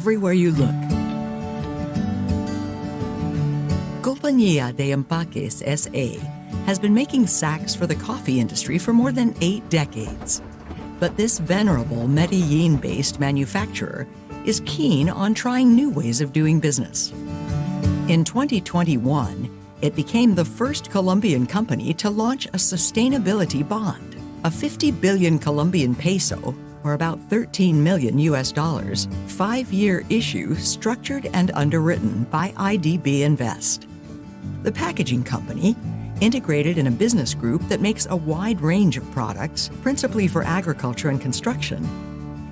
everywhere you look. Compañía de Empaques S.A. has been making sacks for the coffee industry for more than 8 decades. But this venerable Medellin-based manufacturer is keen on trying new ways of doing business. In 2021, it became the first Colombian company to launch a sustainability bond, a 50 billion Colombian peso, or about $13 million, 5-year issue structured and underwritten by IDB Invest. The packaging company, integrated in a business group that makes a wide range of products, principally for agriculture and construction,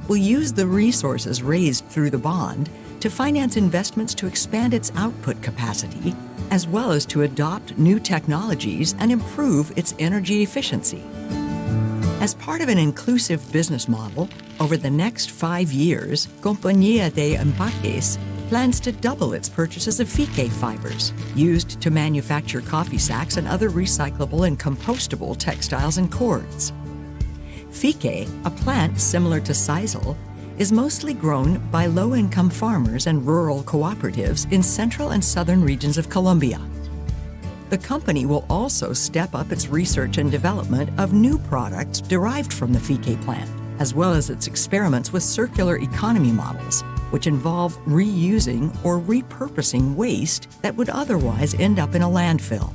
will use the resources raised through the bond to finance investments to expand its output capacity, as well as to adopt new technologies and improve its energy efficiency. As part of an inclusive business model, over the next 5 years, Compañía de Empaques plans to double its purchases of fique fibers, used to manufacture coffee sacks and other recyclable and compostable textiles and cords. Fique, a plant similar to sisal, is mostly grown by low-income farmers and rural cooperatives in central and southern regions of Colombia. The company will also step up its research and development of new products derived from the fique plant, as well as its experiments with circular economy models, which involve reusing or repurposing waste that would otherwise end up in a landfill.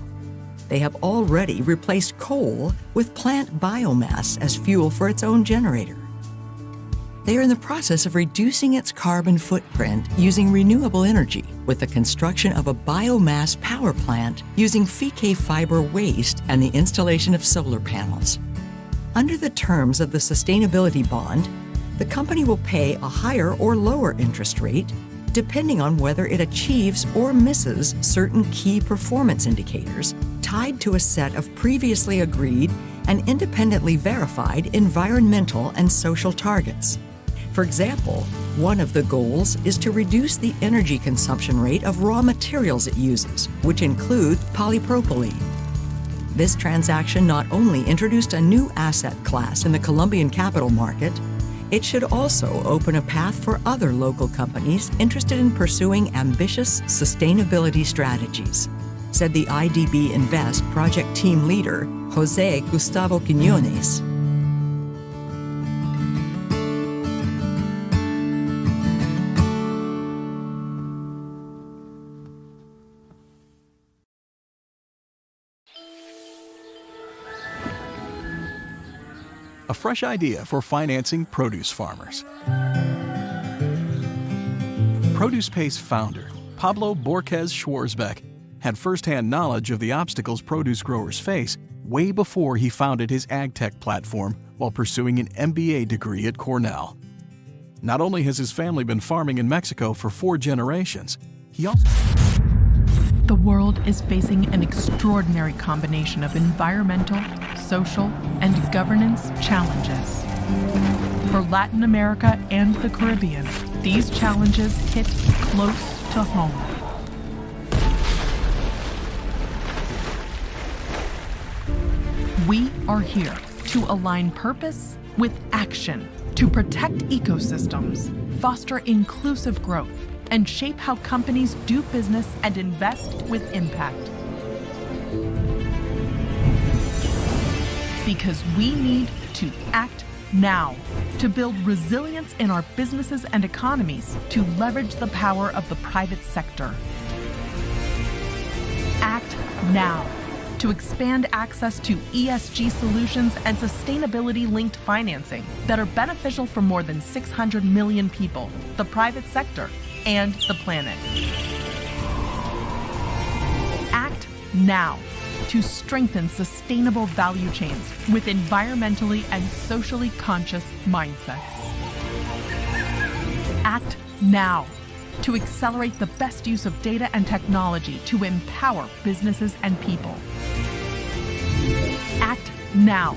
They have already replaced coal with plant biomass as fuel for its own generator. They are in the process of reducing its carbon footprint using renewable energy with the construction of a biomass power plant using fique fiber waste and the installation of solar panels. Under the terms of the sustainability bond, the company will pay a higher or lower interest rate depending on whether it achieves or misses certain key performance indicators tied to a set of previously agreed and independently verified environmental and social targets. For example, one of the goals is to reduce the energy consumption rate of raw materials it uses, which include polypropylene. This transaction not only introduced a new asset class in the Colombian capital market, it should also open a path for other local companies interested in pursuing ambitious sustainability strategies, said the IDB Invest project team leader, José Gustavo Quiñones. A fresh idea for financing produce farmers. Produce Pace founder, Pablo Borges Schwarzbeck, had firsthand knowledge of the obstacles produce growers face way before he founded his AgTech platform while pursuing an MBA degree at Cornell. Not only has his family been farming in Mexico for 4 generations, he also... The world is facing an extraordinary combination of environmental, social, and governance challenges. For Latin America and the Caribbean, these challenges hit close to home. We are here to align purpose with action, to protect ecosystems, foster inclusive growth, and shape how companies do business and invest with impact. Because we need to act now to build resilience in our businesses and economies to leverage the power of the private sector. Act now to expand access to ESG solutions and sustainability-linked financing that are beneficial for more than 600 million people, the private sector, and the planet. Act now to strengthen sustainable value chains with environmentally and socially conscious mindsets. Act now to accelerate the best use of data and technology to empower businesses and people. Act now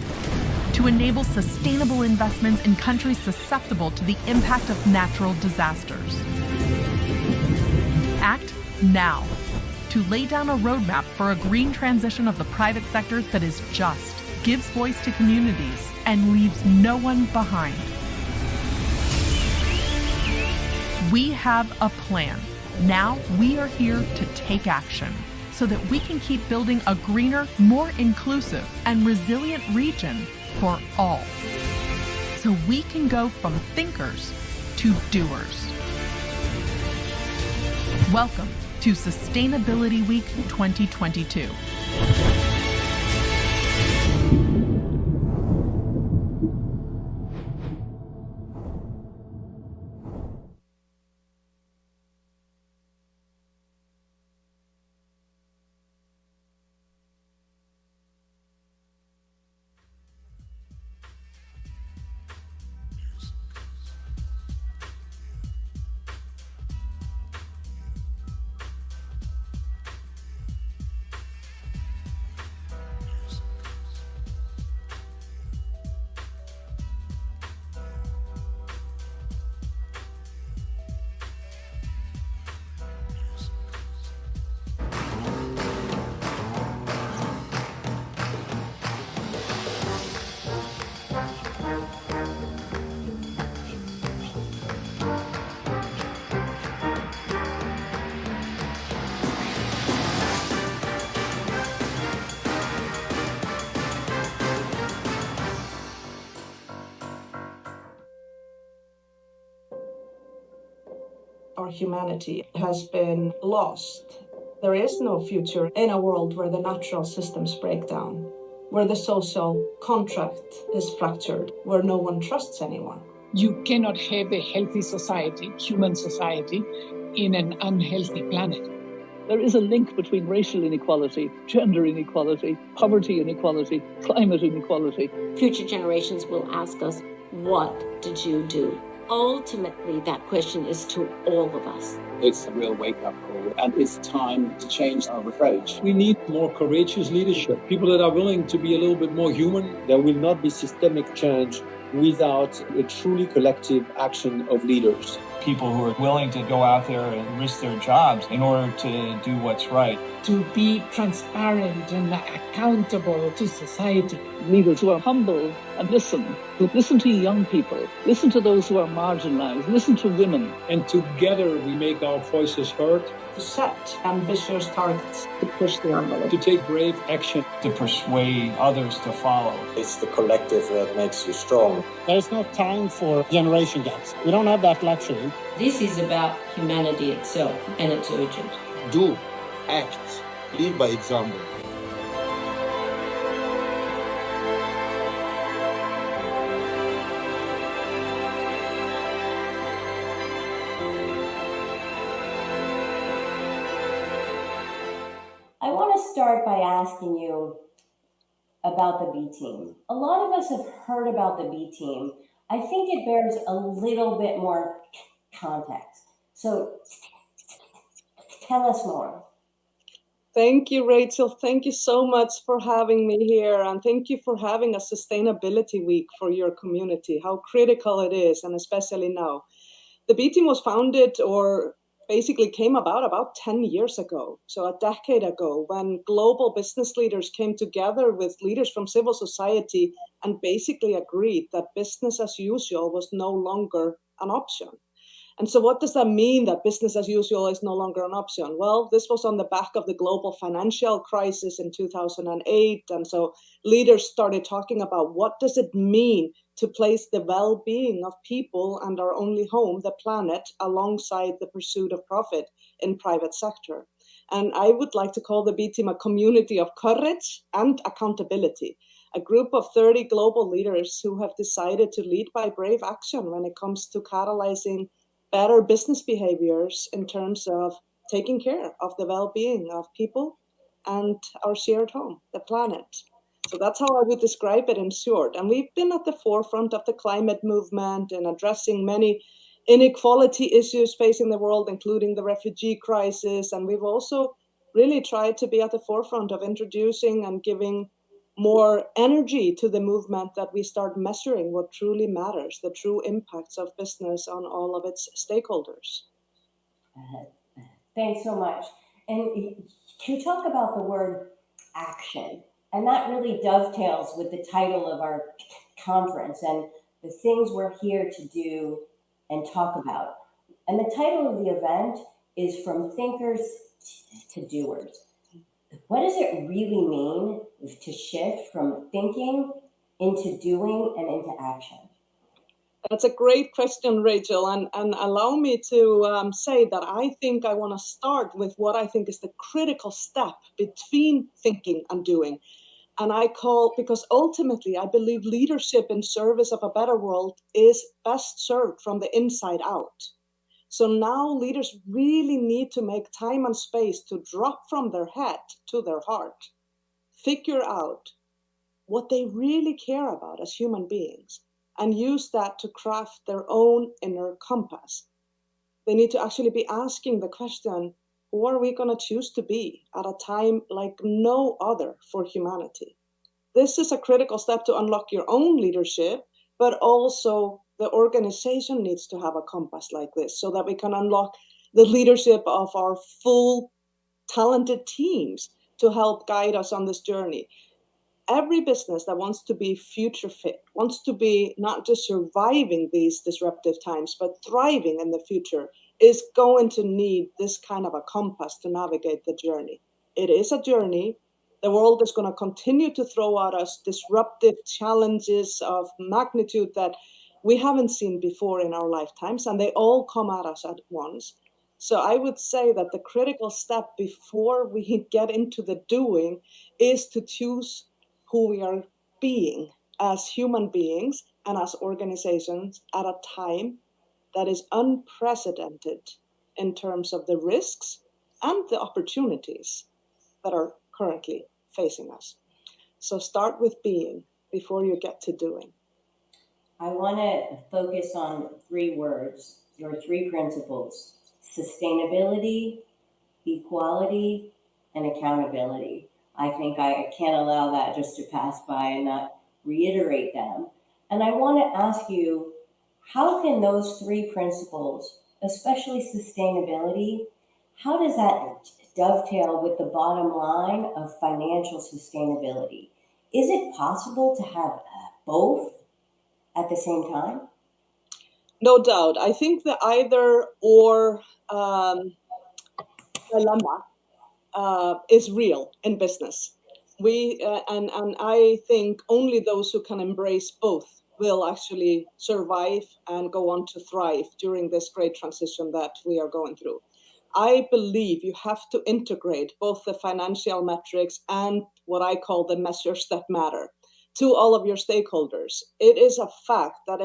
to enable sustainable investments in countries susceptible to the impact of natural disasters. Act now to lay down a roadmap for a green transition of the private sector that is just, gives voice to communities, and leaves no one behind. We have a plan. Now we are here to take action so that we can keep building a greener, more inclusive, and resilient region for all. So we can go from thinkers to doers. Welcome to Sustainability Week 2022. Our humanity has been lost. There is no future in a world where the natural systems break down, where the social contract is fractured, where no one trusts anyone. You cannot have a healthy society, human society, in an unhealthy planet. There is a link between racial inequality, gender inequality, poverty inequality, climate inequality. Future generations will ask us, what did you do? Ultimately, that question is to all of us. It's a real wake-up call, and it's time to change our approach. We need more courageous leadership, people that are willing to be a little bit more human. There will not be systemic change without a truly collective action of leaders. People who are willing to go out there and risk their jobs in order to do what's right. To be transparent and accountable to society. Leaders who are humble and listen to young people, listen to those who are marginalized, listen to women. And together we make our voices heard. To set ambitious targets. To push the envelope. To take brave action. To persuade others to follow. It's the collective that makes you strong. There's no time for generation gaps. We don't have that luxury. This is about humanity itself, and it's urgent. Do, act, lead by example. I want to start by asking you about the B team. A lot of us have heard about the B team. I think it bears a little bit more context. So tell us more. Thank you, Rachel. Thank you so much for having me here. And thank you for having a Sustainability Week for your community, how critical it is, and especially now. The B team was founded or basically came about 10 years ago, so a decade ago, when global business leaders came together with leaders from civil society and basically agreed that business as usual was no longer an option. And so what does that mean, that business as usual is no longer an option? Well, this was on the back of the global financial crisis in 2008. And so leaders started talking about what does it mean to place the well-being of people and our only home, the planet, alongside the pursuit of profit in private sector. And I would like to call the B team a community of courage and accountability, a group of 30 global leaders who have decided to lead by brave action when it comes to catalyzing better business behaviors in terms of taking care of the well-being of people and our shared home, the planet. So that's how I would describe it in short. And we've been at the forefront of the climate movement and addressing many inequality issues facing the world, including the refugee crisis. And we've also really tried to be at the forefront of introducing and giving more energy to the movement, that we start measuring what truly matters, the true impacts of business on all of its stakeholders. Thanks so much. And you talk about the word action, and that really dovetails with the title of our conference and the things we're here to do and talk about. And the title of the event is From Thinkers to Doers. What does it really mean to shift from thinking into doing and into action? That's a great question, Rachel. And allow me to say that I think I want to start with what I think is the critical step between thinking and doing. And because ultimately I believe leadership in service of a better world is best served from the inside out. So now leaders really need to make time and space to drop from their head to their heart, figure out what they really care about as human beings, and use that to craft their own inner compass. They need to actually be asking the question, who are we going to choose to be at a time like no other for humanity? This is a critical step to unlock your own leadership, but also the organization needs to have a compass like this so that we can unlock the leadership of our full talented teams to help guide us on this journey. Every business that wants to be future fit, wants to be not just surviving these disruptive times, but thriving in the future, is going to need this kind of a compass to navigate the journey. It is a journey. The world is going to continue to throw at us disruptive challenges of magnitude that we haven't seen before in our lifetimes, and they all come at us at once. So I would say that the critical step before we get into the doing is to choose who we are being as human beings and as organizations at a time that is unprecedented in terms of the risks and the opportunities that are currently facing us. So start with being before you get to doing. I want to focus on 3 words, your 3 principles: sustainability, equality, and accountability. I think I can't allow that just to pass by and not reiterate them. And I want to ask you, how can those 3 principles, especially sustainability, how does that dovetail with the bottom line of financial sustainability? Is it possible to have both at the same time? No doubt. I think the either or dilemma is real in business. And I think only those who can embrace both will actually survive and go on to thrive during this great transition that we are going through. I believe you have to integrate both the financial metrics and what I call the measures that matter to all of your stakeholders. It is a fact that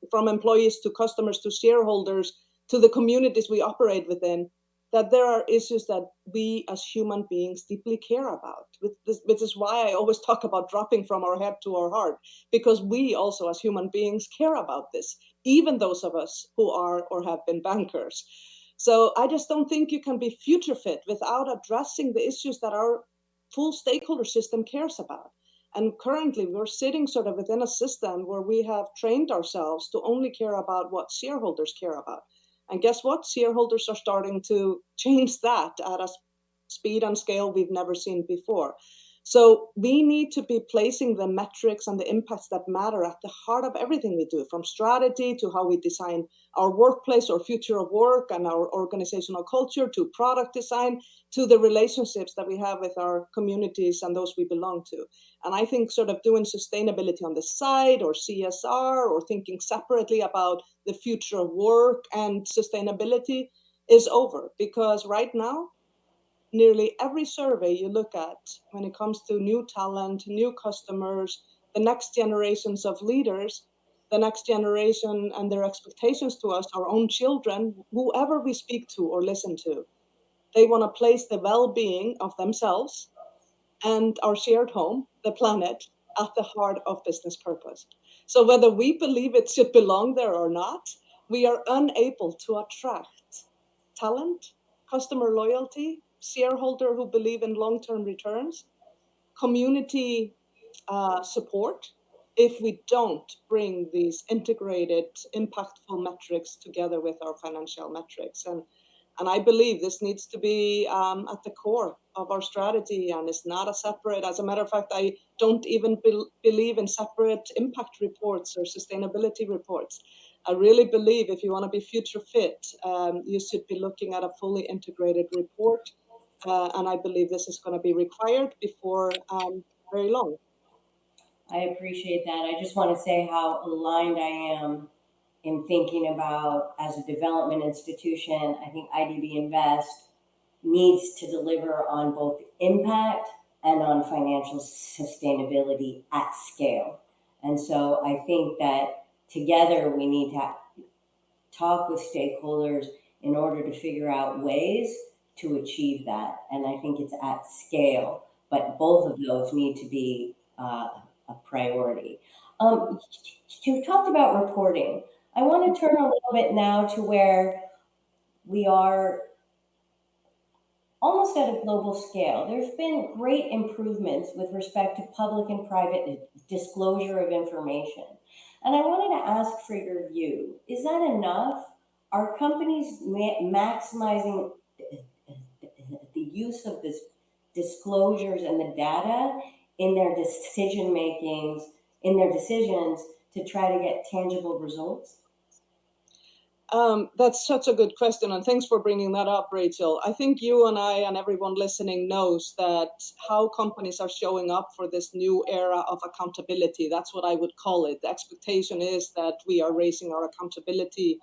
from employees to customers to shareholders to the communities we operate within, that there are issues that we as human beings deeply care about, which is why I always talk about dropping from our head to our heart, because we also as human beings care about this, even those of us who are or have been bankers. So I just don't think you can be future fit without addressing the issues that our full stakeholder system cares about. And currently we're sitting sort of within a system where we have trained ourselves to only care about what shareholders care about. And guess what? Shareholders are starting to change that at a speed and scale we've never seen before. So we need to be placing the metrics and the impacts that matter at the heart of everything we do, from strategy to how we design our workplace or future of work and our organizational culture, to product design, to the relationships that we have with our communities and those we belong to. And I think sort of doing sustainability on the side or CSR or thinking separately about the future of work and sustainability is over, because right now, nearly every survey you look at when it comes to new talent, new customers, the next generations of leaders, the next generation and their expectations to us, our own children, whoever we speak to or listen to, they want to place the well-being of themselves and our shared home, the planet, at the heart of business purpose. So whether we believe it should belong there or not, we are unable to attract talent, customer loyalty, shareholder who believe in long-term returns, community support, if we don't bring these integrated, impactful metrics together with our financial metrics. And I believe this needs to be at the core of our strategy, and it's not a separate. As a matter of fact, I don't even believe in separate impact reports or sustainability reports. I really believe if you want to be future fit, you should be looking at a fully integrated report. And I believe this is going to be required before very long. I appreciate that. I just want to say how aligned I am in thinking about, as a development institution, I think IDB Invest needs to deliver on both impact and on financial sustainability at scale. And so I think that together we need to talk with stakeholders in order to figure out ways to achieve that. And I think it's at scale, but both of those need to be a priority. You talked about reporting. I want to turn a little bit now to where we are almost at a global scale. There's been great improvements with respect to public and private disclosure of information. And I wanted to ask for your view. Is that enough? Are companies maximizing the use of this disclosures and the data in their decision makings, in their decisions to try to get tangible results? That's such a good question, and thanks for bringing that up, Rachel. I think you and I and everyone listening knows that how companies are showing up for this new era of accountability. That's what I would call it. The expectation is that we are raising our accountability,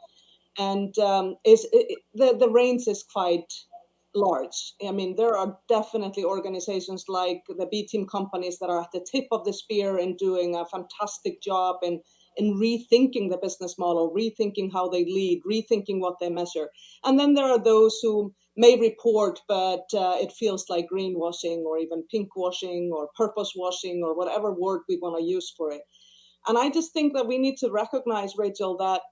and the range is quite large. I mean, there are definitely organizations like the B Team companies that are at the tip of the spear and doing a fantastic job in rethinking the business model, rethinking how they lead, rethinking what they measure. And then there are those who may report, but it feels like greenwashing or even pinkwashing or purpose washing or whatever word we want to use for it. And I just think that we need to recognize, Rachel, that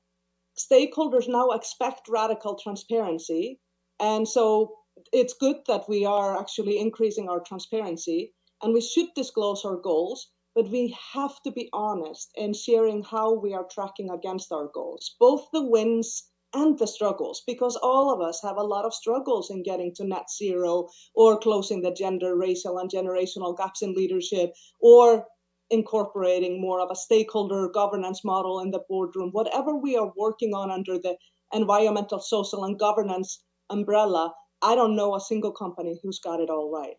stakeholders now expect radical transparency. And so it's good that we are actually increasing our transparency, and we should disclose our goals. But we have to be honest in sharing how we are tracking against our goals, both the wins and the struggles, because all of us have a lot of struggles in getting to net zero or closing the gender, racial, and generational gaps in leadership, or incorporating more of a stakeholder governance model in the boardroom. Whatever we are working on under the environmental, social, and governance umbrella, I don't know a single company who's got it all right.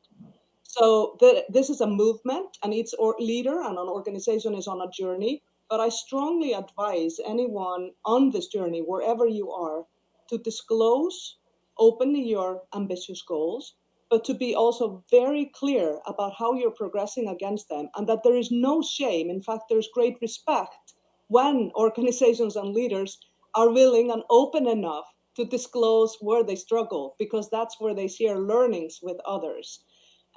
So this is a movement, and each leader and an organization is on a journey. But I strongly advise anyone on this journey, wherever you are, to disclose openly your ambitious goals, but to be also very clear about how you're progressing against them, and that there is no shame. In fact, there's great respect when organizations and leaders are willing and open enough to disclose where they struggle, because that's where they share learnings with others.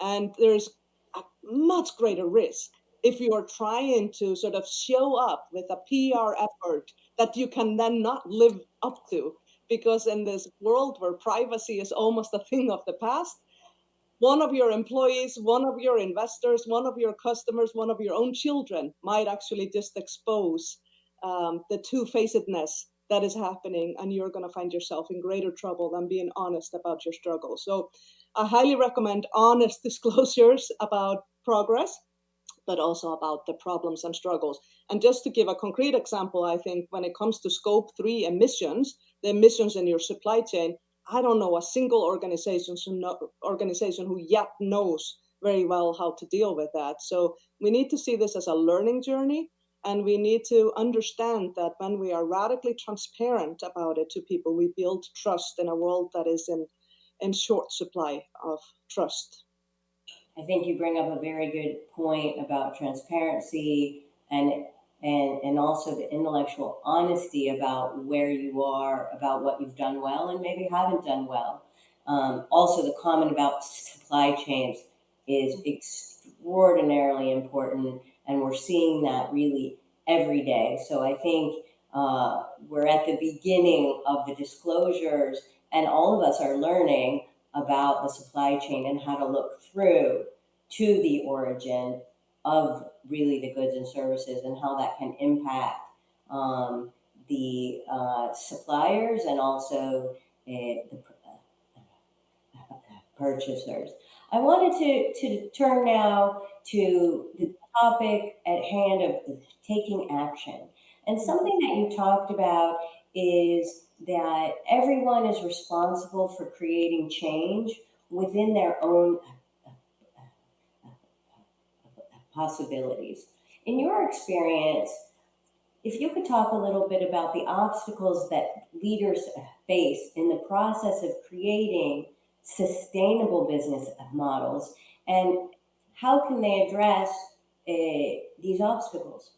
And there's a much greater risk if you are trying to sort of show up with a PR effort that you can then not live up to, because in this world where privacy is almost a thing of the past, one of your employees, one of your investors, one of your customers, one of your own children might actually just expose the two-facedness that is happening, and you're going to find yourself in greater trouble than being honest about your struggle. So I highly recommend honest disclosures about progress, but also about the problems and struggles. And just to give a concrete example, I think when it comes to scope 3 emissions, the emissions in your supply chain, I don't know a single organization who yet knows very well how to deal with that. So we need to see this as a learning journey, and we need to understand that when we are radically transparent about it to people, we build trust in a world that is in short supply of trust. I think you bring up a very good point about transparency and also the intellectual honesty about where you are, about what you've done well and maybe haven't done well. Also, the comment about supply chains is extraordinarily important, and we're seeing that really every day. So I think we're at the beginning of the disclosures, and all of us are learning about the supply chain and how to look through to the origin of really the goods and services and how that can impact the suppliers and also the purchasers. I wanted to turn now to the topic at hand of taking action. And something that you talked about is that everyone is responsible for creating change within their own possibilities. In your experience, if you could talk a little bit about the obstacles that leaders face in the process of creating sustainable business models, and how can they address these obstacles?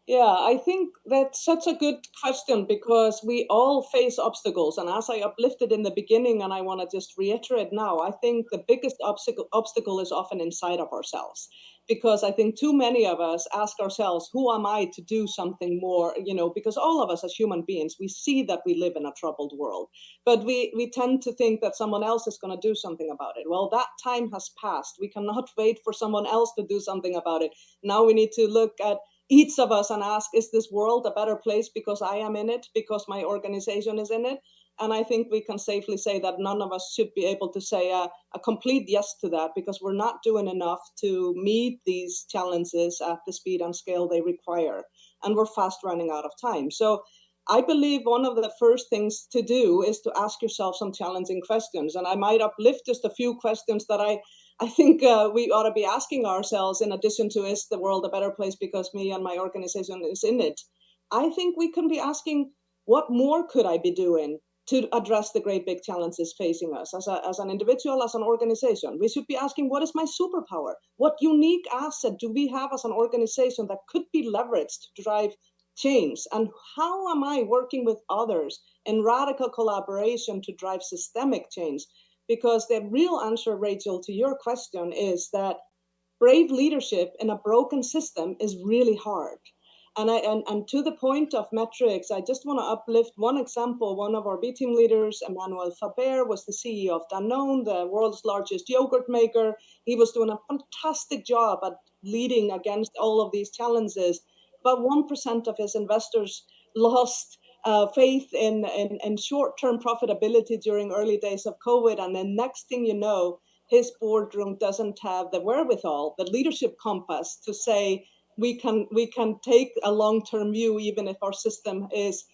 Yeah, I think that's such a good question because we all face obstacles. And as I uplifted in the beginning, and I want to just reiterate now, I think the biggest obstacle is often inside of ourselves. Because I think too many of us ask ourselves, who am I to do something more? Because all of us as human beings, we see that we live in a troubled world, but we tend to think that someone else is going to do something about it. Well, that time has passed. We cannot wait for someone else to do something about it. Now we need to look at each of us and ask, is this world a better place because I am in it, because my organization is in it? And I think we can safely say that none of us should be able to say a complete yes to that, because we're not doing enough to meet these challenges at the speed and scale they require. And we're fast running out of time. So I believe one of the first things to do is to ask yourself some challenging questions. And I might uplift just a few questions that I think we ought to be asking ourselves, in addition to, is the world a better place because me and my organization is in it? I think we can be asking, what more could I be doing to address the great big challenges facing us as an individual, as an organization? We should be asking, what is my superpower? What unique asset do we have as an organization that could be leveraged to drive change? And how am I working with others in radical collaboration to drive systemic change? Because the real answer, Rachel, to your question is that brave leadership in a broken system is really hard. And to the point of metrics, I just want to uplift one example. One of our B team leaders, Emmanuel Faber, was the CEO of Danone, the world's largest yogurt maker. He was doing a fantastic job at leading against all of these challenges. But 1% of his investors lost faith in short-term profitability during early days of COVID. And then next thing you know, his boardroom doesn't have the wherewithal, the leadership compass to say, we can take a long-term view, even if our system is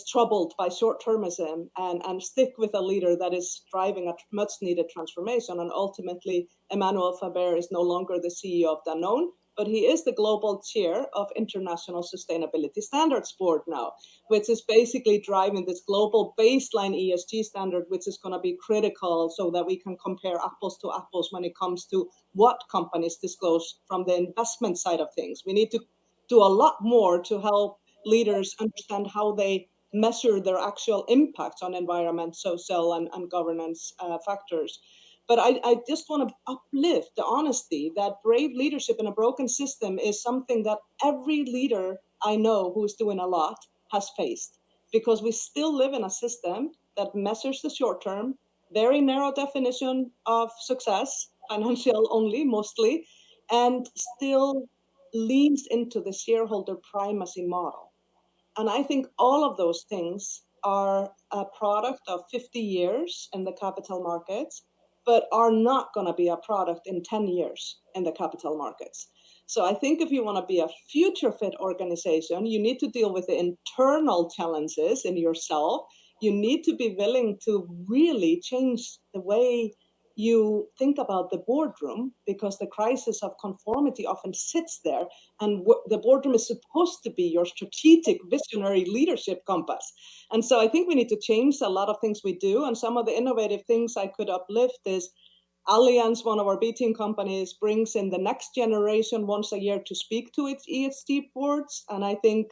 troubled by short-termism, and stick with a leader that is driving a much-needed transformation. And ultimately, Emmanuel Faber is no longer the CEO of Danone, but he is the global chair of International Sustainability Standards Board now, which is basically driving this global baseline ESG standard, which is going to be critical so that we can compare apples to apples when it comes to what companies disclose from the investment side of things. We need to do a lot more to help leaders understand how they measure their actual impacts on environment, social, and governance factors. But I just want to uplift the honesty that brave leadership in a broken system is something that every leader I know who is doing a lot has faced, because we still live in a system that measures the short term, very narrow definition of success, financial only mostly, and still leans into the shareholder primacy model. And I think all of those things are a product of 50 years in the capital markets, but are not going to be a product in 10 years in the capital markets. So I think if you want to be a future fit organization, you need to deal with the internal challenges in yourself. You need to be willing to really change the way you think about the boardroom, because the crisis of conformity often sits there, and the boardroom is supposed to be your strategic visionary leadership compass. And so I think we need to change a lot of things we do. And some of the innovative things I could uplift is Allianz, one of our B team companies, brings in the next generation once a year to speak to its ESG boards. And I think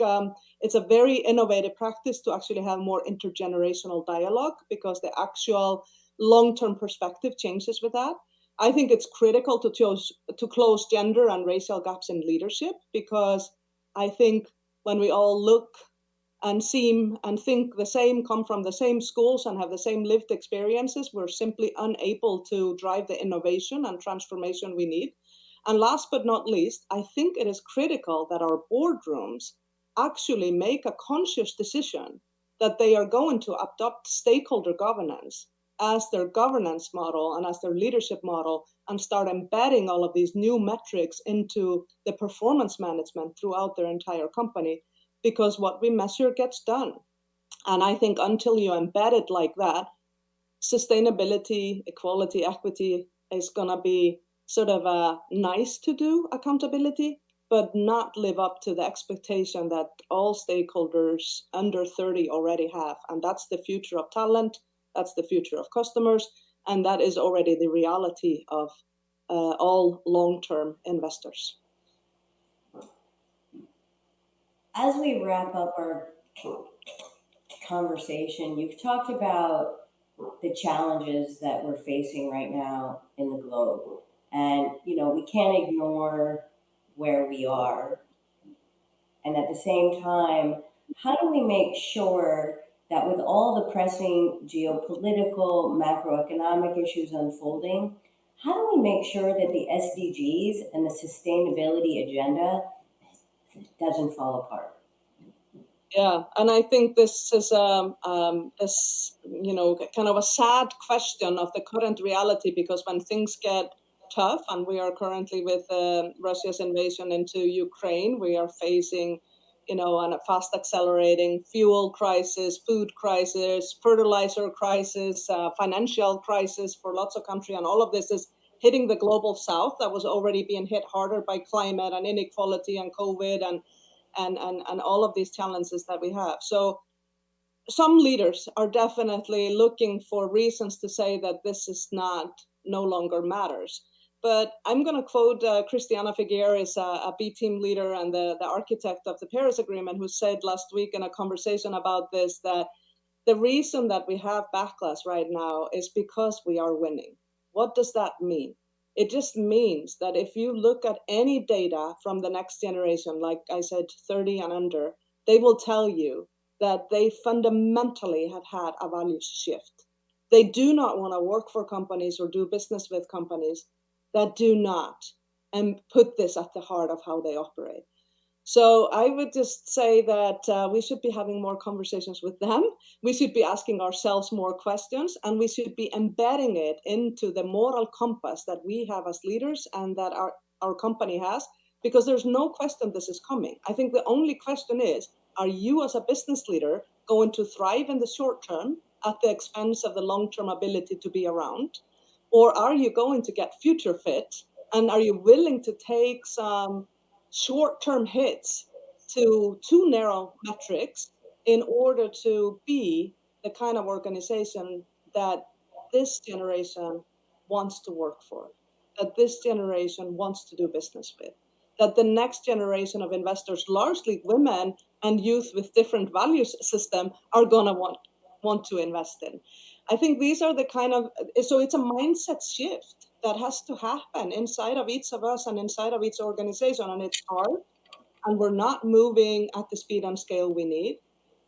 it's a very innovative practice to actually have more intergenerational dialogue, because the actual long-term perspective changes with that. I think it's critical to close gender and racial gaps in leadership, because I think when we all look and seem and think the same, come from the same schools and have the same lived experiences, we're simply unable to drive the innovation and transformation we need. And last but not least, I think it is critical that our boardrooms actually make a conscious decision that they are going to adopt stakeholder governance as their governance model and as their leadership model and start embedding all of these new metrics into the performance management throughout their entire company, because what we measure gets done. And I think until you embed it like that, sustainability, equality, equity is going to be sort of a nice to do accountability, but not live up to the expectation that all stakeholders under 30 already have. And that's the future of talent, that's the future of customers, and that is already the reality of all long-term investors. As we wrap up our conversation, you've talked about the challenges that we're facing right now in the globe. And, we can't ignore where we are. And at the same time, how do we make sure that with all the pressing geopolitical, macroeconomic issues unfolding, how do we make sure that the SDGs and the sustainability agenda doesn't fall apart? Yeah, and I think this is kind of a sad question of the current reality, because when things get tough, and we are currently with Russia's invasion into Ukraine, we are facing, a fast accelerating fuel crisis, food crisis, fertilizer crisis, financial crisis for lots of countries, and all of this is hitting the global south that was already being hit harder by climate and inequality and COVID and all of these challenges that we have. So some leaders are definitely looking for reasons to say that this is no longer matters. But I'm going to quote Christiana Figueres, a B team leader and the architect of the Paris Agreement, who said last week in a conversation about this, that the reason that we have backlash right now is because we are winning. What does that mean? It just means that if you look at any data from the next generation, like I said, 30 and under, they will tell you that they fundamentally have had a value shift. They do not want to work for companies or do business with companies that do not and put this at the heart of how they operate. So I would just say that we should be having more conversations with them. We should be asking ourselves more questions, and we should be embedding it into the moral compass that we have as leaders and that our company has, because there's no question this is coming. I think the only question is, are you as a business leader going to thrive in the short term at the expense of the long-term ability to be around? Or are you going to get future fit? And are you willing to take some short-term hits to too narrow metrics in order to be the kind of organization that this generation wants to work for, that this generation wants to do business with, that the next generation of investors, largely women and youth with different values system, are going to want to invest in. I think these are the so it's a mindset shift that has to happen inside of each of us and inside of each organization. And it's hard, and we're not moving at the speed and scale we need.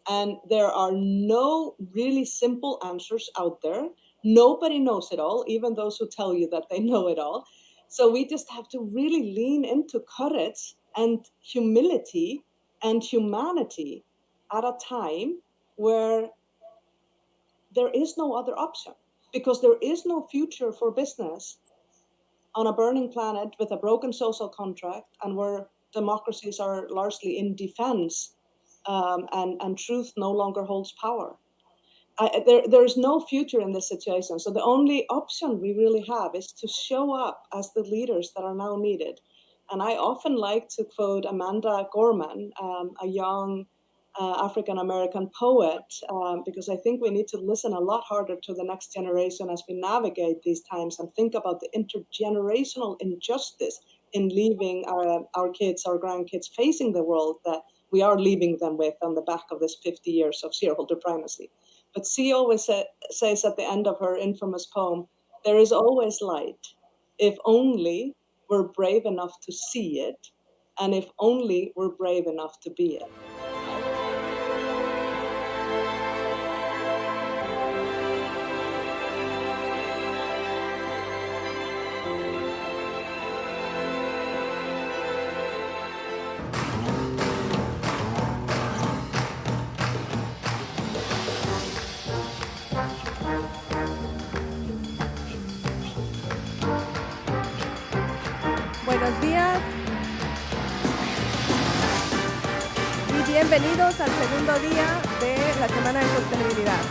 And there are no really simple answers out there. Nobody knows it all, even those who tell you that they know it all. So we just have to really lean into courage and humility and humanity at a time where there is no other option, because there is no future for business on a burning planet with a broken social contract, and where democracies are largely in defense, and truth no longer holds power. There is no future in this situation. So the only option we really have is to show up as the leaders that are now needed. And I often like to quote Amanda Gorman, a young African-American poet, because I think we need to listen a lot harder to the next generation as we navigate these times and think about the intergenerational injustice in leaving our kids, our grandkids, facing the world that we are leaving them with on the back of this 50 years of shareholder primacy. But she always says at the end of her infamous poem, there is always light, if only we're brave enough to see it, and if only we're brave enough to be it. Bienvenidos al segundo día de la Semana de Sostenibilidad.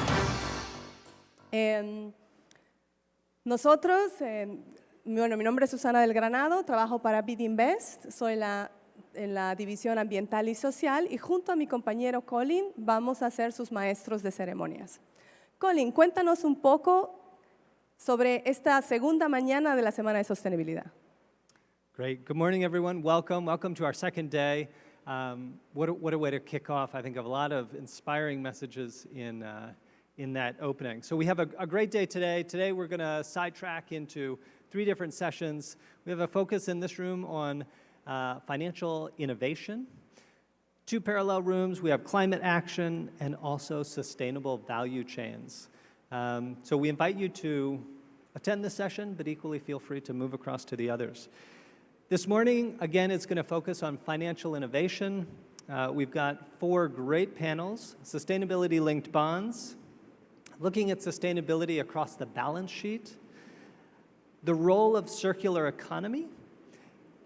Nosotros, bueno, mi nombre es Susana del Granado, trabajo para BID Invest, soy en la división ambiental y social y junto a mi compañero Colin vamos a ser sus maestros de ceremonias. Colin, cuéntanos un poco sobre esta segunda mañana de la Semana de Sostenibilidad. Great. Good morning, everyone. Welcome. Welcome to our second day. What a way to kick off. I think of a lot of inspiring messages in that opening. So we have a great day today. Today we're going to sidetrack into 3 different sessions. We have a focus in this room on financial innovation. 2 parallel rooms. We have climate action and also sustainable value chains. So we invite you to attend this session, but equally feel free to move across to the others. This morning, again, it's going to focus on financial innovation. We've got 4 great panels: sustainability-linked bonds, looking at sustainability across the balance sheet, the role of circular economy,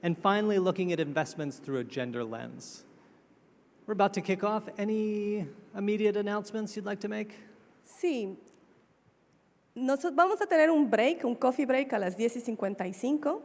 and finally, looking at investments through a gender lens. We're about to kick off. Any immediate announcements you'd like to make? Sí. Vamos a tener un break, un coffee break a las 10:55.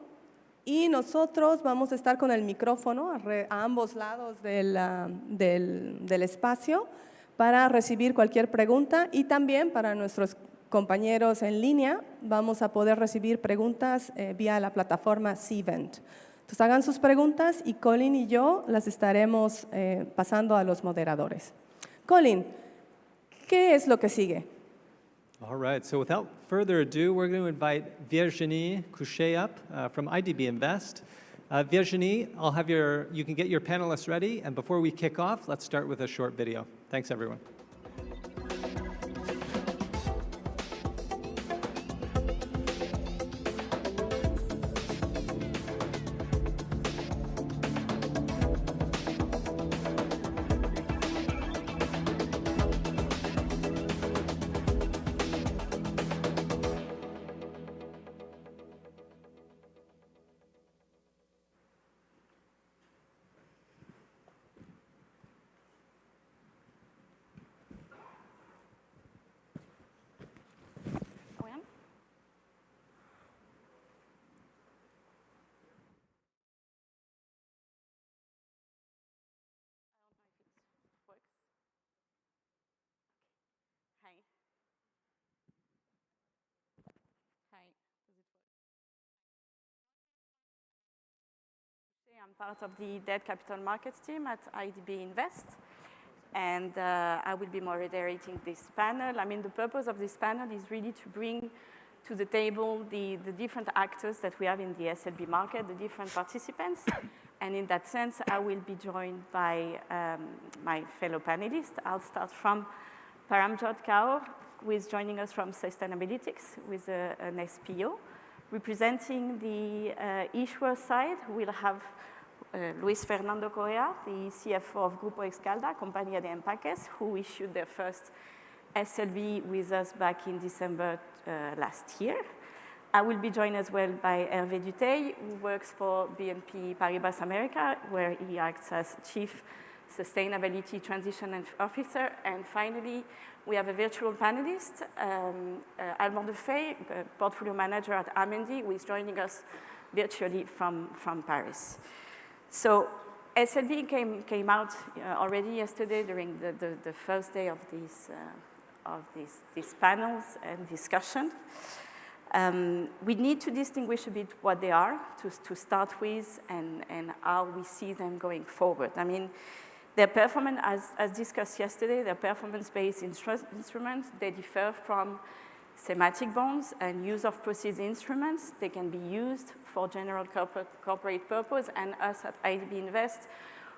Y nosotros vamos a estar con el micrófono a ambos lados del espacio para recibir cualquier pregunta y también para nuestros compañeros en línea vamos a poder recibir preguntas vía la plataforma Cvent. Entonces hagan sus preguntas y Colin y yo las estaremos pasando a los moderadores. Colin, ¿qué es lo que sigue? All right, so without further ado, we're going to invite Virginie Couchet up from IDB Invest. Virginie, you can get your panelists ready, and before we kick off, let's start with a short video. Thanks, everyone. I'm part of the debt capital markets team at IDB Invest, and I will be moderating this panel. I mean, the purpose of this panel is really to bring to the table the different actors that we have in the SLB market, the different participants, and in that sense, I will be joined by my fellow panelists. I'll start from Paramjot Kaur, who is joining us from Sustainalytics with an SPO. Representing the issuer side, we'll have Luis Fernando Correa, the CFO of Grupo Escalda, Compañía de Empaques, who issued their first SLB with us back in December last year. I will be joined as well by Hervé Duteil, who works for BNP Paribas America, where he acts as Chief Sustainability Transition Officer. And finally, we have a virtual panelist, Alban Defey, Portfolio Manager at Amundi, who is joining us virtually from Paris. So SLB came out already yesterday during the first day of these panels and discussion. We need to distinguish a bit what they are to start with and how we see them going forward. I mean, their performance, as discussed yesterday, their performance-based instruments, they differ from thematic bonds and use of proceeds instruments. They can be used for general corporate purpose, and us at IDB Invest,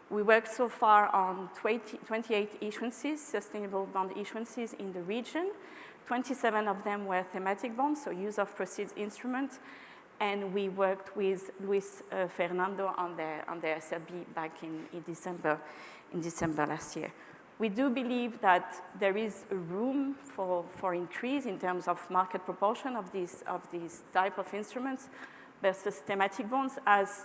we worked so far on 28 issuances, sustainable bond issuances in the region. 27 of them were thematic bonds, so use of proceeds instruments, and we worked with Luis Fernando on their SLB back in December last year. We do believe that there is a room for increase in terms of market proportion of these type of instruments versus thematic bonds, as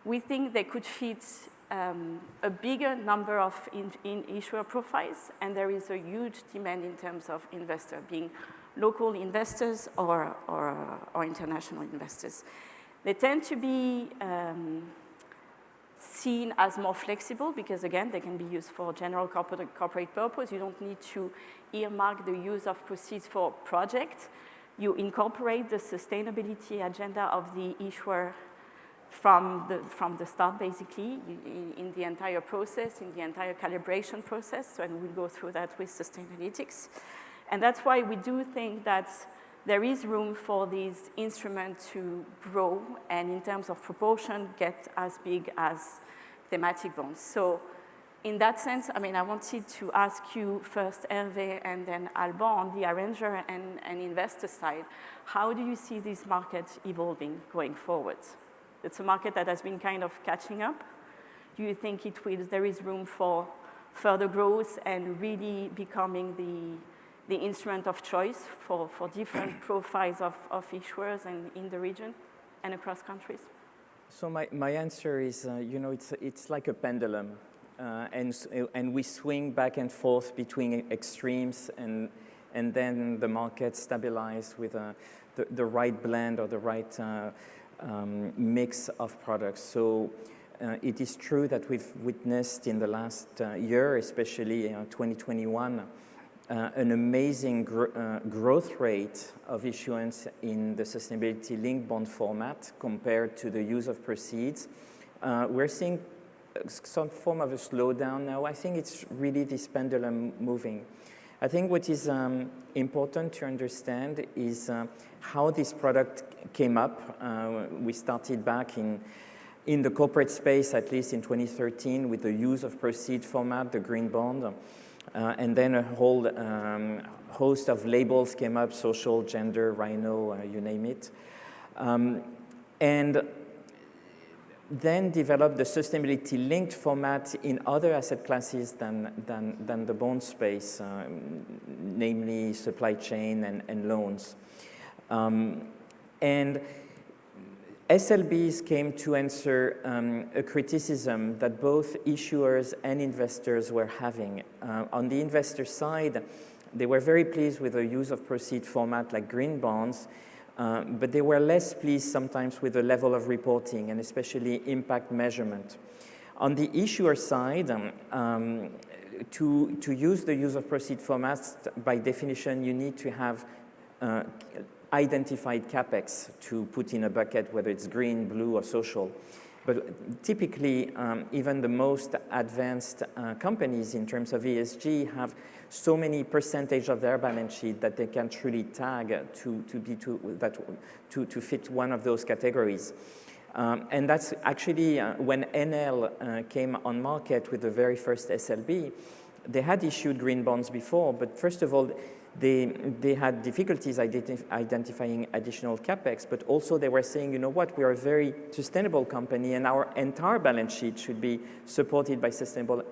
we think they could fit a bigger number of issuer profiles, and there is a huge demand in terms of investor, being local investors or international investors. They tend to be seen as more flexible because, again, they can be used for general corporate purpose. You don't need to earmark the use of proceeds for projects. You incorporate the sustainability agenda of the issuer from the start, basically, in the entire process, in the entire calibration process, and we'll go through that with Sustainalytics. And that's why we do think that there is room for these instruments to grow and in terms of proportion get as big as thematic bonds. So in that sense, I mean, I wanted to ask you first, Hervé, and then Alban, on the arranger and investor side, how do you see this market evolving going forward? It's a market that has been kind of catching up. Do you think there is room for further growth and really becoming the instrument of choice for different profiles of issuers and in the region and across countries? So my answer is, it's like a pendulum, and we swing back and forth between extremes, and then the market stabilizes with the right blend or the right mix of products. So it is true that we've witnessed in the last year, especially 2021, an amazing growth rate of issuance in the sustainability-linked bond format compared to the use of proceeds. We're seeing some form of a slowdown now. I think it's really this pendulum moving. I think what is important to understand is how this product came up. We started back in the corporate space, at least in 2013, with the use of proceeds format, the green bond. And then a whole host of labels came up, social, gender, rhino, you name it. And then developed the sustainability-linked format in other asset classes than the bond space, namely supply chain and loans. And SLBs came to answer a criticism that both issuers and investors were having. On the investor side, they were very pleased with the use of proceed format like green bonds, but they were less pleased sometimes with the level of reporting and especially impact measurement. On the issuer side, to use the use of proceed formats, by definition, you need to have identified capex to put in a bucket, whether it's green, blue, or social. But typically, even the most advanced companies in terms of ESG have so many percentage of their balance sheet that they can truly tag to fit one of those categories. And that's actually when NL came on market with the very first SLB. They had issued green bonds before, but first of all, they had difficulties identifying additional capex, but also they were saying, you know what, we are a very sustainable company and our entire balance sheet should be supported by sustainable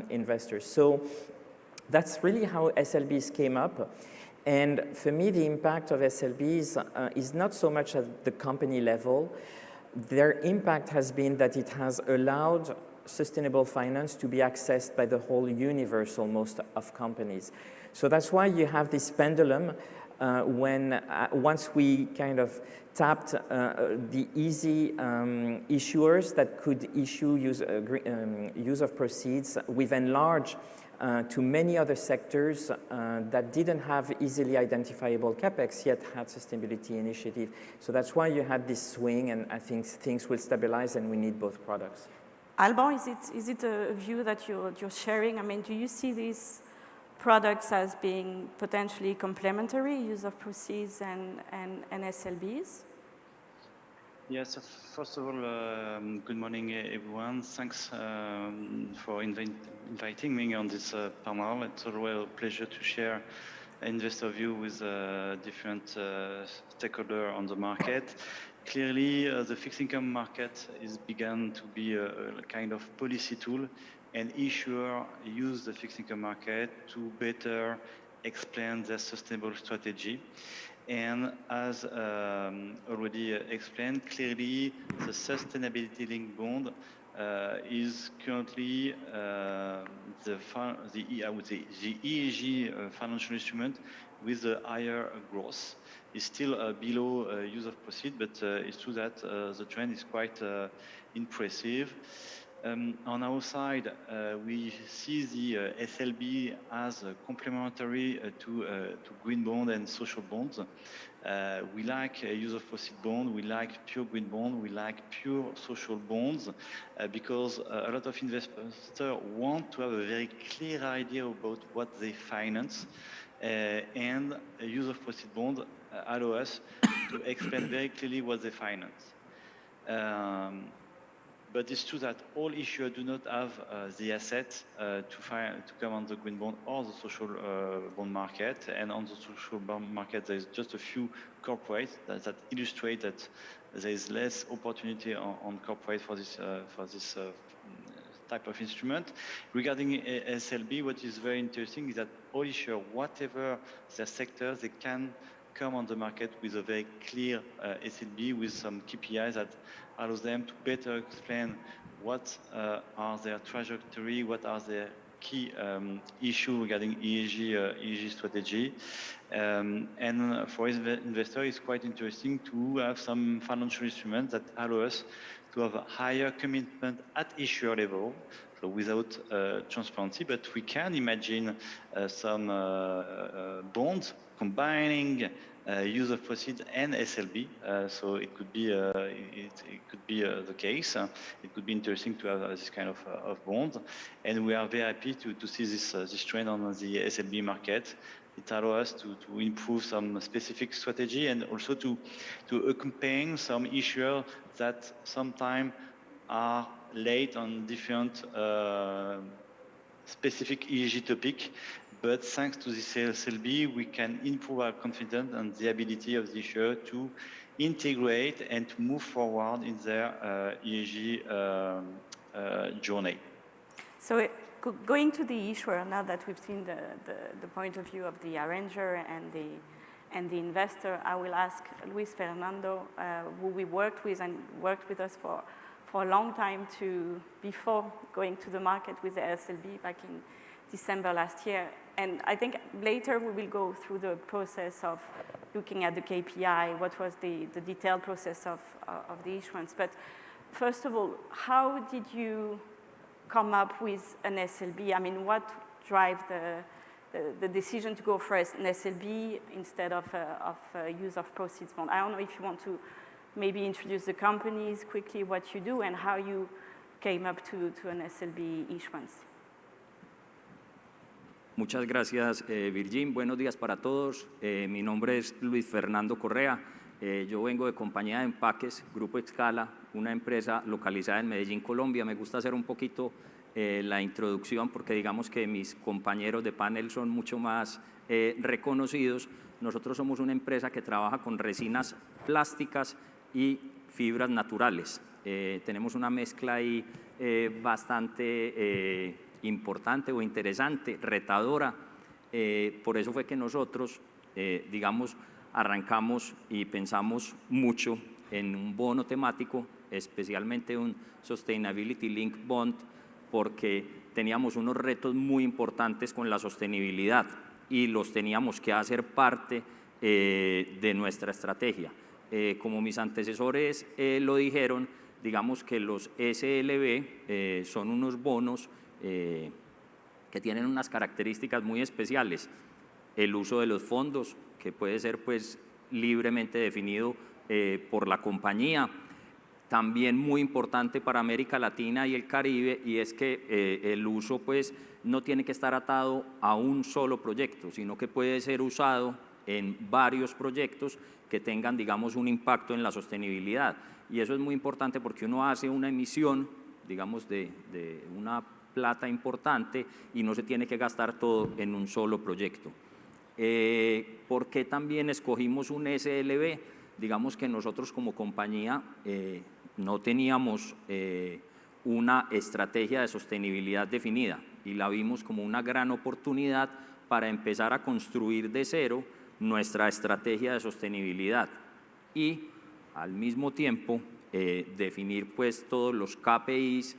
investors. So that's really how SLBs came up. And for me, the impact of SLBs is not so much at the company level. Their impact has been that it has allowed sustainable finance to be accessed by the whole universe almost of companies. So that's why you have this pendulum when once we kind of tapped the easy issuers that could issue use of proceeds, we've enlarged to many other sectors that didn't have easily identifiable capex yet had sustainability initiative. So that's why you had this swing, and I think things will stabilize and we need both products. Alban, is it a view that you're sharing? I mean, do you see these products as being potentially complementary, use of proceeds and SLBs? Yes, first of all, good morning, everyone. Thanks for inviting me on this panel. It's always a pleasure to share investor view with different stakeholders on the market. Clearly, the fixed income market is begun to be a kind of policy tool, and issuers use the fixed income market to better explain their sustainable strategy. And as already explained, clearly the sustainability linked bond is currently the ESG financial instrument with a higher growth. It's still below use of proceeds, but it's true that the trend is quite impressive. On our side, we see the SLB as complementary to green bond and social bonds. We like use of proceeds bond, we like pure green bond, we like pure social bonds, because a lot of investors want to have a very clear idea about what they finance, and a use of proceeds bond allow us to explain very clearly what they finance. But it's true that all issuers do not have the asset to come on the green bond or the social bond market. And on the social bond market, there's just a few corporates that illustrate that there is less opportunity on corporate for this type of instrument. Regarding SLB, what is very interesting is that all issuers, whatever their sector, they can come on the market with a very clear SLB with some KPIs that allows them to better explain what are their trajectory, what are their key issues regarding ESG strategy. And for investors, it's quite interesting to have some financial instruments that allow us to have a higher commitment at issuer level, so without transparency, but we can imagine some bonds combining use of proceeds and SLB, so it could be the case. It could be interesting to have this kind of bond, and we are very happy to see this trend on the SLB market. It allows us to improve some specific strategy and also to accompany some issuers that sometimes are late on different specific ESG topic. But thanks to this SLB, we can improve our confidence and the ability of the issuer to integrate and to move forward in their ESG journey. So going to the issuer, now that we've seen the point of view of the arranger and the investor, I will ask Luis Fernando, who we worked with and worked with us for a long time before going to the market with the SLB back in December last year. And I think later we will go through the process of looking at the KPI, what was the detailed process of the issuance. But first of all, how did you come up with an SLB? I mean, what drives the decision to go for an SLB instead of use of proceeds bond? I don't know if you want to maybe introduce the companies quickly, what you do, and how you came up to an SLB issuance. Muchas gracias, Virgin. Buenos días para todos. Mi nombre es Luis Fernando Correa. Yo vengo de compañía de empaques, Grupo Sala, una empresa localizada en Medellín, Colombia. Me gusta hacer un poquito la introducción porque digamos que mis compañeros de panel son mucho más reconocidos. Nosotros somos una empresa que trabaja con resinas plásticas y fibras naturales. Tenemos una mezcla ahí bastante importante o interesante, retadora. Por eso fue que nosotros, digamos, arrancamos y pensamos mucho en un bono temático, especialmente un Sustainability Link Bond, porque teníamos unos retos muy importantes con la sostenibilidad y los teníamos que hacer parte de nuestra estrategia. Como mis antecesores lo dijeron, digamos que los SLB son unos bonos que tienen unas características muy especiales. El uso de los fondos, que puede ser pues libremente definido por la compañía. También muy importante para América Latina y el Caribe, y es que el uso pues no tiene que estar atado a un solo proyecto, sino que puede ser usado en varios proyectos que tengan, digamos, un impacto en la sostenibilidad. Y eso es muy importante porque uno hace una emisión, digamos, de una plata importante y no se tiene que gastar todo en un solo proyecto. ¿Por qué también escogimos un SLB? Digamos que nosotros como compañía no teníamos una estrategia de sostenibilidad definida y la vimos como una gran oportunidad para empezar a construir de cero nuestra estrategia de sostenibilidad y al mismo tiempo definir pues todos los KPIs,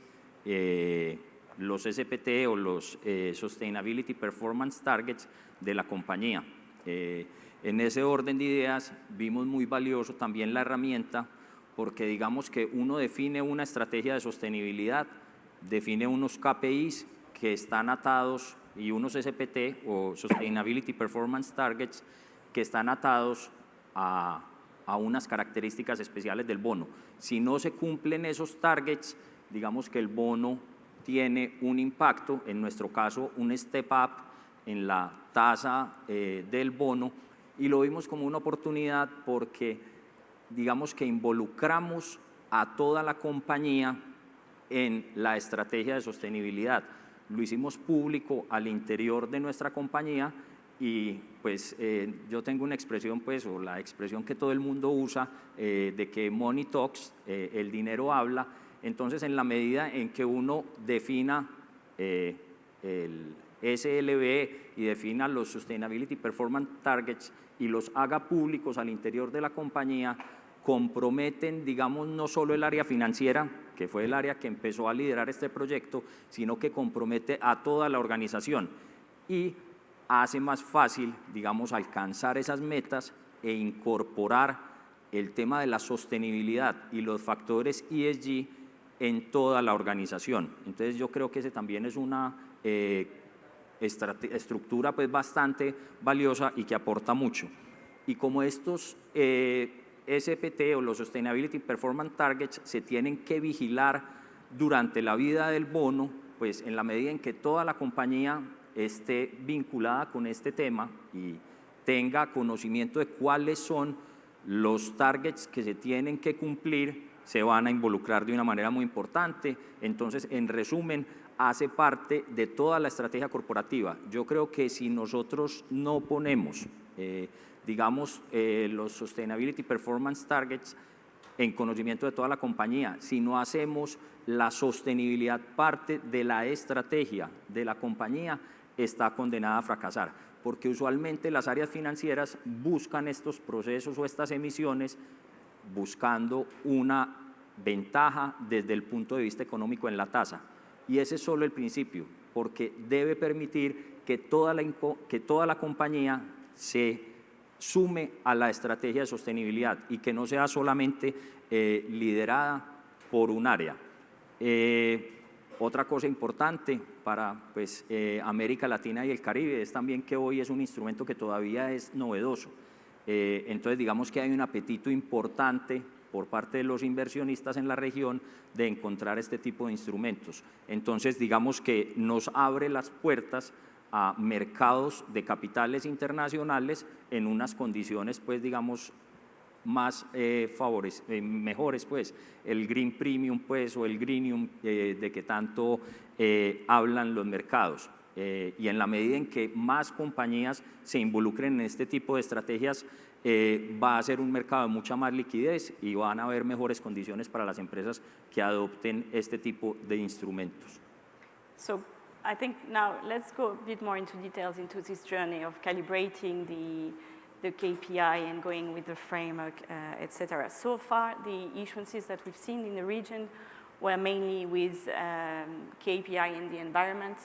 los SPT o los Sustainability Performance Targets de la compañía. En ese orden de ideas vimos muy valioso también la herramienta, porque digamos que uno define una estrategia de sostenibilidad, define unos KPIs que están atados y unos SPT o Sustainability Performance Targets que están atados a unas características especiales del bono. Si no se cumplen esos targets, digamos que el bono tiene un impacto, en nuestro caso un step up en la tasa del bono, y lo vimos como una oportunidad porque digamos que involucramos a toda la compañía en la estrategia de sostenibilidad. Lo hicimos público al interior de nuestra compañía y pues yo tengo una expresión pues, o la expresión que todo el mundo usa de que money talks, el dinero habla. Entonces en la medida en que uno defina el SLB y defina los Sustainability Performance Targets y los haga públicos al interior de la compañía, comprometen, digamos, no solo el área financiera, que fue el área que empezó a liderar este proyecto, sino que compromete a toda la organización y hace más fácil, digamos, alcanzar esas metas e incorporar el tema de la sostenibilidad y los factores ESG en toda la organización. Entonces yo creo que ese también es una estructura pues bastante valiosa y que aporta mucho. Y como estos SPT o los Sustainability Performance Targets se tienen que vigilar durante la vida del bono, pues en la medida en que toda la compañía esté vinculada con este tema y tenga conocimiento de cuáles son los targets que se tienen que cumplir, se van a involucrar de una manera muy importante. Entonces, en resumen, hace parte de toda la estrategia corporativa. Yo creo que si nosotros no ponemos, digamos, los Sustainability Performance Targets en conocimiento de toda la compañía, si no hacemos la sostenibilidad parte de la estrategia de la compañía, está condenada a fracasar, porque usualmente las áreas financieras buscan estos procesos o estas emisiones buscando una ventaja desde el punto de vista económico en la tasa. Y ese es solo el principio, porque debe permitir que toda la compañía se sume a la estrategia de sostenibilidad y que no sea solamente liderada por un área. Otra cosa importante para pues, América Latina y el Caribe es también que hoy es un instrumento que todavía es novedoso. Entonces digamos que hay un apetito importante por parte de los inversionistas en la región de encontrar este tipo de instrumentos. Entonces digamos que nos abre las puertas a mercados de capitales internacionales en unas condiciones pues digamos más mejores pues, el green premium pues o el greenium de que tanto hablan los mercados. Y en la medida en que más compañías se involucren en este tipo de estrategias, va a ser un mercado de mucha más liquidez y van a haber mejores condiciones para las empresas que adopten este tipo de instrumentos. So I think now let's go a bit more into details into this journey of calibrating the KPI and going with the framework, etc. So far, the issuances that we've seen in the region were mainly with KPI in the environment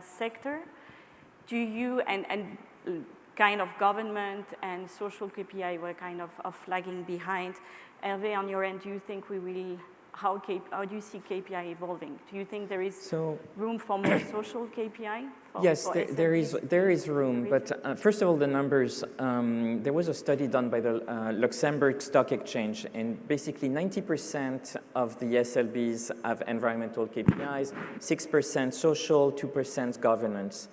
sector. Do you, and kind of government and social KPI were kind of lagging behind. Hervé, on your end, do you think we will, how do you see KPI evolving? Do you think there is room for more social KPI? Yes, there is room, but first of all, the numbers, there was a study done by the Luxembourg Stock Exchange, and basically 90% of the SLBs have environmental KPIs, 6% social, 2% governance.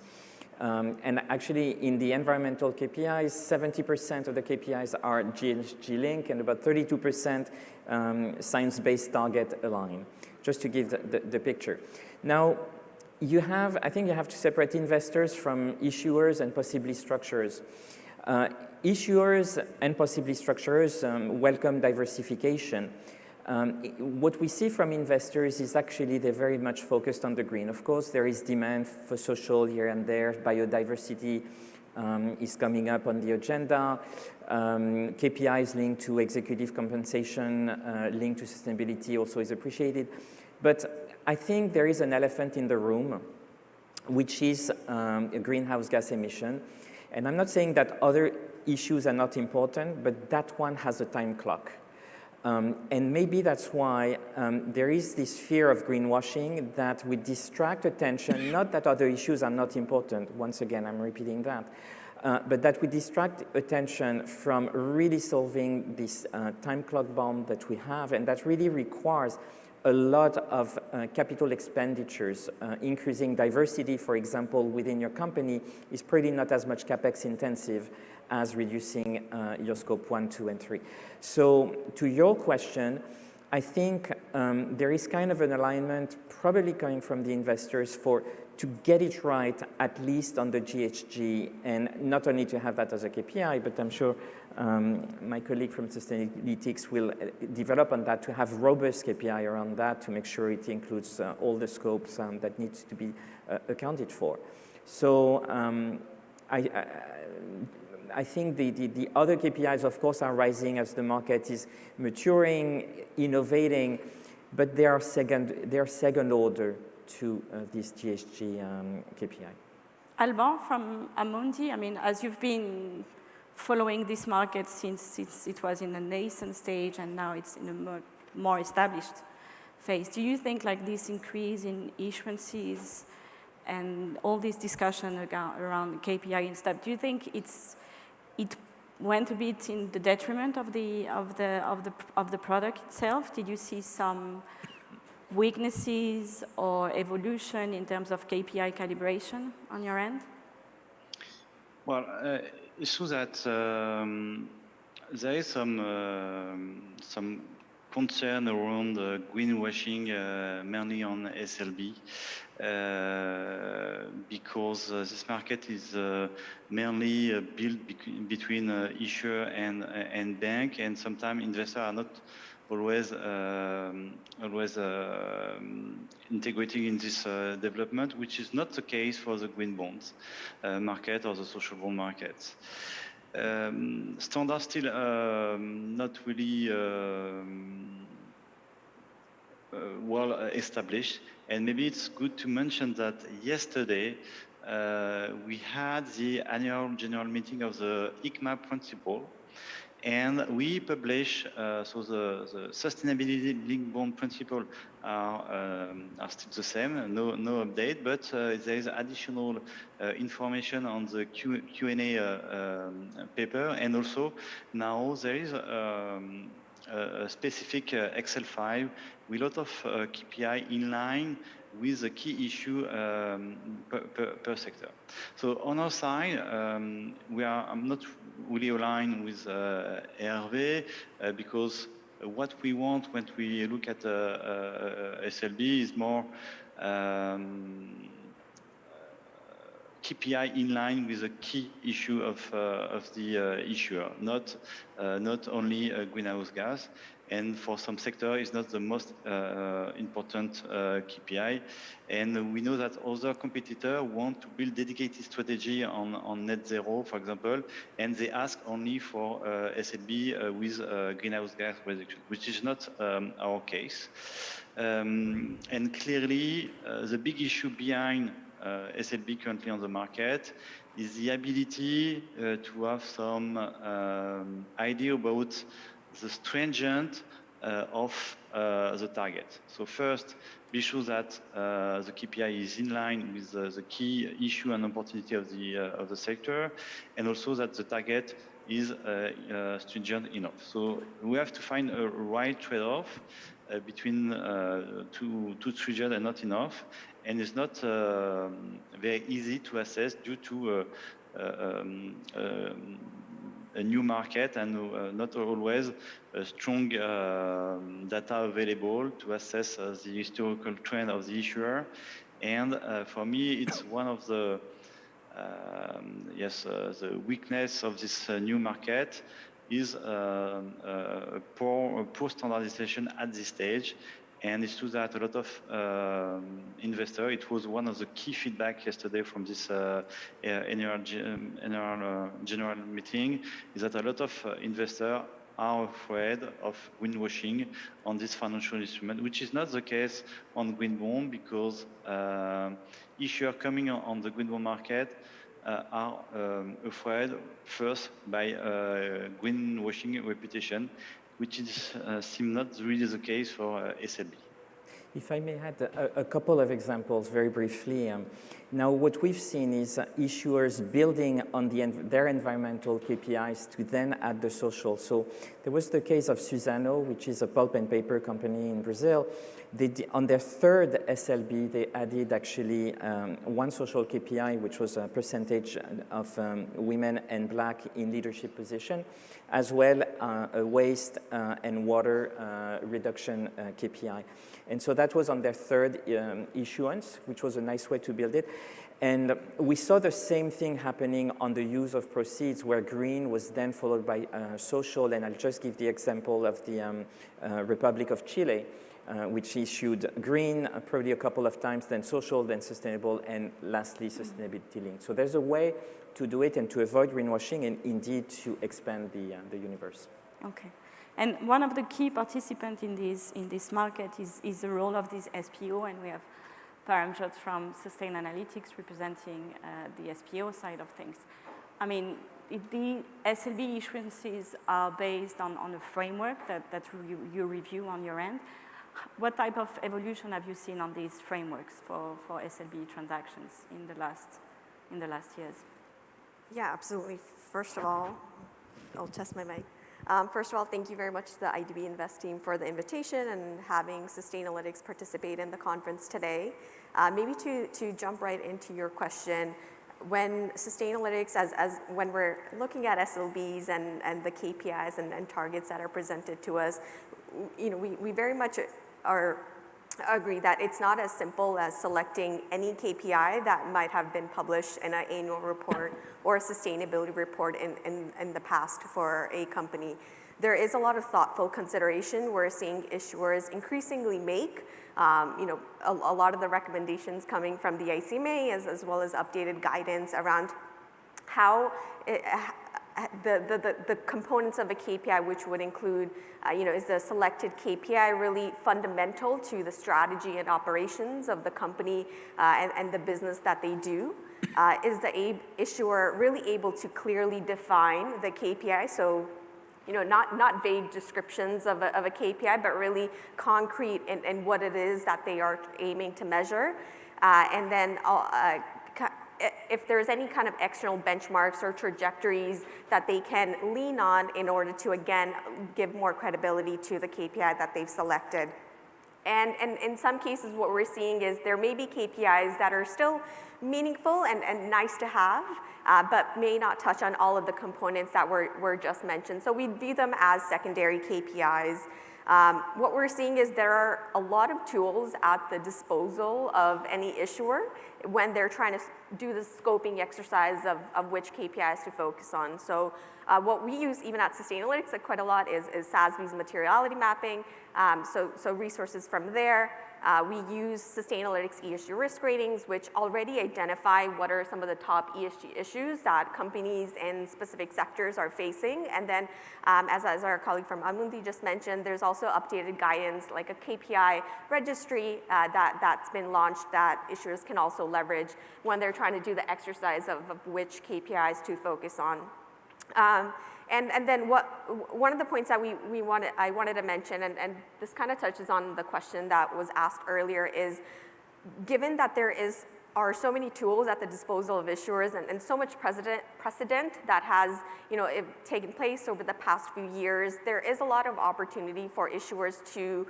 And actually, in the environmental KPIs, 70% of the KPIs are GHG link and about 32% science-based target aligned, just to give the picture. Now, I think you have to separate investors from issuers and possibly structurers. Issuers and possibly structurers welcome diversification. What we see from investors is actually they're very much focused on the green. Of course, there is demand for social here and there, biodiversity, is coming up on the agenda. KPIs linked to executive compensation, linked to sustainability also is appreciated. But I think there is an elephant in the room, which is a greenhouse gas emission. And I'm not saying that other issues are not important, but that one has a time clock. And maybe that's why there is this fear of greenwashing, that we distract attention, not that other issues are not important, once again, I'm repeating that, but that we distract attention from really solving this time clock bomb that we have, and that really requires a lot of capital expenditures. Increasing diversity, for example, within your company is pretty not as much CapEx intensive as reducing your scope 1, 2, and 3. So to your question, I think there is kind of an alignment probably coming from the investors to get it right, at least on the GHG, and not only to have that as a KPI, but I'm sure my colleague from Sustainalytics will develop on that to have robust KPI around that to make sure it includes all the scopes that needs to be accounted for. So I think the other KPIs, of course, are rising as the market is maturing, innovating, but they are second order to this GHG KPI. Alban from Amundi, I mean, as you've been following this market since it was in a nascent stage and now it's in a more established phase, do you think like this increase in issuances and all this discussion around KPI and stuff, do you think it went a bit in the detriment of the product itself? Did you see some weaknesses or evolution in terms of KPI calibration on your end? Well, it's true that there is some concern around greenwashing, mainly on SLB, because this market is mainly built between issuer and bank, and sometimes investors are not always integrating in this development, which is not the case for the green bonds market or the social bond markets. Standards still not really well established, and maybe it's good to mention that yesterday we had the annual general meeting of the ICMA principle, and we publish, so the sustainability linked bond principle are still the same, no update, but there is additional information on the Q&A paper, and also now there is a specific Excel file with a lot of KPI in line with the key issue per sector. So on our side, I'm not really aligned with Hervé because what we want when we look at SLB is more KPI in line with the key issue of the issuer, not only greenhouse gas. And for some sector, it's not the most important KPI. And we know that other competitors want to build dedicated strategy on net zero, for example, and they ask only for SLB with greenhouse gas reduction, which is not our case. And clearly, the big issue behind SLB currently on the market is the ability to have some idea about the stringent of the target. So first, be sure that the KPI is in line with the key issue and opportunity of the sector, and also that the target is stringent enough. So we have to find a right trade-off between too stringent and not enough, and it's not very easy to assess due to a new market and not always strong data available to assess the historical trend of the issuer. And for me, it's one of the the weakness of this new market is poor standardization at this stage, And it's true that a lot of investors, it was one of the key feedback yesterday from this annual general meeting, is that a lot of investors are afraid of greenwashing on this financial instrument, which is not the case on green bond, because issuers coming on the green bond market are afraid first by greenwashing reputation, which is seems not really the case for SLB. If I may add a couple of examples very briefly. Now, what we've seen is issuers building on their environmental KPIs to then add the social. So there was the case of Suzano, which is a pulp and paper company in Brazil. On their third SLB, they added actually one social KPI, which was a percentage of women and Black in leadership position, as well a waste and water reduction KPI. And so that was on their third issuance, which was a nice way to build it. And we saw the same thing happening on the use of proceeds, where green was then followed by social. And I'll just give the example of the Republic of Chile, which issued green probably a couple of times, then social, then sustainable, and lastly, sustainability linked. So there's a way to do it and to avoid greenwashing and indeed to expand the universe. Okay. And one of the key participants in this market is the role of this SPO, and we have Paramjot from Sustainalytics representing the SPO side of things. I mean, the SLB issuances are based on a framework that you review on your end. What type of evolution have you seen on these frameworks for SLB transactions in the last years? Yeah, absolutely. First of all, I'll test my mic. First of all, thank you very much to the IDB Invest team for the invitation and having Sustainalytics participate in the conference today. Maybe to jump right into your question, when Sustainalytics, when we're looking at SLBs and the KPIs and targets that are presented to us, we very much agree that it's not as simple as selecting any KPI that might have been published in an annual report or a sustainability report in the past for a company. There is a lot of thoughtful consideration we're seeing issuers increasingly make. A lot of the recommendations coming from the ICMA as well as updated guidance around how the components of a KPI, which would include, is the selected KPI really fundamental to the strategy and operations of the company and the business that they do? Is the issuer really able to clearly define the KPI? So, not vague descriptions of a KPI, but really concrete in what it is that they are aiming to measure. And then if there's any kind of external benchmarks or trajectories that they can lean on in order to, again, give more credibility to the KPI that they've selected. And in some cases, what we're seeing is there may be KPIs that are still meaningful and nice to have, but may not touch on all of the components that were just mentioned. So we view them as secondary KPIs. What we're seeing is there are a lot of tools at the disposal of any issuer when they're trying to do the scoping exercise of which KPIs to focus on. So what we use even at Sustainalytics quite a lot is SASB's materiality mapping, so resources from there. We use Sustainalytics ESG risk ratings, which already identify what are some of the top ESG issues that companies in specific sectors are facing. And then, as our colleague from Amundi just mentioned, there's also updated guidance like a KPI registry that's been launched that issuers can also leverage when they're trying to do the exercise of which KPIs to focus on. And then one of the points that I wanted to mention, and this kind of touches on the question that was asked earlier, is given that there are so many tools at the disposal of issuers and so much precedent that has taken place over the past few years, there is a lot of opportunity for issuers to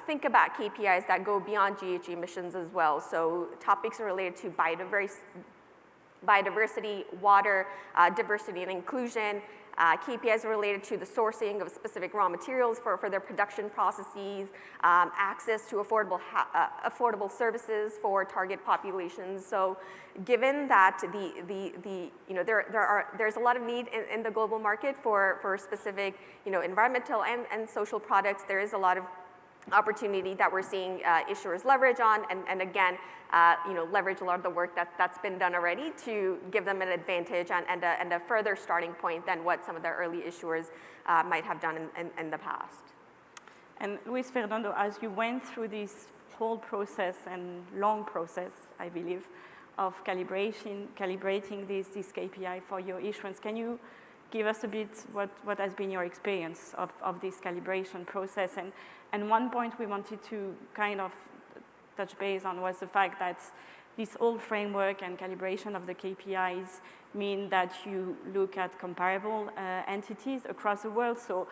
think about KPIs that go beyond GHG emissions as well. So topics are related to biodiversity, water, diversity and inclusion. KPIs are related to the sourcing of specific raw materials for their production processes, access to affordable services for target populations. So, given that there's a lot of need in the global market for specific environmental and social products, there is a lot of opportunity that we're seeing issuers leverage on, and again, leverage a lot of the work that's been done already to give them an advantage and a further starting point than what some of their early issuers might have done in the past. And Luis Fernando, as you went through this whole process and long process, I believe, of calibrating this KPI for your issuance, can you give us a bit what has been your experience of this calibration process? And one point we wanted to kind of touch base on was the fact that this whole framework and calibration of the KPIs mean that you look at comparable entities across the world. So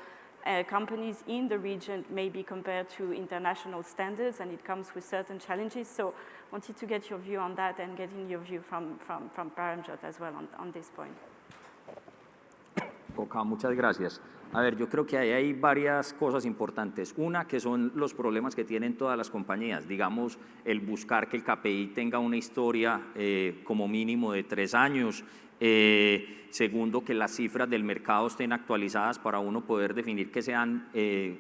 companies in the region may be compared to international standards, and it comes with certain challenges. So wanted to get your view on that and getting your view from Paramjot as well on this point. Oka, muchas gracias. A ver, yo creo que ahí hay varias cosas importantes. Una, que son los problemas que tienen todas las compañías. Digamos, el buscar que el KPI tenga una historia como mínimo de 3 años. Segundo, que las cifras del mercado estén actualizadas para uno poder definir que sean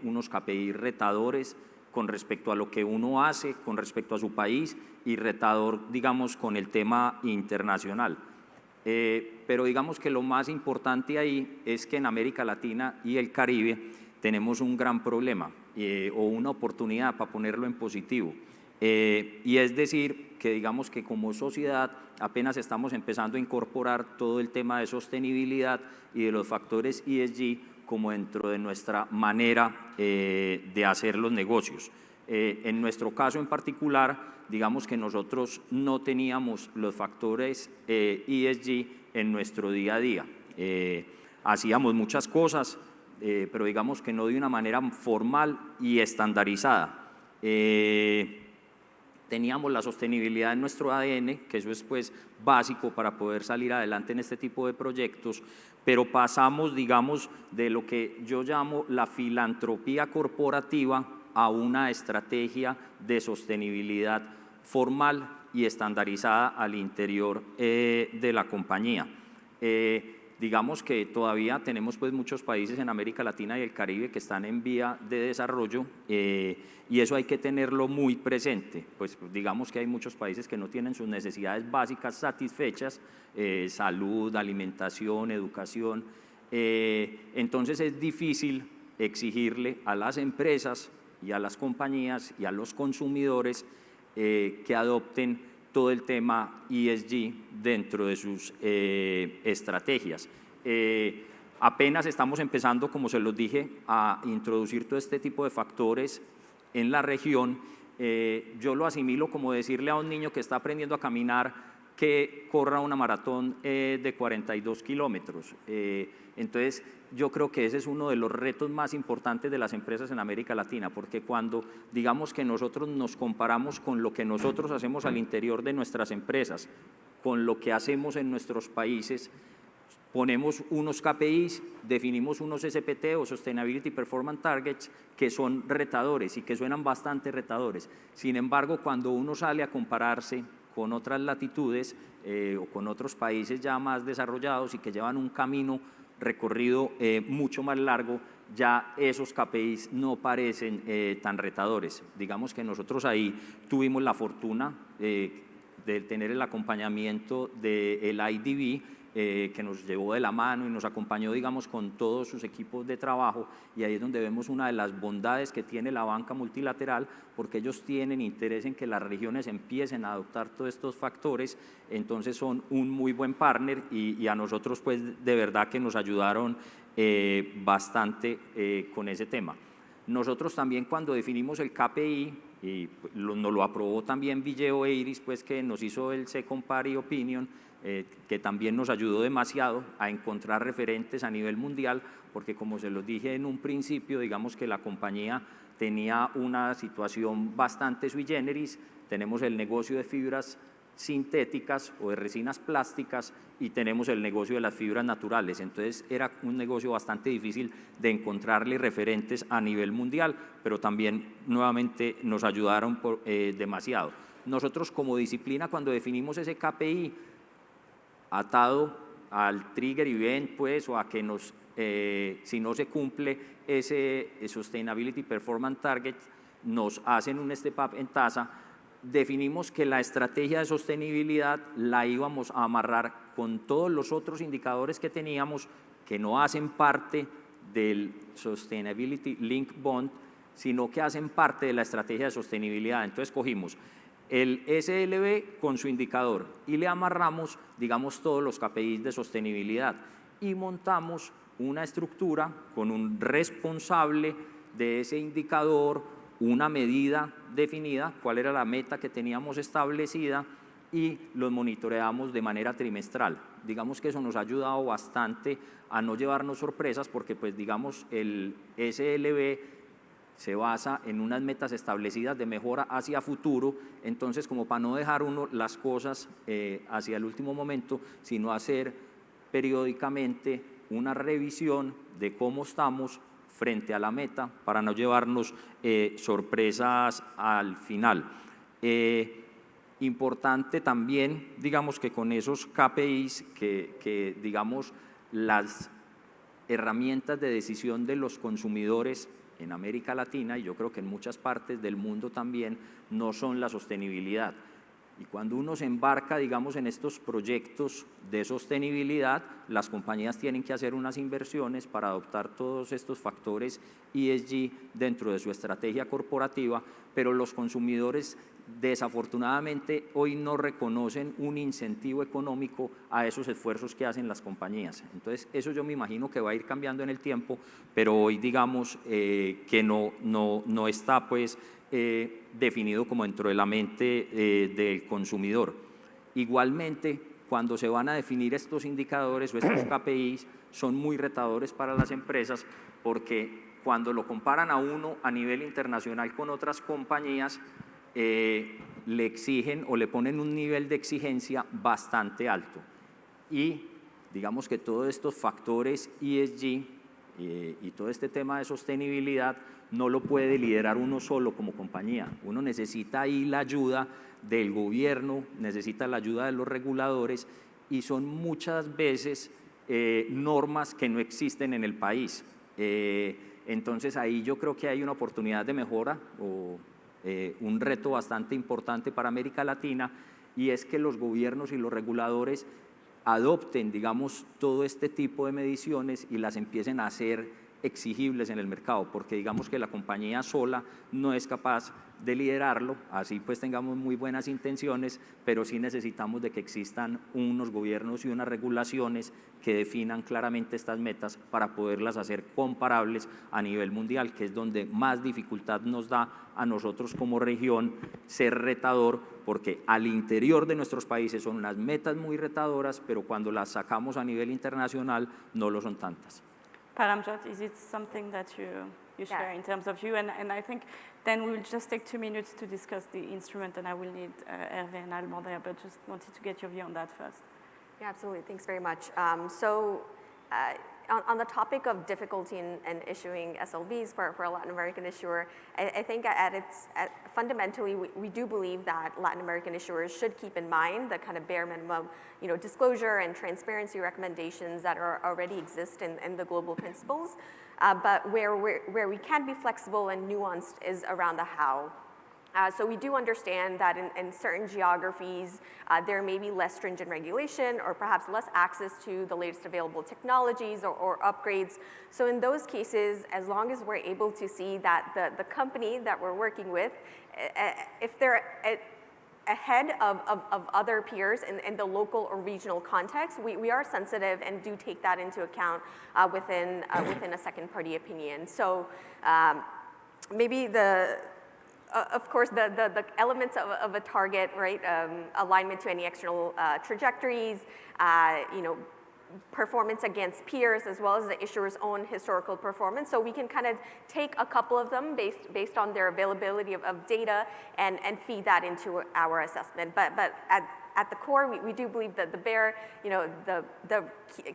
unos KPI retadores con respecto a lo que uno hace, con respecto a su país, y retador, digamos, con el tema internacional. Pero digamos que lo más importante ahí es que en América Latina y el Caribe tenemos un gran problema o una oportunidad, para ponerlo en positivo, y es decir que digamos que como sociedad apenas estamos empezando a incorporar todo el tema de sostenibilidad y de los factores ESG como dentro de nuestra manera de hacer los negocios. En nuestro caso en particular, digamos que nosotros no teníamos los factores ESG en nuestro día a día. Hacíamos muchas cosas, pero digamos que no de una manera formal y estandarizada. Teníamos la sostenibilidad en nuestro ADN, que eso es pues básico para poder salir adelante en este tipo de proyectos, pero pasamos, digamos, de lo que yo llamo la filantropía corporativa a una estrategia de sostenibilidad formal y estandarizada al interior de la compañía. Digamos que todavía tenemos pues muchos países en América Latina y el Caribe que están en vía de desarrollo, y eso hay que tenerlo muy presente. Pues digamos que hay muchos países que no tienen sus necesidades básicas satisfechas, salud, alimentación, educación. Entonces es difícil exigirle a las empresas y a las compañías y a los consumidores que adopten todo el tema ESG dentro de sus estrategias. Apenas estamos empezando, como se los dije, a introducir todo este tipo de factores en la región. Yo lo asimilo como decirle a un niño que está aprendiendo a caminar que corra una maratón de 42 kilómetros. Entonces, yo creo que ese es uno de los retos más importantes de las empresas en América Latina, porque cuando digamos que nosotros nos comparamos con lo que nosotros hacemos al interior de nuestras empresas, con lo que hacemos en nuestros países, ponemos unos KPIs, definimos unos SPT o Sustainability Performance Targets que son retadores y que suenan bastante retadores. Sin embargo, cuando uno sale a compararse con otras latitudes o con otros países ya más desarrollados y que llevan un camino recorrido mucho más largo, ya esos KPIs no parecen tan retadores. Digamos que nosotros ahí tuvimos la fortuna de tener el acompañamiento del IDB, que nos llevó de la mano y nos acompañó, digamos, con todos sus equipos de trabajo, y ahí es donde vemos una de las bondades que tiene la banca multilateral, porque ellos tienen interés en que las regiones empiecen a adoptar todos estos factores. Entonces son un muy buen partner y a nosotros pues de verdad que nos ayudaron bastante con ese tema. Nosotros también cuando definimos el KPI, y nos lo aprobó también Villeo Eiris, pues que nos hizo el Second Party Opinion, que también nos ayudó demasiado a encontrar referentes a nivel mundial, porque como se los dije en un principio, digamos que la compañía tenía una situación bastante sui generis. Tenemos el negocio de fibras sintéticas o de resinas plásticas y tenemos el negocio de las fibras naturales. Entonces era un negocio bastante difícil de encontrarle referentes a nivel mundial, pero también nuevamente nos ayudaron demasiado. Nosotros como disciplina, cuando definimos ese KPI atado al trigger event, pues, o a que si no se cumple ese Sustainability Performance Target, nos hacen un step up en tasa, definimos que la estrategia de sostenibilidad la íbamos a amarrar con todos los otros indicadores que teníamos que no hacen parte del Sustainability Link Bond, sino que hacen parte de la estrategia de sostenibilidad. Entonces cogimos el SLB con su indicador y le amarramos, digamos, todos los KPIs de sostenibilidad y montamos una estructura con un responsable de ese indicador, una medida definida, cuál era la meta que teníamos establecida y los monitoreamos de manera trimestral. Digamos que eso nos ha ayudado bastante a no llevarnos sorpresas porque, pues, digamos, el SLB se basa en unas metas establecidas de mejora hacia futuro, entonces como para no dejar uno las cosas hacia el último momento, sino hacer periódicamente una revisión de cómo estamos frente a la meta para no llevarnos sorpresas al final. Importante también, digamos que con esos KPIs, que digamos las herramientas de decisión de los consumidores en América Latina, y yo creo que en muchas partes del mundo también, no son la sostenibilidad. Y cuando uno se embarca, digamos, en estos proyectos de sostenibilidad, las compañías tienen que hacer unas inversiones para adoptar todos estos factores ESG dentro de su estrategia corporativa, pero los consumidores desafortunadamente hoy no reconocen un incentivo económico a esos esfuerzos que hacen las compañías. Entonces, eso yo me imagino que va a ir cambiando en el tiempo, pero hoy digamos que no está pues definido como dentro de la mente del consumidor. Igualmente, cuando se van a definir estos indicadores o estos KPIs, son muy retadores para las empresas porque cuando lo comparan a uno a nivel internacional con otras compañías, le exigen o le ponen un nivel de exigencia bastante alto. Y digamos que todos estos factores ESG y todo este tema de sostenibilidad no lo puede liderar uno solo como compañía. Uno necesita ahí la ayuda del gobierno, necesita la ayuda de los reguladores y son muchas veces normas que no existen en el país. Entonces ahí yo creo que hay una oportunidad de mejora o un reto bastante importante para América Latina, y es que los gobiernos y los reguladores adopten, digamos, todo este tipo de mediciones y las empiecen a hacer exigibles en el mercado, porque digamos que la compañía sola no es capaz de liderarlo, así pues tengamos muy buenas intenciones, pero sí necesitamos de que existan unos gobiernos y unas regulaciones que definan claramente estas metas para poderlas hacer comparables a nivel mundial, que es donde más dificultad nos da a nosotros como región ser retador, porque al interior de nuestros países son unas metas muy retadoras, pero cuando las sacamos a nivel internacional no lo son tantas. Paramjot, is it something that you share in terms of you? And I think then we'll just take 2 minutes to discuss the instrument, and I will need Hervé and Alban there, but just wanted to get your view on that first. Yeah, absolutely. Thanks very much. On the topic of difficulty in issuing SLBs for a Latin American issuer, I think fundamentally we do believe that Latin American issuers should keep in mind the kind of bare minimum, disclosure and transparency recommendations that already exist in the global principles. But where we can be flexible and nuanced is around the how. So we do understand that in certain geographies, there may be less stringent regulation or perhaps less access to the latest available technologies or upgrades. So in those cases, as long as we're able to see that the company that we're working with, if they're ahead of other peers in the local or regional context, we are sensitive and do take that into account within a second party opinion. So maybe of course, the elements of a target, right? Alignment to any external trajectories, performance against peers, as well as the issuer's own historical performance. So we can kind of take a couple of them based on their availability of data and feed that into our assessment. But at the core, we do believe that the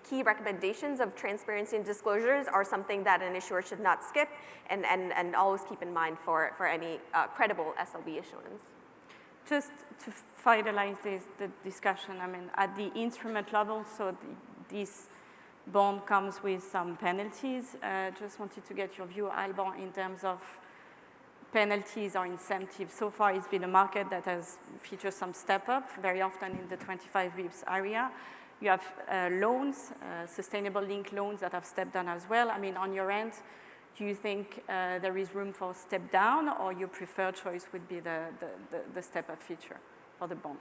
key recommendations of transparency and disclosures are something that an issuer should not skip and always keep in mind for any credible SLB issuance. Just to finalize the discussion, I mean, at the instrument level, so this bond comes with some penalties. Just wanted to get your view, Alban, in terms of penalties or incentives. So far, it's been a market that has featured some step up, very often in the 25 bips area. You have loans, sustainable linked loans that have stepped down as well. I mean, on your end, do you think there is room for step down, or your preferred choice would be the step up feature for the bond?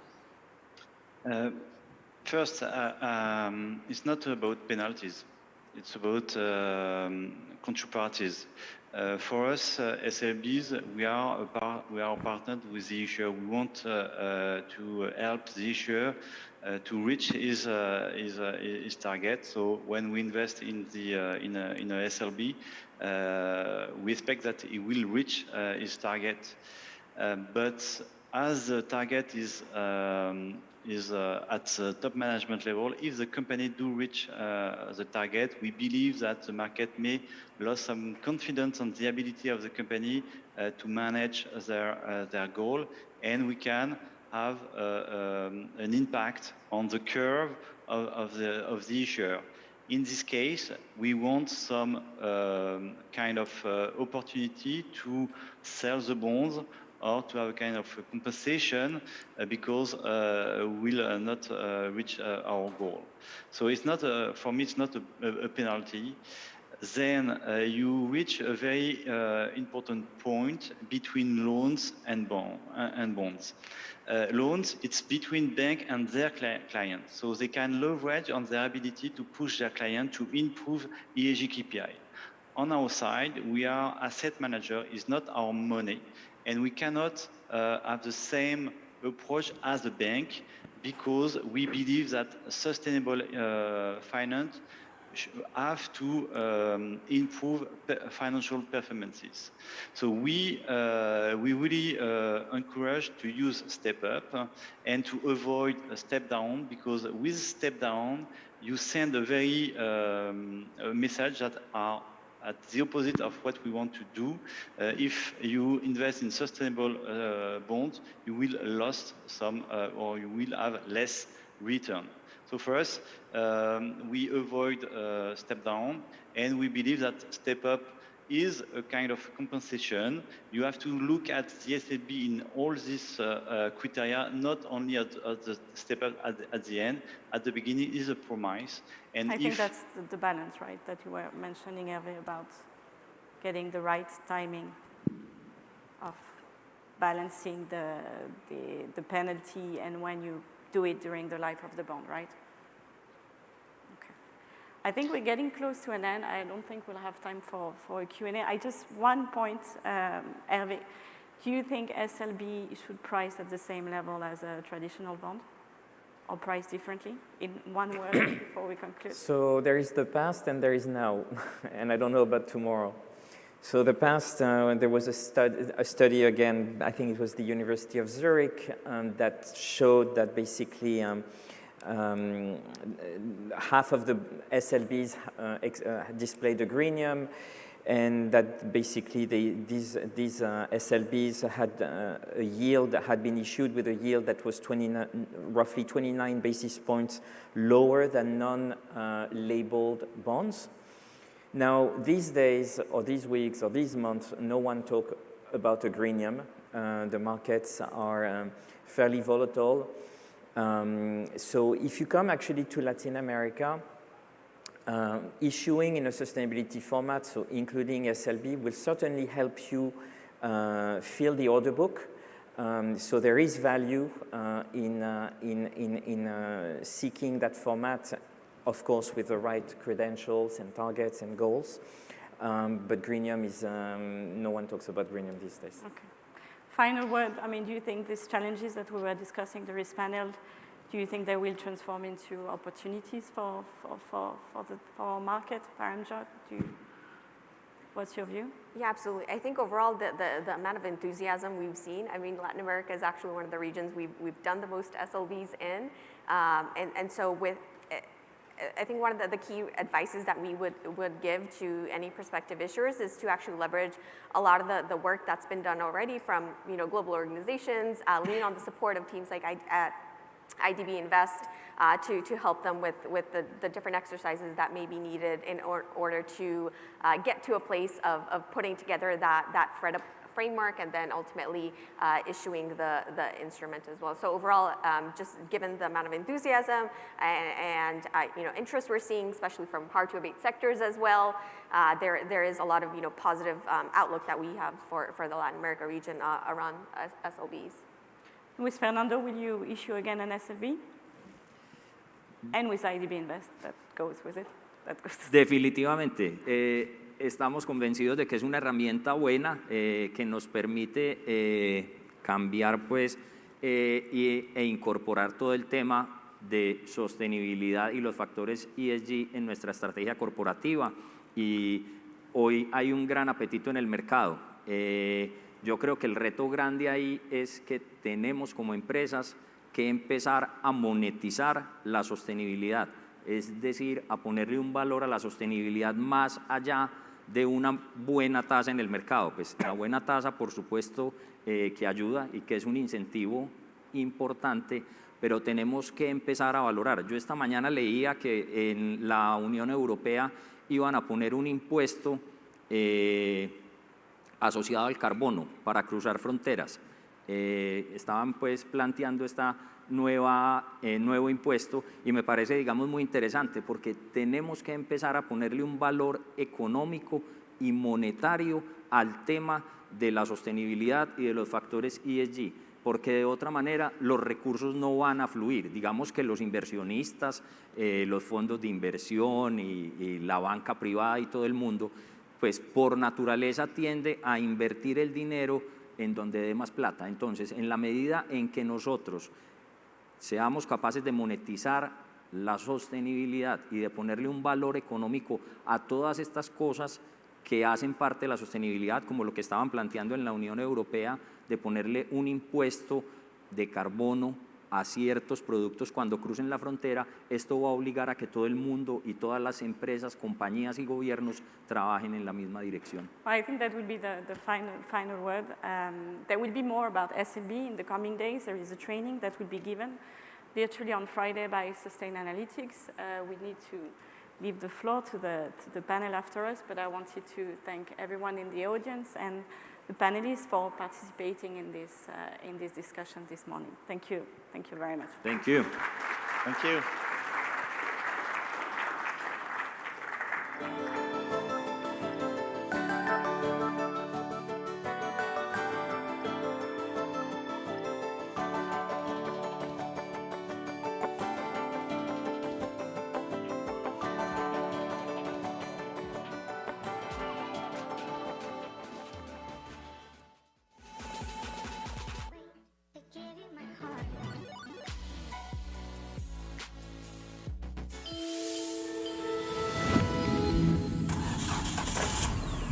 First, it's not about penalties. It's about counterparties. For us, SLBs, we are partnered with the issuer. We want to help the issuer to reach his target. So when we invest in a SLB, we expect that he will reach his target. But as the target is at the top management level, if the company do reach the target, we believe that the market may lose some confidence on the ability of the company to manage their goal, and we can have an impact on the curve of the issuer. In this case, we want some kind of opportunity to sell the bonds or to have a kind of compensation because we'll not reach our goal. So it's not, for me, it's not a penalty. Then you reach a very important point between loans and bonds. Loans, it's between bank and their client. So they can leverage on their ability to push their client to improve ESG KPI. On our side, we are asset manager, it's not our money. And we cannot have the same approach as a bank because we believe that sustainable finance have to improve financial performances. So we really encourage to use step up and to avoid a step down, because with step down you send a very message that are at the opposite of what we want to do. If you invest in sustainable bonds, you will lose some or you will have less return. So for us, we avoid step down, and we believe that step up is a kind of compensation. You have to look at the SLB in all these criteria, not only at the step up at the end. At the beginning is a promise. And I think that's the balance, right, that you were mentioning earlier about getting the right timing of balancing the penalty and when you do it during the life of the bond, right? Okay. I think we're getting close to an end. I don't think we'll have time for a Q&A. I just, one point, Hervé, do you think SLB should price at the same level as a traditional bond, or price differently? In one word before we conclude. So there is the past and there is now, and I don't know about tomorrow. So the past, there was a study again, I think it was the University of Zurich, that showed that basically half of the SLBs displayed a greenium, and that basically these SLBs had a yield that had been issued with a yield that was roughly 29 basis points lower than non-labeled bonds. Now, these days, or these weeks, or these months, no one talks about a greenium. The markets are fairly volatile. So if you come actually to Latin America, issuing in a sustainability format, so including SLB, will certainly help you fill the order book. So there is value in seeking that format, of course, with the right credentials and targets and goals. But greenium is, no one talks about greenium these days. Okay. Final word, I mean, do you think these challenges that we were discussing, the risk panel, do you think they will transform into opportunities for our market, Paramjot? What's your view? Yeah, absolutely. I think overall the amount of enthusiasm we've seen, I mean, Latin America is actually one of the regions we've done the most SLBs in. And so with, I think one of the key advices that we would give to any prospective issuers is to actually leverage a lot of the work that's been done already from global organizations, lean on the support of teams like IDB Invest to help them with the different exercises that may be needed in order to get to a place of putting together that framework and then ultimately issuing the instrument as well. So overall, just given the amount of enthusiasm and interest we're seeing, especially from hard to abate sectors as well, there is a lot of positive outlook that we have for the Latin America region around SLBs. With Fernando, will you issue again an SLB? And with IDB Invest, that goes with it. Definitivamente. Estamos convencidos de que es una herramienta buena que nos permite cambiar pues, e incorporar todo el tema de sostenibilidad y los factores ESG en nuestra estrategia corporativa. Y hoy hay un gran apetito en el mercado. Yo creo que el reto grande ahí es que tenemos como empresas que empezar a monetizar la sostenibilidad, es decir, a ponerle un valor a la sostenibilidad más allá de una buena tasa en el mercado. Pues la buena tasa, por supuesto, que ayuda y que es un incentivo importante, pero tenemos que empezar a valorar. Yo esta mañana leía que en la Unión Europea iban a poner un impuesto asociado al carbono para cruzar fronteras. Estaban pues planteando esta nuevo impuesto y me parece, digamos, muy interesante porque tenemos que empezar a ponerle un valor económico y monetario al tema de la sostenibilidad y de los factores ESG, porque de otra manera los recursos no van a fluir. Digamos que los inversionistas, los fondos de inversión y la banca privada y todo el mundo, pues por naturaleza tiende a invertir el dinero en donde dé más plata. Entonces, en la medida en que nosotros seamos capaces de monetizar la sostenibilidad y de ponerle un valor económico a todas estas cosas que hacen parte de la sostenibilidad, como lo que estaban planteando en la Unión Europea, de ponerle un impuesto de carbono a ciertos productos cuando crucen la frontera, esto va a obligar a que todo el mundo y todas las empresas, compañías y gobiernos trabajen en la misma dirección. I think that will be the final word. There will be more about SLB in the coming days. There is a training that will be given virtually on Friday by Sustain Analytics. We need to leave the floor to the panel after us, but I wanted to thank everyone in the audience and the panelists for participating in this discussion this morning. Thank you. Thank you very much. Thank you. Thank you.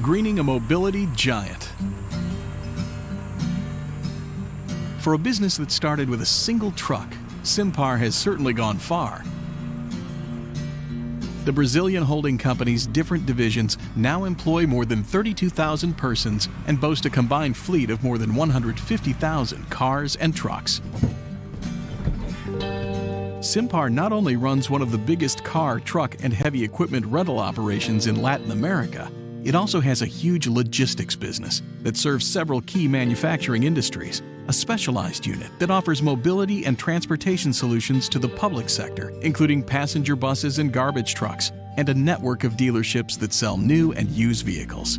Greening a mobility giant. For a business that started with a single truck, Simpar has certainly gone far. The Brazilian holding company's different divisions now employ more than 32,000 persons and boast a combined fleet of more than 150,000 cars and trucks. Simpar not only runs one of the biggest car, truck, and heavy equipment rental operations in Latin America, it also has a huge logistics business that serves several key manufacturing industries, a specialized unit that offers mobility and transportation solutions to the public sector, including passenger buses and garbage trucks, and a network of dealerships that sell new and used vehicles.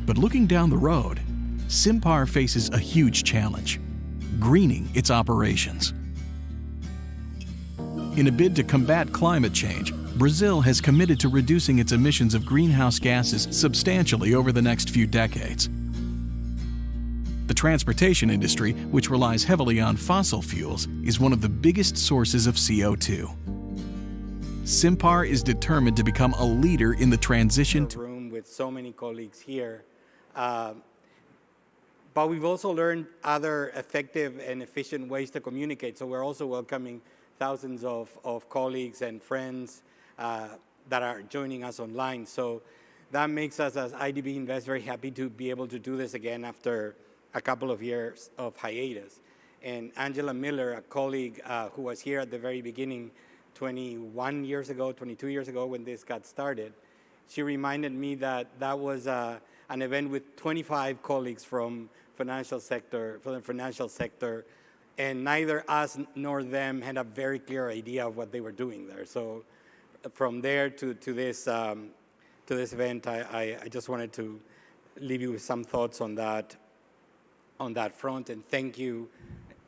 But looking down the road, Simpar faces a huge challenge: greening its operations. In a bid to combat climate change, Brazil has committed to reducing its emissions of greenhouse gases substantially over the next few decades. The transportation industry, which relies heavily on fossil fuels, is one of the biggest sources of CO2. Simpar is determined to become a leader in the transition to room with so many colleagues here. But we've also learned other effective and efficient ways to communicate. So we're also welcoming thousands of colleagues and friends that are joining us online. So that makes us, as IDB Invest, very happy to be able to do this again after a couple of years of hiatus. And Angela Miller, a colleague who was here at the very beginning, 21 years ago, 22 years ago when this got started, she reminded me that that was a an event with 25 colleagues from the financial sector, and neither us nor them had a very clear idea of what they were doing there. So from there to this event, I just wanted to leave you with some thoughts on that front, and thank to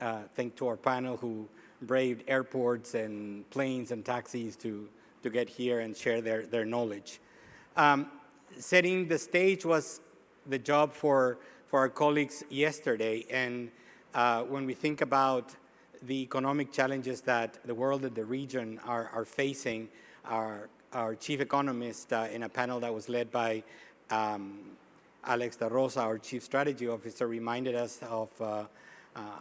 our panel who braved airports and planes and taxis to get here and share their knowledge. Setting the stage was the job for our colleagues yesterday, and when we think about the economic challenges that the world and the region are facing, our chief economist in a panel that was led by Alex Da Rosa, our chief strategy officer, reminded us of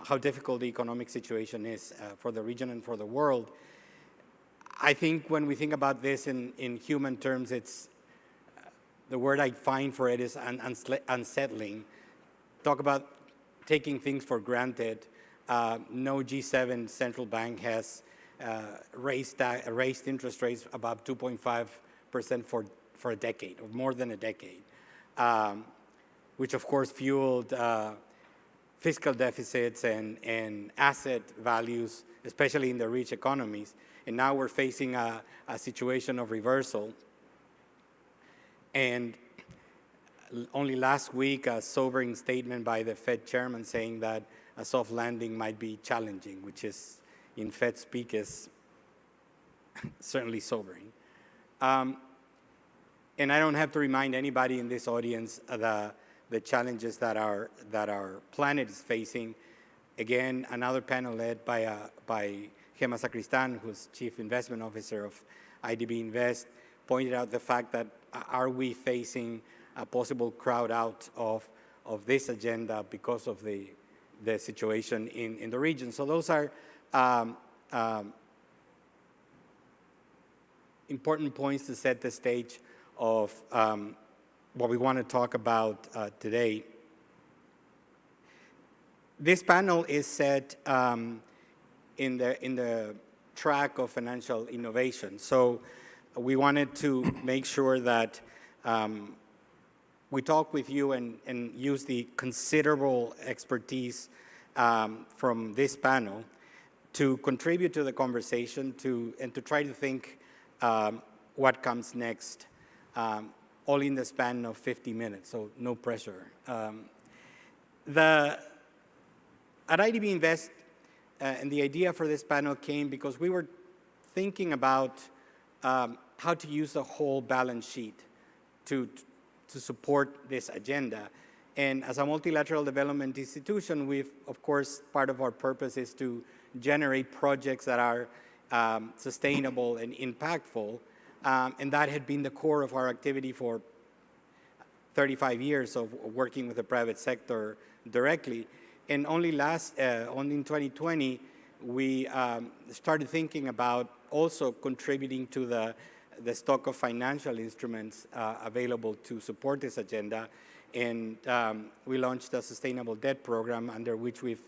how difficult the economic situation is for the region and for the world. I think when we think about this in human terms, it's the word I find for it is unsettling. Talk about taking things for granted. No G7 central bank has raised interest rates above 2.5% for a decade, or more than a decade, which of course fueled fiscal deficits and asset values, especially in the rich economies. And now we're facing a situation of reversal. And only last week, a sobering statement by the Fed chairman saying that a soft landing might be challenging, which is, in Fed speak, is certainly sobering. And I don't have to remind anybody in this audience the challenges that our planet is facing. Again, another panel led by Gemma Sacristan, who's Chief Investment Officer of IDB Invest, pointed out the fact that are we facing a possible crowd out of this agenda because of the situation in the region. So those are important points to set the stage of what we want to talk about today. This panel is set in the track of financial innovation. So we wanted to make sure that we talk with you and use the considerable expertise from this panel to contribute to the conversation and to try to think what comes next, all in the span of 50 minutes, so no pressure. At IDB Invest, and the idea for this panel came because we were thinking about how to use the whole balance sheet to support this agenda. And as a multilateral development institution, of course, part of our purpose is to generate projects that are sustainable and impactful. And that had been the core of our activity for 35 years of working with the private sector directly. And only in 2020, we started thinking about also contributing to the stock of financial instruments available to support this agenda. And we launched a sustainable debt program under which we've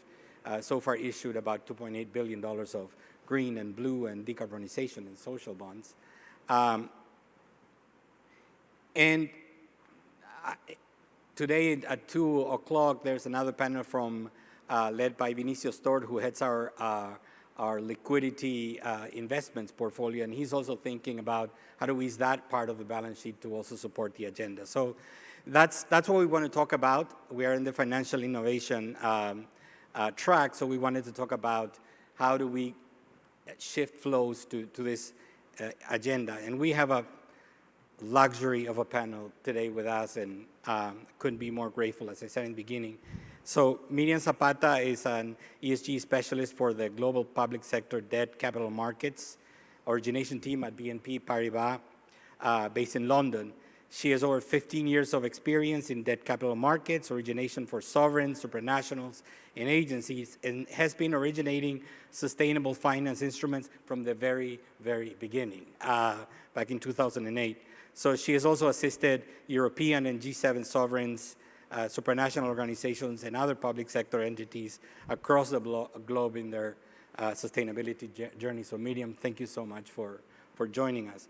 so far issued about $2.8 billion of green and blue and decarbonization and social bonds. Today at 2 o'clock, there's another panel led by Vinicius Tord, who heads our liquidity investments portfolio, and he's also thinking about how to use that part of the balance sheet to also support the agenda. So that's what we want to talk about. We are in the financial innovation track, so we wanted to talk about how do we shift flows to this agenda. And we have a luxury of a panel today with us, and couldn't be more grateful, as I said in the beginning. So Miriam Zapata is an ESG specialist for the global public sector debt capital markets origination team at BNP Paribas, based in London. She has over 15 years of experience in debt capital markets, origination for sovereigns, supranationals, and agencies, and has been originating sustainable finance instruments from the very, very beginning, back in 2008. So she has also assisted European and G7 sovereigns, supranational organizations, and other public sector entities across the globe in their sustainability journey. So Miriam, thank you so much for joining us.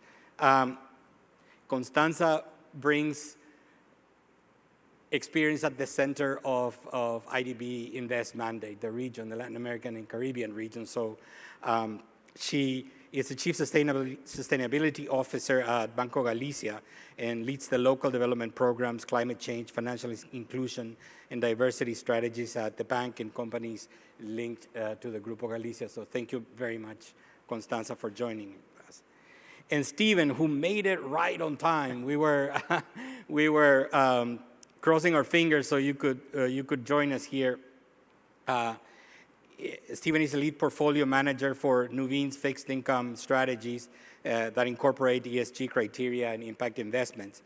Constanza brings experience at the center of IDB Invest mandate, the region, the Latin American and Caribbean region. So she is the Chief Sustainability Officer at Banco Galicia and leads the local development programs, climate change, financial inclusion, and diversity strategies at the bank and companies linked to the Grupo Galicia. So thank you very much, Constanza, for joining us. And Stephen, who made it right on time. We were crossing our fingers so you could join us here. Stephen is a lead portfolio manager for Nuveen's fixed income strategies that incorporate ESG criteria and impact investments.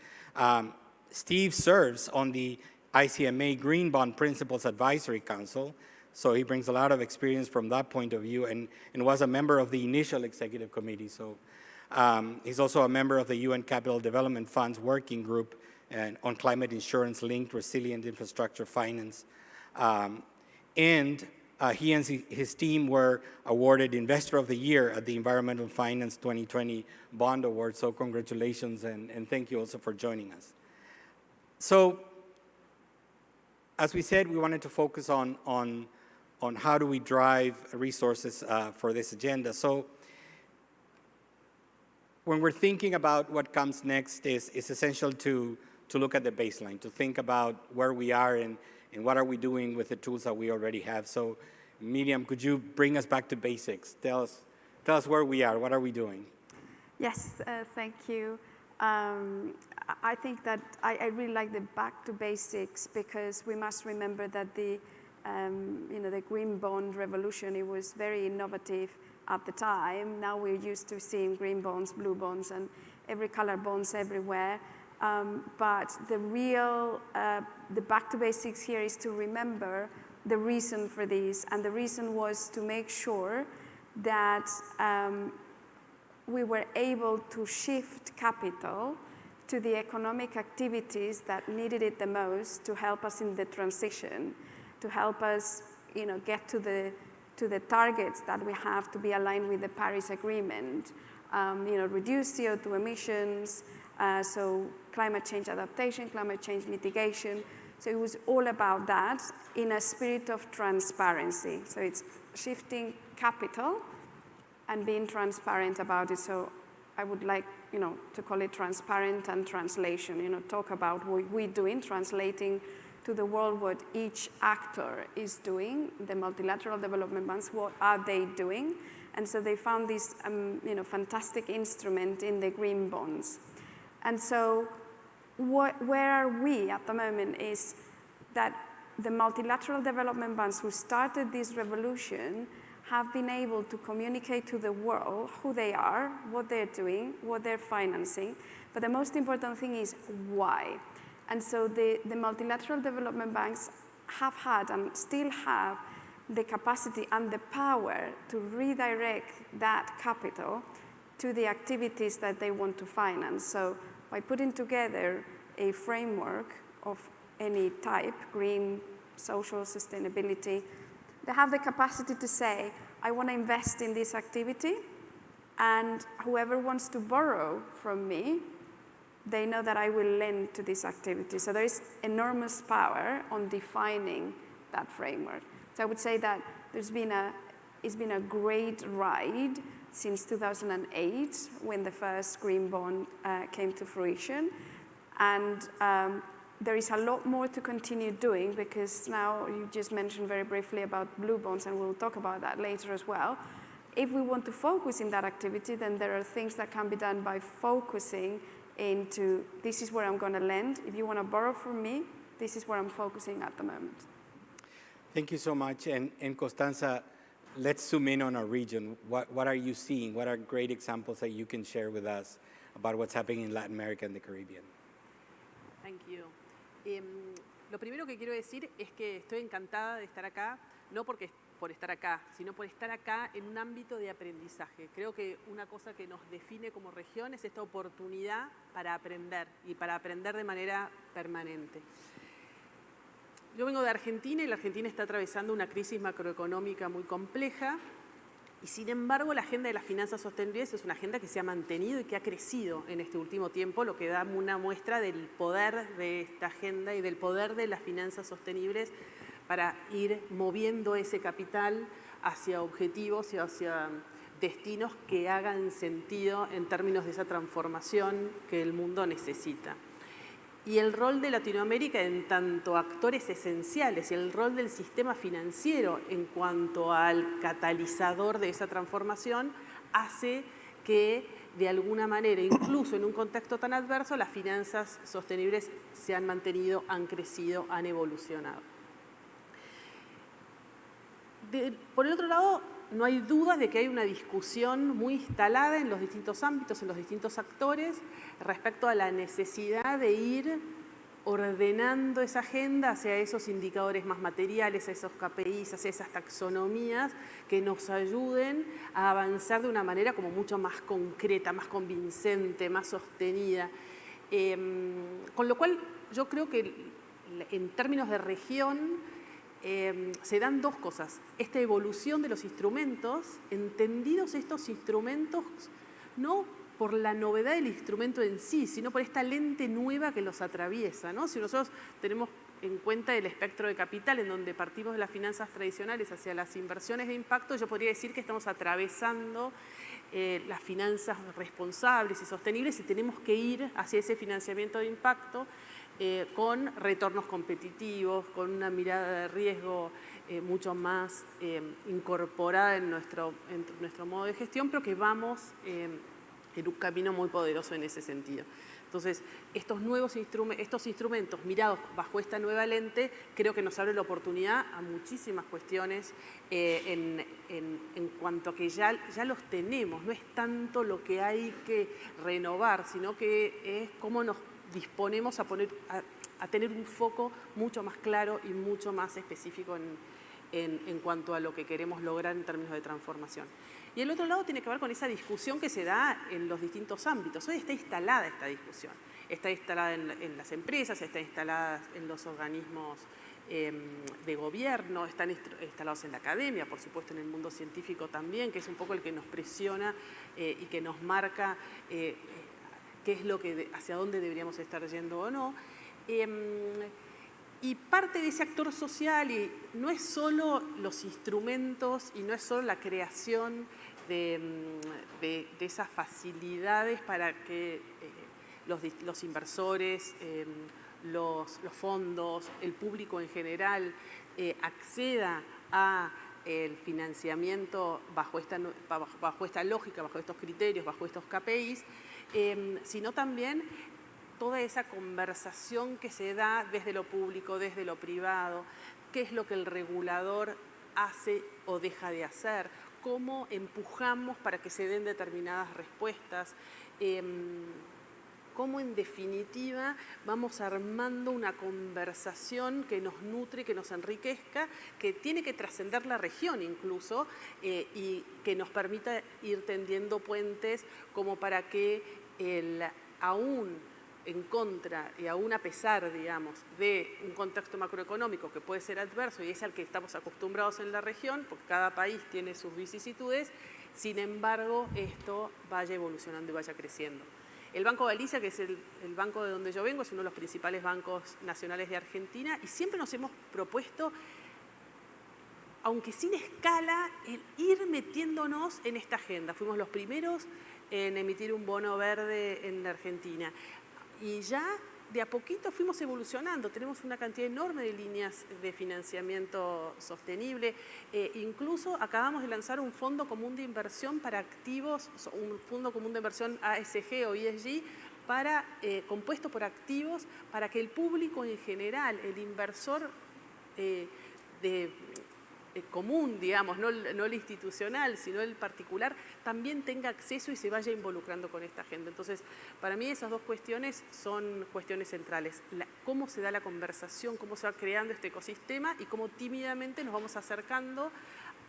Steve serves on the ICMA Green Bond Principles Advisory Council, so he brings a lot of experience from that point of view and was a member of the initial executive committee. So he's also a member of the UN Capital Development Fund's working group on climate insurance-linked resilient infrastructure finance. He and his team were awarded Investor of the Year at the Environmental Finance 2020 Bond Award, so congratulations and thank you also for joining us. So, as we said, we wanted to focus on how do we drive resources for this agenda. So, when we're thinking about what comes next, it's essential to look at the baseline, to think about where we are and what are we doing with the tools that we already have. So, Miriam, could you bring us back to basics? Tell us where we are. What are we doing? Yes, thank you. I think that I really like the back to basics because we must remember that the green bond revolution, it was very innovative at the time. Now we're used to seeing green bonds, blue bonds, and every color bonds everywhere. But the back to basics here is to remember the reason for this, and the reason was to make sure that we were able to shift capital to the economic activities that needed it the most to help us in the transition, to help us get to the targets that we have to be aligned with the Paris Agreement, reduce CO2 emissions, so climate change adaptation, climate change mitigation. So it was all about that in a spirit of transparency. So it's shifting capital and being transparent about it. So I would like, to call it transparent and translation. Talk about what we're doing, translating to the world what each actor is doing. The multilateral development banks, what are they doing? And so they found this, fantastic instrument in the green bonds. And so where are we at the moment is that the multilateral development banks who started this revolution have been able to communicate to the world who they are, what they're doing, what they're financing. But the most important thing is why. And so the multilateral development banks have had and still have the capacity and the power to redirect that capital to the activities that they want to finance. So by putting together a framework of any type, green, social, sustainability, they have the capacity to say, I want to invest in this activity, and whoever wants to borrow from me, they know that I will lend to this activity. So there is enormous power on defining that framework. So I would say that it's been a great ride since 2008 when the first green bond came to fruition. And there is a lot more to continue doing because now you just mentioned very briefly about blue bonds, and we'll talk about that later as well. If we want to focus in that activity, then there are things that can be done by focusing into this is where I'm going to lend. If you want to borrow from me, this is where I'm focusing at the moment. Thank you so much. And Constanza, let's zoom in on our region. What are you seeing? What are great examples that you can share with us about what's happening in Latin America and the Caribbean? Thank you. Lo primero que quiero decir es que estoy encantada de estar acá, no por estar acá, sino por estar acá en un ámbito de aprendizaje. Creo que una cosa que nos define como región es esta oportunidad para aprender y para aprender de manera permanente. Yo vengo de Argentina y la Argentina está atravesando una crisis macroeconómica muy compleja Y sin embargo, la agenda de las finanzas sostenibles es una agenda que se ha mantenido y que ha crecido en este último tiempo, lo que da una muestra del poder de esta agenda y del poder de las finanzas sostenibles para ir moviendo ese capital hacia objetivos y hacia destinos que hagan sentido en términos de esa transformación que el mundo necesita. Y el rol de Latinoamérica en tanto actores esenciales y el rol del sistema financiero en cuanto al catalizador de esa transformación hace que de alguna manera, incluso en un contexto tan adverso, las finanzas sostenibles se han mantenido, han crecido, han evolucionado. Por el otro lado, no hay duda de que hay una discusión muy instalada en los distintos ámbitos, en los distintos actores, respecto a la necesidad de ir ordenando esa agenda hacia esos indicadores más materiales, a esos KPIs, hacia esas taxonomías que nos ayuden a avanzar de una manera como mucho más concreta, más convincente, más sostenida. Con lo cual, yo creo que en términos de región, se dan dos cosas. Esta evolución de los instrumentos, entendidos estos instrumentos no por la novedad del instrumento en sí, sino por esta lente nueva que los atraviesa, ¿no? Si nosotros tenemos en cuenta el espectro de capital en donde partimos de las finanzas tradicionales hacia las inversiones de impacto, yo podría decir que estamos atravesando las finanzas responsables y sostenibles y tenemos que ir hacia ese financiamiento de impacto con retornos competitivos, con una mirada de riesgo mucho más incorporada en nuestro modo de gestión, pero que vamos en un camino muy poderoso en ese sentido. Entonces, estos instrumentos mirados bajo esta nueva lente, creo que nos abre la oportunidad a muchísimas cuestiones en cuanto a que ya los tenemos. No es tanto lo que hay que renovar, sino que es cómo nos disponemos a tener un foco mucho más claro y mucho más específico en cuanto a lo que queremos lograr en términos de transformación. Y el otro lado tiene que ver con esa discusión que se da en los distintos ámbitos. Hoy está instalada esta discusión. Está instalada en las empresas, está instalada en los organismos de gobierno, están instalados en la academia, por supuesto en el mundo científico también, que es un poco el que nos presiona y que nos marca qué es lo que, hacia dónde deberíamos estar yendo o no. Y parte de ese actor social y no es solo los instrumentos y no es solo la creación de esas facilidades para que los inversores, los fondos, el público en general acceda a el financiamiento bajo esta lógica, bajo estos criterios, bajo estos KPIs, sino también toda esa conversación que se da desde lo público, desde lo privado, qué es lo que el regulador hace o deja de hacer, cómo empujamos para que se den determinadas respuestas, cómo en definitiva vamos armando una conversación que nos nutre, que nos enriquezca, que tiene que trascender la región incluso y que nos permita ir tendiendo puentes como para que aún en contra y aún a pesar, digamos, de un contexto macroeconómico que puede ser adverso y es al que estamos acostumbrados en la región, porque cada país tiene sus vicisitudes, sin embargo, esto vaya evolucionando y vaya creciendo. El Banco Galicia, que es el banco de donde yo vengo, es uno de los principales bancos nacionales de Argentina y siempre nos hemos propuesto, aunque sin escala, el ir metiéndonos en esta agenda. Fuimos los primeros en emitir un bono verde en la Argentina. Y ya de a poquito fuimos evolucionando, tenemos una cantidad enorme de líneas de financiamiento sostenible, incluso acabamos de lanzar un fondo común de inversión para activos, un fondo común de inversión ASG o ESG, compuesto por activos para que el público en general, el inversor común, digamos, no el institucional, sino el particular, también tenga acceso y se vaya involucrando con esta agenda. Entonces, para mí esas dos cuestiones son cuestiones centrales. Cómo se da la conversación, cómo se va creando este ecosistema y cómo tímidamente nos vamos acercando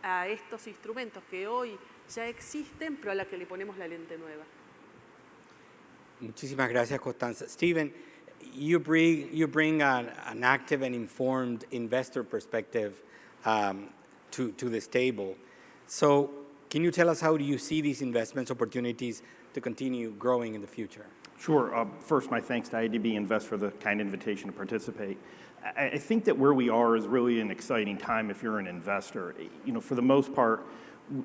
a estos instrumentos que hoy ya existen, pero a la que le ponemos la lente nueva. Muchísimas gracias, Constanza. Steven, you bring an active and informed investor perspective to this table. So can you tell us how do you see these investment opportunities to continue growing in the future? Sure. First, my thanks to IDB Invest for the kind invitation to participate. I think that where we are is really an exciting time if you're an investor. You know, for the most part,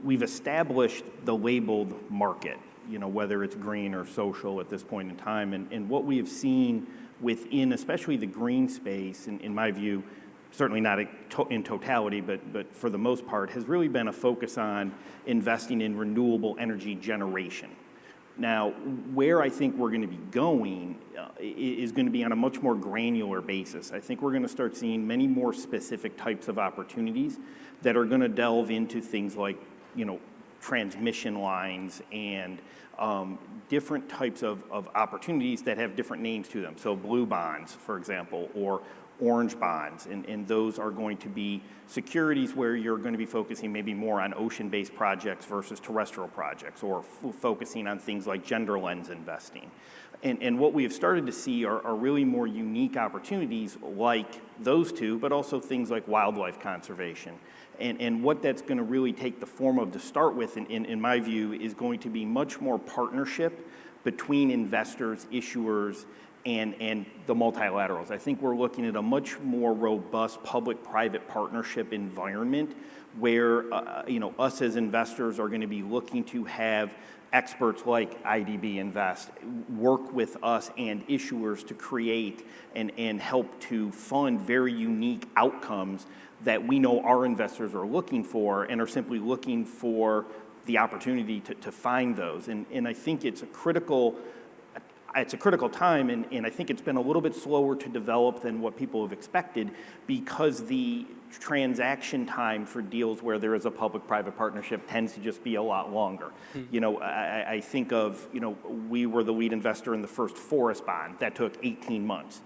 we've established the labeled market, you know, whether it's green or social at this point in time. And what we have seen within, especially the green space, in my view, certainly not in totality, but for the most part, has really been a focus on investing in renewable energy generation. Now, where I think we're going to be going is going to be on a much more granular basis. I think we're going to start seeing many more specific types of opportunities that are going to delve into things like, you know, transmission lines and different types of opportunities that have different names to them. So blue bonds, for example, or orange bonds, and those are going to be securities where you're going to be focusing maybe more on ocean-based projects versus terrestrial projects, or focusing on things like gender lens investing. And what we have started to see are really more unique opportunities like those two, but also things like wildlife conservation. And what that's going to really take the form of to start with, in my view, is going to be much more partnership between investors, issuers, and the multilaterals. I think we're looking at a much more robust public-private partnership environment where you know, us as investors are going to be looking to have experts like IDB Invest work with us and issuers to create and help to fund very unique outcomes that we know our investors are looking for and are simply looking for the opportunity to find those. And I think it's a critical time, and I think it's been a little bit slower to develop than what people have expected because the transaction time for deals where there is a public-private partnership tends to just be a lot longer. You know, I think of, you know, we were the lead investor in the first forest bond. That took 18 months.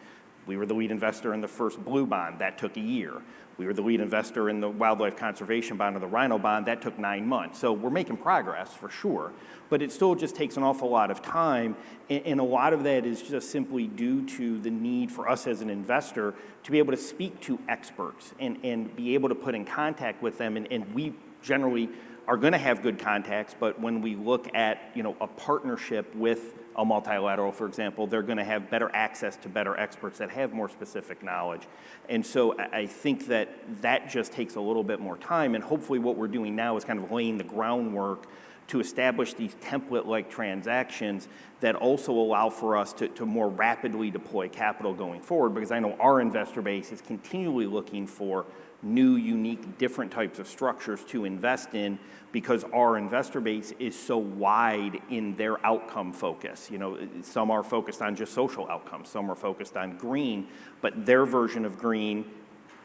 We were the lead investor in the first blue bond. That took a year. We were the lead investor in the wildlife conservation bond or the rhino bond. That took 9 months. So we're making progress for sure, but it still just takes an awful lot of time. And a lot of that is just simply due to the need for us as an investor to be able to speak to experts and be able to put in contact with them. And we generally are going to have good contacts, but when we look at, you know, a partnership with a multilateral, for example, they're going to have better access to better experts that have more specific knowledge. And so I think that just takes a little bit more time, and hopefully what we're doing now is kind of laying the groundwork to establish these template-like transactions that also allow for us to more rapidly deploy capital going forward, because I know our investor base is continually looking for new, unique, different types of structures to invest in because our investor base is so wide in their outcome focus. You know, some are focused on just social outcomes, some are focused on green, but their version of green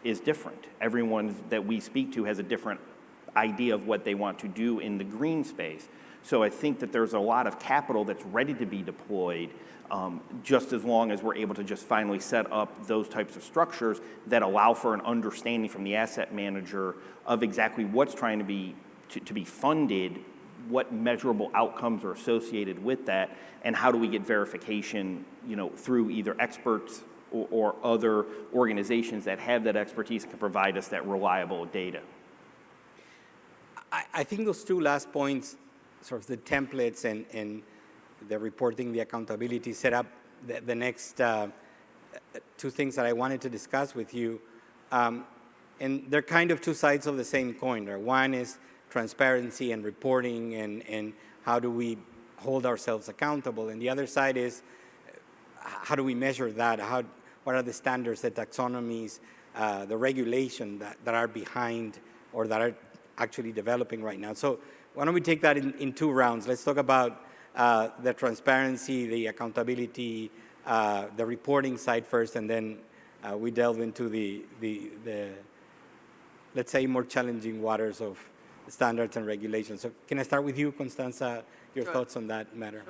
is different. Everyone that we speak to has a different idea of what they want to do in the green space. So I think that there's a lot of capital that's ready to be deployed, just as long as we're able to just finally set up those types of structures that allow for an understanding from the asset manager of exactly what's trying to be funded, what measurable outcomes are associated with that, and how do we get verification, you know, through either experts or other organizations that have that expertise and can provide us that reliable data. I think those two last points, sort of the templates and the reporting, the accountability, set up the next two things that I wanted to discuss with you. And they're kind of two sides of the same coin. One is transparency and reporting and how do we hold ourselves accountable. And the other side is how do we measure that? What are the standards, the taxonomies, the regulation that are behind or that are actually developing right now. So why don't we take that in two rounds? Let's talk about the transparency, the accountability, the reporting side first, and then we delve into the let's say, more challenging waters of standards and regulations. So can I start with you, Constanza, your thoughts on that matter?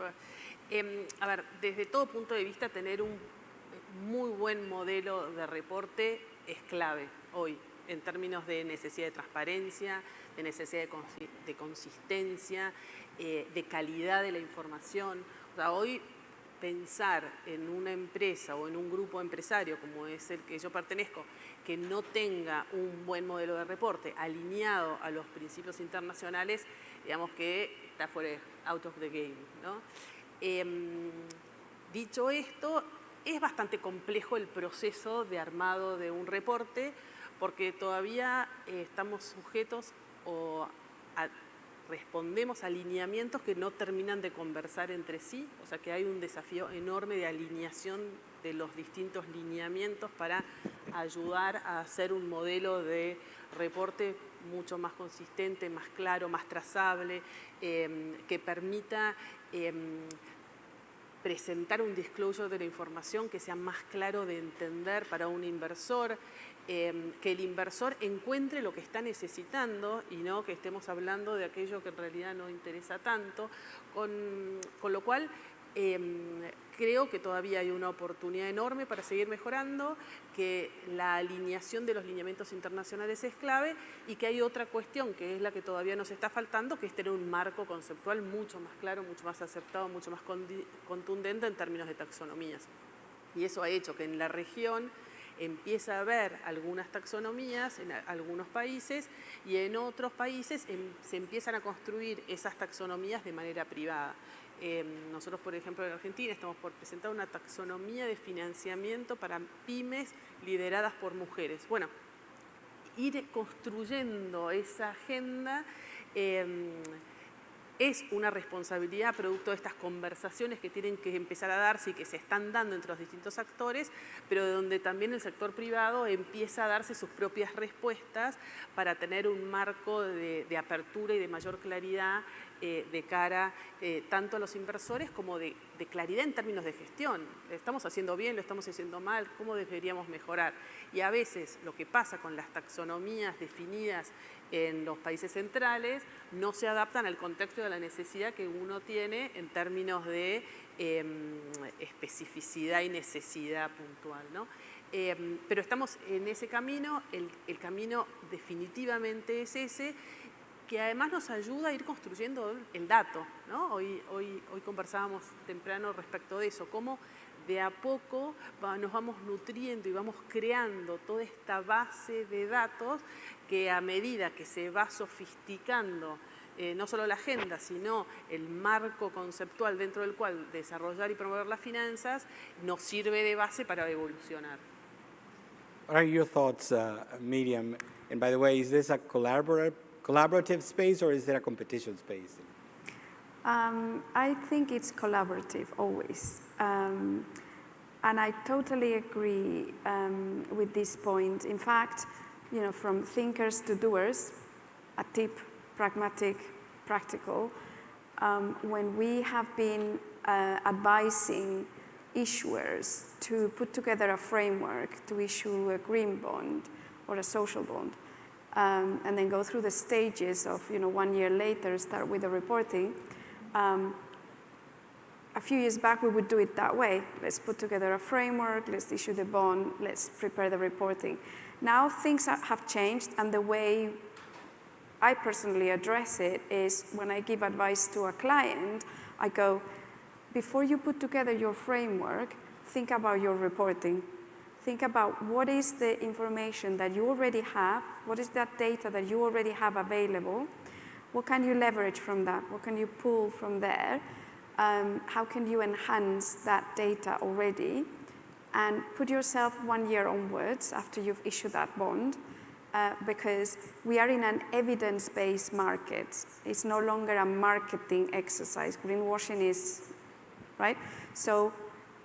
A ver, desde todo punto de vista, tener un muy buen modelo de reporte es clave hoy, en términos de necesidad de transparencia, de necesidad de consistencia, de calidad de la información. O sea, hoy pensar en una empresa o en un grupo empresario como es el que yo pertenezco, que no tenga un buen modelo de reporte alineado a los principios internacionales, digamos que está fuera, out of the game, ¿no? Dicho esto, es bastante complejo el proceso de armado de un reporte porque todavía estamos sujetos respondemos a alineamientos que no terminan de conversar entre sí, o sea que hay un desafío enorme de alineación de los distintos lineamientos para ayudar a hacer un modelo de reporte mucho más consistente, más claro, más trazable, que permita presentar un disclosure de la información que sea más claro de entender para un inversor, que el inversor encuentre lo que está necesitando y no que estemos hablando de aquello que en realidad no interesa tanto, con lo cual creo que todavía hay una oportunidad enorme para seguir mejorando, que la alineación de los lineamientos internacionales es clave y que hay otra cuestión que es la que todavía nos está faltando, que es tener un marco conceptual mucho más claro, mucho más acertado, mucho más contundente en términos de taxonomías. Y eso ha hecho que en la región empieza a haber algunas taxonomías en algunos países y en otros países se empiezan a construir esas taxonomías de manera privada. Nosotros, por ejemplo, en Argentina estamos por presentar una taxonomía de financiamiento para pymes lideradas por mujeres. Bueno, ir construyendo esa agenda es una responsabilidad producto de estas conversaciones que tienen que empezar a darse y que se están dando entre los distintos actores, pero de donde también el sector privado empieza a darse sus propias respuestas para tener un marco de apertura y de mayor claridad de cara tanto a los inversores como de claridad en términos de gestión. ¿Lo estamos haciendo bien? ¿Lo estamos haciendo mal? ¿Cómo deberíamos mejorar? Y a veces lo que pasa con las taxonomías definidas en los países centrales no se adaptan al contexto de la necesidad que uno tiene en términos de especificidad y necesidad puntual, ¿no? Pero estamos en ese camino, el camino definitivamente es ese, que además nos ayuda a ir construyendo el dato, ¿no? Hoy conversábamos temprano respecto de eso, cómo de a poco nos vamos nutriendo y vamos creando toda esta base de datos que a medida que se va sofisticando no solo la agenda, sino el marco conceptual dentro del cual desarrollar y promover las finanzas, nos sirve de base para evolucionar. What are your thoughts, Miriam? And by the way, is this a collaborative space or is it a competition space? I think it's collaborative always. And I totally agree with this point. In fact, you know, from thinkers to doers, a tip, pragmatic, practical, when we have been advising issuers to put together a framework to issue a green bond or a social bond, and then go through the stages of, you know, 1 year later start with the reporting. A few years back, we would do it that way. Let's put together a framework, let's issue the bond, let's prepare the reporting. Now things have changed, and the way I personally address it is when I give advice to a client, I go, before you put together your framework, think about your reporting. Think about what is the information that you already have, what is that data that you already have available, what can you leverage from that, what can you pull from there, how can you enhance that data already, and put yourself 1 year onwards after you've issued that bond, because we are in an evidence-based market. It's no longer a marketing exercise. Greenwashing is, right? So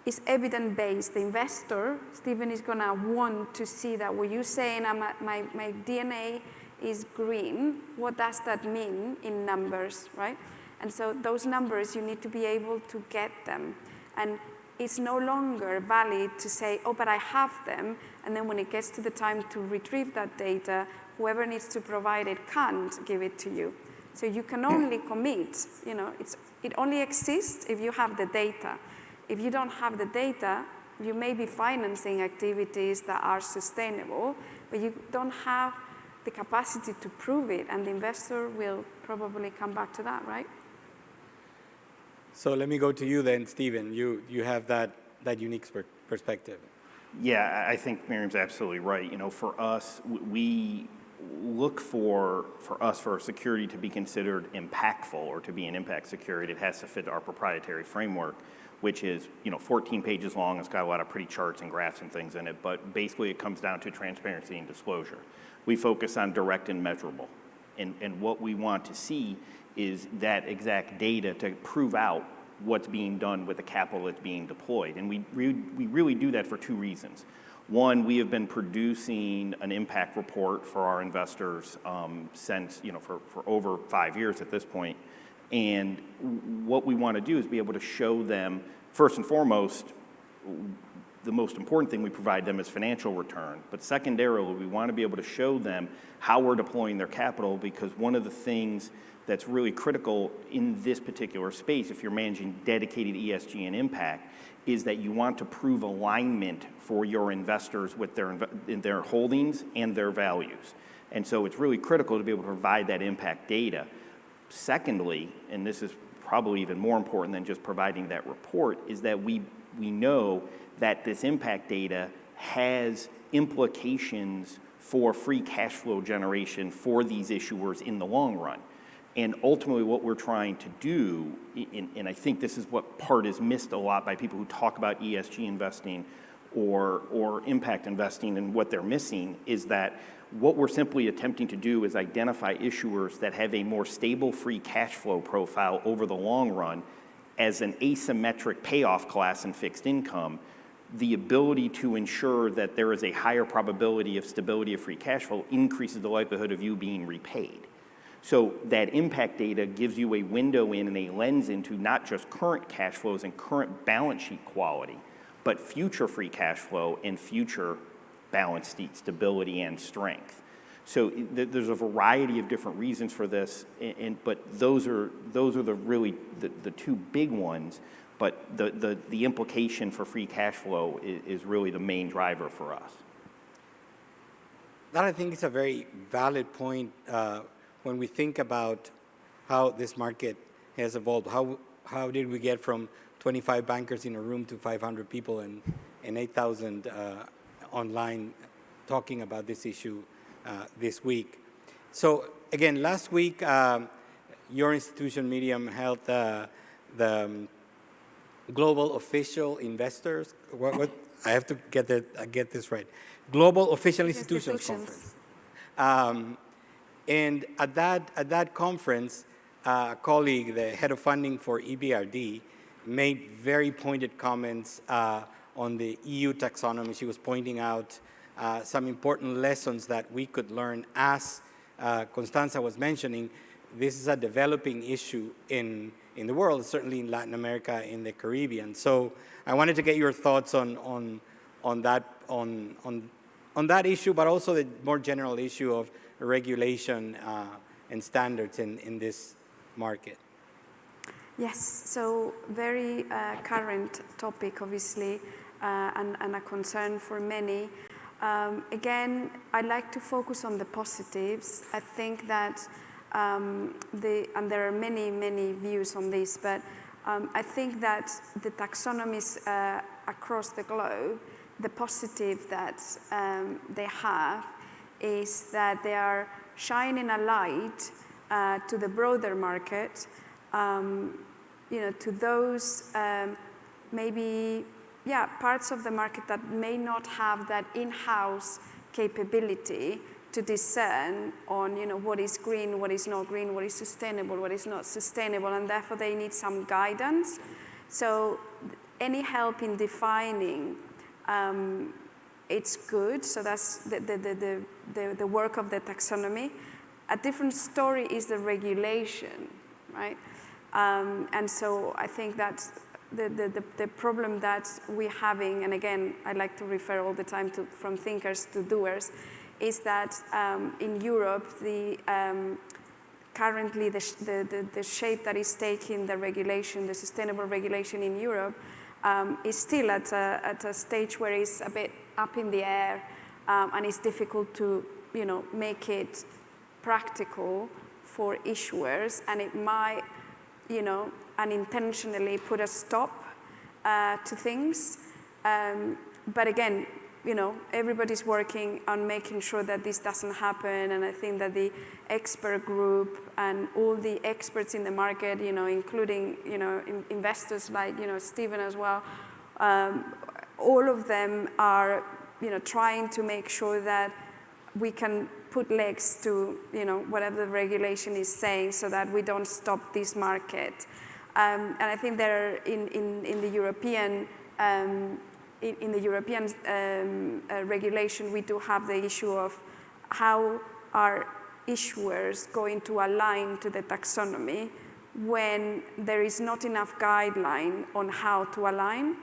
it's evidence-based. The investor, Stephen, is gonna want to see that what you're saying, my DNA is green, what does that mean in numbers, right? And so those numbers, you need to be able to get them. And it's no longer valid to say, oh, but I have them, and then when it gets to the time to retrieve that data, whoever needs to provide it can't give it to you. So you can only commit, you know, it only exists if you have the data. If you don't have the data, you may be financing activities that are sustainable, but you don't have the capacity to prove it, and the investor will probably come back to that, right? So let me go to you then, Stephen. You have that unique perspective. Yeah, I think Miriam's absolutely right. You know, for us, we look for our security to be considered impactful or to be an impact security. It has to fit our proprietary framework, which is, 14 pages long. It's got a lot of pretty charts and graphs and things in it, but basically it comes down to transparency and disclosure. We focus on direct and measurable. And what we want to see is that exact data to prove out what's being done with the capital that's being deployed. And we really do that for two reasons. One, we have been producing an impact report for our investors since, for over 5 years at this point. And what we want to do is be able to show them, first and foremost, the most important thing we provide them is financial return. But secondarily, we want to be able to show them how we're deploying their capital, because one of the things that's really critical in this particular space, if you're managing dedicated ESG and impact, is that you want to prove alignment for your investors with their holdings and their values. And so it's really critical to be able to provide that impact data. Secondly, and this is probably even more important than just providing that report, is that we know that this impact data has implications for free cash flow generation for these issuers in the long run. And ultimately what we're trying to do, and I think this is what part is missed a lot by people who talk about ESG investing or impact investing, and what they're missing is that what we're simply attempting to do is identify issuers that have a more stable free cash flow profile over the long run as an asymmetric payoff class in fixed income. The ability to ensure that there is a higher probability of stability of free cash flow increases the likelihood of you being repaid. So that impact data gives you a window in and a lens into not just current cash flows and current balance sheet quality, but future free cash flow and future balance sheet stability and strength. So there's a variety of different reasons for this, but those are the two big ones. But the implication for free cash flow is really the main driver for us. That, I think, is a very valid point when we think about how this market has evolved. How did we get from 25 bankers in a room to 500 people and 8,000 online talking about this issue this week? So again, last week, your institution, Miriam, held the Global Official Investors. What I have to get this right. Global Official Institutions Conference. And at that conference, a colleague, the head of funding for EBRD, made very pointed comments on the EU taxonomy. She was pointing out some important lessons that we could learn. As Constanza was mentioning, this is a developing issue in the world, certainly in Latin America, in the Caribbean. So I wanted to get your thoughts on that issue, but also the more general issue of regulation and standards in this market. Yes, so very current topic, obviously, and a concern for many. Again, I'd like to focus on the positives. I think that, and there are many views on this, but I think that the taxonomies across the globe, the positive that they have is that they are shining a light to the broader market, to those maybe parts of the market that may not have that in-house capability to discern on what is green, what is not green, what is sustainable, what is not sustainable, and therefore they need some guidance. So any help in defining it's good, so that's the work of the taxonomy. A different story is the regulation, right? And so I think that the problem that we're having, and again, I like to refer all the time from thinkers to doers, is that in Europe, currently the shape that is taking the regulation, the sustainable regulation in Europe, is still at a stage where it's a bit up in the air, and it's difficult to make it practical for issuers, and it might and intentionally put a stop to things. But again, everybody's working on making sure that this doesn't happen, and I think that the expert group and all the experts in the market, including, investors like, Stephen as well, all of them are, trying to make sure that we can put legs to, whatever the regulation is saying, so that we don't stop this market. And I think there in the European regulation, we do have the issue of how are issuers going to align to the taxonomy when there is not enough guideline on how to align.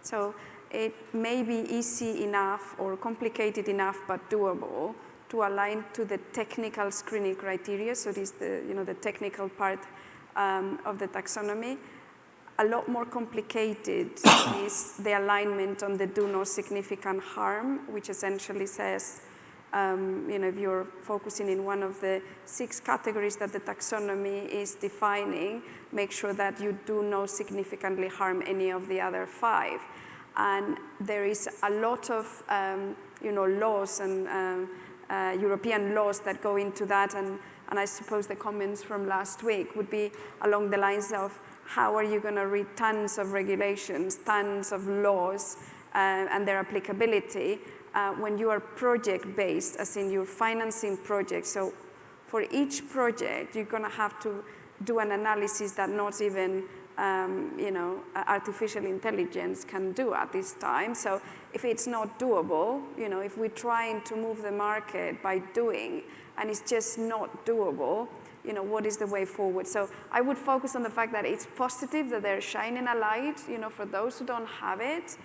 So it may be easy enough or complicated enough but doable to align to the technical screening criteria. So this is the technical part of the taxonomy. A lot more complicated is the alignment on the do no significant harm, which essentially says, if you're focusing in one of the 6 categories that the taxonomy is defining, make sure that you do no significantly harm any of the other 5. And there is a lot of, laws and European laws that go into that, and I suppose the comments from last week would be along the lines of, how are you going to read tons of regulations, tons of laws, and their applicability when you are project-based, as in you're financing projects. So for each project, you're going to have to do an analysis that not even artificial intelligence can do at this time. So if it's not doable, if we're trying to move the market by doing, and it's just not doable, what is the way forward? So I would focus on the fact that it's positive that they're shining a light, for those who don't have it,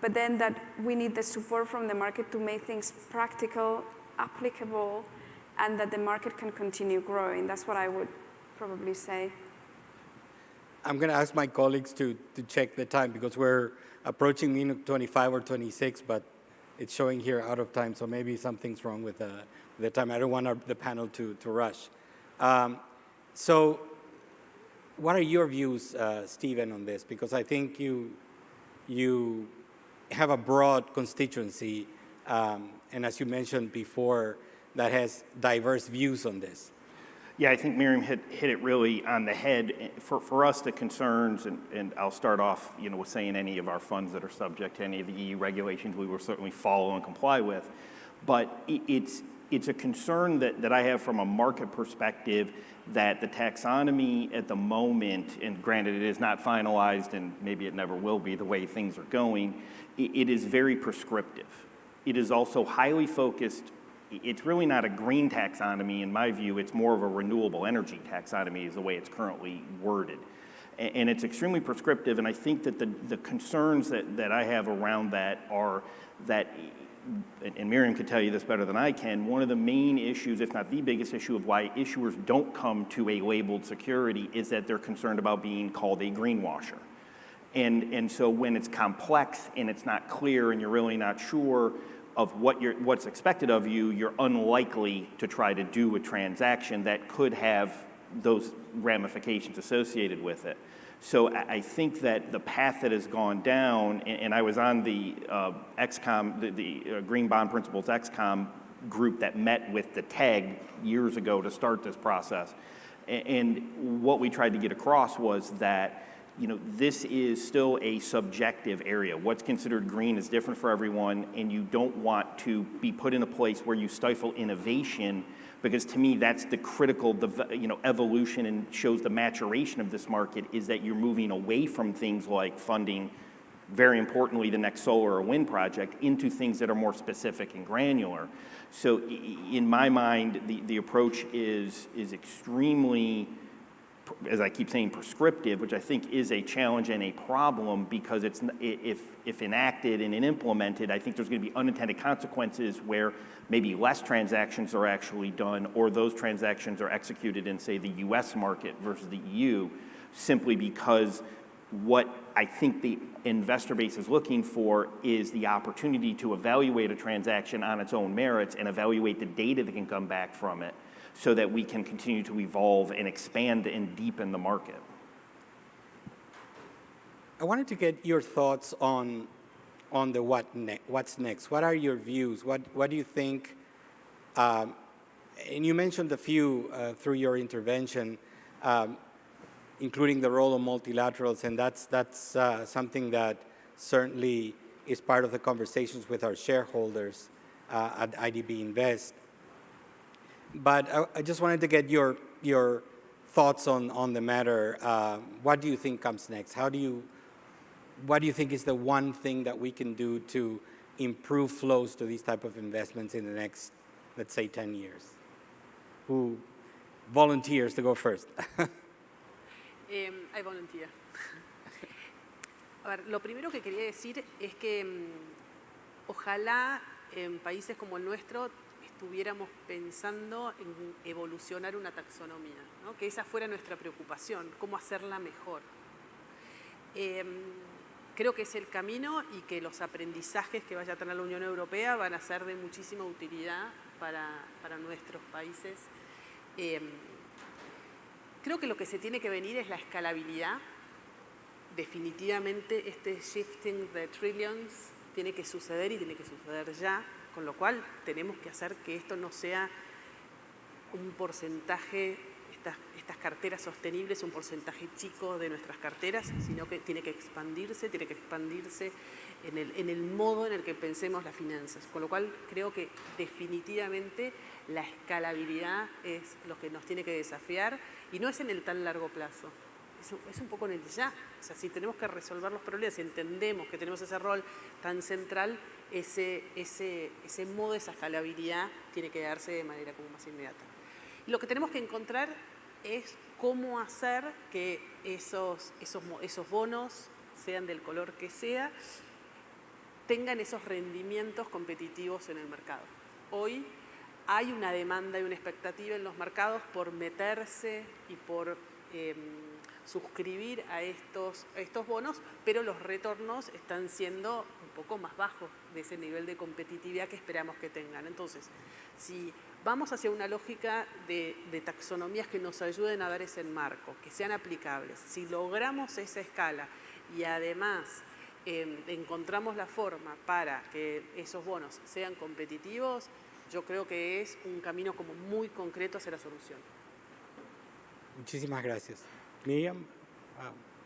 but then that we need the support from the market to make things practical, applicable, and that the market can continue growing. That's what I would probably say. I'm going to ask my colleagues to check the time, because we're approaching minute 25 or 26, but it's showing here out of time, so maybe something's wrong with the time. I don't want the panel to rush. So what are your views, Stephen, on this? Because I think you have a broad constituency, and as you mentioned before, that has diverse views on this. Yeah, I think Miriam hit it really on the head. For us, the concerns, and I'll start off, with saying any of our funds that are subject to any of the EU regulations, we will certainly follow and comply with. But it's a concern that I have from a market perspective, that the taxonomy at the moment, and granted it is not finalized and maybe it never will be the way things are going, it is very prescriptive. It is also highly focused. It's really not a green taxonomy, in my view. It's more of a renewable energy taxonomy is the way it's currently worded. And it's extremely prescriptive, and I think that the concerns that I have around that are that, and Miriam could tell you this better than I can, one of the main issues, if not the biggest issue, of why issuers don't come to a labeled security is that they're concerned about being called a greenwasher. And so when it's complex and it's not clear and you're really not sure of what's expected of you, you're unlikely to try to do a transaction that could have those ramifications associated with it. So I think that the path that has gone down, and I was on the XCOM, the Green Bond Principles XCOM group that met with the TAG years ago to start this process. And what we tried to get across was that this is still a subjective area. What's considered green is different for everyone, and you don't want to be put in a place where you stifle innovation, because to me that's the critical evolution and shows the maturation of this market, is that you're moving away from things like funding, very importantly, the next solar or wind project, into things that are more specific and granular. So in my mind, the approach is extremely, as I keep saying, prescriptive, which I think is a challenge and a problem, because it's if enacted and implemented, I think there's going to be unintended consequences where maybe less transactions are actually done, or those transactions are executed in, say, the US market versus the EU, simply because what I think the investor base is looking for is the opportunity to evaluate a transaction on its own merits and evaluate the data that can come back from it. so that we can continue to evolve and expand and deepen the market. I wanted to get your thoughts on the what's next. What are your views? What do you think? And you mentioned a few through your intervention, including the role of multilaterals, and that's something that certainly is part of the conversations with our shareholders at IDB Invest. But I just wanted to get your thoughts on the matter. What do you think comes next? What do you think is the one thing that we can do to improve flows to these type of investments in the next, let's say, 10 years? Who volunteers to go first? I volunteer. A ver, lo primero que quería decir es que ojalá en países como el nuestro estuviéramos pensando en evolucionar una taxonomía, ¿no? Que esa fuera nuestra preocupación, cómo hacerla mejor. Creo que es el camino y que los aprendizajes que vaya a tener la Unión Europea van a ser de muchísima utilidad para nuestros países. Creo que lo que se tiene que venir es la escalabilidad. Definitivamente este shifting de trillions tiene que suceder y tiene que suceder ya, con lo cual tenemos que hacer que esto no sea un porcentaje, estas carteras sostenibles, un porcentaje chico de nuestras carteras, sino que tiene que expandirse en el modo en el que pensemos las finanzas. Con lo cual creo que definitivamente la escalabilidad es lo que nos tiene que desafiar y no es en el tan largo plazo. Es un poco en el ya. O sea, si tenemos que resolver los problemas, si entendemos que tenemos ese rol tan central, ese modo, esa escalabilidad tiene que darse de manera como más inmediata. Y lo que tenemos que encontrar es cómo hacer que esos bonos, sean del color que sea, tengan esos rendimientos competitivos en el mercado. Hoy hay una demanda y una expectativa en los mercados por meterse y por suscribir a estos bonos, pero los retornos están siendo un poco más bajos de ese nivel de competitividad que esperamos que tengan. Entonces, si vamos hacia una lógica de taxonomías que nos ayuden a dar ese marco, que sean aplicables, si logramos esa escala y además encontramos la forma para que esos bonos sean competitivos, yo creo que es un camino como muy concreto hacia la solución. Muchísimas gracias. Miriam,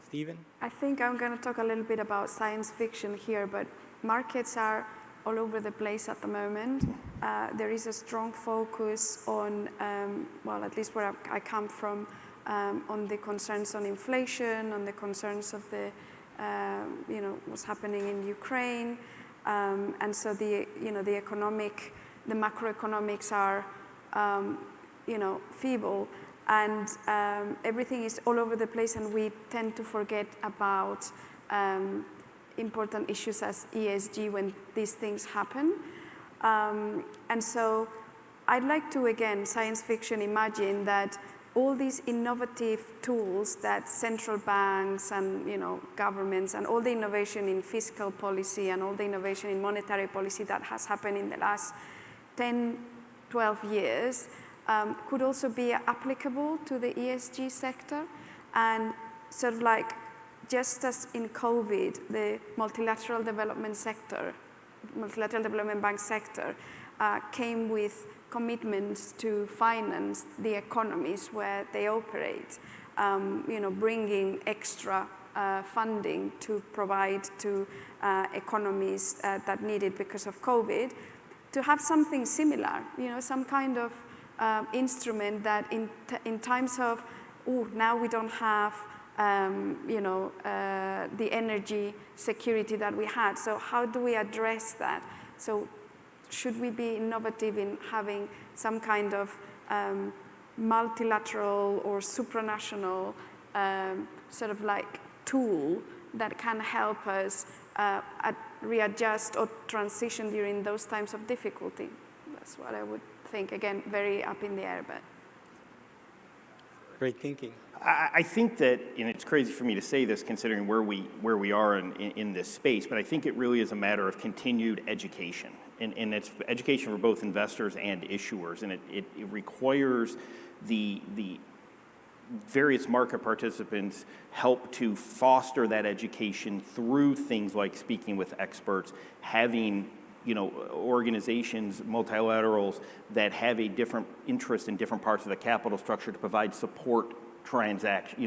Stephen? I think I'm going to talk a little bit about science fiction here, but markets are all over the place at the moment. There is a strong focus on, well, at least where I come from, on the concerns on inflation, on the concerns of the, what's happening in Ukraine, and so the macroeconomics are, feeble. And everything is all over the place, and we tend to forget about important issues as ESG when these things happen. And so I'd like to, again, science fiction, imagine that all these innovative tools that central banks and governments and all the innovation in fiscal policy and all the innovation in monetary policy that has happened in the last 10, 12 years could also be applicable to the ESG sector, and sort of like just as in COVID, the multilateral development bank sector came with commitments to finance the economies where they operate, bringing extra funding to provide to economies that need it because of COVID, to have something similar, some kind of instrument that in times of, now we don't have, the energy security that we had. So how do we address that? So should we be innovative in having some kind of multilateral or supranational sort of like tool that can help us readjust or transition during those times of difficulty? That's what I would think. Again, very up in the air, but. Great thinking. I think that, and it's crazy for me to say this considering where we are in this space, but I think it really is a matter of continued education. and it's education for both investors and issuers, and it requires the various market participants help to foster that education through things like speaking with experts, having organizations, multilaterals that have a different interest in different parts of the capital structure to provide support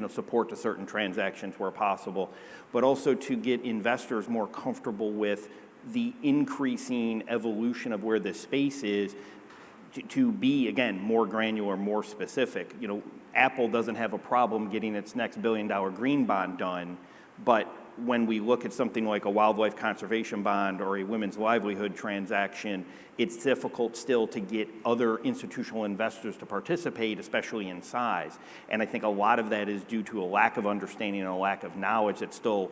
support to certain transactions where possible, but also to get investors more comfortable with the increasing evolution of where this space is to be, again, more granular, more specific. Apple doesn't have a problem getting its next $1 billion green bond done, but when we look at something like a wildlife conservation bond or a women's livelihood transaction, it's difficult still to get other institutional investors to participate, especially in size. And I think a lot of that is due to a lack of understanding and a lack of knowledge that's still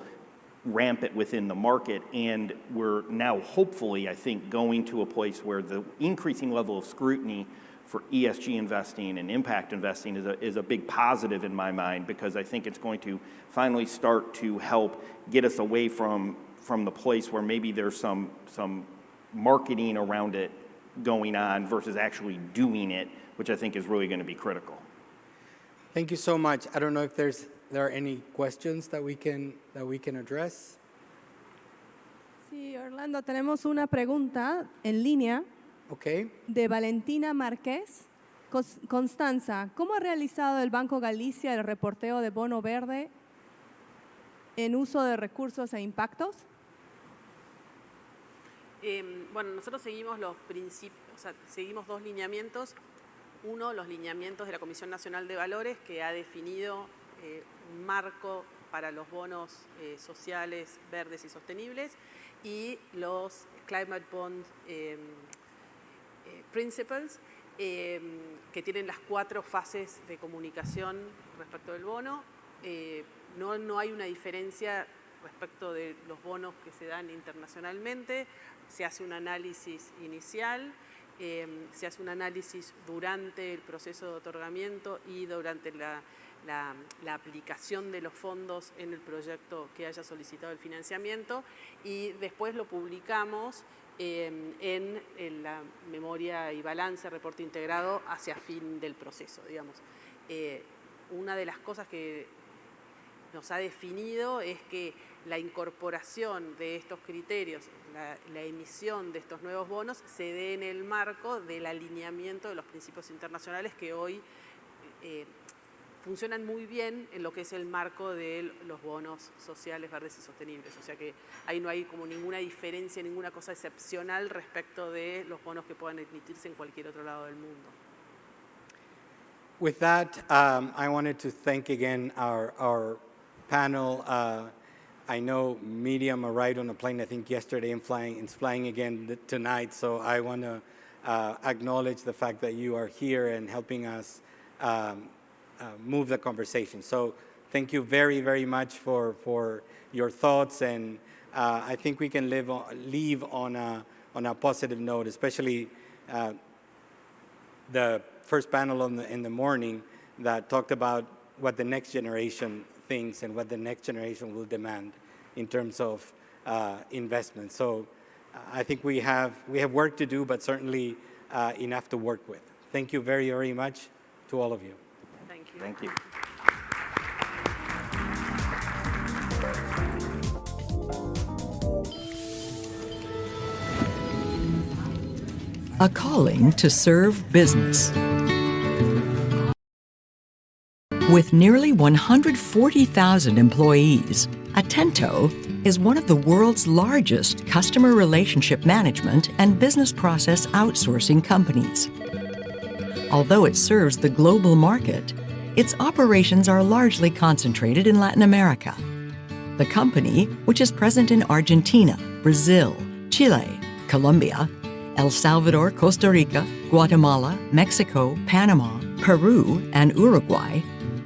rampant within the market. And we're now hopefully, I think, going to a place where the increasing level of scrutiny for ESG investing and impact investing is a big positive in my mind, because I think it's going to finally start to help get us away from the place where maybe there's some marketing around it going on versus actually doing it, which I think is really going to be critical. Thank you so much. I don't know if there are any questions that we can address. Sí, Orlando, tenemos una pregunta en línea. Okay. De Valentina Márquez. Constanza, ¿cómo ha realizado el Banco Galicia el reporteo de bono verde en uso de recursos e impactos? Bueno, nosotros seguimos los principios, seguimos dos lineamientos. Uno, los lineamientos de la Comisión Nacional de Valores, que ha definido un marco para los bonos sociales, verdes y sostenibles, y los Climate Bond Principles, que tienen las 4 fases de comunicación respecto del bono. No hay una diferencia respecto de los bonos que se dan internacionalmente. Se hace un análisis inicial, se hace un análisis durante el proceso de otorgamiento y durante la aplicación de los fondos en el proyecto que haya solicitado el financiamiento, y después lo publicamos en la memoria y balance, reporte integrado hacia fin del proceso, digamos. Una de las cosas que nos ha definido es que la incorporación de estos criterios, la emisión de estos nuevos bonos, se dé en el marco del alineamiento de los principios internacionales que hoy funcionan muy bien en lo que es el marco de los bonos sociales, verdes y sostenibles. O sea que ahí no hay como ninguna diferencia, ninguna cosa excepcional respecto de los bonos que puedan emitirse en cualquier otro lado del mundo. With that, I wanted to thank again our panel. I know Miriam arrived on a plane, I think yesterday, and is flying again tonight. So I want to acknowledge the fact that you are here and helping us move the conversation. So thank you very, very much for your thoughts, and I think we can leave on a positive note, especially the first panel in the morning that talked about what the next generation thinks and what the next generation will demand in terms of investment. So I think we have work to do, but certainly enough to work with. Thank you very, very much to all of you. Thank you. Thank you. A calling to serve business. With nearly 140,000 employees, Atento is one of the world's largest customer relationship management and business process outsourcing companies. Although it serves the global market, its operations are largely concentrated in Latin America. The company, which is present in Argentina, Brazil, Chile, Colombia, El Salvador, Costa Rica, Guatemala, Mexico, Panama, Peru, and Uruguay,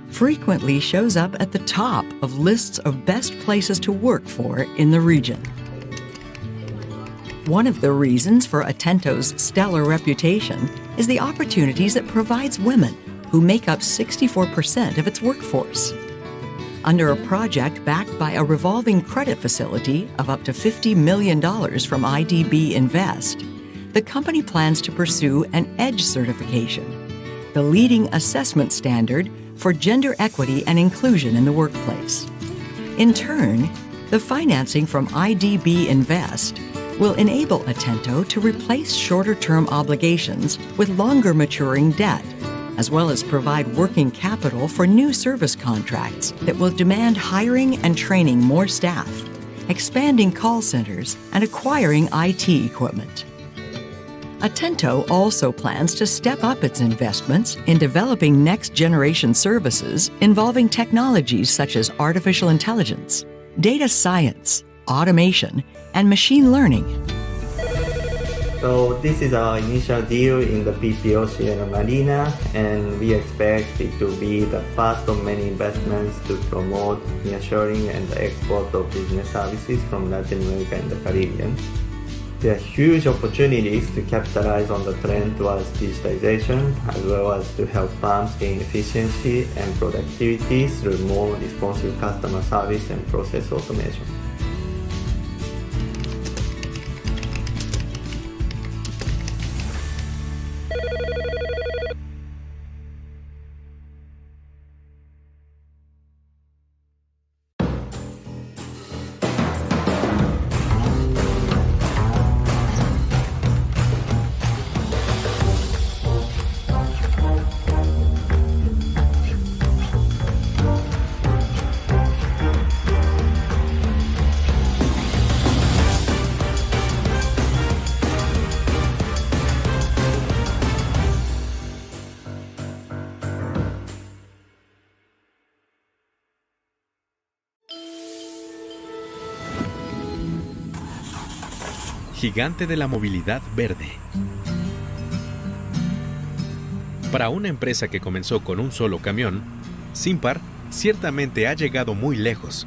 frequently shows up at the top of lists of best places to work for in the region. One of the reasons for Atento's stellar reputation is the opportunities it provides women, who make up 64% of its workforce. Under a project backed by a revolving credit facility of up to $50 million from IDB Invest, the company plans to pursue an EDGE certification, the leading assessment standard for gender equity and inclusion in the workplace. In turn, the financing from IDB Invest will enable Atento to replace shorter-term obligations with longer maturing debt, as well as provide working capital for new service contracts that will demand hiring and training more staff, expanding call centers, and acquiring IT equipment. Atento also plans to step up its investments in developing next-generation services involving technologies such as artificial intelligence, data science, automation, and machine learning. So this is our initial deal in the PPO Sierra Marina, and we expect it to be the first of many investments to promote nearshoring and the export of business services from Latin America and the Caribbean. There are huge opportunities to capitalize on the trend towards digitization, as well as to help firms gain efficiency and productivity through more responsive customer service and process automation. Gigante de la movilidad verde. Para una empresa que comenzó con un solo camión, Simpar ciertamente ha llegado muy lejos.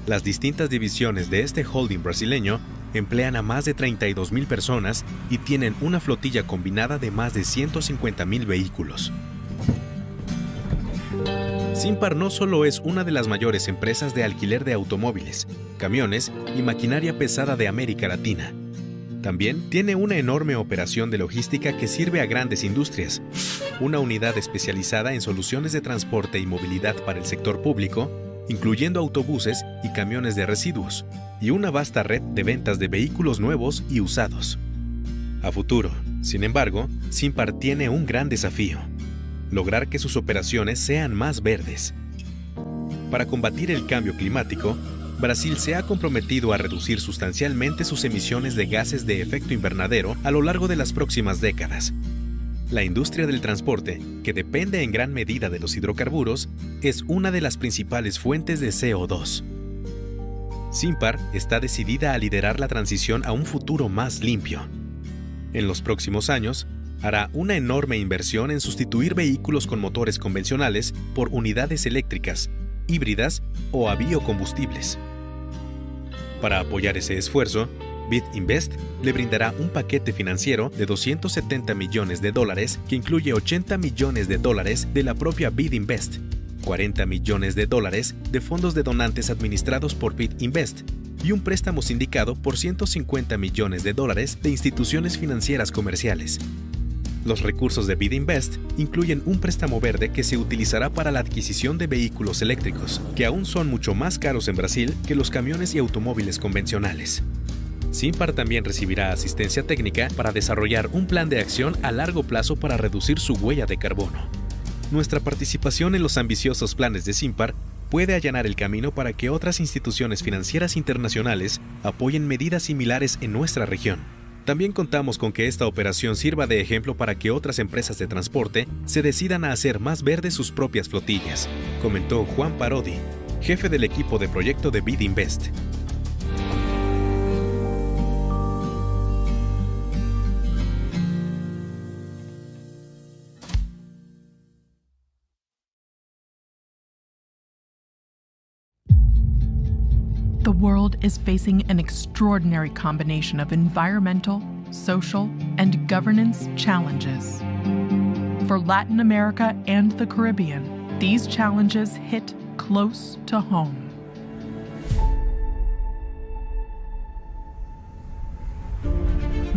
Las distintas divisiones de este holding brasileño emplean a más de 32,000 personas y tienen una flotilla combinada de más de 150,000 vehículos. Simpar no solo es una de las mayores empresas de alquiler de automóviles, camiones y maquinaria pesada de América Latina. También tiene una enorme operación de logística que sirve a grandes industrias, una unidad especializada en soluciones de transporte y movilidad para el sector público, incluyendo autobuses y camiones de residuos, y una vasta red de ventas de vehículos nuevos y usados. A futuro, sin embargo, Simpar tiene un gran desafío: lograr que sus operaciones sean más verdes. Para combatir el cambio climático, Brasil se ha comprometido a reducir sustancialmente sus emisiones de gases de efecto invernadero a lo largo de las próximas décadas. La industria del transporte, que depende en gran medida de los hidrocarburos, es una de las principales fuentes de CO2. Simpar está decidida a liderar la transición a un futuro más limpio. En los próximos años, hará una enorme inversión en sustituir vehículos con motores convencionales por unidades eléctricas, híbridas o a biocombustibles. Para apoyar ese esfuerzo, BID Invest le brindará un paquete financiero de $270 millones que incluye $80 millones de la propia BID Invest, $40 millones de fondos de donantes administrados por BID Invest y un préstamo sindicado por $150 millones de instituciones financieras comerciales. Los recursos de BID Invest incluyen un préstamo verde que se utilizará para la adquisición de vehículos eléctricos, que aún son mucho más caros en Brasil que los camiones y automóviles convencionales. Simpar también recibirá asistencia técnica para desarrollar un plan de acción a largo plazo para reducir su huella de carbono. Nuestra participación en los ambiciosos planes de Simpar puede allanar el camino para que otras instituciones financieras internacionales apoyen medidas similares en nuestra región. También contamos con que esta operación sirva de ejemplo para que otras empresas de transporte se decidan a hacer más verdes sus propias flotillas, comentó Juan Parodi, jefe del equipo de proyecto de BID Invest. The world is facing an extraordinary combination of environmental, social, and governance challenges. For Latin America and the Caribbean, these challenges hit close to home.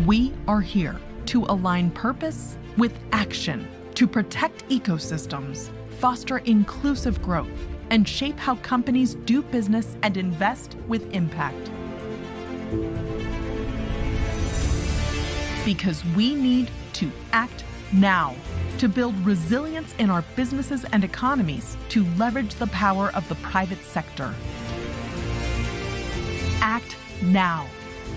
We are here to align purpose with action, to protect ecosystems, foster inclusive growth, and shape how companies do business and invest with impact. Because we need to act now to build resilience in our businesses and economies to leverage the power of the private sector. Act now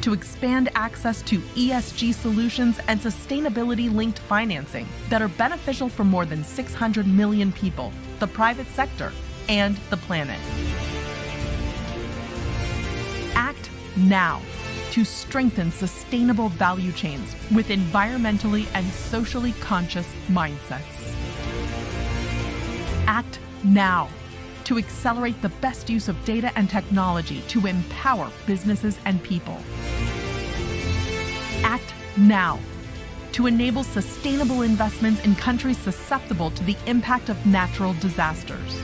to expand access to ESG solutions and sustainability-linked financing that are beneficial for more than 600 million people, the private sector, and the planet. Act now to strengthen sustainable value chains with environmentally and socially conscious mindsets. Act now to accelerate the best use of data and technology to empower businesses and people. Act now to enable sustainable investments in countries susceptible to the impact of natural disasters.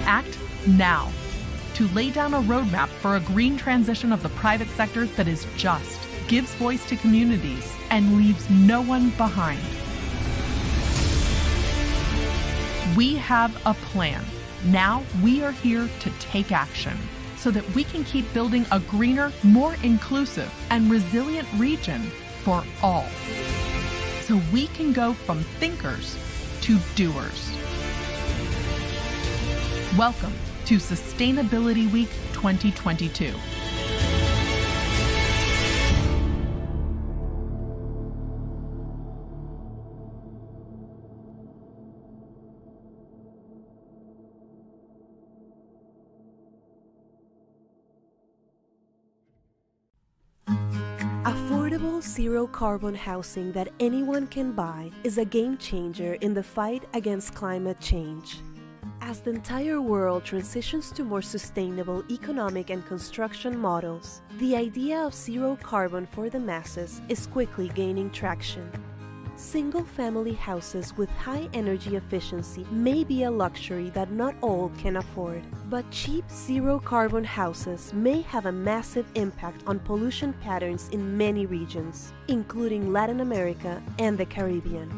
Act now to lay down a roadmap for a green transition of the private sector that is just, gives voice to communities, and leaves no one behind. We have a plan. Now we are here to take action so that we can keep building a greener, more inclusive, and resilient region for all. So we can go from thinkers to doers. Welcome to Sustainability Week 2022. Affordable zero-carbon housing that anyone can buy is a game changer in the fight against climate change. As the entire world transitions to more sustainable economic and construction models, the idea of zero carbon for the masses is quickly gaining traction. Single-family houses with high energy efficiency may be a luxury that not all can afford, but cheap zero-carbon houses may have a massive impact on pollution patterns in many regions, including Latin America and the Caribbean.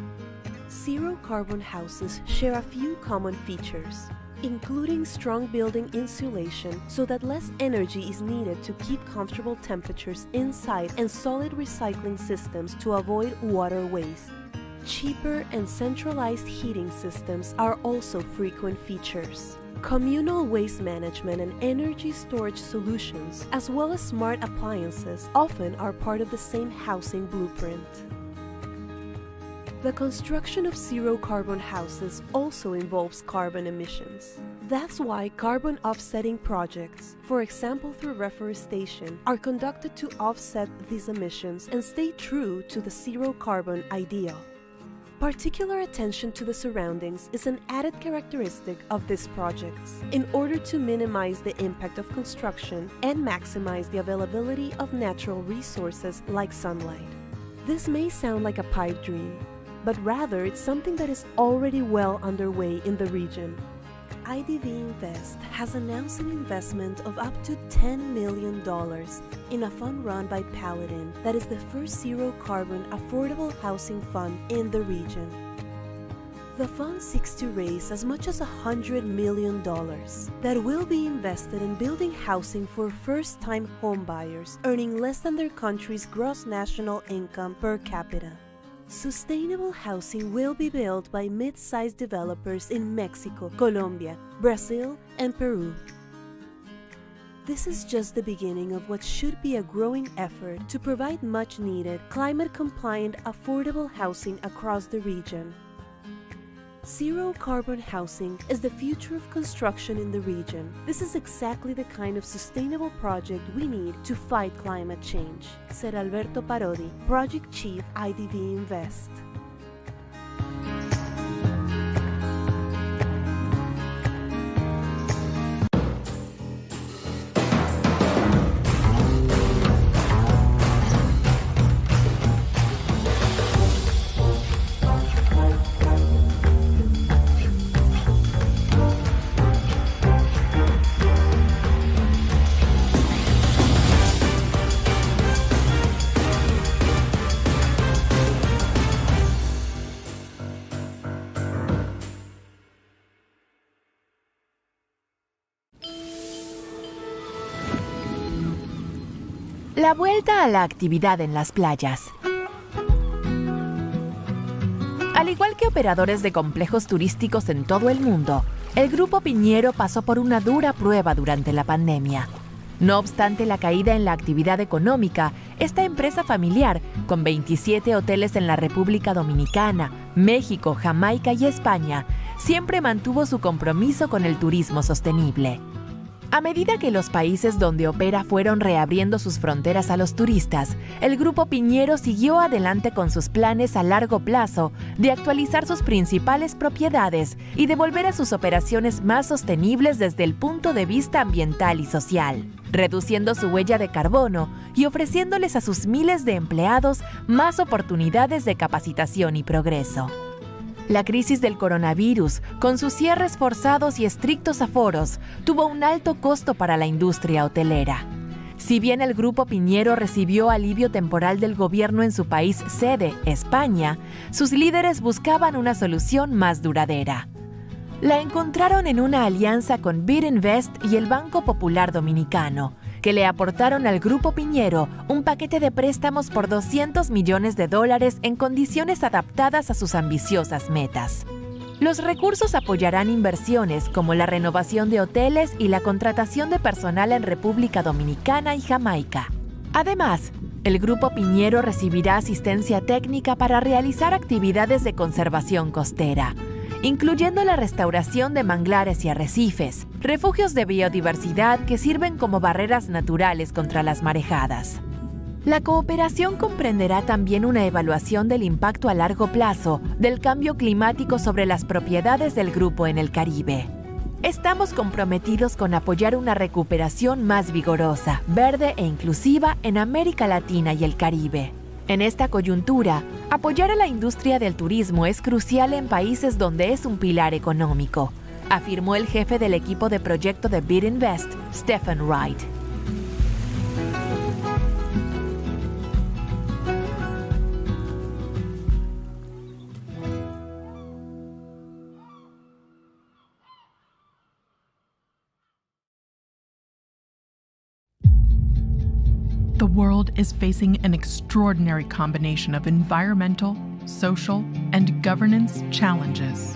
Zero-carbon houses share a few common features, including strong building insulation so that less energy is needed to keep comfortable temperatures inside and solid recycling systems to avoid water waste. Cheaper and centralized heating systems are also frequent features. Communal waste management and energy storage solutions, as well as smart appliances, often are part of the same housing blueprint. The construction of zero-carbon houses also involves carbon emissions. That's why carbon offsetting projects, for example through reforestation, are conducted to offset these emissions and stay true to the zero-carbon ideal. Particular attention to the surroundings is an added characteristic of these projects in order to minimize the impact of construction and maximize the availability of natural resources like sunlight. This may sound like a pipe dream, but rather it's something that is already well underway in the region. IDB Invest has announced an investment of up to $10 million in a fund run by Paladin that is the first zero-carbon affordable housing fund in the region. The fund seeks to raise as much as $100 million that will be invested in building housing for first-time homebuyers earning less than their country's gross national income per capita. Sustainable housing will be built by mid-sized developers in Mexico, Colombia, Brazil, and Peru. This is just the beginning of what should be a growing effort to provide much-needed, climate-compliant, affordable housing across the region. Zero-carbon housing is the future of construction in the region. This is exactly the kind of sustainable project we need to fight climate change, said Alberto Parodi, Project Chief, IDB Invest. La vuelta a la actividad en las playas. Al igual que operadores de complejos turísticos en todo el mundo, el Grupo Piñero pasó por una dura prueba durante la pandemia. No obstante la caída en la actividad económica, esta empresa familiar, con 27 hoteles en la República Dominicana, México, Jamaica y España, siempre mantuvo su compromiso con el turismo sostenible. A medida que los países donde opera fueron reabriendo sus fronteras a los turistas, el Grupo Piñero siguió adelante con sus planes a largo plazo de actualizar sus principales propiedades y de volver a sus operaciones más sostenibles desde el punto de vista ambiental y social, reduciendo su huella de carbono y ofreciéndoles a sus miles de empleados más oportunidades de capacitación y progreso. La crisis del coronavirus, con sus cierres forzados y estrictos aforos, tuvo un alto costo para la industria hotelera. Si bien el Grupo Piñero recibió alivio temporal del gobierno en su país sede, España, sus líderes buscaban una solución más duradera. La encontraron en una alianza con BID Invest y el Banco Popular Dominicano, que le aportaron al Grupo Piñero un paquete de préstamos por $200 millones en condiciones adaptadas a sus ambiciosas metas. Los recursos apoyarán inversiones como la renovación de hoteles y la contratación de personal en República Dominicana y Jamaica. Además, el Grupo Piñero recibirá asistencia técnica para realizar actividades de conservación costera, incluyendo la restauración de manglares y arrecifes, refugios de biodiversidad que sirven como barreras naturales contra las marejadas. La cooperación comprenderá también una evaluación del impacto a largo plazo del cambio climático sobre las propiedades del grupo en el Caribe. Estamos comprometidos con apoyar una recuperación más vigorosa, verde e inclusiva en América Latina y el Caribe. En esta coyuntura, apoyar a la industria del turismo es crucial en países donde es un pilar económico, afirmó el jefe del equipo de proyecto de BID Invest, Stephen Wright. The world is facing an extraordinary combination of environmental, social, and governance challenges.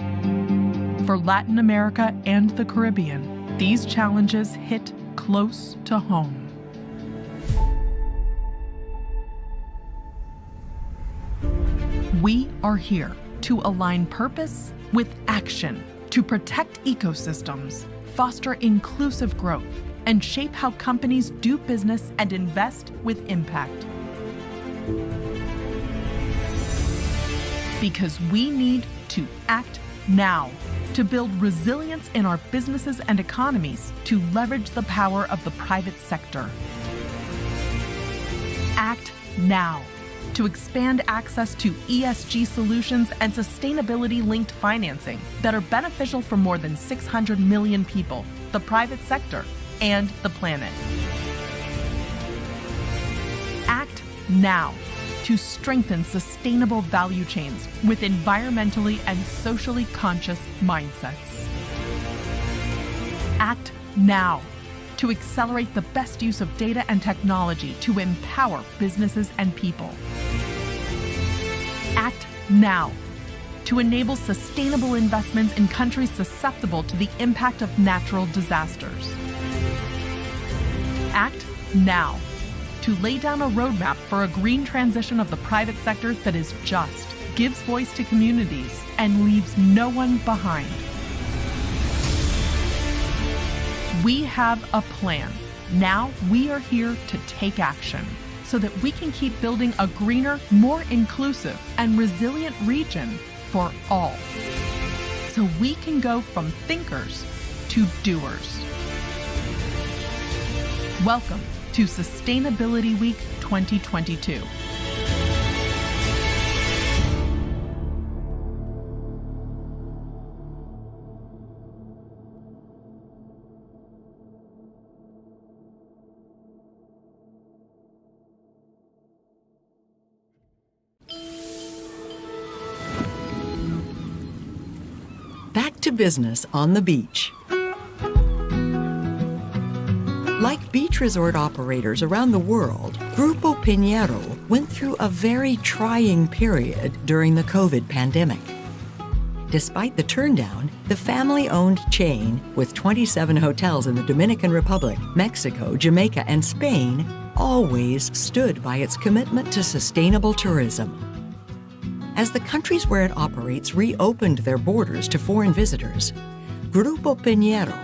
For Latin America and the Caribbean, these challenges hit close to home. We are here to align purpose with action, to protect ecosystems, foster inclusive growth, and shape how companies do business and invest with impact. Because we need to act now to build resilience in our businesses and economies to leverage the power of the private sector. Act now to expand access to ESG solutions and sustainability-linked financing that are beneficial for more than 600 million people, the private sector, and the planet. Act now to strengthen sustainable value chains with environmentally and socially conscious mindsets. Act now to accelerate the best use of data and technology to empower businesses and people. Act now to enable sustainable investments in countries susceptible to the impact of natural disasters. Act now to lay down a roadmap for a green transition of the private sector that is just, gives voice to communities, and leaves no one behind. We have a plan. Now we are here to take action so that we can keep building a greener, more inclusive, and resilient region for all. So we can go from thinkers to doers. Welcome to Sustainability Week 2022. Back to business on the beach. Like beach resort operators around the world, Grupo Piñero went through a very trying period during the COVID pandemic. Despite the turndown, the family-owned chain, with 27 hotels in the Dominican Republic, Mexico, Jamaica, and Spain, always stood by its commitment to sustainable tourism. As the countries where it operates reopened their borders to foreign visitors, Grupo Piñero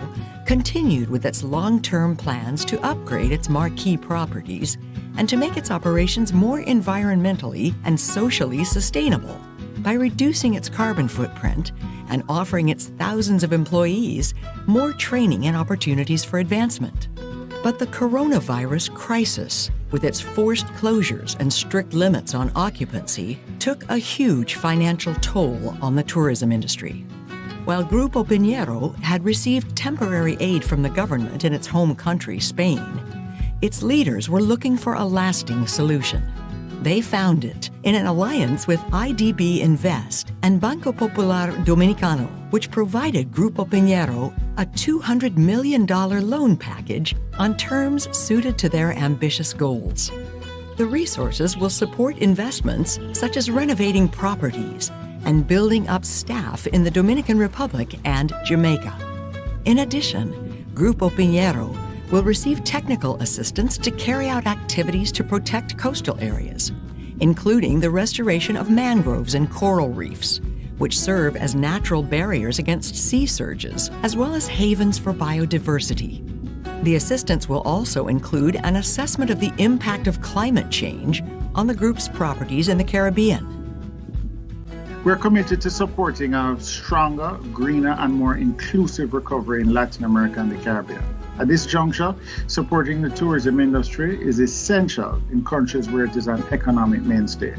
continued with its long-term plans to upgrade its marquee properties and to make its operations more environmentally and socially sustainable by reducing its carbon footprint and offering its thousands of employees more training and opportunities for advancement. But the coronavirus crisis, with its forced closures and strict limits on occupancy, took a huge financial toll on the tourism industry. While Grupo Piñero had received temporary aid from the government in its home country, Spain, its leaders were looking for a lasting solution. They found it in an alliance with IDB Invest and Banco Popular Dominicano, which provided Grupo Piñero a $200 million loan package on terms suited to their ambitious goals. The resources will support investments such as renovating properties and building up staff in the Dominican Republic and Jamaica. In addition, Grupo Piñero will receive technical assistance to carry out activities to protect coastal areas, including the restoration of mangroves and coral reefs, which serve as natural barriers against sea surges, as well as havens for biodiversity. The assistance will also include an assessment of the impact of climate change on the group's properties in the Caribbean. We're committed to supporting a stronger, greener, and more inclusive recovery in Latin America and the Caribbean. At this juncture, supporting the tourism industry is essential in countries where it is an economic mainstay.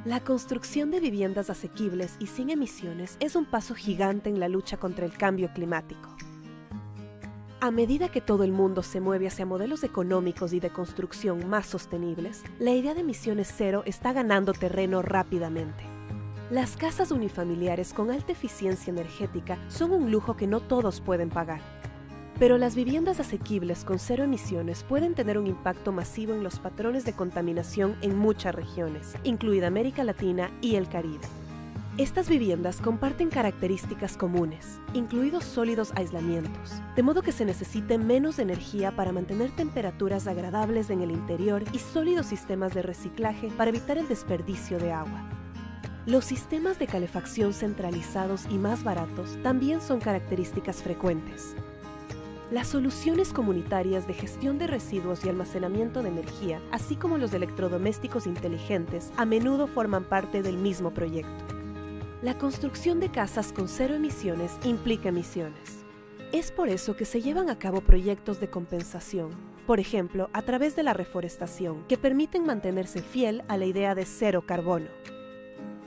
La construcción de viviendas asequibles y sin emisiones es un paso gigante en la lucha contra el cambio climático. A medida que todo el mundo se mueve hacia modelos económicos y de construcción más sostenibles, la idea de emisiones cero está ganando terreno rápidamente. Las casas unifamiliares con alta eficiencia energética son un lujo que no todos pueden pagar. Pero las viviendas asequibles con cero emisiones pueden tener un impacto masivo en los patrones de contaminación en muchas regiones, incluida América Latina y el Caribe. Estas viviendas comparten características comunes, incluidos sólidos aislamientos, de modo que se necesite menos energía para mantener temperaturas agradables en el interior y sólidos sistemas de reciclaje para evitar el desperdicio de agua. Los sistemas de calefacción centralizados y más baratos también son características frecuentes. Las soluciones comunitarias de gestión de residuos y almacenamiento de energía, así como los electrodomésticos inteligentes, a menudo forman parte del mismo proyecto. La construcción de casas con cero emisiones implica emisiones. Es por eso que se llevan a cabo proyectos de compensación, por ejemplo, a través de la reforestación, que permiten mantenerse fiel a la idea de cero carbono.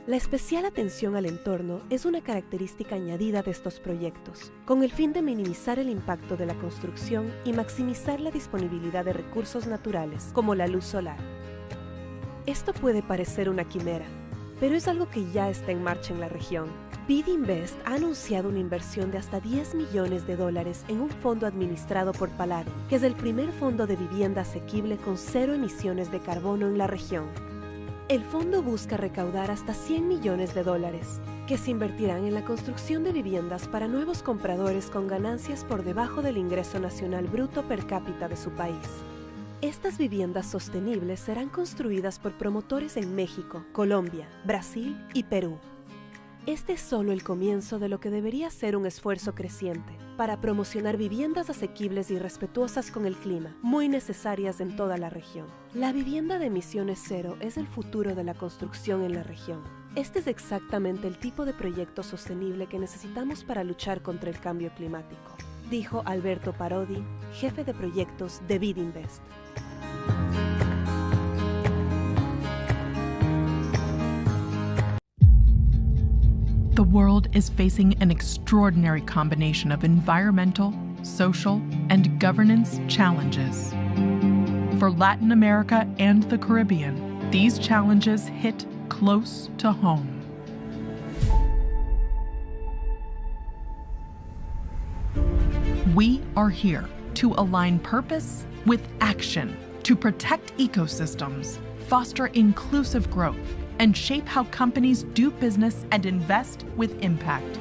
La especial atención al entorno es una característica añadida de estos proyectos, con el fin de minimizar el impacto de la construcción y maximizar la disponibilidad de recursos naturales, como la luz solar. Esto puede parecer una quimera, pero es algo que ya está en marcha en la región. BID Invest ha anunciado una inversión de hasta $10 millones en un fondo administrado por Palladium, que es el primer fondo de vivienda asequible con cero emisiones de carbono en la región. El fondo busca recaudar hasta $100 millones, que se invertirán en la construcción de viviendas para nuevos compradores con ganancias por debajo del ingreso nacional bruto per cápita de su país. Estas viviendas sostenibles serán construidas por promotores en México, Colombia, Brasil y Perú. Este es solo el comienzo de lo que debería ser un esfuerzo creciente para promocionar viviendas asequibles y respetuosas con el clima, muy necesarias en toda la región. La vivienda de emisiones cero es el futuro de la construcción en la región. Este es exactamente el tipo de proyecto sostenible que necesitamos para luchar contra el cambio climático, dijo Alberto Parodi, jefe de proyectos de BID Invest. The world is facing an extraordinary combination of environmental, social, and governance challenges. For Latin America and the Caribbean, these challenges hit close to home. We are here to align purpose with action, to protect ecosystems, foster inclusive growth, and shape how companies do business and invest with impact.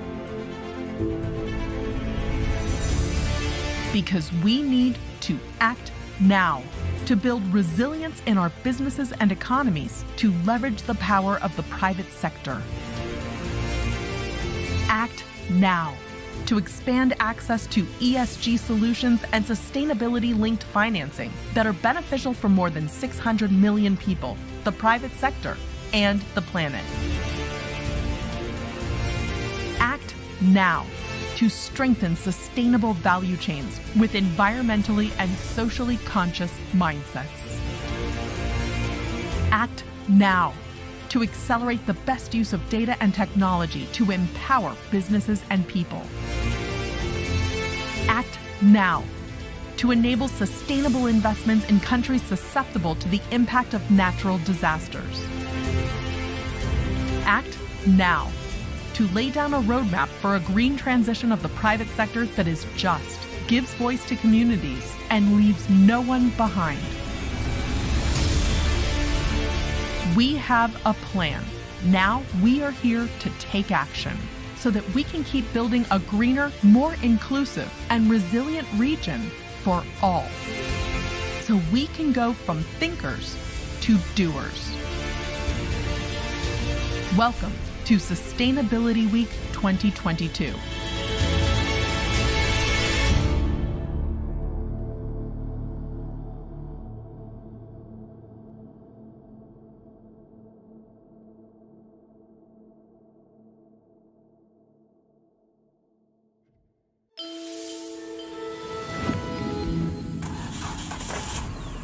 Because we need to act now to build resilience in our businesses and economies to leverage the power of the private sector. Act now to expand access to ESG solutions and sustainability-linked financing that are beneficial for more than 600 million people, the private sector, and the planet. Act now to strengthen sustainable value chains with environmentally and socially conscious mindsets. Act now to accelerate the best use of data and technology to empower businesses and people. Act now to enable sustainable investments in countries susceptible to the impact of natural disasters. Act now to lay down a roadmap for a green transition of the private sector that is just, gives voice to communities, and leaves no one behind. We have a plan. Now we are here to take action so that we can keep building a greener, more inclusive, and resilient region for all. So we can go from thinkers to doers. Welcome to Sustainability Week 2022.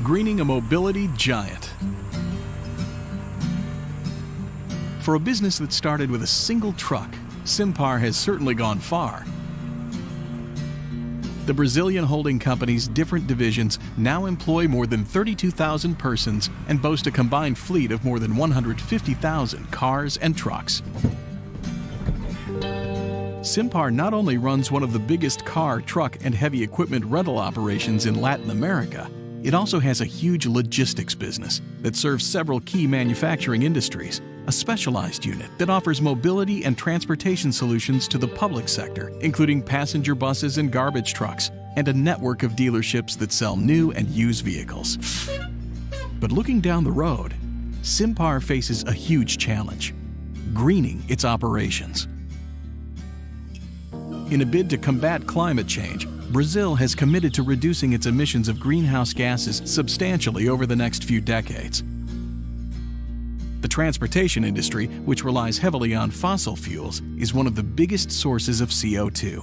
Greening a mobility giant. For a business that started with a single truck, Simpar has certainly gone far. The Brazilian holding company's different divisions now employ more than 32,000 persons and boast a combined fleet of more than 150,000 cars and trucks. Simpar not only runs one of the biggest car, truck, and heavy equipment rental operations in Latin America, it also has a huge logistics business that serves several key manufacturing industries, a specialized unit that offers mobility and transportation solutions to the public sector, including passenger buses and garbage trucks, and a network of dealerships that sell new and used vehicles. But looking down the road, Simpar faces a huge challenge: greening its operations. In a bid to combat climate change, Brazil has committed to reducing its emissions of greenhouse gases substantially over the next few decades. The transportation industry, which relies heavily on fossil fuels, is one of the biggest sources of CO2.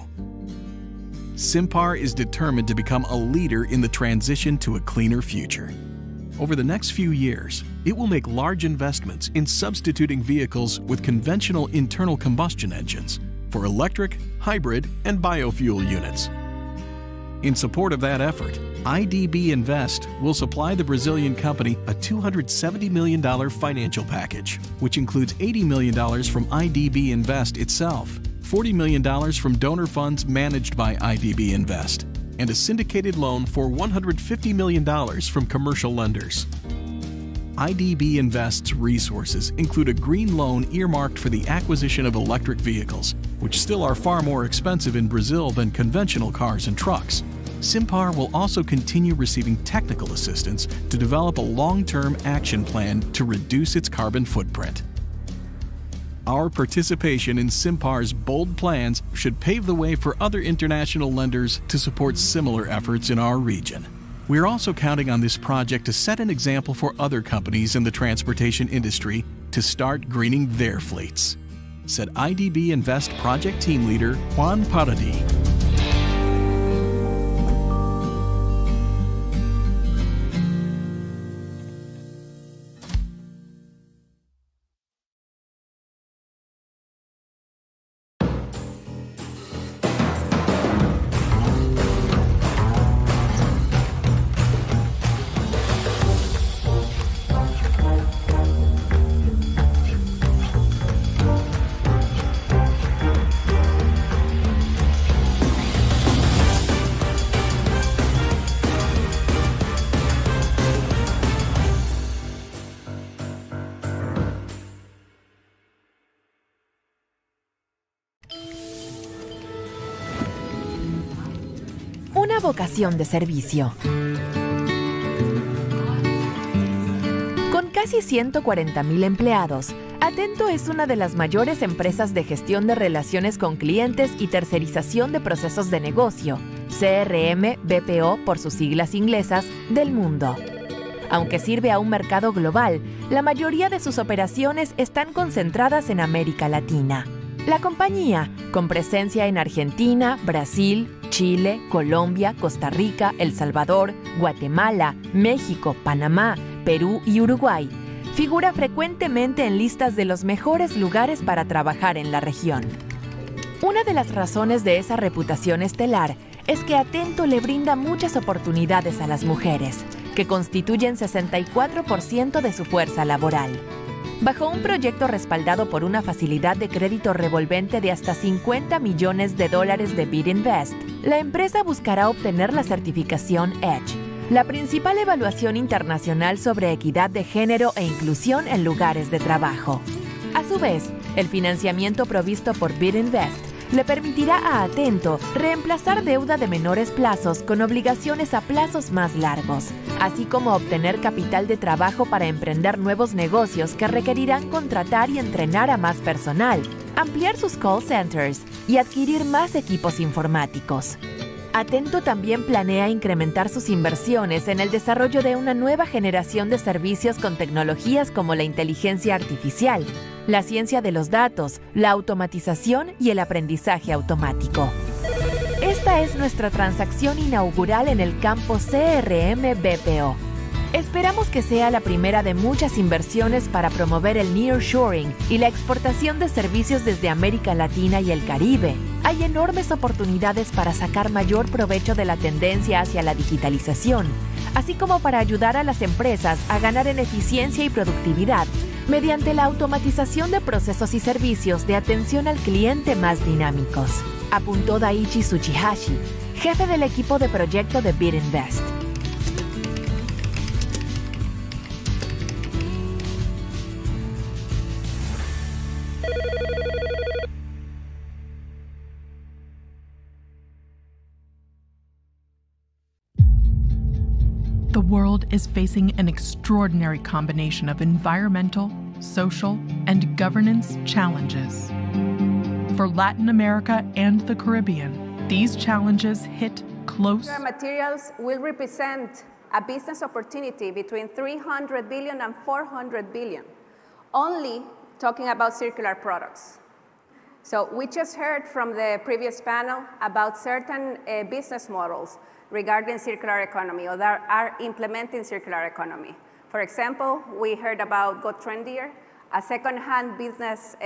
Simpar is determined to become a leader in the transition to a cleaner future. Over the next few years, it will make large investments in substituting vehicles with conventional internal combustion engines for electric, hybrid, and biofuel units. In support of that effort, IDB Invest will supply the Brazilian company a $270 million financial package, which includes $80 million from IDB Invest itself, $40 million from donor funds managed by IDB Invest, and a syndicated loan for $150 million from commercial lenders. IDB Invest's resources include a green loan earmarked for the acquisition of electric vehicles, which still are far more expensive in Brazil than conventional cars and trucks. Simpar will also continue receiving technical assistance to develop a long-term action plan to reduce its carbon footprint. Our participation in SIMPAR's bold plans should pave the way for other international lenders to support similar efforts in our region. We're also counting on this project to set an example for other companies in the transportation industry to start greening their fleets, said IDB Invest project team leader Juan Paradis. Una vocación de servicio. Con casi 140,000 empleados, Atento es una de las mayores empresas de gestión de relaciones con clientes y tercerización de procesos de negocio, CRM, BPO por sus siglas inglesas, del mundo. Aunque sirve a un mercado global, la mayoría de sus operaciones están concentradas en América Latina. La compañía, con presencia en Argentina, Brasil, Chile, Colombia, Costa Rica, El Salvador, Guatemala, México, Panamá, Perú y Uruguay, figura frecuentemente en listas de los mejores lugares para trabajar en la región. Una de las razones de esa reputación estelar es que Atento le brinda muchas oportunidades a las mujeres, que constituyen 64% de su fuerza laboral. Bajo un proyecto respaldado por una facilidad de crédito revolvente de hasta $50 millones de BID Invest, la empresa buscará obtener la certificación EDGE, la principal evaluación internacional sobre equidad de género e inclusión en lugares de trabajo. A su vez, el financiamiento provisto por BID Invest le permitirá a Atento reemplazar deuda de menores plazos con obligaciones a plazos más largos, así como obtener capital de trabajo para emprender nuevos negocios que requerirán contratar y entrenar a más personal, ampliar sus call centers y adquirir más equipos informáticos. Atento también planea incrementar sus inversiones en el desarrollo de una nueva generación de servicios con tecnologías como la inteligencia artificial, la ciencia de los datos, la automatización y el aprendizaje automático. Esta es nuestra transacción inaugural en el campo CRM-BPO. Esperamos que sea la primera de muchas inversiones para promover el nearshoring y la exportación de servicios desde América Latina y el Caribe. Hay enormes oportunidades para sacar mayor provecho de la tendencia hacia la digitalización, así como para ayudar a las empresas a ganar en eficiencia y productividad mediante la automatización de procesos y servicios de atención al cliente más dinámicos, apuntó Daichi Tsuchihashi, jefe del equipo de proyecto de BID Invest. The world is facing an extraordinary combination of environmental, social, and governance challenges. For Latin America and the Caribbean, these challenges hit close. Materials will represent a business opportunity between 300 billion and 400 billion, only talking about circular products. So we just heard from the previous panel about certain business models regarding circular economy or that are implementing circular economy. For example, we heard about Go Trendier, a second-hand business,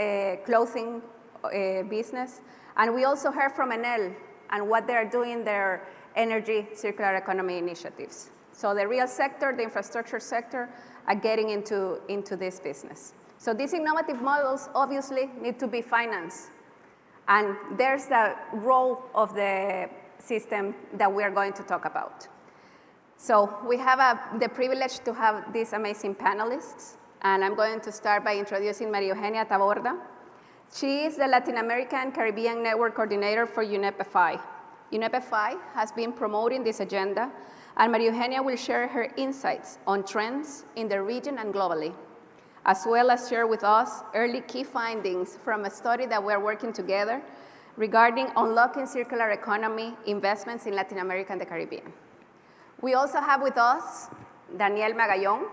clothing business, and we also heard from Enel and what they're doing their energy circular economy initiatives. So the real sector, the infrastructure sector, are getting into this business. So these innovative models obviously need to be financed. And there's the role of the system that we're going to talk about. So we have the privilege to have these amazing panelists. And I'm going to start by introducing María Eugenia Taborda. She is the Latin American Caribbean Network Coordinator for UNEP-FI. UNEP-FI has been promoting this agenda, and María Eugenia will share her insights on trends in the region and globally. as well as share with us early key findings from a study that we're working together regarding unlocking circular economy investments in Latin America and the Caribbean. We also have with us Daniel Magallón,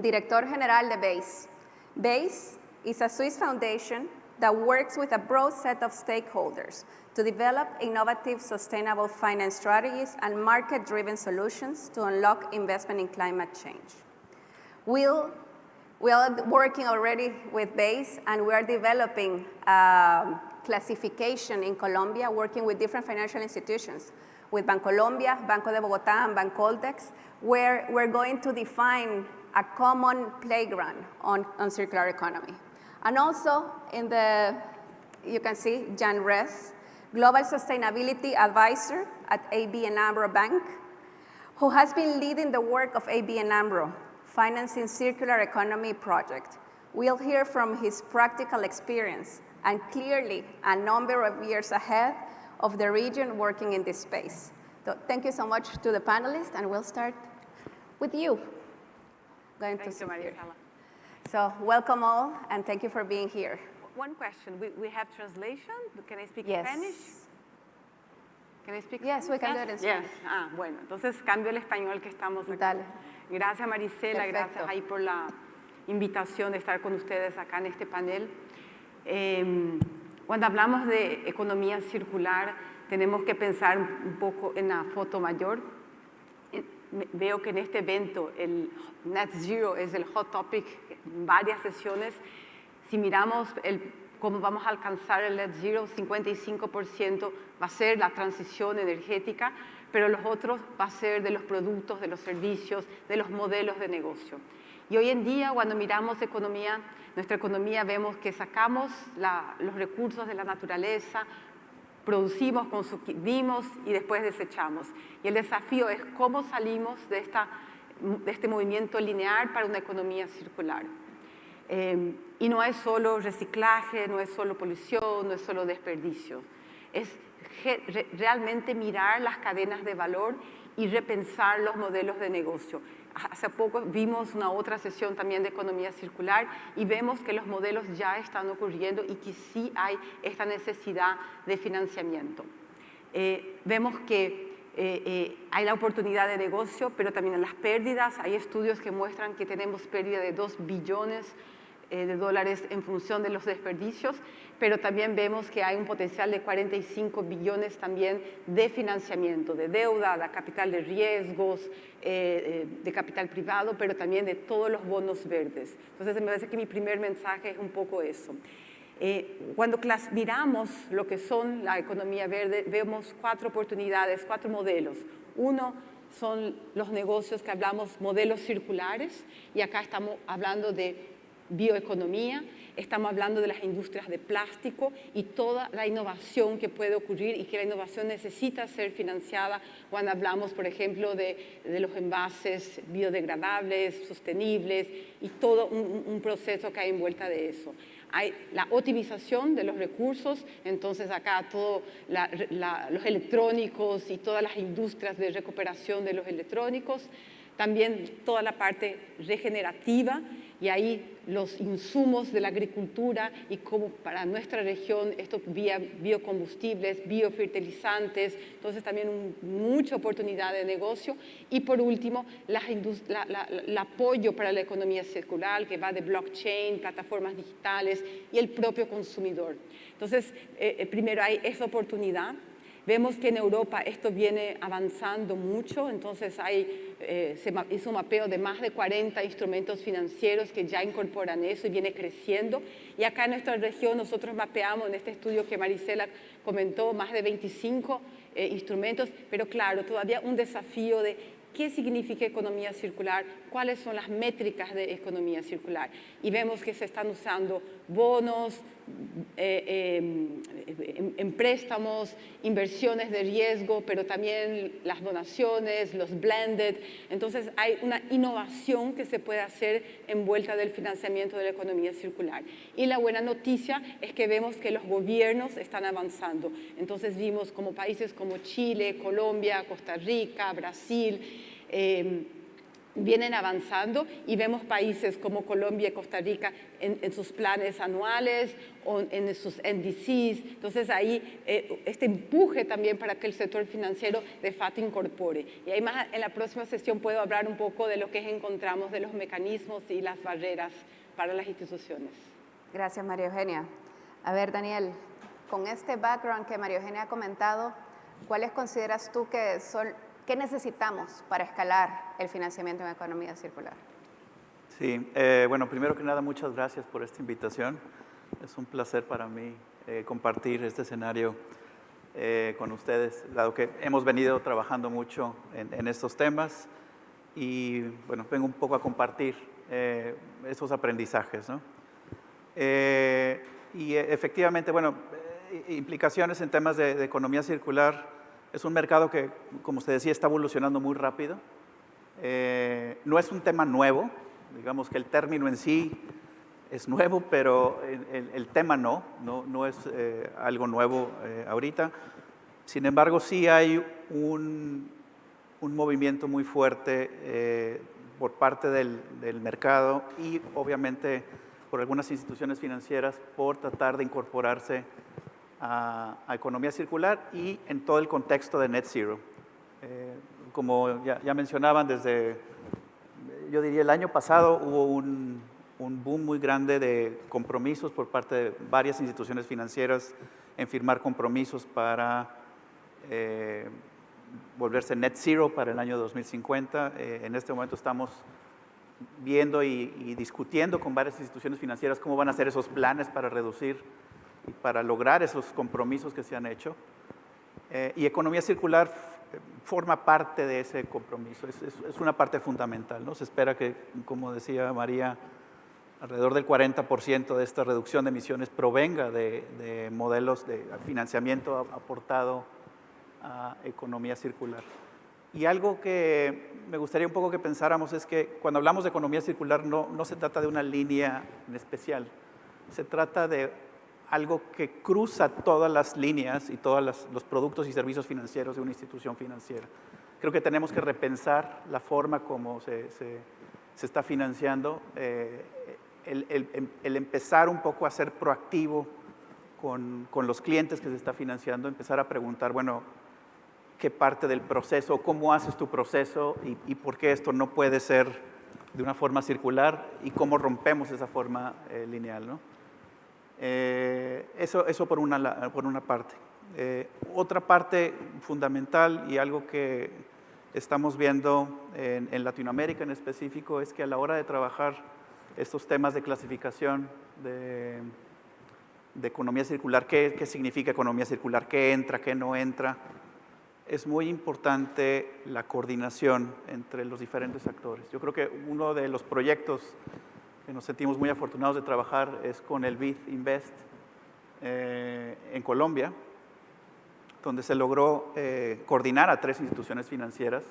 Director General de BID. BID is a Swiss foundation that works with a broad set of stakeholders to develop innovative, sustainable finance strategies and market-driven solutions to unlock investment in climate change. We are working already with BID, and we are developing classification in Colombia, working with different financial institutions, with Bancolombia, Banco de Bogotá, and Bancoldex, where we're going to define a common playground on circular economy. And also, you can see Jan Ress, Global Sustainability Advisor at ABN AMRO Bank, who has been leading the work of ABN AMRO, financing circular economy project. We'll hear from his practical experience and clearly a number of years ahead of the region working in this space. So thank you so much to the panelists, and we'll start with you. Thank you, Maria. So welcome all, and thank you for being here. One question, we have translation? Can I speak Yes. Spanish? Can I speak Yes, we can do it in Spanish. Yes. Ah, bueno, entonces cambio el español que estamos aquí. Dale. Gracias, Marisela, Perfecto. gracias ahí por la invitación de estar con ustedes acá en este panel. Cuando hablamos de economía circular, tenemos que pensar un poco en la foto mayor. Veo que en este evento el Net Zero es el hot topic en varias sesiones. Si miramos cómo vamos a alcanzar el Net Zero, 55% va a ser la transición energética, pero los otros va a ser de los productos, de los servicios, de los modelos de negocio. Y hoy en día, cuando miramos nuestra economía, vemos que sacamos los recursos de la naturaleza, producimos, consumimos y después desechamos. Y el desafío es cómo salimos de este movimiento lineal para una economía circular. Y no es solo reciclaje, no es solo polución, no es solo desperdicio. Es realmente mirar las cadenas de valor y repensar los modelos de negocio. Hace poco vimos una otra sesión también de economía circular y vemos que los modelos ya están ocurriendo y que sí hay esta necesidad de financiamiento. Vemos que hay la oportunidad de negocio, pero también en las pérdidas. Hay estudios que muestran que tenemos pérdida de 2 billones de dólares en función de los desperdicios, pero también vemos que hay un potencial de 45 billones también de financiamiento, de deuda, de capital de riesgos, de capital privado, pero también de todos los bonos verdes. Entonces me parece que mi primer mensaje es un poco eso. Cuando miramos lo que son la economía verde, vemos 4 oportunidades, 4 modelos. Uno son los negocios que hablamos, modelos circulares, y acá estamos hablando de bioeconomía, estamos hablando de las industrias de plástico y toda la innovación que puede ocurrir y que la innovación necesita ser financiada cuando hablamos, por ejemplo, de los envases biodegradables, sostenibles y todo un proceso que hay envuelta de eso. Hay la optimización de los recursos, entonces acá todos los electrónicos y todas las industrias de recuperación de los electrónicos, también toda la parte regenerativa y ahí los insumos de la agricultura y cómo para nuestra región esto vía biocombustibles, biofertilizantes, entonces también mucha oportunidad de negocio. Y por último, el apoyo para la economía circular que va de blockchain, plataformas digitales y el propio consumidor. Entonces, primero hay esa oportunidad. Vemos que en Europa esto viene avanzando mucho, entonces se hizo un mapeo de más de 40 instrumentos financieros que ya incorporan eso y viene creciendo. Y acá en nuestra región nosotros mapeamos en este estudio que Marisela comentó más de 25 instrumentos, pero claro, todavía un desafío de qué significa economía circular, cuáles son las métricas de economía circular. Y vemos que se están usando bonos, en préstamos, inversiones de riesgo, pero también las donaciones, los blended. Entonces hay una innovación que se puede hacer envuelta del financiamiento de la economía circular. Y la buena noticia es que vemos que los gobiernos están avanzando. Entonces vimos como países como Chile, Colombia, Costa Rica, Brasil, vienen avanzando y vemos países como Colombia y Costa Rica en sus planes anuales o en sus NDCs. Entonces ahí este empuje también para que el sector financiero de facto incorpore. Y ahí más en la próxima sesión puedo hablar un poco de lo que encontramos de los mecanismos y las barreras para las instituciones. Gracias, María Eugenia. A ver, Daniel, con este background que María Eugenia ha comentado, ¿cuáles consideras tú que son... ¿Qué necesitamos para escalar el financiamiento en economía circular? Sí, bueno, primero que nada, muchas gracias por esta invitación. Es un placer para mí compartir este escenario con ustedes, dado que hemos venido trabajando mucho en estos temas y, bueno, vengo un poco a compartir esos aprendizajes, ¿no? Y efectivamente, bueno, implicaciones en temas de economía circular. Es un mercado que, como usted decía, está evolucionando muy rápido. No es un tema nuevo, digamos que el término en sí es nuevo, pero el tema no es algo nuevo ahorita. Sin embargo, sí hay un movimiento muy fuerte por parte del mercado y obviamente por algunas instituciones financieras por tratar de incorporarse a economía circular y en todo el contexto de Net Zero. Como ya mencionaban, desde, yo diría, el año pasado hubo un boom muy grande de compromisos por parte de varias instituciones financieras en firmar compromisos para volverse Net Zero para el año 2050. En este momento estamos viendo y discutiendo con varias instituciones financieras cómo van a ser esos planes para reducir y para lograr esos compromisos que se han hecho. Y economía circular forma parte de ese compromiso, es una parte fundamental, ¿no? Se espera que, como decía María, alrededor del 40% de esta reducción de emisiones provenga de modelos de financiamiento aportado a economía circular. Y algo que me gustaría un poco que pensáramos es que cuando hablamos de economía circular no se trata de una línea en especial, se trata de algo que cruza todas las líneas y todos los productos y servicios financieros de una institución financiera. Creo que tenemos que repensar la forma como se está financiando, el empezar un poco a ser proactivo con los clientes que se está financiando, empezar a preguntar, bueno, ¿qué parte del proceso, cómo haces tu proceso y por qué esto no puede ser de una forma circular y cómo rompemos esa forma lineal, ¿no? Eso por una parte. Otra parte fundamental y algo que estamos viendo en Latinoamérica en específico es que a la hora de trabajar estos temas de clasificación de economía circular, ¿qué significa economía circular? ¿Qué entra? ¿Qué no entra? Es muy importante la coordinación entre los diferentes actores. Yo creo que uno de los proyectos que nos sentimos muy afortunados de trabajar es con el BID Invest en Colombia, donde se logró coordinar a 3 instituciones financieras,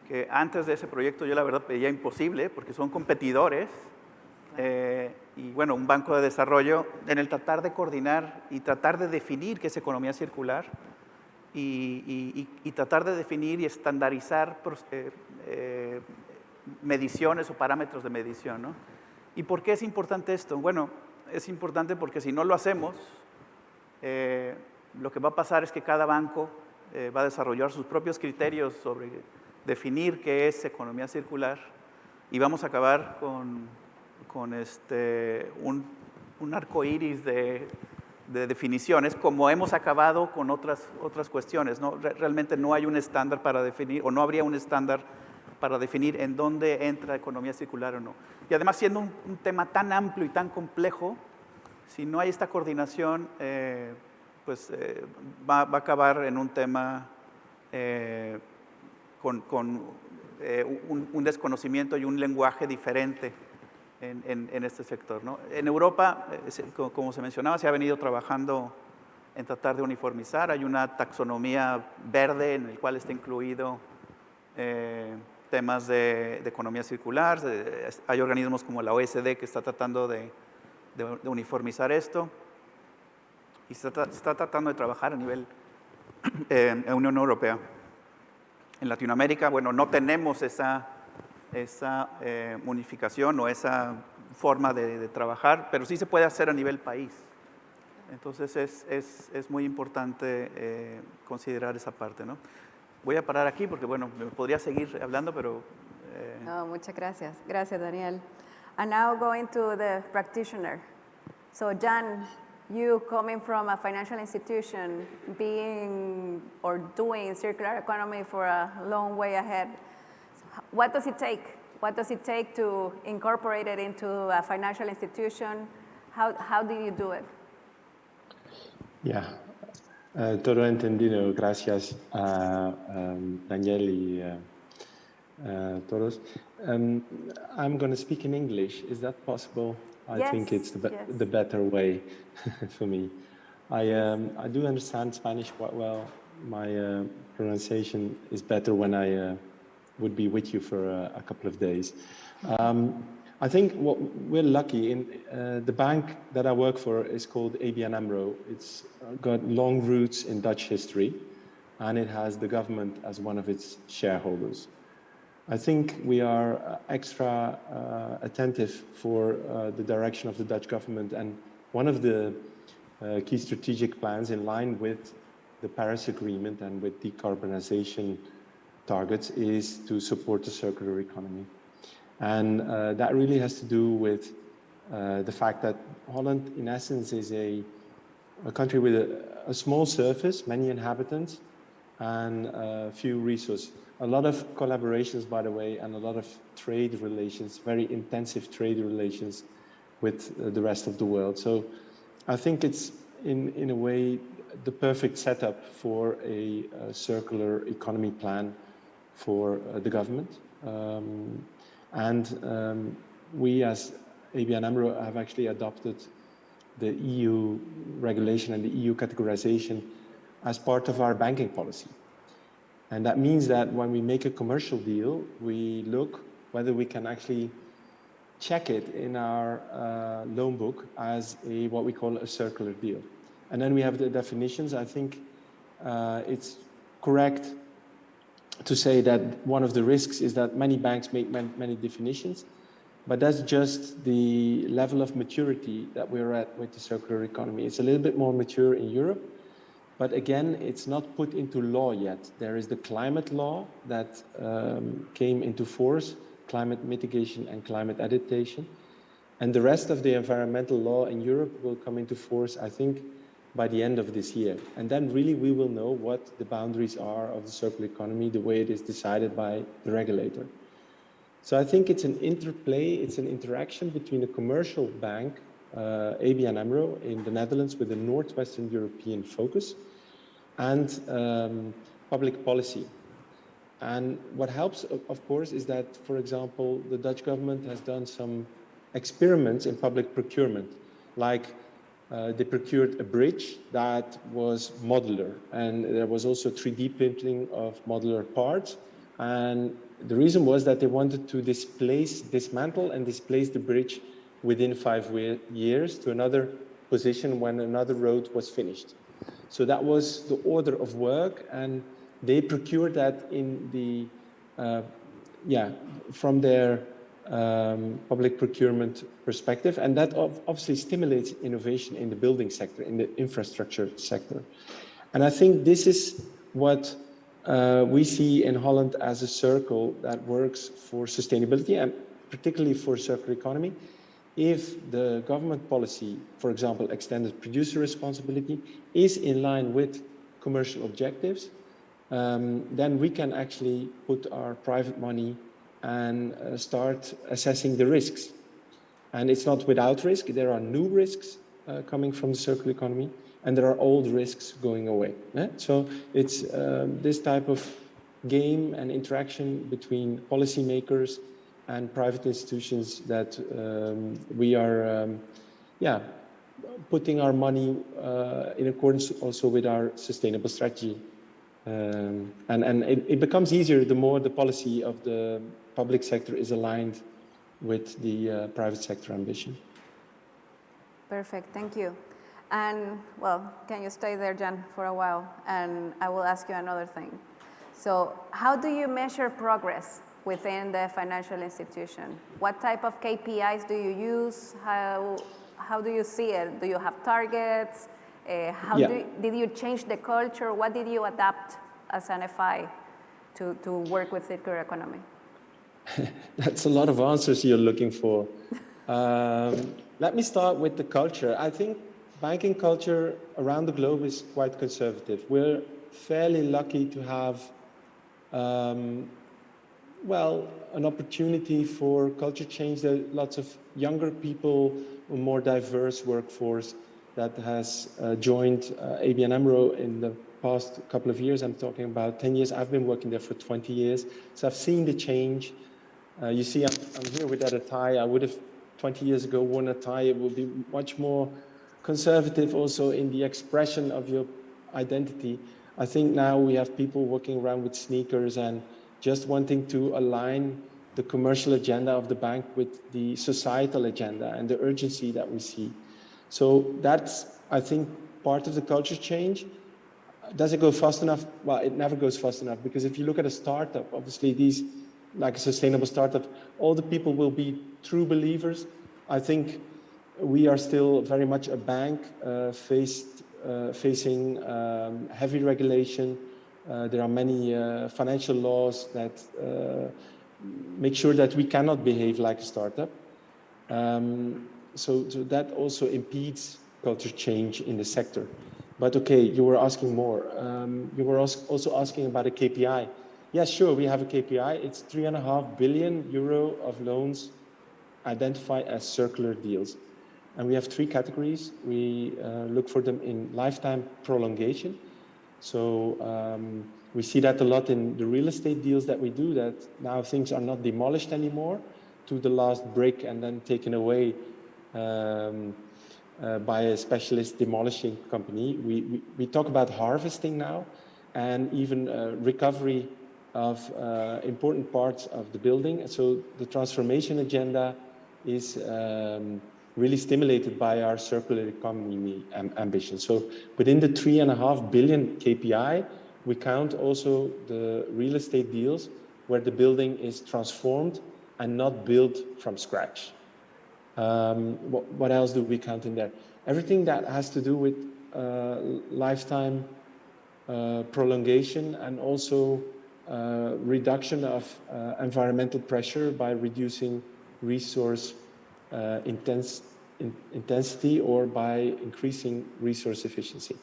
que antes de ese proyecto yo la verdad veía imposible, porque son competidores, y bueno, un banco de desarrollo, en el tratar de coordinar y tratar de definir qué es economía circular, y tratar de definir y estandarizar mediciones o parámetros de medición, ¿no? ¿Y por qué es importante esto? Bueno, es importante porque si no lo hacemos, lo que va a pasar es que cada banco va a desarrollar sus propios criterios sobre definir qué es economía circular y vamos a acabar con un arco iris de definiciones, como hemos acabado con otras cuestiones, ¿no? Realmente no hay un estándar para definir, o no habría un estándar para definir en dónde entra economía circular o no. Y además, siendo un tema tan amplio y tan complejo, si no hay esta coordinación, va a acabar en un tema con un desconocimiento y un lenguaje diferente en este sector, ¿no? En Europa, como se mencionaba, se ha venido trabajando en tratar de uniformizar. Hay una taxonomía verde en el cual está incluido temas de economía circular. Hay organismos como la OECD que está tratando de uniformizar esto y se está tratando de trabajar a nivel en Unión Europea. En Latinoamérica, bueno, no tenemos esa esa unificación o esa forma de trabajar, pero sí se puede hacer a nivel país. Entonces es muy importante considerar esa parte, ¿no? Voy a parar aquí porque, bueno, me podría seguir hablando, pero... No, muchas gracias. Gracias, Daniel. And now going to the practitioner. So, Jan, you coming from a financial institution, being or doing circular economy for a long way ahead, what does it take? What does it take to incorporate it into a financial institution? How do you do it? Yeah, todo entendido. Gracias a Daniel y todos. I'm going to speak in English. Is that possible? I think it's the better way for me. I do understand Spanish quite well. My pronunciation is better when I would be with you for a couple of days. I think we're lucky. The bank that I work for is called ABN AMRO. It's got long roots in Dutch history, and it has the government as one of its shareholders. I think we are extra attentive for the direction of the Dutch government, and one of the key strategic plans in line with the Paris Agreement and with decarbonization targets is to support the circular economy. And that really has to do with the fact that Holland, in essence, is a country with a small surface, many inhabitants, and few resources. A lot of collaborations, by the way, and a lot of trade relations, very intensive trade relations with the rest of the world. So I think it's, in a way, the perfect setup for a circular economy plan for the government. We, as ABN AMRO, have actually adopted the EU regulation and the EU categorization as part of our banking policy. And that means that when we make a commercial deal, we look whether we can actually check it in our loan book as what we call a circular deal. And then we have the definitions. I think it's correct to say that one of the risks is that many banks make many definitions, but that's just the level of maturity that we're at with the circular economy. It's a little bit more mature in Europe, but again, it's not put into law yet. There is the climate law that came into force, climate mitigation and climate adaptation, and the rest of the environmental law in Europe will come into force, I think, by the end of this year. And then really we will know what the boundaries are of the circular economy, the way it is decided by the regulator. So I think it's an interplay, it's an interaction between a commercial bank, ABN AMRO in the Netherlands with a Northwestern European focus, and public policy. And what helps, of course, is that, for example, the Dutch government has done some experiments in public procurement, like they procured a bridge that was modular, and there was also 3D printing of modular parts. And the reason was that they wanted to dismantle and displace the bridge within 5 years to another position when another road was finished. So that was the order of work, and they procured that in the, from their public procurement perspective, and that obviously stimulates innovation in the building sector, in the infrastructure sector. And I think this is what we see in Holland as a circle that works for sustainability and particularly for circular economy. If the government policy, for example, extended producer responsibility, is in line with commercial objectives, then we can actually put our private money and start assessing the risks. And it's not without risk. There are new risks coming from the circular economy, and there are old risks going away. So it's this type of game and interaction between policymakers and private institutions that we are putting our money in accordance also with our sustainable strategy. And it becomes easier the more the policy of the public sector is aligned with the private sector ambition. Perfect, thank you. And well, can you stay there, Jan, for a while? And I will ask you another thing. So how do you measure progress within the financial institution? What type of KPIs do you use? How do you see it? Do you have targets? Did you change the culture? What did you adapt as an FI to work with circular economy? That's a lot of answers you're looking for. Let me start with the culture. I think banking culture around the globe is quite conservative. We're fairly lucky to have, an opportunity for culture change. There are lots of younger people, a more diverse workforce that has joined ABN AMRO in the past couple of years. I'm talking about 10 years. I've been working there for 20 years. So I've seen the change. You see, I'm here without a tie. I would have 20 years ago worn a tie. It would be much more conservative also in the expression of your identity. I think now we have people walking around with sneakers and just wanting to align the commercial agenda of the bank with the societal agenda and the urgency that we see. So that's, I think, part of the culture change. Does it go fast enough? Well, it never goes fast enough, because if you look at a startup, obviously these, like a sustainable startup, all the people will be true believers. I think we are still very much a bank facing heavy regulation. There are many financial laws that make sure that we cannot behave like a startup. So that also impedes culture change in the sector. But okay, you were asking more. You were also asking about a KPI. Yes, sure, we have a KPI. It's 3.5 billion euro of loans identified as circular deals. And we have 3 categories. We look for them in lifetime prolongation. So we see that a lot in the real estate deals that we do, that now things are not demolished anymore to the last brick and then taken away by a specialist demolishing company. We talk about harvesting now, and even recovery of important parts of the building. So the transformation agenda is really stimulated by our circular economy ambition. So within the 3.5 billion KPI, we count also the real estate deals where the building is transformed and not built from scratch. What else do we count in there? Everything that has to do with lifetime prolongation, and also reduction of environmental pressure by reducing resource intensity or by increasing resource efficiency.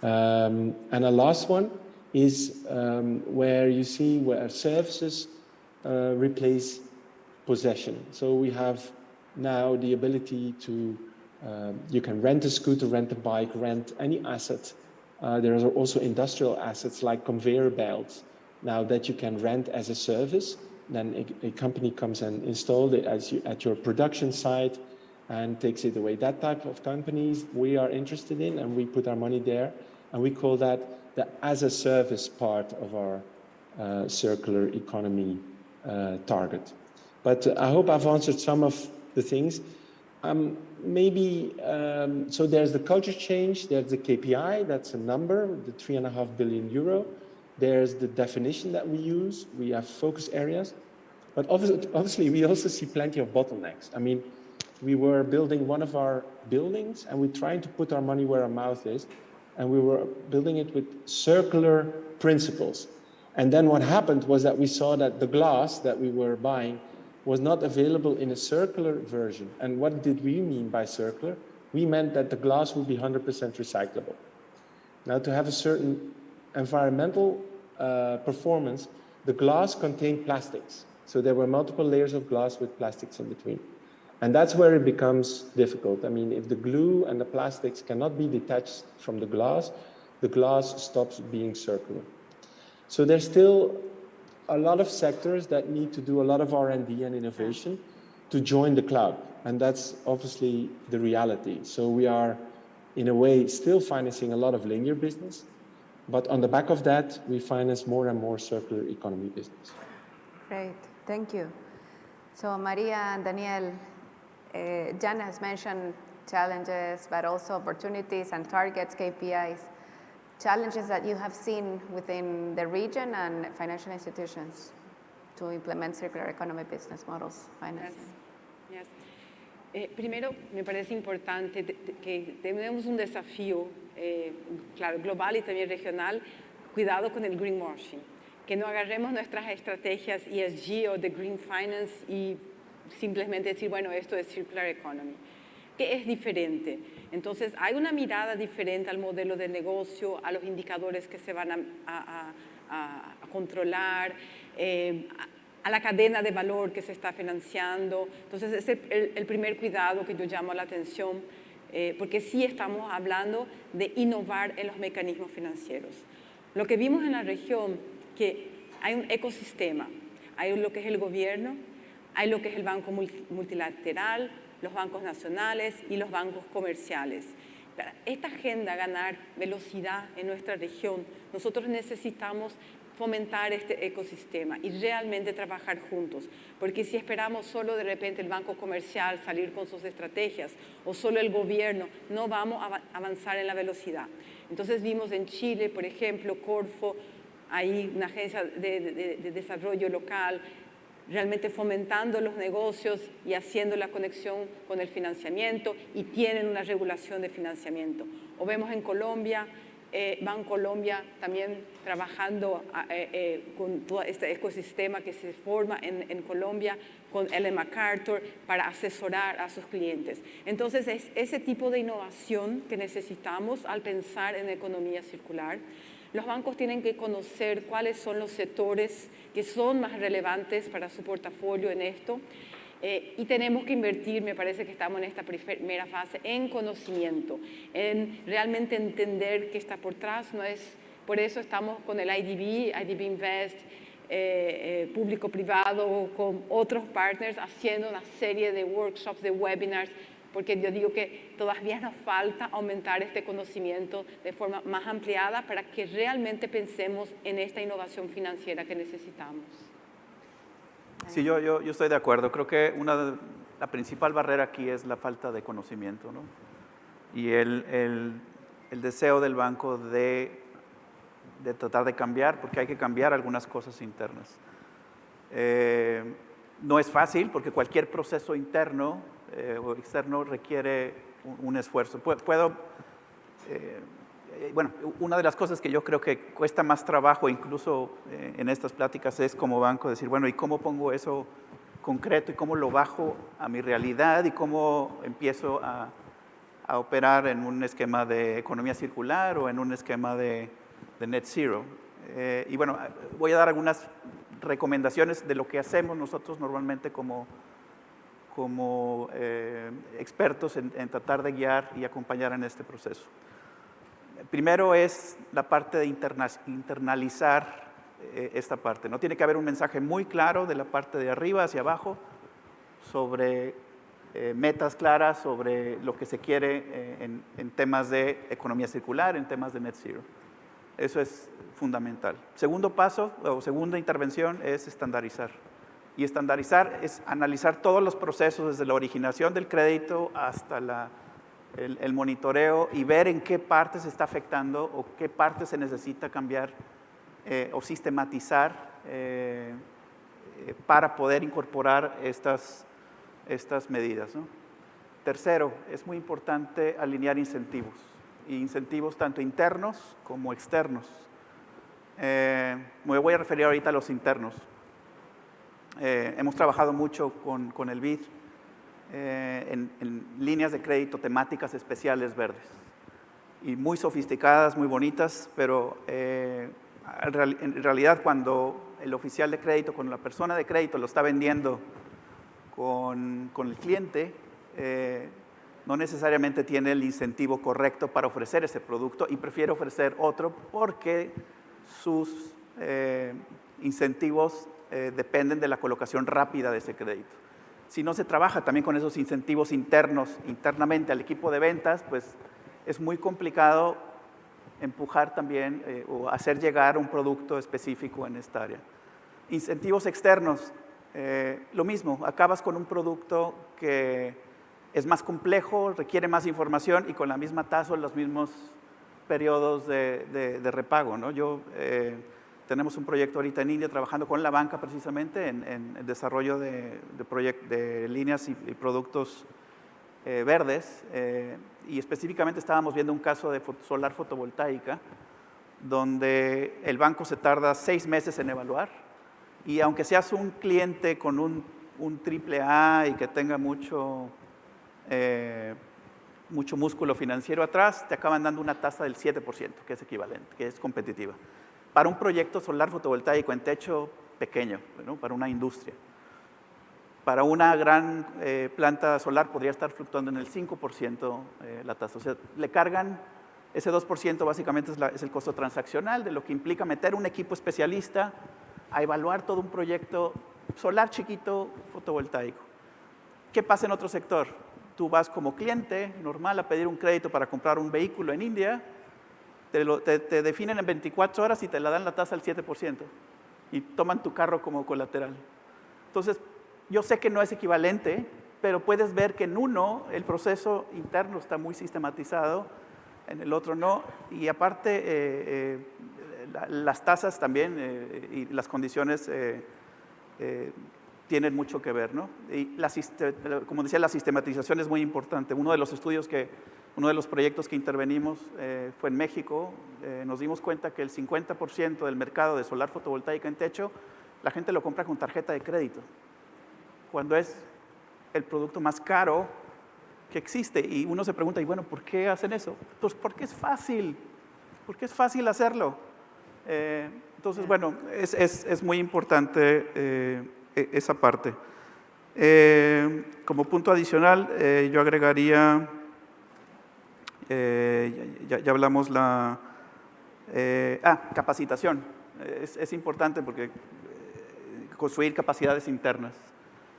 And a last one is where you see where services replace possession. So we have now the ability to, you can rent a scooter, rent a bike, rent any asset. There are also industrial assets like conveyor belts now that you can rent as a service. Then a company comes and installs it at your production site and takes it away. That type of companies we are interested in, and we put our money there, and we call that the as-a-service part of our circular economy target. But I hope I've answered some of the things. So there's the culture change, there's the KPI, that's a number, the 3.5 billion euro. There's the definition that we use, we have focus areas. But obviously we also see plenty of bottlenecks. I mean, we were building one of our buildings and we're trying to put our money where our mouth is, and we were building it with circular principles. And then what happened was that we saw that the glass that we were buying was not available in a circular version. And what did we mean by circular? We meant that the glass would be 100% recyclable. Now, to have a certain environmental performance, the glass contained plastics. So there were multiple layers of glass with plastics in between. And that's where it becomes difficult. I mean, if the glue and the plastics cannot be detached from the glass stops being circular. So there's still a lot of sectors that need to do a lot of R&D and innovation to join the club. And that's obviously the reality. So we are, in a way, still financing a lot of linear business. But on the back of that, we finance more and more circular economy business. Great, thank you. So Maria and Daniel, Jan has mentioned challenges, but also opportunities and targets, KPIs. Challenges that you have seen within the region and financial institutions to implement circular economy business models financing. Yes. Primero, me parece importante que tenemos un desafío, claro, global y también regional, cuidado con el greenwashing, que no agarremos nuestras estrategias ESG o de green finance y simplemente decir, bueno, esto es circular economy, que es diferente. Entonces, hay una mirada diferente al modelo de negocio, a los indicadores que se van a controlar, a la cadena de valor que se está financiando. Entonces, ese es el primer cuidado que yo llamo la atención, porque sí estamos hablando de innovar en los mecanismos financieros. Lo que vimos en la región, que hay un ecosistema, hay lo que es el gobierno, hay lo que es el banco multilateral, los bancos nacionales y los bancos comerciales. Para esta agenda, ganar velocidad en nuestra región, nosotros necesitamos fomentar este ecosistema y realmente trabajar juntos, porque si esperamos solo de repente el banco comercial salir con sus estrategias o solo el gobierno, no vamos a avanzar en la velocidad. Entonces vimos en Chile, por ejemplo, Corfo, hay una agencia de desarrollo local, realmente fomentando los negocios y haciendo la conexión con el financiamiento y tienen una regulación de financiamiento. O vemos en Colombia, Bancolombia también trabajando con todo este ecosistema que se forma en Colombia con Ellen MacArthur para asesorar a sus clientes. Entonces es ese tipo de innovación que necesitamos al pensar en economía circular. Los bancos tienen que conocer cuáles son los sectores que son más relevantes para su portafolio en esto y tenemos que invertir, me parece que estamos en esta primera fase, en conocimiento, en realmente entender qué está por atrás. No es, por eso estamos con el IDB Invest, público-privado, con otros partners haciendo una serie de workshops, de webinars, porque yo digo que todavía nos falta aumentar este conocimiento de forma más ampliada para que realmente pensemos en esta innovación financiera que necesitamos. Sí, yo estoy de acuerdo. Creo que la principal barrera aquí es la falta de conocimiento, ¿no? Y el deseo del banco de tratar de cambiar, porque hay que cambiar algunas cosas internas. No es fácil, porque cualquier proceso interno o externo requiere un esfuerzo. Bueno, una de las cosas que yo creo que cuesta más trabajo, incluso en estas pláticas, es como banco decir, bueno, ¿y cómo pongo eso concreto y cómo lo bajo a mi realidad y cómo empiezo a operar en un esquema de economía circular o en un esquema de net zero? Y bueno, voy a dar algunas recomendaciones de lo que hacemos nosotros normalmente como expertos en tratar de guiar y acompañar en este proceso. Primero es la parte de internalizar esta parte, ¿no? Tiene que haber un mensaje muy claro de la parte de arriba hacia abajo sobre metas claras, sobre lo que se quiere en temas de economía circular, en temas de net zero. Eso es fundamental. Segundo paso o segunda intervención es estandarizar. Y estandarizar es analizar todos los procesos desde la originación del crédito hasta el monitoreo y ver en qué parte se está afectando o qué parte se necesita cambiar o sistematizar para poder incorporar estas medidas, ¿no? Tercero, es muy importante alinear incentivos, y incentivos tanto internos como externos. Me voy a referir ahorita a los internos. Hemos trabajado mucho con el BID en líneas de crédito temáticas especiales verdes y muy sofisticadas, muy bonitas, pero en realidad cuando el oficial de crédito, cuando la persona de crédito lo está vendiendo con el cliente, no necesariamente tiene el incentivo correcto para ofrecer ese producto y prefiere ofrecer otro porque sus incentivos dependen de la colocación rápida de ese crédito. Si no se trabaja también con esos incentivos internamente al equipo de ventas, pues es muy complicado empujar también o hacer llegar un producto específico en esta área. Incentivos externos, lo mismo, acabas con un producto que es más complejo, requiere más información y con la misma tasa, los mismos periodos de repago, ¿no? Yo tenemos un proyecto ahorita en India trabajando con la banca precisamente en el desarrollo de líneas y productos verdes. Y específicamente estábamos viendo un caso de solar fotovoltaica donde el banco se tarda 6 meses en evaluar. Y aunque seas un cliente con un AAA y que tenga mucho músculo financiero atrás, te acaban dando una tasa del 7%, que es equivalente, que es competitiva. Para un proyecto solar fotovoltaico en techo pequeño, ¿no? Para una industria. Para una gran planta solar podría estar fluctuando en el 5% la tasa. O sea, le cargan ese 2%, básicamente es el costo transaccional de lo que implica meter un equipo especialista a evaluar todo un proyecto solar chiquito fotovoltaico. ¿Qué pasa en otro sector? Tú vas como cliente normal a pedir un crédito para comprar un vehículo en India, te definen en 24 horas y te la dan la tasa al 7% y toman tu carro como colateral. Entonces, yo sé que no es equivalente, pero puedes ver que en uno el proceso interno está muy sistematizado, en el otro no, y aparte las tasas también y las condiciones tienen mucho que ver, ¿no? Y como decía, la sistematización es muy importante. Uno de los proyectos que intervenimos fue en México. Nos dimos cuenta que el 50% del mercado de solar fotovoltaica en techo, la gente lo compra con tarjeta de crédito, cuando es el producto más caro que existe. Y uno se pregunta, y bueno, ¿por qué hacen eso? Pues porque es fácil hacerlo. Entonces, bueno, es muy importante esa parte. Como punto adicional, yo agregaría, ya hablamos capacitación. Es importante porque construir capacidades internas.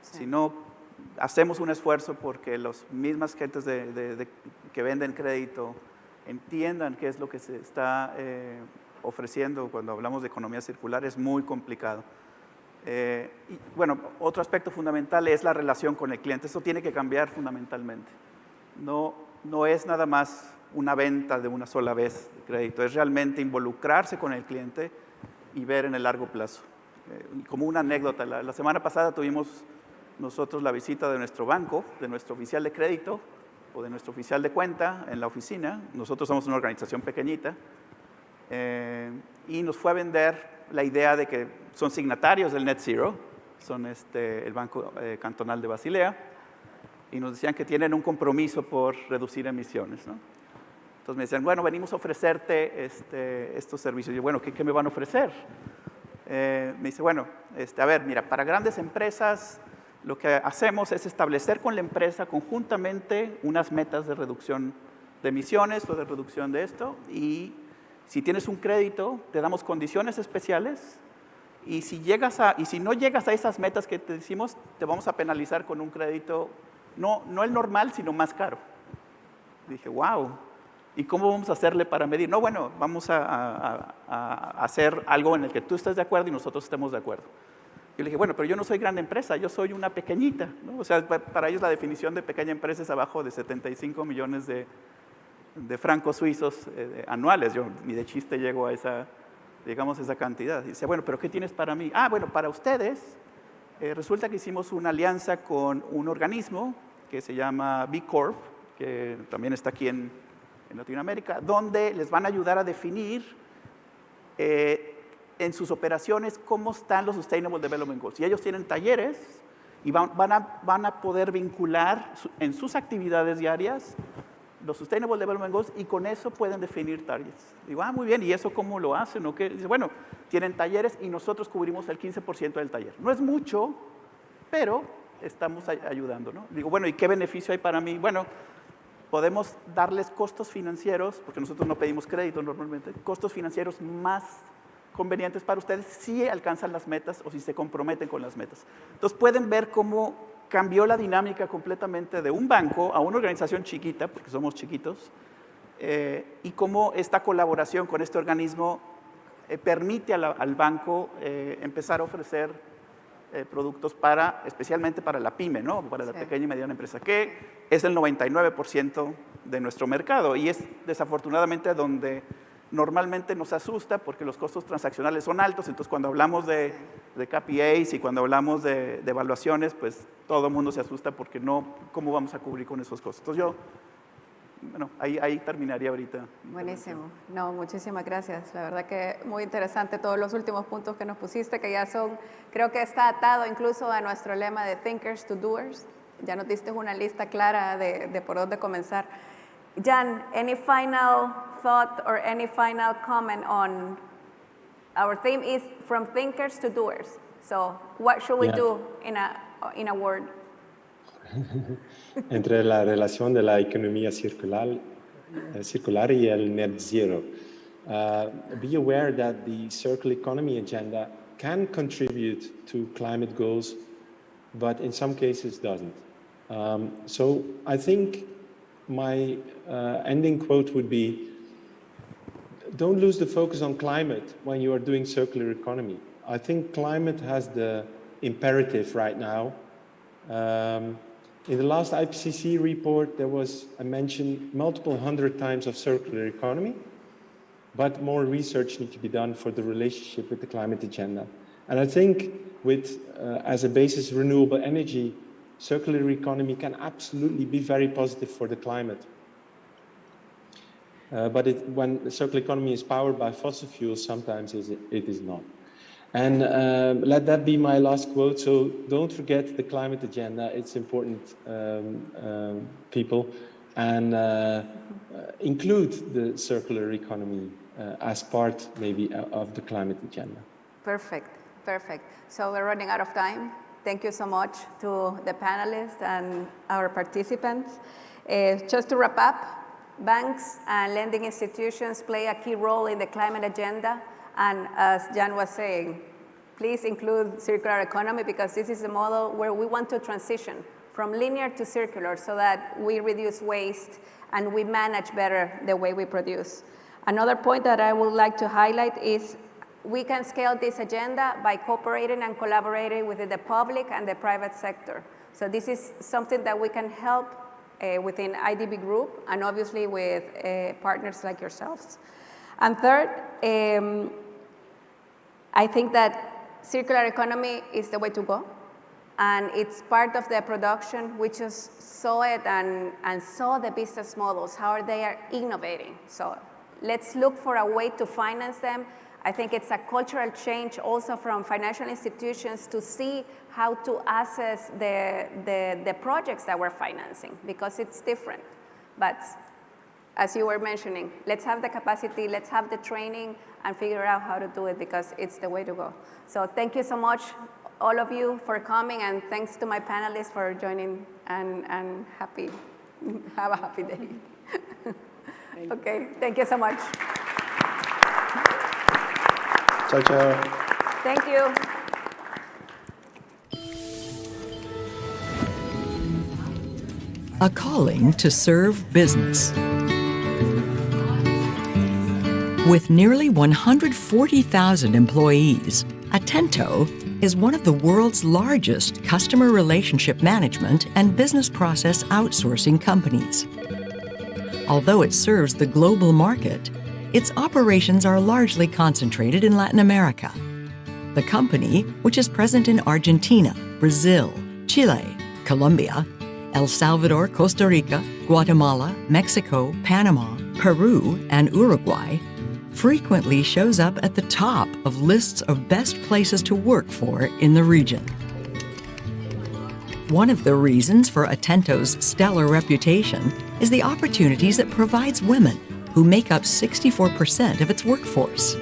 Sí. Si no hacemos un esfuerzo porque las mismas gentes que venden crédito entiendan qué es lo que se está ofreciendo cuando hablamos de economía circular, es muy complicado. Y bueno, otro aspecto fundamental es la relación con el cliente. Eso tiene que cambiar fundamentalmente. No es nada más una venta de una sola vez de crédito, es realmente involucrarse con el cliente y ver en el largo plazo. Como una anécdota, la semana pasada tuvimos nosotros la visita de nuestro banco, de nuestro oficial de crédito o de nuestro oficial de cuenta en la oficina. Nosotros somos una organización pequeñita y nos fue a vender la idea de que son signatarios del Net Zero, son el Banco Cantonal de Basilea, y nos decían que tienen un compromiso por reducir emisiones, ¿no? Entonces me decían, bueno, venimos a ofrecerte estos servicios. Y yo, bueno, ¿qué me van a ofrecer? Me dice, bueno, a ver, mira, para grandes empresas lo que hacemos es establecer con la empresa conjuntamente unas metas de reducción de emisiones o de reducción de esto, y si tienes un crédito, te damos condiciones especiales, y si no llegas a esas metas que te decimos, te vamos a penalizar con un crédito, no el normal, sino más caro. Dije, wow, ¿y cómo vamos a hacerle para medir? No, bueno, vamos a hacer algo en el que tú estés de acuerdo y nosotros estemos de acuerdo. Yo le dije, bueno, pero yo no soy gran empresa, yo soy una pequeñita, ¿no? O sea, para ellos la definición de pequeña empresa es abajo de 75 millones de francos suizos anuales. Yo ni de chiste llego a esa cantidad. Y dice, bueno, ¿pero qué tienes para mí? Bueno, para ustedes, resulta que hicimos una alianza con un organismo que se llama B Corp, que también está aquí en Latinoamérica, donde les van a ayudar a definir en sus operaciones cómo están los Sustainable Development Goals. Y ellos tienen talleres y van a poder vincular en sus actividades diarias los Sustainable Development Goals, y con eso pueden definir targets. Digo, muy bien, ¿y eso cómo lo hacen? ¿O qué? Dice, bueno, tienen talleres y nosotros cubrimos el 15% del taller. No es mucho, pero estamos ayudando, ¿no? Digo, bueno, ¿y qué beneficio hay para mí? Bueno, podemos darles costos financieros, porque nosotros no pedimos crédito normalmente, costos financieros más convenientes para ustedes si alcanzan las metas o si se comprometen con las metas. Entonces pueden ver cómo cambió la dinámica completamente de un banco a una organización chiquita, porque somos chiquitos, y cómo esta colaboración con este organismo permite al banco empezar a ofrecer productos especialmente para la pyme, ¿no? Para la pequeña y mediana empresa, que es el 99% de nuestro mercado, y es desafortunadamente donde normalmente nos asusta porque los costos transaccionales son altos, entonces cuando hablamos de KPIs y cuando hablamos de evaluaciones, pues todo el mundo se asusta porque no, ¿cómo vamos a cubrir con esos costos? Entonces yo, bueno, ahí terminaría ahorita. Buenísimo. No, muchísimas gracias. La verdad que muy interesante todos los últimos puntos que nos pusiste, que ya son, creo que está atado incluso a nuestro lema de Thinkers to Doers. Ya nos diste una lista clara de por dónde comenzar. Jan, any final thought or any final comment on our theme is from thinkers to doers. So what should we do in a word? Entre la relación de la economía circular y el net zero. Be aware that the circular economy agenda can contribute to climate goals, but in some cases doesn't. So I think my ending quote would be, don't lose the focus on climate when you are doing circular economy. I think climate has the imperative right now. In the last IPCC report, there was a mention multiple hundred times of circular economy, but more research needs to be done for the relationship with the climate agenda. And I think with, as a basis, renewable energy, circular economy can absolutely be very positive for the climate. But when the circular economy is powered by fossil fuels, sometimes it is not. And let that be my last quote. So don't forget the climate agenda. It's important, people, and include the circular economy as part, maybe, of the climate agenda. Perfect, perfect. So we're running out of time. Thank you so much to the panelists and our participants. Just to wrap up, banks and lending institutions play a key role in the climate agenda. And as Jan was saying, please include circular economy, because this is a model where we want to transition from linear to circular so that we reduce waste and we manage better the way we produce. Another point that I would like to highlight is we can scale this agenda by cooperating and collaborating with the public and the private sector. So this is something that we can help within IDB Group and obviously with partners like yourselves. And third, I think that circular economy is the way to go. And it's part of the production. We just saw it and saw the business models, how they are innovating. So let's look for a way to finance them. I think it's a cultural change also from financial institutions to see how to assess the projects that we're financing, because it's different. But as you were mentioning, let's have the capacity, let's have the training, and figure out how to do it, because it's the way to go. So thank you so much, all of you, for coming, and thanks to my panelists for joining, and have a happy day. Okay, thank you so much. Ciao, ciao. Thank you. A calling to serve business. With nearly 140,000 employees, Atento is one of the world's largest customer relationship management and business process outsourcing companies. Although it serves the global market, its operations are largely concentrated in Latin America. The company, which is present in Argentina, Brazil, Chile, Colombia, El Salvador, Costa Rica, Guatemala, Mexico, Panama, Peru, and Uruguay, frequently shows up at the top of lists of best places to work for in the region. One of the reasons for Atento's stellar reputation is the opportunities it provides women, who make up 64% of its workforce.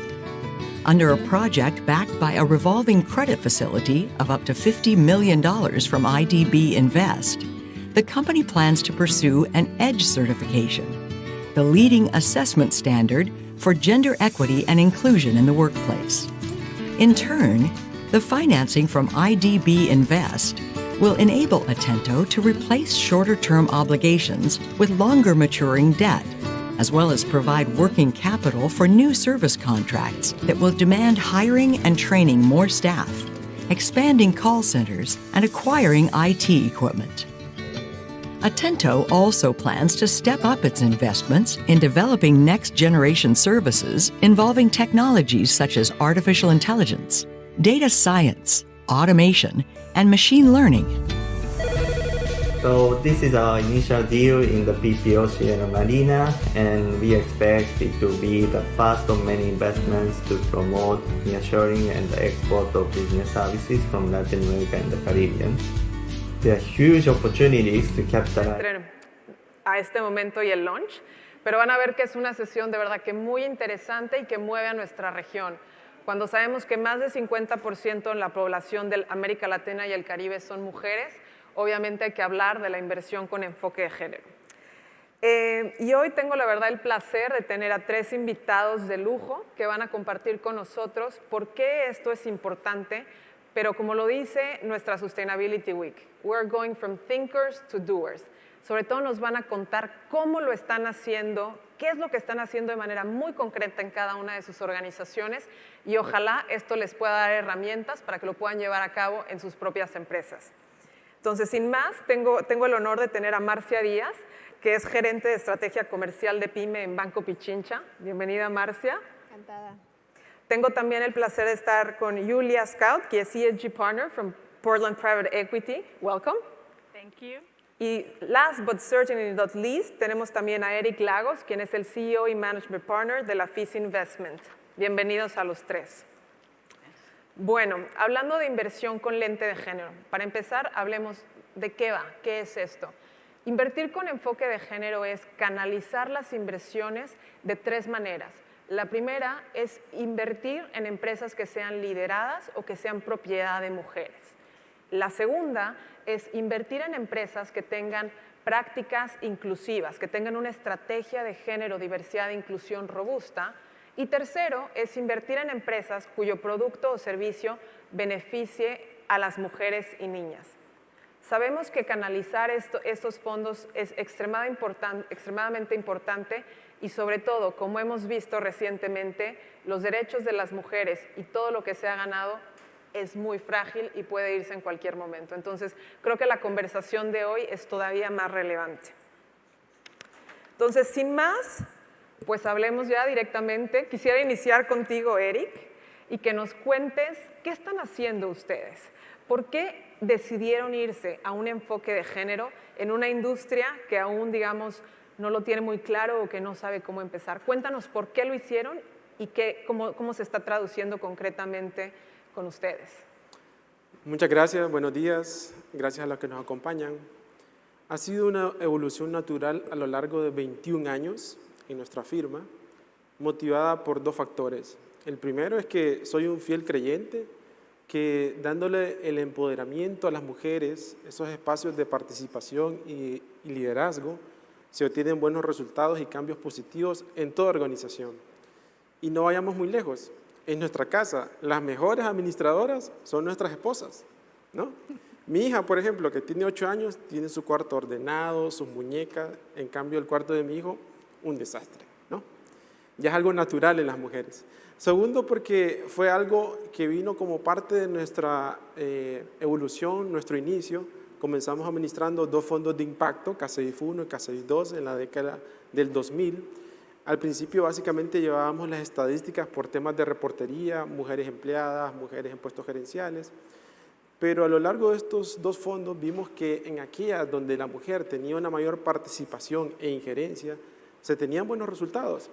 Under a project backed by a revolving credit facility of up to $50 million from IDB Invest, the company plans to pursue an EDGE certification, the leading assessment standard for gender equity and inclusion in the workplace. In turn, the financing from IDB Invest will enable Atento to replace shorter-term obligations with longer maturing debt, as well as provide working capital for new service contracts that will demand hiring and training more staff, expanding call centers, and acquiring IT equipment. Atento also plans to step up its investments in developing next-generation services involving technologies such as artificial intelligence, data science, automation, and machine learning. So this is our initial deal in the PPOC arena, and we expect it to be the first of many investments to promote nearshoring and the export of business services from Latin America and the Caribbean. There are huge opportunities to capitalize a este momento y el launch, pero van a ver que es una sesión de verdad que muy interesante y que mueve a nuestra región. Cuando sabemos que más del 50% en la población de América Latina y el Caribe son mujeres, obviamente hay que hablar de la inversión con enfoque de género. Y hoy tengo la verdad el placer de tener a 3 invitados de lujo que van a compartir con nosotros por qué esto es importante, pero como lo dice nuestra Sustainability Week, we're going from thinkers to doers. Sobre todo nos van a contar cómo lo están haciendo, qué es lo que están haciendo de manera muy concreta en cada una de sus organizaciones y ojalá esto les pueda dar herramientas para que lo puedan llevar a cabo en sus propias empresas. Entonces, sin más, tengo el honor de tener a Marcia Díaz, que es gerente de estrategia comercial de PYME en Banco Pichincha. Bienvenida, Marcia. Encantada. Tengo también el placer de estar con Julia Scout, que es ESG Partner from Portland Private Equity. Welcome. Thank you. Y last but certainly not least, tenemos también a Eric Lagos, quien es el CEO y Management Partner de la FIS Investment. Bienvenidos a los 3. Bueno, hablando de inversión con lente de género, para empezar, hablemos de qué va, qué es esto. Invertir con enfoque de género es canalizar las inversiones de 3 maneras. La primera es invertir en empresas que sean lideradas o que sean propiedad de mujeres. La segunda es invertir en empresas que tengan prácticas inclusivas, que tengan una estrategia de género, diversidad e inclusión robusta. Y tercero es invertir en empresas cuyo producto o servicio beneficie a las mujeres y niñas. Sabemos que canalizar estos fondos es extremadamente importante y sobre todo, como hemos visto recientemente, los derechos de las mujeres y todo lo que se ha ganado es muy frágil y puede irse en cualquier momento. Entonces, creo que la conversación de hoy es todavía más relevante. Entonces, sin más, pues hablemos ya directamente. Quisiera iniciar contigo, Eric, y que nos cuentes qué están haciendo ustedes. ¿Por qué decidieron irse a un enfoque de género en una industria que aún, digamos, no lo tiene muy claro o que no sabe cómo empezar? Cuéntanos por qué lo hicieron y cómo se está traduciendo concretamente con ustedes. Muchas gracias, buenos días, gracias a los que nos acompañan. Ha sido una evolución natural a lo largo de 21 años en nuestra firma, motivada por 2 factores. El primero es que soy un fiel creyente que dándole el empoderamiento a las mujeres, esos espacios de participación y liderazgo, se obtienen buenos resultados y cambios positivos en toda organización. Y no vayamos muy lejos. En nuestra casa, las mejores administradoras son nuestras esposas, ¿no? Mi hija, por ejemplo, que tiene 8 años, tiene su cuarto ordenado, sus muñecas, en cambio el cuarto de mi hijo, un desastre, ¿no? Ya es algo natural en las mujeres. Segundo, porque fue algo que vino como parte de nuestra evolución, nuestro inicio. Comenzamos administrando 2 fondos de impacto, CACEIF 1 y CACEIF 2, en la década del 2000. Al principio, básicamente, llevábamos las estadísticas por temas de reportería, mujeres empleadas, mujeres en puestos gerenciales. Pero a lo largo de estos 2 fondos vimos que en aquellas donde la mujer tenía una mayor participación e injerencia, se tenían buenos resultados.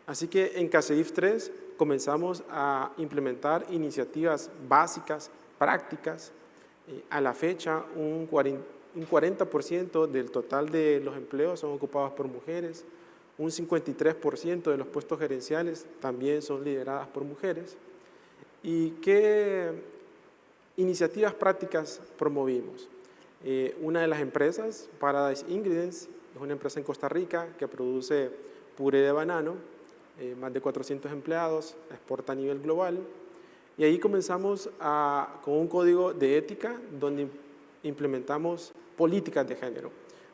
Así que en CACEIF 3 comenzamos a implementar iniciativas básicas, prácticas. A la fecha, un 40% del total de los empleos son ocupados por mujeres, un 53% de los puestos gerenciales también son lideradas por mujeres. ¿Y qué iniciativas prácticas promovimos? Una de las empresas, Paradise Ingredients, es una empresa en Costa Rica que produce puré de banano, más de 400 empleados, exporta a nivel global. Y ahí comenzamos con un código de ética donde implementamos políticas de género.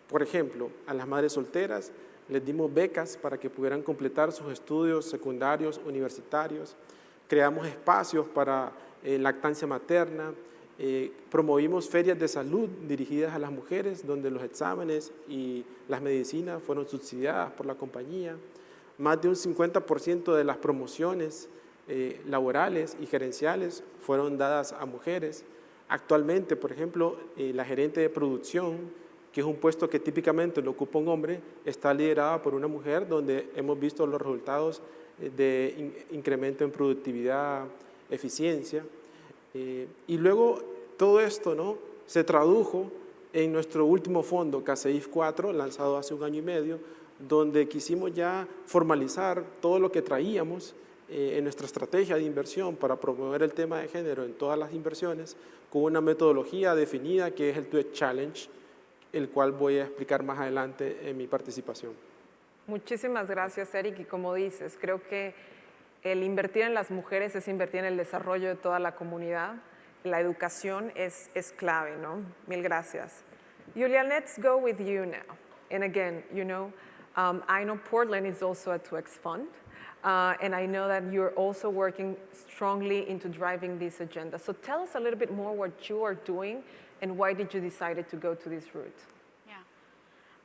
Por ejemplo, a las madres solteras les dimos becas para que pudieran completar sus estudios secundarios, universitarios. Creamos espacios para lactancia materna, Promovimos ferias de salud dirigidas a las mujeres, donde los exámenes y las medicinas fueron subsidiadas por la compañía. Más de un 50% de las promociones laborales y gerenciales fueron dadas a mujeres. Actualmente, por ejemplo, la gerente de producción, que es un puesto que típicamente lo ocupa un hombre, está liderada por una mujer, donde hemos visto los resultados de incremento en productividad, eficiencia. Y luego todo esto, ¿no?, se tradujo en nuestro último fondo, CACEIF 4, lanzado hace 1 año y medio, donde quisimos ya formalizar todo lo que traíamos en nuestra estrategia de inversión para promover el tema de género en todas las inversiones, con una metodología definida que es el Do It Challenge, el cual voy a explicar más adelante en mi participación. Muchísimas gracias, Eric. Y como dices, creo que el invertir en las mujeres es invertir en el desarrollo de toda la comunidad. La educación es clave, ¿no? Mil gracias. Julia, let's go with you now. And again, you know, I know Portland is also a 2X fund, and I know that you're also working strongly into driving this agenda. So tell us a little bit more what you are doing and why did you decide to go to this route?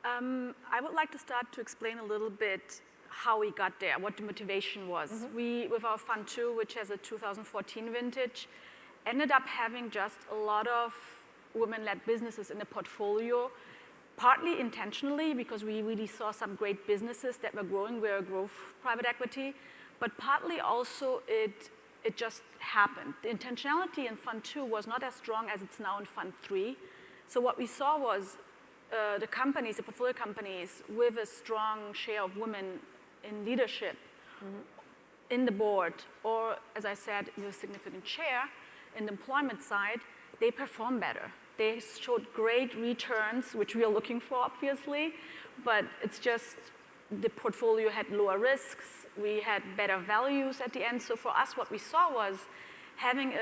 I would like to start to explain a little bit how we got there, what the motivation was. We, with our Fund 2, which has a 2014 vintage, ended up having just a lot of women-led businesses in the portfolio, partly intentionally because we really saw some great businesses that were growing. We're a growth private equity, but partly also it just happened. The intentionality in Fund 2 was not as strong as it's now in Fund 3. So what we saw was the companies, the portfolio companies with a strong share of women in leadership, in the board, or as I said, with a significant share in the employment side, they perform better. They showed great returns, which we are looking for, obviously, but it's just the portfolio had lower risks. We had better values at the end. So for us, what we saw was having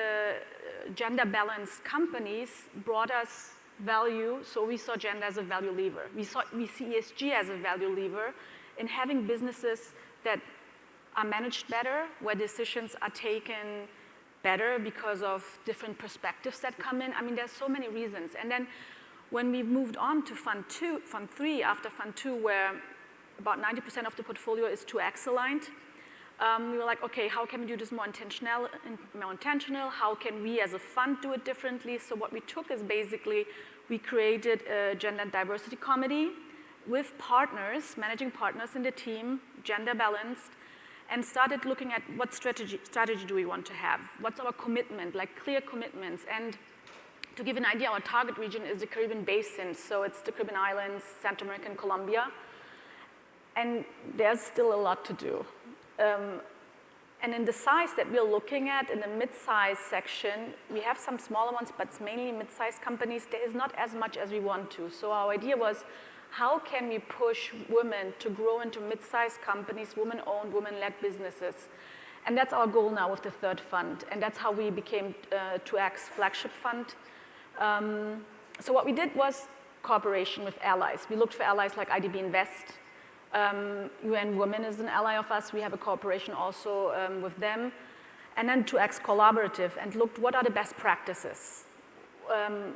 gender balanced companies brought us value. So we saw gender as a value lever. We see ESG as a value lever in having businesses that are managed better, where decisions are taken better because of different perspectives that come in. I mean, there's so many reasons. And then when we moved on to Fund 3 after Fund 2, where about 90% of the portfolio is 2X aligned, we were like, okay, how can we do this more intentional? How can we as a fund do it differently? So what we took is basically, we created a gender and diversity committee with partners, managing partners in the team, gender balanced, and started looking at what strategy do we want to have? What's our commitment, like clear commitments? And to give an idea, our target region is the Caribbean basin. So it's the Caribbean islands, Central America, and Colombia. And there's still a lot to do. And in the size that we're looking at, in the mid-size section, we have some smaller ones, but it's mainly mid-size companies. There is not as much as we want to. So our idea was, how can we push women to grow into mid-sized companies, women-owned, women-led businesses? And that's our goal now with the third fund. And that's how we became 2X flagship fund. So what we did was cooperation with allies. We looked for allies like IDB Invest. UN Women is an ally of us. We have a cooperation also with them. And then 2X Collaborative and looked what are the best practices,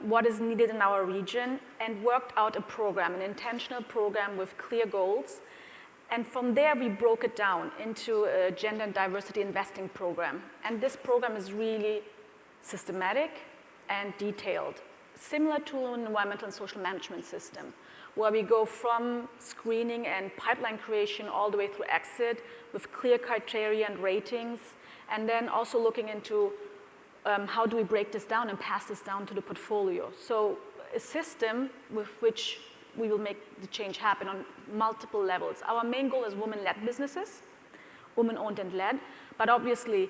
what is needed in our region, and worked out a program, an intentional program with clear goals. And from there, we broke it down into a gender and diversity investing program. And this program is really systematic and detailed, similar to an environmental and social management system, where we go from screening and pipeline creation all the way through exit with clear criteria and ratings, and then also looking into how do we break this down and pass this down to the portfolio. So a system with which we will make the change happen on multiple levels. Our main goal is women-led businesses, women-owned and led, but obviously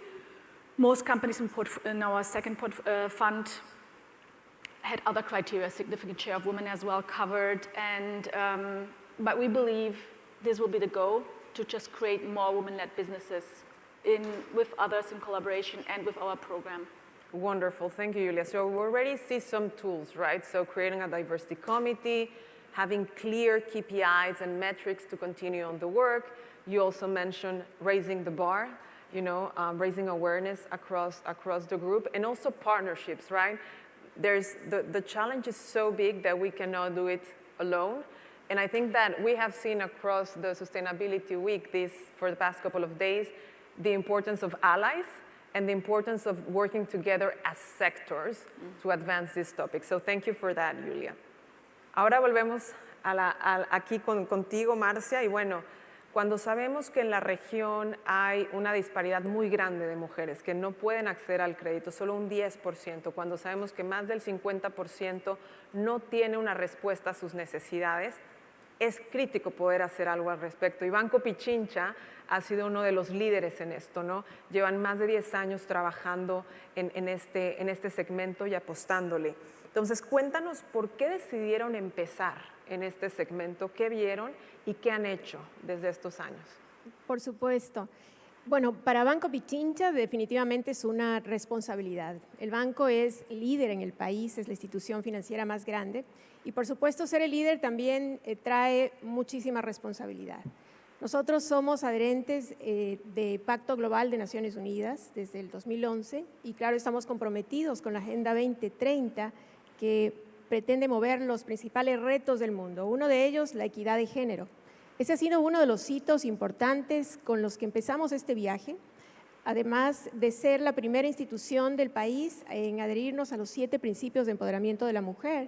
most companies in our second fund had other criteria, significant share of women as well covered, and but we believe this will be the goal, to just create more women-led businesses with others in collaboration and with our program. Wonderful, thank you, Julia. So we already see some tools, right? So creating a diversity committee, having clear KPIs and metrics to continue on the work. You also mentioned raising the bar, you know, raising awareness across the group, and also partnerships, right? the challenge is so big that we cannot do it alone. And I think that we have seen across the Sustainability Week for the past couple of days, the importance of allies and the importance of working together as sectors to advance this topic. So thank you for that, Julia. Ahora volvemos aquí contigo, Marcia, y bueno, cuando sabemos que en la región hay una disparidad muy grande de mujeres que no pueden acceder al crédito, solo un 10%, cuando sabemos que más del 50% no tiene una respuesta a sus necesidades, es crítico poder hacer algo al respecto. Y Banco Pichincha ha sido uno de los líderes en esto, ¿no? Llevan más de 10 años trabajando en este segmento y apostándole. Entonces, cuéntanos por qué decidieron empezar en este segmento, qué vieron y qué han hecho desde estos años. Por supuesto. Bueno, para Banco Pichincha definitivamente es una responsabilidad. El banco es líder en el país, es la institución financiera más grande y por supuesto ser el líder también trae muchísima responsabilidad. Nosotros somos adherentes de Pacto Global de Naciones Unidas desde el 2011 y claro, estamos comprometidos con la Agenda 2030 que pretende mover los principales retos del mundo. Uno de ellos, la equidad de género. Ese ha sido uno de los hitos importantes con los que empezamos este viaje, además de ser la primera institución del país en adherirnos a los 7 principios de empoderamiento de la mujer,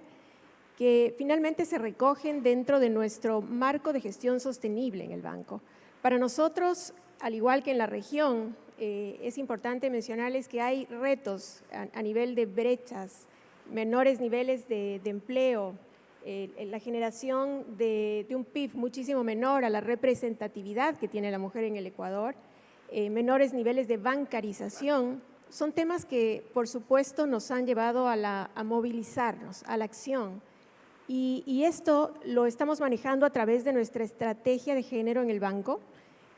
que finalmente se recogen dentro de nuestro marco de gestión sostenible en el banco. Para nosotros, al igual que en la región, es importante mencionarles que hay retos a nivel de brechas, menores niveles de empleo, la generación de un PIB muchísimo menor a la representatividad que tiene la mujer en el Ecuador, menores niveles de bancarización, son temas que por supuesto nos han llevado a movilizarnos, a la acción. Y esto lo estamos manejando a través de nuestra estrategia de género en el banco,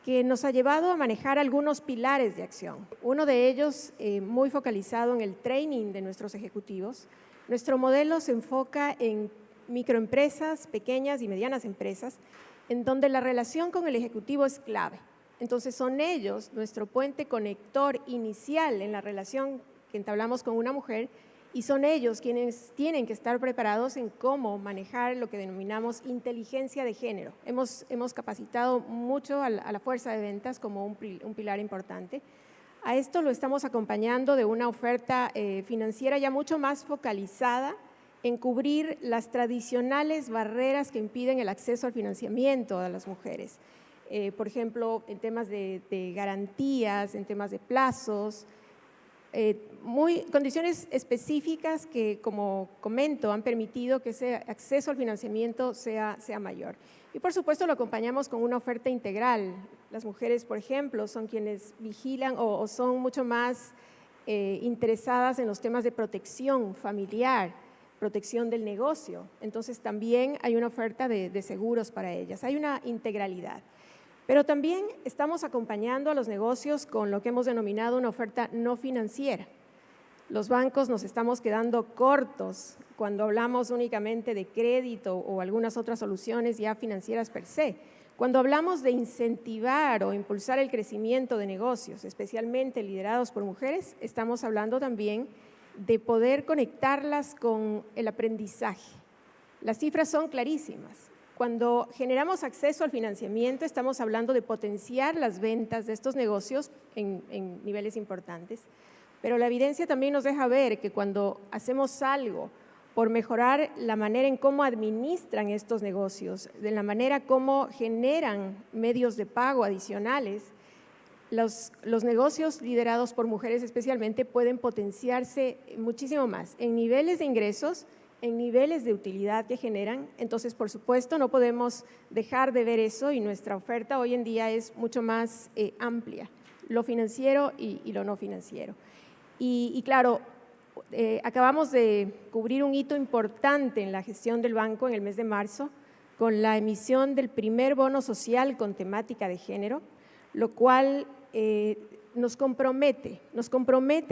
que nos ha llevado a manejar algunos pilares de acción. Uno de ellos muy focalizado en el training de nuestros ejecutivos. Nuestro modelo se enfoca en microempresas, pequeñas y medianas empresas, en donde la relación con el ejecutivo es clave. Entonces son ellos nuestro puente conector inicial en la relación que entablamos con una mujer y son ellos quienes tienen que estar preparados en cómo manejar lo que denominamos inteligencia de género. Hemos capacitado mucho a la fuerza de ventas como un pilar importante. A esto lo estamos acompañando de una oferta financiera ya mucho más focalizada en cubrir las tradicionales barreras que impiden el acceso al financiamiento a las mujeres. Por ejemplo, en temas de garantías, en temas de plazos, condiciones específicas que, como comento, han permitido que ese acceso al financiamiento sea mayor. Y por supuesto lo acompañamos con una oferta integral. Las mujeres, por ejemplo, son quienes vigilan o son mucho más interesadas en los temas de protección familiar, protección del negocio. Entonces también hay una oferta de seguros para ellas, hay una integralidad. Pero también estamos acompañando a los negocios con lo que hemos denominado una oferta no financiera. Los bancos nos estamos quedando cortos cuando hablamos únicamente de crédito o algunas otras soluciones ya financieras per se. Cuando hablamos de incentivar o impulsar el crecimiento de negocios, especialmente liderados por mujeres, estamos hablando también de poder conectarlas con el aprendizaje. Las cifras son clarísimas. Cuando generamos acceso al financiamiento, estamos hablando de potenciar las ventas de estos negocios en niveles importantes, pero la evidencia también nos deja ver que cuando hacemos algo por mejorar la manera en cómo administran estos negocios, de la manera como generan medios de pago adicionales, los negocios liderados por mujeres especialmente pueden potenciarse muchísimo más en niveles de ingresos, en niveles de utilidad que generan. Entonces, por supuesto, no podemos dejar de ver eso y nuestra oferta hoy en día es mucho más amplia, lo financiero y lo no financiero. Y claro, acabamos de cubrir un hito importante en la gestión del banco en el mes de marzo con la emisión del primer bono social con temática de género, lo cual nos compromete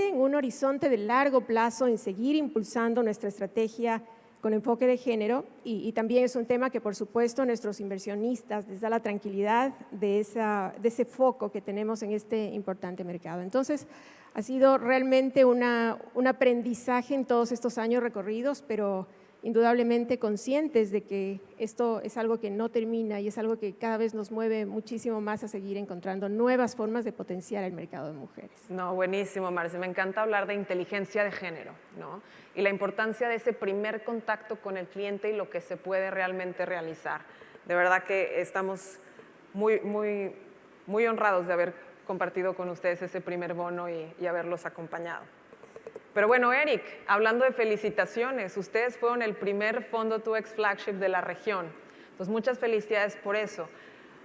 en un horizonte de largo plazo en seguir impulsando nuestra estrategia con enfoque de género y también es un tema que por supuesto nuestros inversionistas les da la tranquilidad de ese foco que tenemos en este importante mercado. Entonces, ha sido realmente un aprendizaje en todos estos años recorridos, pero indudablemente conscientes de que esto es algo que no termina y es algo que cada vez nos mueve muchísimo más a seguir encontrando nuevas formas de potenciar el mercado de mujeres. No, buenísimo, Marce. Me encanta hablar de inteligencia de género, ¿no? Y la importancia de ese primer contacto con el cliente y lo que se puede realmente realizar. De verdad que estamos muy honrados de haber compartido con ustedes ese primer bono y haberlos acompañado. Pero bueno, Eric, hablando de felicitaciones, ustedes fueron el primer fondo 2X flagship de la región. Entonces, muchas felicidades por eso.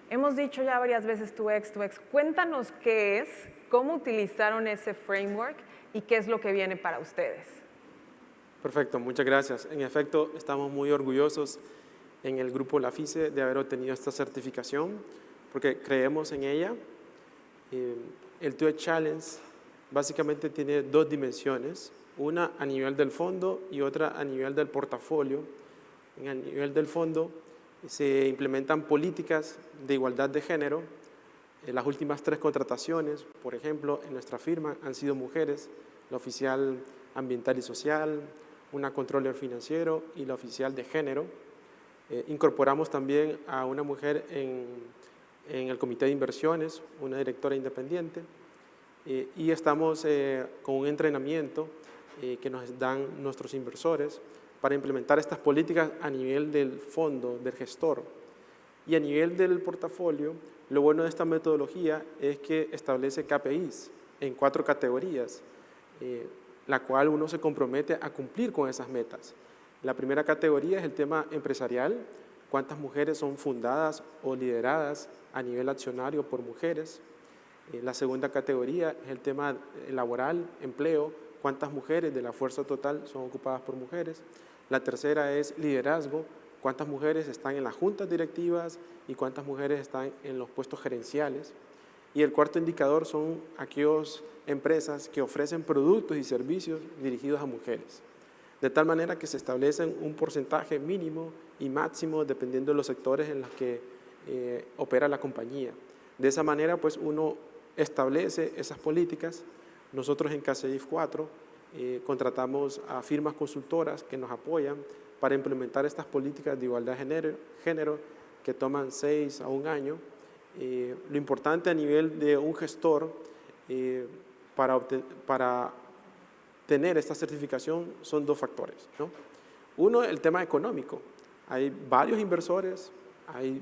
Hemos dicho ya varias veces 2X. Cuéntanos qué es, cómo utilizaron ese framework y qué es lo que viene para ustedes. Perfecto, muchas gracias. En efecto, estamos muy orgullosos en el grupo La FICE de haber obtenido esta certificación porque creemos en ella. El 2X Challenge básicamente tiene dos dimensiones, una a nivel del fondo y otra a nivel del portafolio. En el nivel del fondo se implementan políticas de igualdad de género. Las últimas 3 contrataciones, por ejemplo, en nuestra firma han sido mujeres, la oficial ambiental y social, una controller financiero y la oficial de género. Incorporamos también a una mujer en el comité de inversiones, una directora independiente. Y estamos con un entrenamiento que nos dan nuestros inversores para implementar estas políticas a nivel del fondo, del gestor. Y a nivel del portafolio, lo bueno de esta metodología es que establece KPIs en 4 categorías, la cual uno se compromete a cumplir con esas metas. La primera categoría es el tema empresarial, cuántas mujeres son fundadas o lideradas a nivel accionario por mujeres. La segunda categoría es el tema laboral, empleo, cuántas mujeres de la fuerza total son ocupadas por mujeres. La tercera es liderazgo, cuántas mujeres están en las juntas directivas y cuántas mujeres están en los puestos gerenciales. Y el cuarto indicador son aquellas empresas que ofrecen productos y servicios dirigidos a mujeres. De tal manera que se establecen un porcentaje mínimo y máximo dependiendo de los sectores en los que opera la compañía. De esa manera, pues uno establece esas políticas. Nosotros en CACEIF 4 contratamos a firmas consultoras que nos apoyan para implementar estas políticas de igualdad de género que toman 6 a 1 año. Lo importante a nivel de un gestor para tener esta certificación son 2 factores, ¿no? Uno, el tema económico. Hay varios inversores, hay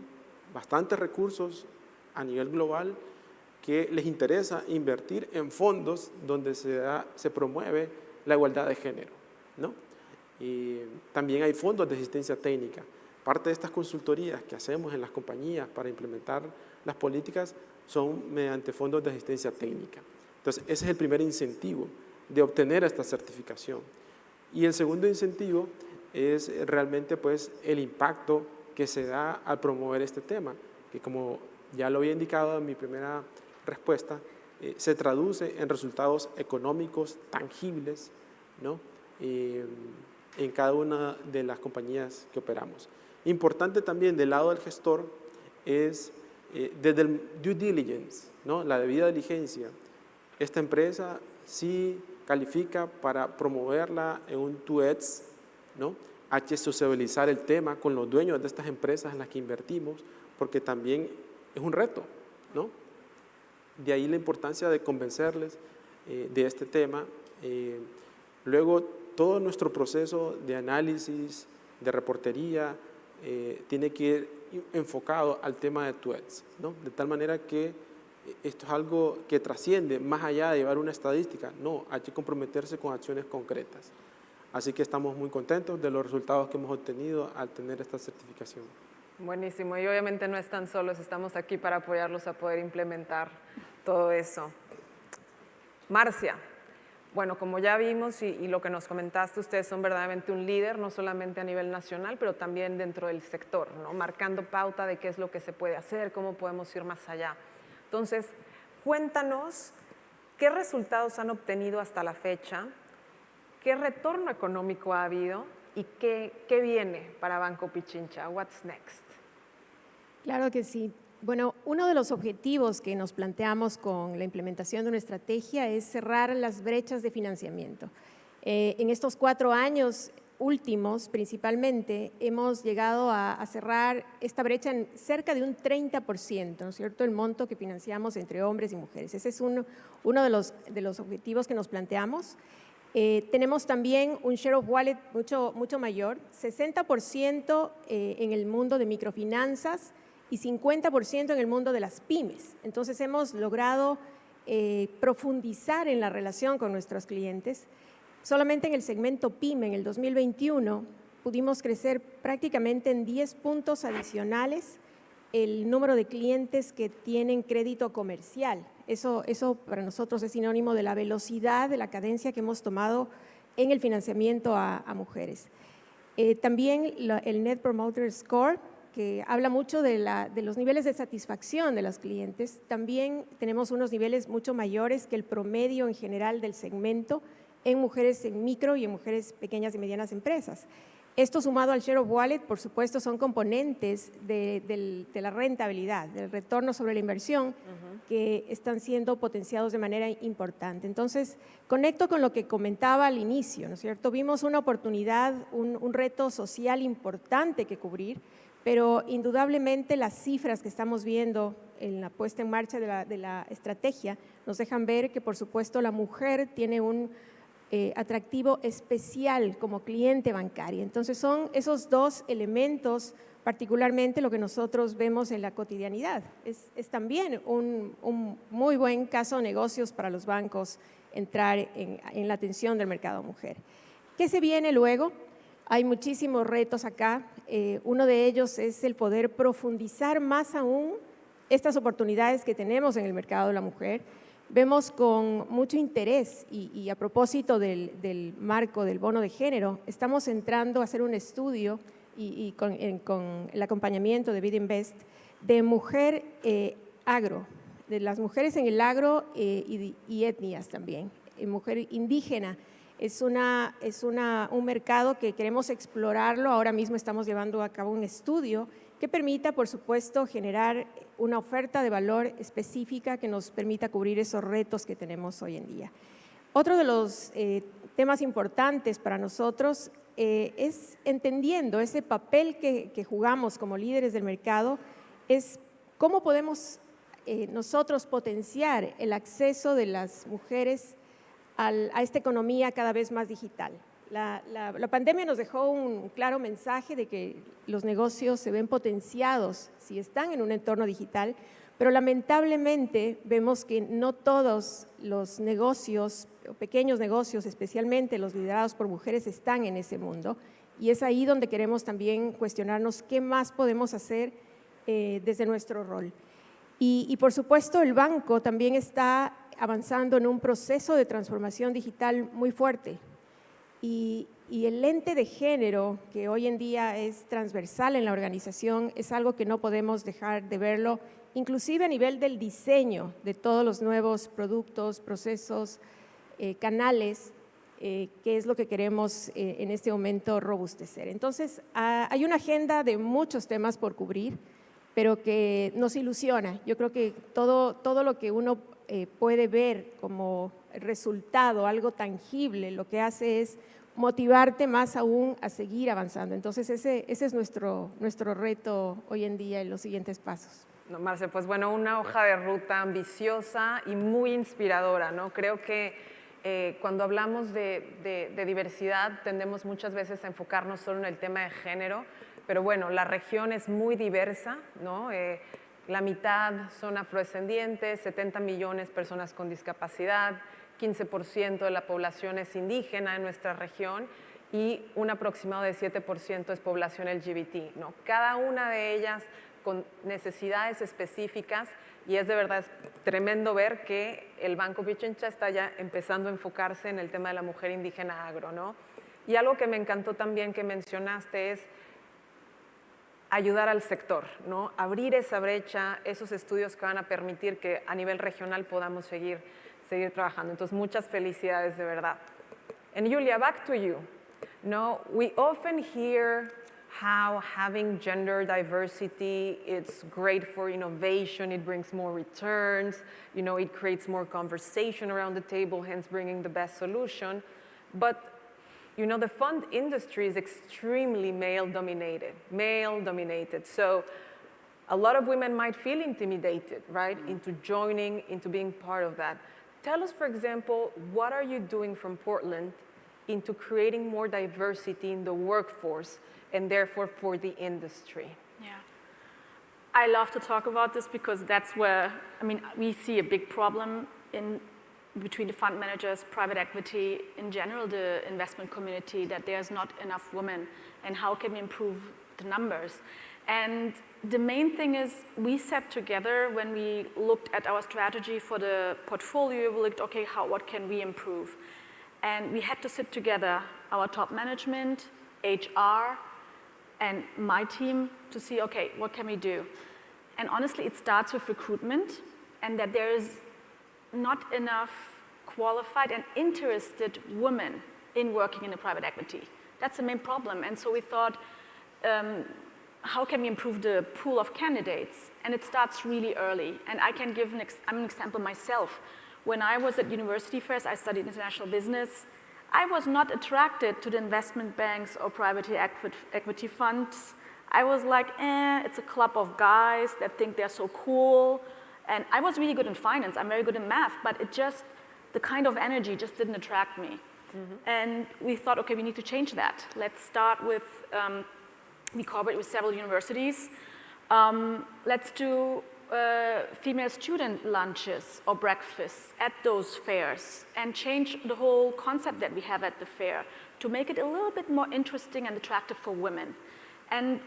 bastantes recursos a nivel global que les interesa invertir en fondos donde se promueve la igualdad de género, ¿no? Y también hay fondos de asistencia técnica. Parte de estas consultorías que hacemos en las compañías para implementar las políticas son mediante fondos de asistencia técnica. Entonces, ese es el primer incentivo de obtener esta certificación. Y el segundo incentivo es realmente pues, el impacto que se da al promover este tema, que como ya lo había indicado en mi primera respuesta, se traduce en resultados económicos tangibles, ¿no? En cada una de las compañías que operamos. Importante también del lado del gestor es desde el due diligence, ¿no? La debida diligencia. Esta empresa sí califica para promoverla en un 2X, ¿no? Hay que sociabilizar el tema con los dueños de estas empresas en las que invertimos, porque también es un reto, ¿no? De ahí la importancia de convencerles de este tema. Luego, todo nuestro proceso de análisis, de reportería, tiene que ir enfocado al tema de 2X, ¿no? De tal manera que esto es algo que trasciende más allá de llevar una estadística. No, hay que comprometerse con acciones concretas. Así que estamos muy contentos de los resultados que hemos obtenido al tener esta certificación. Buenísimo, y obviamente no están solos, estamos aquí para apoyarlos a poder implementar todo eso. Marcia, bueno, como ya vimos y lo que nos comentaste, ustedes son verdaderamente un líder, no solamente a nivel nacional, pero también dentro del sector, ¿no? Marcando pauta de qué es lo que se puede hacer, cómo podemos ir más allá. Entonces, cuéntanos qué resultados han obtenido hasta la fecha, qué retorno económico ha habido ¿Y qué viene para Banco Pichincha? What's next? Claro que sí. Bueno, uno de los objetivos que nos planteamos con la implementación de una estrategia es cerrar las brechas de financiamiento. En estos 4 años últimos, principalmente, hemos llegado a cerrar esta brecha en cerca de un 30%, ¿no es cierto?, el monto que financiamos entre hombres y mujeres. Ese es uno de los objetivos que nos planteamos. Tenemos también un share of wallet mucho mayor, 60% en el mundo de microfinanzas y 50% en el mundo de las pymes. Entonces hemos logrado profundizar en la relación con nuestros clientes. Solamente en el segmento PYME, en el 2021, pudimos crecer prácticamente en 10 puntos adicionales el número de clientes que tienen crédito comercial. Eso para nosotros es sinónimo de la velocidad, de la cadencia que hemos tomado en el financiamiento a mujeres. También el Net Promoter Score, que habla mucho de los niveles de satisfacción de los clientes. También tenemos unos niveles mucho mayores que el promedio en general del segmento en mujeres en micro y en mujeres pequeñas y medianas empresas. Esto sumado al share of wallet, por supuesto, son componentes de la rentabilidad, del retorno sobre la inversión, que están siendo potenciados de manera importante. Entonces, conecto con lo que comentaba al inicio, ¿no es cierto? Vimos una oportunidad, un reto social importante que cubrir, pero indudablemente las cifras que estamos viendo en la puesta en marcha de la estrategia nos dejan ver que, por supuesto, la mujer tiene un atractivo especial como cliente bancario. Entonces son esos dos elementos particularmente lo que nosotros vemos en la cotidianidad. Es también un muy buen caso de negocios para los bancos entrar en la atención del mercado mujer. ¿Qué se viene luego? Hay muchísimos retos acá. Uno de ellos es el poder profundizar más aún estas oportunidades que tenemos en el mercado de la mujer. Vemos con mucho interés y a propósito del marco del bono de género, estamos entrando a hacer un estudio y con el acompañamiento de BID Invest de mujer agro, de las mujeres en el agro y etnias también. Mujer indígena es un mercado que queremos explorarlo. Ahora mismo estamos llevando a cabo un estudio que permita, por supuesto, generar una oferta de valor específica que nos permita cubrir esos retos que tenemos hoy en día. Otro de los temas importantes para nosotros es entendiendo ese papel que jugamos como líderes del mercado, es cómo podemos nosotros potenciar el acceso de las mujeres a esta economía cada vez más digital. La pandemia nos dejó un claro mensaje de que los negocios se ven potenciados si están en un entorno digital, pero lamentablemente vemos que no todos los negocios, pequeños negocios, especialmente los liderados por mujeres, están en ese mundo. Y es ahí donde queremos también cuestionarnos qué más podemos hacer desde nuestro rol. Y por supuesto el banco también está avanzando en un proceso de transformación digital muy fuerte. Y el lente de género, que hoy en día es transversal en la organización, es algo que no podemos dejar de verlo, inclusive a nivel del diseño de todos los nuevos productos, procesos, canales, que es lo que queremos en este momento robustecer. Entonces, hay una agenda de muchos temas por cubrir, pero que nos ilusiona. Yo creo que todo lo que uno puede ver como resultado, algo tangible, lo que hace es motivarte más aún a seguir avanzando. Entonces ese es nuestro reto hoy en día en los siguientes pasos. No, Marce, pues bueno, una hoja de ruta ambiciosa y muy inspiradora, ¿no? Creo que cuando hablamos de diversidad tendemos muchas veces a enfocarnos solo en el tema de género, pero bueno, la región es muy diversa, ¿no? La mitad son afrodescendientes, 70 millones de personas con discapacidad, 15% de la población es indígena en nuestra región y un aproximado de 7% es población LGBT, ¿no? Cada una de ellas con necesidades específicas y es de verdad tremendo ver que el Banco Pichincha está ya empezando a enfocarse en el tema de la mujer indígena agro, ¿no? Y algo que me encantó también que mencionaste es ayudar al sector, ¿no? Abrir esa brecha, esos estudios que van a permitir que a nivel regional podamos seguir trabajando. Entonces, muchas felicidades de verdad. And Julia, back to you. No, we often hear how having gender diversity, it's great for innovation, it brings more returns, it creates more conversation around the table, hence bringing the best solution. But the fund industry is extremely male-dominated. So a lot of women might feel intimidated, right, into joining, into being part of that. Tell us, for example, what are you doing from Portland into creating more diversity in the workforce and therefore for the industry? Yeah. I love to talk about this because that's where, we see a big problem between the fund managers, private equity, in general, the investment community, that there's not enough women, and how can we improve the numbers? And the main thing is we sat together when we looked at our strategy for the portfolio, we looked, okay, what can we improve? And we had to sit together, our top management, HR, and my team to see, okay, what can we do? And honestly, it starts with recruitment, and that there is not enough qualified and interested women in working in the private equity. That's the main problem. And so we thought, how can we improve the pool of candidates? And it starts really early. And I can give an example myself. When I was at university first, I studied international business. I was not attracted to the investment banks or private equity funds. I was like, it's a club of guys that think they're so cool. And I was really good in finance, I'm very good in math, but the kind of energy just didn't attract me. And we thought, okay, we need to change that. Let's start with, we cooperate with several universities. Let's do female student lunches or breakfasts at those fairs and change the whole concept that we have at the fair to make it a little bit more interesting and attractive for women. And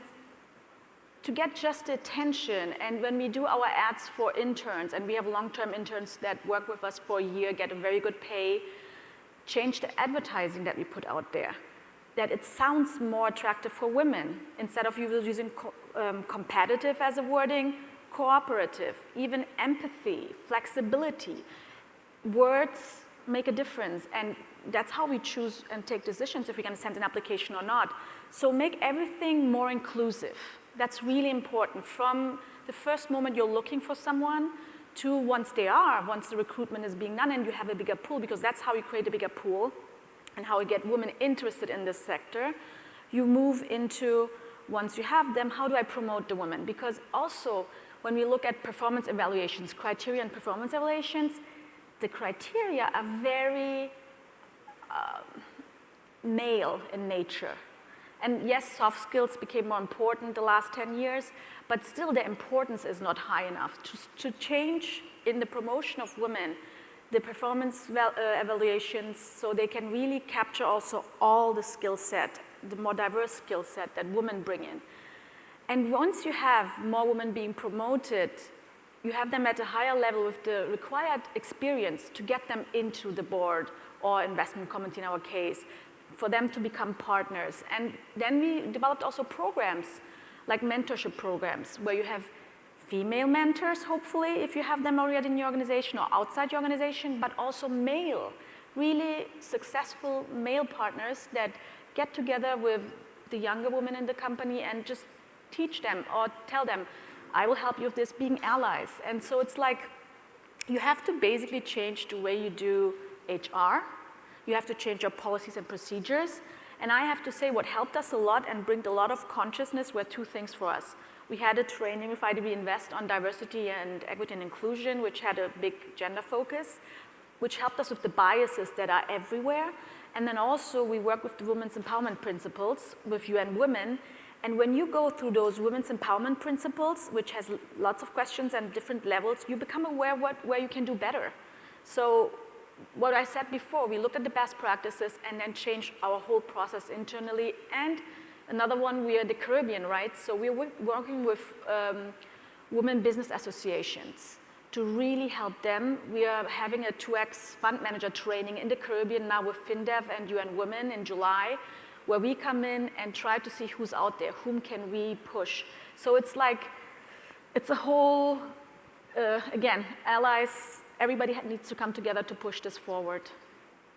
to get just the attention, and when we do our ads for interns, and we have long-term interns that work with us for a year, get a very good pay, change the advertising that we put out there, that it sounds more attractive for women. Instead of using competitive as a wording, cooperative, even empathy, flexibility. Words make a difference, and that's how we choose and take decisions if we're going to send an application or not. So make everything more inclusive. That's really important. From the first moment you're looking for someone to once the recruitment is being done and you have a bigger pool, because that's how you create a bigger pool and how you get women interested in this sector. You move into, once you have them, how do I promote the women? Because also, when we look at performance evaluations, criteria and performance evaluations, the criteria are very male in nature. And yes, soft skills became more important the last 10 years, but still the importance is not high enough. To change in the promotion of women, the performance evaluations, so they can really capture also all the skill set, the more diverse skill set that women bring in. And once you have more women being promoted, you have them at a higher level with the required experience to get them into the board or investment committee in our case, for them to become partners. And then we developed also programs, like mentorship programs, where you have female mentors, hopefully, if you have them already in your organization or outside your organization, but also male, really successful male partners that get together with the younger women in the company and just teach them or tell them, I will help you with this, being allies. And so it's like, you have to basically change the way you do HR. You have to change your policies and procedures. And I have to say what helped us a lot and bring a lot of consciousness were two things for us. We had a training with IDB Invest on diversity and equity and inclusion, which had a big gender focus, which helped us with the biases that are everywhere. And then also we work with the women's empowerment principles with UN Women. And when you go through those women's empowerment principles, which has lots of questions and different levels, you become aware where you can do better. So what I said before, we looked at the best practices and then changed our whole process internally. And another one, we are the Caribbean, right? So we're working with women business associations to really help them. We are having a 2X fund manager training in the Caribbean now with FinDev and UN Women in July, where we come in and try to see who's out there, whom can we push. So it's like, it's a whole, again, allies, everybody needs to come together to push this forward.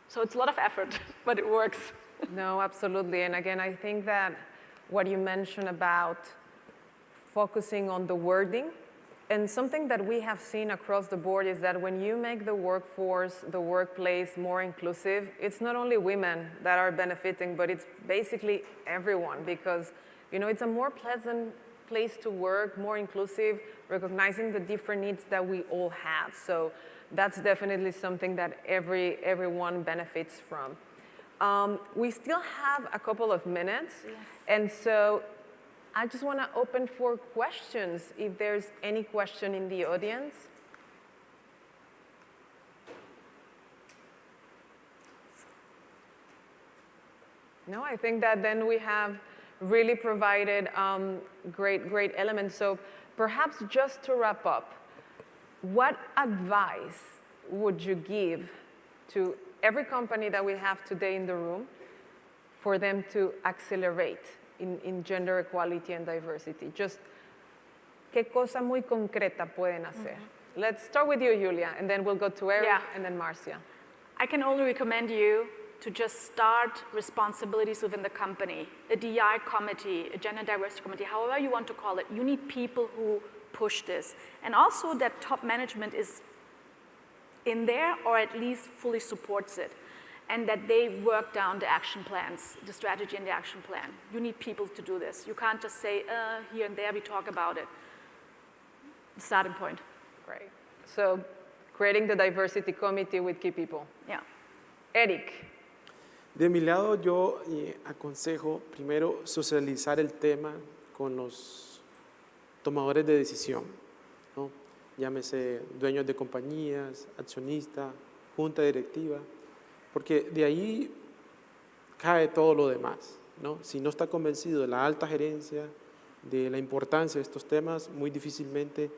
So it's a lot of effort, but it works. No, absolutely. And again, I think that what you mentioned about focusing on the wording, and something that we have seen across the board is that when you make the workforce, the workplace more inclusive, it's not only women that are benefiting, but it's basically everyone, because it's a more pleasant place to work, more inclusive, recognizing the different needs that we all have. So that's definitely something that everyone benefits from. We still have a couple of minutes, yes. And so I just want to open for questions, if there's any question in the audience. No, I think that then we have really provided great elements. So perhaps just to wrap up, what advice would you give to every company that we have today in the room for them to accelerate in gender equality and diversity? Just, ¿qué cosa muy concreta pueden hacer? Let's start with you, Julia, and then we'll go to Eric, and then Marcia. I can only recommend you to just start responsibilities within the company, a DI committee, a gender diversity committee, however you want to call it. You need people who push this. And also that top management is in there, or at least fully supports it, and that they work down the action plans, the strategy and the action plan. You need people to do this. You can't just say, here and there we talk about it. The starting point. Great. So creating the diversity committee with key people. Yeah. Eric. De mi lado, yo aconsejo primero socializar el tema con los tomadores de decisión, ¿no? Llámese dueños de compañías, accionistas, junta directiva, porque de ahí cae todo lo demás, ¿no? Si no está convencido de la alta gerencia, de la importancia de estos temas, muy difícilmente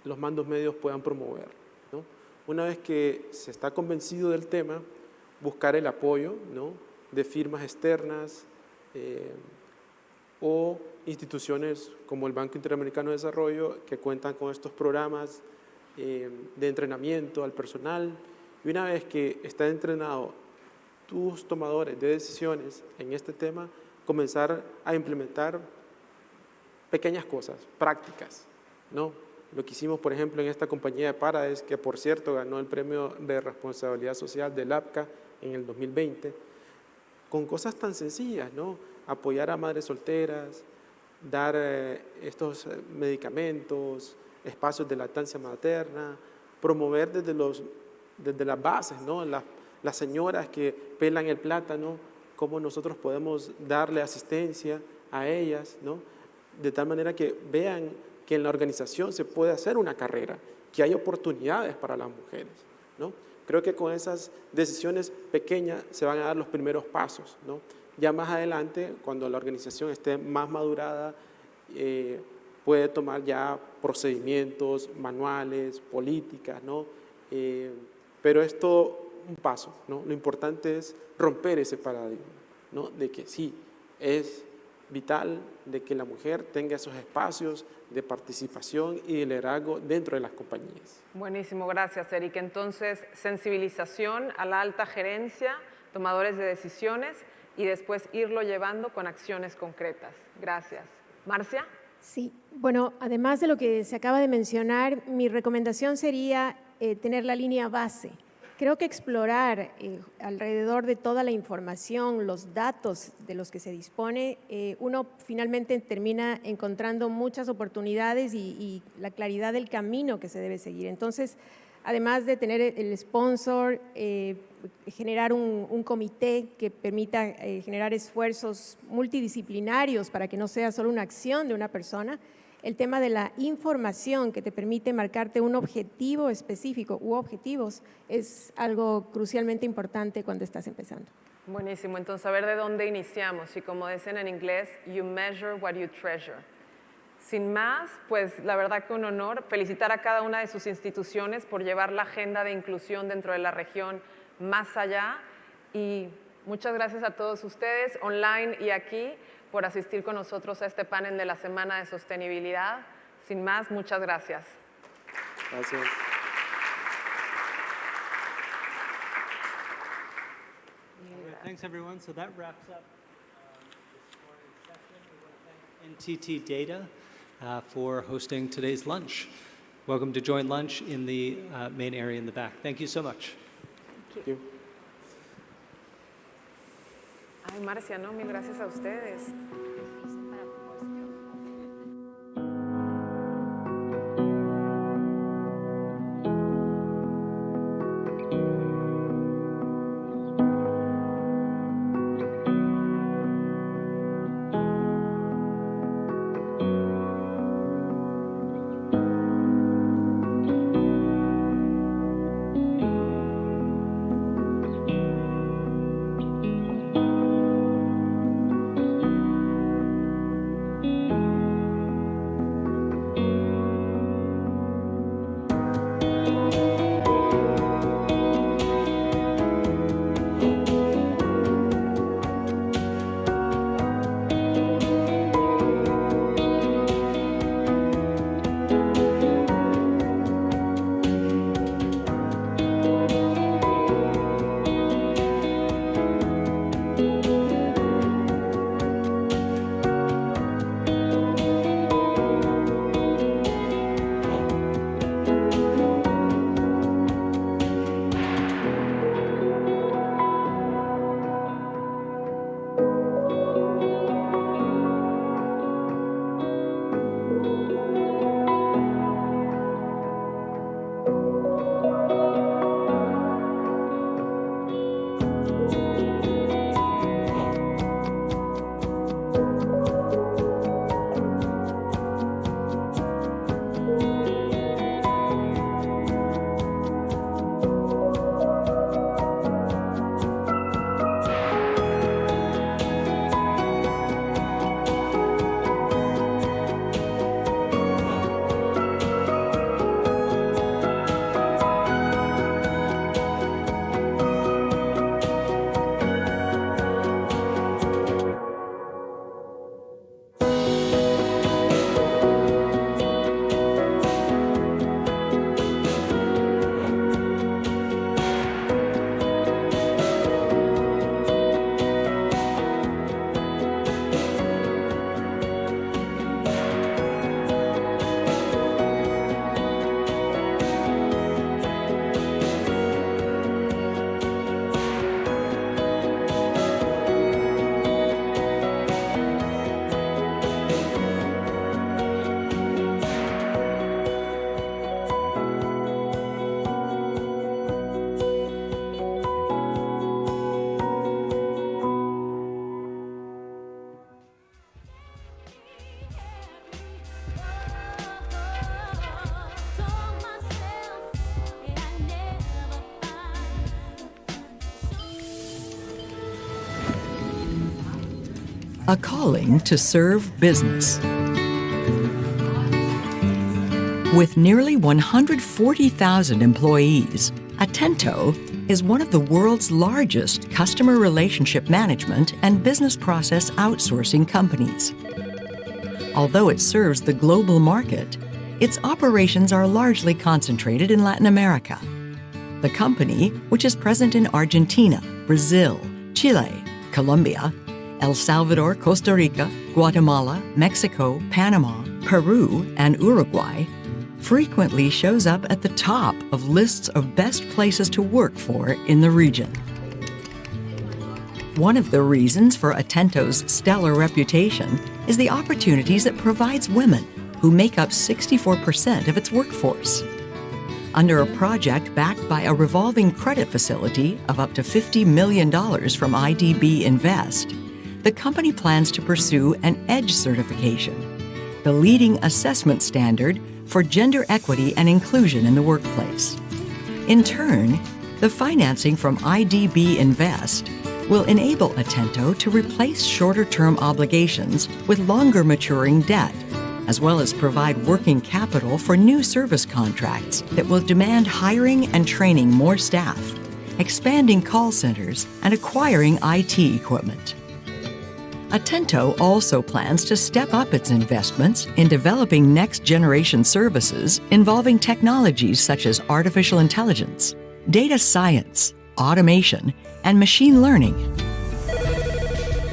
los mandos medios puedan promover, ¿no? Una vez que se está convencido del tema, buscar el apoyo, ¿no?, de firmas externas o instituciones como el Banco Interamericano de Desarrollo, que cuentan con estos programas de entrenamiento al personal. Y una vez que está entrenado tus tomadores de decisiones en este tema, comenzar a implementar pequeñas cosas, prácticas, ¿no? Lo que hicimos, por ejemplo, en esta compañía de Países, que por cierto ganó el premio de responsabilidad social del APCA en el 2020, con cosas tan sencillas, ¿no? Apoyar a madres solteras, dar estos medicamentos, espacios de lactancia materna, promover desde las bases, ¿no? Las señoras que pelan el plátano, cómo nosotros podemos darle asistencia a ellas, ¿no? De tal manera que vean que en la organización se puede hacer una carrera, que hay oportunidades para las mujeres, ¿no? Creo que con esas decisiones pequeñas se van a dar los primeros pasos, ¿no? Ya más adelante, cuando la organización esté más madurada, puede tomar ya procedimientos, manuales, políticas, ¿no? Pero es todo un paso, ¿no? Lo importante es romper ese paradigma, ¿no? De que sí, es vital de que la mujer tenga esos espacios de participación y de liderazgo dentro de las compañías. Buenísimo, gracias, Eric. Entonces, sensibilización a la alta gerencia, tomadores de decisiones, y después irlo llevando con acciones concretas. Gracias. Marcia. Sí, bueno, además de lo que se acaba de mencionar, mi recomendación sería tener la línea base. Creo que explorar alrededor de toda la información, los datos de los que se dispone, uno finalmente termina encontrando muchas oportunidades y la claridad del camino que se debe seguir. Entonces, además de tener el sponsor, generar un comité que permita generar esfuerzos multidisciplinarios para que no sea solo una acción de una persona, el tema de la información que te permite marcarte un objetivo específico u objetivos es algo crucialmente importante cuando estás empezando. Buenísimo, entonces saber de dónde iniciamos y como dicen en inglés, you measure what you treasure. Sin más, pues la verdad que un honor felicitar a cada una de sus instituciones por llevar la agenda de inclusión dentro de la región más allá, y muchas gracias a todos ustedes online y aquí por asistir con nosotros a este panel de la Semana de Sostenibilidad. Sin más, muchas gracias. Gracias. thanks everyone. So that wraps up this morning's session. We want to thank NTT Data for hosting today's lunch. Welcome to join lunch in the main area in the back. Thank you so much. Thank you. Ay, Marcia, no, mil gracias a ustedes. A calling to serve business. With nearly 140,000 employees, Atento is one of the world's largest customer relationship management and business process outsourcing companies. Although it serves the global market, its operations are largely concentrated in Latin America. The company, which is present in Argentina, Brazil, Chile, Colombia, El Salvador, Costa Rica, Guatemala, Mexico, Panama, Peru, and Uruguay, frequently shows up at the top of lists of best places to work for in the region. One of the reasons for Atento's stellar reputation is the opportunities it provides women, who make up 64% of its workforce. Under a project backed by a revolving credit facility of up to $50 million from IDB Invest, the company plans to pursue an EDGE certification, the leading assessment standard for gender equity and inclusion in the workplace. In turn, the financing from IDB Invest will enable Atento to replace shorter-term obligations with longer maturing debt, as well as provide working capital for new service contracts that will demand hiring and training more staff, expanding call centers, and acquiring IT equipment. Atento also plans to step up its investments in developing next-generation services involving technologies such as artificial intelligence, data science, automation, and machine learning,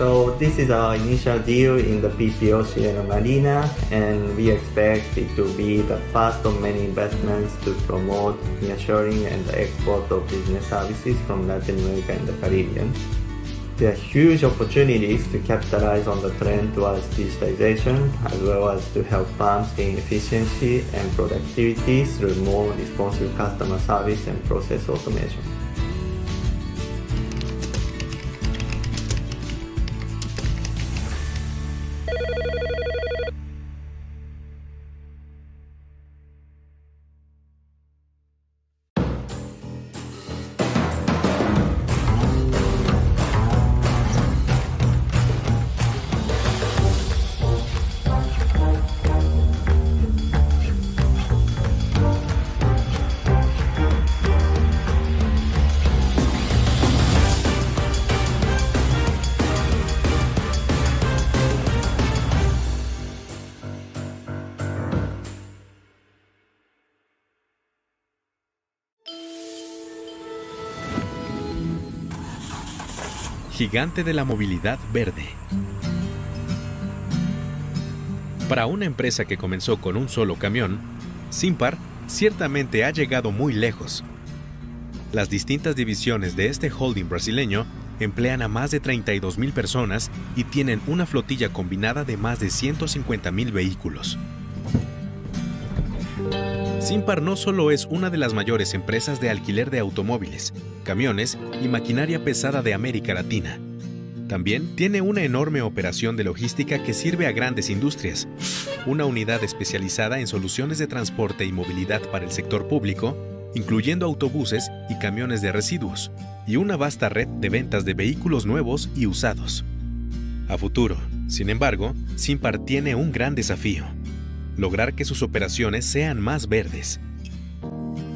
So this is our initial deal in the PPOC and Marina, and we expect it to be the first of many investments to promote nearshoring and the export of business services from Latin America and the Caribbean. There are huge opportunities to capitalize on the trend towards digitization, as well as to help firms gain efficiency and productivity through more responsive customer service and process automation. Gigante de la movilidad verde. Para una empresa que comenzó con un solo camión, Simpar ciertamente ha llegado muy lejos. Las distintas divisiones de este holding brasileño emplean a más de 32.000 personas y tienen una flotilla combinada de más de 150.000 vehículos. Simpar no solo es una de las mayores empresas de alquiler de automóviles, camiones y maquinaria pesada de América Latina. También tiene una enorme operación de logística que sirve a grandes industrias, una unidad especializada en soluciones de transporte y movilidad para el sector público, incluyendo autobuses y camiones de residuos, y una vasta red de ventas de vehículos nuevos y usados. A futuro, sin embargo, Simpar tiene un gran desafío: lograr que sus operaciones sean más verdes.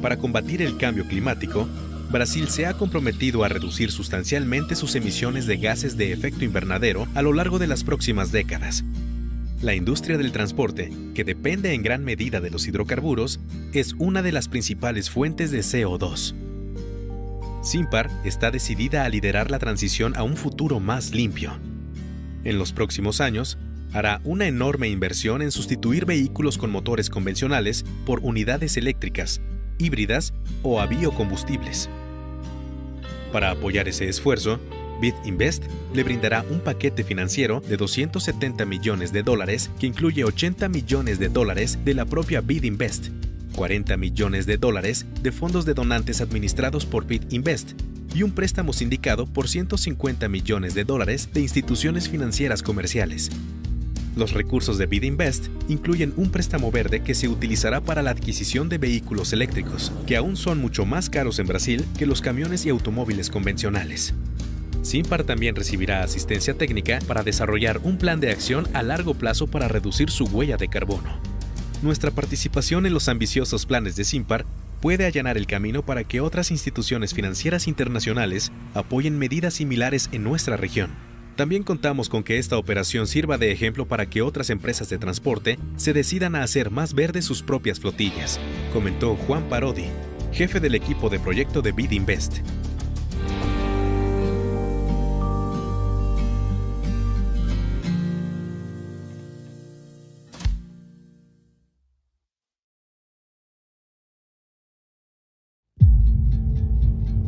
Para combatir el cambio climático, Brasil se ha comprometido a reducir sustancialmente sus emisiones de gases de efecto invernadero a lo largo de las próximas décadas. La industria del transporte, que depende en gran medida de los hidrocarburos, es una de las principales fuentes de CO2. Simpar está decidida a liderar la transición a un futuro más limpio. En los próximos años, hará una enorme inversión en sustituir vehículos con motores convencionales por unidades eléctricas, híbridas o a biocombustibles. Para apoyar ese esfuerzo, BID Invest le brindará un paquete financiero de $270 millones que incluye $80 millones de la propia BID Invest, $40 millones de fondos de donantes administrados por BID Invest y un préstamo sindicado por $150 millones de instituciones financieras comerciales. Los recursos de BID Invest incluyen un préstamo verde que se utilizará para la adquisición de vehículos eléctricos, que aún son mucho más caros en Brasil que los camiones y automóviles convencionales. Simpar también recibirá asistencia técnica para desarrollar un plan de acción a largo plazo para reducir su huella de carbono. Nuestra participación en los ambiciosos planes de Simpar puede allanar el camino para que otras instituciones financieras internacionales apoyen medidas similares en nuestra región. También contamos con que esta operación sirva de ejemplo para que otras empresas de transporte se decidan a hacer más verdes sus propias flotillas, comentó Juan Parodi, jefe del equipo de proyecto de BID Invest.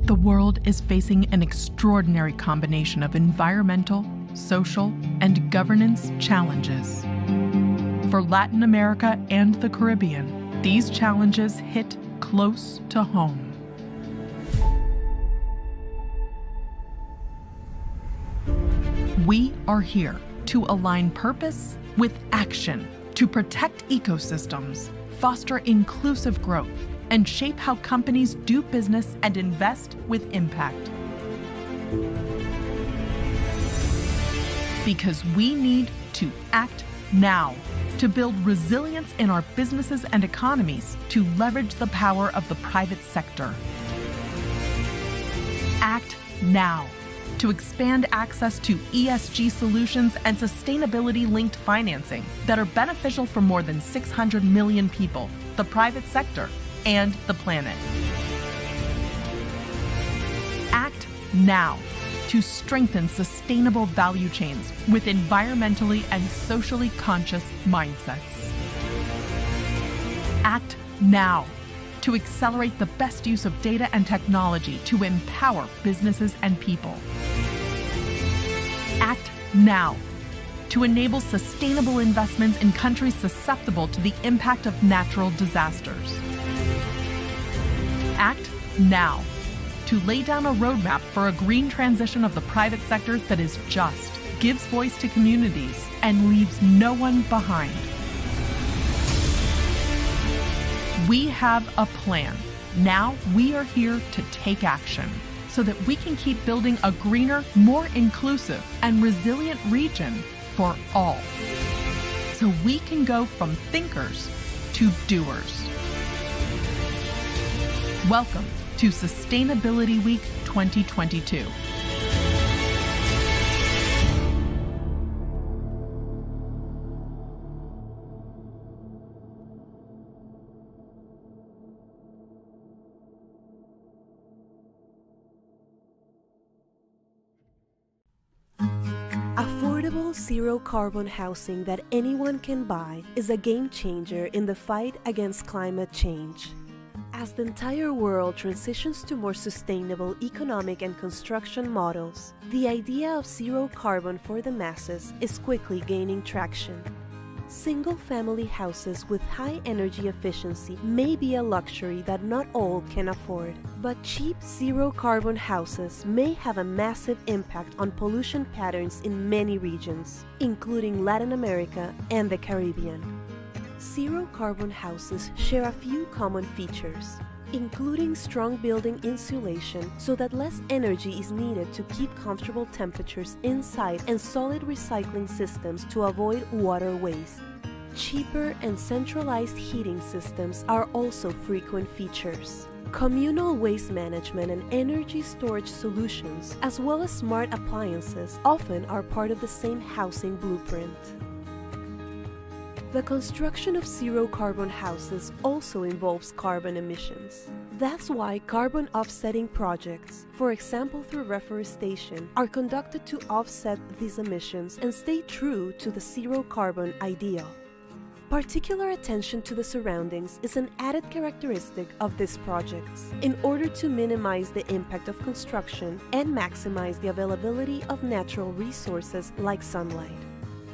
The world is facing an extraordinary combination of environmental, social, and governance challenges. For Latin America and the Caribbean, these challenges hit close to home. We are here to align purpose with action, to protect ecosystems, foster inclusive growth, and shape how companies do business and invest with impact. Because we need to act now to build resilience in our businesses and economies to leverage the power of the private sector. Act now to expand access to ESG solutions and sustainability-linked financing that are beneficial for more than 600 million people, the private sector, and the planet. Act now to strengthen sustainable value chains with environmentally and socially conscious mindsets. Act now to accelerate the best use of data and technology to empower businesses and people. Act now to enable sustainable investments in countries susceptible to the impact of natural disasters. Act now to lay down a roadmap for a green transition of the private sector that is just, gives voice to communities, and leaves no one behind. We have a plan. Now we are here to take action so that we can keep building a greener, more inclusive, and resilient region for all. So we can go from thinkers to doers. Welcome to Sustainability Week 2022. Affordable zero-carbon housing that anyone can buy is a game changer in the fight against climate change. As the entire world transitions to more sustainable economic and construction models, the idea of zero carbon for the masses is quickly gaining traction. Single-family houses with high energy efficiency may be a luxury that not all can afford, but cheap zero-carbon houses may have a massive impact on pollution patterns in many regions, including Latin America and the Caribbean. Zero-carbon houses share a few common features, including strong building insulation so that less energy is needed to keep comfortable temperatures inside and solid recycling systems to avoid water waste. Cheaper and centralized heating systems are also frequent features. Communal waste management and energy storage solutions, as well as smart appliances, often are part of the same housing blueprint. The construction of zero-carbon houses also involves carbon emissions. That's why carbon offsetting projects, for example through reforestation, are conducted to offset these emissions and stay true to the zero-carbon ideal. Particular attention to the surroundings is an added characteristic of these projects in order to minimize the impact of construction and maximize the availability of natural resources like sunlight.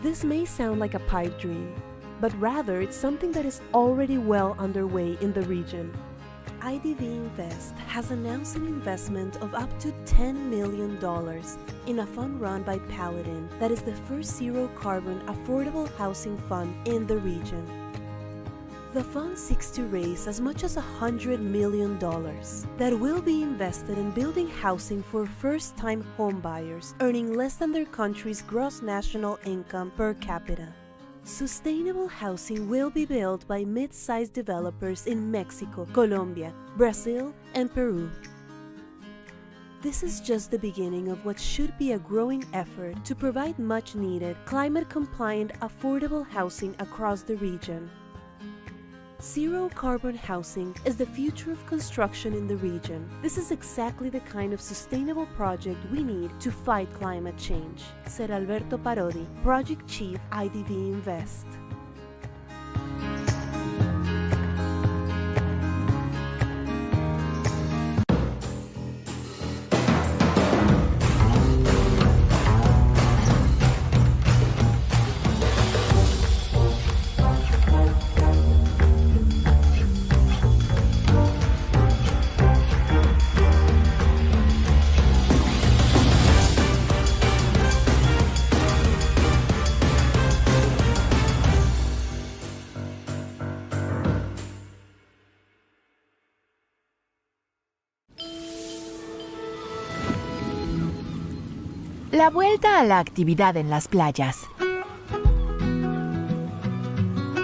This may sound like a pipe dream, but rather it's something that is already well underway in the region. IDB Invest has announced an investment of up to $10 million in a fund run by Paladin that is the first zero-carbon affordable housing fund in the region. The fund seeks to raise as much as $100 million that will be invested in building housing for first-time homebuyers earning less than their country's gross national income per capita. Sustainable housing will be built by mid-sized developers in Mexico, Colombia, Brazil, and Peru. This is just the beginning of what should be a growing effort to provide much-needed, climate-compliant, affordable housing across the region. Zero-carbon housing is the future of construction in the region. This is exactly the kind of sustainable project we need to fight climate change, said Alberto Parodi, Project Chief, IDB Invest. La vuelta a la actividad en las playas.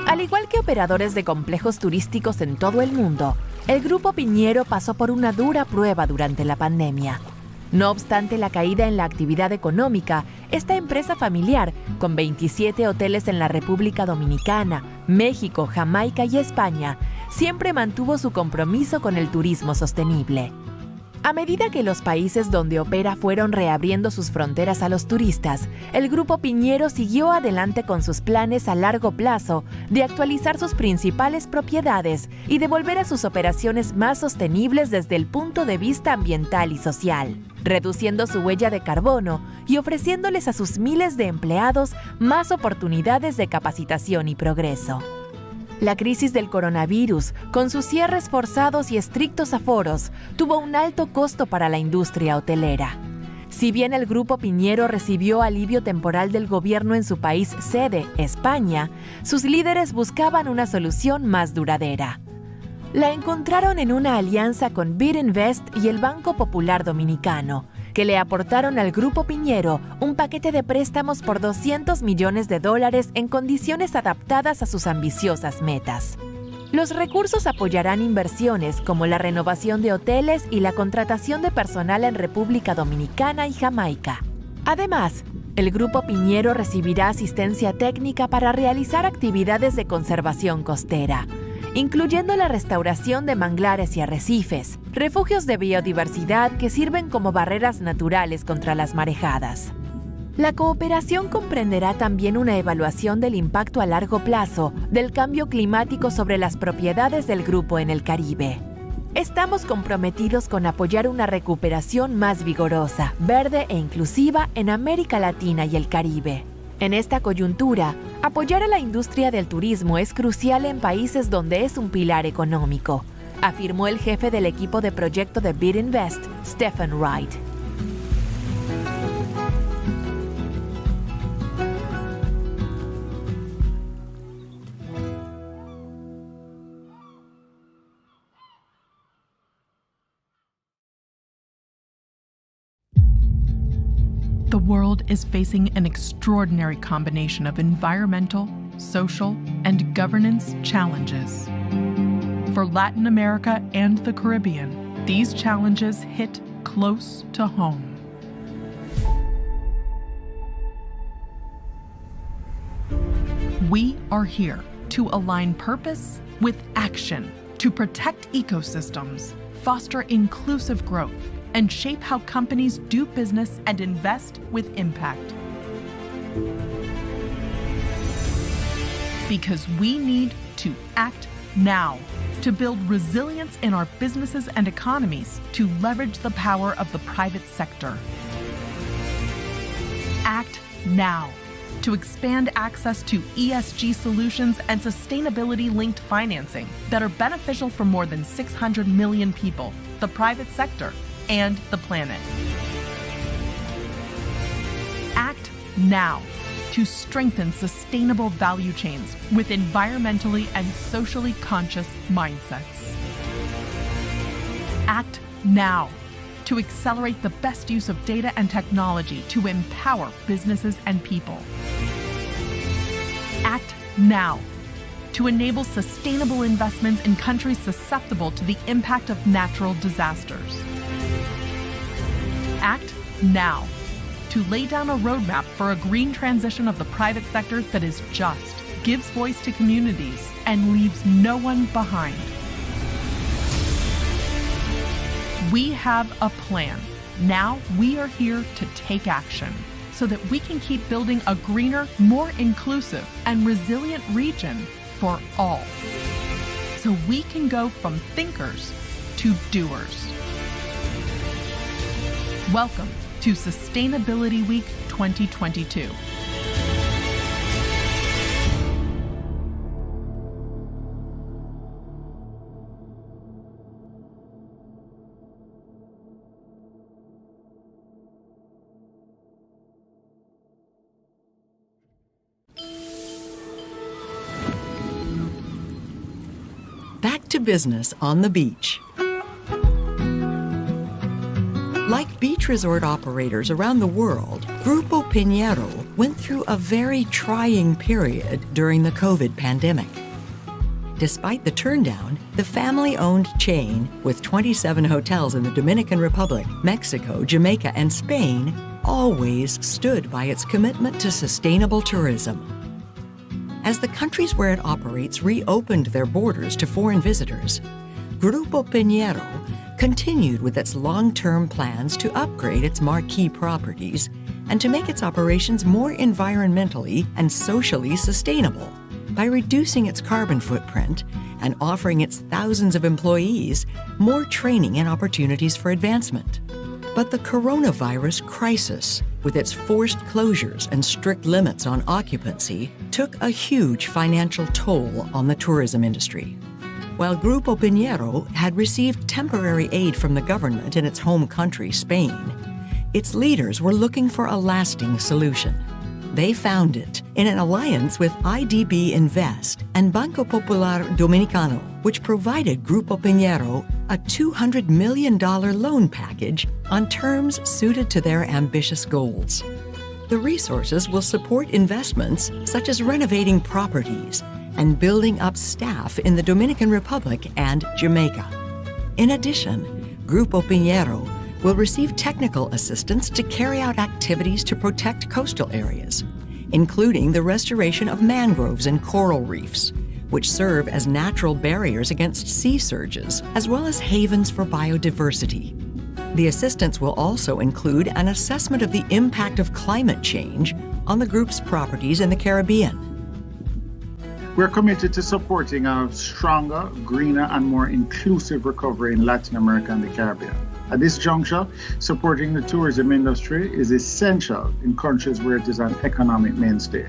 Al igual que operadores de complejos turísticos en todo el mundo, el Grupo Piñero pasó por una dura prueba durante la pandemia. No obstante la caída en la actividad económica, esta empresa familiar, con 27 hoteles en la República Dominicana, México, Jamaica y España, siempre mantuvo su compromiso con el turismo sostenible. A medida que los países donde opera fueron reabriendo sus fronteras a los turistas, el Grupo Piñero siguió adelante con sus planes a largo plazo de actualizar sus principales propiedades y de volver a sus operaciones más sostenibles desde el punto de vista ambiental y social, reduciendo su huella de carbono y ofreciéndoles a sus miles de empleados más oportunidades de capacitación y progreso. La crisis del coronavirus, con sus cierres forzados y estrictos aforos, tuvo un alto costo para la industria hotelera. Si bien el Grupo Piñero recibió alivio temporal del gobierno en su país sede, España, sus líderes buscaban una solución más duradera. La encontraron en una alianza con BID Invest y el Banco Popular Dominicano, que le aportaron al Grupo Piñero un paquete de préstamos por $200 millones en condiciones adaptadas a sus ambiciosas metas. Los recursos apoyarán inversiones como la renovación de hoteles y la contratación de personal en República Dominicana y Jamaica. Además, el Grupo Piñero recibirá asistencia técnica para realizar actividades de conservación costera, incluyendo la restauración de manglares y arrecifes, refugios de biodiversidad que sirven como barreras naturales contra las marejadas. La cooperación comprenderá también una evaluación del impacto a largo plazo del cambio climático sobre las propiedades del grupo en el Caribe. Estamos comprometidos con apoyar una recuperación más vigorosa, verde e inclusiva en América Latina y el Caribe. En esta coyuntura, apoyar a la industria del turismo es crucial en países donde es un pilar económico, afirmó el jefe del equipo de proyecto de BID Invest, Stephen Wright. The world is facing an extraordinary combination of environmental, social, and governance challenges. For Latin America and the Caribbean, these challenges hit close to home. We are here to align purpose with action, to protect ecosystems, foster inclusive growth, and shape how companies do business and invest with impact. Because we need to act now to build resilience in our businesses and economies to leverage the power of the private sector. Act now to expand access to ESG solutions and sustainability-linked financing that are beneficial for more than 600 million people, the private sector, and the planet. Act now to strengthen sustainable value chains with environmentally and socially conscious mindsets. Act now to accelerate the best use of data and technology to empower businesses and people. Act now to enable sustainable investments in countries susceptible to the impact of natural disasters. Act now to lay down a roadmap for a green transition of the private sector that is just, gives voice to communities, and leaves no one behind. We have a plan. Now we are here to take action so that we can keep building a greener, more inclusive, and resilient region for all. So we can go from thinkers to doers. Welcome to Sustainability Week 2022. Back to business on the beach. Like beach resort operators around the world, Grupo Piñero went through a very trying period during the COVID pandemic. Despite the turndown, the family-owned chain, with 27 hotels in the Dominican Republic, Mexico, Jamaica, and Spain, always stood by its commitment to sustainable tourism. As the countries where it operates reopened their borders to foreign visitors, Grupo Piñero continued with its long-term plans to upgrade its marquee properties and to make its operations more environmentally and socially sustainable by reducing its carbon footprint and offering its thousands of employees more training and opportunities for advancement. But the coronavirus crisis, with its forced closures and strict limits on occupancy, took a huge financial toll on the tourism industry. While Grupo Piñero had received temporary aid from the government in its home country, Spain, its leaders were looking for a lasting solution. They found it in an alliance with IDB Invest and Banco Popular Dominicano, which provided Grupo Piñero a $200 million loan package on terms suited to their ambitious goals. The resources will support investments such as renovating properties and building up staff in the Dominican Republic and Jamaica. In addition, Grupo Piñero will receive technical assistance to carry out activities to protect coastal areas, including the restoration of mangroves and coral reefs, which serve as natural barriers against sea surges, as well as havens for biodiversity. The assistance will also include an assessment of the impact of climate change on the group's properties in the Caribbean. We're committed to supporting a stronger, greener, and more inclusive recovery in Latin America and the Caribbean. At this juncture, supporting the tourism industry is essential in countries where it is an economic mainstay.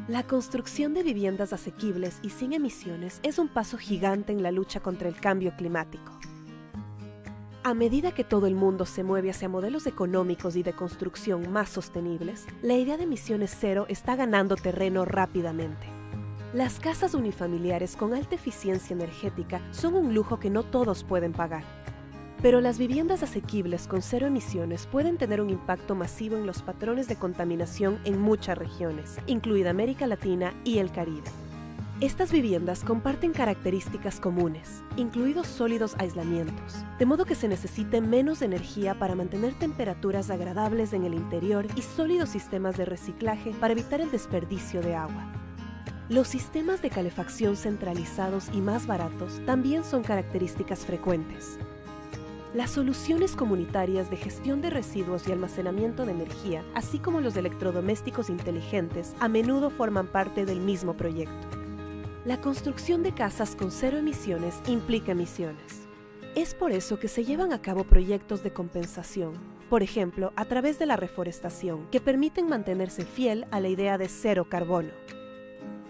La construcción de viviendas asequibles y sin emisiones es un paso gigante en la lucha contra el cambio climático. A medida que todo el mundo se mueve hacia modelos económicos y de construcción más sostenibles, la idea de emisiones cero está ganando terreno rápidamente. Las casas unifamiliares con alta eficiencia energética son un lujo que no todos pueden pagar. Pero las viviendas asequibles con cero emisiones pueden tener un impacto masivo en los patrones de contaminación en muchas regiones, incluida América Latina y el Caribe. Estas viviendas comparten características comunes, incluidos sólidos aislamientos, de modo que se necesite menos energía para mantener temperaturas agradables en el interior y sólidos sistemas de reciclaje para evitar el desperdicio de agua. Los sistemas de calefacción centralizados y más baratos también son características frecuentes. Las soluciones comunitarias de gestión de residuos y almacenamiento de energía, así como los electrodomésticos inteligentes, a menudo forman parte del mismo proyecto. La construcción de casas con cero emisiones implica emisiones. Es por eso que se llevan a cabo proyectos de compensación, por ejemplo, a través de la reforestación, que permiten mantenerse fiel a la idea de cero carbono.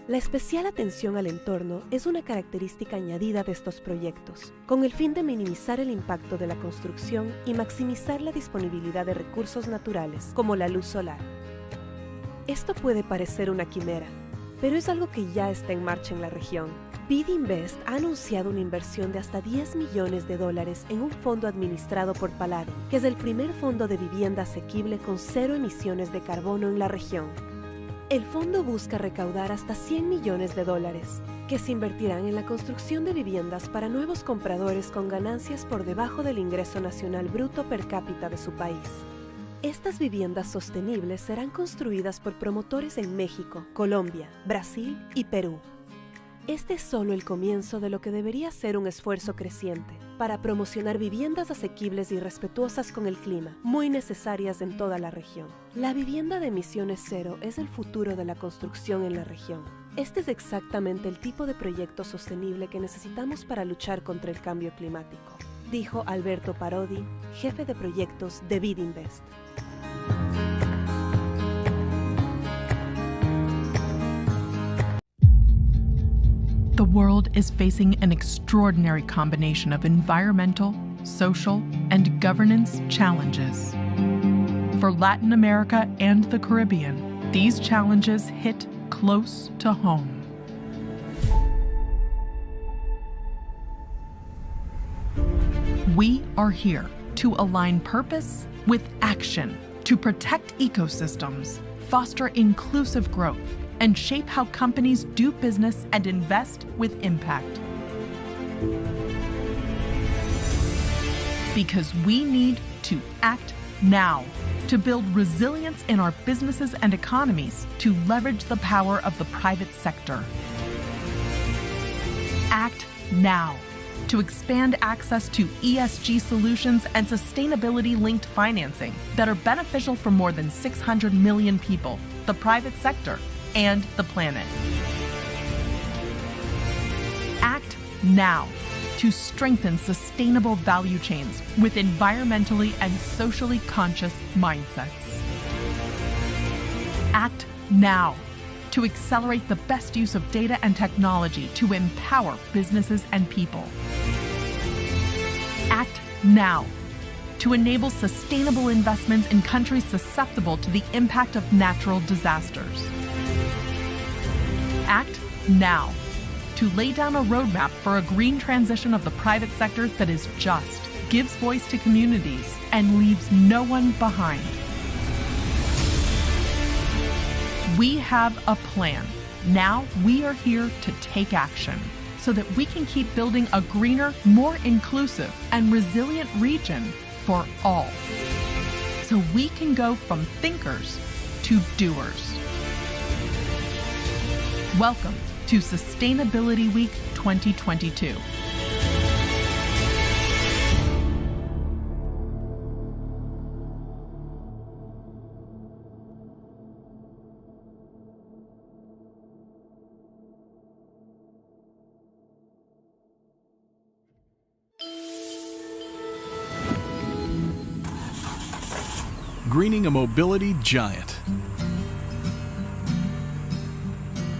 La especial atención al entorno es una característica añadida de estos proyectos, con el fin de minimizar el impacto de la construcción y maximizar la disponibilidad de recursos naturales, como la luz solar. Esto puede parecer una quimera, pero es algo que ya está en marcha en la región. BID Invest ha anunciado una inversión de hasta $10 millones en un fondo administrado por Paladin, que es el primer fondo de vivienda asequible con cero emisiones de carbono en la región. El fondo busca recaudar hasta $100 millones, que se invertirán en la construcción de viviendas para nuevos compradores con ganancias por debajo del ingreso nacional bruto per cápita de su país. Estas viviendas sostenibles serán construidas por promotores en México, Colombia, Brasil y Perú. Este es solo el comienzo de lo que debería ser un esfuerzo creciente para promocionar viviendas asequibles y respetuosas con el clima, muy necesarias en toda la región. La vivienda de emisiones cero es el futuro de la construcción en la región. Este es exactamente el tipo de proyecto sostenible que necesitamos para luchar contra el cambio climático, dijo Alberto Parodi, jefe de proyectos de BID Invest. The world is facing an extraordinary combination of environmental, social, and governance challenges. For Latin America and the Caribbean, these challenges hit close to home. We are here to align purpose with action, to protect ecosystems, foster inclusive growth, and shape how companies do business and invest with impact. Because we need to act now to build resilience in our businesses and economies to leverage the power of the private sector. Act now to expand access to ESG solutions and sustainability-linked financing that are beneficial for more than 600 million people, the private sector, and the planet. Act now to strengthen sustainable value chains with environmentally and socially conscious mindsets. Act now to accelerate the best use of data and technology to empower businesses and people. Act now to enable sustainable investments in countries susceptible to the impact of natural disasters. Act now to lay down a roadmap for a green transition of the private sector that is just, gives voice to communities, and leaves no one behind. We have a plan. Now we are here to take action so that we can keep building a greener, more inclusive, and resilient region for all. So we can go from thinkers to doers. Welcome to Sustainability Week 2022. Greening a mobility giant.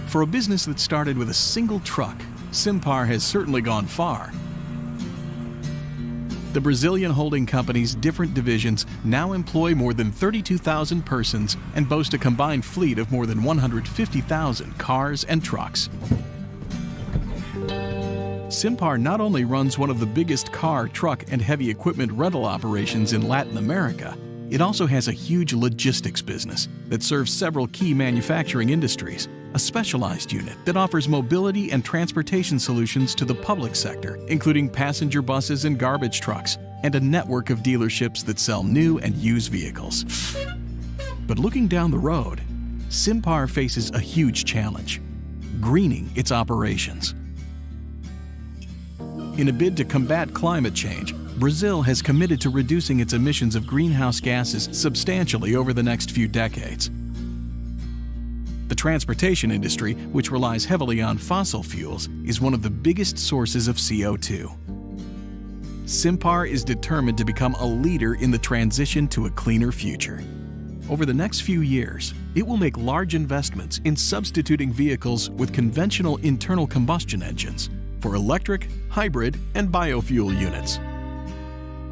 For a business that started with a single truck, Simpar has certainly gone far. The Brazilian holding company's different divisions now employ more than 32,000 persons and boast a combined fleet of more than 150,000 cars and trucks. Simpar not only runs one of the biggest car, truck, and heavy equipment rental operations in Latin America, it also has a huge logistics business that serves several key manufacturing industries, a specialized unit that offers mobility and transportation solutions to the public sector, including passenger buses and garbage trucks, and a network of dealerships that sell new and used vehicles. But looking down the road, Simpar faces a huge challenge: greening its operations. In a bid to combat climate change, Brazil has committed to reducing its emissions of greenhouse gases substantially over the next few decades. The transportation industry, which relies heavily on fossil fuels, is one of the biggest sources of CO2. Simpar is determined to become a leader in the transition to a cleaner future. Over the next few years, it will make large investments in substituting vehicles with conventional internal combustion engines for electric, hybrid, and biofuel units.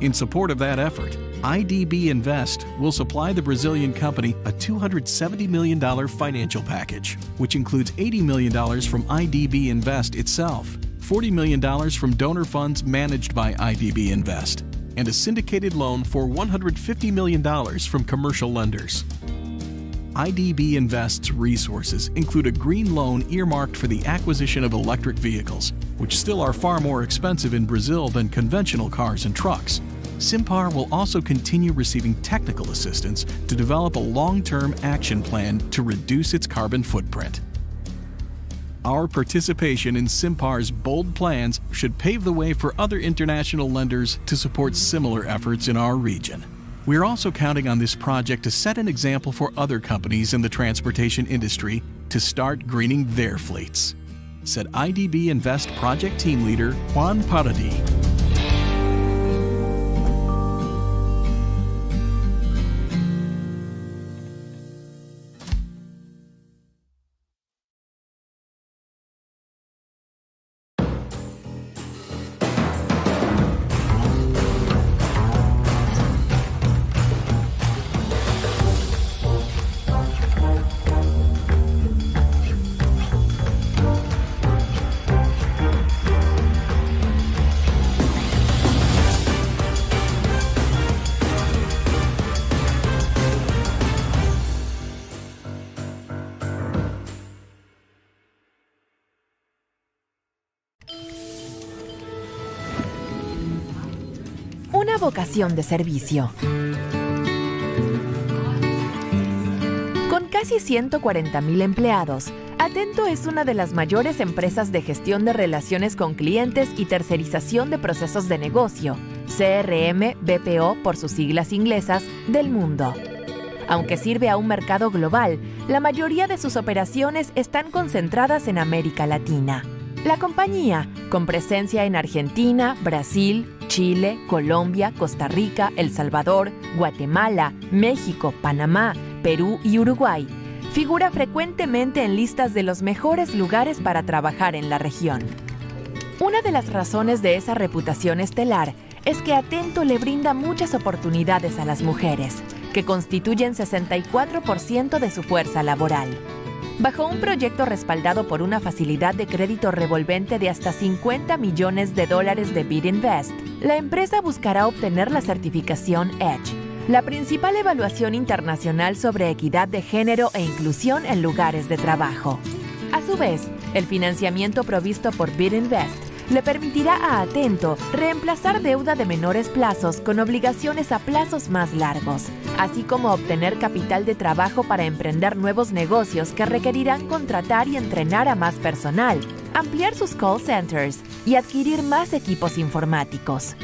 In support of that effort, IDB Invest will supply the Brazilian company a $270 million financial package, which includes $80 million from IDB Invest itself, $40 million from donor funds managed by IDB Invest, and a syndicated loan for $150 million from commercial lenders. IDB Invest's resources include a green loan earmarked for the acquisition of electric vehicles, which still are far more expensive in Brazil than conventional cars and trucks. Simpar will also continue receiving technical assistance to develop a long-term action plan to reduce its carbon footprint. Our participation in Simpar's bold plans should pave the way for other international lenders to support similar efforts in our region. We're also counting on this project to set an example for other companies in the transportation industry to start greening their fleets, said IDB Invest project team leader Juan Paradis. una vocación de servicio. Con casi 140,000 empleados, Atento es una de las mayores empresas de gestión de relaciones con clientes y tercerización de procesos de negocio, CRM, BPO por sus siglas inglesas, del mundo. Aunque sirve a un mercado global, la mayoría de sus operaciones están concentradas en América Latina. La compañía, con presencia en Argentina, Brasil, Chile, Colombia, Costa Rica, El Salvador, Guatemala, México, Panamá, Perú y Uruguay, figura frecuentemente en listas de los mejores lugares para trabajar en la región. Una de las razones de esa reputación estelar es que Atento le brinda muchas oportunidades a las mujeres, que constituyen 64% de su fuerza laboral. Bajo un proyecto respaldado por una facilidad de crédito revolvente de hasta $50 millones de BID Invest, la empresa buscará obtener la certificación EDGE, la principal evaluación internacional sobre equidad de género e inclusión en lugares de trabajo. A su vez, el financiamiento provisto por BID Invest le permitirá a Atento reemplazar deuda de menores plazos con obligaciones a plazos más largos, así como obtener capital de trabajo para emprender nuevos negocios que requerirán contratar y entrenar a más personal, ampliar sus call centers y adquirir más equipos informáticos.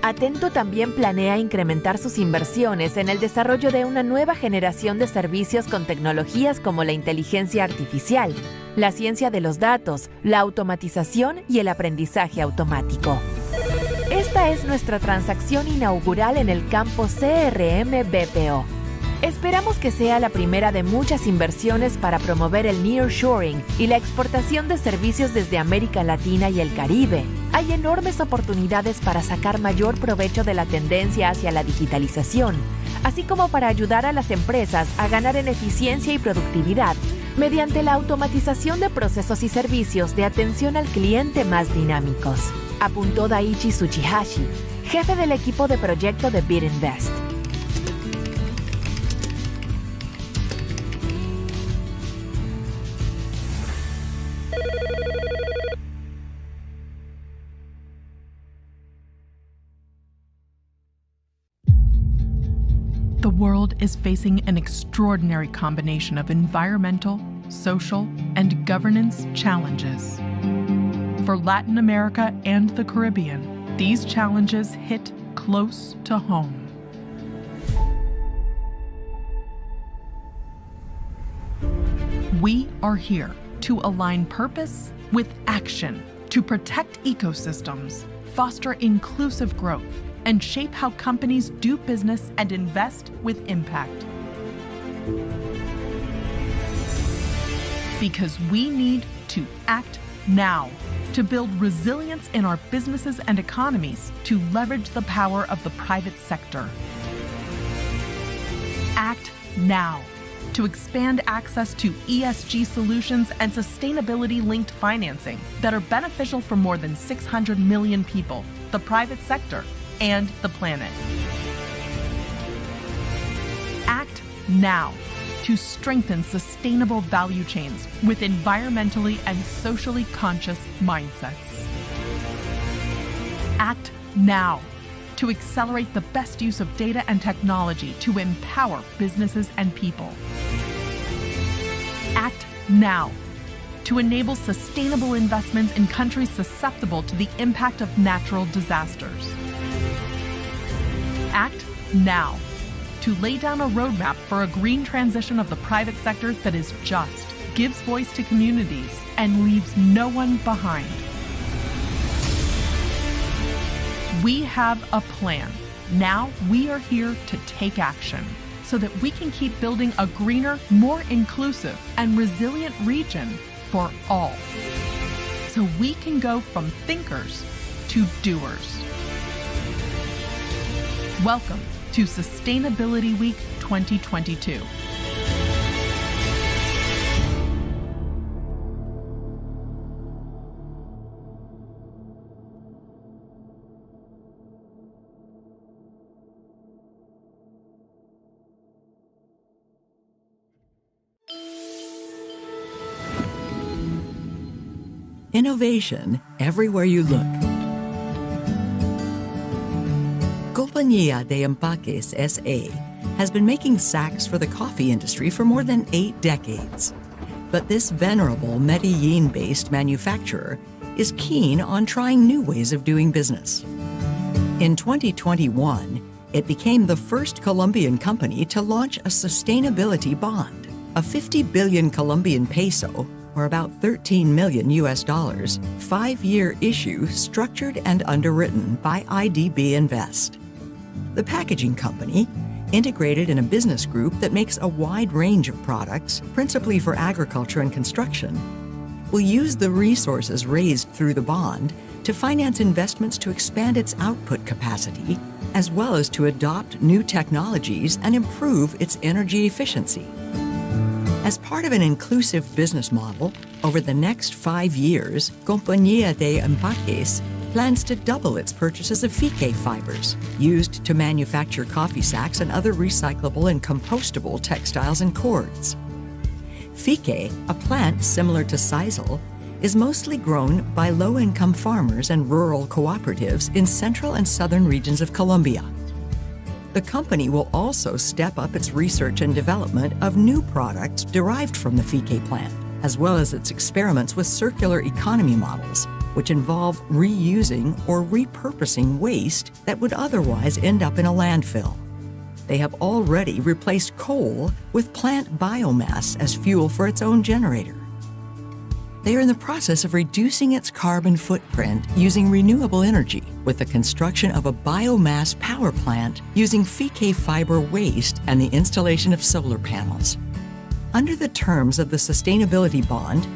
Atento también planea incrementar sus inversiones en el desarrollo de una nueva generación de servicios con tecnologías como la inteligencia artificial, la ciencia de los datos, la automatización y el aprendizaje automático. Esta es nuestra transacción inaugural en el campo CRM-BPO. Esperamos que sea la primera de muchas inversiones para promover el nearshoring y la exportación de servicios desde América Latina y el Caribe. Hay enormes oportunidades para sacar mayor provecho de la tendencia hacia la digitalización, así como para ayudar a las empresas a ganar en eficiencia y productividad mediante la automatización de procesos y servicios de atención al cliente más dinámicos, apuntó Daichi Tsuchihashi, jefe del equipo de proyecto de BID Invest. The world is facing an extraordinary combination of environmental, social, and governance challenges. For Latin America and the Caribbean, these challenges hit close to home. We are here to align purpose with action, to protect ecosystems, foster inclusive growth, and shape how companies do business and invest with impact. Because we need to act now to build resilience in our businesses and economies to leverage the power of the private sector. Act now to expand access to ESG solutions and sustainability-linked financing that are beneficial for more than 600 million people, the private sector, and the planet. Act now to strengthen sustainable value chains with environmentally and socially conscious mindsets. Act now to accelerate the best use of data and technology to empower businesses and people. Act now to enable sustainable investments in countries susceptible to the impact of natural disasters. Act now to lay down a roadmap for a green transition of the private sector that is just, gives voice to communities, and leaves no one behind. We have a plan. Now we are here to take action so that we can keep building a greener, more inclusive, and resilient region for all. So we can go from thinkers to doers. Welcome to Sustainability Week 2022. Innovation everywhere you look. Go Compañía de Empaques S.A. has been making sacks for the coffee industry for more than 8 decades. But this venerable Medellin-based manufacturer is keen on trying new ways of doing business. In 2021, it became the first Colombian company to launch a sustainability bond, a 50 billion Colombian peso, or about $13 million US, 5-year issue structured and underwritten by IDB Invest. The packaging company, integrated in a business group that makes a wide range of products, principally for agriculture and construction, will use the resources raised through the bond to finance investments to expand its output capacity, as well as to adopt new technologies and improve its energy efficiency. As part of an inclusive business model, over the next 5 years, Compañía de Empaques plans to double its purchases of fique fibers, used to manufacture coffee sacks and other recyclable and compostable textiles and cords. Fique, a plant similar to sisal, is mostly grown by low-income farmers and rural cooperatives in central and southern regions of Colombia. The company will also step up its research and development of new products derived from the fique plant, as well as its experiments with circular economy models, which involve reusing or repurposing waste that would otherwise end up in a landfill. They have already replaced coal with plant biomass as fuel for its own generator. They are in the process of reducing its carbon footprint using renewable energy with the construction of a biomass power plant using fique fiber waste and the installation of solar panels. Under the terms of the sustainability bond,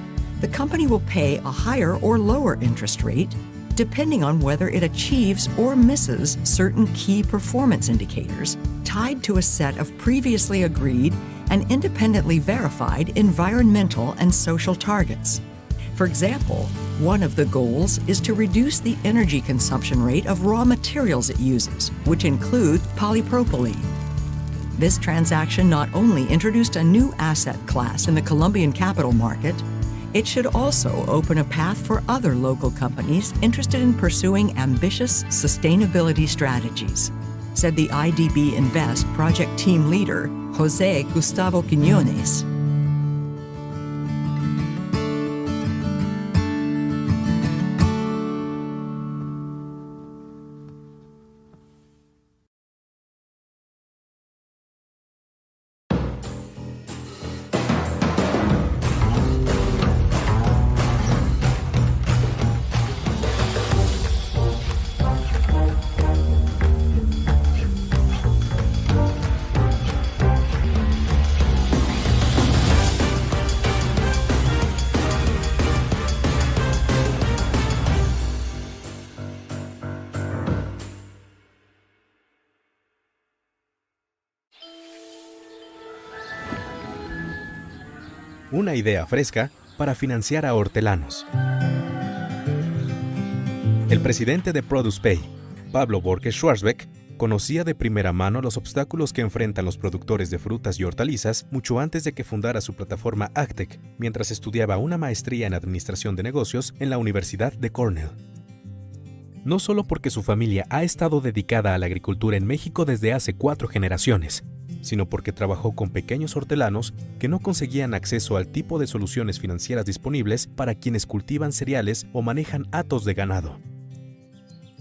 the company will pay a higher or lower interest rate depending on whether it achieves or misses certain key performance indicators tied to a set of previously agreed and independently verified environmental and social targets. For example, one of the goals is to reduce the energy consumption rate of raw materials it uses, which include polypropylene. This transaction not only introduced a new asset class in the Colombian capital market, it should also open a path for other local companies interested in pursuing ambitious sustainability strategies, said the IDB Invest project team leader, Jose Gustavo Quiñones. Una idea fresca para financiar a hortelanos. El presidente de ProducePay, Pablo Borges Schwarzbeck, conocía de primera mano los obstáculos que enfrentan los productores de frutas y hortalizas mucho antes de que fundara su plataforma Agtech, mientras estudiaba una maestría en Administración de Negocios en la Universidad de Cornell. No solo porque su familia ha estado dedicada a la agricultura en México desde hace 4 generaciones, sino porque trabajó con pequeños hortelanos que no conseguían acceso al tipo de soluciones financieras disponibles para quienes cultivan cereales o manejan hatos de ganado.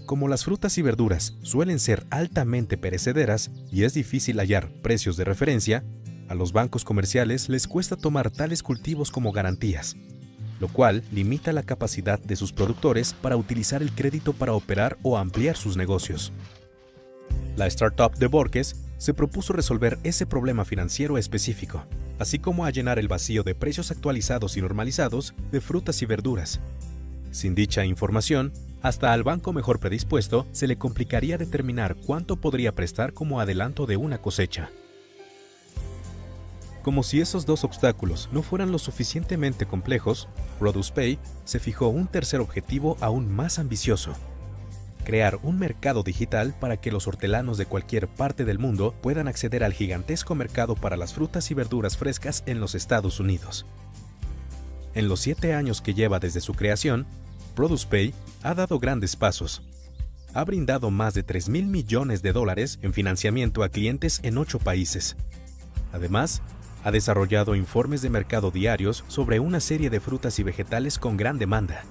Como las frutas y verduras suelen ser altamente perecederas y es difícil hallar precios de referencia, a los bancos comerciales les cuesta tomar tales cultivos como garantías, lo cual limita la capacidad de sus productores para utilizar el crédito para operar o ampliar sus negocios. La startup de Borges se propuso resolver ese problema financiero específico, así como allanar el vacío de precios actualizados y normalizados de frutas y verduras. Sin dicha información, hasta al banco mejor predispuesto se le complicaría determinar cuánto podría prestar como adelanto de una cosecha. Como si esos dos obstáculos no fueran lo suficientemente complejos, ProducePay se fijó un tercer objetivo aún más ambicioso: crear un mercado digital para que los hortelanos de cualquier parte del mundo puedan acceder al gigantesco mercado para las frutas y verduras frescas en los Estados Unidos. En los 7 años que lleva desde su creación, ProducePay ha dado grandes pasos. ha brindado más de $3.000 millones en financiamiento a clientes en 8 países. Además, ha desarrollado informes de mercado diarios sobre una serie de frutas y vegetales con gran demanda.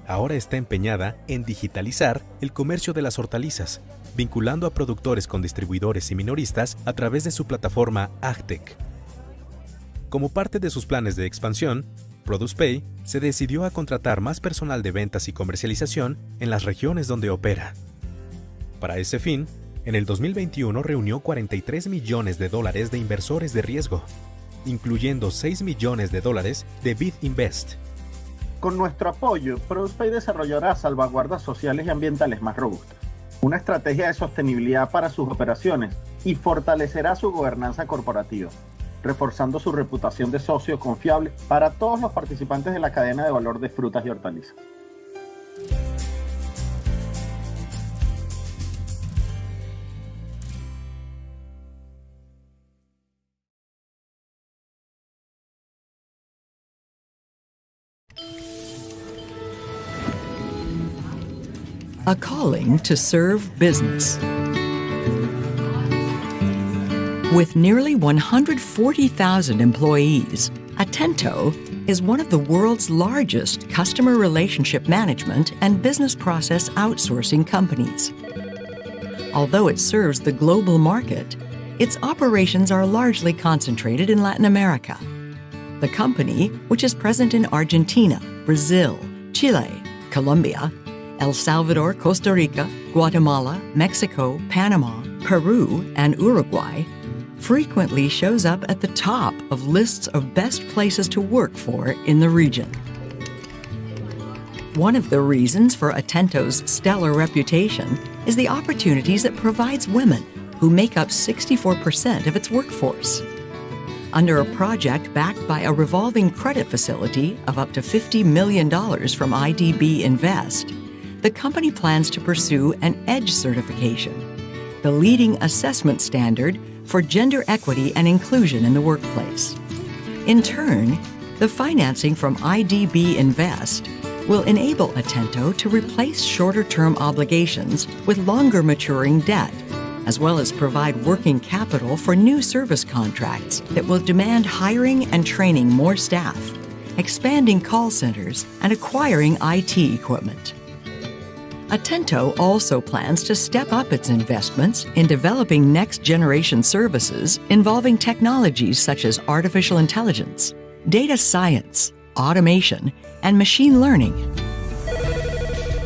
Ahora está empeñada en digitalizar el comercio de las hortalizas, vinculando a productores con distribuidores y minoristas a través de su plataforma AgTech. Como parte de sus planes de expansión, ProducePay se decidió a contratar más personal de ventas y comercialización en las regiones donde opera. Para ese fin, en el 2021 reunió $43 millones de inversores de riesgo, incluyendo $6 millones de BID Invest. Con nuestro apoyo, ProducePay desarrollará salvaguardas sociales y ambientales más robustas, una estrategia de sostenibilidad para sus operaciones y fortalecerá su gobernanza corporativa, reforzando su reputación de socio confiable para todos los participantes de la cadena de valor de frutas y hortalizas. A calling to serve business. With nearly 140,000 employees, Atento is one of the world's largest customer relationship management and business process outsourcing companies. Although it serves the global market, its operations are largely concentrated in Latin America. The company, which is present in Argentina, Brazil, Chile, Colombia, El Salvador, Costa Rica, Guatemala, Mexico, Panama, Peru, and Uruguay, frequently shows up at the top of lists of best places to work for in the region. One of the reasons for Atento's stellar reputation is the opportunities it provides women, who make up 64% of its workforce. Under a project backed by a revolving credit facility of up to $50 million from IDB Invest, the company plans to pursue an EDGE certification, the leading assessment standard for gender equity and inclusion in the workplace. In turn, the financing from IDB Invest will enable Atento to replace shorter-term obligations with longer maturing debt, as well as provide working capital for new service contracts that will demand hiring and training more staff, expanding call centers, and acquiring IT equipment. Atento also plans to step up its investments in developing next-generation services involving technologies such as artificial intelligence, data science, automation, and machine learning.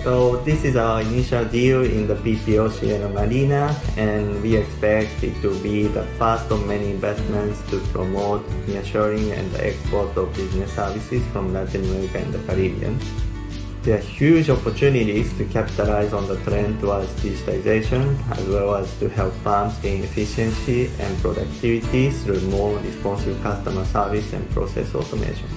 So this is our initial deal in the PPOC and Marina, and we expect it to be the first of many investments to promote nearshoring and the export of business services from Latin America and the Caribbean. There are huge opportunities to capitalize on the trend towards digitization, as well as to help firms gain efficiency and productivity through more responsive customer service and process automation.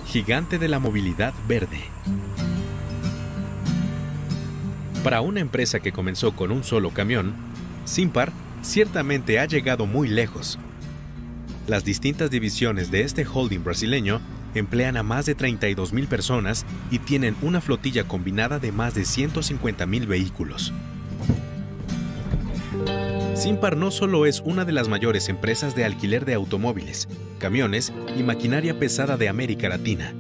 Gigante de la movilidad verde. Para una empresa que comenzó con un solo camión, Simpar ciertamente ha llegado muy lejos. Las distintas divisiones de este holding brasileño emplean a más de 32,000 personas y tienen una flotilla combinada de más de 150,000 vehículos. Simpar no solo es una de las mayores empresas de alquiler de automóviles, camiones y maquinaria pesada de América Latina.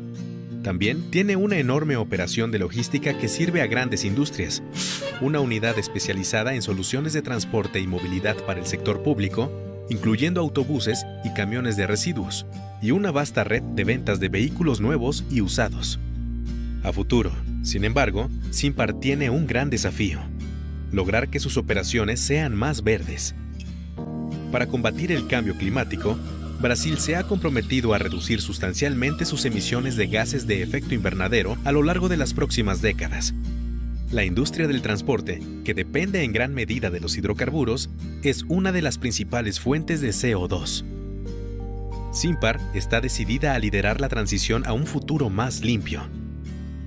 También tiene una enorme operación de logística que sirve a grandes industrias, una unidad especializada en soluciones de transporte y movilidad para el sector público, incluyendo autobuses y camiones de residuos, y una vasta red de ventas de vehículos nuevos y usados. A futuro, sin embargo, Simpar tiene un gran desafío: lograr que sus operaciones sean más verdes. Para combatir el cambio climático, Brasil se ha comprometido a reducir sustancialmente sus emisiones de gases de efecto invernadero a lo largo de las próximas décadas. La industria del transporte, que depende en gran medida de los hidrocarburos, es una de las principales fuentes de CO2. Simpar está decidida a liderar la transición a un futuro más limpio.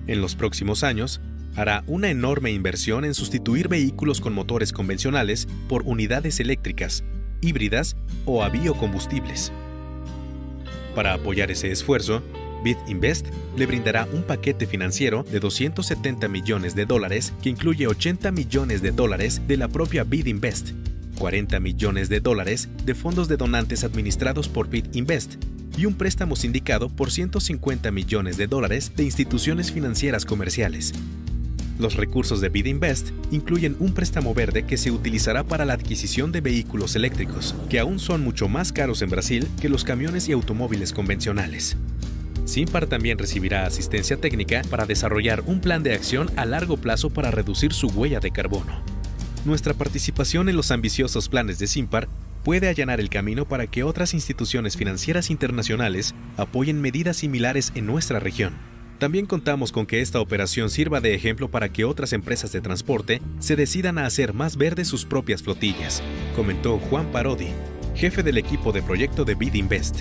En los próximos años, hará una enorme inversión en sustituir vehículos con motores convencionales por unidades eléctricas, híbridas o a biocombustibles. Para apoyar ese esfuerzo, BID Invest le brindará un paquete financiero de $270 millones que incluye $80 millones de la propia BID Invest, $40 millones de fondos de donantes administrados por BID Invest y un préstamo sindicado por $150 millones de instituciones financieras comerciales. Los recursos de BID Invest incluyen un préstamo verde que se utilizará para la adquisición de vehículos eléctricos, que aún son mucho más caros en Brasil que los camiones y automóviles convencionales. Simpar también recibirá asistencia técnica para desarrollar un plan de acción a largo plazo para reducir su huella de carbono. Nuestra participación en los ambiciosos planes de Simpar puede allanar el camino para que otras instituciones financieras internacionales apoyen medidas similares en nuestra región. También contamos con que esta operación sirva de ejemplo para que otras empresas de transporte se decidan a hacer más verdes sus propias flotillas, comentó Juan Parodi, jefe del equipo de proyecto de BID Invest.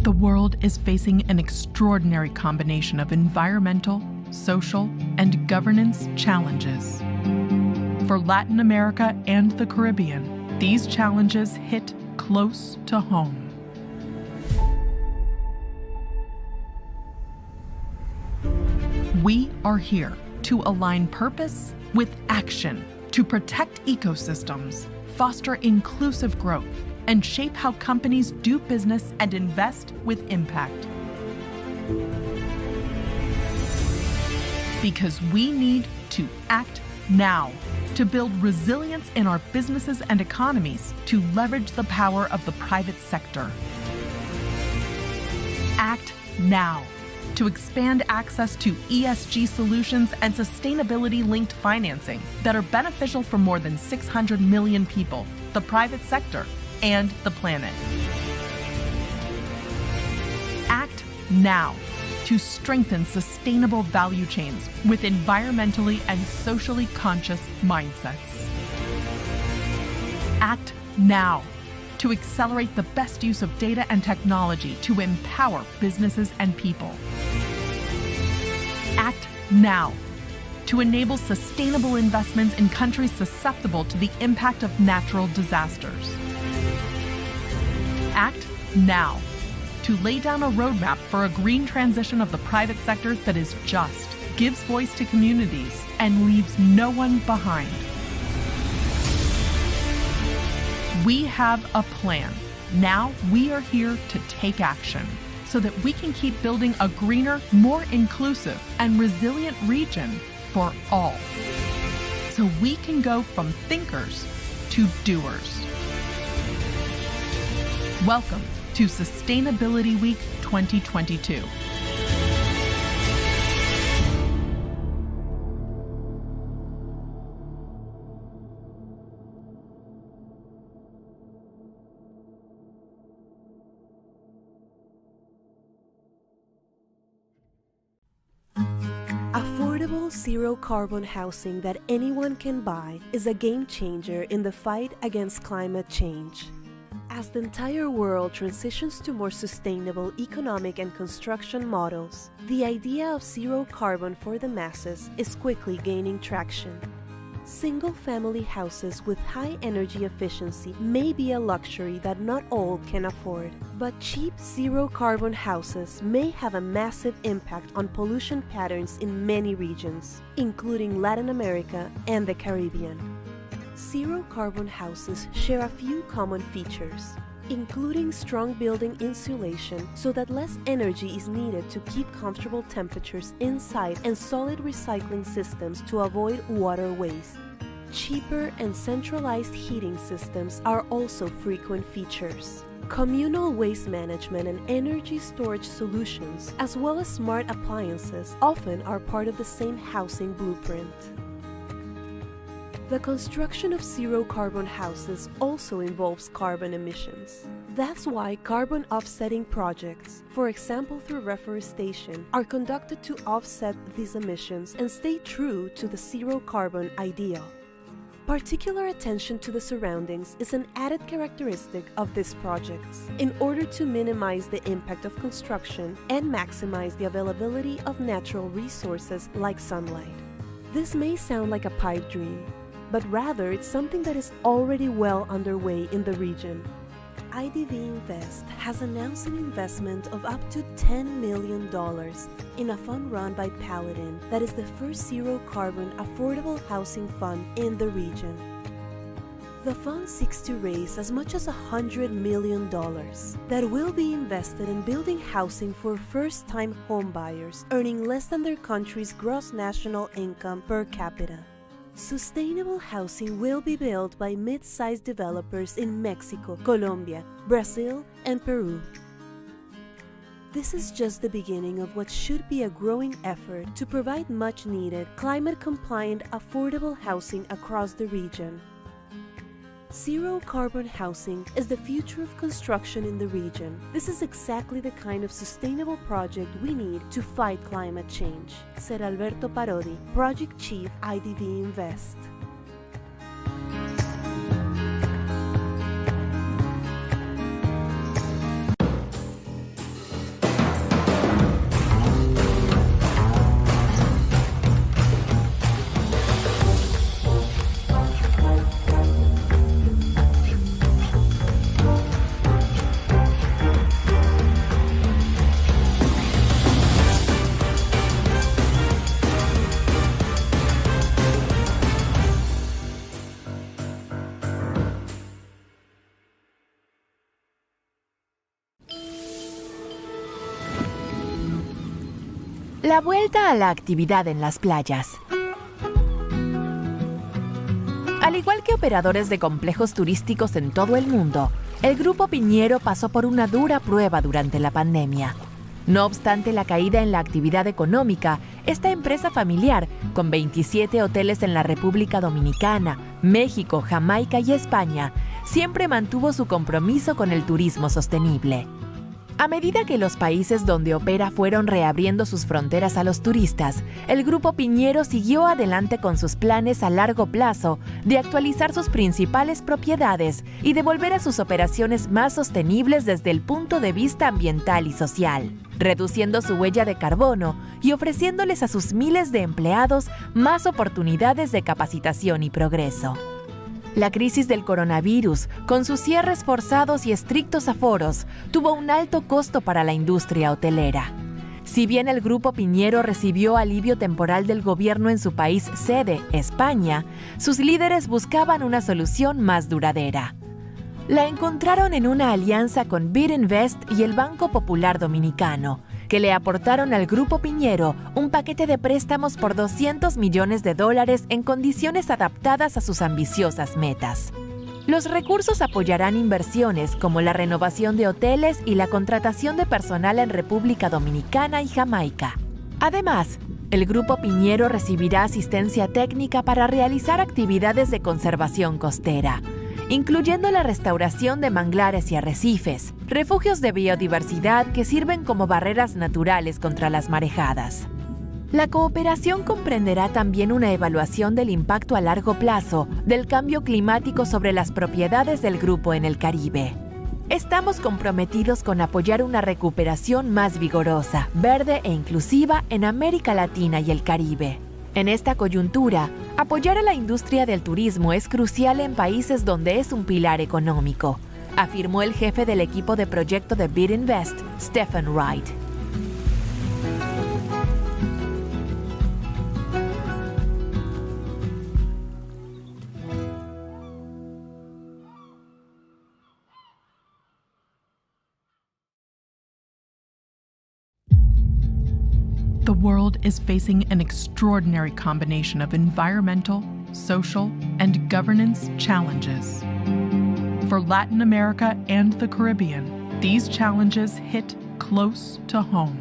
The world is facing an extraordinary combination of environmental, social, and governance challenges. For Latin America and the Caribbean, these challenges hit close to home. We are here to align purpose with action, to protect ecosystems, foster inclusive growth, and shape how companies do business and invest with impact. Because we need to act now to build resilience in our businesses and economies to leverage the power of the private sector. Act now to expand access to ESG solutions and sustainability-linked financing that are beneficial for more than 600 million people, the private sector, and the planet. Act now to strengthen sustainable value chains with environmentally and socially conscious mindsets. Act now to accelerate the best use of data and technology to empower businesses and people. Act now to enable sustainable investments in countries susceptible to the impact of natural disasters. Act now to lay down a roadmap for a green transition of the private sector that is just, gives voice to communities, and leaves no one behind. We have a plan. Now we are here to take action so that we can keep building a greener, more inclusive, and resilient region for all. So we can go from thinkers to doers. Welcome to Sustainability Week 2022. Affordable zero-carbon housing that anyone can buy is a game changer in the fight against climate change. As the entire world transitions to more sustainable economic and construction models, the idea of zero carbon for the masses is quickly gaining traction. Single-family houses with high energy efficiency may be a luxury that not all can afford, but cheap zero-carbon houses may have a massive impact on pollution patterns in many regions, including Latin America and the Caribbean. Zero-carbon houses share a few common features. including strong building insulation so that less energy is needed to keep comfortable temperatures inside, and solid recycling systems to avoid water waste. Cheaper and centralized heating systems are also frequent features. Communal waste management and energy storage solutions, as well as smart appliances, often are part of the same housing blueprint. The construction of zero-carbon houses also involves carbon emissions. That's why carbon offsetting projects, for example through reforestation, are conducted to offset these emissions and stay true to the zero-carbon ideal. Particular attention to the surroundings is an added characteristic of these projects in order to minimize the impact of construction and maximize the availability of natural resources like sunlight. This may sound like a pipe dream, but rather it's something that is already well underway in the region. IDB Invest has announced an investment of up to $10 million in a fund run by Paladin that is the first zero-carbon affordable housing fund in the region. The fund seeks to raise as much as $100 million that will be invested in building housing for first-time homebuyers earning less than their country's gross national income per capita. Sustainable housing will be built by mid-sized developers in Mexico, Colombia, Brazil, and Peru. This is just the beginning of what should be a growing effort to provide much-needed, climate-compliant, affordable housing across the region. Zero-carbon housing is the future of construction in the region. This is exactly the kind of sustainable project we need to fight climate change, said Alberto Parodi, Project Chief, IDB Invest. La vuelta a la actividad en las playas. Al igual que operadores de complejos turísticos en todo el mundo, el Grupo Piñero pasó por una dura prueba durante la pandemia. No obstante la caída en la actividad económica, esta empresa familiar, con 27 hoteles en la República Dominicana, México, Jamaica y España, siempre mantuvo su compromiso con el turismo sostenible. A medida que los países donde opera fueron reabriendo sus fronteras a los turistas, el Grupo Piñero siguió adelante con sus planes a largo plazo de actualizar sus principales propiedades y de volver a sus operaciones más sostenibles desde el punto de vista ambiental y social, reduciendo su huella de carbono y ofreciéndoles a sus miles de empleados más oportunidades de capacitación y progreso. La crisis del coronavirus, con sus cierres forzados y estrictos aforos, tuvo un alto costo para la industria hotelera. Si bien el Grupo Piñero recibió alivio temporal del gobierno en su país sede, España, sus líderes buscaban una solución más duradera. La encontraron en una alianza con BID Invest y el Banco Popular Dominicano, que le aportaron al Grupo Piñero un paquete de préstamos por $200 millones en condiciones adaptadas a sus ambiciosas metas. Los recursos apoyarán inversiones como la renovación de hoteles y la contratación de personal en República Dominicana y Jamaica. Además, el Grupo Piñero recibirá asistencia técnica para realizar actividades de conservación costera, incluyendo la restauración de manglares y arrecifes, refugios de biodiversidad que sirven como barreras naturales contra las marejadas. La cooperación comprenderá también una evaluación del impacto a largo plazo del cambio climático sobre las propiedades del grupo en el Caribe. Estamos comprometidos con apoyar una recuperación más vigorosa, verde e inclusiva en América Latina y el Caribe. En esta coyuntura, apoyar a la industria del turismo es crucial en países donde es un pilar económico, afirmó el jefe del equipo de proyecto de BID Invest, Stephen Wright. The world is facing an extraordinary combination of environmental, social, and governance challenges. For Latin America and the Caribbean, these challenges hit close to home.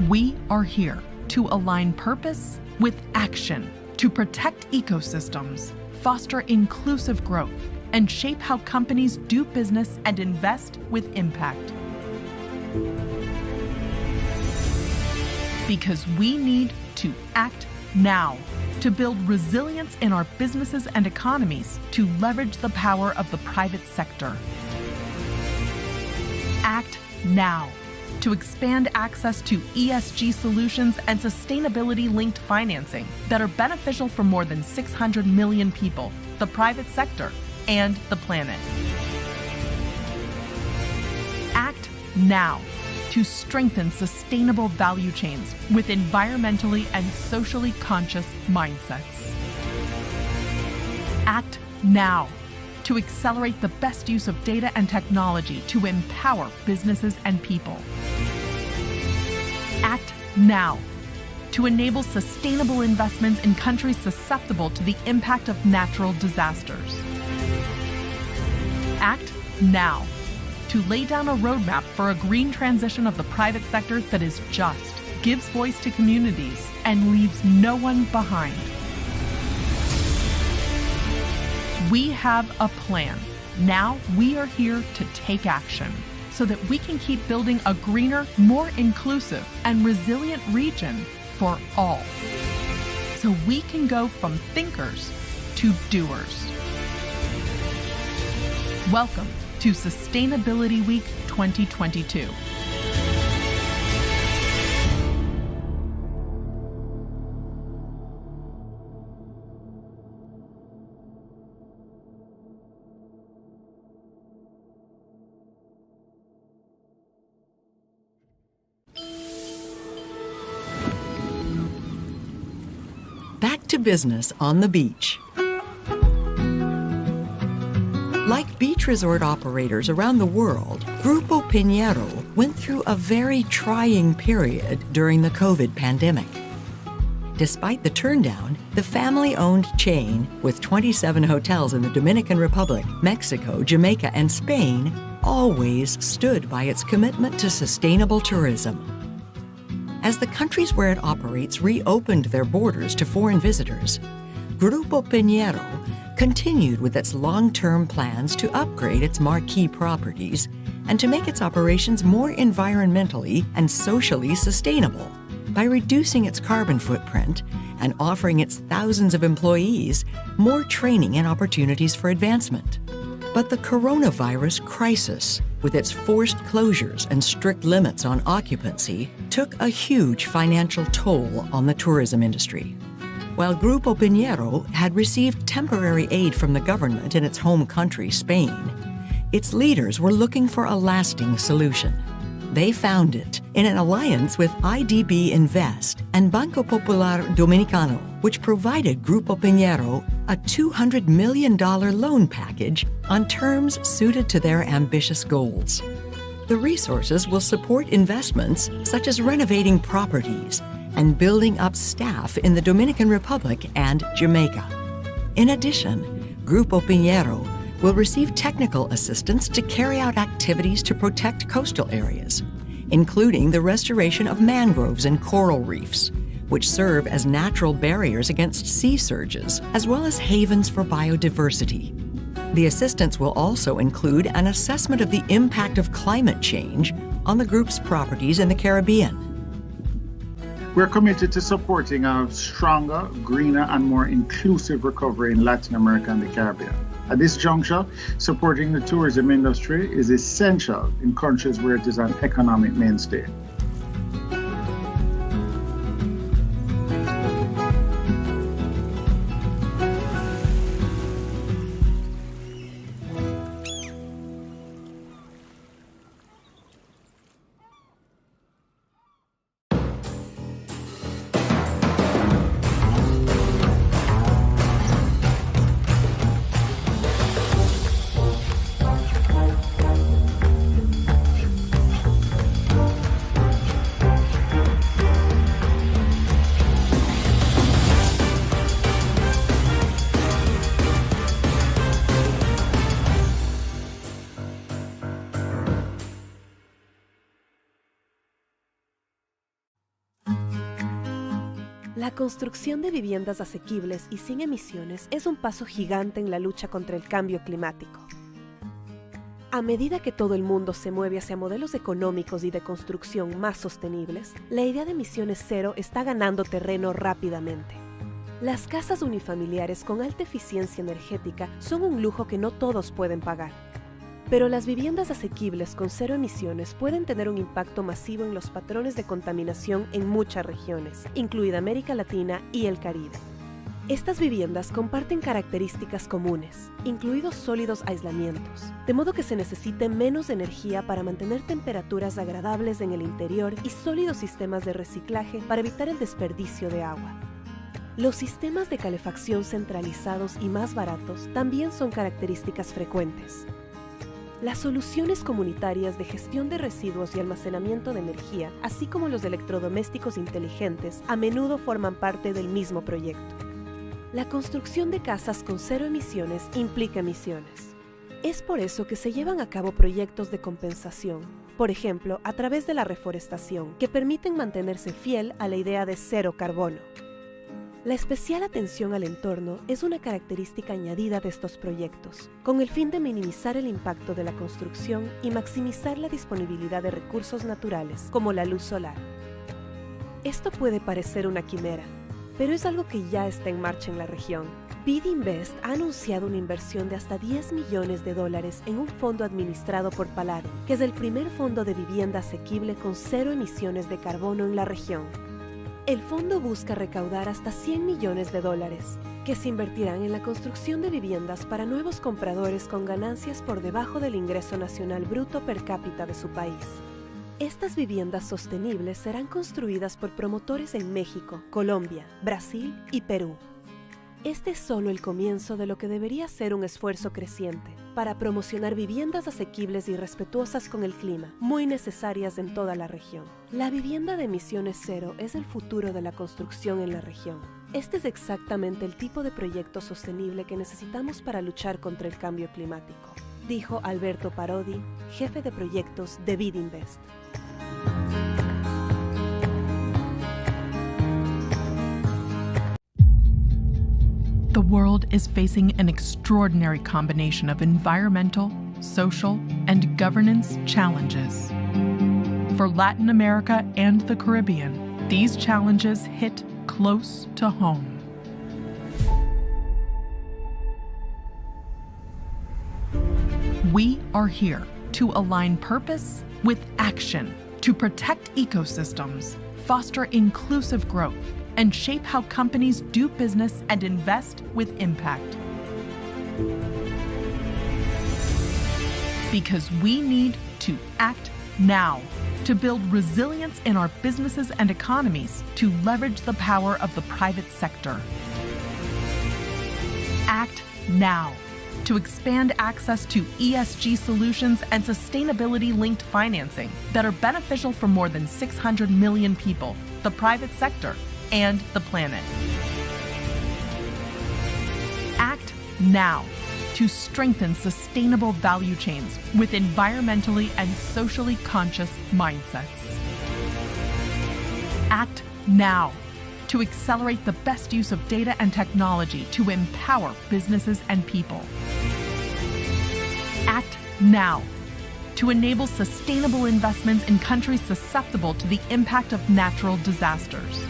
We are here to align purpose with action, to protect ecosystems, foster inclusive growth, and shape how companies do business and invest with impact. Because we need to act now to build resilience in our businesses and economies to leverage the power of the private sector. Act now to expand access to ESG solutions and sustainability-linked financing that are beneficial for more than 600 million people, the private sector, and the planet. Act now to strengthen sustainable value chains with environmentally and socially conscious mindsets. Act now to accelerate the best use of data and technology to empower businesses and people. Act now to enable sustainable investments in countries susceptible to the impact of natural disasters. Act now to lay down a roadmap for a green transition of the private sector that is just, gives voice to communities, and leaves no one behind. We have a plan. Now we are here to take action so that we can keep building a greener, more inclusive, and resilient region for all. So we can go from thinkers to doers. Welcome to Sustainability Week 2022. Back to business on the beach. Like beach resort operators around the world, Grupo Piñero went through a very trying period during the COVID pandemic. Despite the turndown, the family-owned chain, with 27 hotels in the Dominican Republic, Mexico, Jamaica, and Spain, always stood by its commitment to sustainable tourism. As the countries where it operates reopened their borders to foreign visitors, Grupo Piñero continued with its long-term plans to upgrade its marquee properties and to make its operations more environmentally and socially sustainable by reducing its carbon footprint and offering its thousands of employees more training and opportunities for advancement. But the coronavirus crisis, with its forced closures and strict limits on occupancy, took a huge financial toll on the tourism industry. While Grupo Piñero had received temporary aid from the government in its home country, Spain, its leaders were looking for a lasting solution. They found it in an alliance with IDB Invest and Banco Popular Dominicano, which provided Grupo Piñero a $200 million loan package on terms suited to their ambitious goals. The resources will support investments such as renovating properties and building up staff in the Dominican Republic and Jamaica. In addition, Grupo Piñero will receive technical assistance to carry out activities to protect coastal areas, including the restoration of mangroves and coral reefs, which serve as natural barriers against sea surges, as well as havens for biodiversity. The assistance will also include an assessment of the impact of climate change on the group's properties in the Caribbean. We're committed to supporting a stronger, greener, and more inclusive recovery in Latin America and the Caribbean. At this juncture, supporting the tourism industry is essential in countries where it is an economic mainstay. La construcción de viviendas asequibles y sin emisiones es un paso gigante en la lucha contra el cambio climático. A medida que todo el mundo se mueve hacia modelos económicos y de construcción más sostenibles, la idea de emisiones cero está ganando terreno rápidamente. Las casas unifamiliares con alta eficiencia energética son un lujo que no todos pueden pagar. Pero las viviendas asequibles con cero emisiones pueden tener un impacto masivo en los patrones de contaminación en muchas regiones, incluida América Latina y el Caribe. Estas viviendas comparten características comunes, incluidos sólidos aislamientos, de modo que se necesite menos energía para mantener temperaturas agradables en el interior y sólidos sistemas de reciclaje para evitar el desperdicio de agua. Los sistemas de calefacción centralizados y más baratos también son características frecuentes. Las soluciones comunitarias de gestión de residuos y almacenamiento de energía, así como los electrodomésticos inteligentes, a menudo forman parte del mismo proyecto. La construcción de casas con cero emisiones implica emisiones. Es por eso que se llevan a cabo proyectos de compensación, por ejemplo, a través de la reforestación, que permiten mantenerse fiel a la idea de cero carbono. La especial atención al entorno es una característica añadida de estos proyectos, con el fin de minimizar el impacto de la construcción y maximizar la disponibilidad de recursos naturales, como la luz solar. Esto puede parecer una quimera, pero es algo que ya está en marcha en la región. BID Invest ha anunciado una inversión de hasta $10 millones en un fondo administrado por Palladium, que es el primer fondo de vivienda asequible con cero emisiones de carbono en la región. El fondo busca recaudar hasta $100 millones, que se invertirán en la construcción de viviendas para nuevos compradores con ganancias por debajo del ingreso nacional bruto per cápita de su país. Estas viviendas sostenibles serán construidas por promotores en México, Colombia, Brasil y Perú. Este es solo el comienzo de lo que debería ser un esfuerzo creciente para promocionar viviendas asequibles y respetuosas con el clima, muy necesarias en toda la región. La vivienda de emisiones cero es el futuro de la construcción en la región. Este es exactamente el tipo de proyecto sostenible que necesitamos para luchar contra el cambio climático, dijo Alberto Parodi, jefe de proyectos de BID Invest. The world is facing an extraordinary combination of environmental, social, and governance challenges. For Latin America and the Caribbean, these challenges hit close to home. We are here to align purpose with action, to protect ecosystems, foster inclusive growth, and shape how companies do business and invest with impact. Because we need to act now to build resilience in our businesses and economies, to leverage the power of the private sector. Act now to expand access to ESG solutions and sustainability-linked financing that are beneficial for more than 600 million people, the private sector, and the planet. Act now to strengthen sustainable value chains with environmentally and socially conscious mindsets. Act now to accelerate the best use of data and technology to empower businesses and people. Act now to enable sustainable investments in countries susceptible to the impact of natural disasters.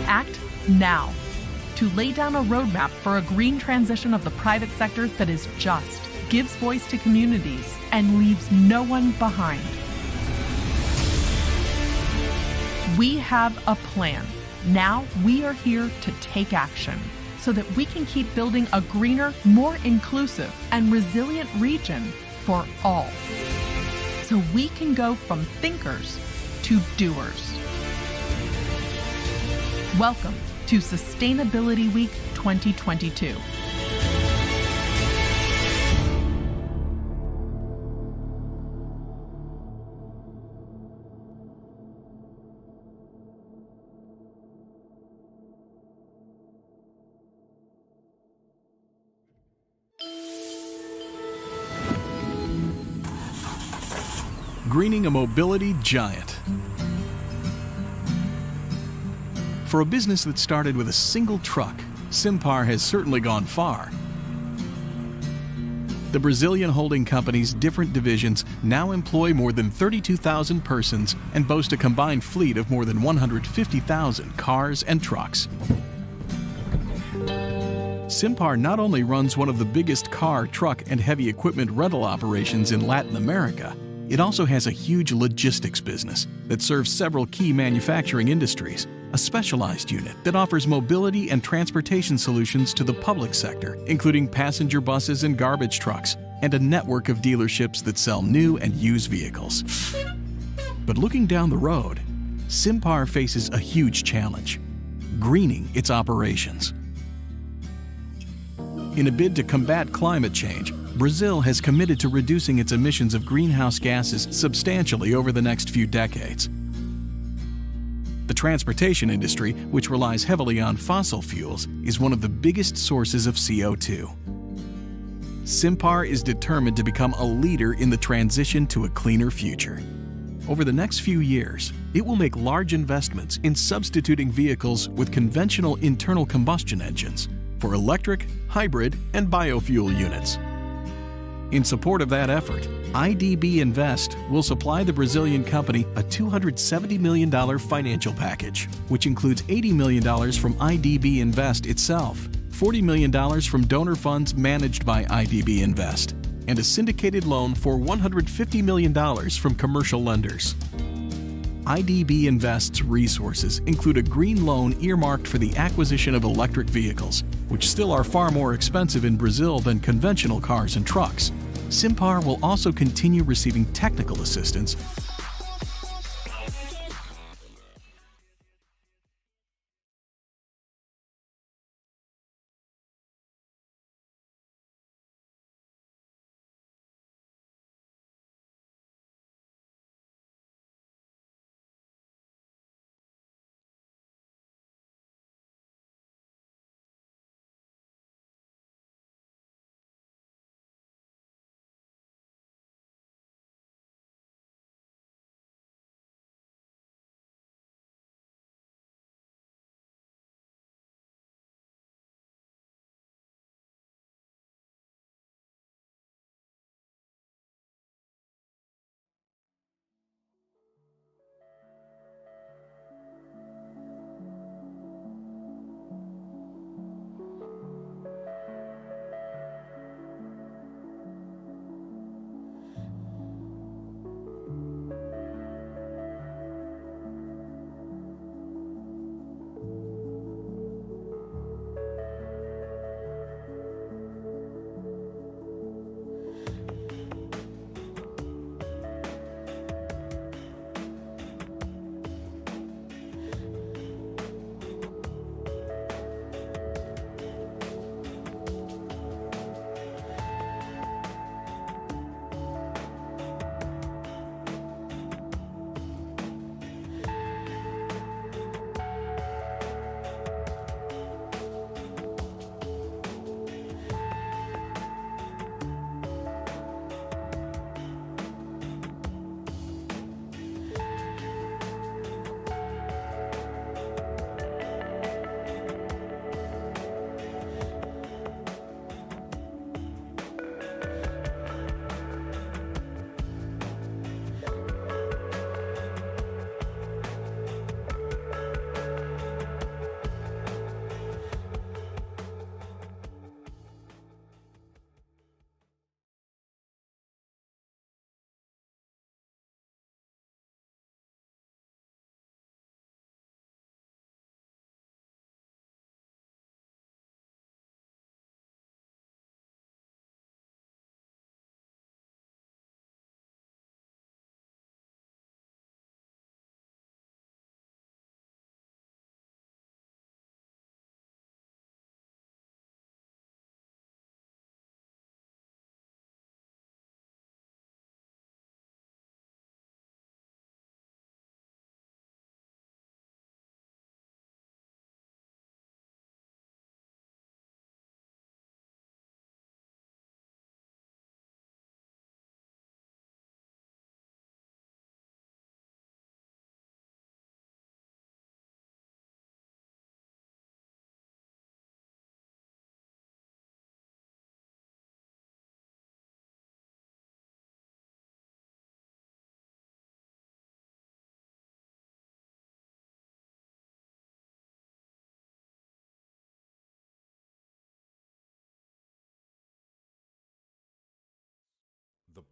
Act now to lay down a roadmap for a green transition of the private sector that is just, gives voice to communities, and leaves no one behind. We have a plan. Now we are here to take action so that we can keep building a greener, more inclusive, and resilient region for all. So we can go from thinkers to doers. Welcome to Sustainability Week 2022. Greening a mobility giant. For a business that started with a single truck, Simpar has certainly gone far. The Brazilian holding company's different divisions now employ more than 32,000 persons and boast a combined fleet of more than 150,000 cars and trucks. Simpar not only runs one of the biggest car, truck, and heavy equipment rental operations in Latin America, it also has a huge logistics business that serves several key manufacturing industries, a specialized unit that offers mobility and transportation solutions to the public sector, including passenger buses and garbage trucks, and a network of dealerships that sell new and used vehicles. But looking down the road, Simpar faces a huge challenge: greening its operations. In a bid to combat climate change, Brazil has committed to reducing its emissions of greenhouse gases substantially over the next few decades. The transportation industry, which relies heavily on fossil fuels, is one of the biggest sources of CO2. Simpar is determined to become a leader in the transition to a cleaner future. Over the next few years, it will make large investments in substituting vehicles with conventional internal combustion engines for electric, hybrid, and biofuel units. In support of that effort, IDB Invest will supply the Brazilian company a $270 million financial package, which includes $80 million from IDB Invest itself, $40 million from donor funds managed by IDB Invest, and a syndicated loan for $150 million from commercial lenders. IDB Invest's resources include a green loan earmarked for the acquisition of electric vehicles, which still are far more expensive in Brazil than conventional cars and trucks. Simpar will also continue receiving technical assistance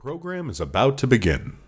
program is about to begin.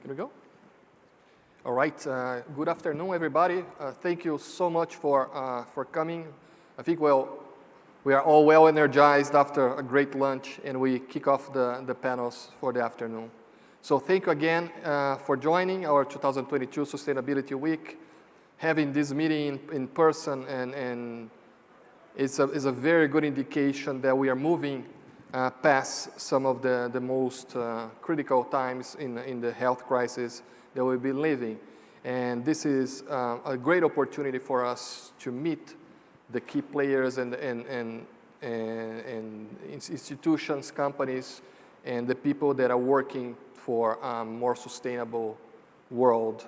Can we go? All right. Good afternoon, everybody. Thank you so much for coming. I think we are all well energized after a great lunch, and we kick off the panels for the afternoon. So thank you again for joining our 2022 Sustainability Week. Having this meeting in person and is a very good indication that we are moving past some of the most critical times in the health crisis that we've been living. And this is a great opportunity for us to meet the key players and institutions, companies, and the people that are working for a more sustainable world.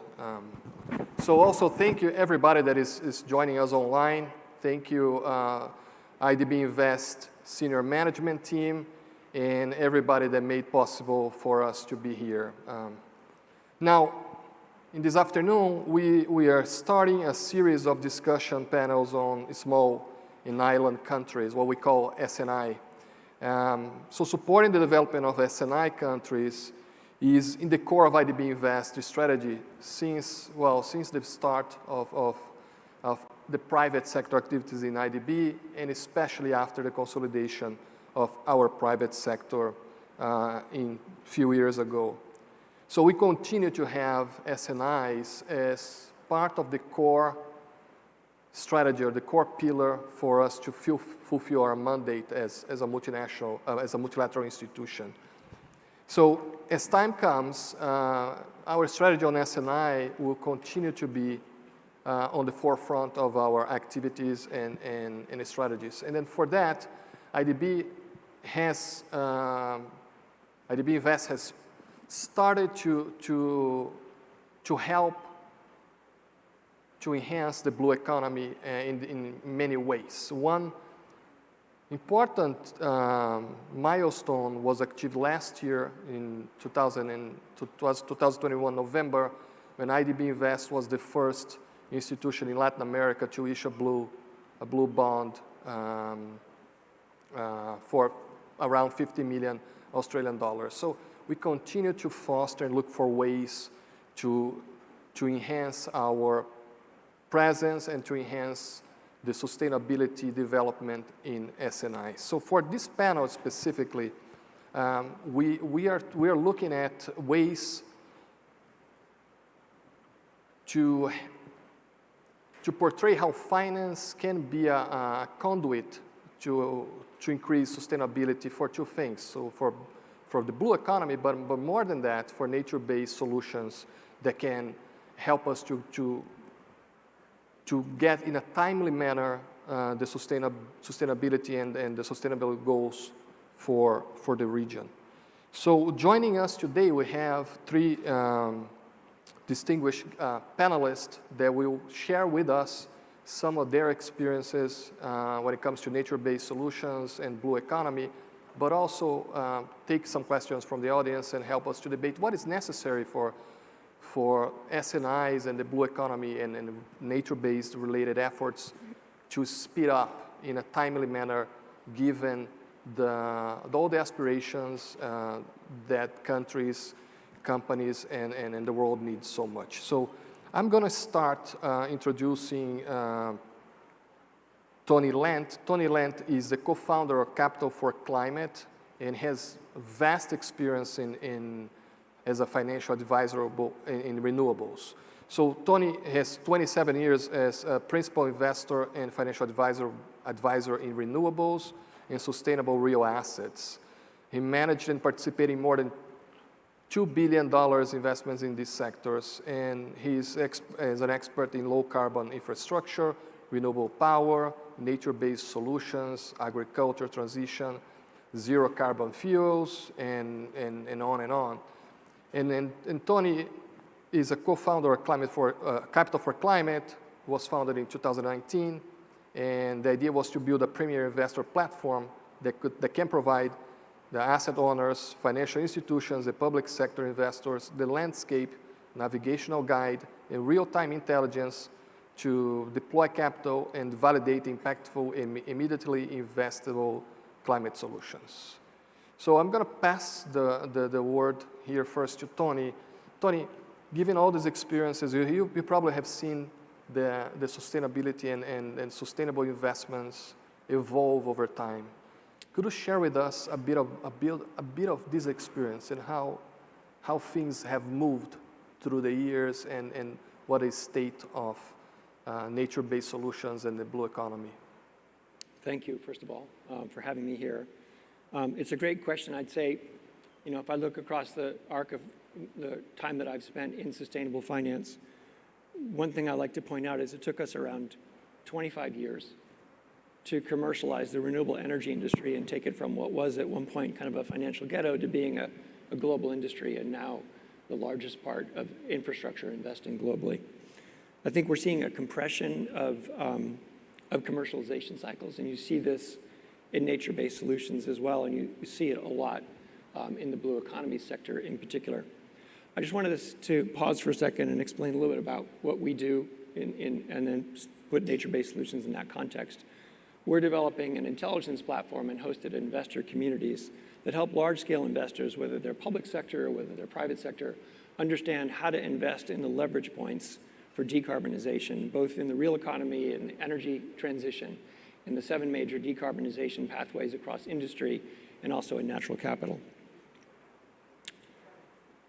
So also thank you everybody that is joining us online. Thank you IDB Invest senior management team and everybody that made possible for us to be here. Now, in this afternoon, we are starting a series of discussion panels on small and island countries, what we call SNI. So supporting the development of SNI countries is in the core of IDB Invest strategy since the start of the private sector activities in IDB, and especially after the consolidation of our private sector a few years ago. So we continue to have S&Is as part of the core strategy or the core pillar for us to fulfill our mandate as a multinational, as a multilateral institution. So as time comes, our strategy on S&I will continue to be on the forefront of our activities and strategies. And then for that, IDB Invest has started to help to enhance the blue economy in many ways. One important milestone was achieved last year in 2021 November, when IDB Invest was the first institution in Latin America to issue a blue bond for around 50 million Australian dollars. So we continue to foster and look for ways to enhance our presence and to enhance the sustainability development in S&I. So for this panel specifically, we are looking at ways to portray how finance can be a conduit to increase sustainability for two things. So for the blue economy, but more than that, for nature-based solutions that can help us to get in a timely manner the sustainability and the sustainable goals for the region. So joining us today, we have three distinguished panelists that will share with us some of their experiences when it comes to nature-based solutions and blue economy, but also take some questions from the audience and help us to debate what is necessary for S&Is and the blue economy and nature-based related efforts to speed up in a timely manner, given all the aspirations that countries, companies, and the world need so much. So I'm going to start introducing Tony Lent. Tony Lent is the co-founder of Capital for Climate and has vast experience as a financial advisor in renewables. So Tony has 27 years as a principal investor and financial advisor in renewables and sustainable real assets. He managed and participated in more than $2 billion investments in these sectors, and he's an expert in low carbon infrastructure, renewable power, nature-based solutions, agriculture transition, zero carbon fuels, and on and on. And Tony is a co-founder of Capital for Climate, was founded in 2019, and the idea was to build a premier investor platform that can provide the asset owners, financial institutions, the public sector investors, the landscape, navigational guide, and real-time intelligence to deploy capital and validate impactful and immediately investable climate solutions. So I'm going to pass the word here first to Tony. Tony, given all these experiences, you probably have seen the sustainability and sustainable investments evolve over time. Could you share with us a bit of this experience and how things have moved through the years and what is state of nature-based solutions and the blue economy? Thank you, first of all, for having me here. It's a great question. I'd say, if I look across the arc of the time that I've spent in sustainable finance, one thing I like to point out is it took us around 25 years to commercialize the renewable energy industry and take it from what was at one point kind of a financial ghetto to being a global industry and now the largest part of infrastructure investing globally. I think we're seeing a compression of commercialization cycles, and you see this in nature-based solutions as well, and you see it a lot in the blue economy sector in particular. I just wanted us to pause for a second and explain a little bit about what we do and then put nature-based solutions in that context. We're developing an intelligence platform and hosted investor communities that help large-scale investors, whether they're public sector or whether they're private sector, understand how to invest in the leverage points for decarbonization, both in the real economy and energy transition, in the 7 major decarbonization pathways across industry, and also in natural capital.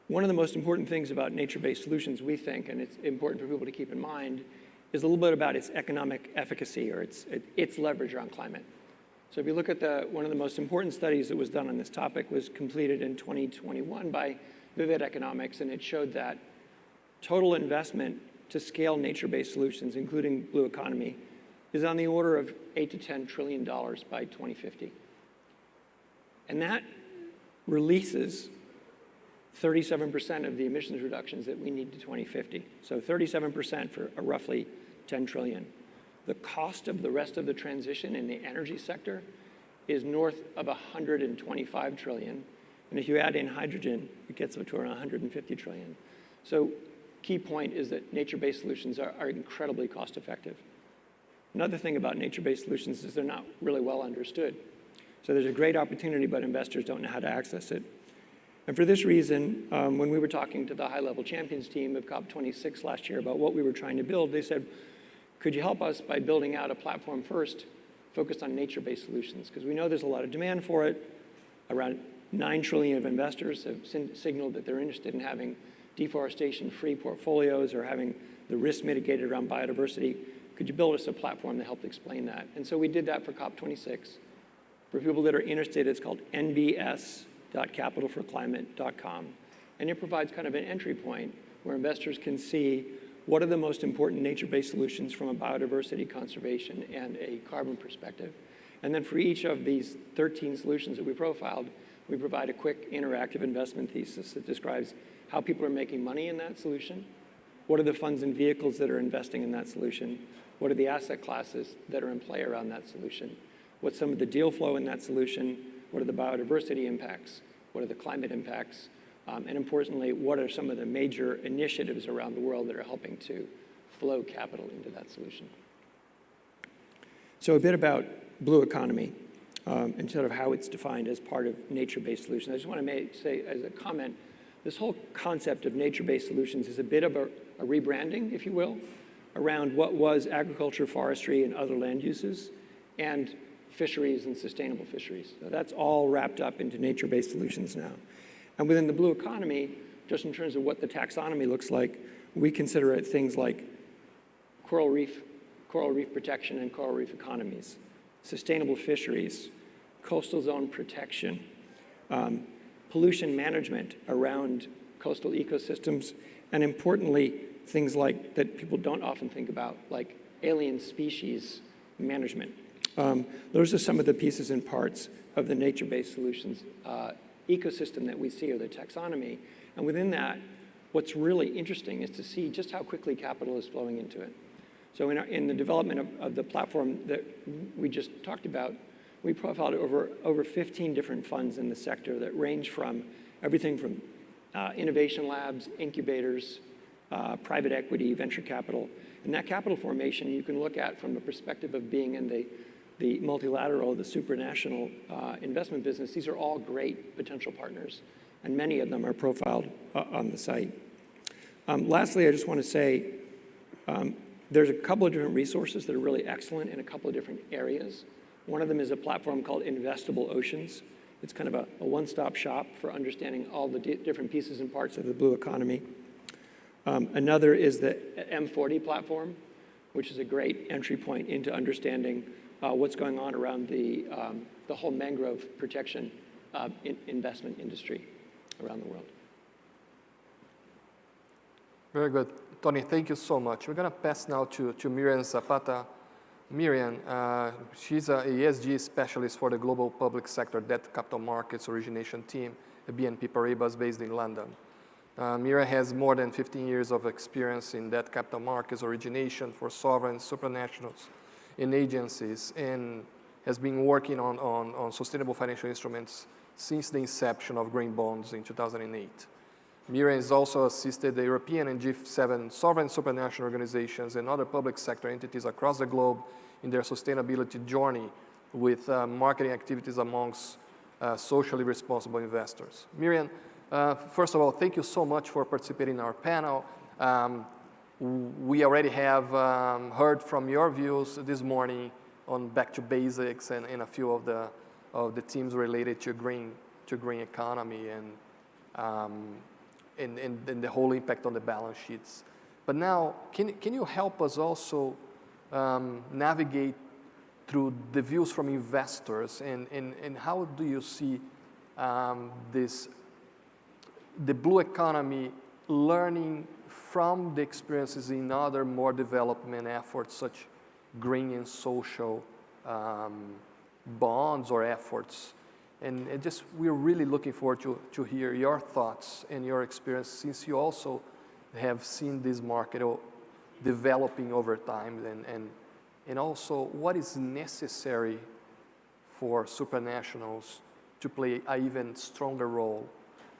One of the most important things about nature-based solutions, we think, and it's important for people to keep in mind, is a little bit about its economic efficacy or its leverage around climate. So if you look at one of the most important studies that was done on this topic was completed in 2021 by Vivid Economics, and it showed that total investment to scale nature-based solutions, including blue economy, is on the order of $8 to $10 trillion by 2050. And that releases 37% of the emissions reductions that we need to 2050. So 37% for a roughly 10 trillion. The cost of the rest of the transition in the energy sector is north of 125 trillion. And if you add in hydrogen, it gets up to around 150 trillion. So key point is that nature-based solutions are incredibly cost effective. Another thing about nature-based solutions is they're not really well understood. So there's a great opportunity, but investors don't know how to access it. And for this reason, when we were talking to the high-level champions team of COP26 last year about what we were trying to build, they said, could you help us by building out a platform first focused on nature-based solutions? Because we know there's a lot of demand for it. Around 9 trillion of investors have signaled that they're interested in having deforestation-free portfolios or having the risk mitigated around biodiversity. Could you build us a platform that helped explain that? And so we did that for COP26. For people that are interested, it's called nbs.capitalforclimate.com. And it provides kind of an entry point where investors can see what are the most important nature-based solutions from a biodiversity conservation and a carbon perspective. And then for each of these 13 solutions that we profiled, we provide a quick interactive investment thesis that describes how people are making money in that solution, what are the funds and vehicles that are investing in that solution, what are the asset classes that are in play around that solution, what's some of the deal flow in that solution, what are the biodiversity impacts, what are the climate impacts, and importantly, what are some of the major initiatives around the world that are helping to flow capital into that solution. So a bit about blue economy and sort of how it's defined as part of nature-based solutions. I just want to say as a comment, this whole concept of nature-based solutions is a bit of a rebranding, if you will, around what was agriculture, forestry, and other land uses, and fisheries and sustainable fisheries. So that's all wrapped up into nature-based solutions now. And within the blue economy, just in terms of what the taxonomy looks like, we consider it things like coral reef protection and coral reef economies, sustainable fisheries, coastal zone protection, pollution management around coastal ecosystems, and importantly, things like that people don't often think about, like alien species management. Those are some of the pieces and parts of the nature-based solutions ecosystem that we see, or the taxonomy. And within that, what's really interesting is to see just how quickly capital is flowing into it. So in the development of the platform that we just talked about, we profiled over 15 different funds in the sector that range from everything from innovation labs, incubators, private equity, venture capital. And that capital formation you can look at from the perspective of being in the multilateral, the supranational investment business. These are all great potential partners, and many of them are profiled on the site. Lastly, I just want to say there's a couple of different resources that are really excellent in a couple of different areas. One of them is a platform called Investable Oceans. It's kind of a one-stop shop for understanding all the different pieces and parts of the blue economy. Another is the M40 platform, which is a great entry point into understanding what's going on around the whole mangrove protection investment industry around the world. Very good. Tony, thank you so much. We're going to pass now to Miriam Zapata. Miriam, she's an ESG specialist for the Global Public Sector Debt Capital Markets Origination Team at BNP Paribas based in London. Miriam has more than 15 years of experience in debt capital markets origination for sovereigns, supranationals, and agencies, and has been working on sustainable financial instruments since the inception of green bonds in 2008. Miriam has also assisted the European and G7 sovereign supranational organizations and other public sector entities across the globe in their sustainability journey with marketing activities amongst socially responsible investors. Miriam, first of all, thank you so much for participating in our panel. We already have heard from your views this morning on back to basics and a few of the themes related to green economy and and the whole impact on the balance sheets. But now, can you help us also navigate through the views from investors, and how do you see the blue economy learning from the experiences in other more development efforts, such green and social bonds or efforts? And we're really looking forward to hear your thoughts and your experience, since you also have seen this market developing over time, and also what is necessary for supranationals to play an even stronger role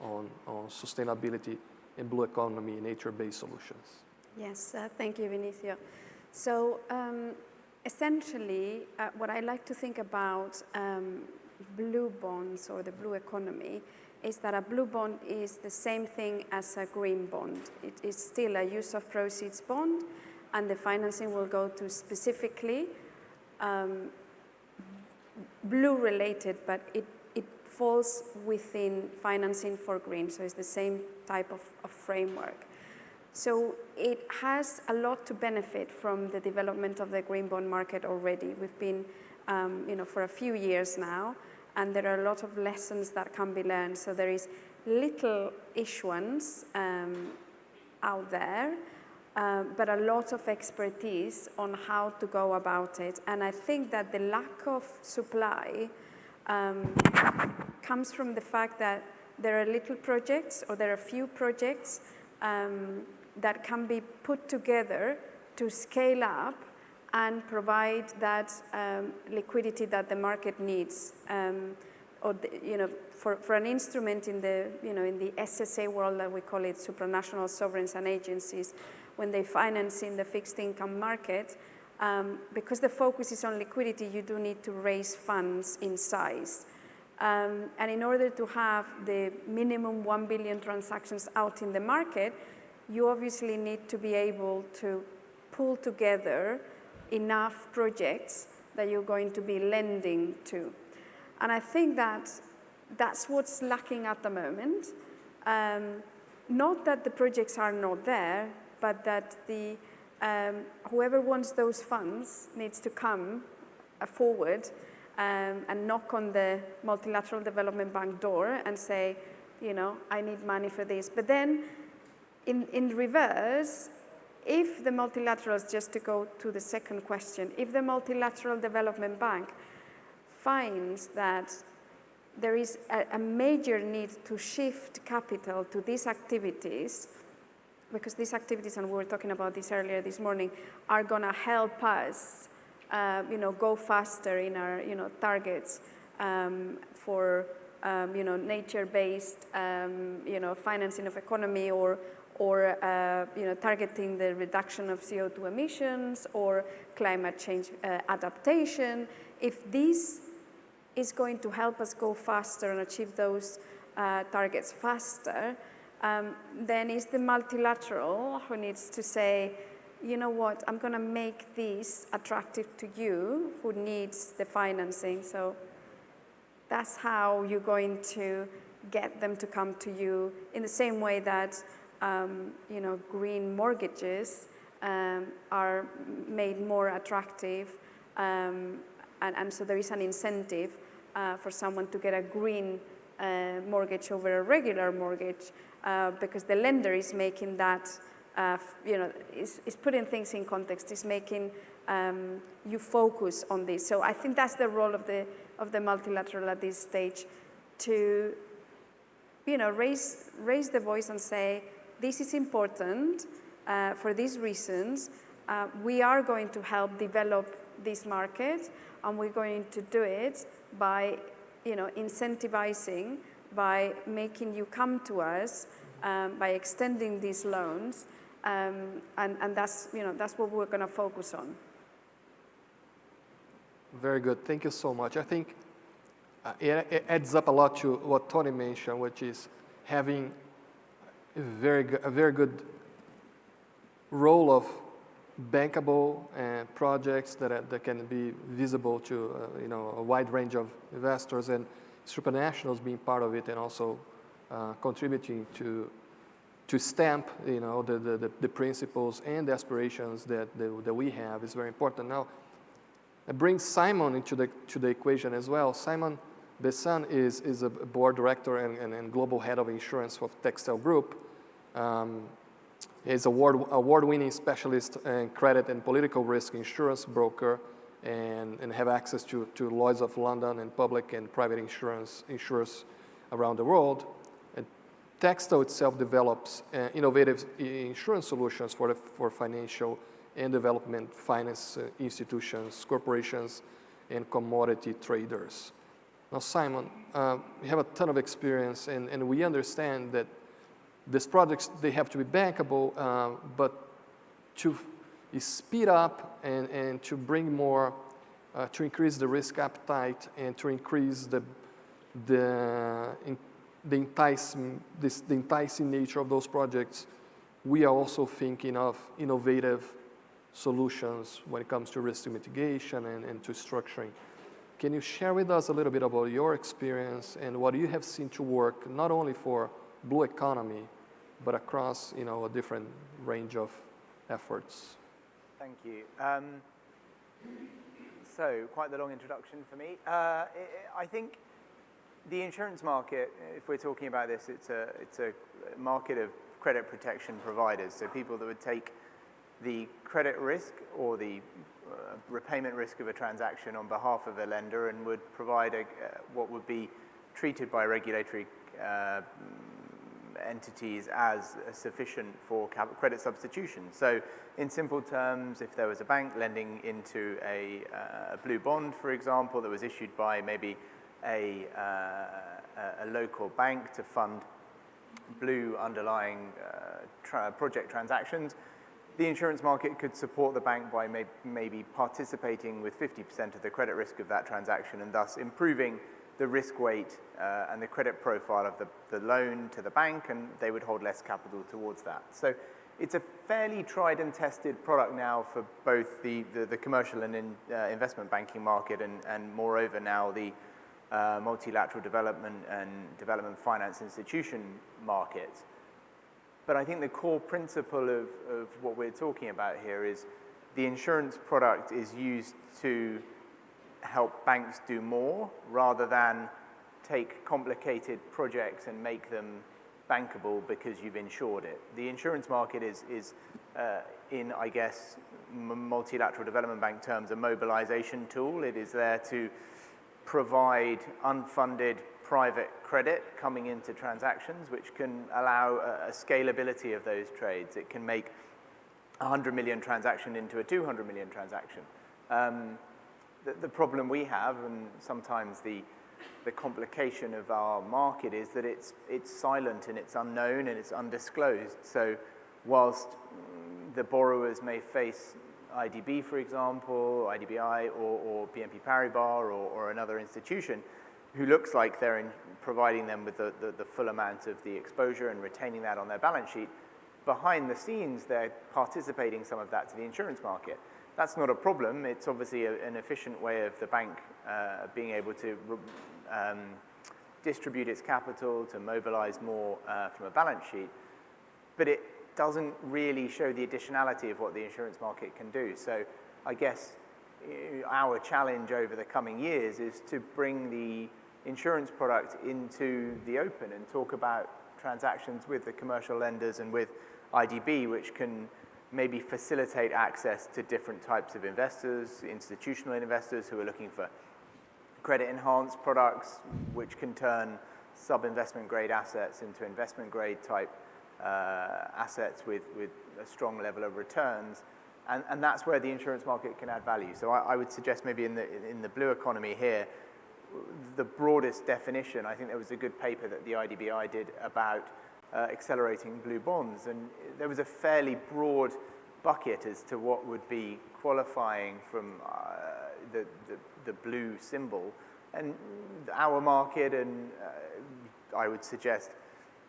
on sustainability and blue economy and nature-based solutions. Yes, thank you, Vinicio. So essentially, what I like to think about blue bonds or the blue economy is that a blue bond is the same thing as a green bond. It is still a use of proceeds bond, and the financing will go to specifically blue related, but it falls within financing for green, so it's the same type of framework. So it has a lot to benefit from the development of the green bond market already. We've been, for a few years now, and there are a lot of lessons that can be learned. So there is little issuance out there, but a lot of expertise on how to go about it. And I think that the lack of supply comes from the fact that there are little projects, or there are few projects that can be put together to scale up and provide that liquidity that the market needs. For an instrument in the SSA world, that we call it supranational sovereigns and agencies, when they finance in the fixed income market, because the focus is on liquidity, you do need to raise funds in size. And in order to have the minimum 1 billion transactions out in the market, you obviously need to be able to pull together enough projects that you're going to be lending to. And I think that that's what's lacking at the moment. Not that the projects are not there, but that whoever wants those funds needs to come forward and knock on the multilateral development bank door and say, I need money for this. But then in reverse, if the multilaterals, just to go to the second question, if the multilateral development bank finds that there is a major need to shift capital to these activities, because these activities, and we were talking about this earlier this morning, are going to help us go faster in our targets for nature-based financing of economy, or targeting the reduction of CO2 emissions or climate change adaptation. If this is going to help us go faster and achieve those targets faster, then it's the multilateral who needs to say, you know what, I'm going to make this attractive to you who needs the financing. So that's how you're going to get them to come to you, in the same way that green mortgages are made more attractive, and so there is an incentive for someone to get a green mortgage over a regular mortgage, because the lender is making that, is putting things in context, is making you focus on this. So I think that's the role of the multilateral at this stage, to raise the voice and say, this is important for these reasons. We are going to help develop this market, and we're going to do it by incentivizing, by making you come to us, by extending these loans, and that's what we're going to focus on. Very good. Thank you so much. I think it adds up a lot to what Tony mentioned, which is having a very good role of bankable projects that can be visible to a wide range of investors, and supranationals being part of it, and also contributing to to stamp, the principles and the aspirations that we have is very important. Now, I bring Simon into the equation as well. Simon Besson is a board director and global head of insurance of Textile Group. He's award-winning specialist in credit and political risk insurance broker, and have access to Lloyd's of London and public and private insurers around the world. And Textile itself develops innovative insurance solutions for financial and development finance institutions, corporations, and commodity traders. Now, Simon, you have a ton of experience, and we understand that these projects, they have to be bankable, but to speed up and to bring more, to increase the risk appetite and to increase the enticing nature of those projects, we are also thinking of innovative solutions when it comes to risk mitigation and to structuring. Can you share with us a little bit about your experience and what you have seen to work not only for blue economy, but across a different range of efforts? Thank you. So quite the long introduction for me. I think the insurance market, if we're talking about this, it's a market of credit protection providers. So people that would take the credit risk or the repayment risk of a transaction on behalf of a lender and would provide what would be treated by regulatory entities as sufficient for credit substitution. So in simple terms, if there was a bank lending into a blue bond, for example, that was issued by maybe a local bank to fund blue underlying project transactions, the insurance market could support the bank by maybe participating with 50% of the credit risk of that transaction, and thus improving the risk weight and the credit profile of the loan to the bank, and they would hold less capital towards that. So it's a fairly tried and tested product now for both the commercial and investment banking market, and moreover now the multilateral development and development finance institution market. But I think the core principle of what we're talking about here is the insurance product is used to help banks do more rather than take complicated projects and make them bankable because you've insured it. The insurance market is in, I guess, multilateral development bank terms, a mobilization tool. It is there to provide unfunded private credit coming into transactions, which can allow a scalability of those trades. It can make a 100 million transaction into a 200 million transaction. The problem we have, and sometimes the complication of our market, is that it's silent and it's unknown and it's undisclosed. So whilst the borrowers may face IDB, for example, IDBI, or BNP Paribas, or another institution who looks like they're providing them with the full amount of the exposure and retaining that on their balance sheet, behind the scenes they're participating some of that to the insurance market. That's not a problem. It's obviously an efficient way of the bank being able to distribute its capital, to mobilize more from a balance sheet. But it doesn't really show the additionality of what the insurance market can do. So I guess our challenge over the coming years is to bring the insurance product into the open and talk about transactions with the commercial lenders and with IDB, which can maybe facilitate access to different types of investors, institutional investors who are looking for credit-enhanced products, which can turn sub-investment grade assets into investment grade type assets with a strong level of returns. And that's where the insurance market can add value. So I would suggest maybe in the blue economy here, the broadest definition, I think there was a good paper that the IDBI did about accelerating blue bonds, and there was a fairly broad bucket as to what would be qualifying from the blue symbol. And our market, and I would suggest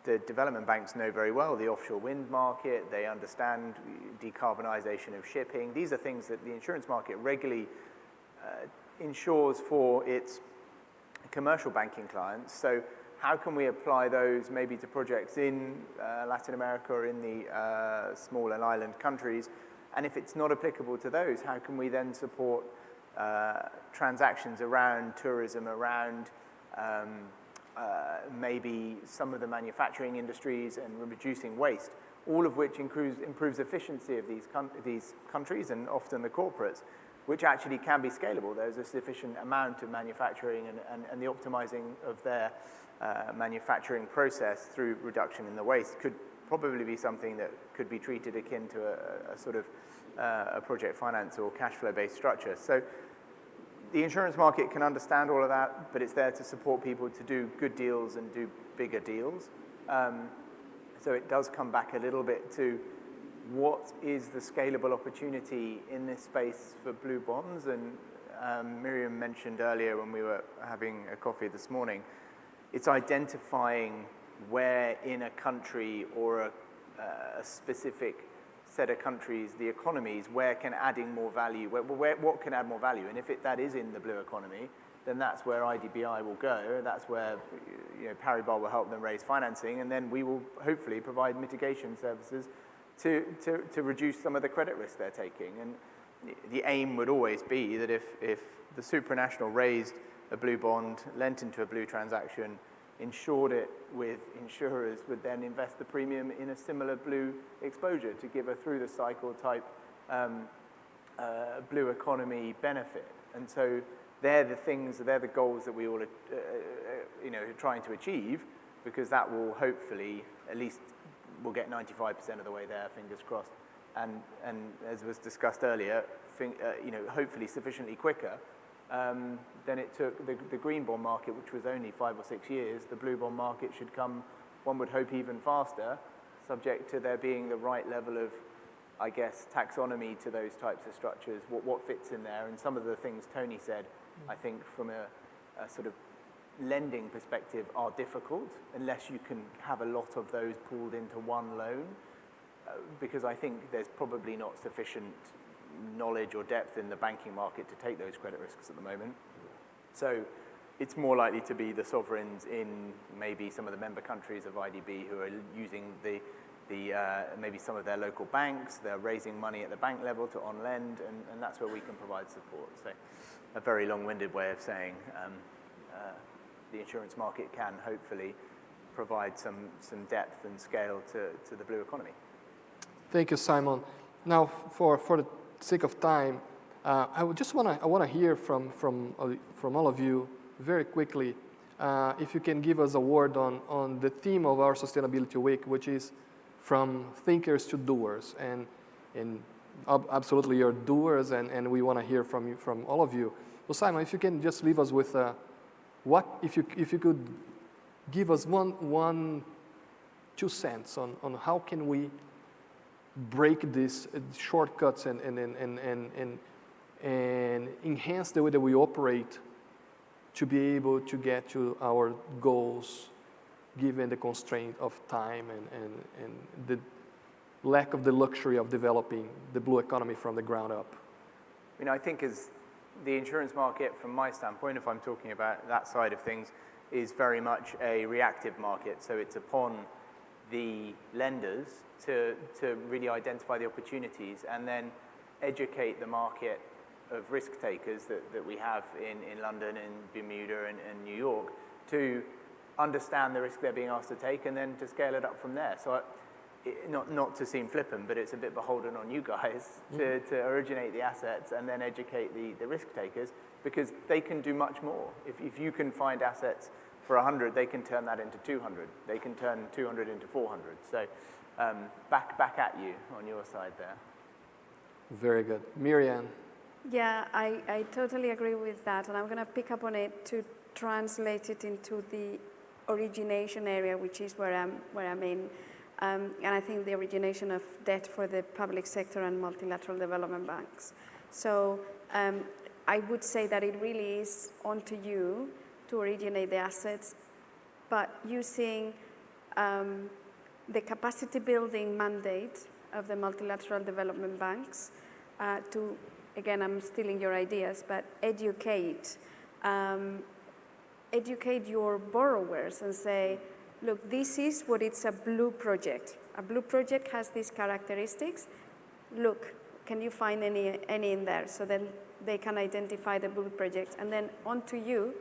the development banks know very well the offshore wind market. They understand decarbonization of shipping. These are things that the insurance market regularly insures for its commercial banking clients. So how can we apply those maybe to projects in Latin America or in the small and island countries? And if it's not applicable to those, how can we then support transactions around tourism, around maybe some of the manufacturing industries and reducing waste, all of which improves efficiency of these countries and often the corporates, which actually can be scalable. There's a sufficient amount of manufacturing and the optimizing of their manufacturing process through reduction in the waste could probably be something that could be treated akin to a sort of a project finance or cash flow based structure. So the insurance market can understand all of that, but it's there to support people to do good deals and do bigger deals. So it does come back a little bit to what is the scalable opportunity in this space for blue bonds. And Miriam mentioned earlier when we were having a coffee this morning, it's identifying where in a country or a specific set of countries, the economies, where can adding more value, what can add more value? And if that is in the blue economy, then that's where IDBI will go. That's where Paribas will help them raise financing, and then we will hopefully provide mitigation services to reduce some of the credit risk they're taking. And the aim would always be that if the supranational raised a blue bond, lent into a blue transaction, insured it with insurers, would then invest the premium in a similar blue exposure to give a through the cycle type blue economy benefit. And so they're the goals that we all are trying to achieve, because that will hopefully, at least we'll get 95% of the way there, fingers crossed. And as was discussed earlier, hopefully sufficiently quicker than it took the green bond market, which was only 5 or 6 years. The blue bond market should come, one would hope, even faster, subject to there being the right level of, I guess, taxonomy to those types of structures, what fits in there. And some of the things Tony said, I think from a sort of lending perspective are difficult unless you can have a lot of those pooled into one loan, because I think there's probably not sufficient knowledge or depth in the banking market to take those credit risks at the moment. So it's more likely to be the sovereigns in maybe some of the member countries of IDB who are using maybe some of their local banks. They're raising money at the bank level to on-lend, and that's where we can provide support. So a very long-winded way of saying the insurance market can hopefully provide some depth and scale to the blue economy. Thank you, Simon. Now, for the sake of time, I want to hear from all of you very quickly. If you can give us a word on the theme of our Sustainability Week, which is from thinkers to doers, and absolutely you're doers, and we want to hear from all of you. So Simon, if you can just leave us with if you could give us 2 cents on how can we break these shortcuts and enhance the way that we operate to be able to get to our goals, given the constraint of time and the lack of the luxury of developing the blue economy from the ground up. I think as the insurance market, from my standpoint, if I'm talking about that side of things, is very much a reactive market. So it's upon the lenders to really identify the opportunities and then educate the market of risk takers that we have in London and Bermuda and New York to understand the risk they're being asked to take and then to scale it up from there. So not to seem flippant, but it's a bit beholden on you guys to originate the assets and then educate the risk takers, because they can do much more. If you can find assets for 100, they can turn that into 200. They can turn 200 into 400. So back at you on your side there. Very good. Miriam. Yeah, I totally agree with that, and I'm going to pick up on it to translate it into the origination area, which is where I'm in. And I think the origination of debt for the public sector and multilateral development banks. So I would say that it really is onto you to originate the assets, but using the capacity building mandate of the multilateral development banks to, again, I'm stealing your ideas, but educate educate your borrowers and say, look, this is what it's a blue project. A blue project has these characteristics. Look, can you find any in there? So then they can identify the blue project. And then on to you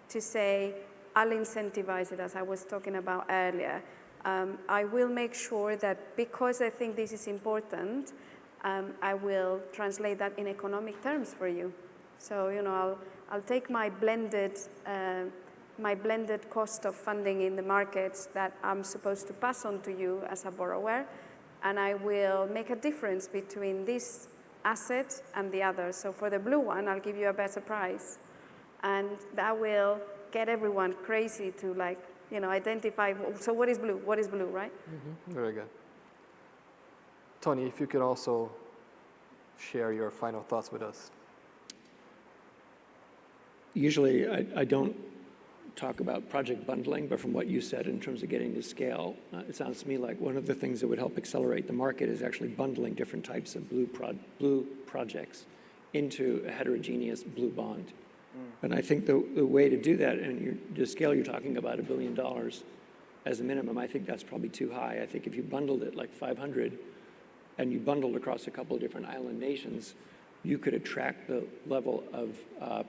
to say, I'll incentivize it, as I was talking about earlier. I will make sure that because I think this is important, I will translate that in economic terms for you. So, you know, I'll take my blended cost of funding in the markets that I'm supposed to pass on to you as a borrower, and I will make a difference between this asset and the other. So for the blue one, I'll give you a better price, and that will get everyone crazy to, like, you know, identify, so what is blue? What is blue, right? Mm-hmm. Very good. Tony, if you could also share your final thoughts with us. Usually I don't talk about project bundling, but from what you said in terms of getting to scale, it sounds to me like one of the things that would help accelerate the market is actually bundling different types of blue projects into a heterogeneous blue bond. And I think the way to do that, and the scale you're talking about, $1 billion as a minimum, I think that's probably too high. I think if you bundled it like 500 and you bundled across a couple of different island nations, you could attract the level of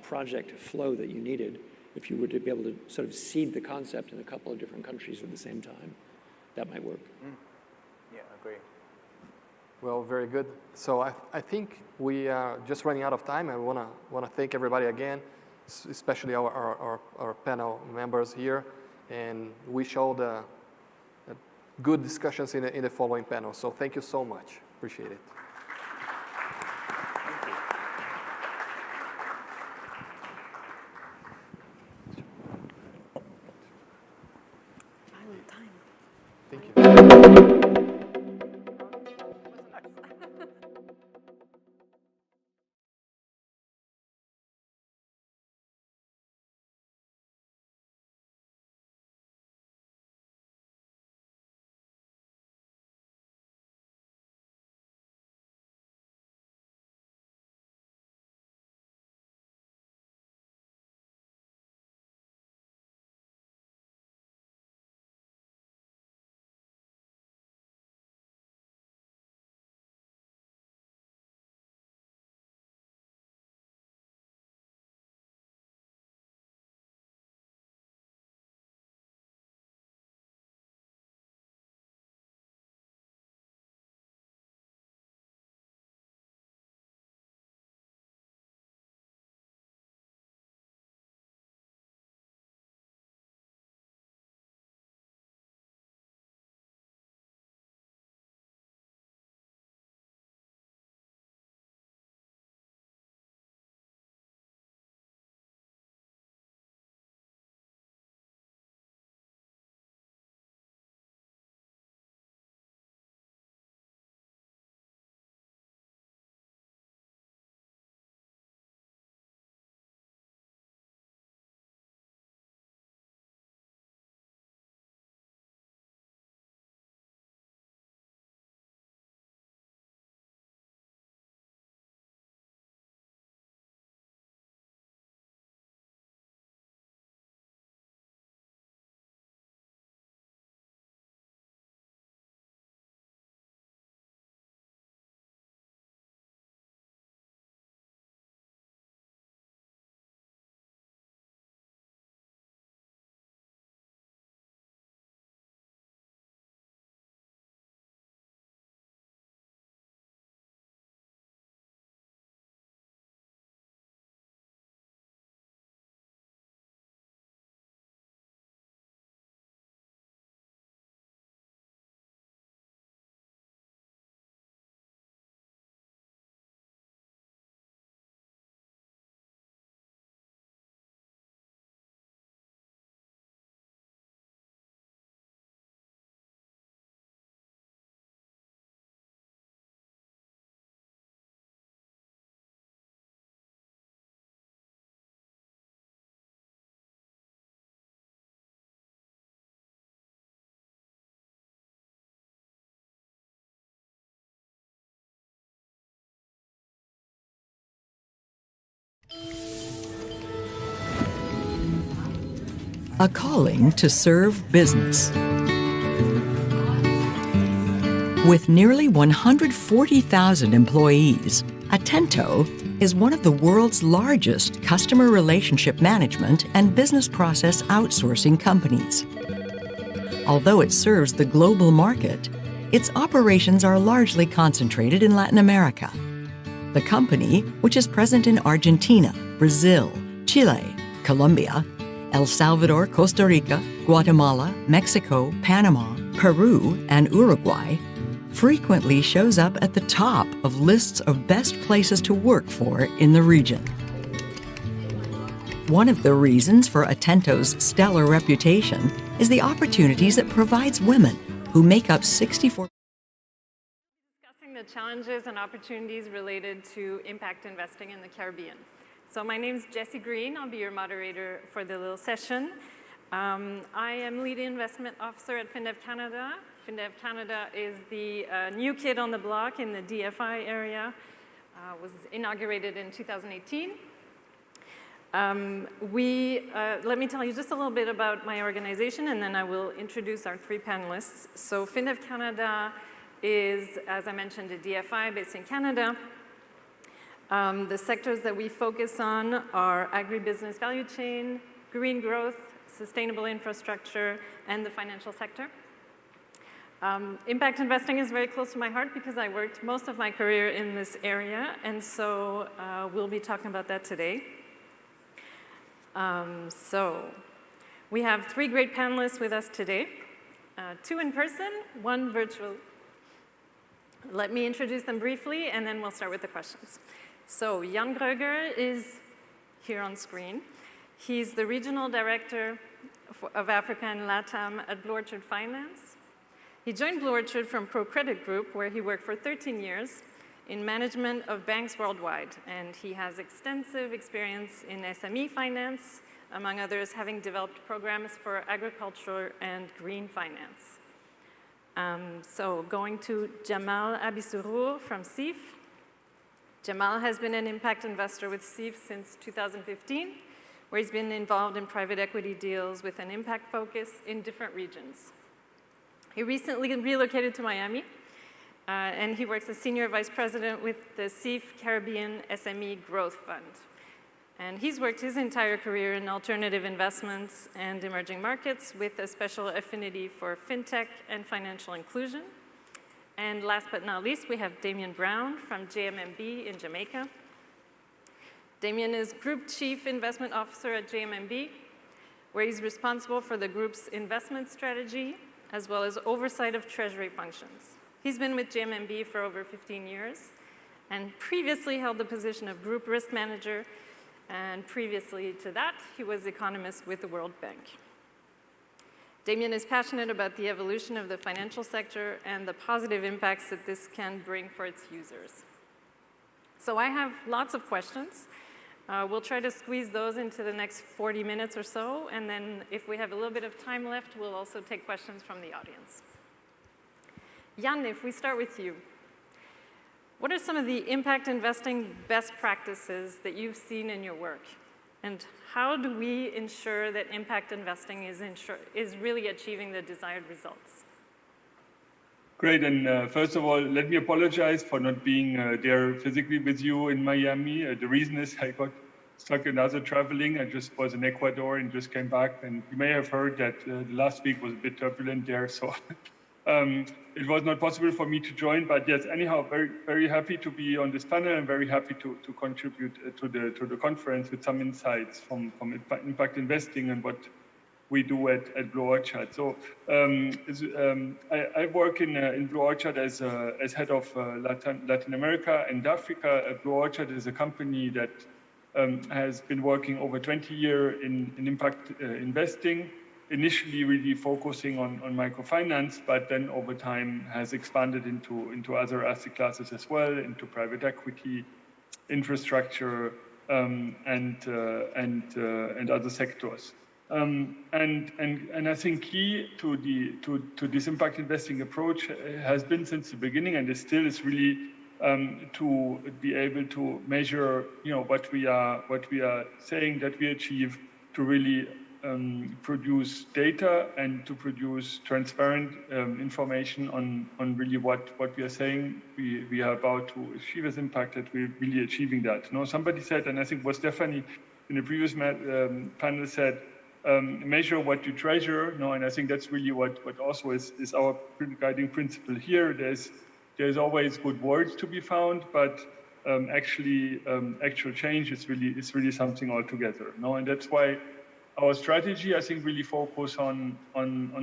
project flow that you needed if you were to be able to sort of seed the concept in a couple of different countries at the same time. That might work. Yeah, I agree. Well, very good. So I think we are just running out of time. I want to thank everybody again, especially our panel members here. And we showed good discussions in the following panel. So thank you so much. Appreciate it. a calling to serve business. With nearly 140,000 employees, Atento is one of the world's largest customer relationship management and business process outsourcing companies. Although it serves the global market, its operations are largely concentrated in Latin America. The company, which is present in Argentina, Brazil, Chile, Colombia, El Salvador, Costa Rica, Guatemala, Mexico, Panama, Peru, and Uruguay, frequently shows up at the top of lists of best places to work for in the region. One of the reasons for Atento's stellar reputation is the opportunities it provides women, who make up 64%. Discussing the challenges and opportunities related to impact investing in the Caribbean. So my name is Jessie Green. I'll be your moderator for the little session. I am lead investment officer at FinDev Canada. FinDev Canada is the new kid on the block in the DFI area. Was inaugurated in 2018. Let me tell you just a little bit about my organization, and then I will introduce our three panelists. So FinDev Canada is, as I mentioned, a DFI based in Canada. The sectors that we focus on are agribusiness value chain, green growth, sustainable infrastructure, and the financial sector. Impact investing is very close to my heart because I worked most of my career in this area, and so we'll be talking about that today. So we have three great panelists with us today, two in person, one virtual. Let me introduce them briefly, and then we'll start with the questions. So Jan Gröger is here on screen. He's the Regional Director of Africa and LATAM at Blue Orchard Finance. He joined Blue Orchard from Pro Credit Group, where he worked for 13 years in management of banks worldwide. And he has extensive experience in SME finance, among others, having developed programs for agriculture and green finance. So going to Jamal Abissourou from SIF. Jamal has been an impact investor with SIF since 2015, where he's been involved in private equity deals with an impact focus in different regions. He recently relocated to Miami, and he works as Senior Vice President with the SIF Caribbean SME Growth Fund. And he's worked his entire career in alternative investments and emerging markets with a special affinity for fintech and financial inclusion. And last but not least, we have Damien Brown from JMMB in Jamaica. Damien is Group Chief Investment Officer at JMMB, where he's responsible for the group's investment strategy, as well as oversight of treasury functions. He's been with JMMB for over 15 years, and previously held the position of Group Risk Manager, and previously to that, he was economist with the World Bank. Damien is passionate about the evolution of the financial sector and the positive impacts that this can bring for its users. So I have lots of questions. We'll try to squeeze those into the next 40 minutes or so, and then if we have a little bit of time left, we'll also take questions from the audience. Jan, if we start with you, what are some of the impact investing best practices that you've seen in your work? And how do we ensure that impact investing is really achieving the desired results? Great, and first of all, let me apologize for not being there physically with you in Miami. The reason is I got stuck in other traveling. I just was in Ecuador and just came back, and you may have heard that the last week was a bit turbulent there, so it was not possible for me to join. But yes, anyhow, very, very happy to be on this panel and very happy to contribute to the conference with some insights from impact investing and what we do at Blue Orchard. So I work in Blue Orchard as head of Latin America and Africa. Blue Orchard is a company that has been working over 20 years in impact investing, initially really focusing on microfinance, but then over time has expanded into other asset classes as well, into private equity, infrastructure, and other sectors. And I think key to this impact investing approach has been since the beginning, and it still is really to be able to measure, what we are saying that we achieve, to really produce data and to produce transparent information on really what we are saying we are about to achieve as impact, that we're really achieving that. No, somebody said, and I think was Stephanie in the previous panel said, measure what you treasure. No, and I think that's really what also is our guiding principle here. There's always good words to be found, but actual change is really something altogether. No, and that's why our strategy, I think, really focus on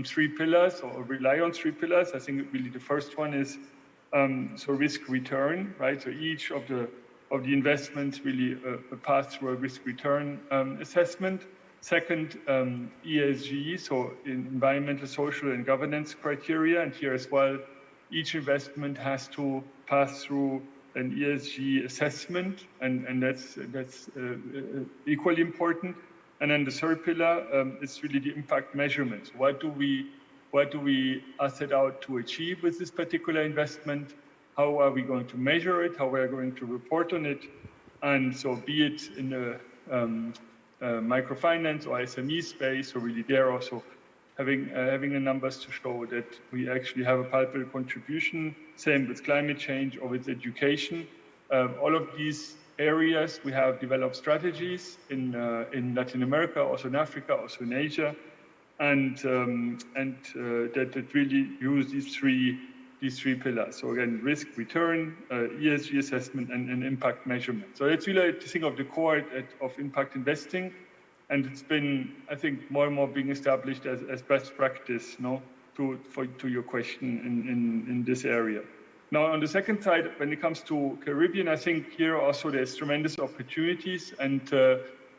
3 pillars, or rely on 3 pillars. I think really the first one is so risk return, right? So each of the investments really pass through a risk return assessment. Second, ESG, so environmental, social, and governance criteria, and here as well, each investment has to pass through an ESG assessment, and that's equally important. And then the third pillar is really the impact measurements. What do we set out to achieve with this particular investment? How are we going to measure it? How are we going to report on it? And so be it in the microfinance or SME space, or really there also having the numbers to show that we actually have a palpable contribution. Same with climate change or with education. All of these areas we have developed strategies in Latin America, also in Africa, also in Asia, and that really use these three pillars. So again, risk return, ESG assessment, and impact measurement. So it's really, to think of the core of impact investing, and it's been, I think, more and more being established as best practice, no, to your question in this area. Now, on the second side, when it comes to Caribbean, I think here also there's tremendous opportunities, and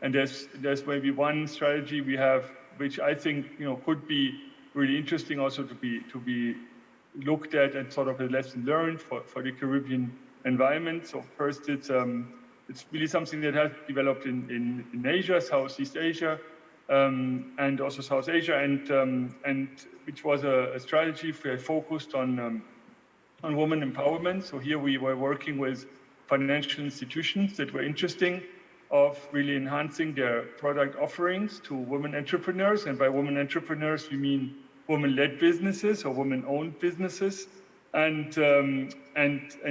there's maybe one strategy we have, which I think could be really interesting also to be looked at and sort of a lesson learned for the Caribbean environment. So first, it's really something that has developed in Asia, Southeast Asia, and also South Asia, and which was a strategy focused on women empowerment. So here we were working with financial institutions that were interesting of really enhancing their product offerings to women entrepreneurs. And by women entrepreneurs, we mean women-led businesses or women-owned businesses. And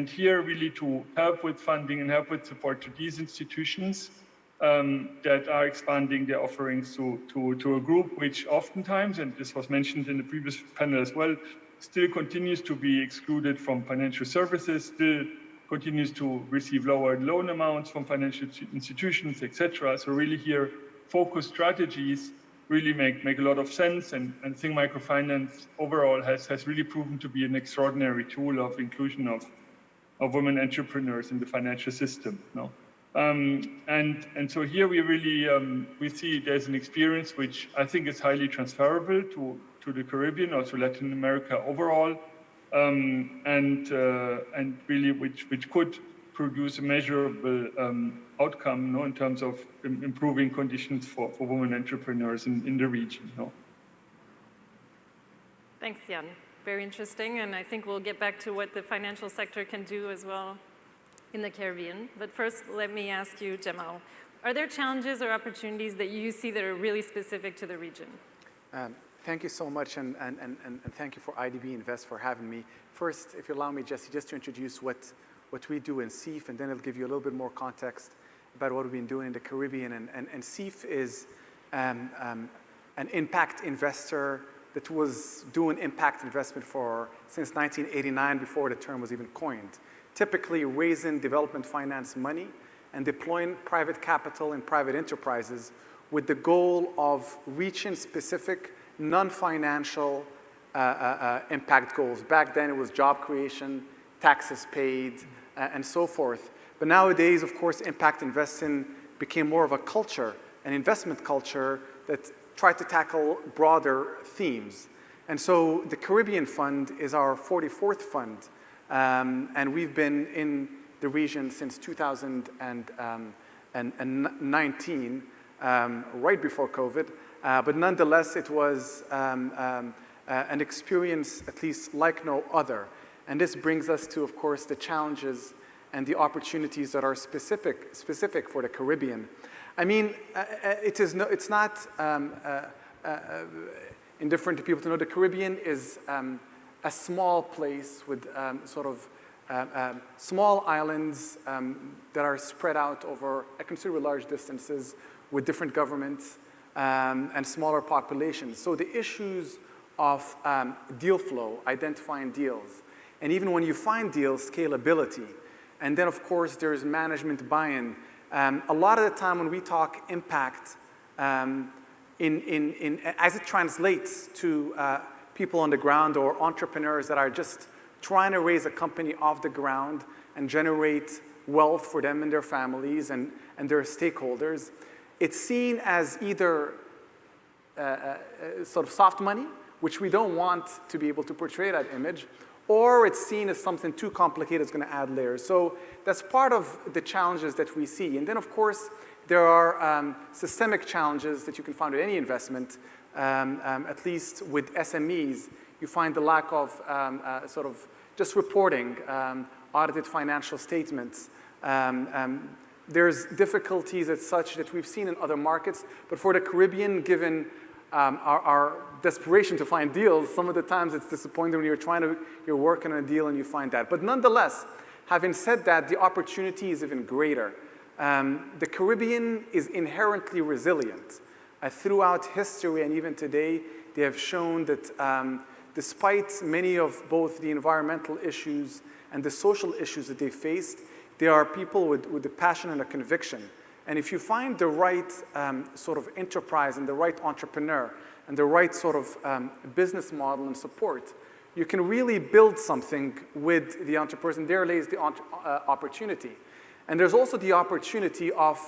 here really to help with funding and help with support to these institutions that are expanding their offerings to a group which oftentimes, and this was mentioned in the previous panel as well, still continues to be excluded from financial services, still continues to receive lower loan amounts from financial institutions, etc. So really here, focused strategies really make a lot of sense, and I think microfinance overall has really proven to be an extraordinary tool of inclusion of women entrepreneurs in the financial system. No? And so here we really we see there's an experience which I think is highly transferable to the Caribbean or to Latin America overall, and really which could produce a measurable outcome, in terms of improving conditions for women entrepreneurs in the region. Thanks, Jan. Very interesting, and I think we'll get back to what the financial sector can do as well in the Caribbean. But first, let me ask you, Jamal, are there challenges or opportunities that you see that are really specific to the region? Thank you so much, and thank you for IDB Invest for having me. First, if you allow me, Jesse, just to introduce what we do in SEEF, and then it'll give you a little bit more context about what we've been doing in the Caribbean. And SEEF is an impact investor that was doing impact investment since 1989, before the term was even coined. Typically raising development finance money and deploying private capital in private enterprises with the goal of reaching specific non-financial impact goals. Back then it was job creation, taxes paid, and so forth. But nowadays, of course, impact investing became more of a culture, an investment culture that tried to tackle broader themes. And so the Caribbean Fund is our 44th fund, and we've been in the region since 2019, right before COVID. But nonetheless, it was an experience at least like no other. And this brings us to, of course, the challenges and the opportunities that are specific for the Caribbean. I mean, it's not indifferent to people to know the Caribbean is a small place with small islands that are spread out over a considerably large distances with different governments and smaller populations. So the issues of deal flow, identifying deals, and even when you find deals, scalability, and then of course there's management buy-in. A lot of the time when we talk impact, as it translates to people on the ground or entrepreneurs that are just trying to raise a company off the ground and generate wealth for them and their families and their stakeholders, it's seen as either sort of soft money, which we don't want to be able to portray that image, or it's seen as something too complicated, it's going to add layers. So that's part of the challenges that we see. And then, of course, there are systemic challenges that you can find with any investment, at least with SMEs. You find the lack of sort of just reporting, audited financial statements. There's difficulties as such that we've seen in other markets, but for the Caribbean, given our desperation to find deals, some of the times it's disappointing when you're working on a deal and you find that. But nonetheless, having said that, the opportunity is even greater. The Caribbean is inherently resilient. Throughout history and even today, they have shown that despite many of both the environmental issues and the social issues that they faced, they are people with a passion and a conviction. And if you find the right sort of enterprise and the right entrepreneur and the right sort of business model and support, you can really build something with the entrepreneurs, and there lays the opportunity. And there's also the opportunity of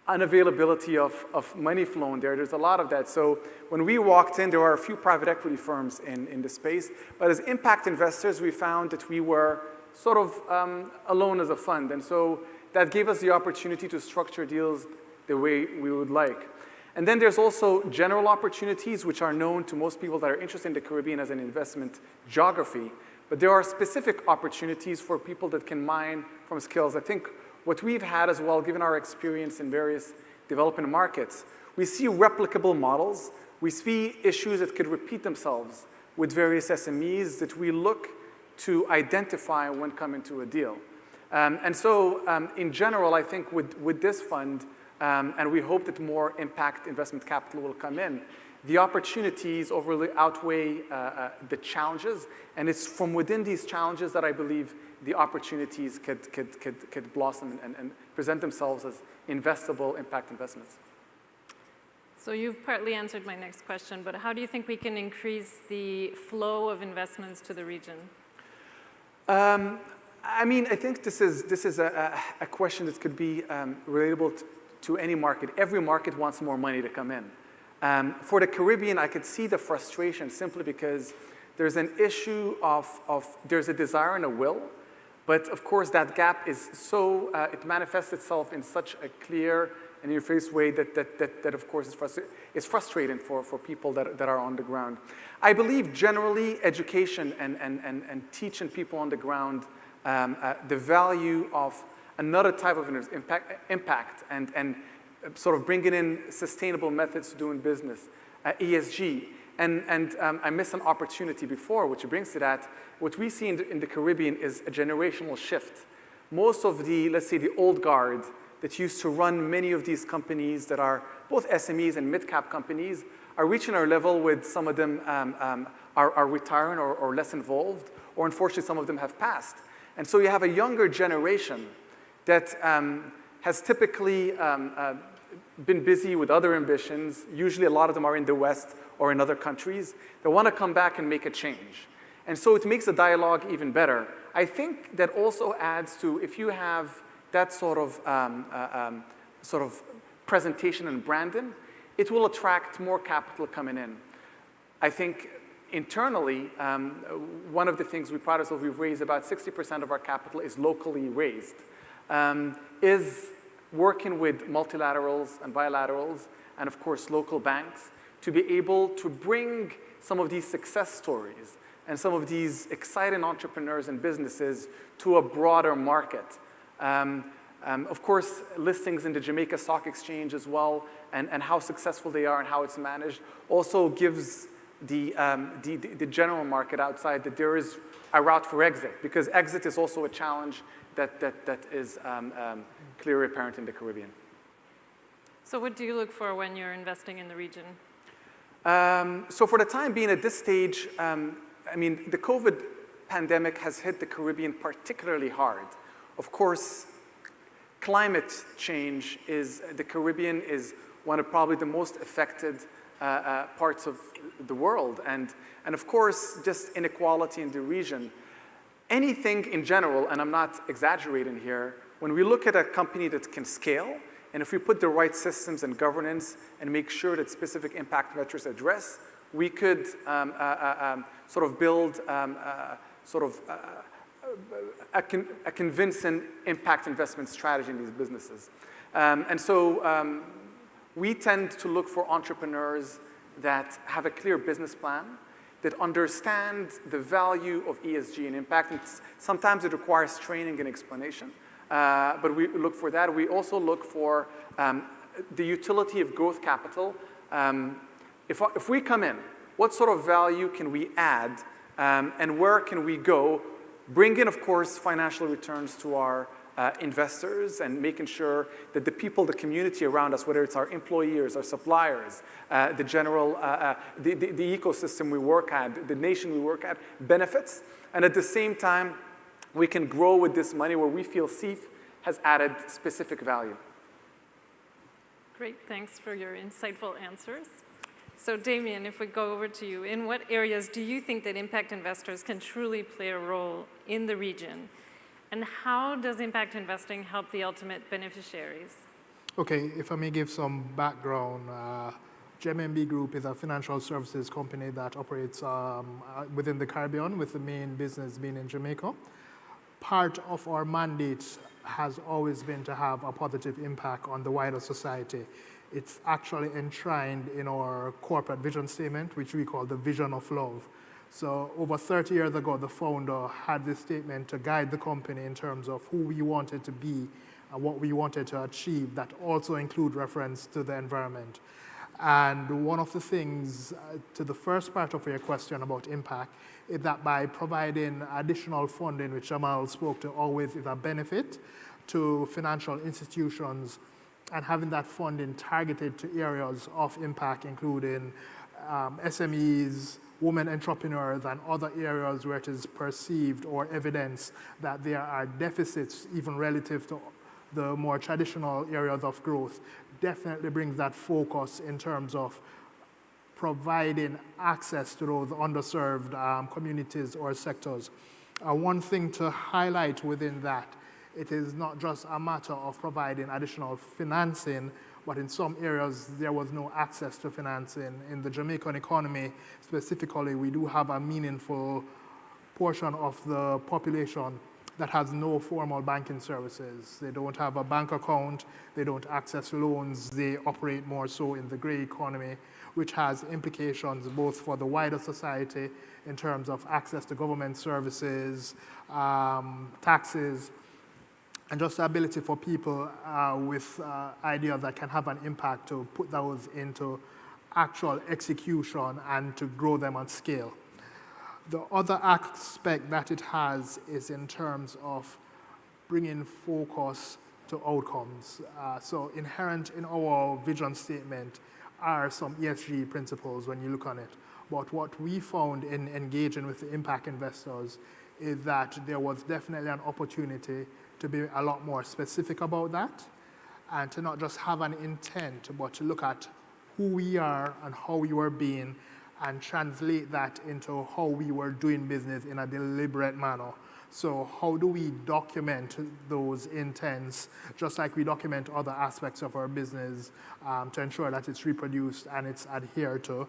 unavailability of money flowing there. There's a lot of that. So when we walked in, there are a few private equity firms in the space, but as impact investors, we found that we were sort of alone as a fund. And so that gave us the opportunity to structure deals the way we would like. And then there's also general opportunities, which are known to most people that are interested in the Caribbean as an investment geography. But there are specific opportunities for people that can mine from skills. I think what we've had as well, given our experience in various developing markets, we see replicable models. We see issues that could repeat themselves with various SMEs that we look to identify when coming to a deal. And so in general, I think with this fund, and we hope that more impact investment capital will come in, the opportunities overly outweigh the challenges, and it's from within these challenges that I believe the opportunities could blossom and present themselves as investable impact investments. So you've partly answered my next question, but how do you think we can increase the flow of investments to the region? I mean, I think this is a question that could be relatable to any market. Every market wants more money to come in. For the Caribbean, I could see the frustration simply because there's an issue there's a desire and a will, but of course that gap is so, it manifests itself in such a clear and in-your-face way that of course is frustrating for people that are on the ground. I believe generally education and teaching people on the ground the value of another type of impact and sort of bringing in sustainable methods to doing business, ESG. And I missed an opportunity before, which brings to that. What we see in the Caribbean is a generational shift. Most of the, let's say, the old guard that used to run many of these companies that are both SMEs and mid-cap companies are reaching our level with some of them are retiring or less involved, or unfortunately some of them have passed. And so you have a younger generation that has typically been busy with other ambitions. Usually a lot of them are in the West or in other countries. They want to come back and make a change. And so it makes the dialogue even better. I think that also adds to, if you have that sort of presentation and branding, it will attract more capital coming in. I think internally, one of the things we pride ourselves, we've raised about 60% of our capital is locally raised, is working with multilaterals and bilaterals, and of course local banks, to be able to bring some of these success stories and some of these exciting entrepreneurs and businesses to a broader market. Of course, listings in the Jamaica Stock Exchange as well, and how successful they are and how it's managed, also gives the general market outside that there is a route for exit, because exit is also a challenge that is clearly apparent in the Caribbean. So what do you look for when you're investing in the region? So for the time being at this stage, I mean, the COVID pandemic has hit the Caribbean particularly hard. Of course, climate change the Caribbean is one of probably the most affected parts of the world. And of course, just inequality in the region. Anything in general, and I'm not exaggerating here, when we look at a company that can scale, and if we put the right systems and governance and make sure that specific impact metrics address, we could sort of build a convincing impact investment strategy in these businesses. And so we tend to look for entrepreneurs that have a clear business plan, that understand the value of ESG and impact. And sometimes it requires training and explanation, but we look for that. We also look for the utility of growth capital. If we come in, what sort of value can we add, and where can we go? Bring in, of course, financial returns to our investors, and making sure that the people, the community around us, whether it's our employers, our suppliers, the general, the ecosystem we work at, the nation we work at, benefits. And at the same time, we can grow with this money where we feel CEEF has added specific value. Great, thanks for your insightful answers. So Damien, if we go over to you, in what areas do you think that impact investors can truly play a role in the region? And how does impact investing help the ultimate beneficiaries? Okay, if I may give some background, GMB Group is a financial services company that operates within the Caribbean, with the main business being in Jamaica. Part of our mandate has always been to have a positive impact on the wider society. It's actually enshrined in our corporate vision statement, which we call the Vision of Love. So over 30 years ago, the founder had this statement to guide the company in terms of who we wanted to be and what we wanted to achieve, that also include reference to the environment. And one of the things, to the first part of your question about impact, is that by providing additional funding, which Jamal spoke to, always is a benefit to financial institutions, and having that funding targeted to areas of impact, including SMEs, women entrepreneurs, and other areas where it is perceived or evidence that there are deficits, even relative to the more traditional areas of growth, definitely brings that focus in terms of providing access to those underserved communities or sectors. One thing to highlight within that, it is not just a matter of providing additional financing, but in some areas there was no access to financing. In the Jamaican economy specifically, we do have a meaningful portion of the population that has no formal banking services. They don't have a bank account, they don't access loans, they operate more so in the gray economy, which has implications both for the wider society in terms of access to government services, taxes, and just the ability for people with ideas that can have an impact to put those into actual execution and to grow them on scale. The other aspect that it has is in terms of bringing focus to outcomes. So inherent in our vision statement are some ESG principles when you look on it. But what we found in engaging with the impact investors is that there was definitely an opportunity to be a lot more specific about that, and to not just have an intent, but to look at who we are and how we were being, and translate that into how we were doing business in a deliberate manner. So how do we document those intents, just like we document other aspects of our business, to ensure that it's reproduced and it's adhered to?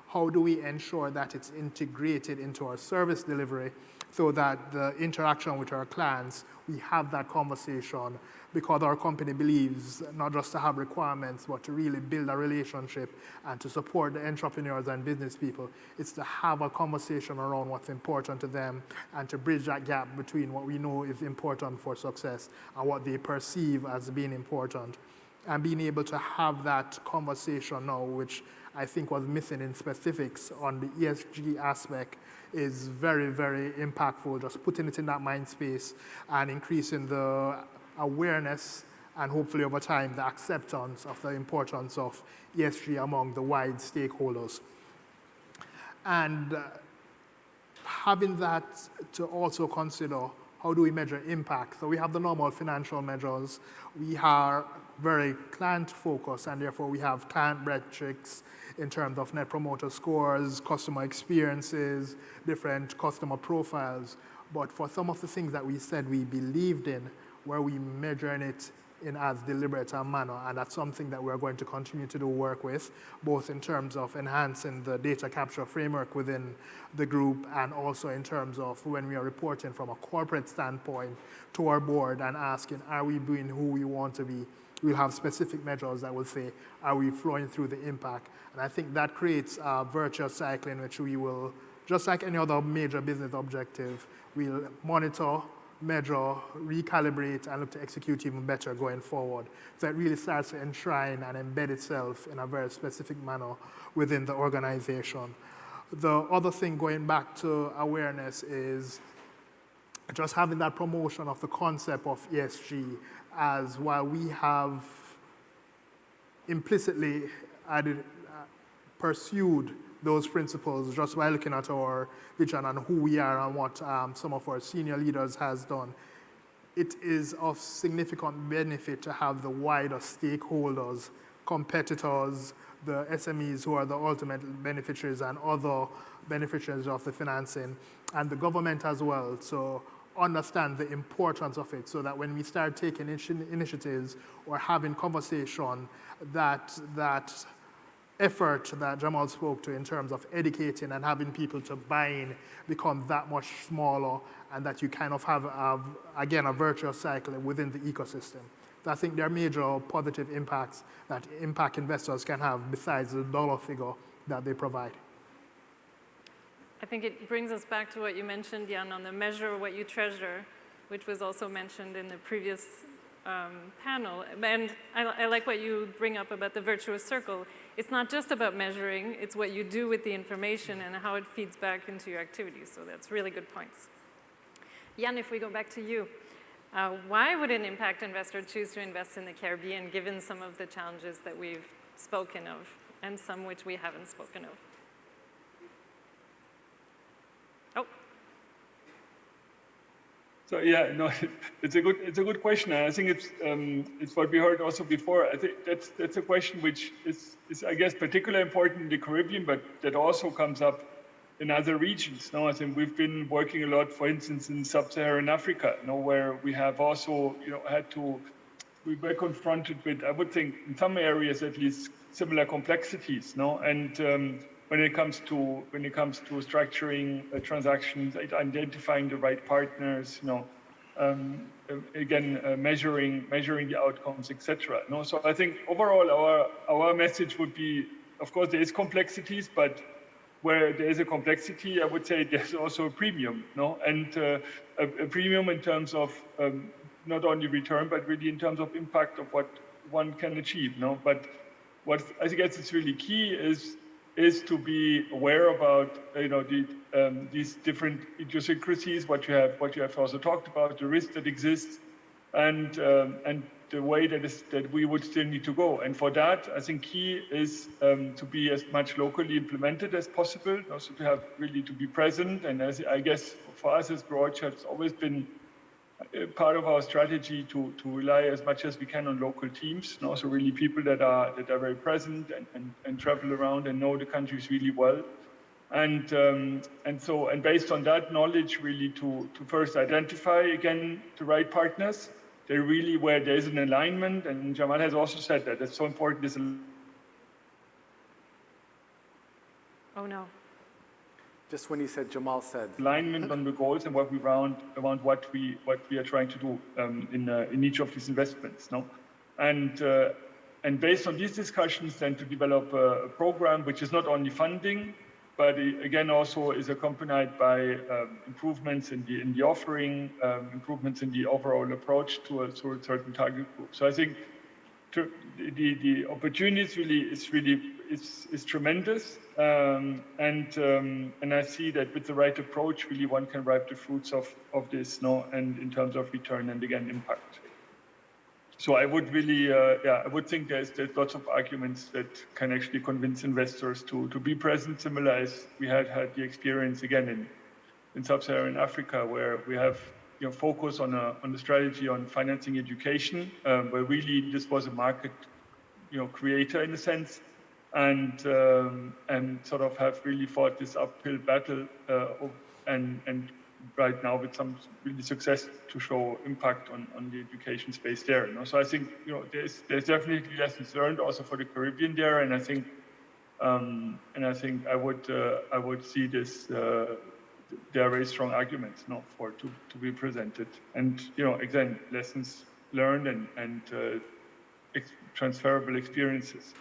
how do we ensure that it's integrated into our service delivery so that the interaction with our clients, we have that conversation, because our company believes not just to have requirements, but to really build a relationship and to support the entrepreneurs and business people. It's to have a conversation around what's important to them and to bridge that gap between what we know is important for success and what they perceive as being important. And being able to have that conversation now, which I think was missing in specifics on the ESG aspect, is very, very impactful. Just putting it in that mind space and increasing the awareness and hopefully over time the acceptance of the importance of ESG among the wide stakeholders. And having that to also consider, how do we measure impact? So we have the normal financial measures. We are very client focused, and therefore we have client metrics in terms of net promoter scores, customer experiences, different customer profiles. But for some of the things that we said we believed in, where we measuring it in as deliberate a manner, and that's something that we're going to continue to do work with, both in terms of enhancing the data capture framework within the group, and also in terms of when we are reporting from a corporate standpoint to our board and asking, are we being who we want to be? We'll have specific measures that will say, are we flowing through the impact? And I think that creates a virtuous cycle in which we will, just like any other major business objective, we'll monitor, measure, recalibrate, and look to execute even better going forward. So it really starts to enshrine and embed itself in a very specific manner within the organization. The other thing, going back to awareness, is just having that promotion of the concept of ESG, as while we have implicitly pursued those principles just by looking at our vision and who we are and what some of our senior leaders has done, it is of significant benefit to have the wider stakeholders, competitors, the SMEs who are the ultimate beneficiaries and other beneficiaries of the financing, and the government as well. So understand the importance of it, so that when we start taking initiatives or having conversation, that effort that Jamal spoke to in terms of educating and having people to buy in becomes that much smaller, and that you kind of have, again, a virtuous cycle within the ecosystem. So I think there are major positive impacts that impact investors can have besides the dollar figure that they provide. I think it brings us back to what you mentioned, Jan, on the measure what you treasure, which was also mentioned in the previous panel. And I like what you bring up about the virtuous circle. It's not just about measuring, it's what you do with the information and how it feeds back into your activities. So that's really good points. Jan, if we go back to you, why would an impact investor choose to invest in the Caribbean, given some of the challenges that we've spoken of and some which we haven't spoken of? So yeah, no, it's a good question. And I think it's what we heard also before. I think that's a question which is I guess particularly important in the Caribbean, but that also comes up in other regions. No, I think we've been working a lot, for instance, in sub-Saharan Africa, where we have also we were confronted with, I would think, in some areas at least, similar complexities. And when it comes to structuring transactions, identifying the right partners, measuring the outcomes, etc. So I think overall our message would be, of course, there is complexities, but where there is a complexity, I would say there's also a premium, and a premium in terms of not only return, but really in terms of impact of what one can achieve. But what I think is really key is to be aware about these different idiosyncrasies, what you have also talked about, the risk that exists, and the way that we would still need to go. And for that, I think key is to be as much locally implemented as possible, also to be present. And as I guess for us as Broadchurch, it's always been part of our strategy to rely as much as we can on local teams, so really people that are very present and travel around and know the countries really well, and based on that knowledge, really to first identify again the right partners. They're really where there is an alignment, and Jamal has also said that it's so important. Oh, no. Just when you said, Jamal said. Alignment on the goals and what we around what we are trying to do in each of these investments, no? And based on these discussions, then to develop a program which is not only funding, but again also is accompanied by improvements in the offering, improvements in the overall approach to a certain target group. So I think the opportunity is tremendous, and I see that with the right approach, really one can reap the fruits of this, no, and in terms of return and again impact. So I would really, I would think there's lots of arguments that can actually convince investors to be present, similar as we had the experience again in sub-Saharan Africa, where we have focus on the strategy on financing education, where really this was a market creator in a sense, and sort of have really fought this uphill battle and right now with some really success to show impact on the education space there. So I think there's definitely lessons learned also for the Caribbean there, and I think I would see this. There are very strong arguments to be presented, and again lessons learned and transferable experiences.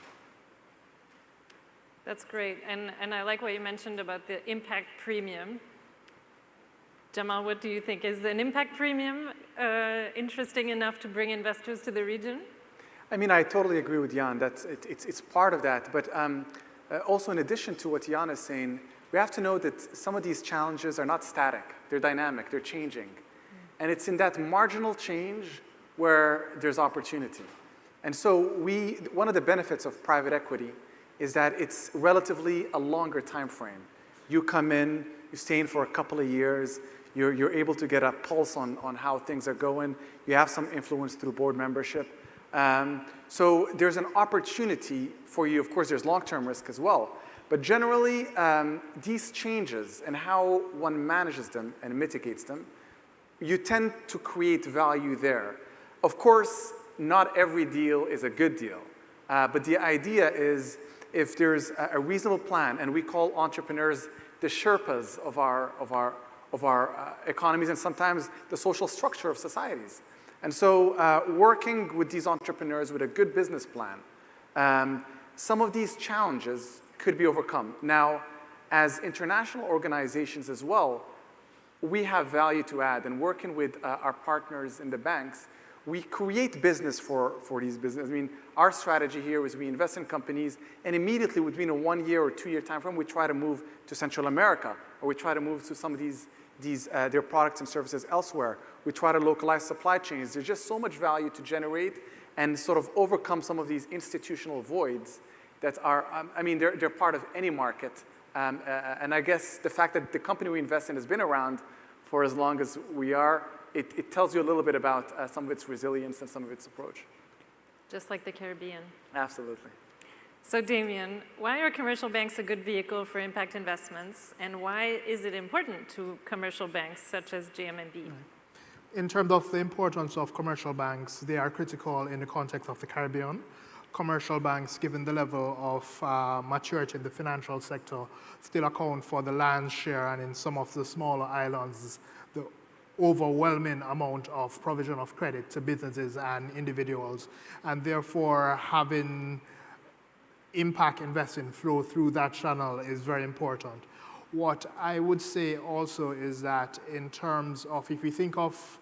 That's great, and I like what you mentioned about the impact premium. Jamal, what do you think? Is an impact premium interesting enough to bring investors to the region? I mean, I totally agree with Jan. It's part of that. But also in addition to what Jan is saying, we have to know that some of these challenges are not static. They're dynamic. They're changing. And it's in that marginal change where there's opportunity. And so one of the benefits of private equity is that it's relatively a longer time frame. You come in, you stay in for a couple of years, you're able to get a pulse on how things are going. You have some influence through board membership. So there's an opportunity for you. Of course, there's long-term risk as well. But generally, these changes and how one manages them and mitigates them, you tend to create value there. Of course, not every deal is a good deal. But the idea is if there's a reasonable plan, and we call entrepreneurs the Sherpas of our economies and sometimes the social structure of societies. And so working with these entrepreneurs with a good business plan, some of these challenges could be overcome. Now, as international organizations as well, we have value to add, and working with our partners in the banks, we create business for these businesses. I mean, our strategy here is we invest in companies, and immediately within a 1 year or 2 year time frame, we try to move to Central America, or we try to move to some of their products and services elsewhere. We try to localize supply chains. There's just so much value to generate and sort of overcome some of these institutional voids that are, they're part of any market. And I guess the fact that the company we invest in has been around for as long as we are, it tells you a little bit about some of its resilience and some of its approach. Just like the Caribbean. Absolutely. So Damien, why are commercial banks a good vehicle for impact investments, and why is it important to commercial banks such as GMB? In terms of the importance of commercial banks, they are critical in the context of the Caribbean. Commercial banks, given the level of maturity in the financial sector, still account for the lion's share, and in some of the smaller islands, the overwhelming amount of provision of credit to businesses and individuals. And therefore, having impact investing flow through that channel is very important. What I would say also is that in terms of, if you think of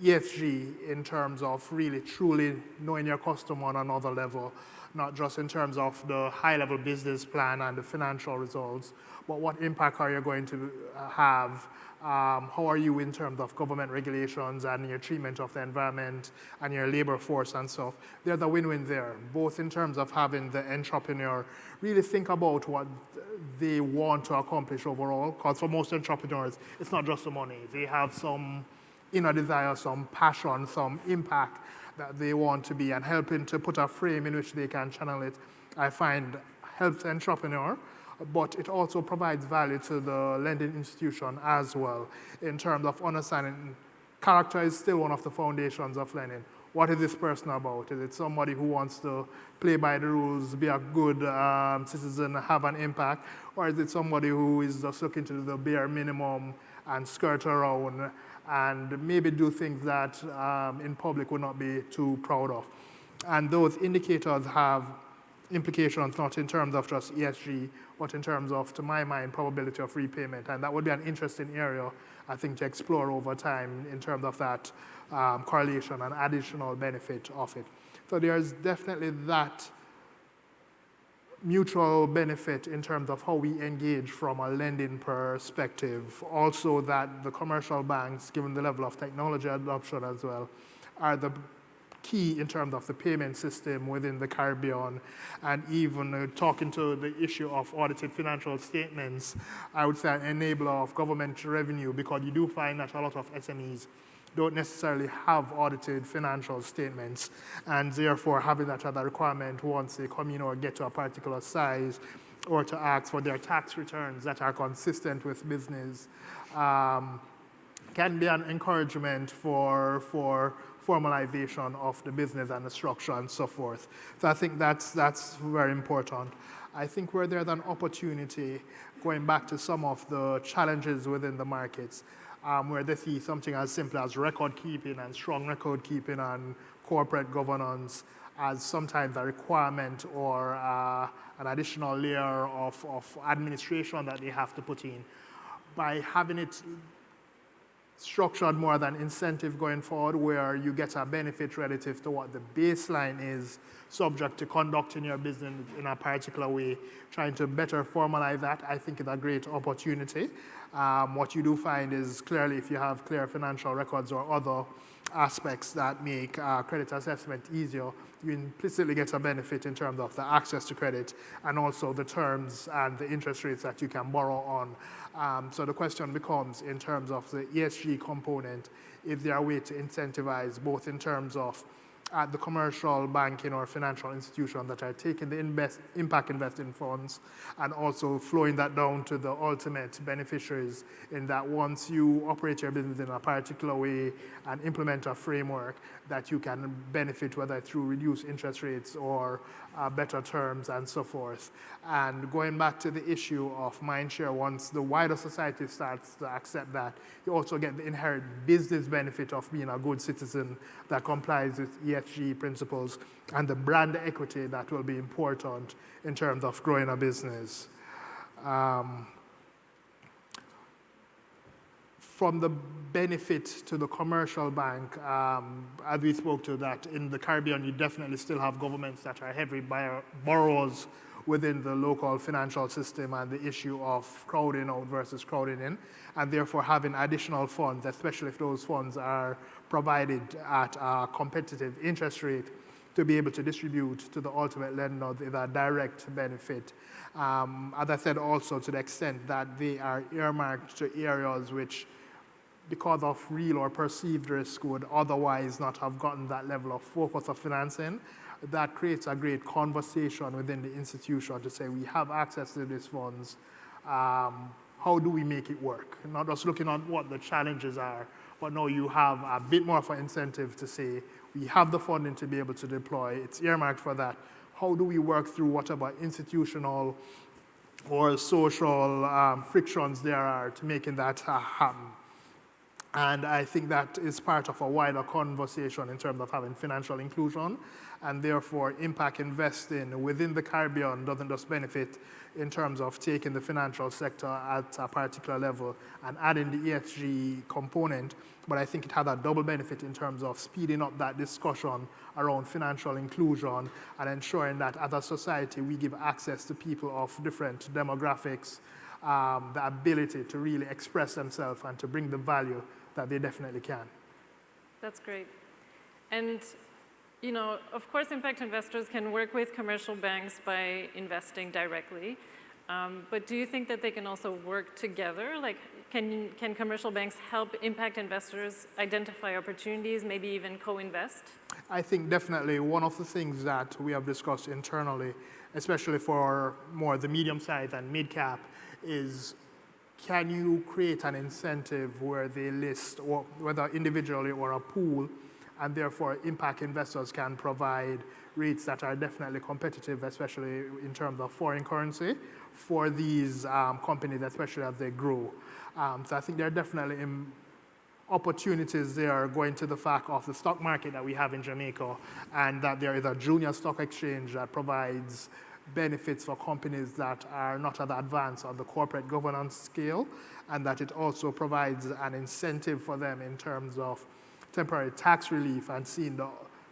ESG in terms of really truly knowing your customer on another level, not just in terms of the high-level business plan and the financial results, but what impact are you going to have? How are you in terms of government regulations and your treatment of the environment and your labor force and stuff? There's a win-win there, both in terms of having the entrepreneur really think about what they want to accomplish overall, because for most entrepreneurs, it's not just the money. They have some inner desire, some passion, some impact that they want to be, and helping to put a frame in which they can channel it, I find helps the entrepreneur, but it also provides value to the lending institution as well in terms of understanding character is still one of the foundations of lending. What is this person about? Is it somebody who wants to play by the rules, be a good citizen, have an impact? Or is it somebody who is just looking to do the bare minimum and skirt around and maybe do things that in public would not be too proud of? And those indicators have implications not in terms of just ESG, but in terms of, to my mind, probability of repayment. And that would be an interesting area, I think, to explore over time in terms of that correlation and additional benefit of it. So there's definitely that mutual benefit in terms of how we engage from a lending perspective. Also that the commercial banks, given the level of technology adoption as well, are the key in terms of the payment system within the Caribbean. And even talking to the issue of audited financial statements, I would say an enabler of government revenue, because you do find that a lot of SMEs don't necessarily have audited financial statements, and therefore having that as a requirement once they come in or get to a particular size, or to ask for their tax returns that are consistent with business, can be an encouragement for formalization of the business and the structure and so forth. So I think that's very important. I think where there's an opportunity, going back to some of the challenges within the markets, where they see something as simple as record keeping and strong record keeping and corporate governance as sometimes a requirement or an additional layer of administration that they have to put in. By having it structured more than incentive going forward, where you get a benefit relative to what the baseline is, subject to conducting your business in a particular way, trying to better formalize that, I think is a great opportunity. What you do find is clearly if you have clear financial records or other aspects that make credit assessment easier, you implicitly get a benefit in terms of the access to credit and also the terms and the interest rates that you can borrow on. So the question becomes, in terms of the ESG component, is there a way to incentivize both in terms of the commercial banking or financial institution that are taking the impact investing funds and also flowing that down to the ultimate beneficiaries, in that once you operate your business in a particular way and implement a framework, that you can benefit whether through reduced interest rates or better terms and so forth. And going back to the issue of mindshare, once the wider society starts to accept that, you also get the inherent business benefit of being a good citizen that complies with ESG principles and the brand equity that will be important in terms of growing a business. From the benefit to the commercial bank, as we spoke to, that in the Caribbean, you definitely still have governments that are heavy borrowers within the local financial system, and the issue of crowding out versus crowding in, and therefore having additional funds, especially if those funds are provided at a competitive interest rate, to be able to distribute to the ultimate lender is a direct benefit. As I said, also to the extent that they are earmarked to areas which, because of real or perceived risk, would otherwise not have gotten that level of focus of financing, that creates a great conversation within the institution to say, we have access to these funds, how do we make it work? Not just looking at what the challenges are, but now you have a bit more of an incentive to say, we have the funding to be able to deploy, it's earmarked for that. How do we work through whatever institutional or social frictions there are to making that happen? And I think that is part of a wider conversation in terms of having financial inclusion, and therefore impact investing within the Caribbean doesn't just benefit in terms of taking the financial sector at a particular level and adding the ESG component, but I think it has a double benefit in terms of speeding up that discussion around financial inclusion and ensuring that as a society we give access to people of different demographics, the ability to really express themselves and to bring the value that they definitely can. That's great. And, you know, of course, impact investors can work with commercial banks by investing directly. But do you think that they can also work together? Like, can commercial banks help impact investors identify opportunities, maybe even co-invest? I think definitely one of the things that we have discussed internally, especially for more the medium size and mid-cap, is can you create an incentive where they list, or whether individually or a pool, and therefore impact investors can provide rates that are definitely competitive, especially in terms of foreign currency, for these companies, especially as they grow. So I think there are definitely opportunities there going to the fact of the stock market that we have in Jamaica, and that there is a junior stock exchange that provides benefits for companies that are not at the advanced on the corporate governance scale, and that it also provides an incentive for them in terms of temporary tax relief, and seeing the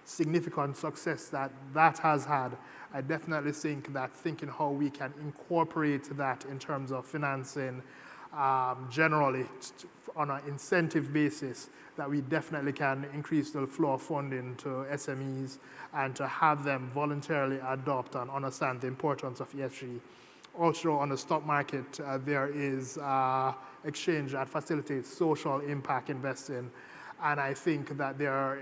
significant success that that has had. I definitely think that thinking how we can incorporate that in terms of financing generally on an incentive basis, that we definitely can increase the flow of funding to SMEs and to have them voluntarily adopt and understand the importance of ESG. Also on the stock market, there is exchange that facilitates social impact investing, and I think that there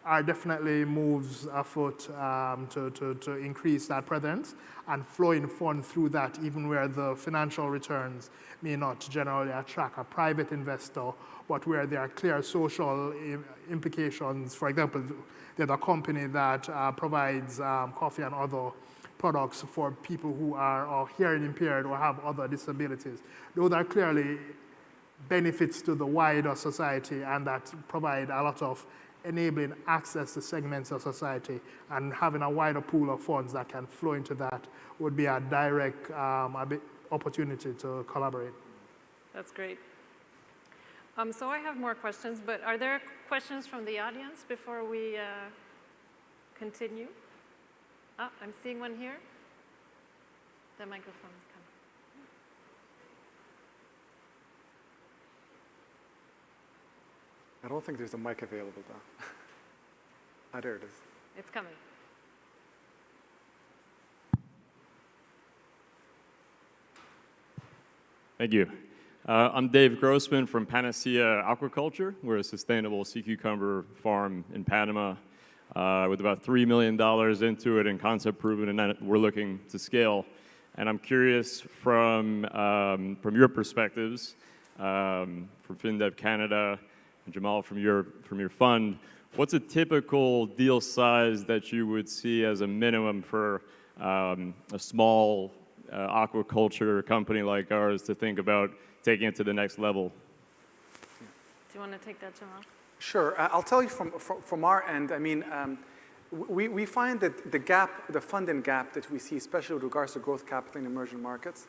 are definitely moves afoot to increase that presence and flowing funds through that, even where the financial returns may not generally attract a private investor, but where there are clear social implications. For example, there's a company that provides coffee and other products for people who are hearing impaired or have other disabilities. Those are clearly benefits to the wider society, and that provide a lot of enabling access to segments of society, and having a wider pool of funds that can flow into that would be a direct opportunity to collaborate. That's great. So I have more questions, but are there questions from the audience before we continue? I'm seeing one here. The microphone is coming. I don't think there's a mic available, though. Ah, there it is. It's coming. Thank you. I'm Dave Grossman from Panacea Aquaculture. We're a sustainable sea cucumber farm in Panama with about $3 million into it and concept proven, and then we're looking to scale. And I'm curious from your perspectives, from FinDev Canada, and Jamal from your fund, what's a typical deal size that you would see as a minimum for a small aquaculture company like ours to think about taking it to the next level? Do you want to take that, Jamal? Sure. I'll tell you from our end. I mean, we find that the funding gap that we see, especially with regards to growth capital in emerging markets,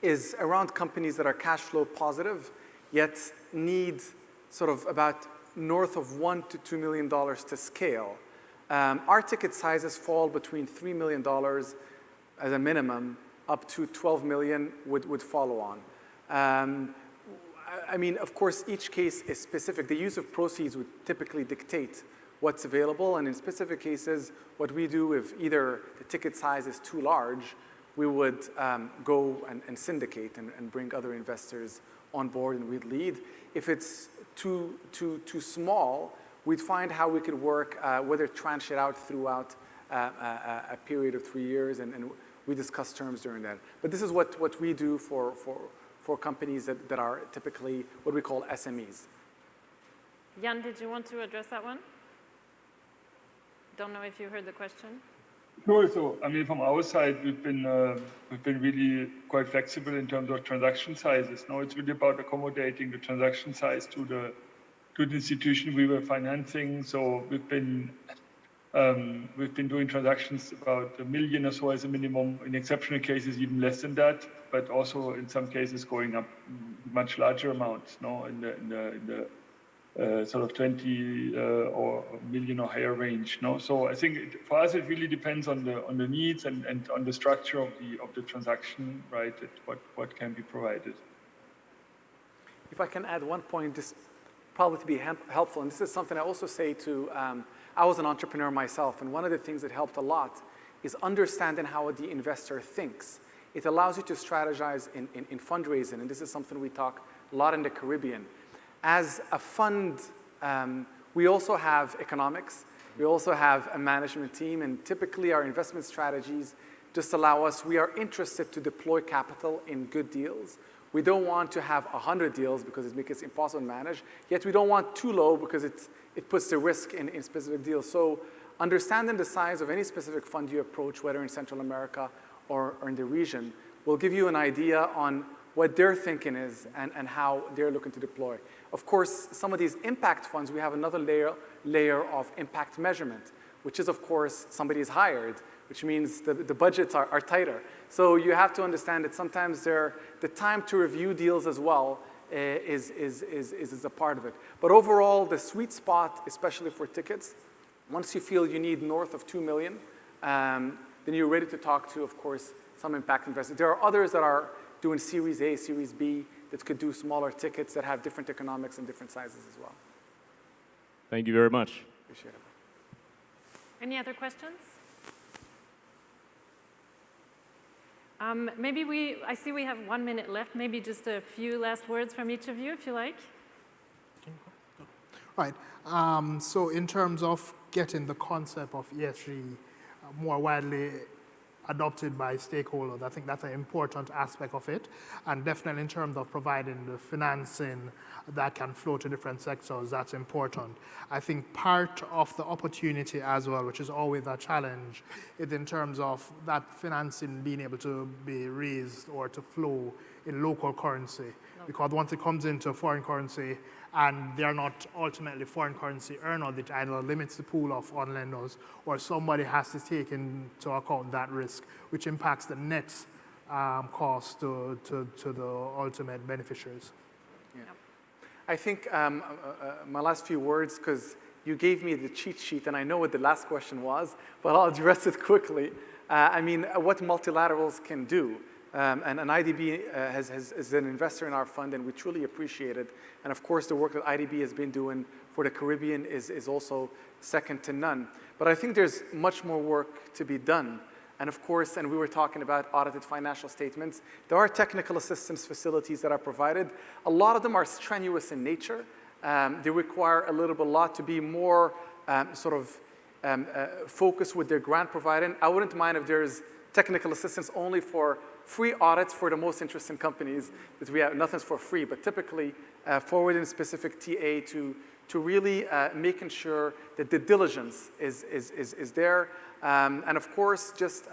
is around companies that are cash flow positive, yet need sort of about north of $1 to $2 million to scale. Our ticket sizes fall between $3 million as a minimum, up to 12 million would follow on. I mean, of course, each case is specific. The use of proceeds would typically dictate what's available, and in specific cases, what we do if either the ticket size is too large, we would go and syndicate and bring other investors on board, and we'd lead. If it's too small, we'd find how we could work, whether tranche it out throughout a period of 3 years, and we discuss terms during that. But this is what we do for companies that are typically what we call SMEs. Jan, did you want to address that one? Don't know if you heard the question. Sure. So, I mean, from our side, we've been really quite flexible in terms of transaction sizes. Now it's really about accommodating the transaction size to the institution we were financing. So we've been doing transactions about $1 million or so as a minimum. In exceptional cases, even less than that, but also in some cases going up much larger amounts. No, in the sort of 20 or million or higher range. No, so I think for us it really depends on the needs and on the structure of the transaction, right? What can be provided. If I can add one point, this probably to be helpful, and this is something I also say to. I was an entrepreneur myself, and one of the things that helped a lot is understanding how the investor thinks. It allows you to strategize in fundraising, and this is something we talk a lot in the Caribbean. As a fund, we also have economics, we also have a management team, and typically our investment strategies just allow us, we are interested to deploy capital in good deals. We don't want to have 100 deals because it makes it impossible to manage, yet we don't want too low because it puts the risk in specific deals. So understanding the size of any specific fund you approach, whether in Central America or in the region, will give you an idea on what their thinking is and how they're looking to deploy. Of course, some of these impact funds, we have another layer of impact measurement, which is, of course, somebody is hired, which means the budgets are tighter. So you have to understand that sometimes the time to review deals as well is a part of it. But overall, the sweet spot, especially for tickets, once you feel you need north of 2 million, then you're ready to talk to, of course, some impact investors. There are others that are doing Series A, Series B, that could do smaller tickets that have different economics and different sizes as well. Thank you very much. Appreciate it. Any other questions? I see we have 1 minute left. Maybe just a few last words from each of you, if you like. Right. So in terms of getting the concept of ESG more widely adopted by stakeholders, I think that's an important aspect of it. And definitely in terms of providing the financing that can flow to different sectors, that's important. I think part of the opportunity as well, which is always a challenge, is in terms of that financing being able to be raised or to flow in local currency. Because once it comes into foreign currency, and they're not ultimately foreign currency earners, it either limits the pool of on-lenders, or somebody has to take into account that risk, which impacts the net cost to the ultimate beneficiaries. Yeah. I think my last few words, because you gave me the cheat sheet, and I know what the last question was, but I'll address it quickly. I mean, what multilaterals can do. And IDB is an investor in our fund, and we truly appreciate it. And of course, the work that IDB has been doing for the Caribbean is also second to none. But I think there's much more work to be done. And of course, and we were talking about audited financial statements, there are technical assistance facilities that are provided. A lot of them are strenuous in nature. They require a lot to be more focused with their grant providing. I wouldn't mind if there's technical assistance only for free audits for the most interesting companies that we have. Nothing's for free, but typically forwarding specific TA to really making sure that the diligence is there. And of course, just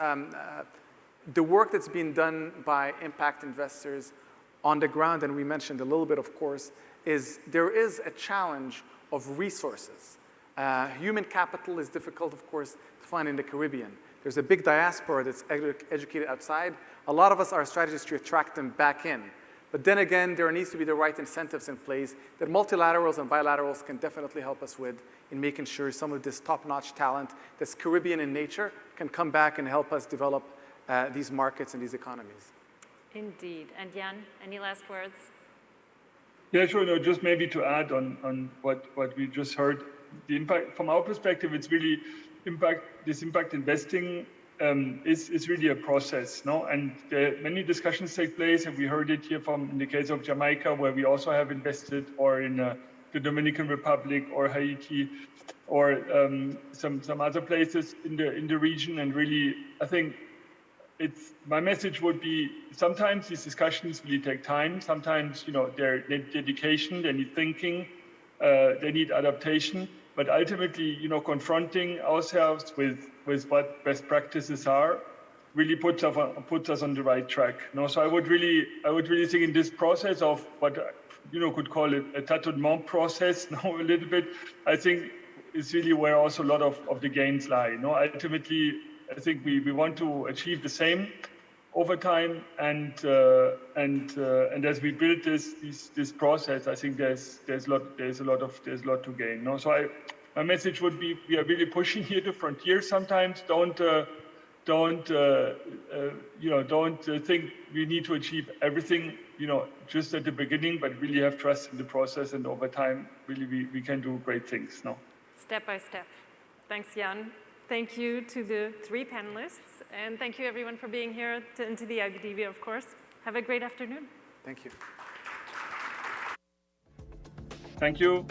the work that's being done by impact investors on the ground, and we mentioned a little bit, of course, there is a challenge of resources. Human capital is difficult, of course, to find in the Caribbean. There's a big diaspora that's educated outside. A lot of us, our strategy is to attract them back in. But then again, there needs to be the right incentives in place that multilaterals and bilaterals can definitely help us with in making sure some of this top-notch talent that's Caribbean in nature can come back and help us develop these markets and these economies. Indeed. And Jan, any last words? Yeah, sure. No, just maybe to add on what we just heard. The impact, from our perspective, it's really this impact investing is really a process, no? And many discussions take place, and we heard it here in the case of Jamaica, where we also have invested, or in the Dominican Republic, or Haiti, or some other places in the region. And really, I think my message would be, sometimes these discussions really take time. Sometimes, they need dedication, they need thinking, they need adaptation. But ultimately, confronting ourselves with what best practices are really puts us on the right track. So I would really think in this process of what could call it a tâtonnement process, a little bit, I think is really where also a lot of the gains lie. Ultimately, I think we want to achieve the same over time, and as we build this process, I think there's a lot to gain. So my message would be, we are really pushing here the frontier. Sometimes don't think we need to achieve everything just at the beginning, but really have trust in the process, and over time really we can do great things. Step by step. Thanks, Jan. Thank you to the 3 panelists, and thank you everyone for being here, and to the IDB, of course. Have a great afternoon. Thank you. Thank you.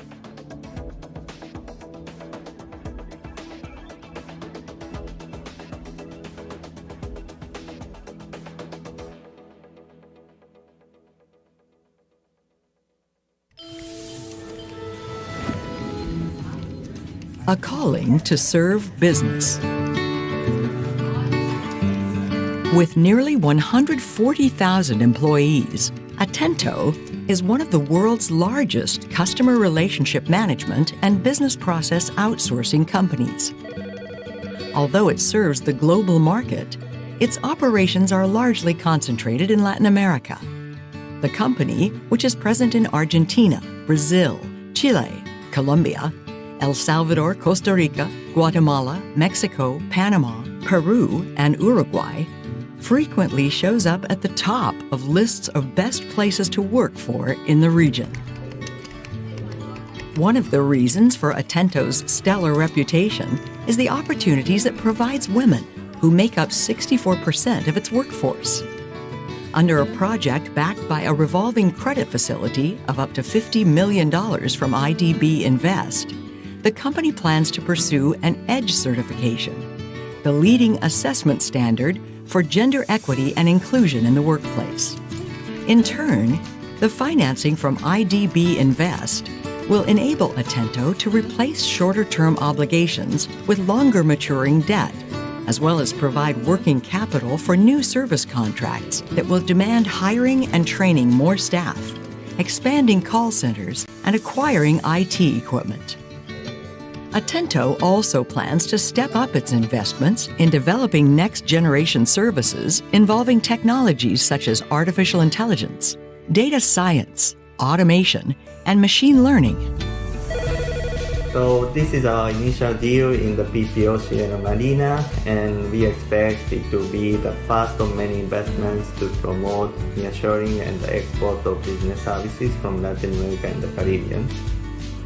A calling to serve business. With nearly 140,000 employees, Atento is one of the world's largest customer relationship management and business process outsourcing companies. Although it serves the global market, its operations are largely concentrated in Latin America. The company, which is present in Argentina, Brazil, Chile, Colombia, El Salvador, Costa Rica, Guatemala, Mexico, Panama, Peru, and Uruguay, frequently shows up at the top of lists of best places to work for in the region. One of the reasons for Atento's stellar reputation is the opportunities it provides women, who make up 64% of its workforce. Under a project backed by a revolving credit facility of up to $50 million from IDB Invest, the company plans to pursue an EDGE certification, the leading assessment standard for gender equity and inclusion in the workplace. In turn, the financing from IDB Invest will enable Atento to replace shorter-term obligations with longer maturing debt, as well as provide working capital for new service contracts that will demand hiring and training more staff, expanding call centers, and acquiring IT equipment. Atento also plans to step up its investments in developing next-generation services involving technologies such as artificial intelligence, data science, automation, and machine learning. So this is our initial deal in the PPOC and Marina, and we expect it to be the first of many investments to promote nearshoring and the export of business services from Latin America and the Caribbean.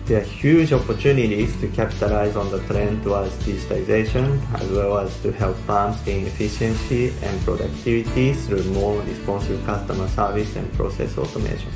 There are huge opportunities to capitalize on the trend towards digitization, as well as to help firms gain efficiency and productivity through more responsive customer service and process automation.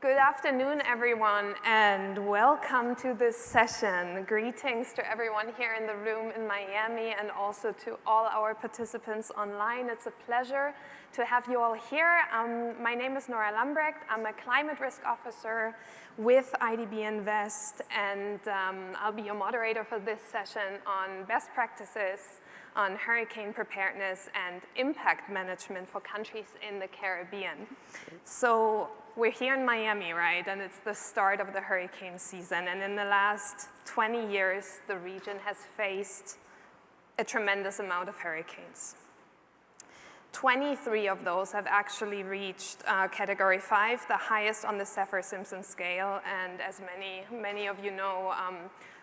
Good afternoon, everyone, and welcome to this session. Greetings to everyone here in the room in Miami and also to all our participants online. It's a pleasure to have you all here. My name is Nora Lambrecht. I'm a climate risk officer with IDB Invest, and I'll be your moderator for this session on best practices on hurricane preparedness and impact management for countries in the Caribbean. So we're here in Miami, right? And it's the start of the hurricane season. And in the last 20 years, the region has faced a tremendous amount of hurricanes. 23 of those have actually reached Category 5, the highest on the Saffir-Simpson scale. And as many of you know,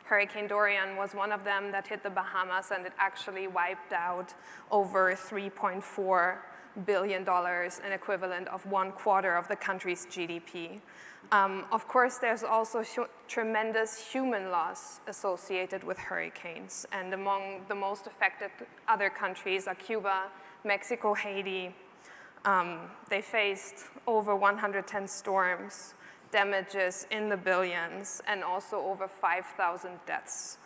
Hurricane Dorian was one of them that hit the Bahamas, and it actually wiped out over $3.4 billion, an equivalent of 1/4 of the country's GDP. Of course, there's also tremendous human loss associated with hurricanes. And among the most affected other countries are Cuba, Mexico, Haiti. They faced over 110 storms, damages in the billions, and also over 5,000 deaths.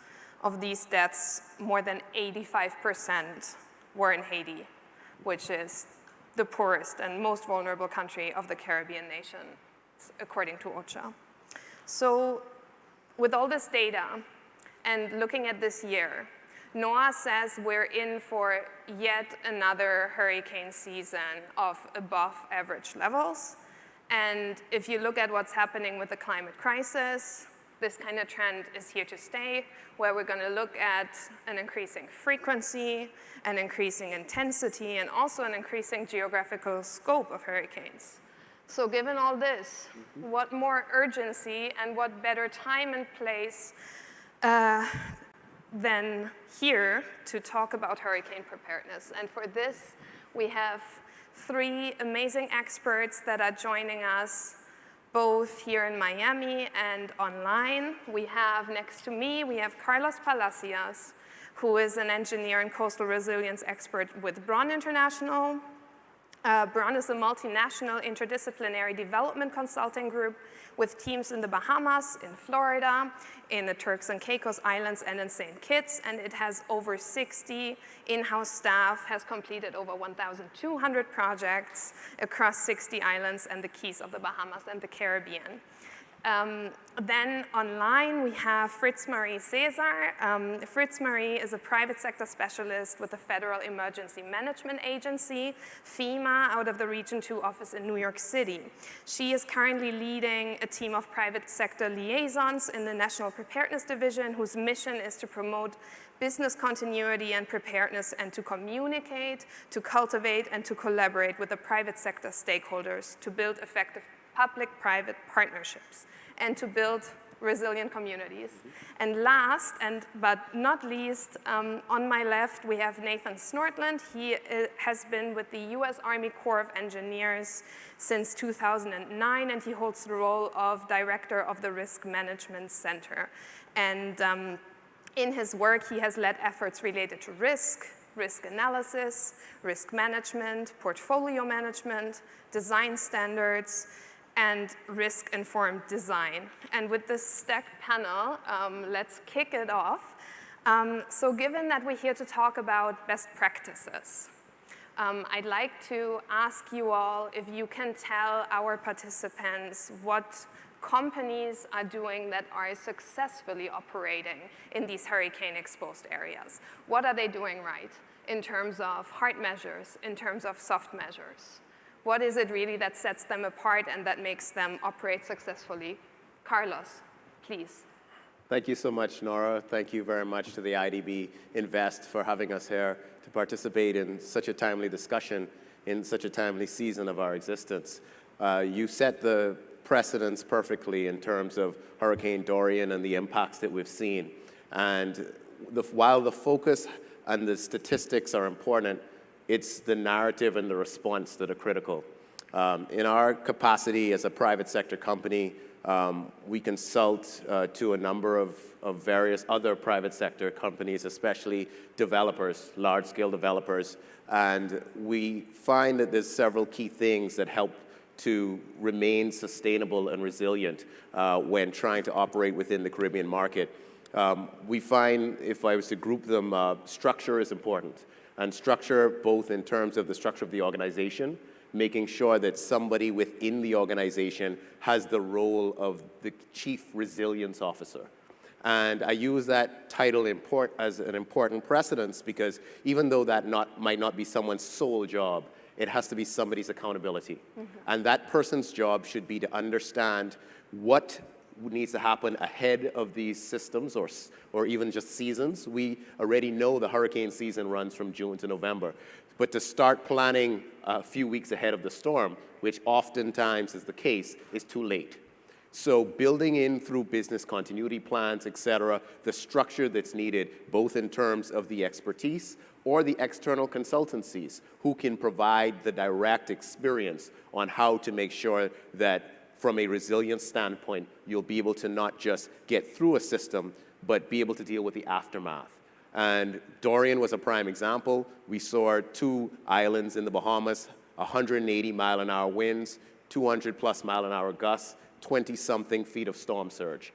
Of these deaths, more than 85% were in Haiti, which is the poorest and most vulnerable country of the Caribbean nation, according to OCHA. So with all this data and looking at this year, NOAA says we're in for yet another hurricane season of above average levels. And if you look at what's happening with the climate crisis, this kind of trend is here to stay, where we're going to look at an increasing frequency, an increasing intensity, and also an increasing geographical scope of hurricanes. So given all this, what more urgency and what better time and place than here to talk about hurricane preparedness? And for this, we have 3 amazing experts that are joining us, both here in Miami and online. We have next to me, we have Carlos Palacios, who is an engineer and coastal resilience expert with Braun International. Braun is a multinational interdisciplinary development consulting group with teams in the Bahamas, in Florida, in the Turks and Caicos Islands, and in St. Kitts, and it has over 60 in-house staff, has completed over 1,200 projects across 60 islands and the Keys of the Bahamas and the Caribbean. Then online, we have Fritz Marie Cesar. Fritz Marie is a private sector specialist with the Federal Emergency Management Agency, FEMA, out of the Region 2 office in New York City. She is currently leading a team of private sector liaisons in the National Preparedness Division, whose mission is to promote business continuity and preparedness and to communicate, to cultivate, and to collaborate with the private sector stakeholders to build effective public-private partnerships and to build resilient communities. And last, but not least, on my left, we have Nathan Snortland. He has been with the US Army Corps of Engineers since 2009, and he holds the role of Director of the Risk Management Center. And in his work, he has led efforts related to risk analysis, risk management, portfolio management, design standards, and risk-informed design. And with this stacked panel, let's kick it off. So given that we're here to talk about best practices, I'd like to ask you all if you can tell our participants what companies are doing that are successfully operating in these hurricane-exposed areas. What are they doing right in terms of hard measures, in terms of soft measures? What is it really that sets them apart and that makes them operate successfully? Carlos, please. Thank you so much, Nora. Thank you very much to the IDB Invest for having us here to participate in such a timely discussion in such a timely season of our existence. You set the precedents perfectly in terms of Hurricane Dorian and the impacts that we've seen. And while the focus and the statistics are important, it's the narrative and the response that are critical. In our capacity as a private sector company, we consult to a number of various other private sector companies, especially developers, large-scale developers, and we find that there's several key things that help to remain sustainable and resilient when trying to operate within the Caribbean market. We find, if I was to group them, structure is important. And structure both in terms of the structure of the organization, making sure that somebody within the organization has the role of the Chief Resilience Officer. And I use that title as an important precedence because even though that might not be someone's sole job, it has to be somebody's accountability. And that person's job should be to understand what needs to happen ahead of these systems or even just seasons. We already know the hurricane season runs from June to November. But to start planning a few weeks ahead of the storm, which oftentimes is the case, is too late. So building in through business continuity plans, et cetera, the structure that's needed, both in terms of the expertise or the external consultancies who can provide the direct experience on how to make sure that from a resilience standpoint, you'll be able to not just get through a system, but be able to deal with the aftermath. And Dorian was a prime example. We saw 2 islands in the Bahamas, 180-mile-an-hour winds, 200-plus-mile-an-hour gusts, 20-something feet of storm surge.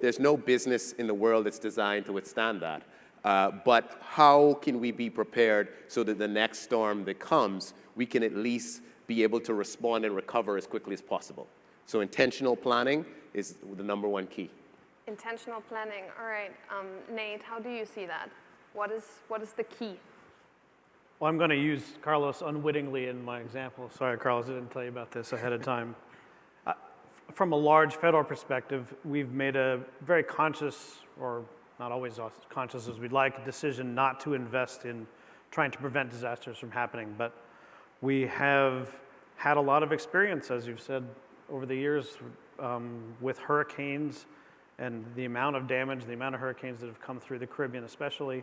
There's no business in the world that's designed to withstand that. But how can we be prepared so that the next storm that comes, we can at least be able to respond and recover as quickly as possible? So intentional planning is the #1 key. Intentional planning. All right, Nate, how do you see that? What is the key? Well, I'm going to use Carlos unwittingly in my example. Sorry, Carlos, I didn't tell you about this ahead of time. From a large federal perspective, we've made a very conscious, or not always as conscious as we'd like, decision not to invest in trying to prevent disasters from happening. But we have had a lot of experience, as you've said, over the years with hurricanes and the amount of damage, the amount of hurricanes that have come through the Caribbean, especially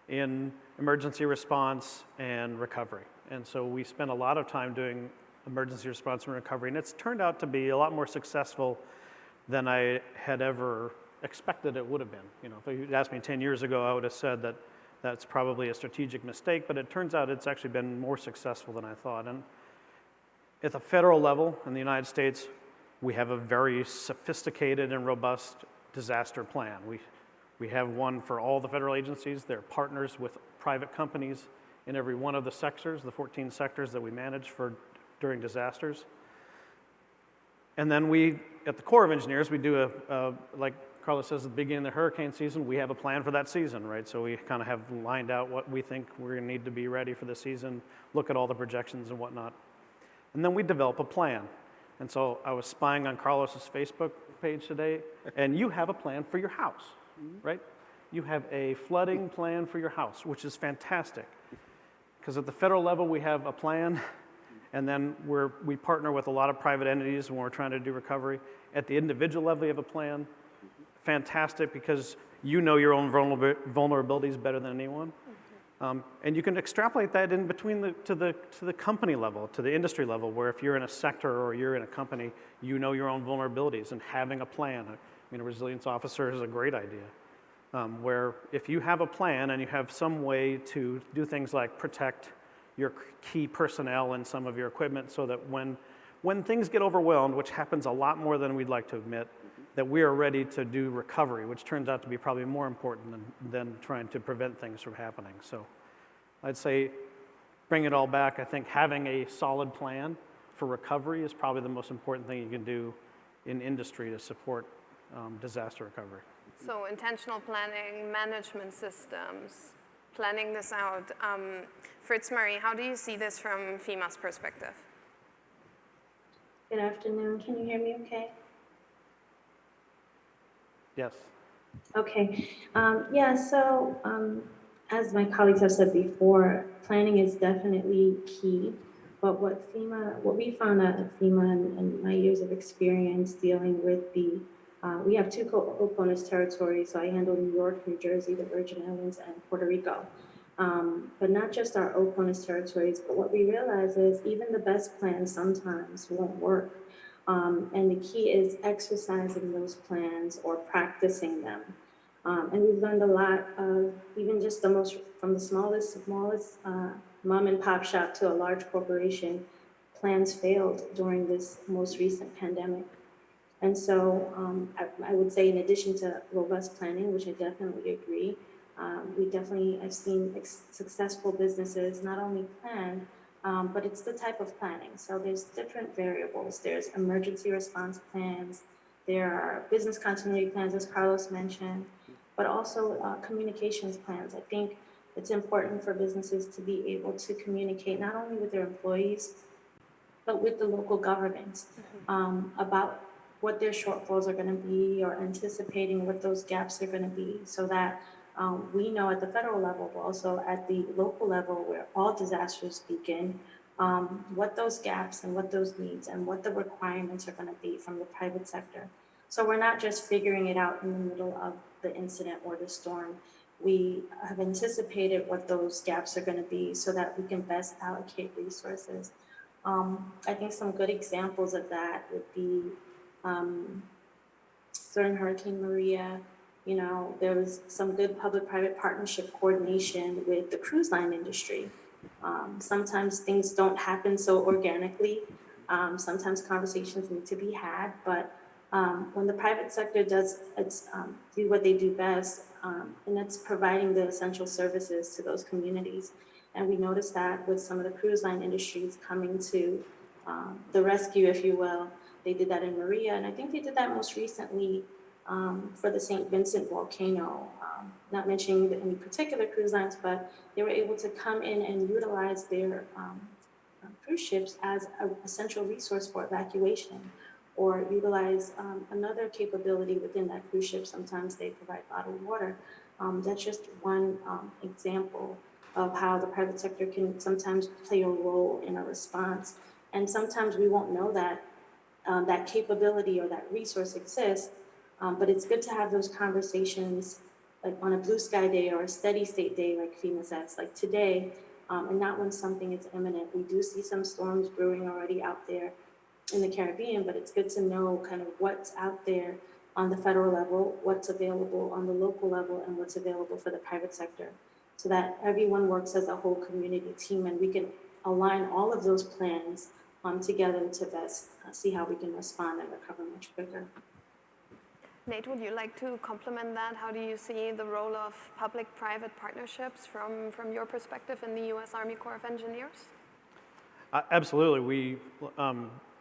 in emergency response and recovery. And so we spent a lot of time doing emergency response and recovery, and it's turned out to be a lot more successful than I had ever expected it would have been. You know, if you'd asked me 10 years ago, I would have said that that's probably a strategic mistake, but it turns out it's actually been more successful than I thought. And at the federal level in the United States, we have a very sophisticated and robust disaster plan. We have one for all the federal agencies. They're partners with private companies in every one of the sectors, the 14 sectors that we manage during disasters. And then we, at the Corps of Engineers, we do like Carlos says, at the beginning of the hurricane season, we have a plan for that season, right? So we kind of have lined out what we think we're gonna need to be ready for the season, look at all the projections and whatnot. And then we develop a plan. And so I was spying on Carlos's Facebook page today, and you have a plan for your house, right? You have a flooding plan for your house, which is fantastic. Because at the federal level, we have a plan, and then we partner with a lot of private entities when we're trying to do recovery. At the individual level, you have a plan. Fantastic, because you know your own vulnerabilities better than anyone. And you can extrapolate that in between to the company level, to the industry level, where if you're in a sector or you're in a company, you know your own vulnerabilities and having a plan. I mean, a resilience officer is a great idea, where if you have a plan and you have some way to do things like protect your key personnel and some of your equipment so that when things get overwhelmed, which happens a lot more than we'd like to admit, that we are ready to do recovery, which turns out to be probably more important than trying to prevent things from happening. So I'd say, bring it all back, I think having a solid plan for recovery is probably the most important thing you can do in industry to support disaster recovery. So intentional planning, management systems, planning this out. Fritz-Marie, how do you see this from FEMA's perspective? Good afternoon, can you hear me okay? Yes. Okay. As my colleagues have said before, planning is definitely key. But what we found out at FEMA and my years of experience dealing with we have 2 OCONUS territories. So I handle New York, New Jersey, the Virgin Islands, and Puerto Rico. But not just our OCONUS territories, but what we realize is even the best plans sometimes won't work. And the key is exercising those plans or practicing them. And we've learned a lot of even just from the smallest mom and pop shop to a large corporation, plans failed during this most recent pandemic. And so I would say in addition to robust planning, which I definitely agree, I've seen successful businesses not only plan, but it's the type of planning. So there's different variables. There's emergency response plans, there are business continuity plans, as Carlos mentioned, but also communications plans. I think it's important for businesses to be able to communicate not only with their employees, but with the local governments about what their shortfalls are going to be, or anticipating what those gaps are going to be, so that we know at the federal level, but also at the local level where all disasters begin, what those gaps and what those needs and what the requirements are going to be from the private sector. So we're not just figuring it out in the middle of the incident or the storm. We have anticipated what those gaps are going to be so that we can best allocate resources. I think some good examples of that would be during Hurricane Maria, there was some good public-private partnership coordination with the cruise line industry. Sometimes things don't happen so organically. Sometimes conversations need to be had, but when the private sector does do what they do best, and that's providing the essential services to those communities. And we noticed that with some of the cruise line industries coming to the rescue, if you will. They did that in Maria, and I think they did that most recently for the St. Vincent volcano. Not mentioning any particular cruise lines, but they were able to come in and utilize their cruise ships as an essential resource for evacuation, or utilize another capability within that cruise ship. Sometimes they provide bottled water. That's just one example of how the private sector can sometimes play a role in a response. And sometimes we won't know that that capability or that resource exists, but it's good to have those conversations like on a blue sky day or a steady state day, like FEMA says, like today, and not when something is imminent. We do see some storms brewing already out there in the Caribbean, but it's good to know kind of what's out there on the federal level, what's available on the local level, and what's available for the private sector, so that everyone works as a whole community team and we can align all of those plans together to best see how we can respond and recover much quicker. Nate, would you like to complement that? How do you see the role of public-private partnerships from your perspective in the U.S. Army Corps of Engineers? Absolutely. We,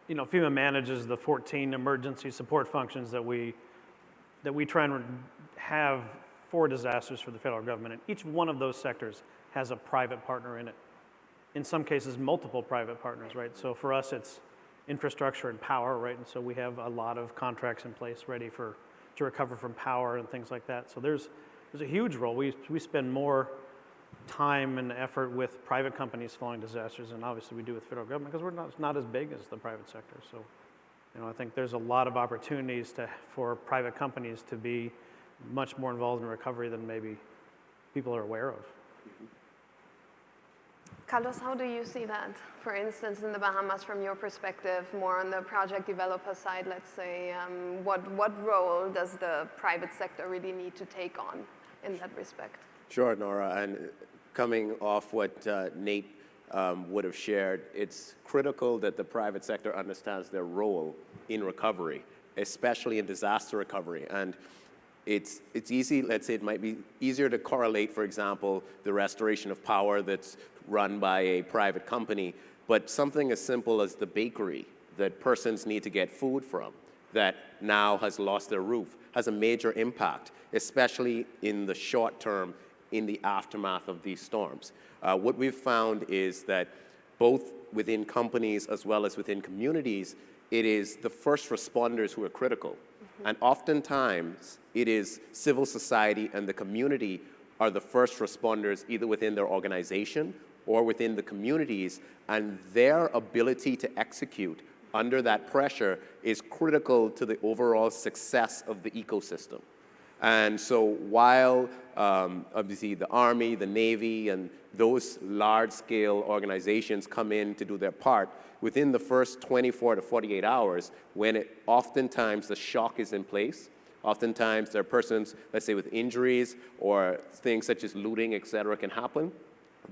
FEMA manages the 14 emergency support functions that we try and have for disasters for the federal government. And each one of those sectors has a private partner in it. In some cases, multiple private partners, right? So for us, it's infrastructure and power, right? And so we have a lot of contracts in place ready to recover from power and things like that. So there's a huge role. We spend more time and effort with private companies following disasters than obviously we do with federal government, because it's not as big as the private sector. So, I think there's a lot of opportunities for private companies to be much more involved in recovery than maybe people are aware of. Carlos, how do you see that? For instance, in the Bahamas, from your perspective, more on the project developer side, let's say, what role does the private sector really need to take on in that respect? Sure, Nora, and coming off what Nate would have shared, it's critical that the private sector understands their role in recovery, especially in disaster recovery. And it's easy, let's say it might be easier to correlate, for example, the restoration of power that's run by a private company, but something as simple as the bakery that persons need to get food from that now has lost their roof has a major impact, especially in the short term, in the aftermath of these storms. What we've found is that both within companies as well as within communities, it is the first responders who are critical. And oftentimes, it is civil society and the community are the first responders either within their organization or within the communities, and their ability to execute under that pressure is critical to the overall success of the ecosystem. And so while obviously the Army, the Navy, and those large-scale organizations come in to do their part, within the first 24 to 48 hours, when oftentimes the shock is in place, oftentimes there are persons, let's say with injuries or things such as looting, et cetera, can happen,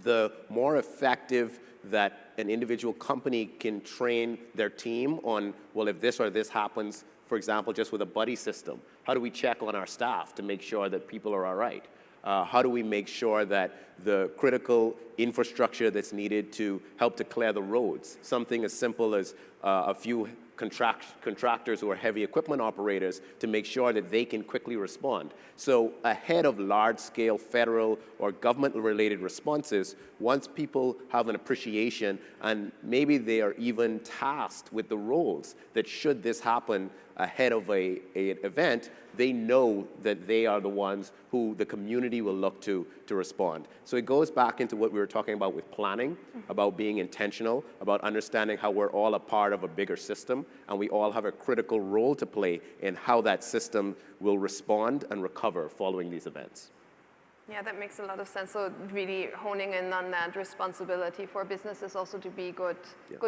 the more effective that an individual company can train their team on, well, if this or this happens, for example, just with a buddy system, how do we check on our staff to make sure that people are all right? How do we make sure that the critical infrastructure that's needed to help to clear the roads, something as simple as a few contractors who are heavy equipment operators, to make sure that they can quickly respond. So ahead of large-scale federal or government-related responses, once people have an appreciation and maybe they are even tasked with the roles that should this happen ahead of an event, they know that they are the ones who the community will look to respond. So it goes back into what we were talking about with planning, about being intentional, about understanding how we're all a part of a bigger system, and we all have a critical role to play in how that system will respond and recover following these events. Yeah, that makes a lot of sense. So really honing in on that responsibility for businesses also to be good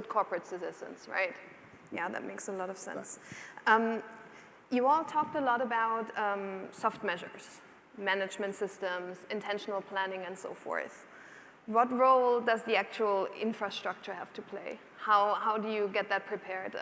corporate citizens, right? Yeah, that makes a lot of sense. You all talked a lot about soft measures, management systems, intentional planning, and so forth. What role does the actual infrastructure have to play? How do you get that prepared?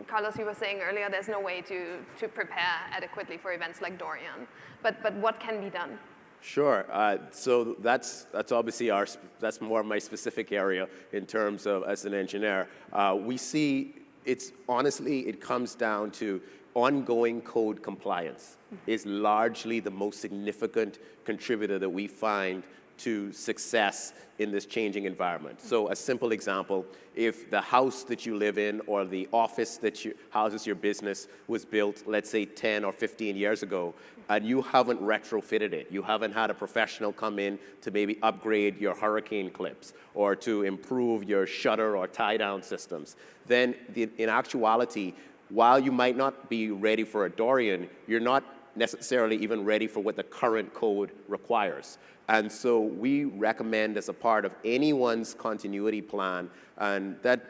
Carlos, you were saying earlier there's no way to prepare adequately for events like Dorian, but what can be done? Sure. So that's obviously that's more of my specific area in terms of as an engineer. We see it comes down to ongoing code compliance is largely the most significant contributor that we find to success in this changing environment. So a simple example, if the house that you live in or the office that houses your business was built, let's say 10 or 15 years ago, and you haven't retrofitted it, you haven't had a professional come in to maybe upgrade your hurricane clips or to improve your shutter or tie-down systems, then in actuality, while you might not be ready for a Dorian, you're not necessarily even ready for what the current code requires. And so we recommend as a part of anyone's continuity plan, and that,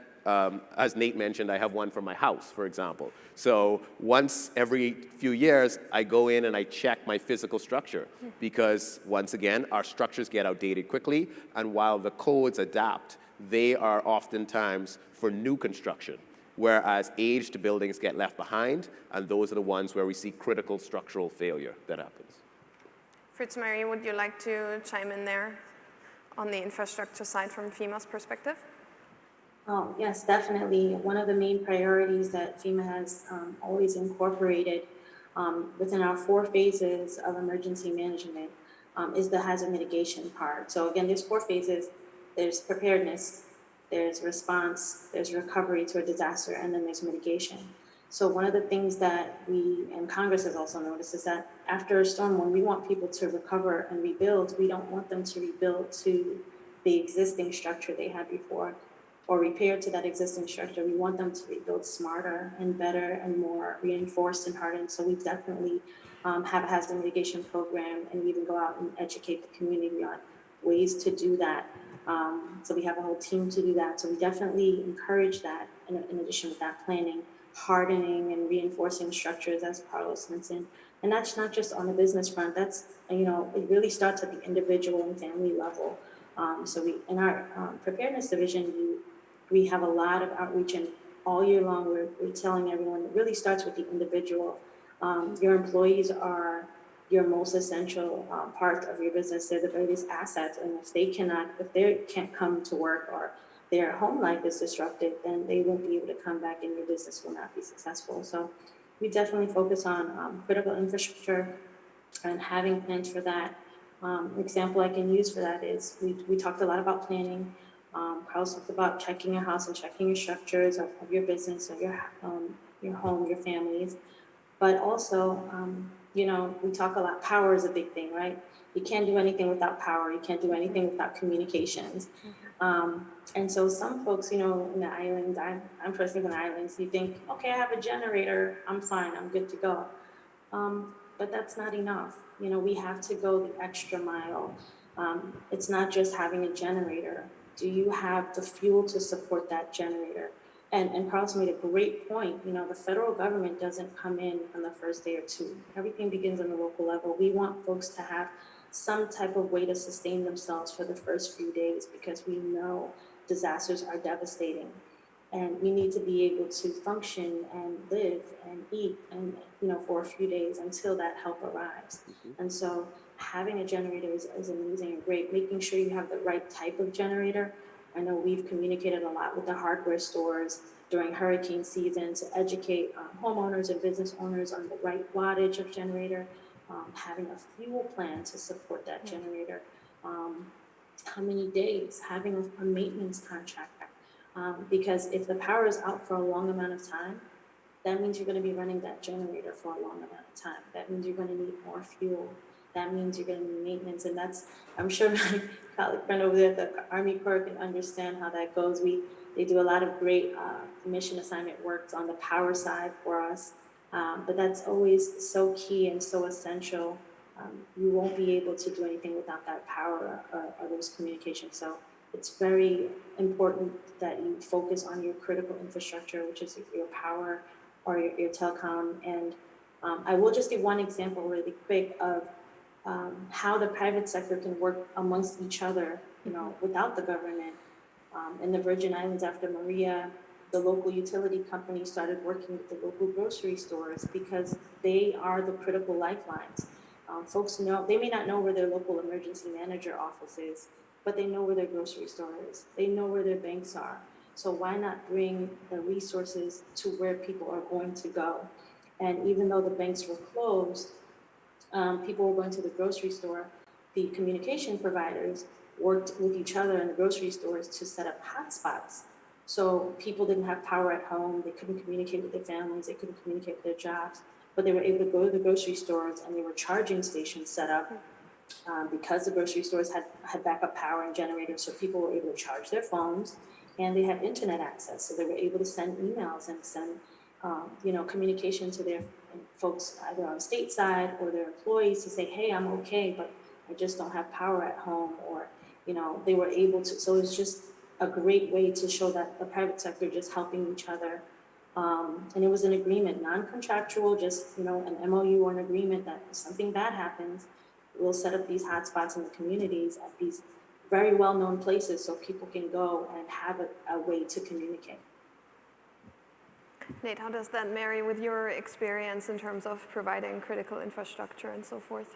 as Nate mentioned, I have one for my house, for example. So once every few years, I go in and I check my physical structure because, once again, our structures get outdated quickly, and while the codes adapt, they are oftentimes for new construction, whereas aged buildings get left behind, and those are the ones where we see critical structural failure that happens. Fritz-Marie, would you like to chime in there on the infrastructure side from FEMA's perspective? Oh, yes, definitely. One of the main priorities that FEMA has always incorporated within our 4 phases of emergency management is the hazard mitigation part. So again, there's 4 phases. There's preparedness, there's response, there's recovery to a disaster, and then there's mitigation. So one of the things that we, and Congress has also noticed, is that after a storm, when we want people to recover and rebuild, we don't want them to rebuild to the existing structure they had before or repair to that existing structure. We want them to rebuild smarter and better and more reinforced and hardened. So we definitely have a hazard mitigation program, and we even go out and educate the community on ways to do that. So we have a whole team to do that. So we definitely encourage that in addition to that planning, hardening and reinforcing structures, as Carlos mentioned. And that's not just on the business front. That's, it really starts at the individual and family level. So we, in our preparedness division, we have a lot of outreach, and all year long we're telling everyone it really starts with the individual. Your employees are your most essential part of your business. They're the greatest assets, and if they can't come to work, or their home life is disrupted, then they won't be able to come back, and your business will not be successful. So we definitely focus on critical infrastructure and having plans for that. An example I can use for that is we talked a lot about planning. Carlos talked about checking your house and checking your structures of your business, or your home, your families. But also, we talk a lot, power is a big thing, right? You can't do anything without power. You can't do anything without communications. And so some folks, in the islands, I'm personally from the islands, you think, okay, I have a generator, I'm fine, I'm good to go. But that's not enough. We have to go the extra mile. It's not just having a generator. Do you have the fuel to support that generator? And Carlos made a great point. The federal government doesn't come in on the first day or two. Everything begins on the local level. We want folks to have some type of way to sustain themselves for the first few days, because we know disasters are devastating. And we need to be able to function and live and eat and, for a few days until that help arrives. And so having a generator is amazing and great. Making sure you have the right type of generator. I know we've communicated a lot with the hardware stores during hurricane season to educate homeowners and business owners on the right wattage of generator, having a fuel plan to support that generator, how many days, having a maintenance contract. Because if the power is out for a long amount of time, that means you're going to be running that generator for a long amount of time. That means you're going to need more fuel. That means you're going to need maintenance. And that's, I'm sure my colleague friend over there at the Army Corps can understand how that goes. They do a lot of great mission assignment work on the power side for us. But that's always so key and so essential. You won't be able to do anything without that power or those communications. So it's very important that you focus on your critical infrastructure, which is your power or your telecom. And I will just give one example really quick of how the private sector can work amongst each other, without the government. In the Virgin Islands after Maria, the local utility company started working with the local grocery stores because they are the critical lifelines. Folks know, they may not know where their local emergency manager office is, but they know where their grocery store is. They know where their banks are. So why not bring the resources to where people are going to go? And even though the banks were closed, people were going to the grocery store. The communication providers worked with each other in the grocery stores to set up hotspots. So people didn't have power at home. They couldn't communicate with their families. They couldn't communicate with their jobs, but they were able to go to the grocery stores, and there were charging stations set up because the grocery stores had backup power and generators. So people were able to charge their phones, and they had internet access. So they were able to send emails and send, communication to their folks either on stateside or their employees to say, hey, I'm okay, but I just don't have power at home, or, they were able to. So it's just a great way to show that the private sector just helping each other. And it was an agreement, non-contractual, just, an MOU or an agreement that if something bad happens, we'll set up these hotspots in the communities at these very well-known places so people can go and have a way to communicate. Nate, how does that marry with your experience in terms of providing critical infrastructure and so forth?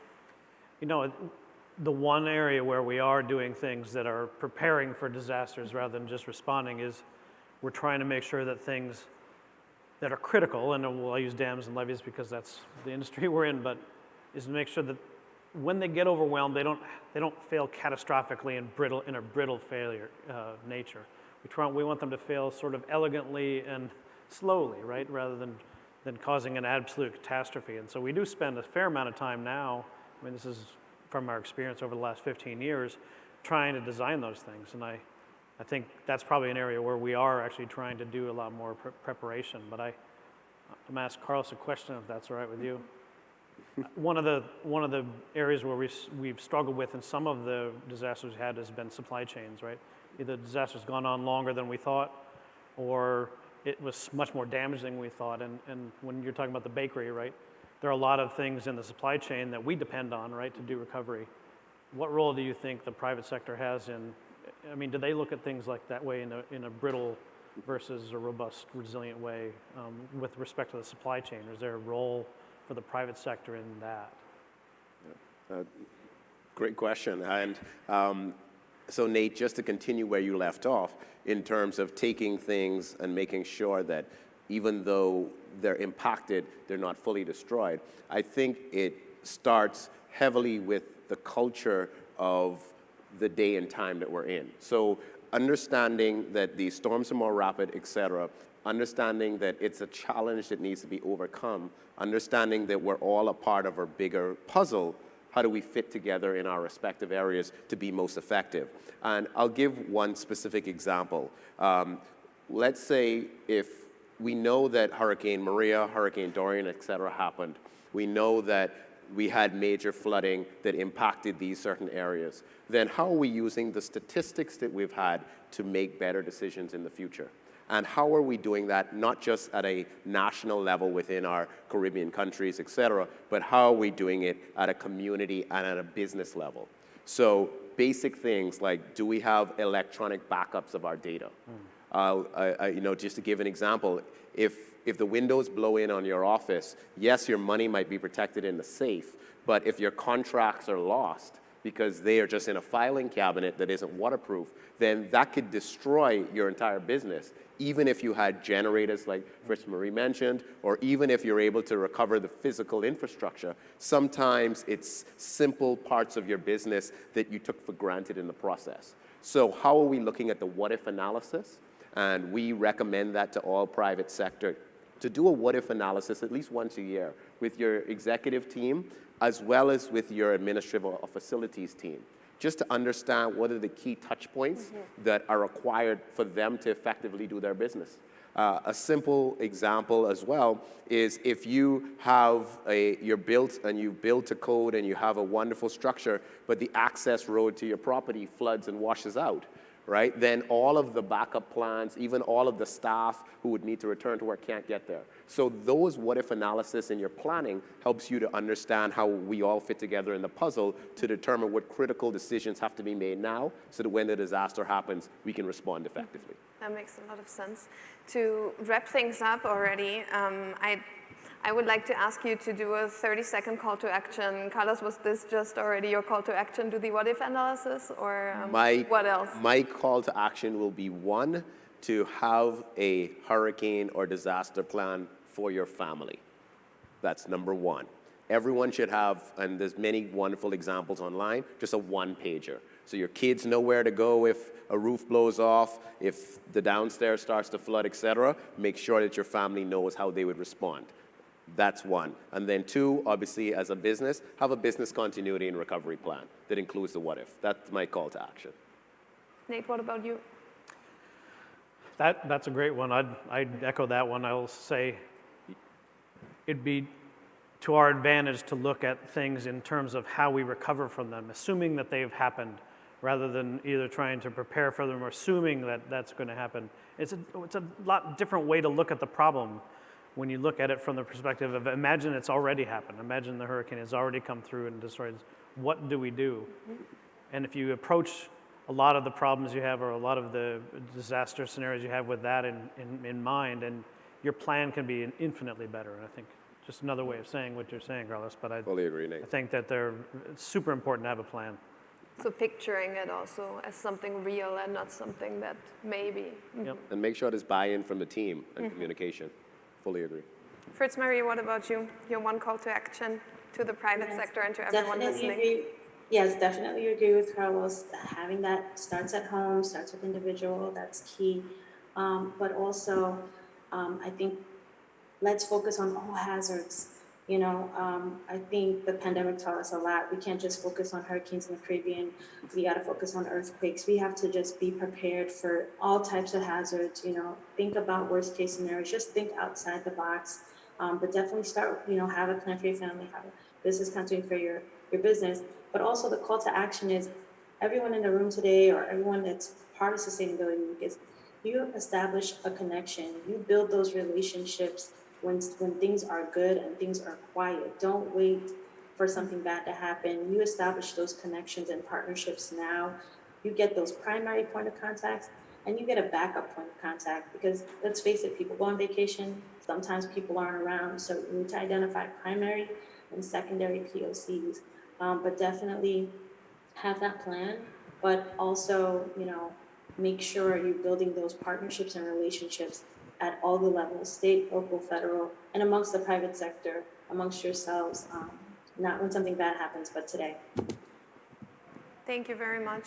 The one area where we are doing things that are preparing for disasters rather than just responding is we're trying to make sure that things that are critical, and I'll use dams and levees because that's the industry we're in, but is to make sure that when they get overwhelmed, they don't fail catastrophically in a brittle failure nature. We want them to fail sort of elegantly and slowly, right, rather than causing an absolute catastrophe. And so we do spend a fair amount of time now. I mean, this is from our experience over the last 15 years, trying to design those things. And I think that's probably an area where we are actually trying to do a lot more preparation. But I'm going to ask Carlos a question, if that's all right with you. One of the areas where we've struggled with in some of the disasters we've had has been supply chains, right? Either the disaster's gone on longer than we thought, or it was much more damaging than we thought. And when you're talking about the bakery, right, there are a lot of things in the supply chain that we depend on, right, to do recovery. What role do you think the private sector has do they look at things like that way in a brittle versus a robust, resilient way with respect to the supply chain? Is there a role for the private sector in that? Great question. And so Nate, just to continue where you left off, in terms of taking things and making sure that even though they're impacted, they're not fully destroyed, I think it starts heavily with the culture of the day and time that we're in. So understanding that the storms are more rapid, et cetera, understanding that it's a challenge that needs to be overcome, understanding that we're all a part of a bigger puzzle. How do we fit together in our respective areas to be most effective? And I'll give one specific example. Let's say if we know that Hurricane Maria, Hurricane Dorian, et cetera, happened. We know that we had major flooding that impacted these certain areas. Then how are we using the statistics that we've had to make better decisions in the future? And how are we doing that, not just at a national level within our Caribbean countries, et cetera, but how are we doing it at a community and at a business level? So basic things like, do we have electronic backups of our data? Just to give an example, if the windows blow in on your office, yes, your money might be protected in the safe, but if your contracts are lost because they are just in a filing cabinet that isn't waterproof, then that could destroy your entire business, even if you had generators like Fritz Marie mentioned, or even if you're able to recover the physical infrastructure. Sometimes it's simple parts of your business that you took for granted in the process. So how are we looking at the what-if analysis? And we recommend that to all private sector to do a what-if analysis at least once a year with your executive team, as well as with your administrative or facilities team, just to understand what are the key touch points that are required for them to effectively do their business. A simple example as well is if you have you're built and you built a code and you have a wonderful structure, but the access road to your property floods and washes out, right? Then all of the backup plans, even all of the staff who would need to return to work can't get there. So those what-if analysis in your planning helps you to understand how we all fit together in the puzzle to determine what critical decisions have to be made now so that when the disaster happens, we can respond effectively. That makes a lot of sense. To wrap things up already, I would like to ask you to do a 30-second call to action. Carlos, was this just already your call to action, do the what-if analysis, or what else? My call to action will be, one, to have a hurricane or disaster plan for your family. That's number one. Everyone should have, and there's many wonderful examples online, just a one-pager. So your kids know where to go if a roof blows off, if the downstairs starts to flood, et cetera. Make sure that your family knows how they would respond. That's one. And then two, obviously, as a business, have a business continuity and recovery plan that includes the what-if. That's my call to action. Nate, what about you? That's a great one. I'd echo that one. I will say it'd be to our advantage to look at things in terms of how we recover from them, assuming that they've happened, rather than either trying to prepare for them or assuming that that's going to happen. It's a lot different way to look at the problem when you look at it from the perspective of imagine it's already happened. Imagine the hurricane has already come through and destroyed. What do we do? And if you approach a lot of the problems you have or a lot of the disaster scenarios you have with that in mind, and your plan can be infinitely better. And I think just another way of saying what you're saying, Carlos, but I fully agree, Nate. I think that it's super important to have a plan. So picturing it also as something real and not something that maybe. Yep. And make sure there's buy-in from the team and communication. Fully agree. Fritz Marie, what about you? Your one call to action to the private sector and to everyone listening. Agree. Yes, definitely agree with Carlos. Having that starts at home, starts with individual, that's key. But also, I think let's focus on all hazards. I think the pandemic taught us a lot. We can't just focus on hurricanes in the Caribbean. We got to focus on earthquakes. We have to just be prepared for all types of hazards. Think about worst case scenarios. Just think outside the box. But definitely start, have a plan for your family, have a business continuity for your business. But also the call to action is everyone in the room today or everyone that's part of Sustainability Week is you establish a connection. You build those relationships when things are good and things are quiet. Don't wait for something bad to happen. You establish those connections and partnerships now. You get those primary point of contacts and you get a backup point of contact because let's face it, people go on vacation. Sometimes people aren't around. So you need to identify primary and secondary POCs. But definitely have that plan, but also, make sure you're building those partnerships and relationships at all the levels, state, local, federal, and amongst the private sector, amongst yourselves, not when something bad happens, but today. Thank you very much.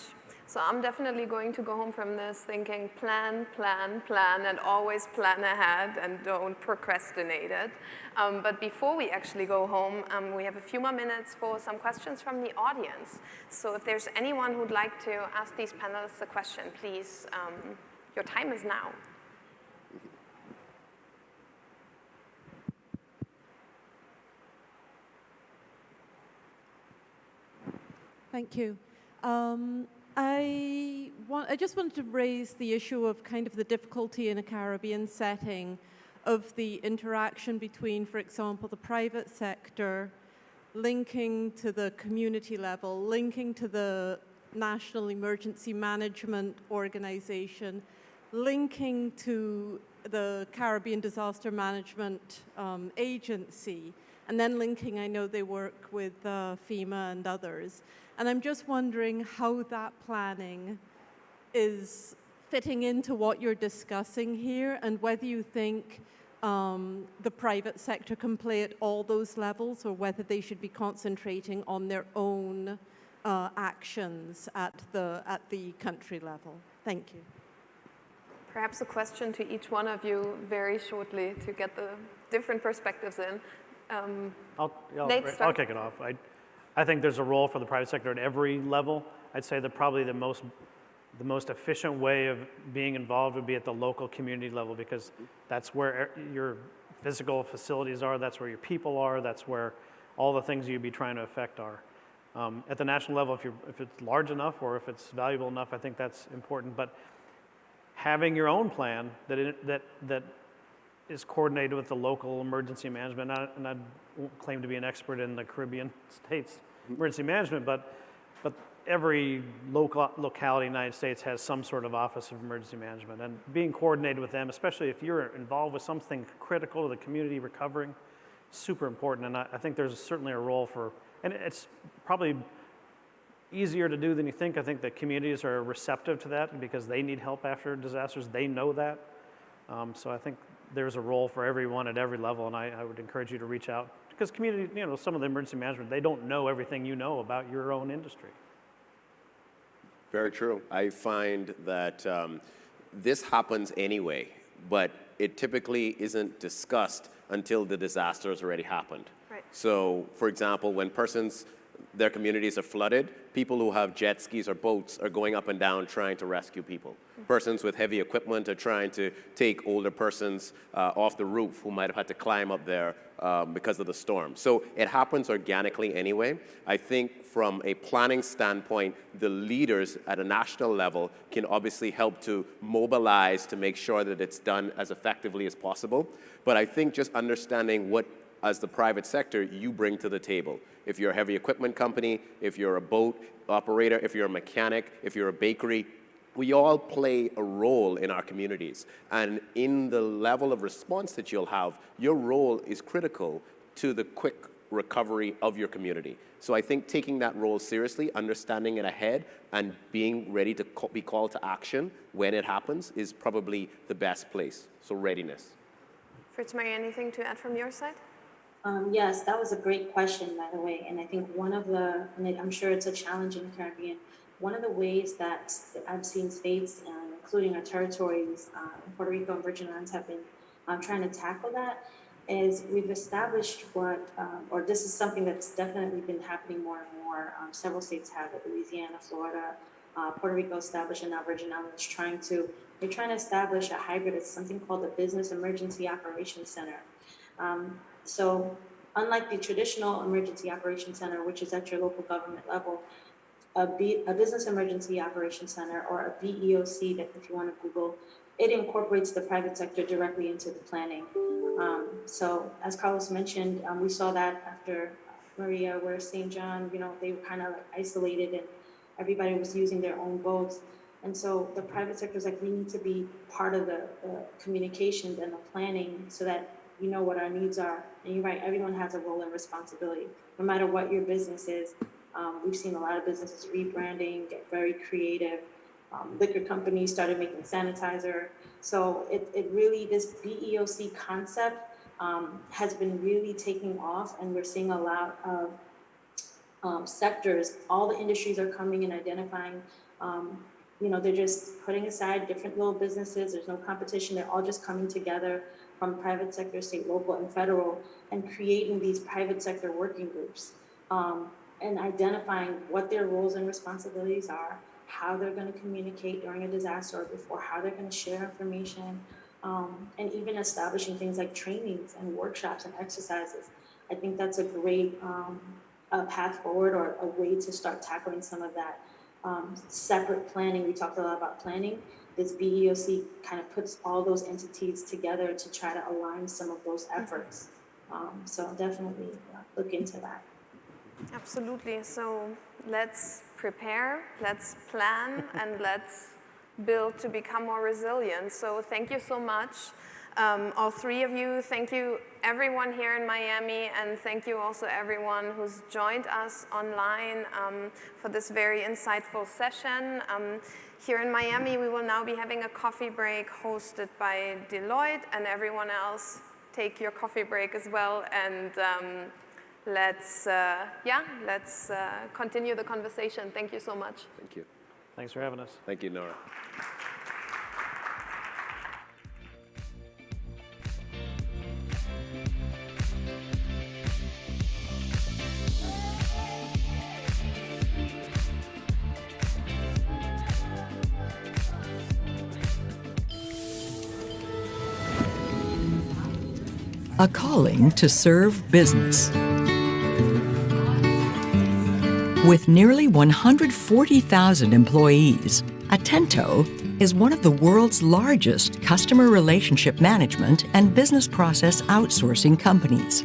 So I'm definitely going to go home from this thinking plan, plan, plan, and always plan ahead and don't procrastinate it. But before we actually go home, we have a few more minutes for some questions from the audience. So if there's anyone who'd like to ask these panelists a question, please, your time is now. Thank you. I I just wanted to raise the issue of kind of the difficulty in a Caribbean setting of the interaction between, for example, the private sector linking to the community level, linking to the National Emergency Management Organization, linking to the Caribbean Disaster Management Agency, and then linking, I know they work with FEMA and others. And I'm just wondering how that planning is fitting into what you're discussing here, and whether you think the private sector can play at all those levels, or whether they should be concentrating on their own actions at the country level. Thank you. Perhaps a question to each one of you very shortly to get the different perspectives in. I'll kick it off. I think there's a role for the private sector at every level. I'd say that probably the most efficient way of being involved would be at the local community level, because that's where your physical facilities are, that's where your people are, that's where all the things you'd be trying to affect are. At the national level, if it's large enough or if it's valuable enough, I think that's important. But having your own plan that is coordinated with the local emergency management, and I won't claim to be an expert in the Caribbean states emergency management, but every locality in the United States has some sort of office of emergency management, and being coordinated with them, especially if you're involved with something critical to the community recovering, super important. And I think there's certainly a role for, and it's probably easier to do than you think. I think the communities are receptive to that because they need help after disasters. They know that. So I think there's a role for everyone at every level, and I would encourage you to reach out, because community, some of the emergency management, they don't know everything you know about your own industry. Very true. I find that this happens anyway, but it typically isn't discussed until the disaster has already happened. Right. So, for example, when their communities are flooded, people who have jet skis or boats are going up and down trying to rescue people. Persons with heavy equipment are trying to take older persons off the roof who might have had to climb up there because of the storm. So it happens organically anyway. I think from a planning standpoint, the leaders at a national level can obviously help to mobilize to make sure that it's done as effectively as possible. But I think just understanding what, as the private sector, you bring to the table. If you're a heavy equipment company, if you're a boat operator, if you're a mechanic, if you're a bakery, we all play a role in our communities. And in the level of response that you'll have, your role is critical to the quick recovery of your community. So I think taking that role seriously, understanding it ahead, and being ready to be called to action when it happens is probably the best place. So readiness. Fritz-Marie, anything to add from your side? Yes, that was a great question, by the way. And I think one of the, and I'm sure it's a challenge in the Caribbean, one of the ways that I've seen states, including our territories, Puerto Rico and Virgin Islands, have been trying to tackle that, is we've established what, or this is something that's definitely been happening more and more. Several states have it: Louisiana, Florida, Puerto Rico established, and now Virgin Islands they're trying to establish a hybrid. It's something called the Business Emergency Operations Center. So unlike the traditional emergency operations center, which is at your local government level, a Business Emergency Operations Center, or a BEOC, that if you want to Google, it incorporates the private sector directly into the planning. So as Carlos mentioned, we saw that after Maria, where St. John, they were kind of like isolated and everybody was using their own boats. And so the private sector is like, we need to be part of the communications and the planning so that we know what our needs are. And you're right, everyone has a role and responsibility, no matter what your business is. We've seen a lot of businesses rebranding, get very creative. Liquor companies started making sanitizer. So it really, this BEOC concept has been really taking off, and we're seeing a lot of sectors, all the industries are coming and identifying, they're just putting aside different little businesses. There's no competition. They're all just coming together from private sector, state, local, and federal, and creating these private sector working groups and identifying what their roles and responsibilities are, how they're going to communicate during a disaster or before, how they're going to share information, and even establishing things like trainings and workshops and exercises. I think that's a great path forward, or a way to start tackling some of that. separate planning. We talked a lot about planning. This BEOC kind of puts all those entities together to try to align some of those efforts. So definitely look into that. Absolutely. So let's prepare, let's plan, and let's build to become more resilient. So thank you so much, all three of you. Thank you, everyone here in Miami, and thank you also everyone who's joined us online for this very insightful session. Here in Miami, we will now be having a coffee break hosted by Deloitte, and everyone else take your coffee break as well, and let's continue the conversation. Thank you so much. Thank you. Thanks for having us. Thank you, Nora. A calling to serve business. With nearly 140,000 employees, Atento is one of the world's largest customer relationship management and business process outsourcing companies.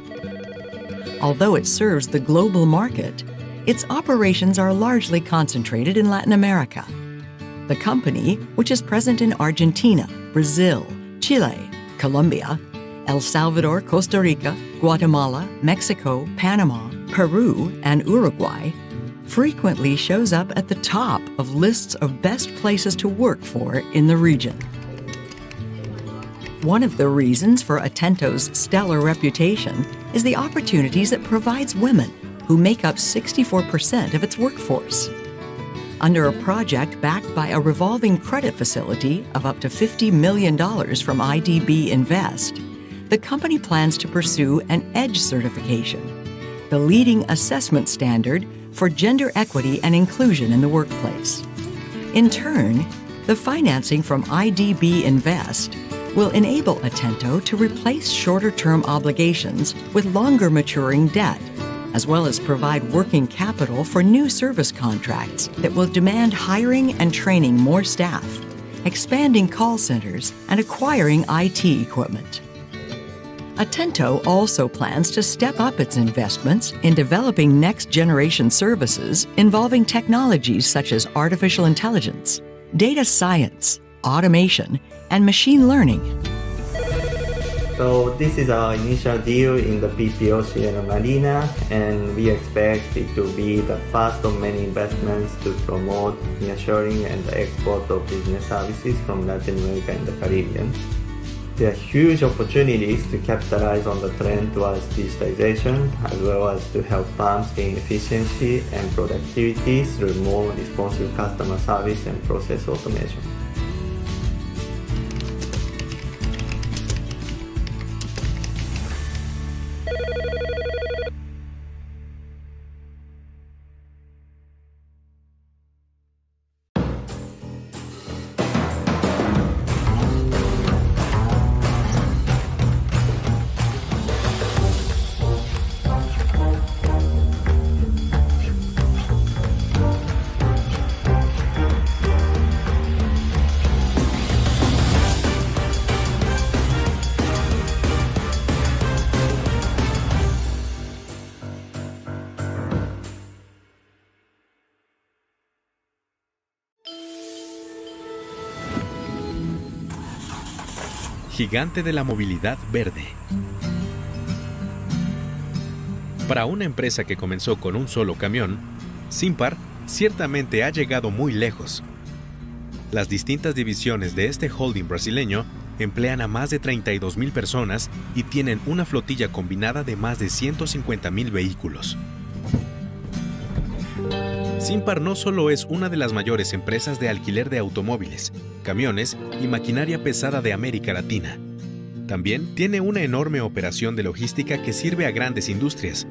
Although it serves the global market, its operations are largely concentrated in Latin America. The company, which is present in Argentina, Brazil, Chile, Colombia, El Salvador, Costa Rica, Guatemala, Mexico, Panama, Peru, and Uruguay, frequently shows up at the top of lists of best places to work for in the region. One of the reasons for Atento's stellar reputation is the opportunities it provides women, who make up 64% of its workforce. Under a project backed by a revolving credit facility of up to $50 million from IDB Invest, the company plans to pursue an EDGE certification, the leading assessment standard for gender equity and inclusion in the workplace. In turn, the financing from IDB Invest will enable Atento to replace shorter-term obligations with longer maturing debt, as well as provide working capital for new service contracts that will demand hiring and training more staff, expanding call centers, and acquiring IT equipment. Atento also plans to step up its investments in developing next-generation services involving technologies such as artificial intelligence, data science, automation, and machine learning. So this is our initial deal in the PPOC and Marina, and we expect it to be the first of many investments to promote nearshoring and the export of business services from Latin America and the Caribbean. There are huge opportunities to capitalize on the trend towards digitization, as well as to help firms gain efficiency and productivity through more responsive customer service and process automation. Gigante de la movilidad verde. Para una empresa que comenzó con un solo camión, Simpar ciertamente ha llegado muy lejos. Las distintas divisiones de este holding brasileño emplean a más de 32,000 personas y tienen una flotilla combinada de más de 150,000 vehículos. Simpar no solo es una de las mayores empresas de alquiler de automóviles, camiones y maquinaria pesada de América Latina. También tiene una enorme operación de logística que sirve a grandes industrias,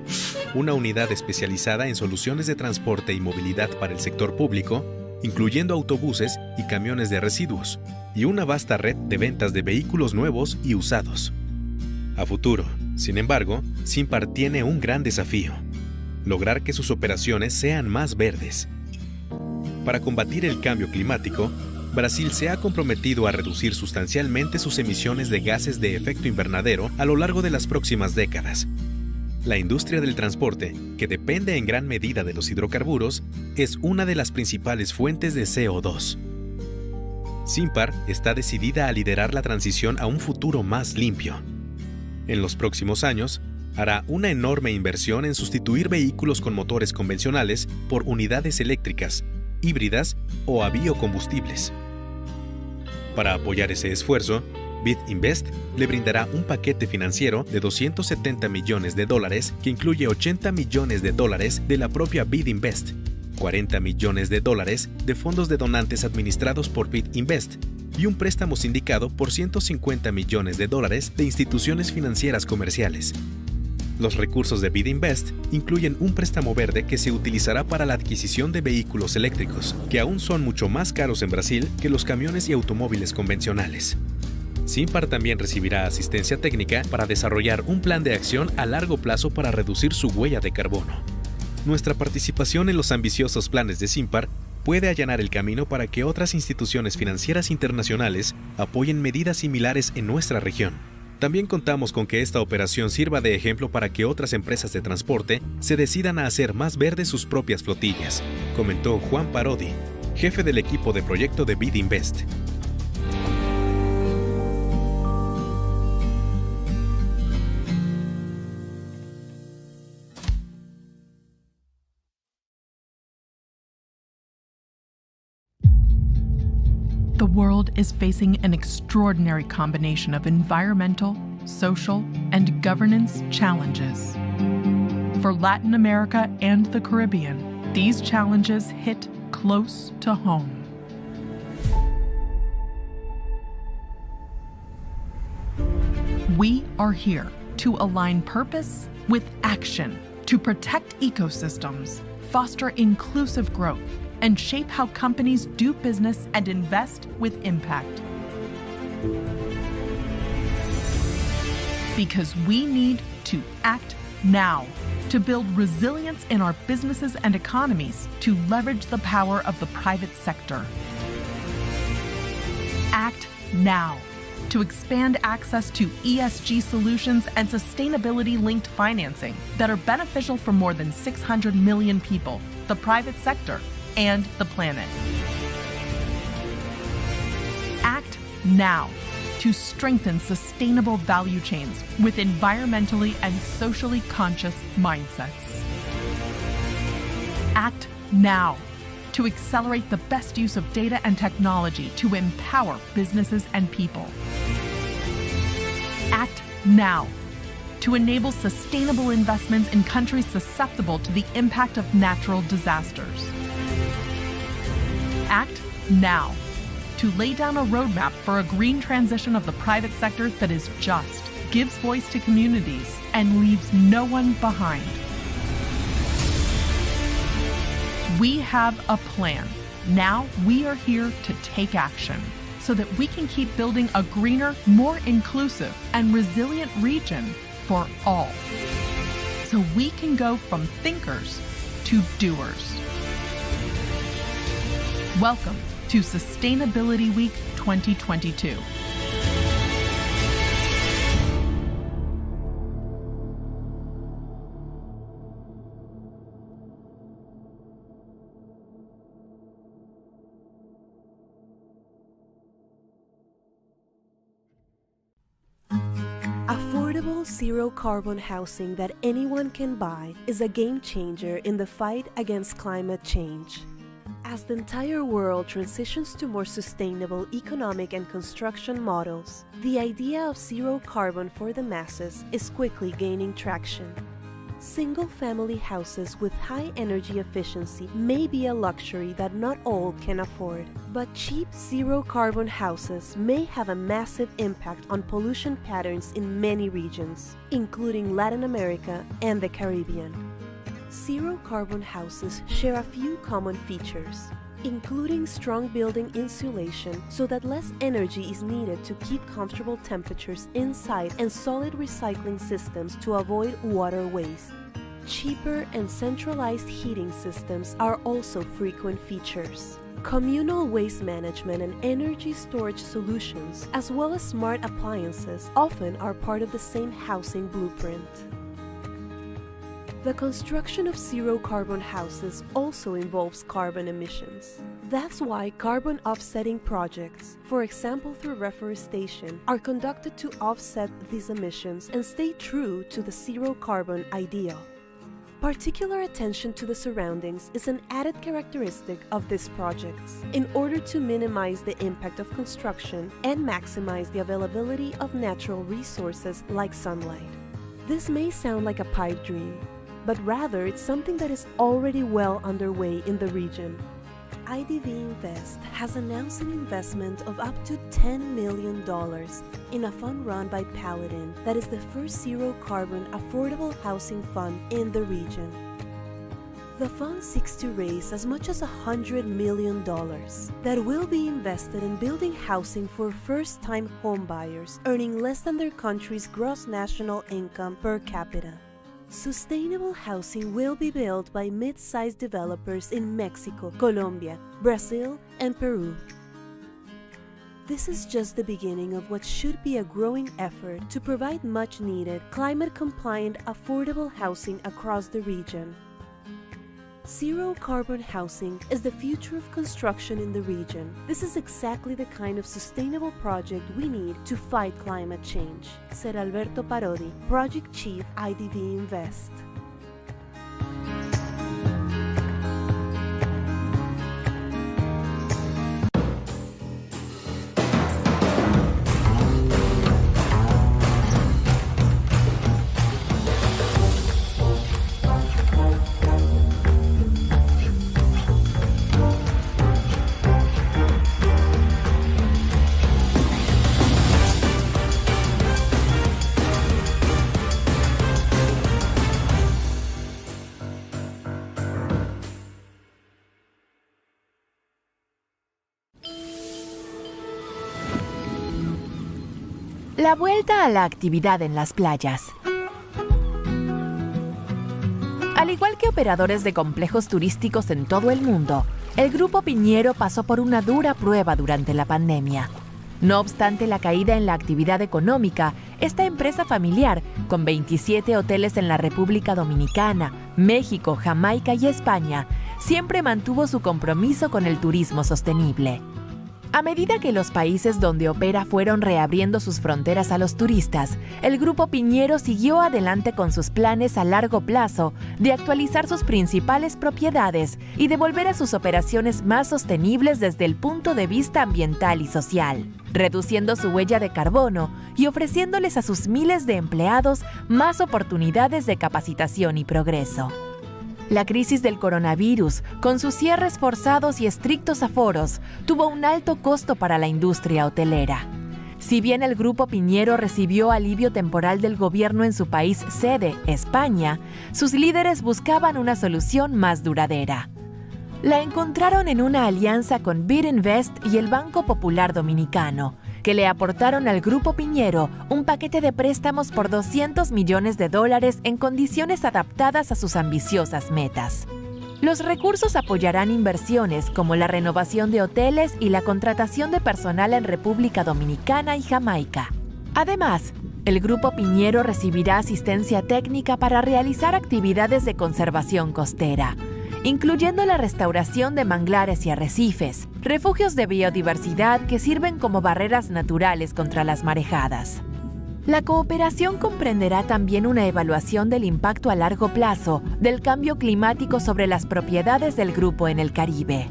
una unidad especializada en soluciones de transporte y movilidad para el sector público, incluyendo autobuses y camiones de residuos, y una vasta red de ventas de vehículos nuevos y usados. A futuro, sin embargo, Simpar tiene un gran desafío: lograr que sus operaciones sean más verdes. Para combatir el cambio climático, Brasil se ha comprometido a reducir sustancialmente sus emisiones de gases de efecto invernadero a lo largo de las próximas décadas. La industria del transporte, que depende en gran medida de los hidrocarburos, es una de las principales fuentes de CO2. Simpar está decidida a liderar la transición a un futuro más limpio. En los próximos años, hará una enorme inversión en sustituir vehículos con motores convencionales por unidades eléctricas, híbridas o a biocombustibles. Para apoyar ese esfuerzo, BID Invest le brindará un paquete financiero de $270 millones que incluye $80 millones de la propia BID Invest, $40 millones de fondos de donantes administrados por BID Invest y un préstamo sindicado por $150 millones de instituciones financieras comerciales. Los recursos de BID Invest incluyen un préstamo verde que se utilizará para la adquisición de vehículos eléctricos, que aún son mucho más caros en Brasil que los camiones y automóviles convencionales. Simpar también recibirá asistencia técnica para desarrollar un plan de acción a largo plazo para reducir su huella de carbono. Nuestra participación en los ambiciosos planes de Simpar puede allanar el camino para que otras instituciones financieras internacionales apoyen medidas similares en nuestra región. También contamos con que esta operación sirva de ejemplo para que otras empresas de transporte se decidan a hacer más verdes sus propias flotillas, comentó Juan Parodi, jefe del equipo de proyecto de BID Invest. The world is facing an extraordinary combination of environmental, social, and governance challenges. For Latin America and the Caribbean, these challenges hit close to home. We are here to align purpose with action, to protect ecosystems, foster inclusive growth, and shape how companies do business and invest with impact. Because we need to act now to build resilience in our businesses and economies to leverage the power of the private sector. Act now to expand access to ESG solutions and sustainability-linked financing that are beneficial for more than 600 million people, the private sector, and the planet. Act now to strengthen sustainable value chains with environmentally and socially conscious mindsets. Act now to accelerate the best use of data and technology to empower businesses and people. Act now to enable sustainable investments in countries susceptible to the impact of natural disasters. Act now to lay down a roadmap for a green transition of the private sector that is just, gives voice to communities, and leaves no one behind. We have a plan. Now we are here to take action so that we can keep building a greener, more inclusive, and resilient region for all. So we can go from thinkers to doers. Welcome to Sustainability Week 2022. Affordable zero-carbon housing that anyone can buy is a game changer in the fight against climate change. As the entire world transitions to more sustainable economic and construction models, the idea of zero carbon for the masses is quickly gaining traction. Single-family houses with high energy efficiency may be a luxury that not all can afford, but cheap zero-carbon houses may have a massive impact on pollution patterns in many regions, including Latin America and the Caribbean. Zero-carbon houses share a few common features, including strong building insulation so that less energy is needed to keep comfortable temperatures inside and solid recycling systems to avoid water waste. Cheaper and centralized heating systems are also frequent features. Communal waste management and energy storage solutions, as well as smart appliances, often are part of the same housing blueprint. The construction of zero-carbon houses also involves carbon emissions. That's why carbon offsetting projects, for example through reforestation, are conducted to offset these emissions and stay true to the zero-carbon ideal. Particular attention to the surroundings is an added characteristic of these projects in order to minimize the impact of construction and maximize the availability of natural resources like sunlight. This may sound like a pipe dream, but rather it's something that is already well underway in the region. IDB Invest has announced an investment of up to $10 million in a fund run by Paladin that is the first zero-carbon affordable housing fund in the region. The fund seeks to raise as much as $100 million that will be invested in building housing for first-time homebuyers earning less than their country's gross national income per capita. Sustainable housing will be built by mid-sized developers in Mexico, Colombia, Brazil, and Peru. This is just the beginning of what should be a growing effort to provide much-needed, climate-compliant, affordable housing across the region. Zero-carbon housing is the future of construction in the region. This is exactly the kind of sustainable project we need to fight climate change, said Alberto Parodi, Project Chief, IDB Invest. La vuelta a la actividad en las playas. Al igual que operadores de complejos turísticos en todo el mundo, el Grupo Piñero pasó por una dura prueba durante la pandemia. No obstante la caída en la actividad económica, esta empresa familiar, con 27 hoteles en la República Dominicana, México, Jamaica y España, siempre mantuvo su compromiso con el turismo sostenible. A medida que los países donde opera fueron reabriendo sus fronteras a los turistas, el Grupo Piñero siguió adelante con sus planes a largo plazo de actualizar sus principales propiedades y de volver a sus operaciones más sostenibles desde el punto de vista ambiental y social, reduciendo su huella de carbono y ofreciéndoles a sus miles de empleados más oportunidades de capacitación y progreso. La crisis del coronavirus, con sus cierres forzados y estrictos aforos, tuvo un alto costo para la industria hotelera. Si bien el Grupo Piñero recibió alivio temporal del gobierno en su país sede, España, sus líderes buscaban una solución más duradera. La encontraron en una alianza con BID Invest y el Banco Popular Dominicano, que le aportaron al Grupo Piñero un paquete de préstamos por $200 millones en condiciones adaptadas a sus ambiciosas metas. Los recursos apoyarán inversiones como la renovación de hoteles y la contratación de personal en República Dominicana y Jamaica. Además, el Grupo Piñero recibirá asistencia técnica para realizar actividades de conservación costera, incluyendo la restauración de manglares y arrecifes, refugios de biodiversidad que sirven como barreras naturales contra las marejadas. La cooperación comprenderá también una evaluación del impacto a largo plazo del cambio climático sobre las propiedades del grupo en el Caribe.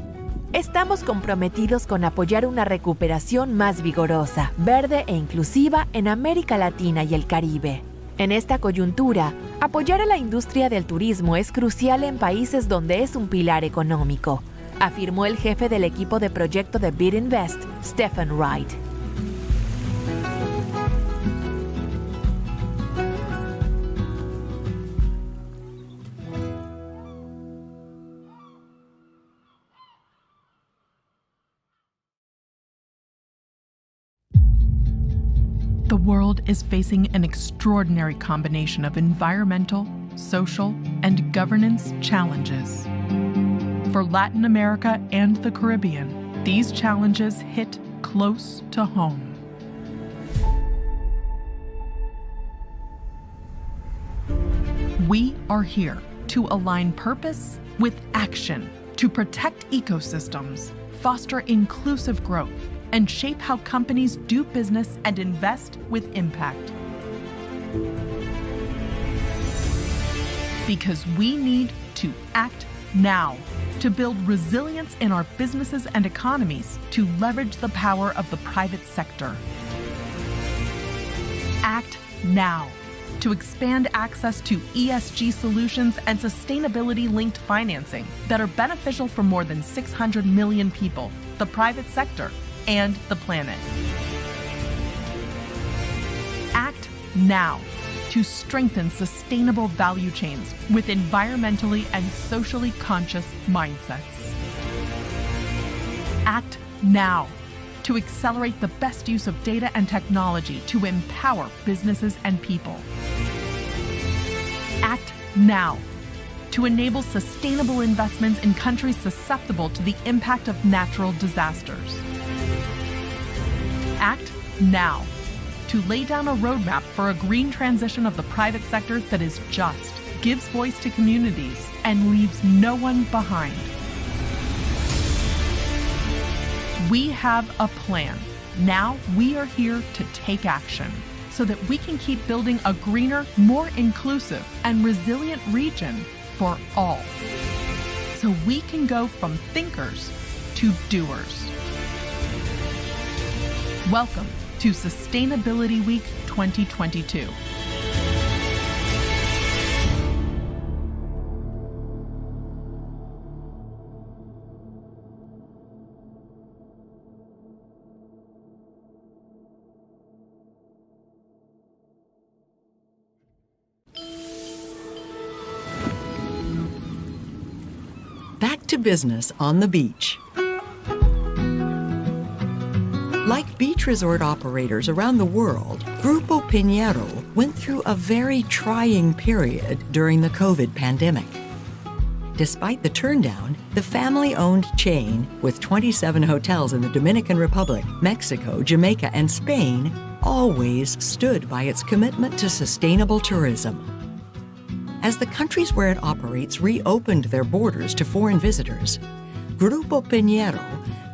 Estamos comprometidos con apoyar una recuperación más vigorosa, verde e inclusiva en América Latina y el Caribe. En esta coyuntura, apoyar a la industria del turismo es crucial en países donde es un pilar económico, afirmó el jefe del equipo de proyecto de BID Invest, Stephen Wright. The world is facing an extraordinary combination of environmental, social, and governance challenges. For Latin America and the Caribbean, these challenges hit close to home. We are here to align purpose with action, to protect ecosystems, foster inclusive growth, and shape how companies do business and invest with impact. Because we need to act now to build resilience in our businesses and economies to leverage the power of the private sector. Act now to expand access to ESG solutions and sustainability-linked financing that are beneficial for more than 600 million people, the private sector, and the planet. Act now to strengthen sustainable value chains with environmentally and socially conscious mindsets. Act now to accelerate the best use of data and technology to empower businesses and people. Act now to enable sustainable investments in countries susceptible to the impact of natural disasters. Act now to lay down a roadmap for a green transition of the private sector that is just, gives voice to communities, and leaves no one behind. We have a plan. Now we are here to take action so that we can keep building a greener, more inclusive, and resilient region for all. So we can go from thinkers to doers. Welcome to Sustainability Week 2022. Back to business on the beach. Like beach resort operators around the world, Grupo Piñero went through a very trying period during the COVID pandemic. Despite the turndown, the family-owned chain, with 27 hotels in the Dominican Republic, Mexico, Jamaica, and Spain, always stood by its commitment to sustainable tourism. As the countries where it operates reopened their borders to foreign visitors, Grupo Piñero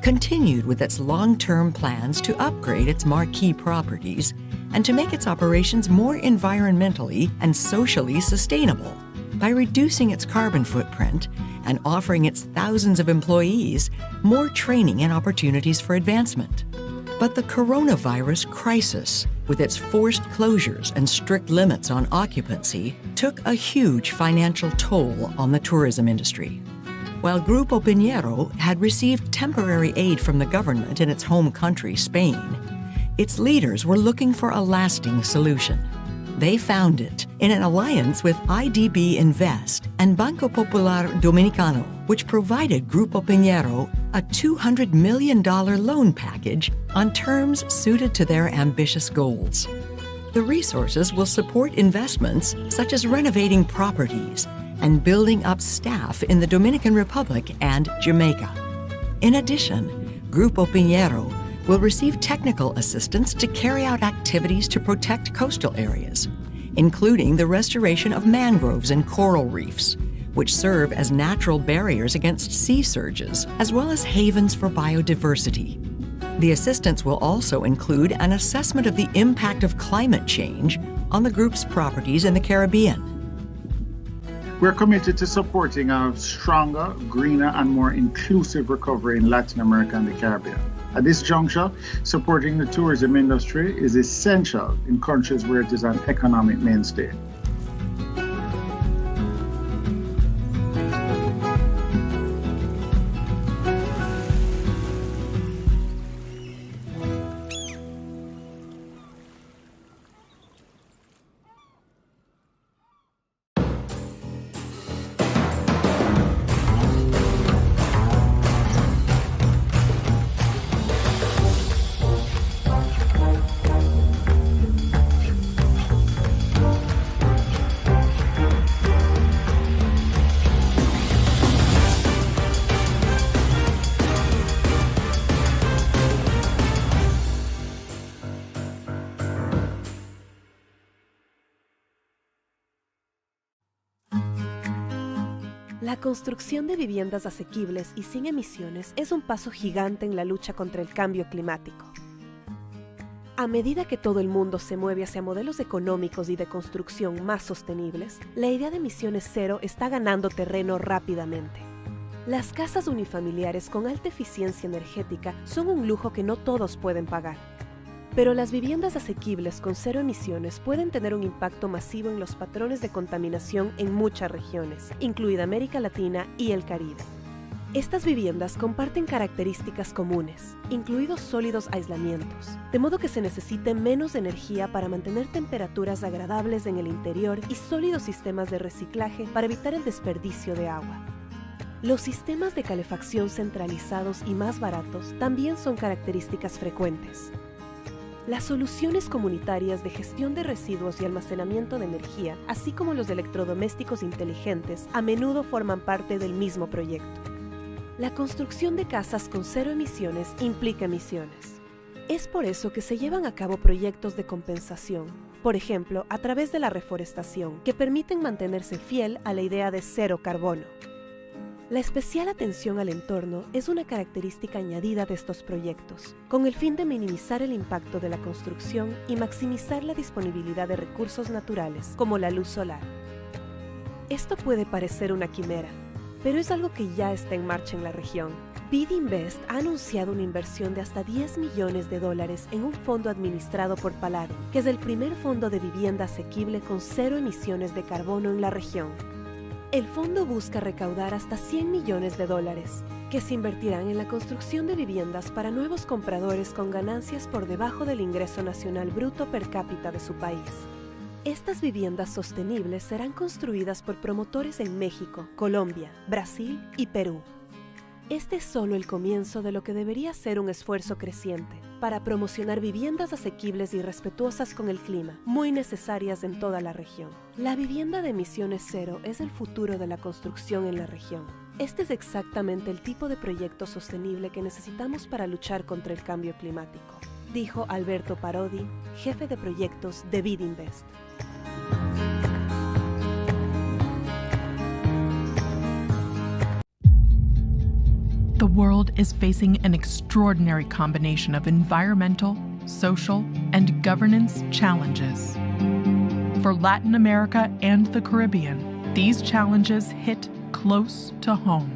continued with its long-term plans to upgrade its marquee properties and to make its operations more environmentally and socially sustainable by reducing its carbon footprint and offering its thousands of employees more training and opportunities for advancement. But the coronavirus crisis, with its forced closures and strict limits on occupancy, took a huge financial toll on the tourism industry. While Grupo Piñero had received temporary aid from the government in its home country, Spain, its leaders were looking for a lasting solution. They found it in an alliance with IDB Invest and Banco Popular Dominicano, which provided Grupo Piñero a $200 million loan package on terms suited to their ambitious goals. The resources will support investments such as renovating properties and building up staff in the Dominican Republic and Jamaica. In addition, Grupo Piñero will receive technical assistance to carry out activities to protect coastal areas, including the restoration of mangroves and coral reefs, which serve as natural barriers against sea surges, as well as havens for biodiversity. The assistance will also include an assessment of the impact of climate change on the group's properties in the Caribbean. We're committed to supporting a stronger, greener, and more inclusive recovery in Latin America and the Caribbean. At this juncture, supporting the tourism industry is essential in countries where it is an economic mainstay. La construcción de viviendas asequibles y sin emisiones es un paso gigante en la lucha contra el cambio climático. A medida que todo el mundo se mueve hacia modelos económicos y de construcción más sostenibles, la idea de emisiones cero está ganando terreno rápidamente. Las casas unifamiliares con alta eficiencia energética son un lujo que no todos pueden pagar. Pero las viviendas asequibles con cero emisiones pueden tener un impacto masivo en los patrones de contaminación en muchas regiones, incluida América Latina y el Caribe. Estas viviendas comparten características comunes, incluidos sólidos aislamientos, de modo que se necesite menos energía para mantener temperaturas agradables en el interior y sólidos sistemas de reciclaje para evitar el desperdicio de agua. Los sistemas de calefacción centralizados y más baratos también son características frecuentes. Las soluciones comunitarias de gestión de residuos y almacenamiento de energía, así como los electrodomésticos inteligentes, a menudo forman parte del mismo proyecto. La construcción de casas con cero emisiones implica emisiones. Es por eso que se llevan a cabo proyectos de compensación, por ejemplo, a través de la reforestación, que permiten mantenerse fiel a la idea de cero carbono. La especial atención al entorno es una característica añadida de estos proyectos, con el fin de minimizar el impacto de la construcción y maximizar la disponibilidad de recursos naturales, como la luz solar. Esto puede parecer una quimera, pero es algo que ya está en marcha en la región. BID Invest ha anunciado una inversión de hasta $10 millones en un fondo administrado por Palladium, que es el primer fondo de vivienda asequible con cero emisiones de carbono en la región. El fondo busca recaudar hasta $100 millones, que se invertirán en la construcción de viviendas para nuevos compradores con ganancias por debajo del ingreso nacional bruto per cápita de su país. Estas viviendas sostenibles serán construidas por promotores en México, Colombia, Brasil y Perú. Este es solo el comienzo de lo que debería ser un esfuerzo creciente para promocionar viviendas asequibles y respetuosas con el clima, muy necesarias en toda la región. La vivienda de emisiones cero es el futuro de la construcción en la región. Este es exactamente el tipo de proyecto sostenible que necesitamos para luchar contra el cambio climático, dijo Alberto Parodi, jefe de proyectos de BID Invest. The world is facing an extraordinary combination of environmental, social, and governance challenges. For Latin America and the Caribbean, these challenges hit close to home.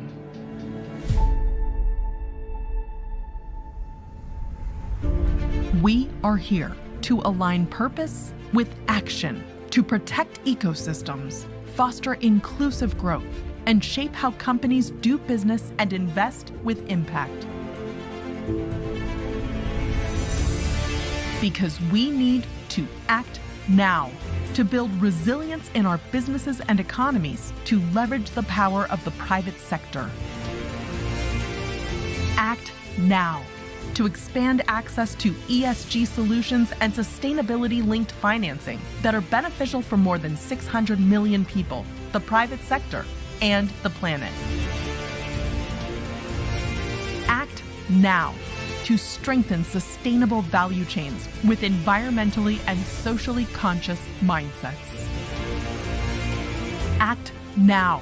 We are here to align purpose with action, to protect ecosystems, foster inclusive growth, and shape how companies do business and invest with impact. Because we need to act now to build resilience in our businesses and economies, to leverage the power of the private sector. Act now to expand access to ESG solutions and sustainability-linked financing that are beneficial for more than 600 million people, the private sector, and the planet. Act now to strengthen sustainable value chains with environmentally and socially conscious mindsets. Act now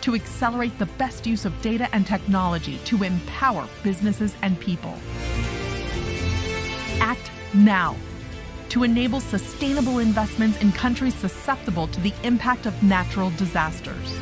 to accelerate the best use of data and technology to empower businesses and people. Act now to enable sustainable investments in countries susceptible to the impact of natural disasters.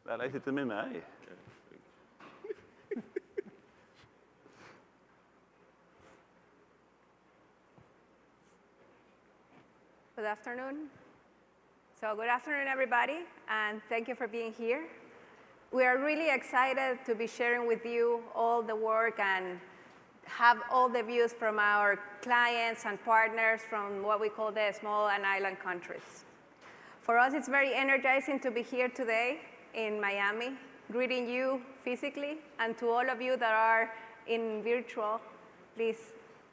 That light hit him in my eye. Good afternoon. So good afternoon, everybody, and thank you for being here. We are really excited to be sharing with you all the work and have all the views from our clients and partners from what we call the small and island countries. For us, it's very energizing to be here today in Miami, greeting you physically, and to all of you that are in virtual, please,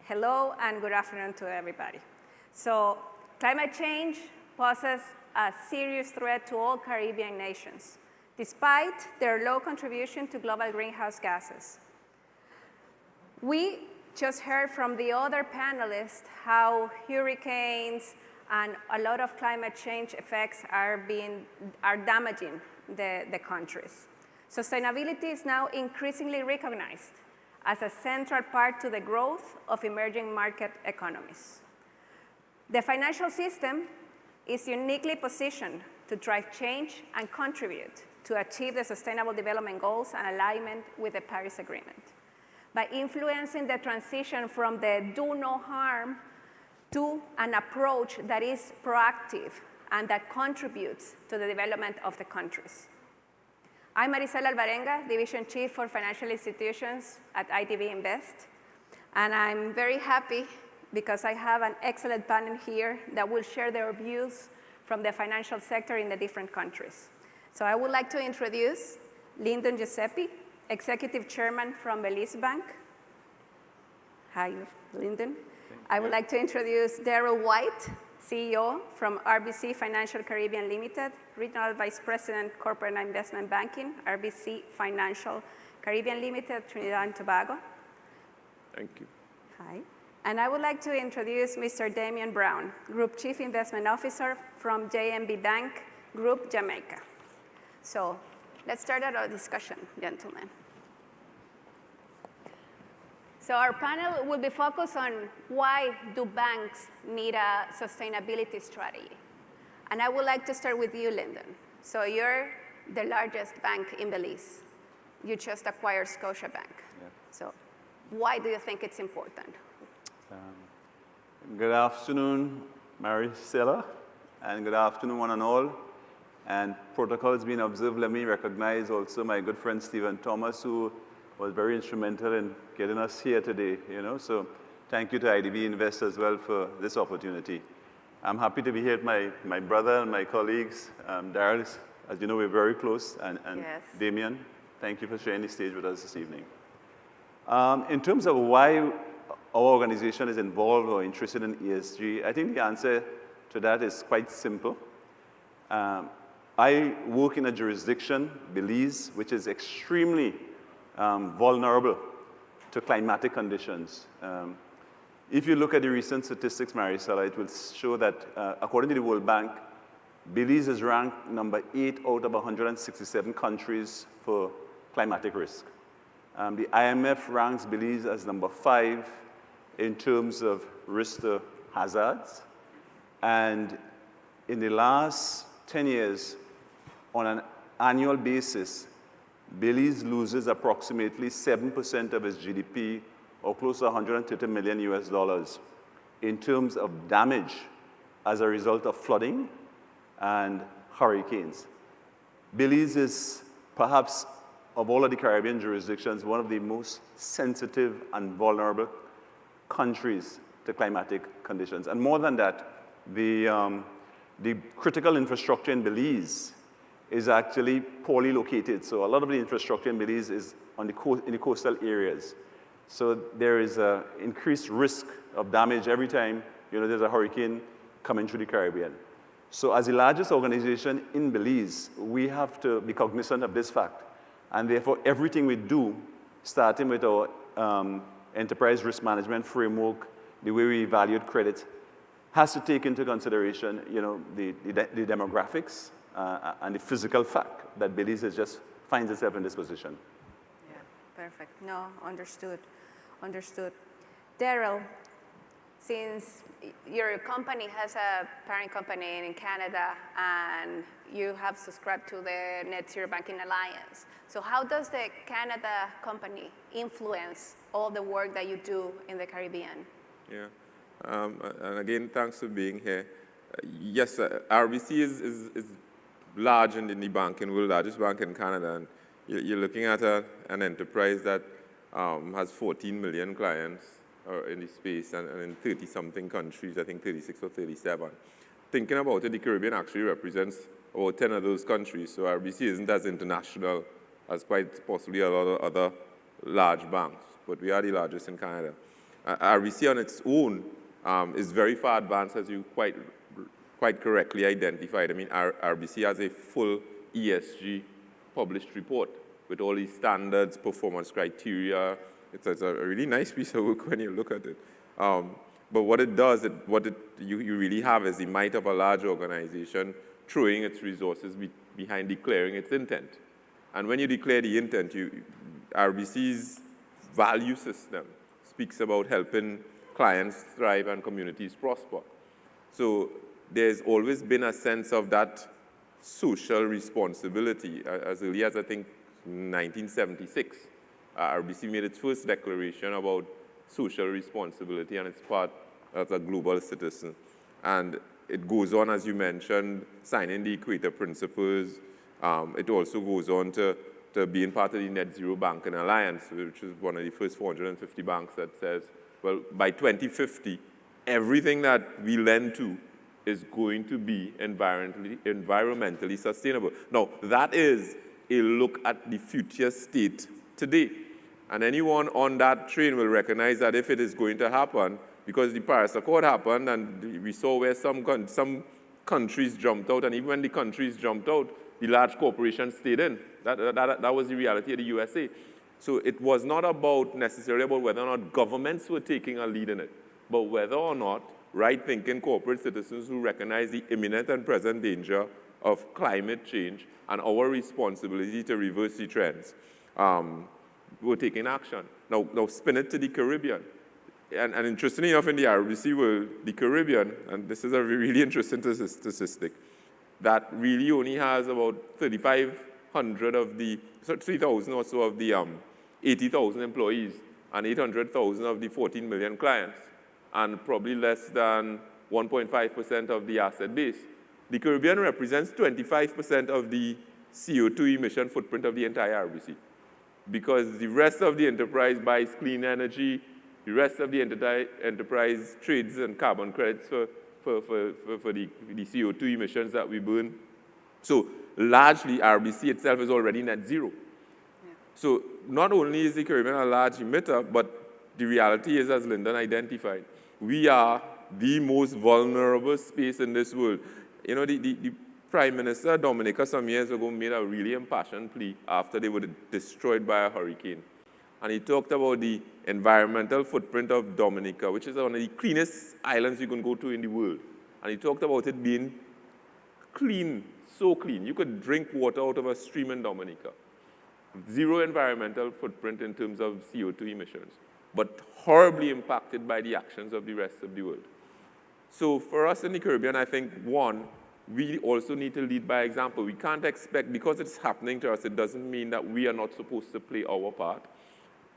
hello and good afternoon to everybody. So climate change poses a serious threat to all Caribbean nations, despite their low contribution to global greenhouse gases. We just heard from the other panelists how hurricanes and a lot of climate change effects are damaging the countries. Sustainability is now increasingly recognized as a central part to the growth of emerging market economies. The financial system is uniquely positioned to drive change and contribute to achieve the Sustainable Development Goals and alignment with the Paris Agreement by influencing the transition from the do no harm to an approach that is proactive and that contributes to the development of the countries. I'm Marisela Alvarenga, Division Chief for Financial Institutions at IDB Invest, and I'm very happy because I have an excellent panel here that will share their views from the financial sector in the different countries. So I would like to introduce Lyndon Giuseppe, Executive Chairman from Belize Bank. Hi, Lyndon. I would like to introduce Daryl White, CEO from RBC Financial Caribbean Limited, Regional Vice President, Corporate and Investment Banking, RBC Financial Caribbean Limited, Trinidad and Tobago. Thank you. Hi. And I would like to introduce Mr. Damian Brown, Group Chief Investment Officer from JMB Bank Group, Jamaica. So let's start our discussion, gentlemen. So our panel will be focused on why do banks need a sustainability strategy. And I would like to start with you, Lyndon. So you're the largest bank in Belize. You just acquired Scotiabank. Yeah. So why do you think it's important? Good afternoon, Marisela, and good afternoon, one and all. And protocol is being observed. Let me recognize also my good friend Stephen Thomas, who was very instrumental in getting us here today. So thank you to IDB Invest as well for this opportunity. I'm happy to be here with my brother and my colleagues. Daryl, as you know, we're very close, and yes. Damien, thank you for sharing the stage with us this evening. In terms of why our organization is involved or interested in ESG, I think the answer to that is quite simple. I work in a jurisdiction, Belize, which is extremely vulnerable to climatic conditions. If you look at the recent statistics, Marisela, it will show that according to the World Bank, Belize is ranked number 8 out of 167 countries for climatic risk. The IMF ranks Belize as number 5 in terms of risk to hazards. And in the last 10 years, on an annual basis, Belize loses approximately 7% of its GDP, or close to $130 million US, in terms of damage as a result of flooding and hurricanes. Belize is perhaps, of all of the Caribbean jurisdictions, one of the most sensitive and vulnerable countries to climatic conditions. And more than that, the critical infrastructure in Belize is actually poorly located. So a lot of the infrastructure in Belize is on in the coastal areas. So there is an increased risk of damage every time there's a hurricane coming through the Caribbean. So as the largest organization in Belize, we have to be cognizant of this fact. And therefore, everything we do, starting with our enterprise risk management framework, the way we evaluate credit, has to take into consideration the demographics and the physical fact that Belize just finds itself in this position. Yeah, perfect. No, understood. Understood. Daryl, since your company has a parent company in Canada and you have subscribed to the Net Zero Banking Alliance, so how does the Canada company influence all the work that you do in the Caribbean? Yeah, and again, thanks for being here. Yes, RBC is large in the banking world, largest bank in Canada, and you're looking at an enterprise that has 14 million clients in the space and in 30-something countries, I think 36 or 37. Thinking about it, the Caribbean actually represents about 10 of those countries, so RBC isn't as international as quite possibly a lot of other large banks, but we are the largest in Canada. RBC on its own is very far advanced, as you quite correctly identified. I mean, RBC has a full ESG published report with all these standards, performance criteria. It's a really nice piece of work when you look at it. But what it does, you really have is the might of a large organization throwing its resources behind declaring its intent. And when you declare the intent, RBC's value system speaks about helping clients thrive and communities prosper. So there's always been a sense of that social responsibility. As early as, I think, 1976, RBC made its first declaration about social responsibility and its part as a global citizen. And it goes on, as you mentioned, signing the Equator Principles. It also goes on to being part of the Net Zero Banking Alliance, which is one of the first 450 banks that says, well, by 2050, everything that we lend to is going to be environmentally sustainable. Now, that is a look at the future state today. And anyone on that train will recognize that if it is going to happen, because the Paris Accord happened, and we saw where some countries jumped out, and even when the countries jumped out, the large corporations stayed in. That was the reality of the USA. So it was not necessarily about whether or not governments were taking a lead in it, but whether or not right-thinking corporate citizens who recognize the imminent and present danger of climate change and our responsibility to reverse the trends were taking action. Now spin it to the Caribbean. And interestingly enough, in the RBC world, the Caribbean, and this is a really interesting statistic, that really only has about 3,500 of the, 3,000 or so of the 80,000 employees and 800,000 of the 14 million clients, and probably less than 1.5% of the asset base. The Caribbean represents 25% of the CO2 emission footprint of the entire RBC, because the rest of the enterprise buys clean energy, the rest of the enterprise trades and carbon credits for the CO2 emissions that we burn. So largely, RBC itself is already net zero. Yeah. So not only is the Caribbean a large emitter, but the reality is, as Lyndon identified, we are the most vulnerable space in this world. You know, the Prime Minister Dominica some years ago made a really impassioned plea after they were destroyed by a hurricane. And he talked about the environmental footprint of Dominica, which is one of the cleanest islands you can go to in the world. And he talked about it being clean, so clean. You could drink water out of a stream in Dominica. Zero environmental footprint in terms of CO2 emissions, but horribly impacted by the actions of the rest of the world. So for us in the Caribbean, I think, one, we also need to lead by example. We can't expect, because it's happening to us, it doesn't mean that we are not supposed to play our part.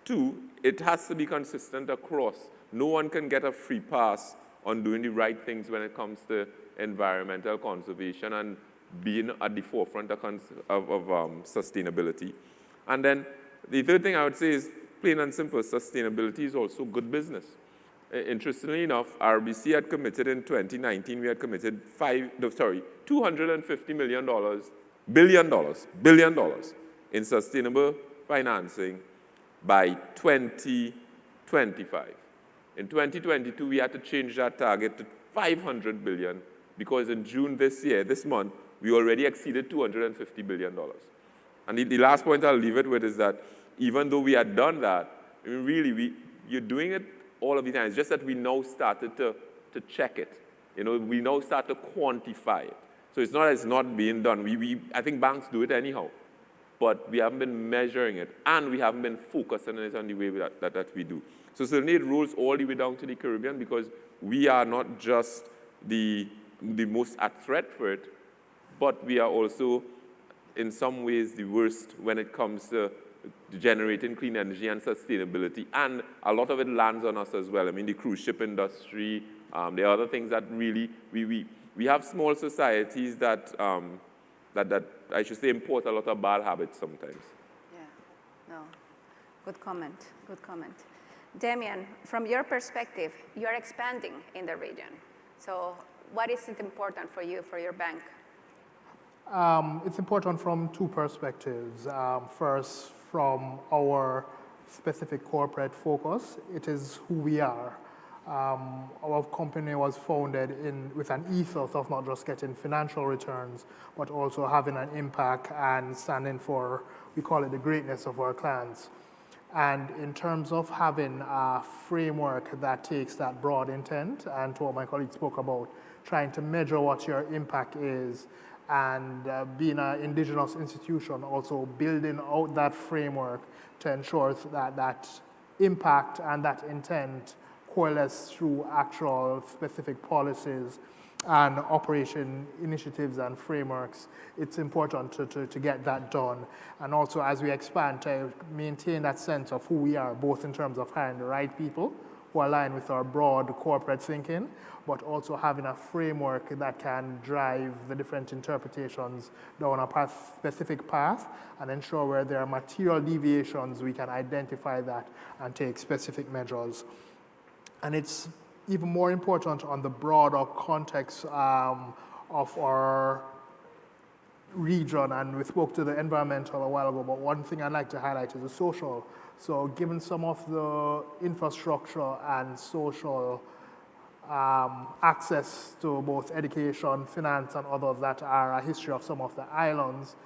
Two, it has to be consistent across. No one can get a free pass on doing the right things when it comes to environmental conservation and being at the forefront of sustainability. And then the third thing I would say is, plain and simple, sustainability is also good business. Interestingly enough, RBC had committed in 2019, we had committed $250 billion in sustainable financing by 2025. In 2022, we had to change that target to $500 billion because in June this month, we already exceeded $250 billion. And the last point I'll leave it with is that even though we had done that, I mean, really, you're doing it all of the time. It's just that we now started to check it. You know, we now start to quantify it. So it's not that it's not being done. I think banks do it anyhow, but we haven't been measuring it, and we haven't been focusing on it on the way that we do. So certainly it rolls all the way down to the Caribbean, because we are not just the most at threat for it, but we are also, in some ways, the worst when it comes to generating clean energy and sustainability. And a lot of it lands on us as well. I mean, the cruise ship industry, there are other things that really, we have small societies that, that I should say import a lot of bad habits sometimes. Yeah, no, good comment, good comment. Damian, from your perspective, you're expanding in the region. So what is it important for you, for your bank? It's important from two perspectives. First, from our specific corporate focus, it is who we are. Our company was founded with an ethos of not just getting financial returns, but also having an impact and standing for, we call it the greatness of our clients. And in terms of having a framework that takes that broad intent, and to what my colleague spoke about, trying to measure what your impact is, and being an indigenous institution, also building out that framework to ensure that that impact and that intent coalesce through actual specific policies and operation initiatives and frameworks. It's important to get that done. And also as we expand, to maintain that sense of who we are, both in terms of hiring the right people who align with our broad corporate thinking, but also having a framework that can drive the different interpretations down a specific path and ensure where there are material deviations, we can identify that and take specific measures. And it's even more important on the broader context of our region, and we spoke to the environmental a while ago, but one thing I'd like to highlight is the social. So given some of the infrastructure and social access to both education, finance, and others that are a history of some of the islands,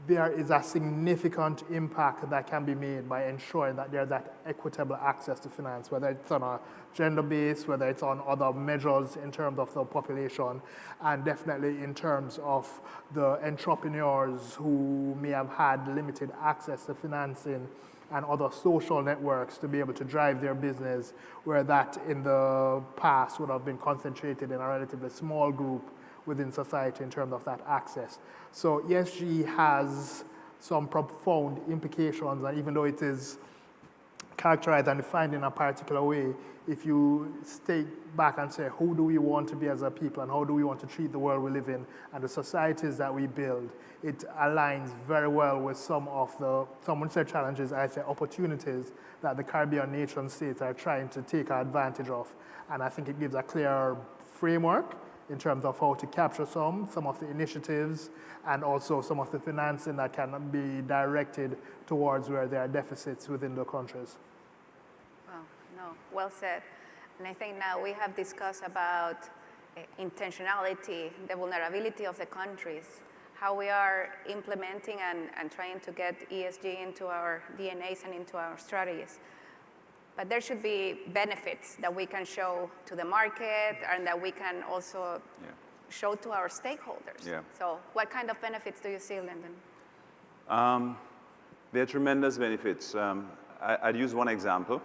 there is a significant impact that can be made by ensuring that there's that equitable access to finance, whether it's on a gender base, whether it's on other measures in terms of the population, and definitely in terms of the entrepreneurs who may have had limited access to financing and other social networks to be able to drive their business, where that in the past would have been concentrated in a relatively small group within society in terms of that access. So ESG has some profound implications, and even though it is characterized and defined in a particular way, if you stay back and say, who do we want to be as a people, and how do we want to treat the world we live in and the societies that we build, it aligns very well with some of the, someone said challenges, I say opportunities that the Caribbean nation states are trying to take advantage of. And I think it gives a clear framework in terms of how to capture some of the initiatives, and also some of the financing that can be directed towards where there are deficits within the countries. Well, no, well said. And I think now we have discussed about intentionality, the vulnerability of the countries, how we are implementing and trying to get ESG into our DNAs and into our strategies. But there should be benefits that we can show to the market and that we can also show to our stakeholders. Yeah. So what kind of benefits do you see, Lyndon? There are tremendous benefits. I'd use one example.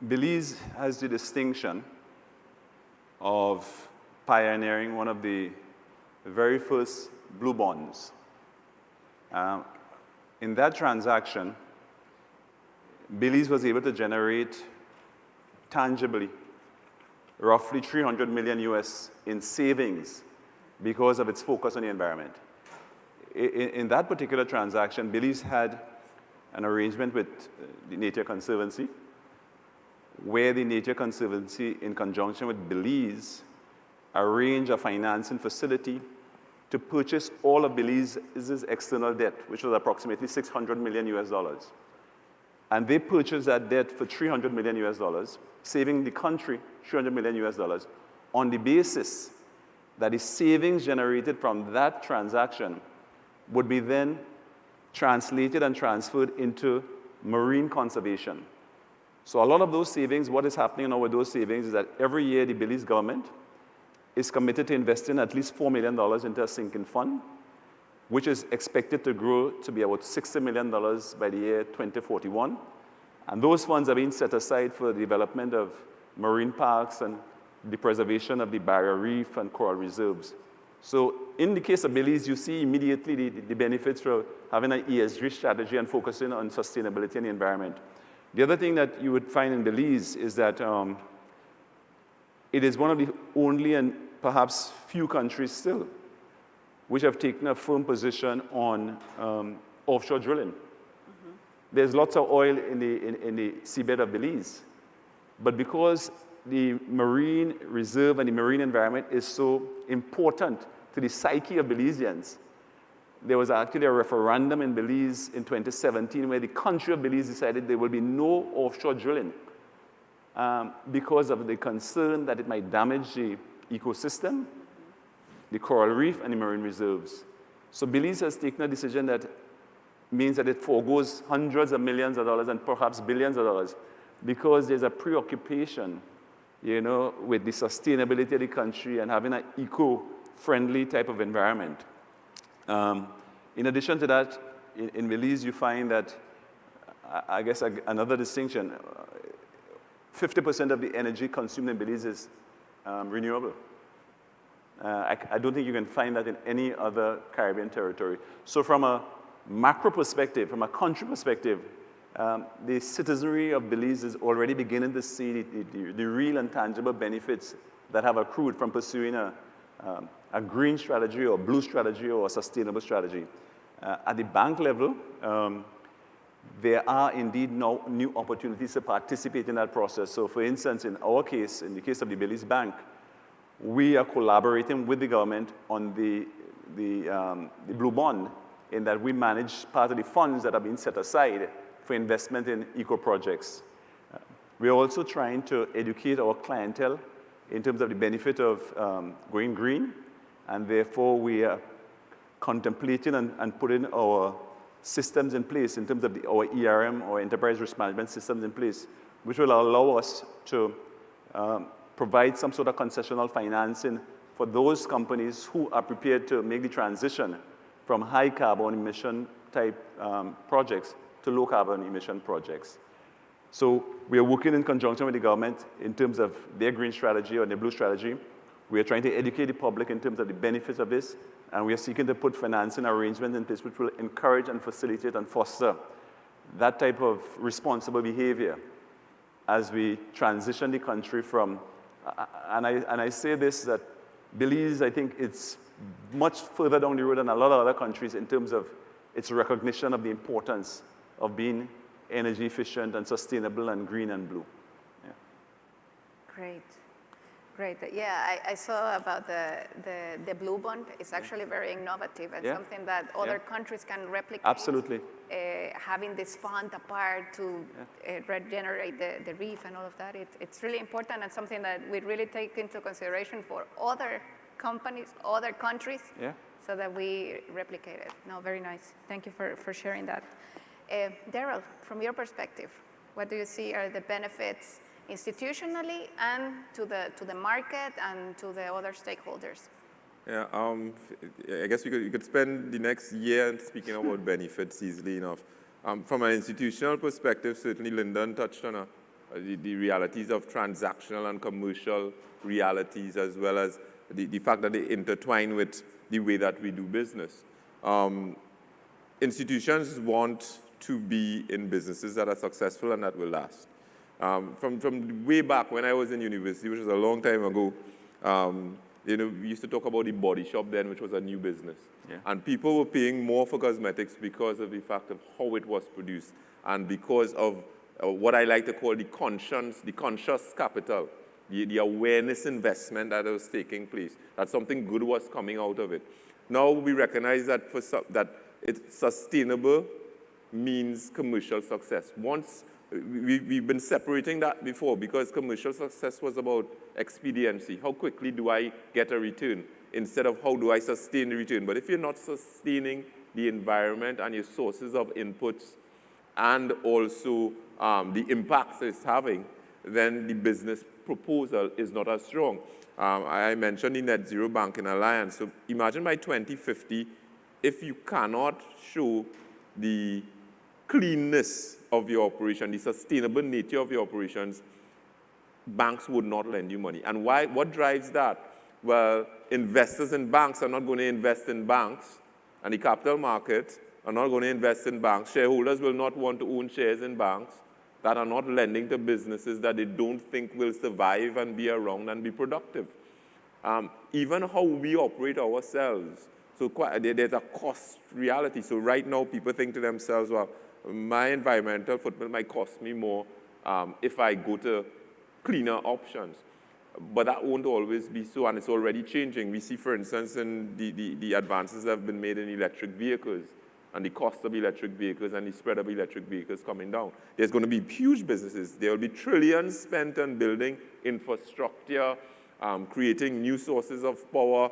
Belize has the distinction of pioneering one of the very first blue bonds. In that transaction, Belize was able to generate tangibly roughly 300 million US in savings because of its focus on the environment. In that particular transaction, Belize had an arrangement with the Nature Conservancy, where the Nature Conservancy, in conjunction with Belize, arranged a financing facility to purchase all of Belize's external debt, which was approximately $600 million US. And they purchased that debt for $300 million US, saving the country $300 million US, on the basis that the savings generated from that transaction would be then translated and transferred into marine conservation. So a lot of those savings, what is happening now with those savings is that every year the Belize government is committed to investing at least $4 million into a sinking fund, which is expected to grow to be about $60 million by the year 2041. And those funds are being set aside for the development of marine parks and the preservation of the barrier reef and coral reserves. So in the case of Belize, you see immediately the benefits for having an ESG strategy and focusing on sustainability and the environment. The other thing that you would find in Belize is that it is one of the only and perhaps few countries still which have taken a firm position on offshore drilling. There's lots of oil in the seabed of Belize, but because the marine reserve and the marine environment is so important to the psyche of Belizeans, there was actually a referendum in Belize in 2017 where the country of Belize decided there will be no offshore drilling because of the concern that it might damage the ecosystem, the coral reef, and the marine reserves. So Belize has taken a decision that means that it forgoes hundreds of millions of dollars and perhaps billions of dollars because there's a preoccupation, you know, with the sustainability of the country and having an eco-friendly type of environment. In addition to that, in Belize, you find that, I guess another distinction, 50% of the energy consumed in Belize is renewable. I don't think you can find that in any other Caribbean territory. So from a macro perspective, from a country perspective, the citizenry of Belize is already beginning to see the real and tangible benefits that have accrued from pursuing a green strategy or blue strategy or a sustainable strategy. At the bank level, there are indeed now new opportunities to participate in that process. So for instance, in our case, in the case of the Belize Bank, we are collaborating with the government on the blue bond in that we manage part of the funds that are being set aside for investment in eco projects. We're also trying to educate our clientele in terms of the benefit of going green, and therefore we are contemplating and putting our systems in place in terms of our ERM or enterprise risk management systems in place, which will allow us to provide some sort of concessional financing for those companies who are prepared to make the transition from high carbon emission type projects to low carbon emission projects. So we are working in conjunction with the government in terms of their green strategy or their blue strategy. We are trying to educate the public in terms of the benefits of this, and we are seeking to put financing arrangements in place which will encourage and facilitate and foster that type of responsible behavior as we transition the country from, and I say this, that Belize, I think it's much further down the road than a lot of other countries in terms of its recognition of the importance of being energy efficient and sustainable and green and blue. Yeah. Great. Great. Yeah, I saw about the blue bond. It's actually very innovative and something that other countries can replicate. Absolutely. Having this fund apart to regenerate the reef and all of that, it's really important and something that we really take into consideration for other companies, other countries, so that we replicate it. No, very nice. Thank you for sharing that. Daryl, from your perspective, what do you see are the benefits institutionally and to the market and to the other stakeholders? Yeah, I guess you could spend the next year speaking about benefits easily enough. From an institutional perspective, certainly Lyndon touched on the realities of transactional and commercial realities, as well as the fact that they intertwine with the way that we do business. Institutions want to be in businesses that are successful and that will last. From way back when I was in university, which was a long time ago, you know, we used to talk about the body shop then, which was a new business. And people were paying more for cosmetics because of the fact of how it was produced and because of what I like to call the conscious capital, the awareness investment that was taking place, that something good was coming out of it. Now we recognize that that it's sustainable means commercial success. Once we've been separating that before because commercial success was about expediency. How quickly do I get a return instead of how do I sustain the return? But if you're not sustaining the environment and your sources of inputs and also the impacts it's having, then the business proposal is not as strong. I mentioned the Net Zero Banking Alliance. So imagine by 2050, if you cannot show the cleanness of your operation, the sustainable nature of your operations, banks would not lend you money. And why? What drives that? Well, investors in banks are not going to invest in banks, and the capital markets are not going to invest in banks. Shareholders will not want to own shares in banks that are not lending to businesses that they don't think will survive and be around and be productive. Even how we operate ourselves. So there's a cost reality. So right now, people think to themselves, well, my environmental footprint might cost me more if I go to cleaner options. But that won't always be so, and it's already changing. We see, for instance, in the advances that have been made in electric vehicles, and the cost of electric vehicles and the spread of electric vehicles coming down. There's going to be huge businesses. There will be trillions spent on building infrastructure, creating new sources of power,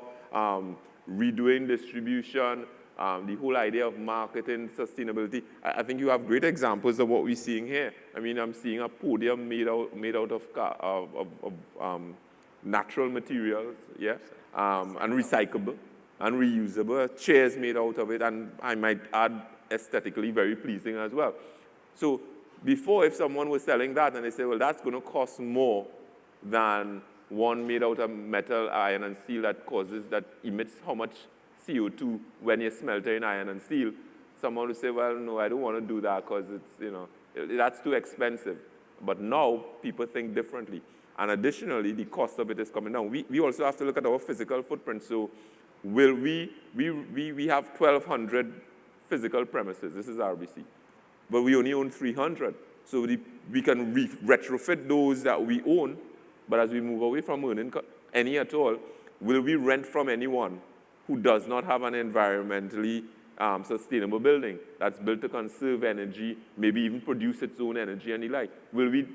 redoing distribution, the whole idea of marketing, sustainability. I think you have great examples of what we're seeing here. I mean, I'm seeing a podium made out of natural materials, yeah, and recyclable and reusable, chairs made out of it, and I might add aesthetically very pleasing as well. So before, if someone was selling that and they say, well, that's going to cost more than one made out of metal, iron, and steel that emits how much CO2 when you smelt in iron and steel, someone would say, well, no, I don't want to do that because it's, that's too expensive. But now people think differently. And additionally, the cost of it is coming down. We also have to look at our physical footprint. So will we have 1,200 physical premises. This is RBC. But we only own 300. So we can retrofit those that we own, but as we move away from owning any at all, will we rent from anyone who does not have an environmentally sustainable building that's built to conserve energy, maybe even produce its own energy and the like? Will we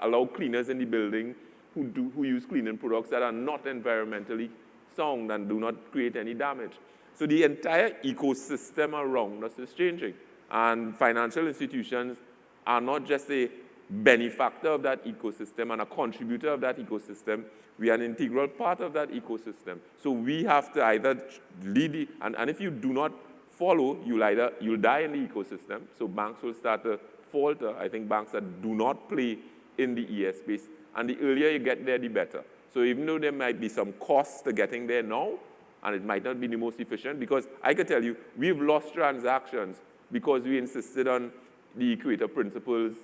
allow cleaners in the building who use cleaning products that are not environmentally sound and do not create any damage? So the entire ecosystem around us is changing. And financial institutions are not just a benefactor of that ecosystem and a contributor of that ecosystem. We are an integral part of that ecosystem. So we have to either lead, and if you do not follow, you'll die in the ecosystem. So banks will start to falter. I think banks that do not play in the ES space, and the earlier you get there, the better. So even though there might be some costs to getting there now, and it might not be the most efficient, because I can tell you, we've lost transactions because we insisted on the equator principles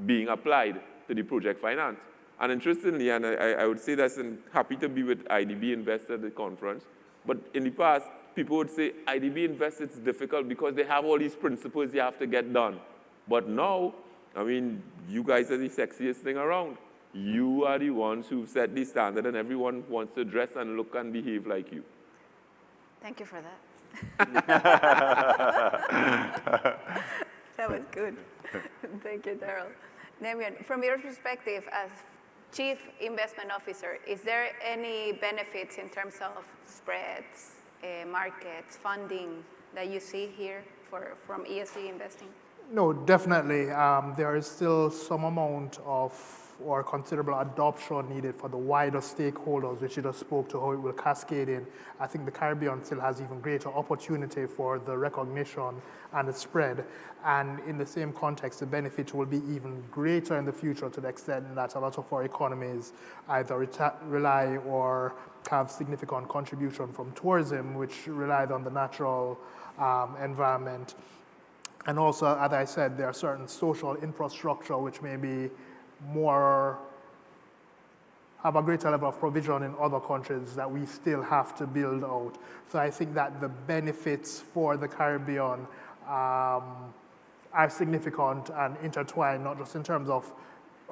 being applied to the project finance. And interestingly, and I would say that I'm happy to be with IDB Invest at the conference, but in the past, people would say, IDB Invest, it's difficult because they have all these principles you have to get done. But now, I mean, you guys are the sexiest thing around. You are the ones who've set the standard, and everyone wants to dress and look and behave like you. Thank you for that. That was good. Thank you, Daryl. Damian, from your perspective as Chief Investment Officer, is there any benefits in terms of spreads, markets, funding that you see here from ESG investing? No, definitely. There is still some amount of or considerable adoption needed for the wider stakeholders, which you just spoke to how it will cascade in. I think the Caribbean still has even greater opportunity for the recognition and the spread. And in the same context, the benefit will be even greater in the future to the extent that a lot of our economies either rely or have significant contribution from tourism, which relied on the natural environment. And also, as I said, there are certain social infrastructure which may be have a greater level of provision in other countries that we still have to build out. So I think that the benefits for the Caribbean are significant and intertwined, not just in terms of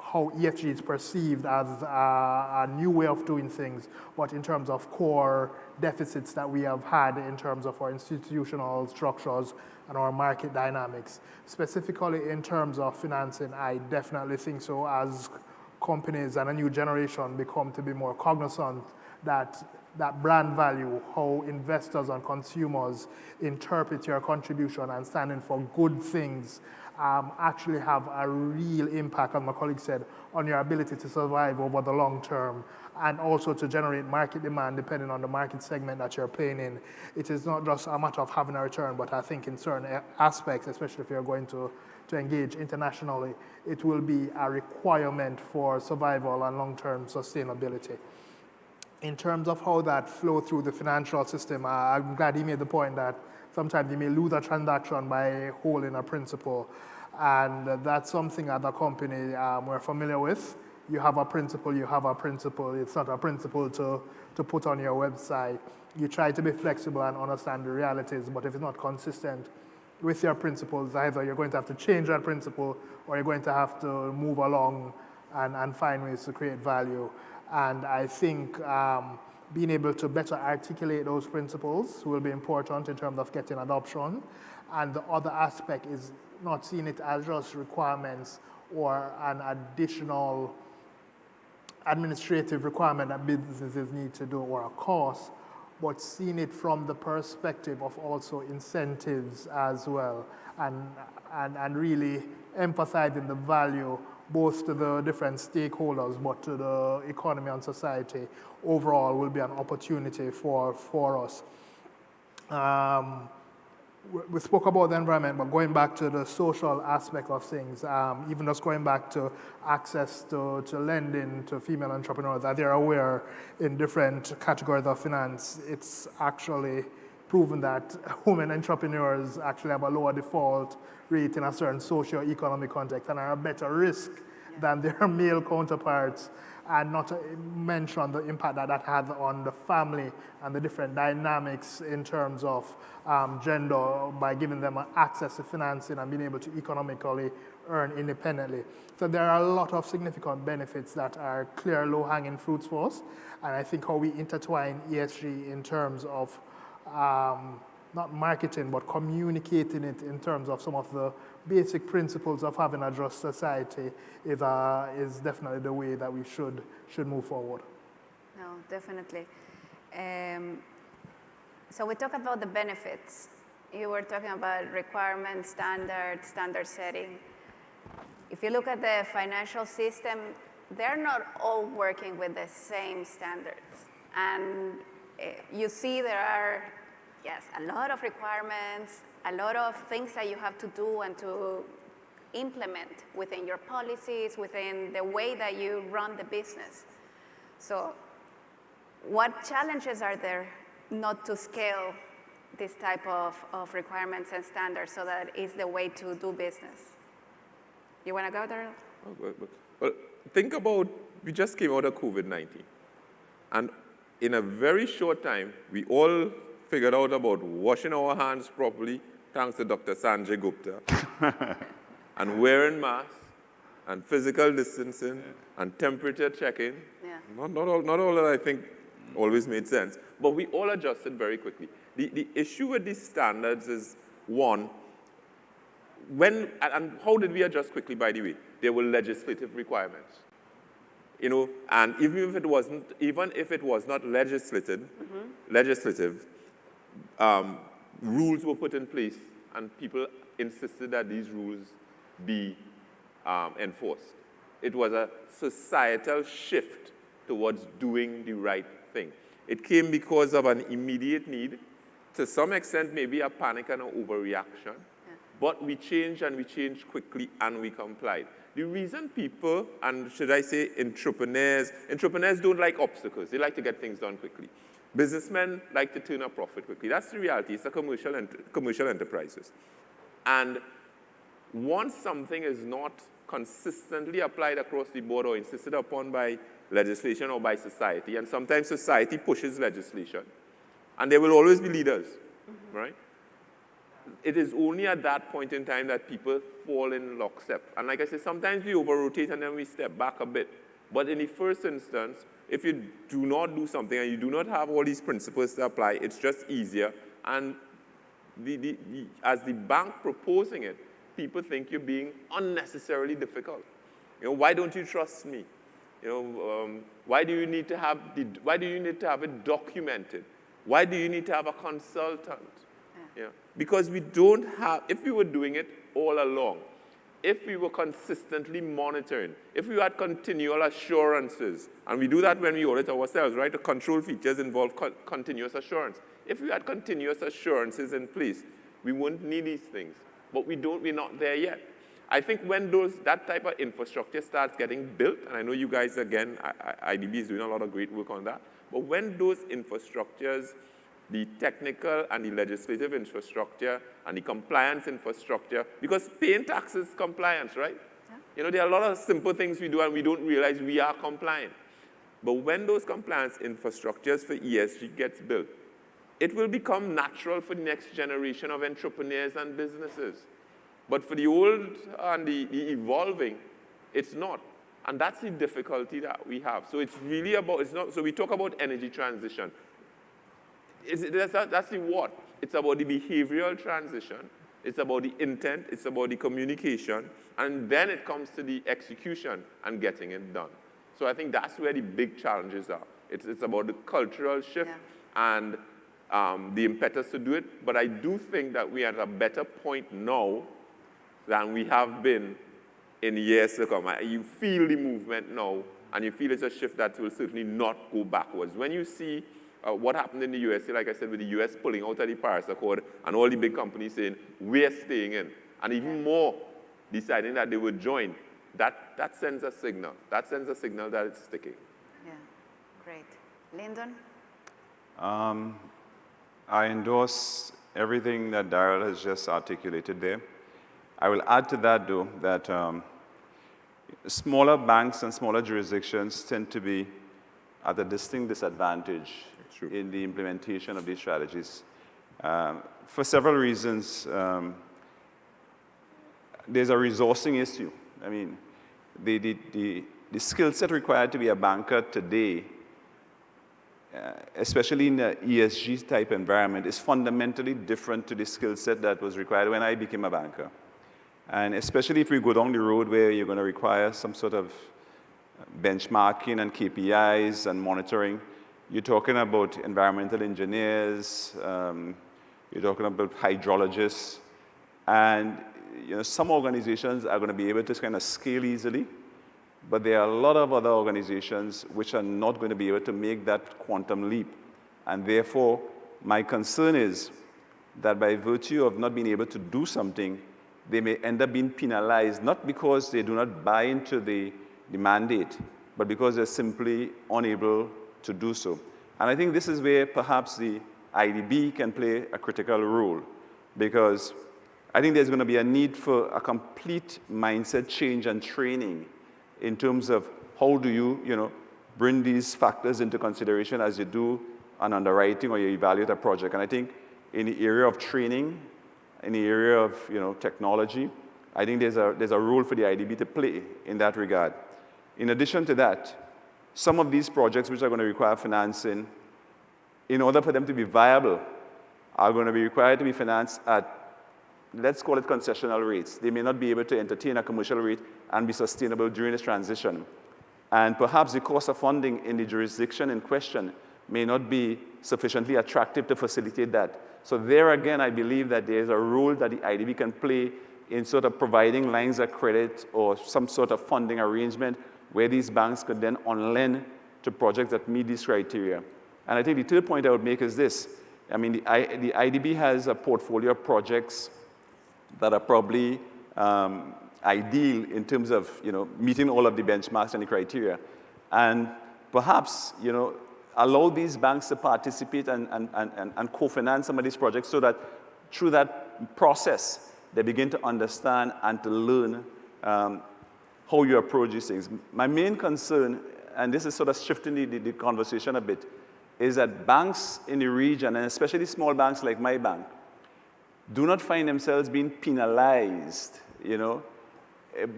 how ESG is perceived as a new way of doing things, but in terms of core deficits that we have had in terms of our institutional structures and our market dynamics. Specifically in terms of financing, I definitely think so. As companies and a new generation become to be more cognizant that that brand value, how investors and consumers interpret your contribution and standing for good things actually have a real impact, as my colleague said, on your ability to survive over the long term and also to generate market demand depending on the market segment that you're playing in. It is not just a matter of having a return, but I think in certain aspects, especially if you're going to engage internationally, it will be a requirement for survival and long-term sustainability. In terms of how that flow through the financial system, I'm glad he made the point that sometimes you may lose a transaction by holding a principle. And that's something as a company we're familiar with. You have a principle, you have a principle. It's not a principle to put on your website. You try to be flexible and understand the realities, but if it's not consistent with your principles, either you're going to have to change that principle or you're going to have to move along and find ways to create value. And I think being able to better articulate those principles will be important in terms of getting adoption. And the other aspect is not seeing it as just requirements or an additional administrative requirement that businesses need to do or a cost, but seeing it from the perspective of also incentives as well, and really emphasizing the value both to the different stakeholders, but to the economy and society overall will be an opportunity for us. We spoke about the environment, but going back to the social aspect of things, even just going back to access to lending to female entrepreneurs, as they're aware in different categories of finance, it's actually proven that women entrepreneurs actually have a lower default rate in a certain socio-economic context and are a better risk than their male counterparts, and not to mention the impact that that has on the family and the different dynamics in terms of gender by giving them access to financing and being able to economically earn independently. So there are a lot of significant benefits that are clear low-hanging fruits for us, and I think how we intertwine ESG in terms of not marketing, but communicating it in terms of some of the basic principles of having a just society is definitely the way that we should move forward. No, definitely. So we talk about the benefits. You were talking about requirements, standard setting. If you look at the financial system, they're not all working with the same standards. And you see there are, yes, a lot of requirements, a lot of things that you have to do and to implement within your policies, within the way that you run the business. So what challenges are there not to scale this type of requirements and standards so that it's the way to do business? You want to go there? Well, think about, we just came out of COVID-19. And in a very short time, we all figured out about washing our hands properly, thanks to Dr. Sanjay Gupta, and wearing masks, and physical distancing, and temperature checking. Yeah. Not all that I think always made sense, but we all adjusted very quickly. The issue with these standards is, one, and how did we adjust quickly, by the way? There were legislative requirements. You know, and even if it was not legislative, rules were put in place, and people insisted that these rules be enforced. It was a societal shift towards doing the right thing. It came because of an immediate need, to some extent maybe a panic and an overreaction, but we changed, and we changed quickly, and we complied. The reason people, and should I say entrepreneurs don't like obstacles. They like to get things done quickly. Businessmen like to turn a profit quickly. That's the reality. It's a commercial enterprises. And once something is not consistently applied across the board or insisted upon by legislation or by society, and sometimes society pushes legislation, and there will always be leaders, right? It is only at that point in time that people fall in lockstep. And like I said, sometimes we over-rotate and then we step back a bit. But in the first instance, if you do not do something and you do not have all these principles to apply, it's just easier. And as the bank proposing it, people think you're being unnecessarily difficult. You know, why don't you trust me? Why do you need to have it documented? Why do you need to have a consultant? Because we don't have, if we were doing it all along, if we were consistently monitoring, if we had continual assurances, and we do that when we audit ourselves, right? The control features involve continuous assurance. If we had continuous assurances in place, we wouldn't need these things. But we're not there yet. I think when that type of infrastructure starts getting built, and I know you guys, again, IDB is doing a lot of great work on that, but when those infrastructures, the technical and the legislative infrastructure and the compliance infrastructure, because paying taxes is compliance, right? Yeah. There are a lot of simple things we do and we don't realize we are compliant. But when those compliance infrastructures for ESG gets built, it will become natural for the next generation of entrepreneurs and businesses. But for the old and the evolving, it's not. And that's the difficulty that we have. So it's really about, so we talk about energy transition. That's the what. It's about the behavioral transition. It's about the intent. It's about the communication. And then it comes to the execution and getting it done. So I think that's where the big challenges are. It's about the cultural shift and the impetus to do it. But I do think that we are at a better point now than we have been in years to come. You feel the movement now, and you feel it's a shift that will certainly not go backwards. When you see what happened in the USA, like I said, with the US pulling out of the Paris Accord and all the big companies saying, we're staying in, and even more deciding that they would join, that sends a signal. That sends a signal that it's sticking. Yeah, great. Lyndon? I endorse everything that Daryl has just articulated there. I will add to that, though, that smaller banks and smaller jurisdictions tend to be at a distinct disadvantage in the implementation of these strategies. For several reasons, there's a resourcing issue. I mean, the skill set required to be a banker today, especially in the ESG type environment, is fundamentally different to the skill set that was required when I became a banker. And especially if we go down the road where you're going to require some sort of benchmarking and KPIs and monitoring, you're talking about environmental engineers, you're talking about hydrologists, and some organizations are going to be able to kind of scale easily, but there are a lot of other organizations which are not going to be able to make that quantum leap. And therefore, my concern is that by virtue of not being able to do something, they may end up being penalized, not because they do not buy into the mandate, but because they're simply unable to do so. And I think this is where perhaps the IDB can play a critical role, because I think there's going to be a need for a complete mindset change and training in terms of how do you, bring these factors into consideration as you do an underwriting or you evaluate a project. And I think in the area of training, in the area of technology, I think there's a role for the IDB to play in that regard. In addition to that, some of these projects which are going to require financing, in order for them to be viable, are going to be required to be financed at, let's call it concessional rates. They may not be able to entertain a commercial rate and be sustainable during this transition. And perhaps the cost of funding in the jurisdiction in question may not be sufficiently attractive to facilitate that. So there again, I believe that there's a role that the IDB can play in sort of providing lines of credit or some sort of funding arrangement where these banks could then on-lend to projects that meet these criteria. And I think the third point I would make is this. I mean, the IDB has a portfolio of projects that are probably ideal in terms of meeting all of the benchmarks and the criteria. And perhaps allow these banks to participate and co-finance some of these projects so that through that process, they begin to understand and to learn how you approach these things. My main concern, and this is sort of shifting the conversation a bit, is that banks in the region, and especially small banks like my bank, do not find themselves being penalized,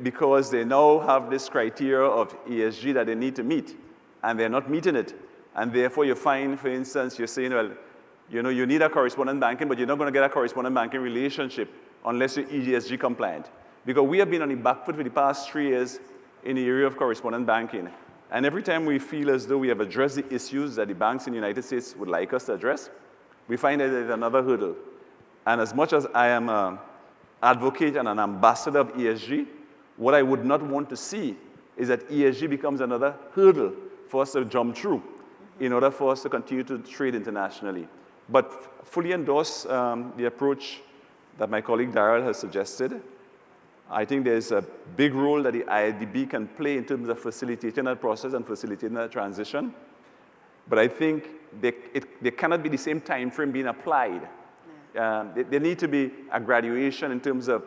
because they now have this criteria of ESG that they need to meet, and they're not meeting it. And therefore, you find, for instance, you're saying, well, you need a correspondent banking, but you're not going to get a correspondent banking relationship unless you're ESG compliant. Because we have been on the back foot for the past 3 years in the area of correspondent banking. And every time we feel as though we have addressed the issues that the banks in the United States would like us to address, we find that there's another hurdle. And as much as I am an advocate and an ambassador of ESG, what I would not want to see is that ESG becomes another hurdle for us to jump through in order for us to continue to trade internationally. But fully endorse the approach that my colleague Daryl has suggested. I think there's a big role that the IDB can play in terms of facilitating that process and facilitating that transition. But I think there cannot be the same time frame being applied. There need to be a graduation in terms of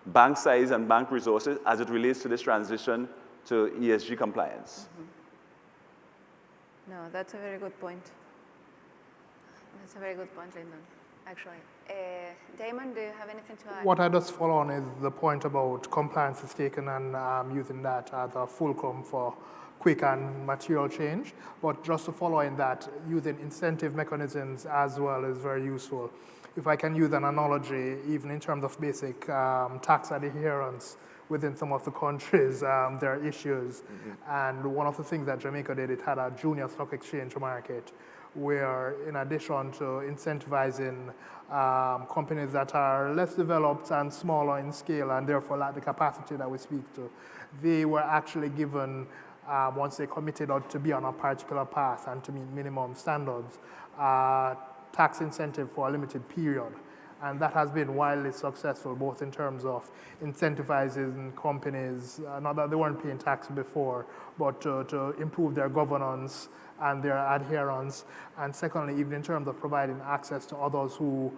bank size and bank resources as it relates to this transition to ESG compliance. No, that's a very good point. That's a very good point, Lyndon, actually. Damon, do you have anything to add? What I just follow on is the point about compliance is taken and using that as a fulcrum for quick and material change. But just to follow in that, using incentive mechanisms as well is very useful. If I can use an analogy, even in terms of basic tax adherence within some of the countries, there are issues. And one of the things that Jamaica did, it had a junior stock exchange market where, in addition to incentivizing companies that are less developed and smaller in scale and therefore lack the capacity that we speak to, they were actually given, once they committed to be on a particular path and to meet minimum standards, tax incentive for a limited period. And that has been wildly successful, both in terms of incentivizing companies, not that they weren't paying tax before, but to improve their governance and their adherence. And secondly, even in terms of providing access to others who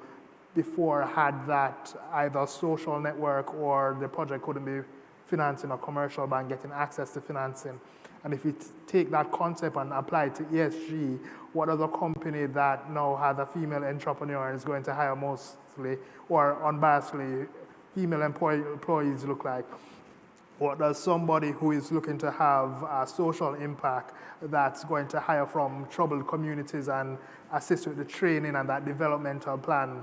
before had that either social network or the project couldn't be financing a commercial bank, getting access to financing. And if you take that concept and apply it to ESG, what other company that now has a female entrepreneur is going to hire mostly or unbiasedly female employees look like? What does somebody who is looking to have a social impact that's going to hire from troubled communities and assist with the training and that developmental plan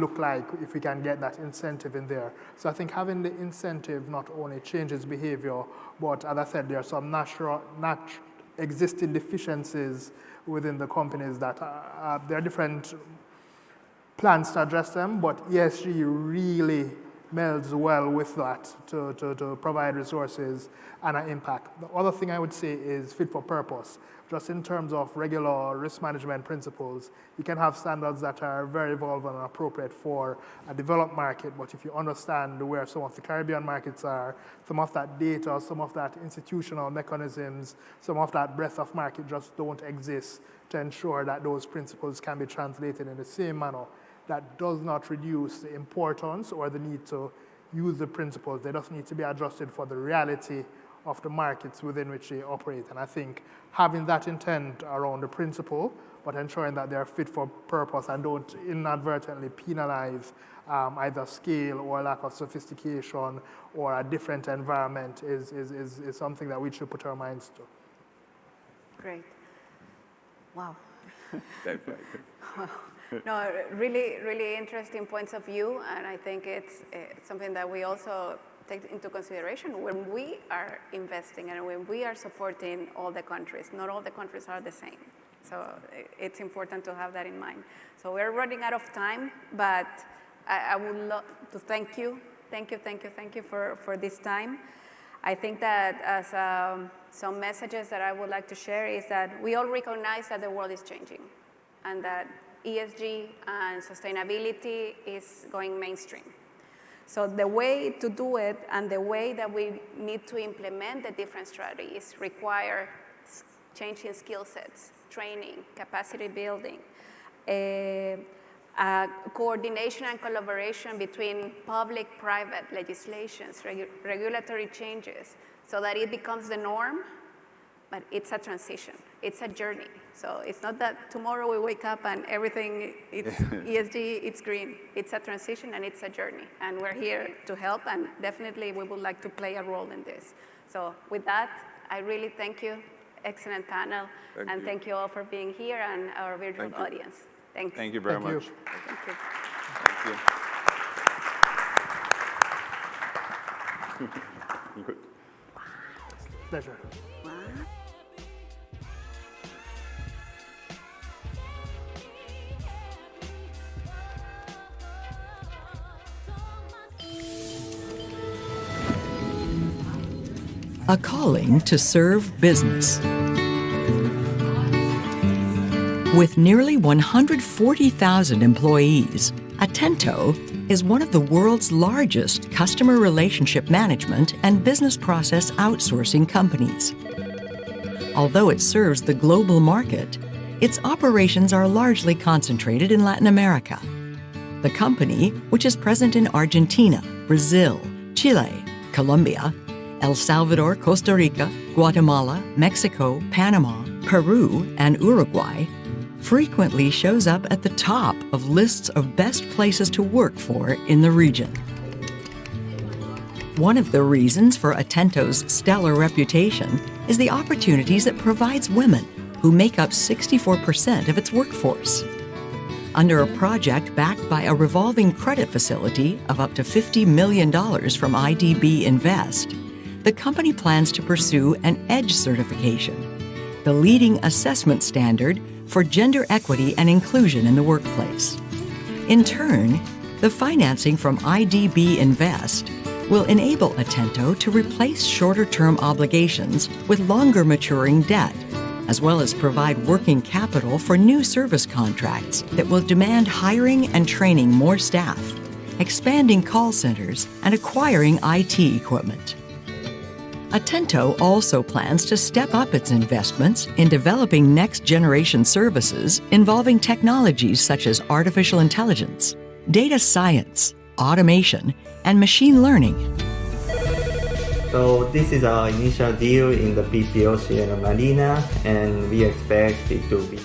look like if we can get that incentive in there? So I think having the incentive not only changes behavior, but as I said, there are some natural existing deficiencies within the companies that there are different plans to address them, but ESG really melds well with that to provide resources and an impact. The other thing I would say is fit for purpose. Just in terms of regular risk management principles, you can have standards that are very relevant and appropriate for a developed market, but if you understand where some of the Caribbean markets are, some of that data, some of that institutional mechanisms, some of that breadth of market just don't exist to ensure that those principles can be translated in the same manner. That does not reduce the importance or the need to use the principles. They just need to be adjusted for the reality of the markets within which they operate. And I think having that intent around the principle, but ensuring that they're fit for purpose and don't inadvertently penalize either scale or lack of sophistication or a different environment is something that we should put our minds to. Great. Wow. No, really, really interesting points of view, and I think it's something that we also take into consideration when we are investing and when we are supporting all the countries. Not all the countries are the same, so it's important to have that in mind. So we're running out of time, but I would love to thank you for this time. I think that as some messages that I would like to share is that we all recognize that the world is changing and that ESG and sustainability is going mainstream. So the way to do it and the way that we need to implement the different strategies require changing skill sets, training, capacity building, coordination and collaboration between public-private legislations, regulatory changes, so that it becomes the norm, but it's a transition, it's a journey. So it's not that tomorrow we wake up and everything, it's ESG, it's green. It's a transition and it's a journey. And we're here to help, and definitely we would like to play a role in this. So with that, I really thank you. Excellent panel. Thank you all for being here and our virtual audience. Thanks. Thank you very much. Thank you. Thank you. Pleasure. Wow. a calling to serve business. With nearly 140,000 employees, Atento is one of the world's largest customer relationship management and business process outsourcing companies. Although it serves the global market, its operations are largely concentrated in Latin America. The company, which is present in Argentina, Brazil, Chile, Colombia, El Salvador, Costa Rica, Guatemala, Mexico, Panama, Peru, and Uruguay, frequently shows up at the top of lists of best places to work for in the region. One of the reasons for Atento's stellar reputation is the opportunities it provides women, who make up 64% of its workforce. Under a project backed by a revolving credit facility of up to $50 million from IDB Invest, the company plans to pursue an EDGE certification, the leading assessment standard for gender equity and inclusion in the workplace. In turn, the financing from IDB Invest will enable Atento to replace shorter-term obligations with longer maturing debt, as well as provide working capital for new service contracts that will demand hiring and training more staff, expanding call centers, and acquiring IT equipment. Atento also plans to step up its investments in developing next-generation services involving technologies such as artificial intelligence, data science, automation, and machine learning. So this is our initial deal in the PPO Sierra Marina, and we expect it to be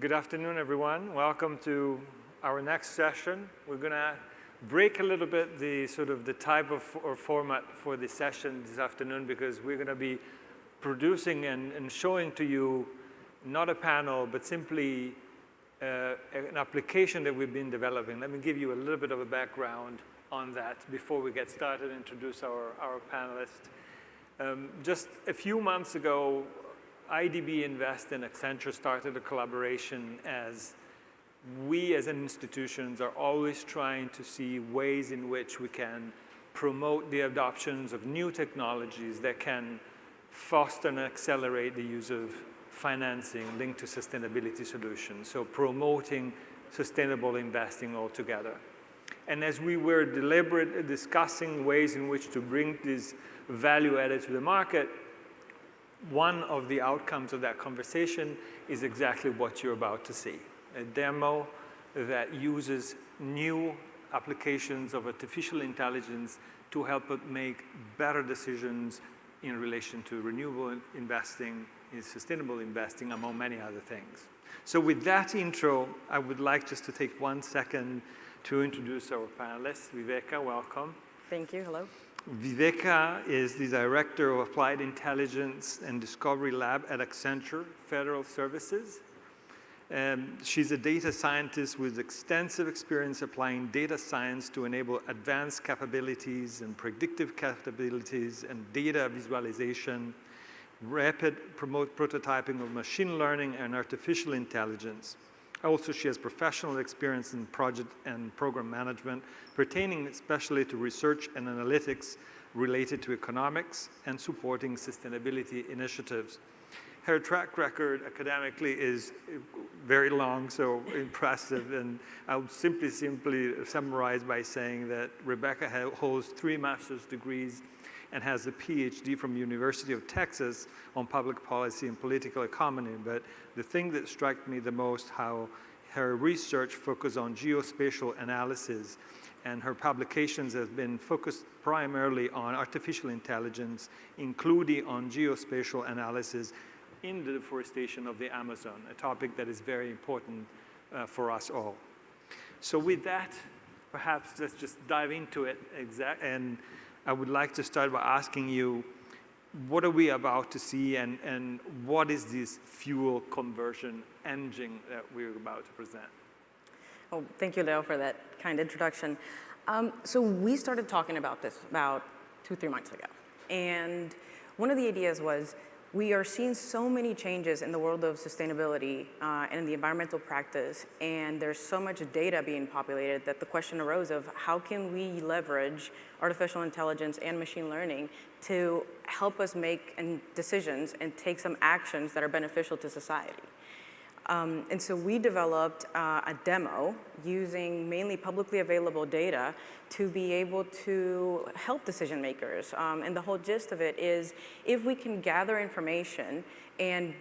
Good afternoon, everyone. Welcome to our next session. We're going to break a little bit the type of or format for the session this afternoon, because we're going to be producing and showing to you not a panel, but simply an application that we've been developing. Let me give you a little bit of a background on that before we get started and introduce our panelists. Just a few months ago, IDB Invest and Accenture started a collaboration, as we as institutions are always trying to see ways in which we can promote the adoptions of new technologies that can foster and accelerate the use of financing linked to sustainability solutions, so promoting sustainable investing altogether. And as we were deliberately discussing ways in which to bring this value added to the market, one of the outcomes of that conversation is exactly what you're about to see, a demo that uses new applications of artificial intelligence to help us make better decisions in relation to renewable investing, in sustainable investing, among many other things. So with that intro, I would like just to take 1 second to introduce our panelists. Viveka, welcome. Thank you, hello. Viveka is the Director of Applied Intelligence and Discovery Lab at Accenture Federal Services. She's a data scientist with extensive experience applying data science to enable advanced capabilities and predictive capabilities and data visualization, rapid prototyping of machine learning and artificial intelligence. Also, she has professional experience in project and program management, pertaining especially to research and analytics related to economics and supporting sustainability initiatives. Her track record academically is very long, so impressive, and I'll simply summarize by saying that Rebecca holds 3 master's degrees and has a PhD from University of Texas on public policy and political economy. But the thing that struck me the most, how her research focused on geospatial analysis, and her publications have been focused primarily on artificial intelligence, including on geospatial analysis in the deforestation of the Amazon, a topic that is very important for us all. So with that, perhaps let's just dive into it. And I would like to start by asking you, what are we about to see, and what is this fuel conversion engine that we're about to present? Oh, thank you, Leo, for that kind introduction. So we started talking about this about 2-3 months ago. And one of the ideas was, we are seeing so many changes in the world of sustainability and in the environmental practice, and there's so much data being populated that the question arose of how can we leverage artificial intelligence and machine learning to help us make decisions and take some actions that are beneficial to society. And so we developed a demo using mainly publicly available data to be able to help decision makers. And the whole gist of it is, if we can gather information and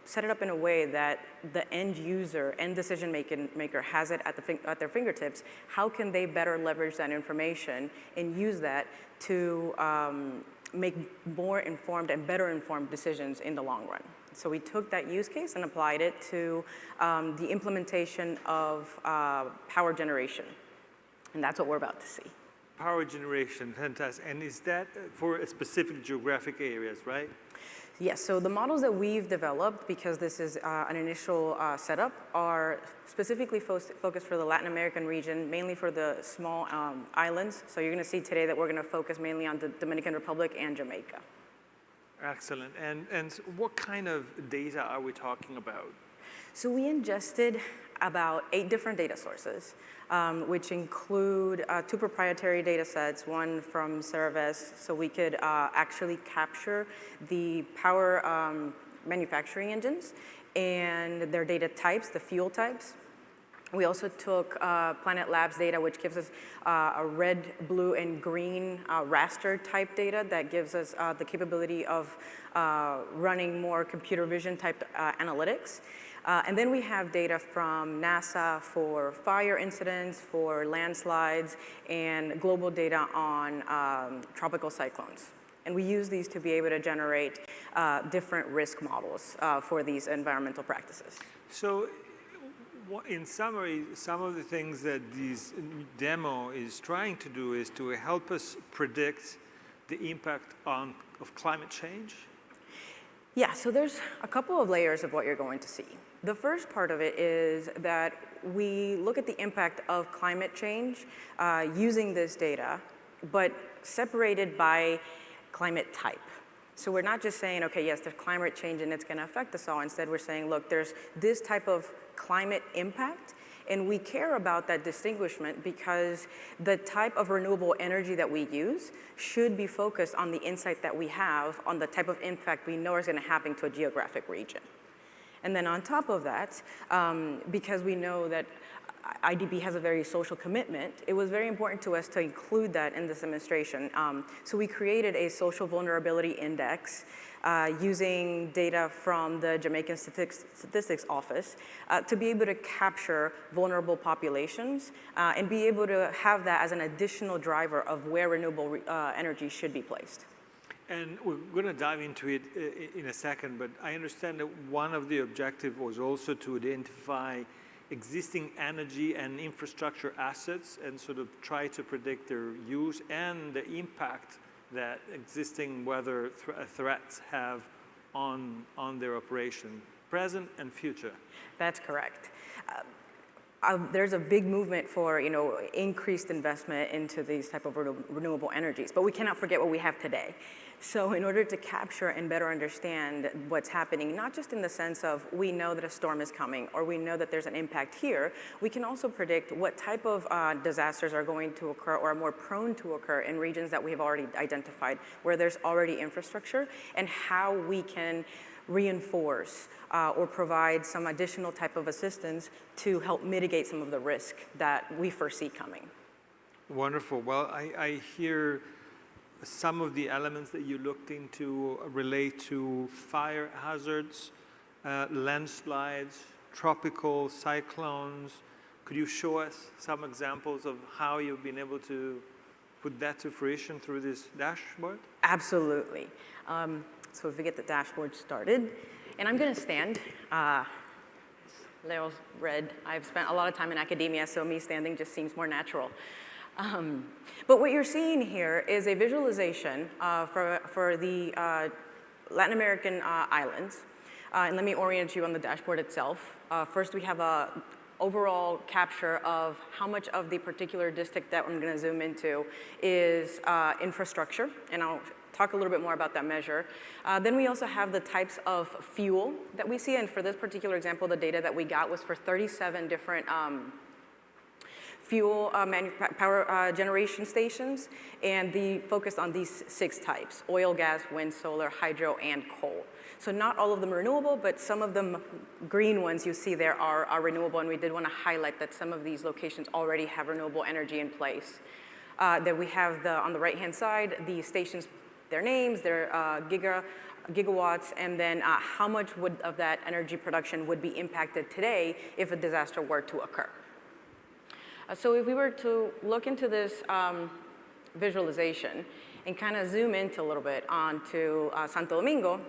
set it up in a way that the end user and decision maker has it at their fingertips, how can they better leverage that information and use that to make more informed and better informed decisions in the long run? So we took that use case and applied it to the implementation of power generation. And that's what we're about to see. Power generation, fantastic. And is that for specific geographic areas, right? Yes, so the models that we've developed, because this is an initial setup, are specifically focused for the Latin American region, mainly for the small islands. So you're going to see today that we're going to focus mainly on the Dominican Republic and Jamaica. Excellent. And what kind of data are we talking about? So we ingested about 8 different data sources, which include 2 proprietary data sets, one from Cereves, so we could actually capture the power manufacturing engines and their data types, the fuel types. We also took Planet Labs data, which gives us a red, blue, and green raster type data that gives us the capability of running more computer vision type analytics. And then we have data from NASA for fire incidents, for landslides, and global data on tropical cyclones. And we use these to be able to generate different risk models for these environmental practices. So, in summary, some of the things that this demo is trying to do is to help us predict the impact of climate change? Yeah, so there's a couple of layers of what you're going to see. The first part of it is that we look at the impact of climate change using this data, but separated by climate type. So we're not just saying, okay, yes, there's climate change and it's going to affect us all. Instead, we're saying, look, there's this type of climate impact, and we care about that distinguishment because the type of renewable energy that we use should be focused on the insight that we have on the type of impact we know is going to happen to a geographic region. And then on top of that, because we know that IDB has a very social commitment, it was very important to us to include that in this demonstration. So we created a social vulnerability index using data from the Jamaican Statistics Office to be able to capture vulnerable populations and be able to have that as an additional driver of where renewable energy should be placed. And we're going to dive into it in a second, but I understand that one of the objectives was also to identify existing energy and infrastructure assets and sort of try to predict their use and the impact that existing weather threats have on their operation, present and future. That's correct. There's a big movement for increased investment into these type of renewable energies, but we cannot forget what we have today. So in order to capture and better understand what's happening, not just in the sense of we know that a storm is coming or we know that there's an impact here, we can also predict what type of disasters are going to occur or are more prone to occur in regions that we have already identified, where there's already infrastructure, and how we can reinforce or provide some additional type of assistance to help mitigate some of the risk that we foresee coming. Wonderful. Well, I hear some of the elements that you looked into relate to fire hazards, landslides, tropical cyclones. Could you show us some examples of how you've been able to put that to fruition through this dashboard? Absolutely. So if we get the dashboard started, and I'm going to stand. Leo's red. I've spent a lot of time in academia, so me standing just seems more natural. But what you're seeing here is a visualization for the Latin American islands. And let me orient you on the dashboard itself. First, we have a overall capture of how much of the particular district that I'm going to zoom into is infrastructure, and I'll talk a little bit more about that measure. Then we also have the types of fuel that we see, and for this particular example, the data that we got was for 37 different fuel power generation stations, and the focused on these 6 types: oil, gas, wind, solar, hydro, and coal. So not all of them renewable, but some of them green ones you see there are renewable, and we did want to highlight that some of these locations already have renewable energy in place. That we have on the right-hand side, the stations, their names, their gigawatts, and then how much of that energy production would be impacted today if a disaster were to occur. So if we were to look into this visualization and kind of zoom into a little bit onto Santo Domingo,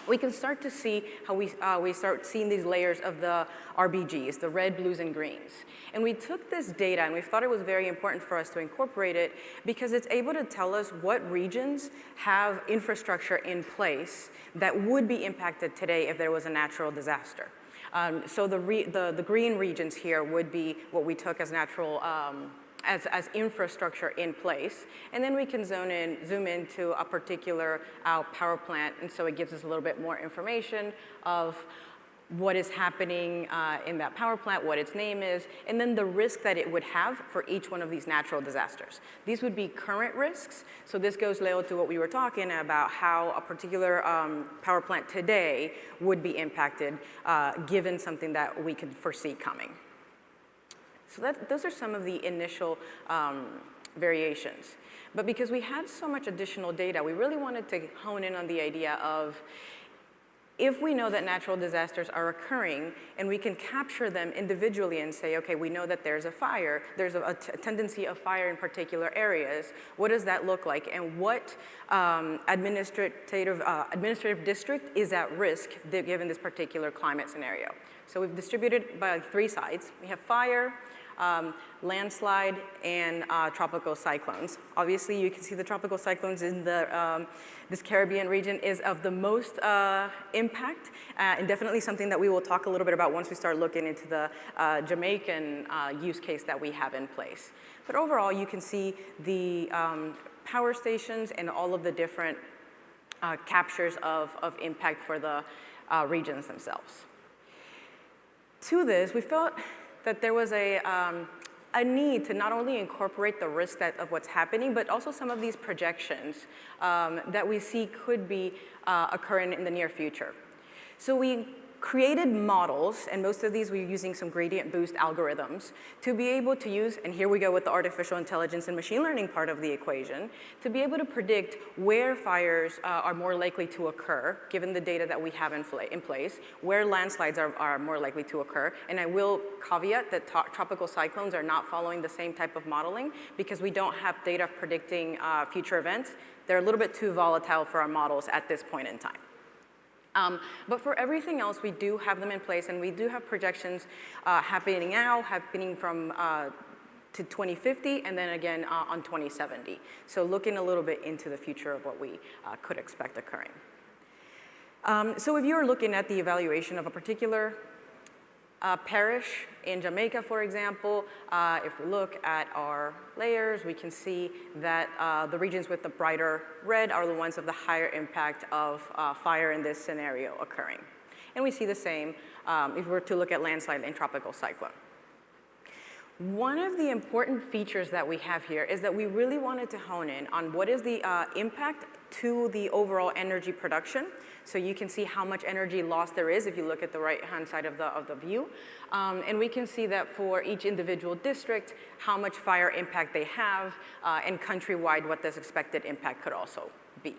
we can start to see how we start seeing these layers of the RBGs, the red, blues, and greens. And we took this data and we thought it was very important for us to incorporate it because it's able to tell us what regions have infrastructure in place that would be impacted today if there was a natural disaster. So the green regions here would be what we took as natural as infrastructure in place. And then we can zoom into a particular power plant, and so it gives us a little bit more information of what is happening in that power plant, what its name is, and then the risk that it would have for each one of these natural disasters. These would be current risks. So this goes, Leo, to what we were talking about, how a particular power plant today would be impacted given something that we could foresee coming. So those are some of the initial variations. But because we had so much additional data, we really wanted to hone in on the idea of, if we know that natural disasters are occurring and we can capture them individually and say, okay, we know that there's a fire, there's a tendency of fire in particular areas, what does that look like? And what administrative district is at risk given this particular climate scenario? So we've distributed by 3 sides. We have fire, landslide, and tropical cyclones. Obviously, you can see the tropical cyclones in this Caribbean region is of the most impact, and definitely something that we will talk a little bit about once we start looking into the Jamaican use case that we have in place. But overall, you can see the power stations and all of the different captures of impact for the regions themselves. To this, we felt that there was a need to not only incorporate the risk of what's happening, but also some of these projections that we see could be occurring in the near future. So we created models, and most of these we're using some gradient boost algorithms to be able to use, and here we go with the artificial intelligence and machine learning part of the equation, to be able to predict where fires are more likely to occur, given the data that we have in place, where landslides are more likely to occur. And I will caveat that tropical cyclones are not following the same type of modeling because we don't have data predicting future events. They're a little bit too volatile for our models at this point in time. But for everything else, we do have them in place, and we do have projections happening now, happening from to 2050, and then again on 2070. So looking a little bit into the future of what we could expect occurring. So if you're looking at the evaluation of a particular parish in Jamaica, for example, if we look at our layers, we can see that the regions with the brighter red are the ones of the higher impact of fire in this scenario occurring. And we see the same if we were to look at landslide and tropical cyclone. One of the important features that we have here is that we really wanted to hone in on what is the impact to the overall energy production. So you can see how much energy loss there is if you look at the right-hand side of the view. And we can see that for each individual district, how much fire impact they have, and countrywide, what this expected impact could also be.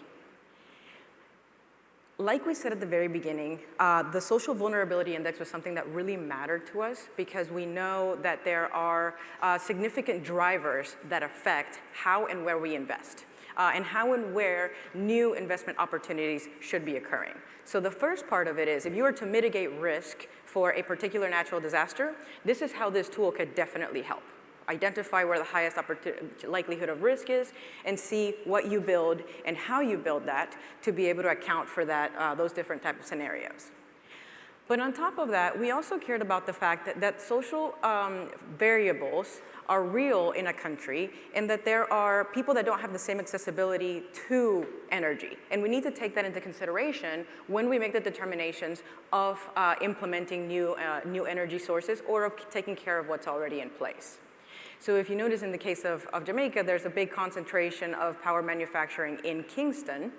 Like we said at the very beginning, the social vulnerability index was something that really mattered to us because we know that there are significant drivers that affect how and where we invest. And how and where new investment opportunities should be occurring. So the first part of it is, if you were to mitigate risk for a particular natural disaster, this is how this tool could definitely help. Identify where the highest likelihood of risk is and see what you build and how you build that to be able to account for that, those different types of scenarios. But on top of that, we also cared about the fact that social variables are real in a country and that there are people that don't have the same accessibility to energy. And we need to take that into consideration when we make the determinations of implementing new energy sources or of taking care of what's already in place. So if you notice in the case of Jamaica, there's a big concentration of power manufacturing in Kingston.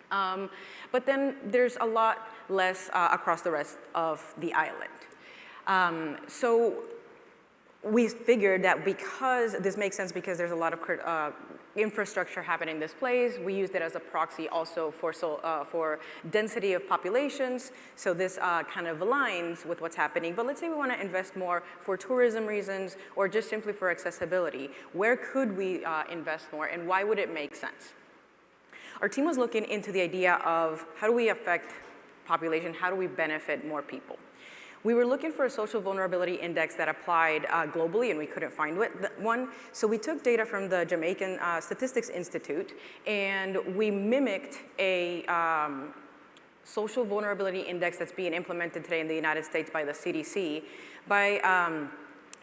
But then there's a lot less across the rest of the island. So we figured that because this makes sense because there's a lot of infrastructure happening in this place, we used it as a proxy also for density of populations. So this kind of aligns with what's happening. But let's say we want to invest more for tourism reasons or just simply for accessibility. Where could we invest more and why would it make sense? Our team was looking into the idea of how do we affect population, how do we benefit more people? We were looking for a social vulnerability index that applied globally, and we couldn't find one. So we took data from the Jamaican Statistics Institute, and we mimicked a social vulnerability index that's being implemented today in the United States by the CDC by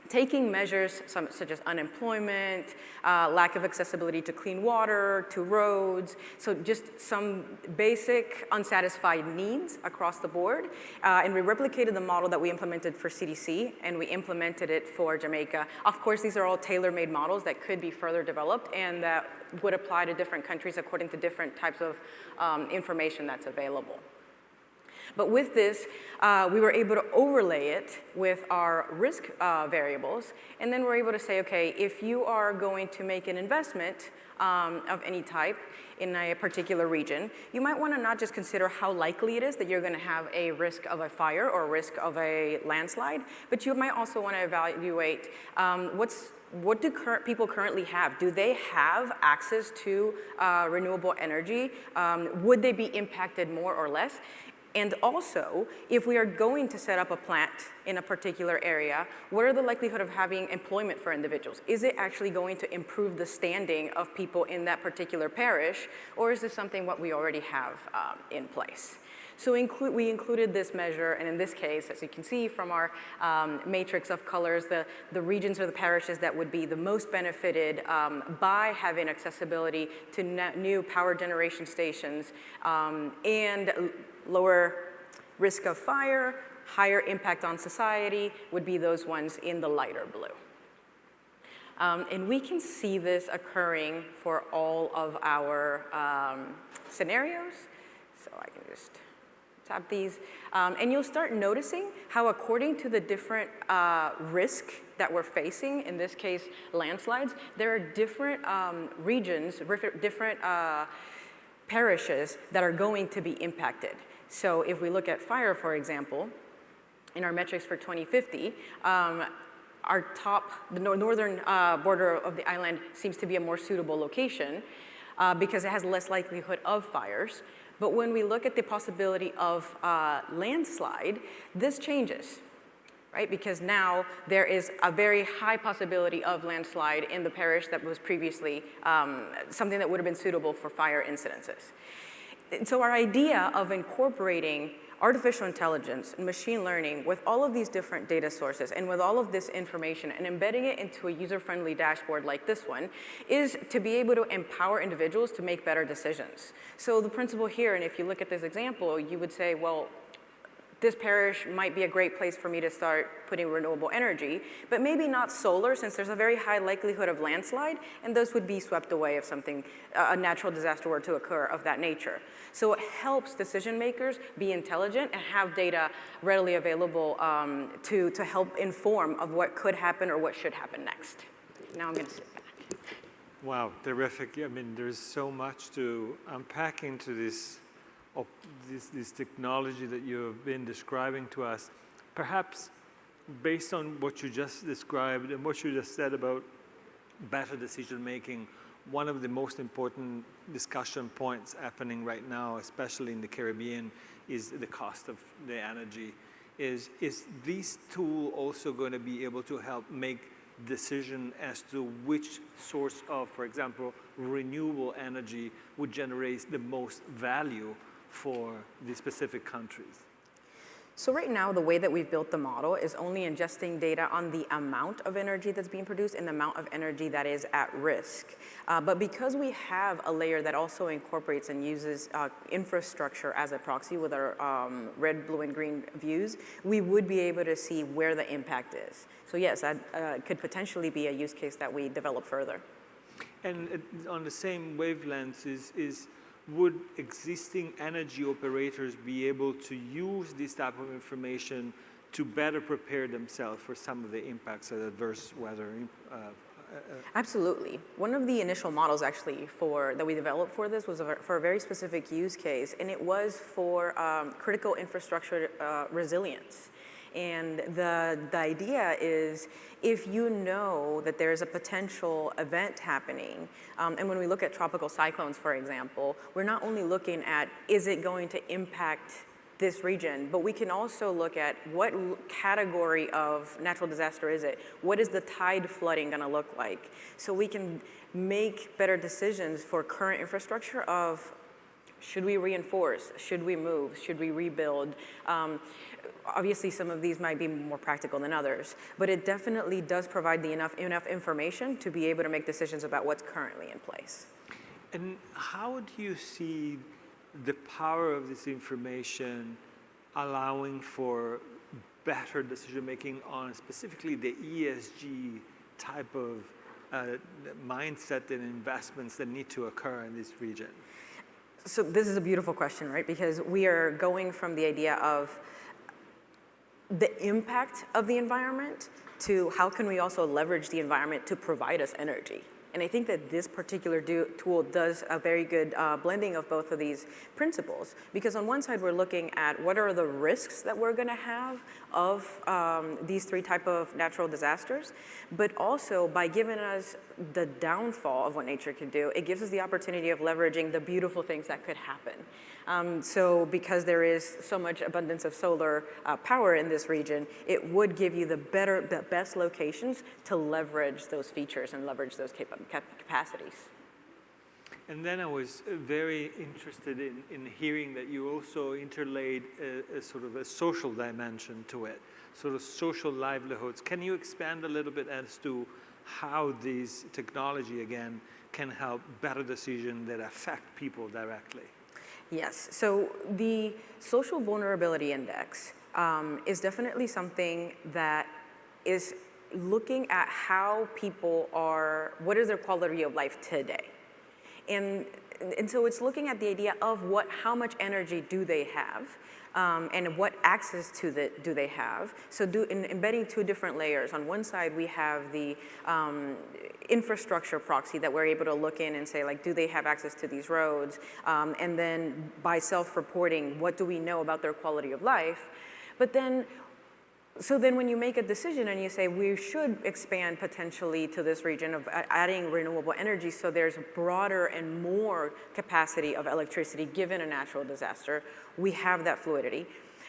taking measures such as unemployment, lack of accessibility to clean water, to roads, so just some basic unsatisfied needs across the board. And we replicated the model that we implemented for CDC, and we implemented it for Jamaica. Of course, these are all tailor-made models that could be further developed and that would apply to different countries according to different types of information that's available. But with this, we were able to overlay it with our risk variables, and then we're able to say, okay, if you are going to make an investment of any type in a particular region, you might want to not just consider how likely it is that you're going to have a risk of a fire or a risk of a landslide, but you might also want to evaluate what do people currently have? Do they have access to renewable energy? Would they be impacted more or less? And also, if we are going to set up a plant in a particular area, what are the likelihood of having employment for individuals? Is it actually going to improve the standing of people in that particular parish, or is this something what we already have in place? So we included this measure, and in this case, as you can see from our matrix of colors, the regions or the parishes that would be the most benefited by having accessibility to new power generation stations and lower risk of fire, higher impact on society would be those ones in the lighter blue. And we can see this occurring for all of our scenarios. So I can just tap these. And you'll start noticing how according to the different risk that we're facing, in this case, landslides, there are different regions, different parishes that are going to be impacted. So if we look at fire, for example, in our metrics for 2050, our the northern border of the island seems to be a more suitable location because it has less likelihood of fires. But when we look at the possibility of landslide, this changes, right? Because now there is a very high possibility of landslide in the parish that was previously something that would have been suitable for fire incidences. And so our idea of incorporating artificial intelligence and machine learning with all of these different data sources and with all of this information and embedding it into a user-friendly dashboard like this one is to be able to empower individuals to make better decisions. So the principle here, and if you look at this example, you would say, well, this parish might be a great place for me to start putting renewable energy, but maybe not solar, since there's a very high likelihood of landslide, and those would be swept away if something, a natural disaster were to occur of that nature. So it helps decision makers be intelligent and have data readily available to help inform of what could happen or what should happen next. Now I'm going to sit back. Wow, terrific. I mean, there's so much to unpack into this technology that you have been describing to us. Perhaps based on what you just described and what you just said about better decision making, one of the most important discussion points happening right now, especially in the Caribbean, is the cost of the energy. Is this tool also going to be able to help make decision as to which source of, for example, renewable energy would generate the most value for the specific countries? So right now, the way that we've built the model is only ingesting data on the amount of energy that's being produced and the amount of energy that is at risk. But because we have a layer that also incorporates and uses infrastructure as a proxy with our red, blue, and green views, we would be able to see where the impact is. So yes, that could potentially be a use case that we develop further. And on the same wavelengths would existing energy operators be able to use this type of information to better prepare themselves for some of the impacts of adverse weather? Absolutely. One of the initial models actually that we developed for this was for a very specific use case, and it was for critical infrastructure resilience. And the idea is, if you know that there's a potential event happening, and when we look at tropical cyclones, for example, we're not only looking at, is it going to impact this region, but we can also look at what category of natural disaster is it? What is the tide flooding gonna look like? So we can make better decisions for current infrastructure of, should we reinforce? Should we move? Should we rebuild? Obviously, some of these might be more practical than others, but it definitely does provide enough information to be able to make decisions about what's currently in place. And how do you see the power of this information allowing for better decision making on specifically the ESG type of mindset and investments that need to occur in this region? So this is a beautiful question, right? Because we are going from the idea of the impact of the environment to how can we also leverage the environment to provide us energy. And I think that this particular tool does a very good blending of both of these principles. Because on one side, we're looking at what are the risks that we're gonna have of these three type of natural disasters. But also, by giving us the downfall of what nature can do, it gives us the opportunity of leveraging the beautiful things that could happen. So because there is so much abundance of solar power in this region, it would give you the best locations to leverage those features and leverage those capacities. And then I was very interested in hearing that you also interlaid a sort of a social dimension to it, sort of social livelihoods. Can you expand a little bit as to how this technology, again, can help better decisions that affect people directly? Yes, so the Social Vulnerability Index is definitely something that is looking at how people are, what is their quality of life today? And so it's looking at the idea of how much energy do they have, and what access to do they have. So embedding two different layers. On one side, we have the infrastructure proxy that we're able to look in and say, like, do they have access to these roads? And then by self-reporting, what do we know about their quality of life? But then So then when you make a decision and you say we should expand potentially to this region of adding renewable energy so there's broader and more capacity of electricity given a natural disaster, we have that fluidity.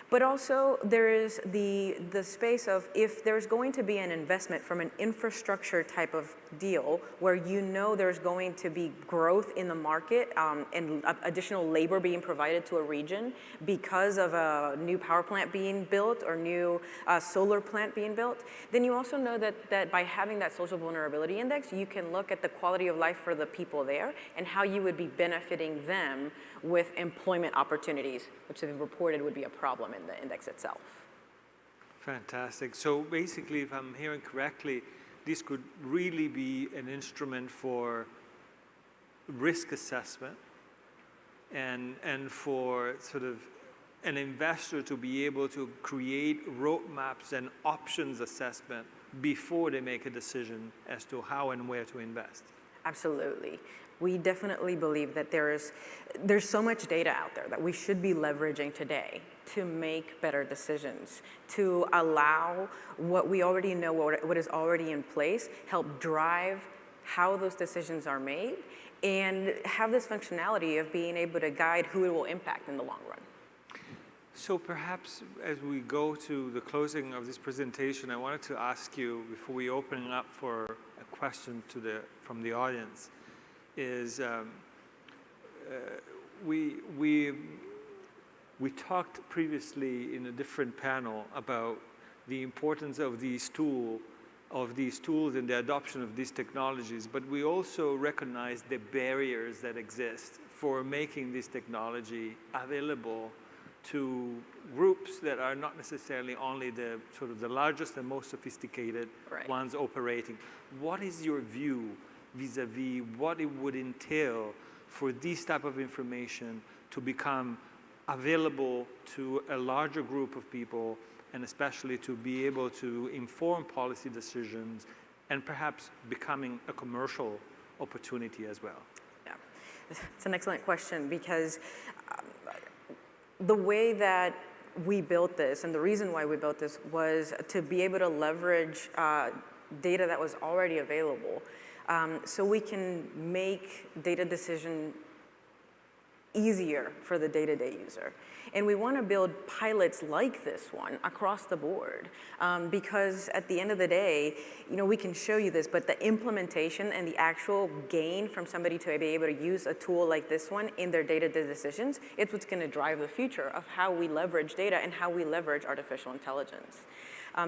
But also there is the space of if there's going to be an investment from an infrastructure type of deal where you know there's going to be growth in the market and additional labor being provided to a region because of a new power plant being built or new solar plant being built, then you also know that by having that social vulnerability index, you can look at the quality of life for the people there and how you would be benefiting them with employment opportunities, which if reported would be a problem in the index itself. Fantastic. So basically, if I'm hearing correctly, this could really be an instrument for risk assessment and for sort of an investor to be able to create roadmaps and options assessment before they make a decision as to how and where to invest. Absolutely. We definitely believe that there's so much data out there that we should be leveraging today to make better decisions, to allow what we already know, what is already in place, help drive how those decisions are made, and have this functionality of being able to guide who it will impact in the long run. So perhaps as we go to the closing of this presentation, I wanted to ask you, before we open it up for a question from the audience, is we talked previously in a different panel about the importance of these tools and the adoption of these technologies, but we also recognize the barriers that exist for making this technology available to groups that are not necessarily only the sort of the largest and most sophisticated ones operating. What is your view vis-a-vis what it would entail for this type of information to become available to a larger group of people, and especially to be able to inform policy decisions and perhaps becoming a commercial opportunity as well? Yeah, it's an excellent question, because the way that we built this and the reason why we built this was to be able to leverage data that was already available. So we can make data decision easier for the day-to-day user. And we want to build pilots like this one across the board, because at the end of the day, we can show you this, but the implementation and the actual gain from somebody to be able to use a tool like this one in their day-to-day decisions, it's what's going to drive the future of how we leverage data and how we leverage artificial intelligence.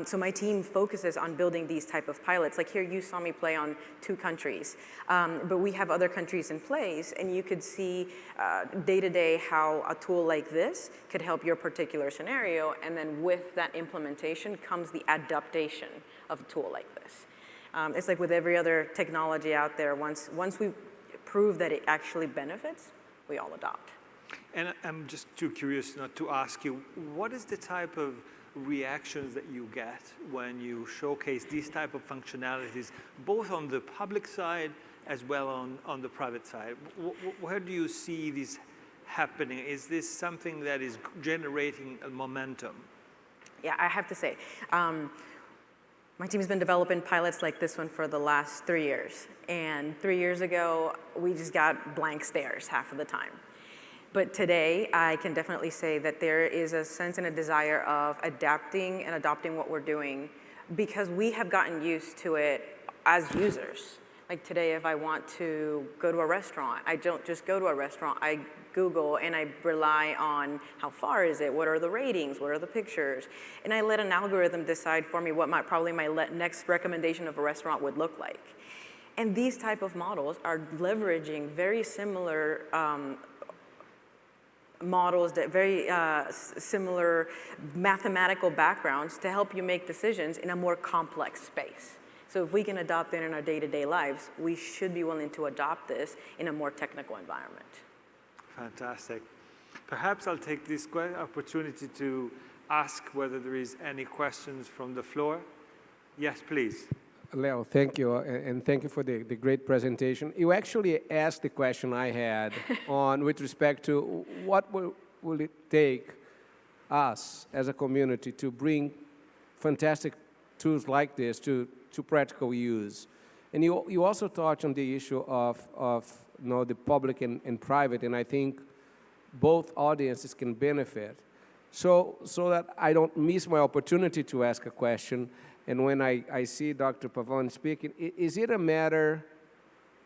So my team focuses on building these type of pilots. Like here, you saw me play on 2 countries, but we have other countries in place, and you could see day-to-day how a tool like this could help your particular scenario, and then with that implementation comes the adaptation of a tool like this. It's like with every other technology out there, once we prove that it actually benefits, we all adopt. And I'm just too curious not to ask you, what is the type of reactions that you get when you showcase these type of functionalities, both on the public side as well on the private side? Where do you see this happening? Is this something that is generating a momentum? Yeah, I have to say, my team has been developing pilots like this one for the last 3 years. And 3 years ago, we just got blank stares half of the time. But today, I can definitely say that there is a sense and a desire of adapting and adopting what we're doing, because we have gotten used to it as users. Like today, if I want to go to a restaurant, I don't just go to a restaurant, I Google and I rely on how far is it, what are the ratings, what are the pictures, and I let an algorithm decide for me what probably my next recommendation of a restaurant would look like. And these type of models are leveraging very similar models, that very similar mathematical backgrounds to help you make decisions in a more complex space. So if we can adopt it in our day-to-day lives, we should be willing to adopt this in a more technical environment. Fantastic. Perhaps I'll take this opportunity to ask whether there is any questions from the floor. Yes, please. Leo, thank you, and thank you for the great presentation. You actually asked the question I had on with respect to what will it take us as a community to bring fantastic tools like this to practical use. And you also touched on the issue of the public and private, and I think both audiences can benefit. So that I don't miss my opportunity to ask a question, and when I see Dr. Pavon speaking, is it a matter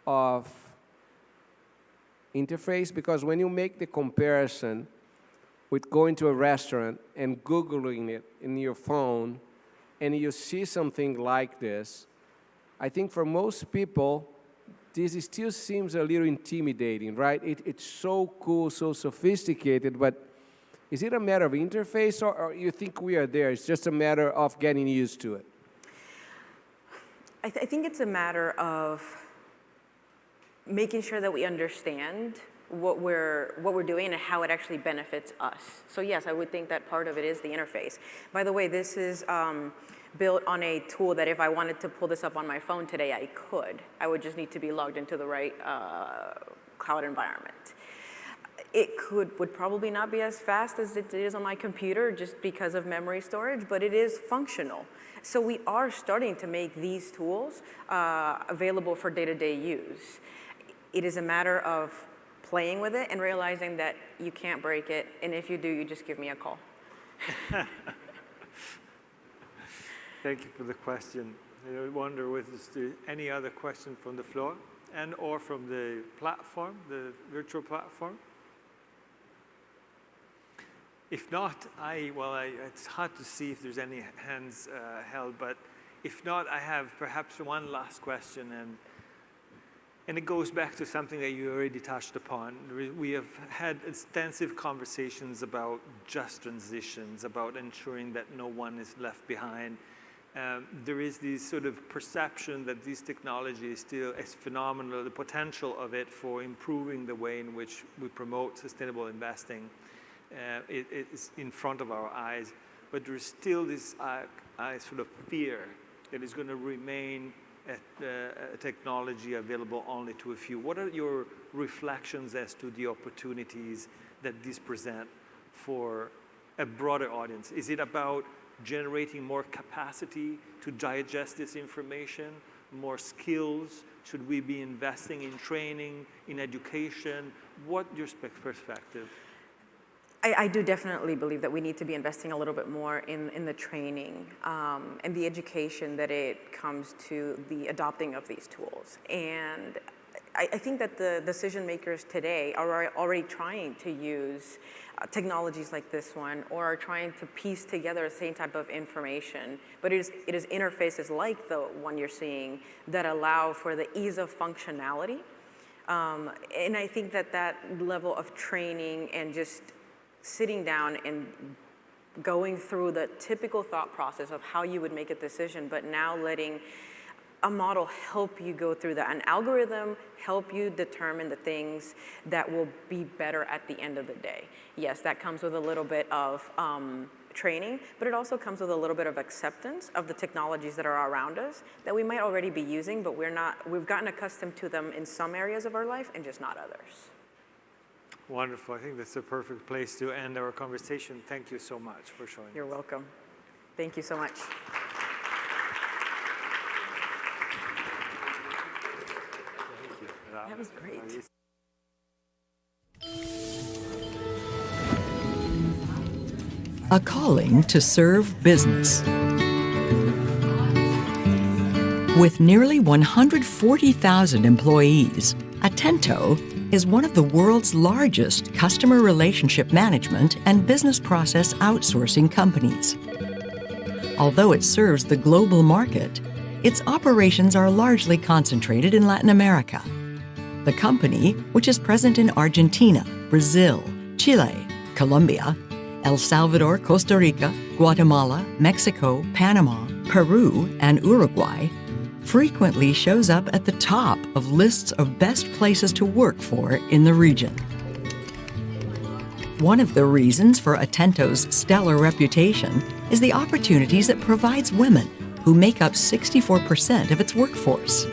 of interface? Because when you make the comparison with going to a restaurant and Googling it in your phone, and you see something like this, I think for most people, this still seems a little intimidating, right? It's so cool, so sophisticated, but is it a matter of interface, or you think we are there? It's just a matter of getting used to it? I think it's a matter of making sure that we understand what we're doing and how it actually benefits us. So yes, I would think that part of it is the interface. By the way, this is built on a tool that if I wanted to pull this up on my phone today, I could. I would just need to be logged into the right cloud environment. It would probably not be as fast as it is on my computer just because of memory storage, but it is functional. So we are starting to make these tools available for day-to-day use. It is a matter of playing with it and realizing that you can't break it, and if you do, you just give me a call. Thank you for the question. I wonder whether there's any other question from the floor and or from the platform, the virtual platform. If not, it's hard to see if there's any hands held, but if not, I have perhaps one last question, and it goes back to something that you already touched upon. We have had extensive conversations about just transitions, about ensuring that no one is left behind. There is this sort of perception that this technology is still as phenomenal, the potential of it for improving the way in which we promote sustainable investing. It's in front of our eyes, but there's still this sort of fear that is going to remain a technology available only to a few. What are your reflections as to the opportunities that this present for a broader audience? Is it about generating more capacity to digest this information, more skills? Should we be investing in training, in education? What's your perspective? I do definitely believe that we need to be investing a little bit more in the training and the education that it comes to the adopting of these tools. And I think that the decision makers today are already trying to use technologies like this one, or are trying to piece together the same type of information. But it is interfaces like the one you're seeing that allow for the ease of functionality. And I think that level of training and just sitting down and going through the typical thought process of how you would make a decision, but now letting a model help you go through that, an algorithm help you determine the things that will be better at the end of the day. Yes, that comes with a little bit of training, but it also comes with a little bit of acceptance of the technologies that are around us that we might already be using, but we've gotten accustomed to them in some areas of our life and just not others. Wonderful. I think that's a perfect place to end our conversation. Thank you so much for showing us. You're welcome. Thank you so much. Thank you. That was great. A calling to serve business. With nearly 140,000 employees, Atento is one of the world's largest customer relationship management and business process outsourcing companies. Although it serves the global market, its operations are largely concentrated in Latin America. The company, which is present in Argentina, Brazil, Chile, Colombia, El Salvador, Costa Rica, Guatemala, Mexico, Panama, Peru, and Uruguay, frequently shows up at the top of lists of best places to work for in the region. One of the reasons for Atento's stellar reputation is the opportunities it provides women, who make up 64% of its workforce.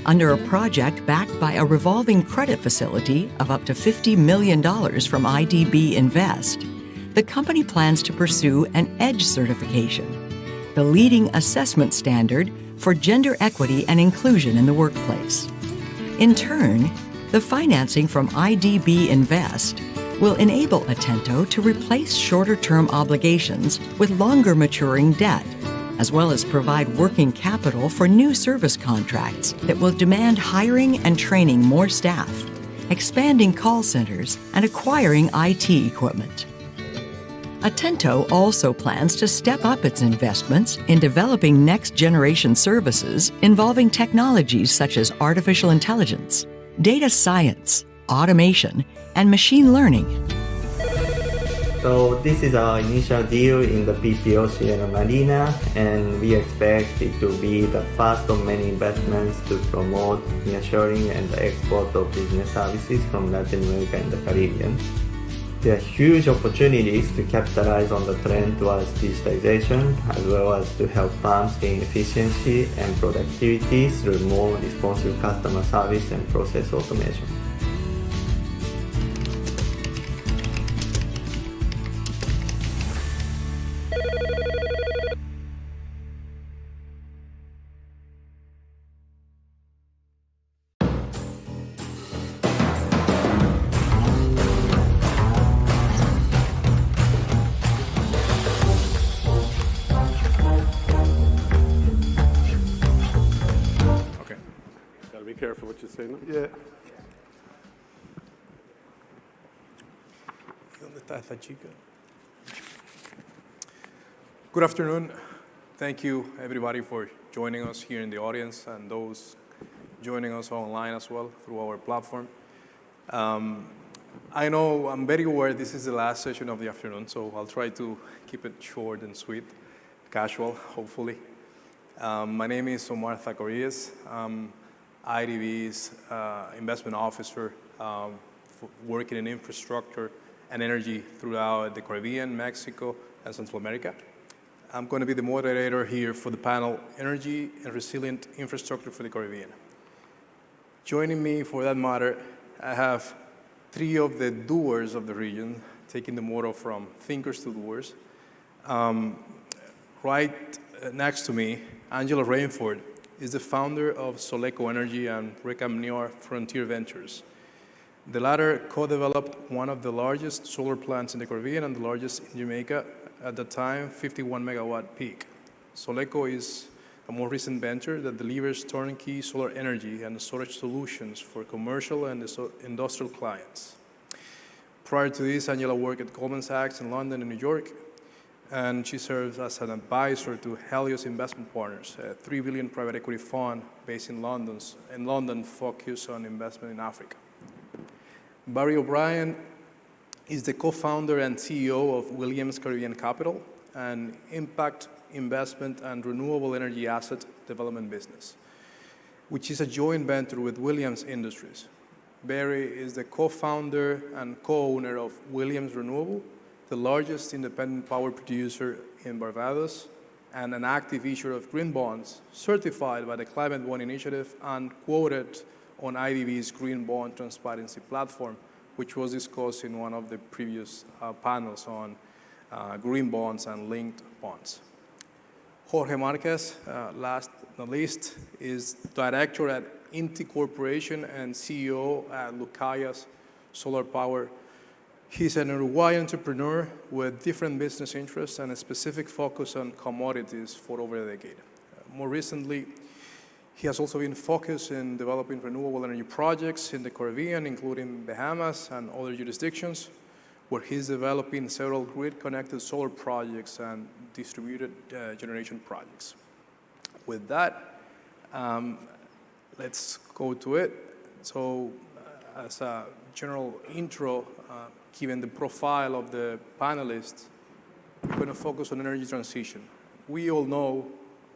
Under a project backed by a revolving credit facility of up to $50 million from IDB Invest, the company plans to pursue an EDGE certification, the leading assessment standard for gender equity and inclusion in the workplace. In turn, the financing from IDB Invest will enable Atento to replace shorter-term obligations with longer maturing debt, as well as provide working capital for new service contracts that will demand hiring and training more staff, expanding call centers, and acquiring IT equipment. Atento also plans to step up its investments in developing next-generation services involving technologies such as artificial intelligence, data science, automation, and machine learning. So this is our initial deal in the PPOC and Marina, and we expect it to be the first of many investments to promote nearshoring and the export of business services from Latin America and the Caribbean. There are huge opportunities to capitalize on the trend towards digitization, as well as to help firms gain efficiency and productivity through more responsive customer service and process automation. Careful what you say now. Yeah. Good afternoon. Thank you, everybody, for joining us here in the audience and those joining us online as well through our platform. I know I'm very aware this is the last session of the afternoon, so I'll try to keep it short and sweet, casual, hopefully. My name is Omar Zacarias. IDB's investment officer working in infrastructure and energy throughout the Caribbean, Mexico, and Central America. I'm going to be the moderator here for the panel, Energy and Resilient Infrastructure for the Caribbean. Joining me for that matter, I have three of the doers of the region, taking the motto from thinkers to doers. Right next to me, Angela Rainford is the founder of Soleco Energy and Recamnior Frontier Ventures. The latter co-developed one of the largest solar plants in the Caribbean and the largest in Jamaica at the time, 51 megawatt peak. Soleco is a more recent venture that delivers turnkey solar energy and storage solutions for commercial and industrial clients. Prior to this, Angela worked at Goldman Sachs in London and New York, and she serves as an advisor to Helios Investment Partners, a $3 billion private equity fund based in London focused on investment in Africa. Barry O'Brien is the co-founder and CEO of Williams Caribbean Capital, an impact investment and renewable energy asset development business, which is a joint venture with Williams Industries. Barry is the co-founder and co-owner of Williams Renewable, the largest independent power producer in Barbados, and an active issuer of green bonds, certified by the Climate Bond Initiative and quoted on IDB's Green Bond Transparency platform, which was discussed in one of the previous panels on green bonds and linked bonds. Jorge Marquez, last but not least, is director at Inti Corporation and CEO at Lucayas Solar Power. He's an Uruguayan entrepreneur with different business interests and a specific focus on commodities for over a decade. More recently, he has also been focused in developing renewable energy projects in the Caribbean, including Bahamas and other jurisdictions, where he's developing several grid-connected solar projects and distributed generation projects. With that, let's go to it. So, as a general intro, given the profile of the panelists, we're going to focus on energy transition. We all know,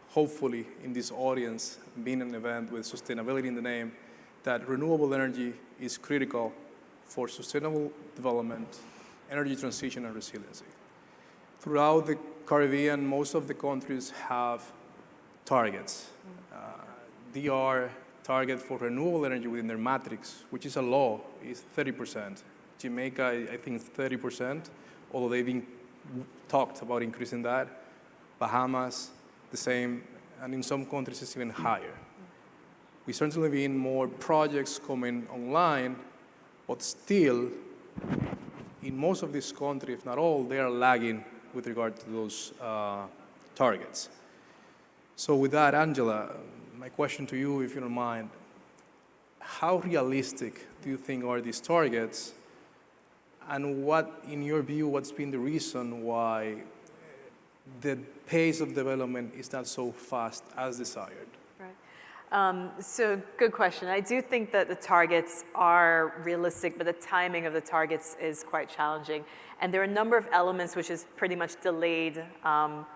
hopefully, in this audience, being an event with sustainability in the name, that renewable energy is critical for sustainable development, energy transition, and resiliency. Throughout the Caribbean, most of the countries have targets. DR target for renewable energy within their matrix, which is a law, is 30%. Jamaica, I think, is 30%, although they've been talked about increasing that. Bahamas, the same, and in some countries it's even higher. We certainly been more projects coming online, but still, in most of these countries, if not all, they are lagging with regard to those targets. So with that, Angela, my question to you, if you don't mind, how realistic do you think are these targets? And what, in your view, what's been the reason why the pace of development is not so fast as desired? So good question. I do think that the targets are realistic, but the timing of the targets is quite challenging. And there are a number of elements which is pretty much delayed,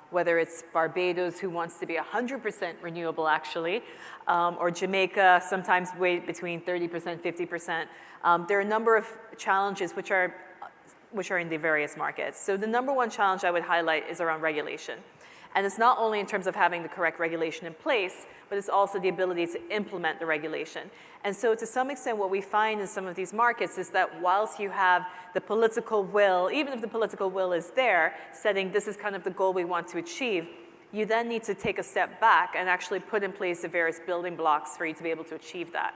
whether it's Barbados, who wants to be 100% renewable actually, or Jamaica, sometimes wait between 30%, 50%. There are a number of challenges which are in the various markets. So the number one challenge I would highlight is around regulation. And it's not only in terms of having the correct regulation in place, but it's also the ability to implement the regulation. And so to some extent, what we find in some of these markets is that whilst you have the political will, even if the political will is there, setting this is kind of the goal we want to achieve, you then need to take a step back and actually put in place the various building blocks for you to be able to achieve that.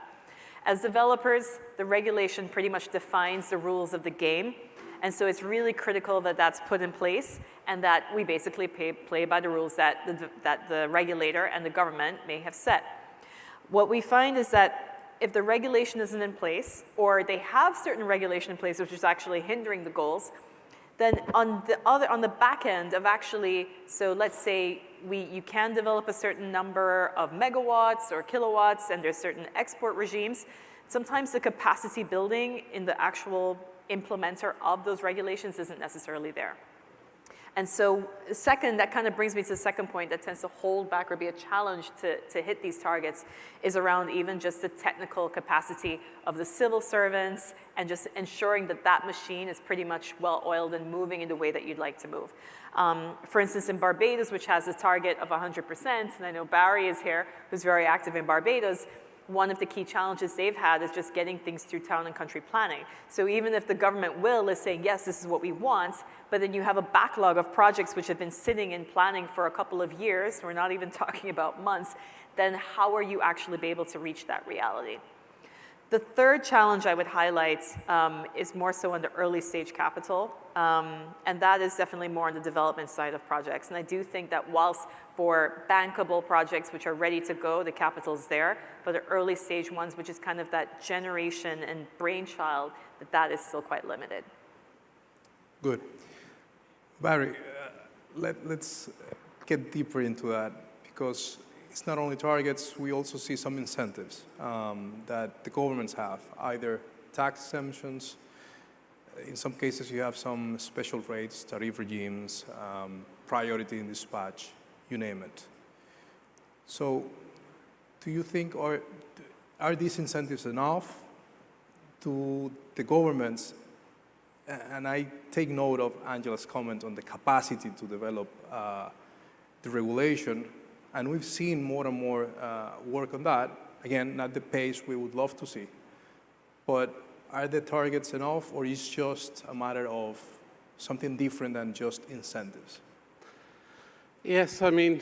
As developers, the regulation pretty much defines the rules of the game. And so it's really critical that that's put in place and that we basically play by the rules that the regulator and the government may have set. What we find is that if the regulation isn't in place, or they have certain regulation in place which is actually hindering the goals, then on the back end of actually, so let's say you can develop a certain number of megawatts or kilowatts, and there's certain export regimes, sometimes the capacity building in the actual implementer of those regulations isn't necessarily there. And so second, that kind of brings me to the second point that tends to hold back or be a challenge to hit these targets is around even just the technical capacity of the civil servants and just ensuring that that machine is pretty much well-oiled and moving in the way that you'd like to move. For instance, in Barbados, which has a target of 100%, and I know Barry is here, who's very active in Barbados, one of the key challenges they've had is just getting things through town and country planning. So even if the government will is saying, yes, this is what we want, but then you have a backlog of projects which have been sitting in planning for a couple of years, we're not even talking about months, then how are you actually be able to reach that reality? The third challenge I would highlight is more so on the early stage capital, and that is definitely more on the development side of projects. And I do think that whilst for bankable projects which are ready to go, the capital's there, but the early stage ones, which is kind of that generation and brainchild, that is still quite limited. Good. Barry, let's get deeper into that, because it's not only targets, we also see some incentives that the governments have, either tax exemptions, in some cases you have some special rates, tariff regimes, priority in dispatch, you name it. So do you think, are these incentives enough? Do the governments, and I take note of Angela's comment on the capacity to develop the regulation, and we've seen more and more work on that. Again, not the pace we would love to see. But are the targets enough, or is it just a matter of something different than just incentives? Yes, I mean,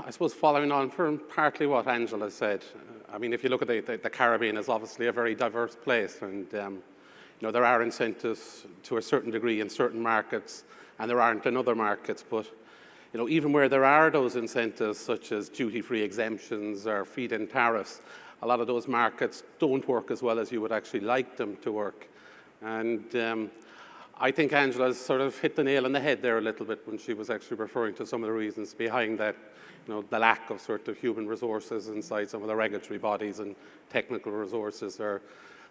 I suppose following on from partly what Angela said, I mean, if you look at the Caribbean is obviously a very diverse place, and you know, there are incentives to a certain degree in certain markets, and there aren't in other markets, but you know, even where there are those incentives, such as duty-free exemptions or feed-in tariffs, a lot of those markets don't work as well as you would actually like them to work. And I think Angela's sort of hit the nail on the head there a little bit when she was actually referring to some of the reasons behind that, you know, the lack of sort of human resources inside some of the regulatory bodies and technical resources, or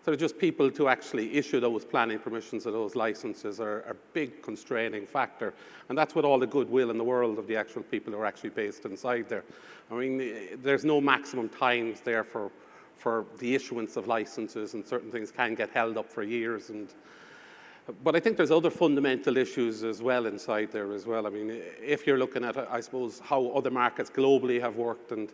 sort of just people to actually issue those planning permissions or those licenses are a big constraining factor. And that's with all the goodwill in the world of the actual people who are actually based inside there. I mean, there's no maximum times there for the issuance of licenses, and certain things can get held up for years. But I think there's other fundamental issues as well inside there as well. I mean, if you're looking at, I suppose, how other markets globally have worked, and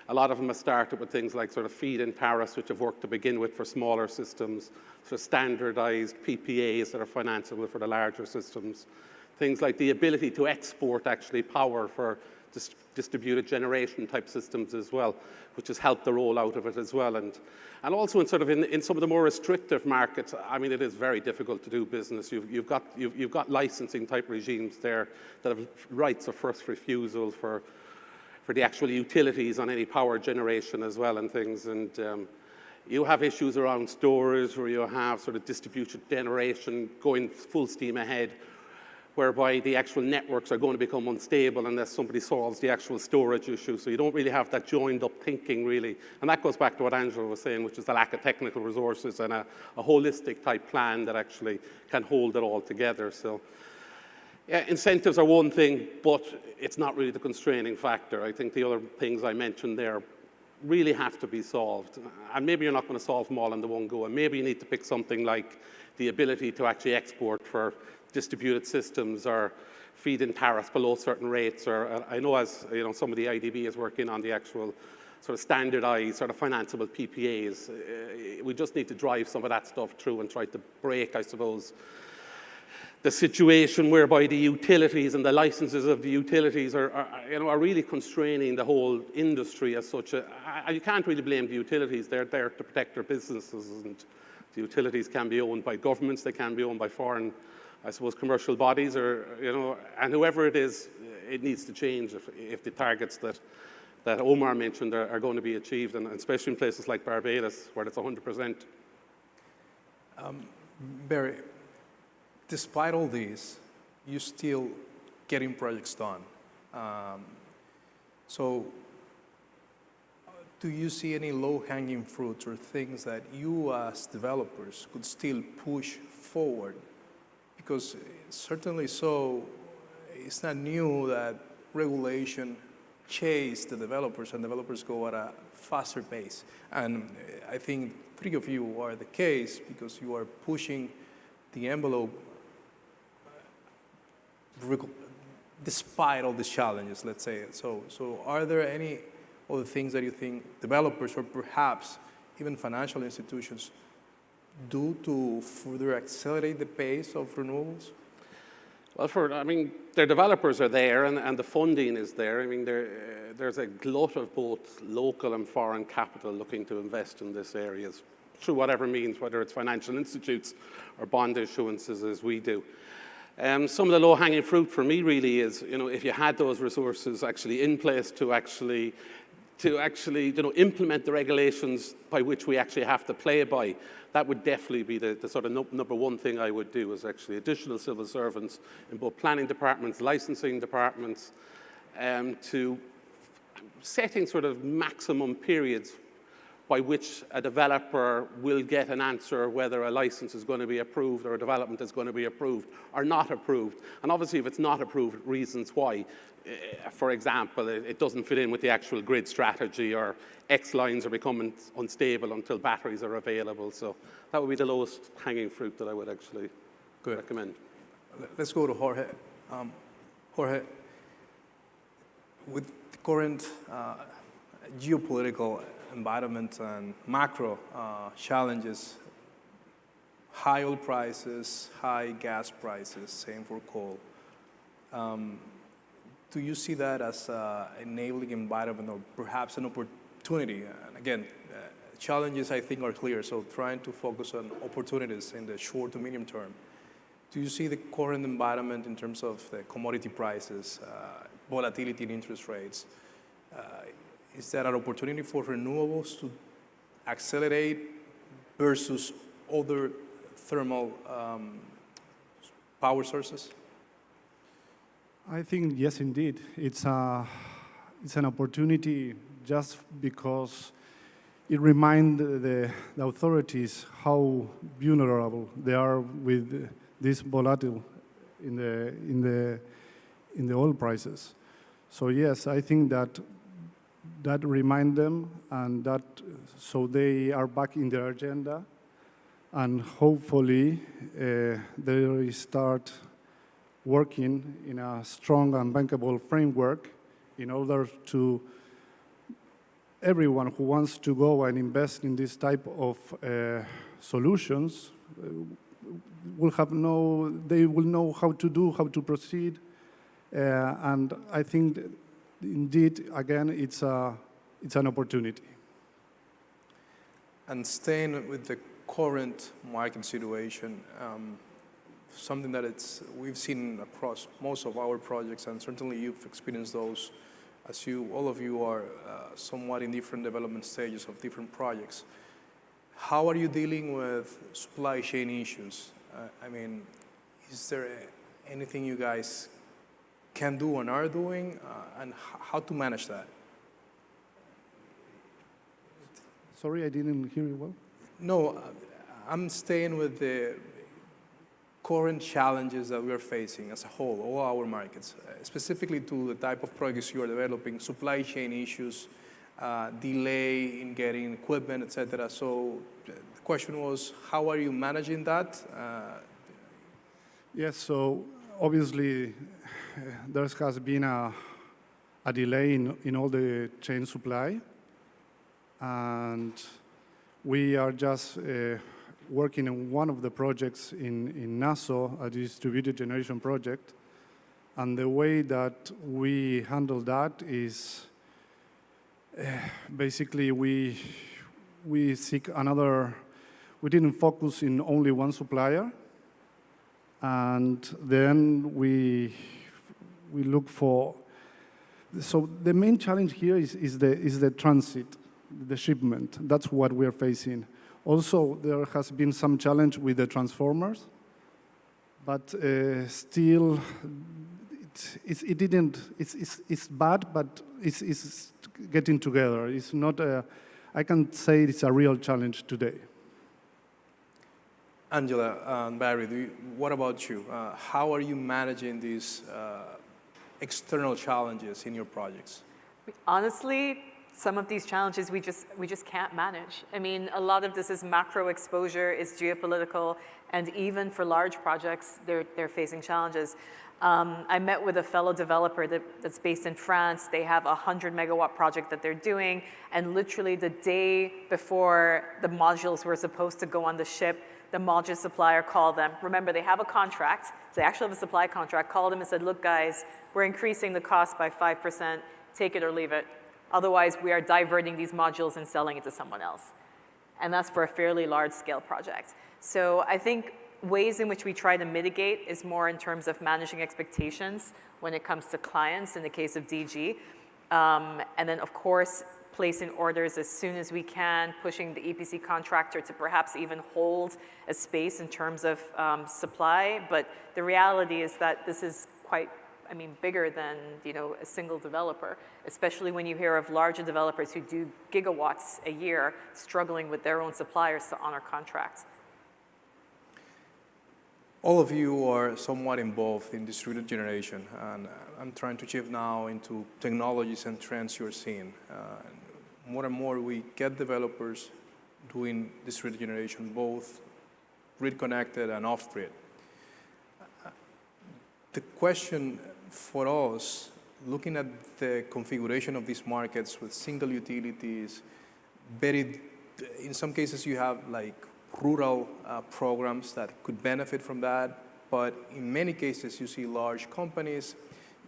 a lot of them have started with things like sort of feed-in tariffs, which have worked to begin with for smaller systems, sort of standardized PPAs that are financeable for the larger systems. Things like the ability to export actually power for distributed generation type systems as well, which has helped the rollout of it as well. And also in some of the more restrictive markets, I mean, it is very difficult to do business. You've got licensing type regimes there that have rights of first refusal for the actual utilities on any power generation as well and things. And you have issues around storage where you have sort of distributed generation going full steam ahead, whereby the actual networks are going to become unstable unless somebody solves the actual storage issue. So you don't really have that joined up thinking, really. And that goes back to what Angela was saying, which is the lack of technical resources and a holistic type plan that actually can hold it all together. So yeah, incentives are one thing, but it's not really the constraining factor. I think the other things I mentioned there really have to be solved. And maybe you're not going to solve them all in the one go. And maybe you need to pick something like the ability to actually export for distributed systems or feed-in tariffs below certain rates. Or I know, as you know, some of the IDB is working on the actual sort of standardized sort of financeable PPAs. We just need to drive some of that stuff through and try to break, I suppose, the situation whereby the utilities and the licenses of the utilities are really constraining the whole industry as such. You can't really blame the utilities. They're there to protect their businesses, and the utilities can be owned by governments, they can be owned by foreign, I suppose, commercial bodies, or and whoever it is, it needs to change if the targets that Omar mentioned are going to be achieved, and especially in places like Barbados, where it's 100%. Barry, despite all this, you're still getting projects done. So do you see any low-hanging fruits or things that you as developers could still push forward? Because certainly so, it's not new that regulation chase the developers and developers go at a faster pace. And I think three of you are the case because you are pushing the envelope despite all the challenges, let's say. So are there any other things that you think developers or perhaps even financial institutions do to further accelerate the pace of renewables? Well, their developers are there and the funding is there. I mean, there's a glut of both local and foreign capital looking to invest in this area through whatever means, whether it's financial institutes or bond issuances as we do. Some of the low-hanging fruit for me really is, if you had those resources actually in place to actually implement the regulations by which we actually have to play by, that would definitely be the sort of number one thing I would do, is actually additional civil servants in both planning departments, licensing departments, to setting sort of maximum periods by which a developer will get an answer whether a license is going to be approved or a development is going to be approved or not approved. And obviously, if it's not approved, reasons why. For example, it doesn't fit in with the actual grid strategy, or X lines are becoming unstable until batteries are available. So that would be the lowest hanging fruit that I would actually recommend. Let's go to Jorge. Jorge, with the current geopolitical environment and macro challenges, high oil prices, high gas prices, same for coal. Do you see that as an enabling environment or perhaps an opportunity? And again, challenges I think are clear, so trying to focus on opportunities in the short to medium term. Do you see the current environment in terms of the commodity prices, volatility in interest rates? Is that an opportunity for renewables to accelerate versus other thermal power sources? I think, yes, indeed. It's an opportunity just because it reminds the authorities how vulnerable they are with this volatility in the oil prices. So yes, I think that remind them, and that so they are back in their agenda, and hopefully they start working in a strong and bankable framework in order to everyone who wants to go and invest in this type of solutions they will know how to proceed, and I think indeed, again, it's an opportunity. And staying with the current market situation, something that we've seen across most of our projects, and certainly you've experienced those, as all of you are somewhat in different development stages of different projects. How are you dealing with supply chain issues? I mean, is there anything you guys can do and are doing, and how to manage that? Sorry, I didn't hear you well. No, I'm staying with the current challenges that we're facing as a whole, all our markets, specifically to the type of projects you are developing, supply chain issues, delay in getting equipment, etc. So the question was, how are you managing that? Yes, so obviously there has been a delay in all the chain supply, and we are just working on one of the projects in Nassau, a distributed generation project, and the way that we handle that is basically we seek another. We didn't focus in only one supplier, and then we look for. So the main challenge here is the transit, the shipment. That's what we're facing. Also, there has been some challenge with the transformers, but still, it's bad, but it's getting together. It's not I can say it's a real challenge today. Angela and Barry, what about you? How are you managing these external challenges in your projects? Honestly, some of these challenges we just can't manage. I mean, a lot of this is macro exposure, it's geopolitical, and even for large projects, they're facing challenges. I met with a fellow developer that's based in France. They have a 100-megawatt project that they're doing, and literally the day before the modules were supposed to go on the ship, the module supplier called them. Remember, they have a contract. So they actually have a supply contract. Called them and said, look, guys, we're increasing the cost by 5%. Take it or leave it. Otherwise, we are diverting these modules and selling it to someone else. And that's for a fairly large-scale project. So I think ways in which we try to mitigate is more in terms of managing expectations when it comes to clients in the case of DG. And then, of course, placing orders as soon as we can, pushing the EPC contractor to perhaps even hold a space in terms of supply. But the reality is that this is quite, bigger than, a single developer, especially when you hear of larger developers who do gigawatts a year struggling with their own suppliers to honor contracts. All of you are somewhat involved in distributed generation, and I'm trying to shift now into technologies and trends you're seeing. More and more we get developers doing distributed generation, both grid-connected and off-grid. The question for us, looking at the configuration of these markets with single utilities, in some cases you have like rural programs that could benefit from that, but in many cases you see large companies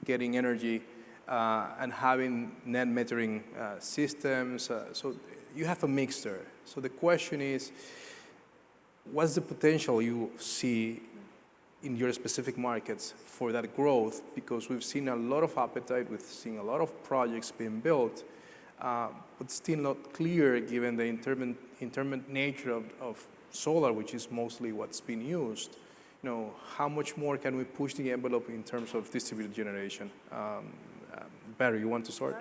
getting energy and having net metering systems. So you have a mixture. So the question is, what's the potential you see in your specific markets for that growth? Because we've seen a lot of appetite, we've seen a lot of projects being built, but still not clear given the intermittent nature of solar, which is mostly what's being used. How much more can we push the envelope in terms of distributed generation? Barry, you want to start?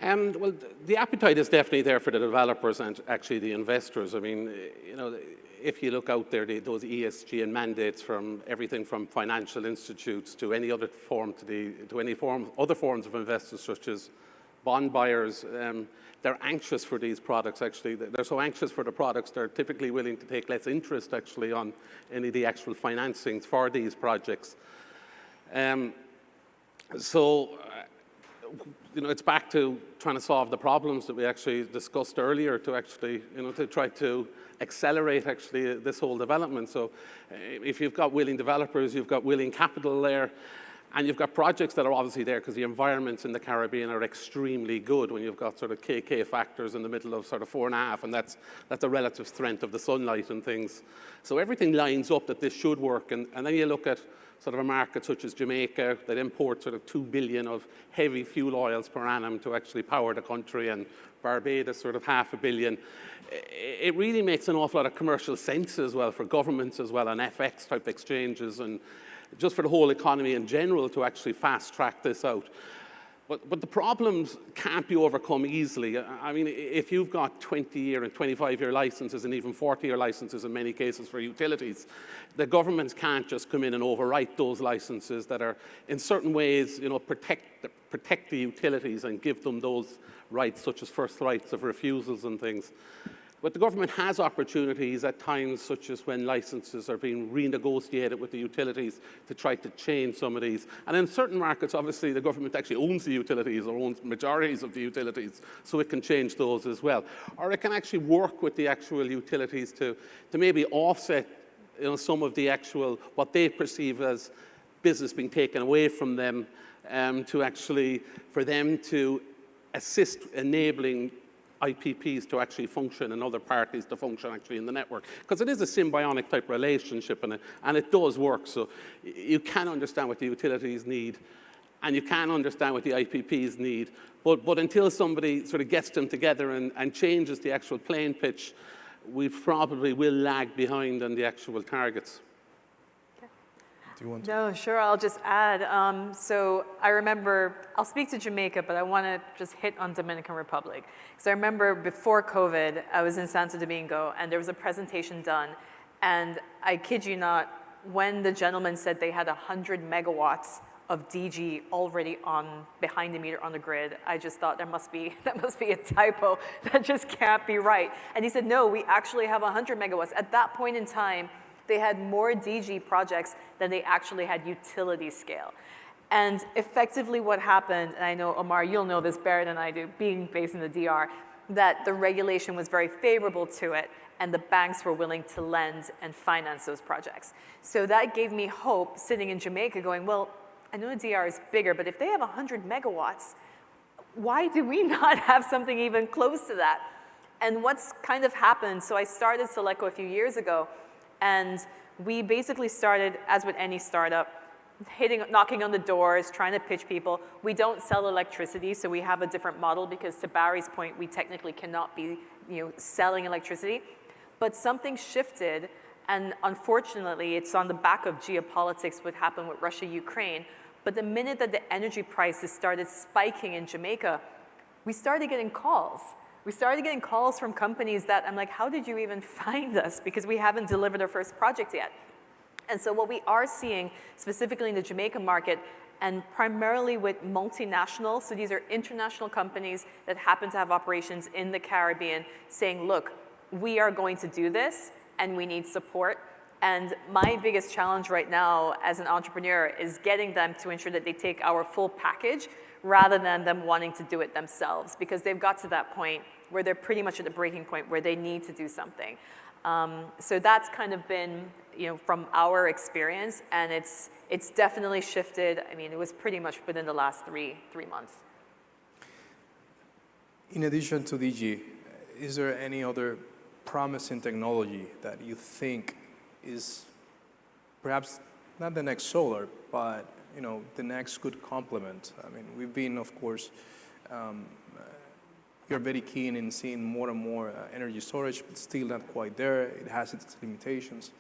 Well, the appetite is definitely there for the developers and actually the investors. If you look out there, those ESG and mandates from everything from financial institutes to any other form other forms of investors such as bond buyers, they're anxious for these products. Actually, they're so anxious for the products, they're typically willing to take less interest actually on any of the actual financings for these projects. It's back to trying to solve the problems that we actually discussed earlier to actually, to try to accelerate actually this whole development. So if you've got willing developers, you've got willing capital there, And you've got projects that are obviously there because the environments in the Caribbean are extremely good when you've got sort of KK factors in the middle of sort of 4.5, and that's a relative strength of the sunlight and things. So everything lines up that this should work. And then you look at sort of a market such as Jamaica that imports sort of 2 billion of heavy fuel oils per annum to actually power the country, and Barbados sort of 500 million. It really makes an awful lot of commercial sense as well for governments as well, and FX type exchanges, and just for the whole economy in general to actually fast track this out. But the problems can't be overcome easily. I mean, if you've got 20-year and 25-year licenses and even 40-year licenses in many cases for utilities, the governments can't just come in and overwrite those licenses that are in certain ways, you know, protect the utilities and give them those rights, such as first rights of refusals and things. But the government has opportunities at times, such as when licenses are being renegotiated with the utilities to try to change some of these. And in certain markets, obviously, the government actually owns the utilities or owns majorities of the utilities, so it can change those as well. Or it can actually work with the actual utilities to maybe offset, you know, some of the actual, what they perceive as business being taken away from them, to actually, for them to assist enabling IPPs to actually function and other parties to function actually in the network. Because it is a symbiotic type relationship, and it does work. So you can understand what the utilities need, and you can understand what the IPPs need. But until somebody sort of gets them together and changes the actual playing pitch, we probably will lag behind on the actual targets. Do you want to? No, sure, I'll just add. So I remember, I'll speak to Jamaica, but I want to just hit on Dominican Republic. So I remember before COVID, I was in Santo Domingo, and there was a presentation done. And I kid you not, when the gentleman said they had 100 megawatts of DG already on behind the meter on the grid, I just thought that must be a typo. That just can't be right. And he said, no, we actually have 100 megawatts. At that point in time, they had more DG projects than they actually had utility scale. And effectively what happened, and I know, Omar, you'll know this better than I do, being based in the DR, that the regulation was very favorable to it, and the banks were willing to lend and finance those projects. So that gave me hope sitting in Jamaica going, well, I know the DR is bigger, but if they have 100 megawatts, why do we not have something even close to that? And what's kind of happened, so I started Seleco a few years ago, and we basically started, as with any startup, knocking on the doors, trying to pitch people. We don't sell electricity, so we have a different model because to Barry's point, we technically cannot be, you know, selling electricity. But something shifted, and unfortunately, it's on the back of geopolitics, what happened with Russia, Ukraine. But the minute that the energy prices started spiking in Jamaica, we started getting calls. We started getting calls from companies that I'm like, how did you even find us? Because we haven't delivered our first project yet. And so what we are seeing, specifically in the Jamaican market, and primarily with multinationals, so these are international companies that happen to have operations in the Caribbean, saying, look, we are going to do this, and we need support. And my biggest challenge right now as an entrepreneur is getting them to ensure that they take our full package rather than them wanting to do it themselves, because they've got to that point where they're pretty much at the breaking point where they need to do something. So that's kind of been, you know, from our experience, and it's definitely shifted. I mean, it was pretty much within the last three months. In addition to DG, is there any other promising technology that you think is perhaps not the next solar, but you know, the next good complement? I mean, we've been, of course, you're very keen in seeing more and more energy storage, but still not quite there. It has its limitations.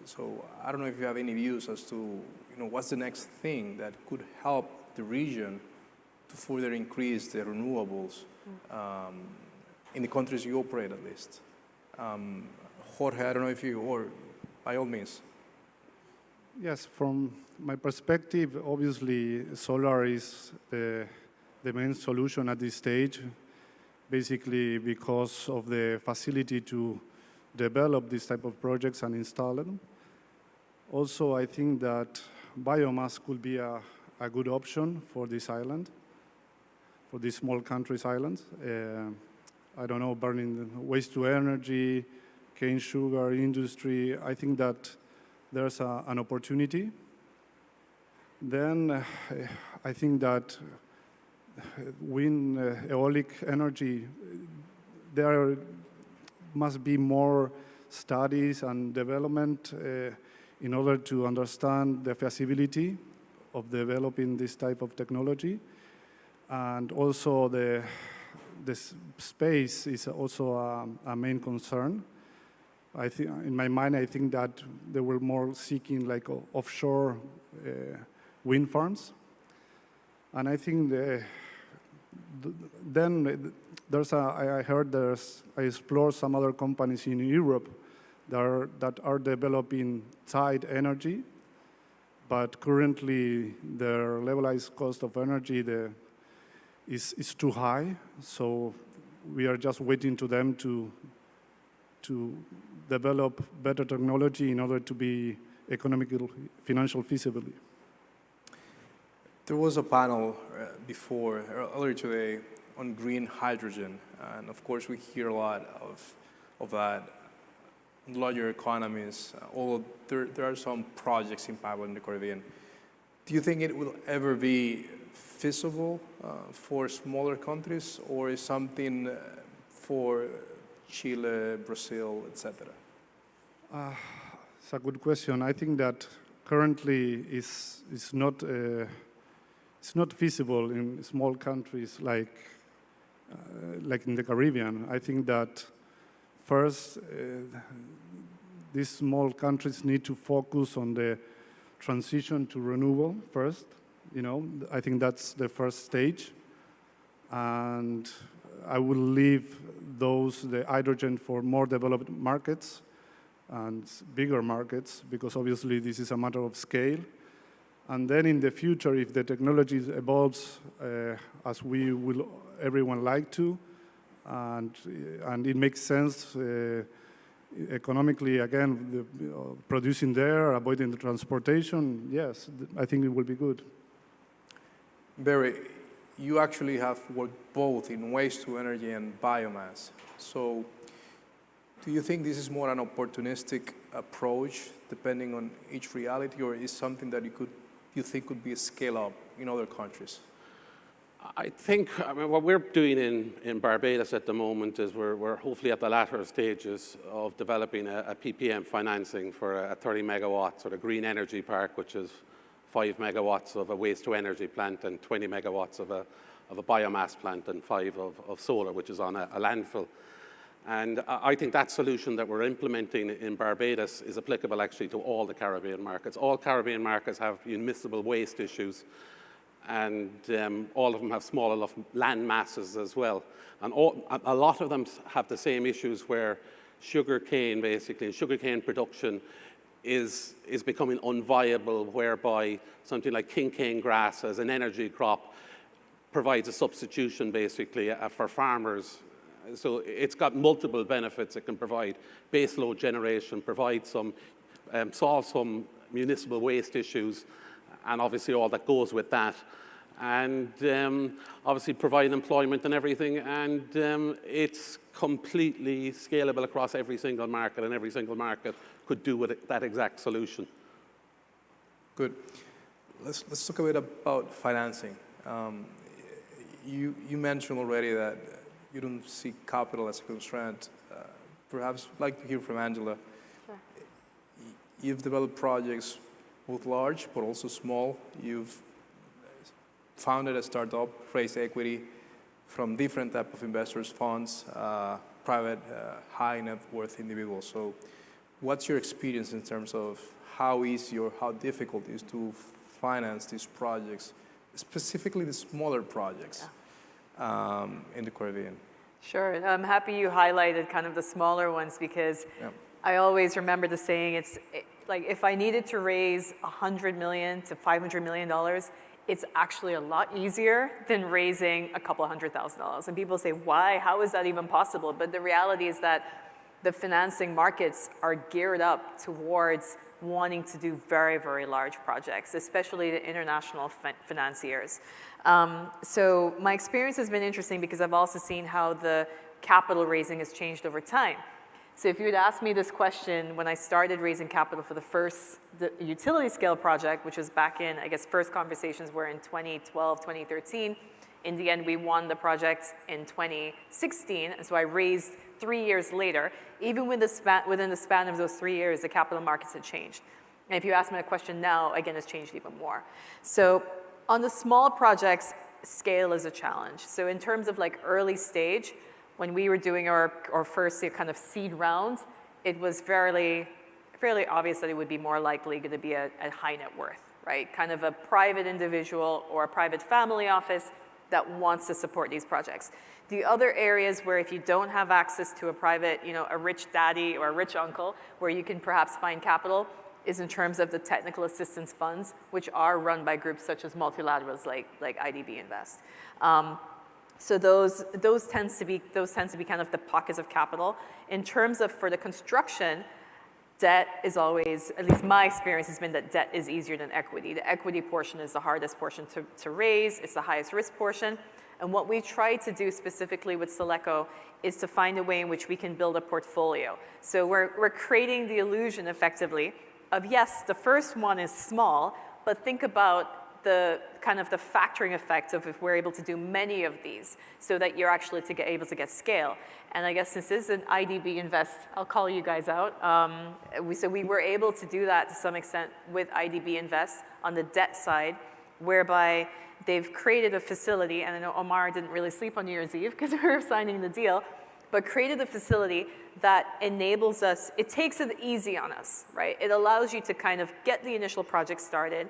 So I don't know if you have any views as to, you know, what's the next thing that could help the region to further increase the renewables in the countries you operate, at least. Jorge, I don't know if you, or by all means. Yes, from my perspective, obviously, solar is the main solution at this stage, basically because of the facility to develop this type of projects and install them. Also, I think that biomass could be a good option for this island, for these small countries' islands. I don't know, burning waste to energy, cane sugar industry. I think that there's an opportunity. Then I think that wind, aeolic energy, there must be more studies and development in order to understand the feasibility of developing this type of technology. And also the space is also a main concern. I think, in my mind, I think that they were more seeking like offshore wind farms. And I think then I heard I explored some other companies in Europe that are developing tide energy, but currently their levelized cost of energy is too high. So we are just waiting to them to develop better technology in order to be economical, financial feasibility. There was a panel earlier today on green hydrogen, and of course we hear a lot of that in larger economies, although there are some projects in pipeline in the Caribbean. Do you think it will ever be feasible for smaller countries, or is something for Chile, Brazil, etc.? It's a good question. I think that currently it's not feasible in small countries like in the Caribbean. I think that first these small countries need to focus on the transition to renewable first. I think that's the first stage, and I will leave the hydrogen for more developed markets and bigger markets, because obviously this is a matter of scale. And then in the future, if the technology evolves as everyone like to, and it makes sense economically, again, producing there, avoiding the transportation, yes, I think it will be good. Barry, you actually have worked both in waste to energy and biomass. So do you think this is more an opportunistic approach depending on each reality, or is something that you think could be a scale up in other countries? I think what we're doing in Barbados at the moment is we're hopefully at the latter stages of developing a PPM financing for a 30 megawatt sort of green energy park, which is 5 megawatts of a waste to energy plant and 20 megawatts of a biomass plant and 5 of solar, which is on a landfill. And I think that solution that we're implementing in Barbados is applicable actually to all the Caribbean markets. All Caribbean markets have immiscible waste issues, and all of them have small enough land masses as well. And a lot of them have the same issues where sugarcane, basically, and sugarcane production is becoming unviable, whereby something like king cane grass as an energy crop provides a substitution, basically, for farmers. So it's got multiple benefits. It can provide base load generation, solve some municipal waste issues, and obviously all that goes with that. And obviously provide employment and everything, and it's completely scalable across every single market, and every single market could do with that exact solution. Good. Let's talk a bit about financing. You mentioned already that you don't see capital as a constraint. Perhaps I'd like to hear from Angela. Sure. You've developed projects both large but also small. You've founded a startup, raised equity from different type of investors, funds, private, high net worth individuals. So what's your experience in terms of how easy or how difficult it is to finance these projects, specifically the smaller projects in the Caribbean? Sure, I'm happy you highlighted kind of the smaller ones, because I always remember the saying, like if I needed to raise $100 million to $500 million, it's actually a lot easier than raising a couple $100,000. And people say, why? How is that even possible? But the reality is that the financing markets are geared up towards wanting to do very, very large projects, especially the international financiers. So my experience has been interesting because I've also seen how the capital raising has changed over time. So if you had asked me this question when I started raising capital for the utility scale project, which was back in, I guess, first conversations were in 2012, 2013. In the end, we won the project in 2016, and so I raised 3 years later. Even within the span of those 3 years, the capital markets had changed. And if you ask me that question now, again, it's changed even more. So on the small projects, scale is a challenge. So in terms of like early stage, when we were doing our first kind of seed round, it was fairly obvious that it would be more likely going to be a high net worth, right? Kind of a private individual or a private family office that wants to support these projects. The other areas where if you don't have access to a private, a rich daddy or a rich uncle, where you can perhaps find capital, is in terms of the technical assistance funds, which are run by groups such as multilaterals like IDB Invest. So those tend to be kind of the pockets of capital. In terms of for the construction, debt is always, at least my experience has been that debt is easier than equity. The equity portion is the hardest portion to raise. It's the highest risk portion. And what we try to do specifically with Soleco is to find a way in which we can build a portfolio. So we're creating the illusion effectively of, yes, the first one is small, but think about the kind of the factoring effect of if we're able to do many of these so that you're actually able to get scale. And I guess since this is an IDB Invest, I'll call you guys out. So we were able to do that to some extent with IDB Invest on the debt side, whereby they've created a facility, and I know Omar didn't really sleep on New Year's Eve because we were signing the deal, but created a facility that enables us, it takes it easy on us, right? It allows you to kind of get the initial project started,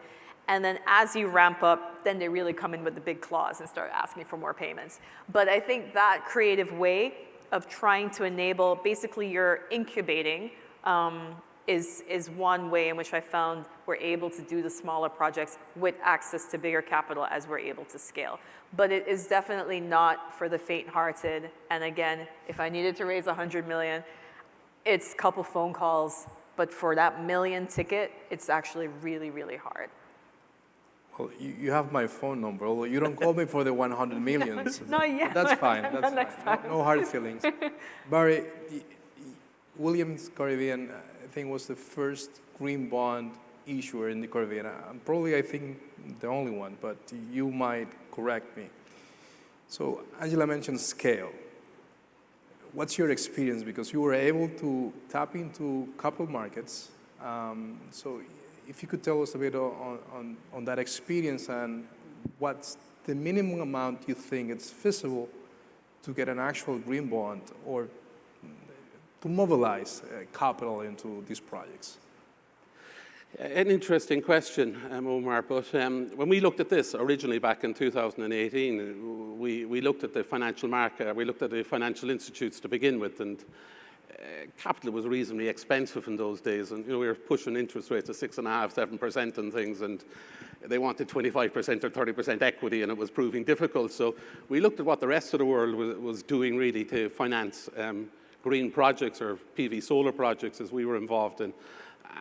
and then as you ramp up, then they really come in with the big claws and start asking for more payments. But I think that creative way of trying to enable, basically you're incubating, is one way in which I found we're able to do the smaller projects with access to bigger capital as we're able to scale. But it is definitely not for the faint-hearted. And again, if I needed to raise 100 million, it's a couple phone calls. But for that million ticket, it's actually really, really hard. Well, you have my phone number, although you don't call me for the 100 millions. Not yet. That's fine. That's Next fine. time. No hard feelings. Barry, Williams Caribbean, I think, was the first green bond issuer in the Caribbean. Probably, I think, the only one, but you might correct me. So Angela mentioned scale. What's your experience? Because you were able to tap into capital markets. So if you could tell us a bit on that experience and what's the minimum amount you think it's feasible to get an actual green bond or to mobilize capital into these projects? An interesting question, Omar, but when we looked at this originally back in 2018, we looked at the financial market, we looked at the financial institutes to begin with, and capital was reasonably expensive in those days, and we were pushing interest rates of 6.5%, 7% and things, and they wanted 25% or 30% equity, and it was proving difficult. So we looked at what the rest of the world was doing really to finance green projects or PV solar projects as we were involved in.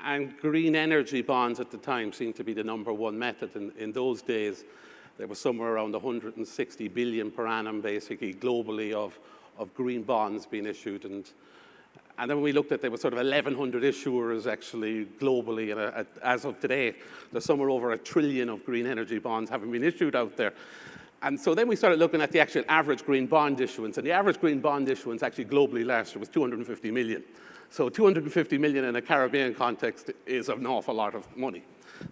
And green energy bonds at the time seemed to be the #1 method. In those days, there was somewhere around 160 billion per annum, basically, globally, of green bonds being issued. And then when we looked at, there were sort of 1,100 issuers, actually, globally. And as of today, there's somewhere over 1 trillion of green energy bonds having been issued out there. And so then we started looking at the actual average green bond issuance. And the average green bond issuance, actually, globally last year was 250 million. So 250 million in a Caribbean context is an awful lot of money.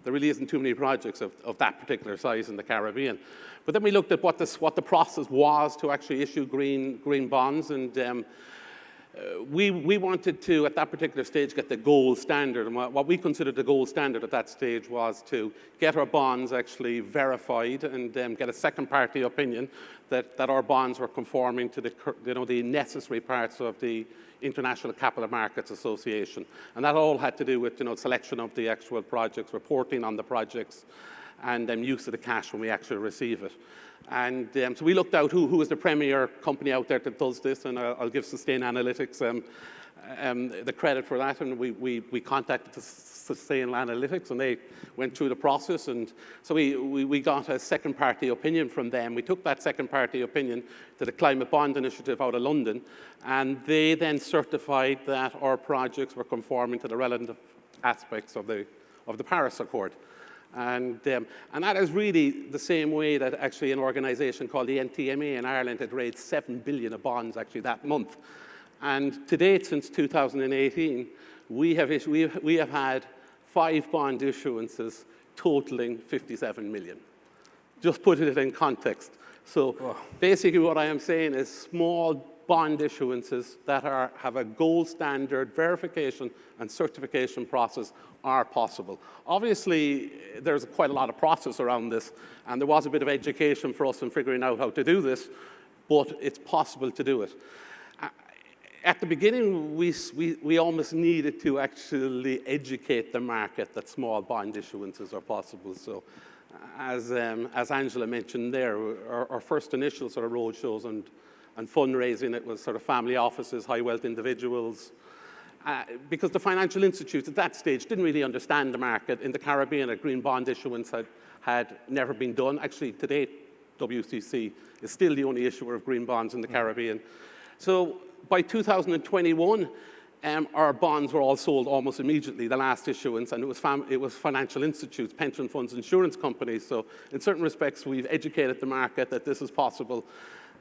There really isn't too many projects of that particular size in the Caribbean. But then we looked at what the process was to actually issue green bonds, and we wanted to, at that particular stage, get the gold standard. And what we considered the gold standard at that stage was to get our bonds actually verified and get a second-party opinion that our bonds were conforming to the necessary parts of the International Capital Markets Association. And that all had to do with selection of the actual projects, reporting on the projects, and use of the cash when we actually receive it. And so we looked out who is the premier company out there that does this, and I'll give Sustainalytics the credit for that. And we contacted Sustainalytics, and they went through the process. And so we got a second-party opinion from them. We took that second-party opinion to the Climate Bond Initiative out of London, and they then certified that our projects were conforming to the relevant aspects of the Paris Accord. And that is really the same way that actually an organization called the NTMA in Ireland had raised 7 billion of bonds actually that month. And to date, since 2018, we have had 5 bond issuances totaling 57 million. Just putting it in context. So basically what I am saying is small bond issuances that have a gold standard verification and certification process are possible. Obviously, there's quite a lot of process around this, and there was a bit of education for us in figuring out how to do this, but it's possible to do it. At the beginning, we almost needed to actually educate the market that small bond issuances are possible. So as Angela mentioned there, our first initial sort of roadshows and fundraising, it was sort of family offices, high wealth individuals, because the financial institutes at that stage didn't really understand the market. In the Caribbean, a green bond issuance had never been done. Actually, to date, WCC is still the only issuer of green bonds in the Caribbean. So by 2021, our bonds were all sold almost immediately, the last issuance, and it was financial institutes, pension funds, insurance companies. So in certain respects, we've educated the market that this is possible.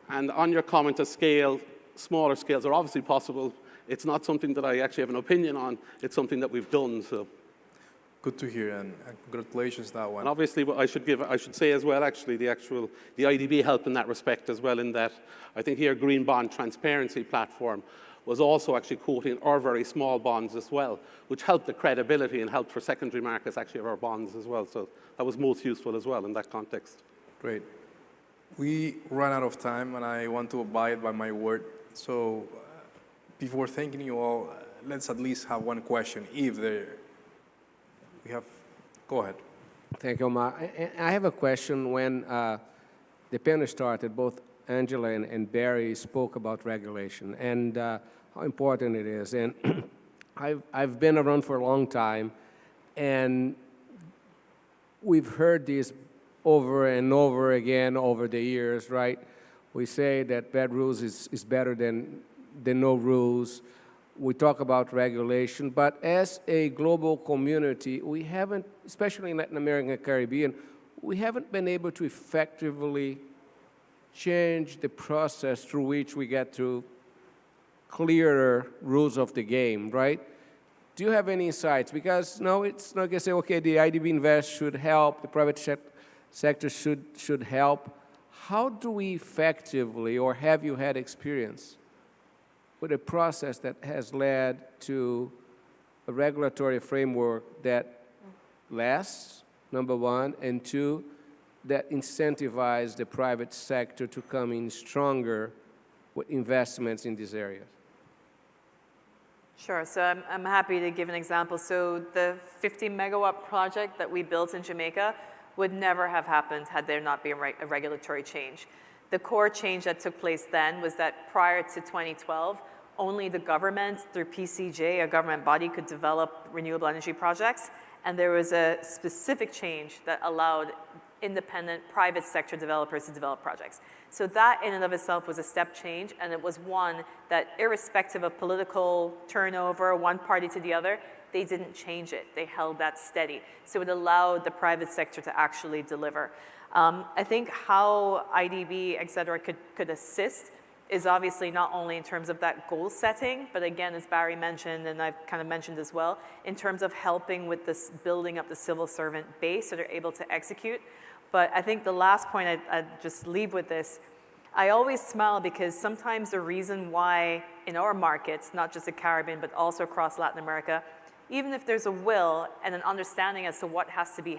And on your comment of scale, smaller scales are obviously possible. It's not something that I actually have an opinion on. It's something that we've done. So good to hear, and congratulations that one. And obviously, what I should say as well, actually, the IDB helped in that respect as well. In that, I think here Green Bond Transparency Platform was also actually quoting our very small bonds as well, which helped the credibility and helped for secondary markets actually of our bonds as well. So that was most useful as well in that context. Great. We ran out of time, and I want to abide by my word. So before thanking you all, let's at least have one question, if there we have. Go ahead. Thank you, Omar. I have a question. When the panel started, both Angela and Barry spoke about regulation and how important it is. And I've been around for a long time, and we've heard this over and over again over the years, right? We say that bad rules is better than no rules. We talk about regulation, but as a global community, we haven't, especially in Latin America and Caribbean, we haven't been able to effectively change the process through which we get to clearer rules of the game, right? Do you have any insights? Because no, it's not going to say, okay, the IDB Invest should help, the private sector should help. How do we effectively, or have you had experience with a process that has led to a regulatory framework that lasts, number one, and two, that incentivize the private sector to come in stronger with investments in these areas? Sure, so I'm happy to give an example. So the 50 megawatt project that we built in Jamaica would never have happened had there not been a regulatory change. The core change that took place then was that prior to 2012, only the government, through PCJ, a government body, could develop renewable energy projects. And there was a specific change that allowed independent private sector developers to develop projects. So that in and of itself was a step change, and it was one that, irrespective of political turnover, one party to the other, they didn't change it. They held that steady. So it allowed the private sector to actually deliver. I think how IDB, et cetera, could assist is obviously not only in terms of that goal setting, but again, as Barry mentioned, and I've kind of mentioned as well, in terms of helping with this building up the civil servant base so they're able to execute. But I think the last point I'd just leave with this, I always smile because sometimes the reason why in our markets, not just the Caribbean, but also across Latin America, even if there's a will and an understanding as to what has to be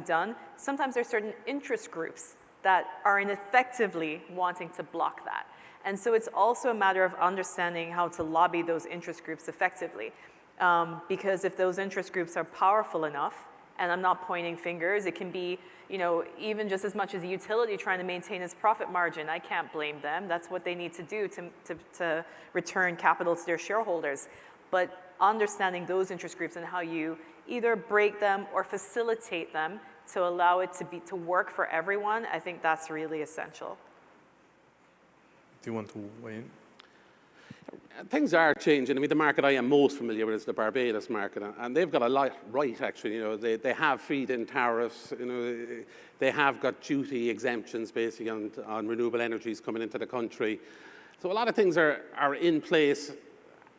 done, sometimes there's certain interest groups that are ineffectively wanting to block that. And so it's also a matter of understanding how to lobby those interest groups effectively. Because if those interest groups are powerful enough And I'm not pointing fingers. It can be, even just as much as a utility trying to maintain its profit margin. I can't blame them. That's what they need to do to return capital to their shareholders. But understanding those interest groups and how you either break them or facilitate them to allow it to work for everyone, I think that's really essential. Do you want to weigh in? Things are changing. I mean, the market I am most familiar with is the Barbados market, and they've got a lot right, actually. They have feed-in tariffs. They have got duty exemptions, basically, on renewable energies coming into the country. So a lot of things are in place.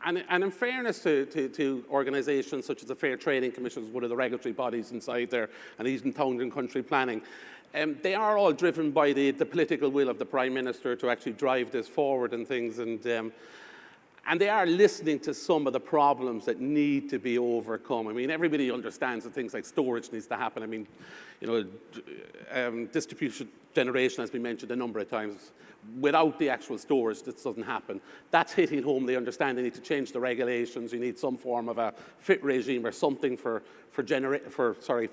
And in fairness to organisations such as the Fair Trading Commission, one of the regulatory bodies inside there, and even town and country planning, they are all driven by the political will of the Prime Minister to actually drive this forward and things. And they are listening to some of the problems that need to be overcome. I mean, everybody understands that things like storage needs to happen. I mean, distribution generation has been mentioned a number of times. Without the actual storage, this doesn't happen. That's hitting home. They understand they need to change the regulations. You need some form of a FIT regime or something for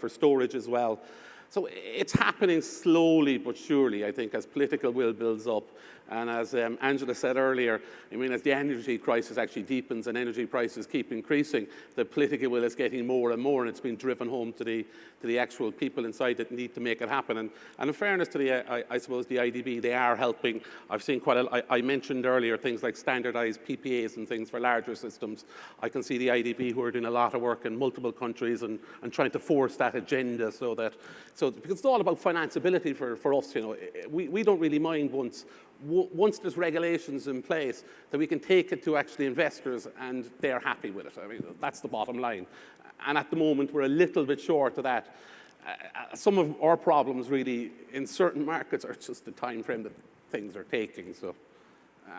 storage as well. So it's happening slowly but surely, I think, as political will builds up. And as Angela said earlier, I mean, as the energy crisis actually deepens and energy prices keep increasing, the political will is getting more and more, and it's been driven home to the actual people inside that need to make it happen. And in fairness to I suppose the IDB, they are helping. I've seen I mentioned earlier things like standardized PPAs and things for larger systems. I can see the IDB who are doing a lot of work in multiple countries and trying to force that agenda because it's all about financeability for us. We don't really mind once there's regulations in place that we can take it to actually investors and they're happy with it. I mean, that's the bottom line. And at the moment, we're a little bit short of that. Some of our problems really in certain markets are just the time frame that things are taking.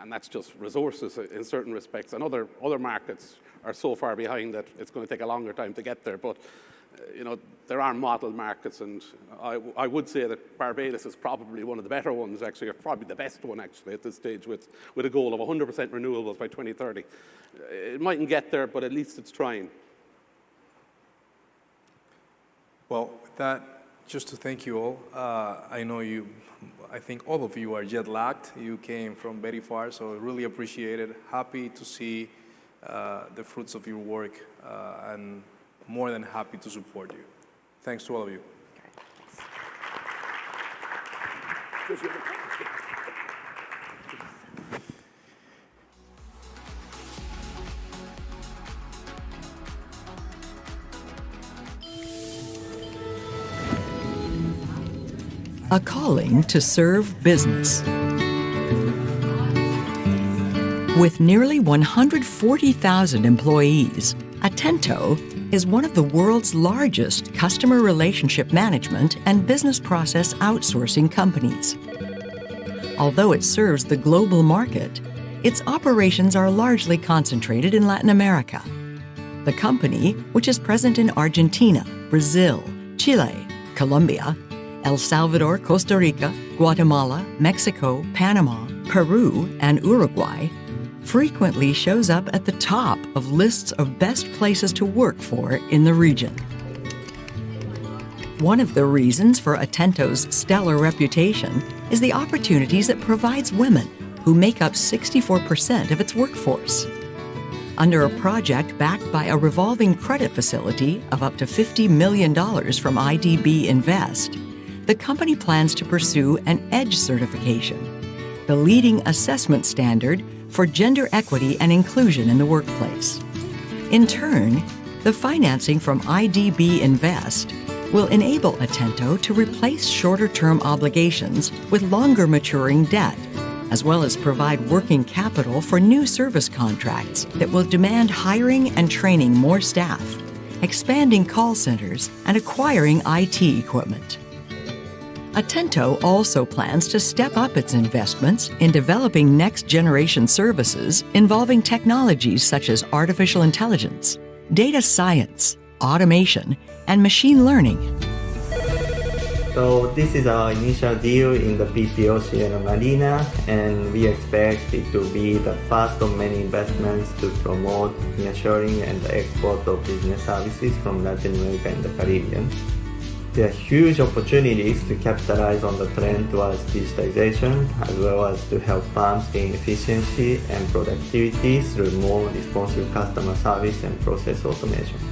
And that's just resources in certain respects. And other markets are so far behind that it's going to take a longer time to get there. But there are model markets, and I would say that Barbados is probably one of the better ones, actually, or probably the best one, actually, at this stage, with a goal of 100% renewables by 2030. It mightn't get there, but at least it's trying. Well, with that, just to thank you all. I think all of you are jet-lagged. You came from very far, so I really appreciate it. Happy to see the fruits of your work, and more than happy to support you. Thanks to all of you. A calling to serve business. With nearly 140,000 employees, Atento is one of the world's largest customer relationship management and business process outsourcing companies. Although it serves the global market, its operations are largely concentrated in Latin America. The company, which is present in Argentina, Brazil, Chile, Colombia, El Salvador, Costa Rica, Guatemala, Mexico, Panama, Peru, and Uruguay, frequently shows up at the top of lists of best places to work for in the region. One of the reasons for Atento's stellar reputation is the opportunities it provides women, who make up 64% of its workforce. Under a project backed by a revolving credit facility of up to $50 million from IDB Invest, the company plans to pursue an EDGE certification, the leading assessment standard for gender equity and inclusion in the workplace. In turn, the financing from IDB Invest will enable Atento to replace shorter-term obligations with longer maturing debt, as well as provide working capital for new service contracts that will demand hiring and training more staff, expanding call centers, and acquiring IT equipment. Atento also plans to step up its investments in developing next-generation services involving technologies such as artificial intelligence, data science, automation, and machine learning. So this is our initial deal in the PPO Sierra Marina, and we expect it to be the first of many investments to promote nearshoring and the export of business services from Latin America and the Caribbean. There are huge opportunities to capitalize on the trend towards digitization, as well as to help firms gain efficiency and productivity through more responsive customer service and process automation.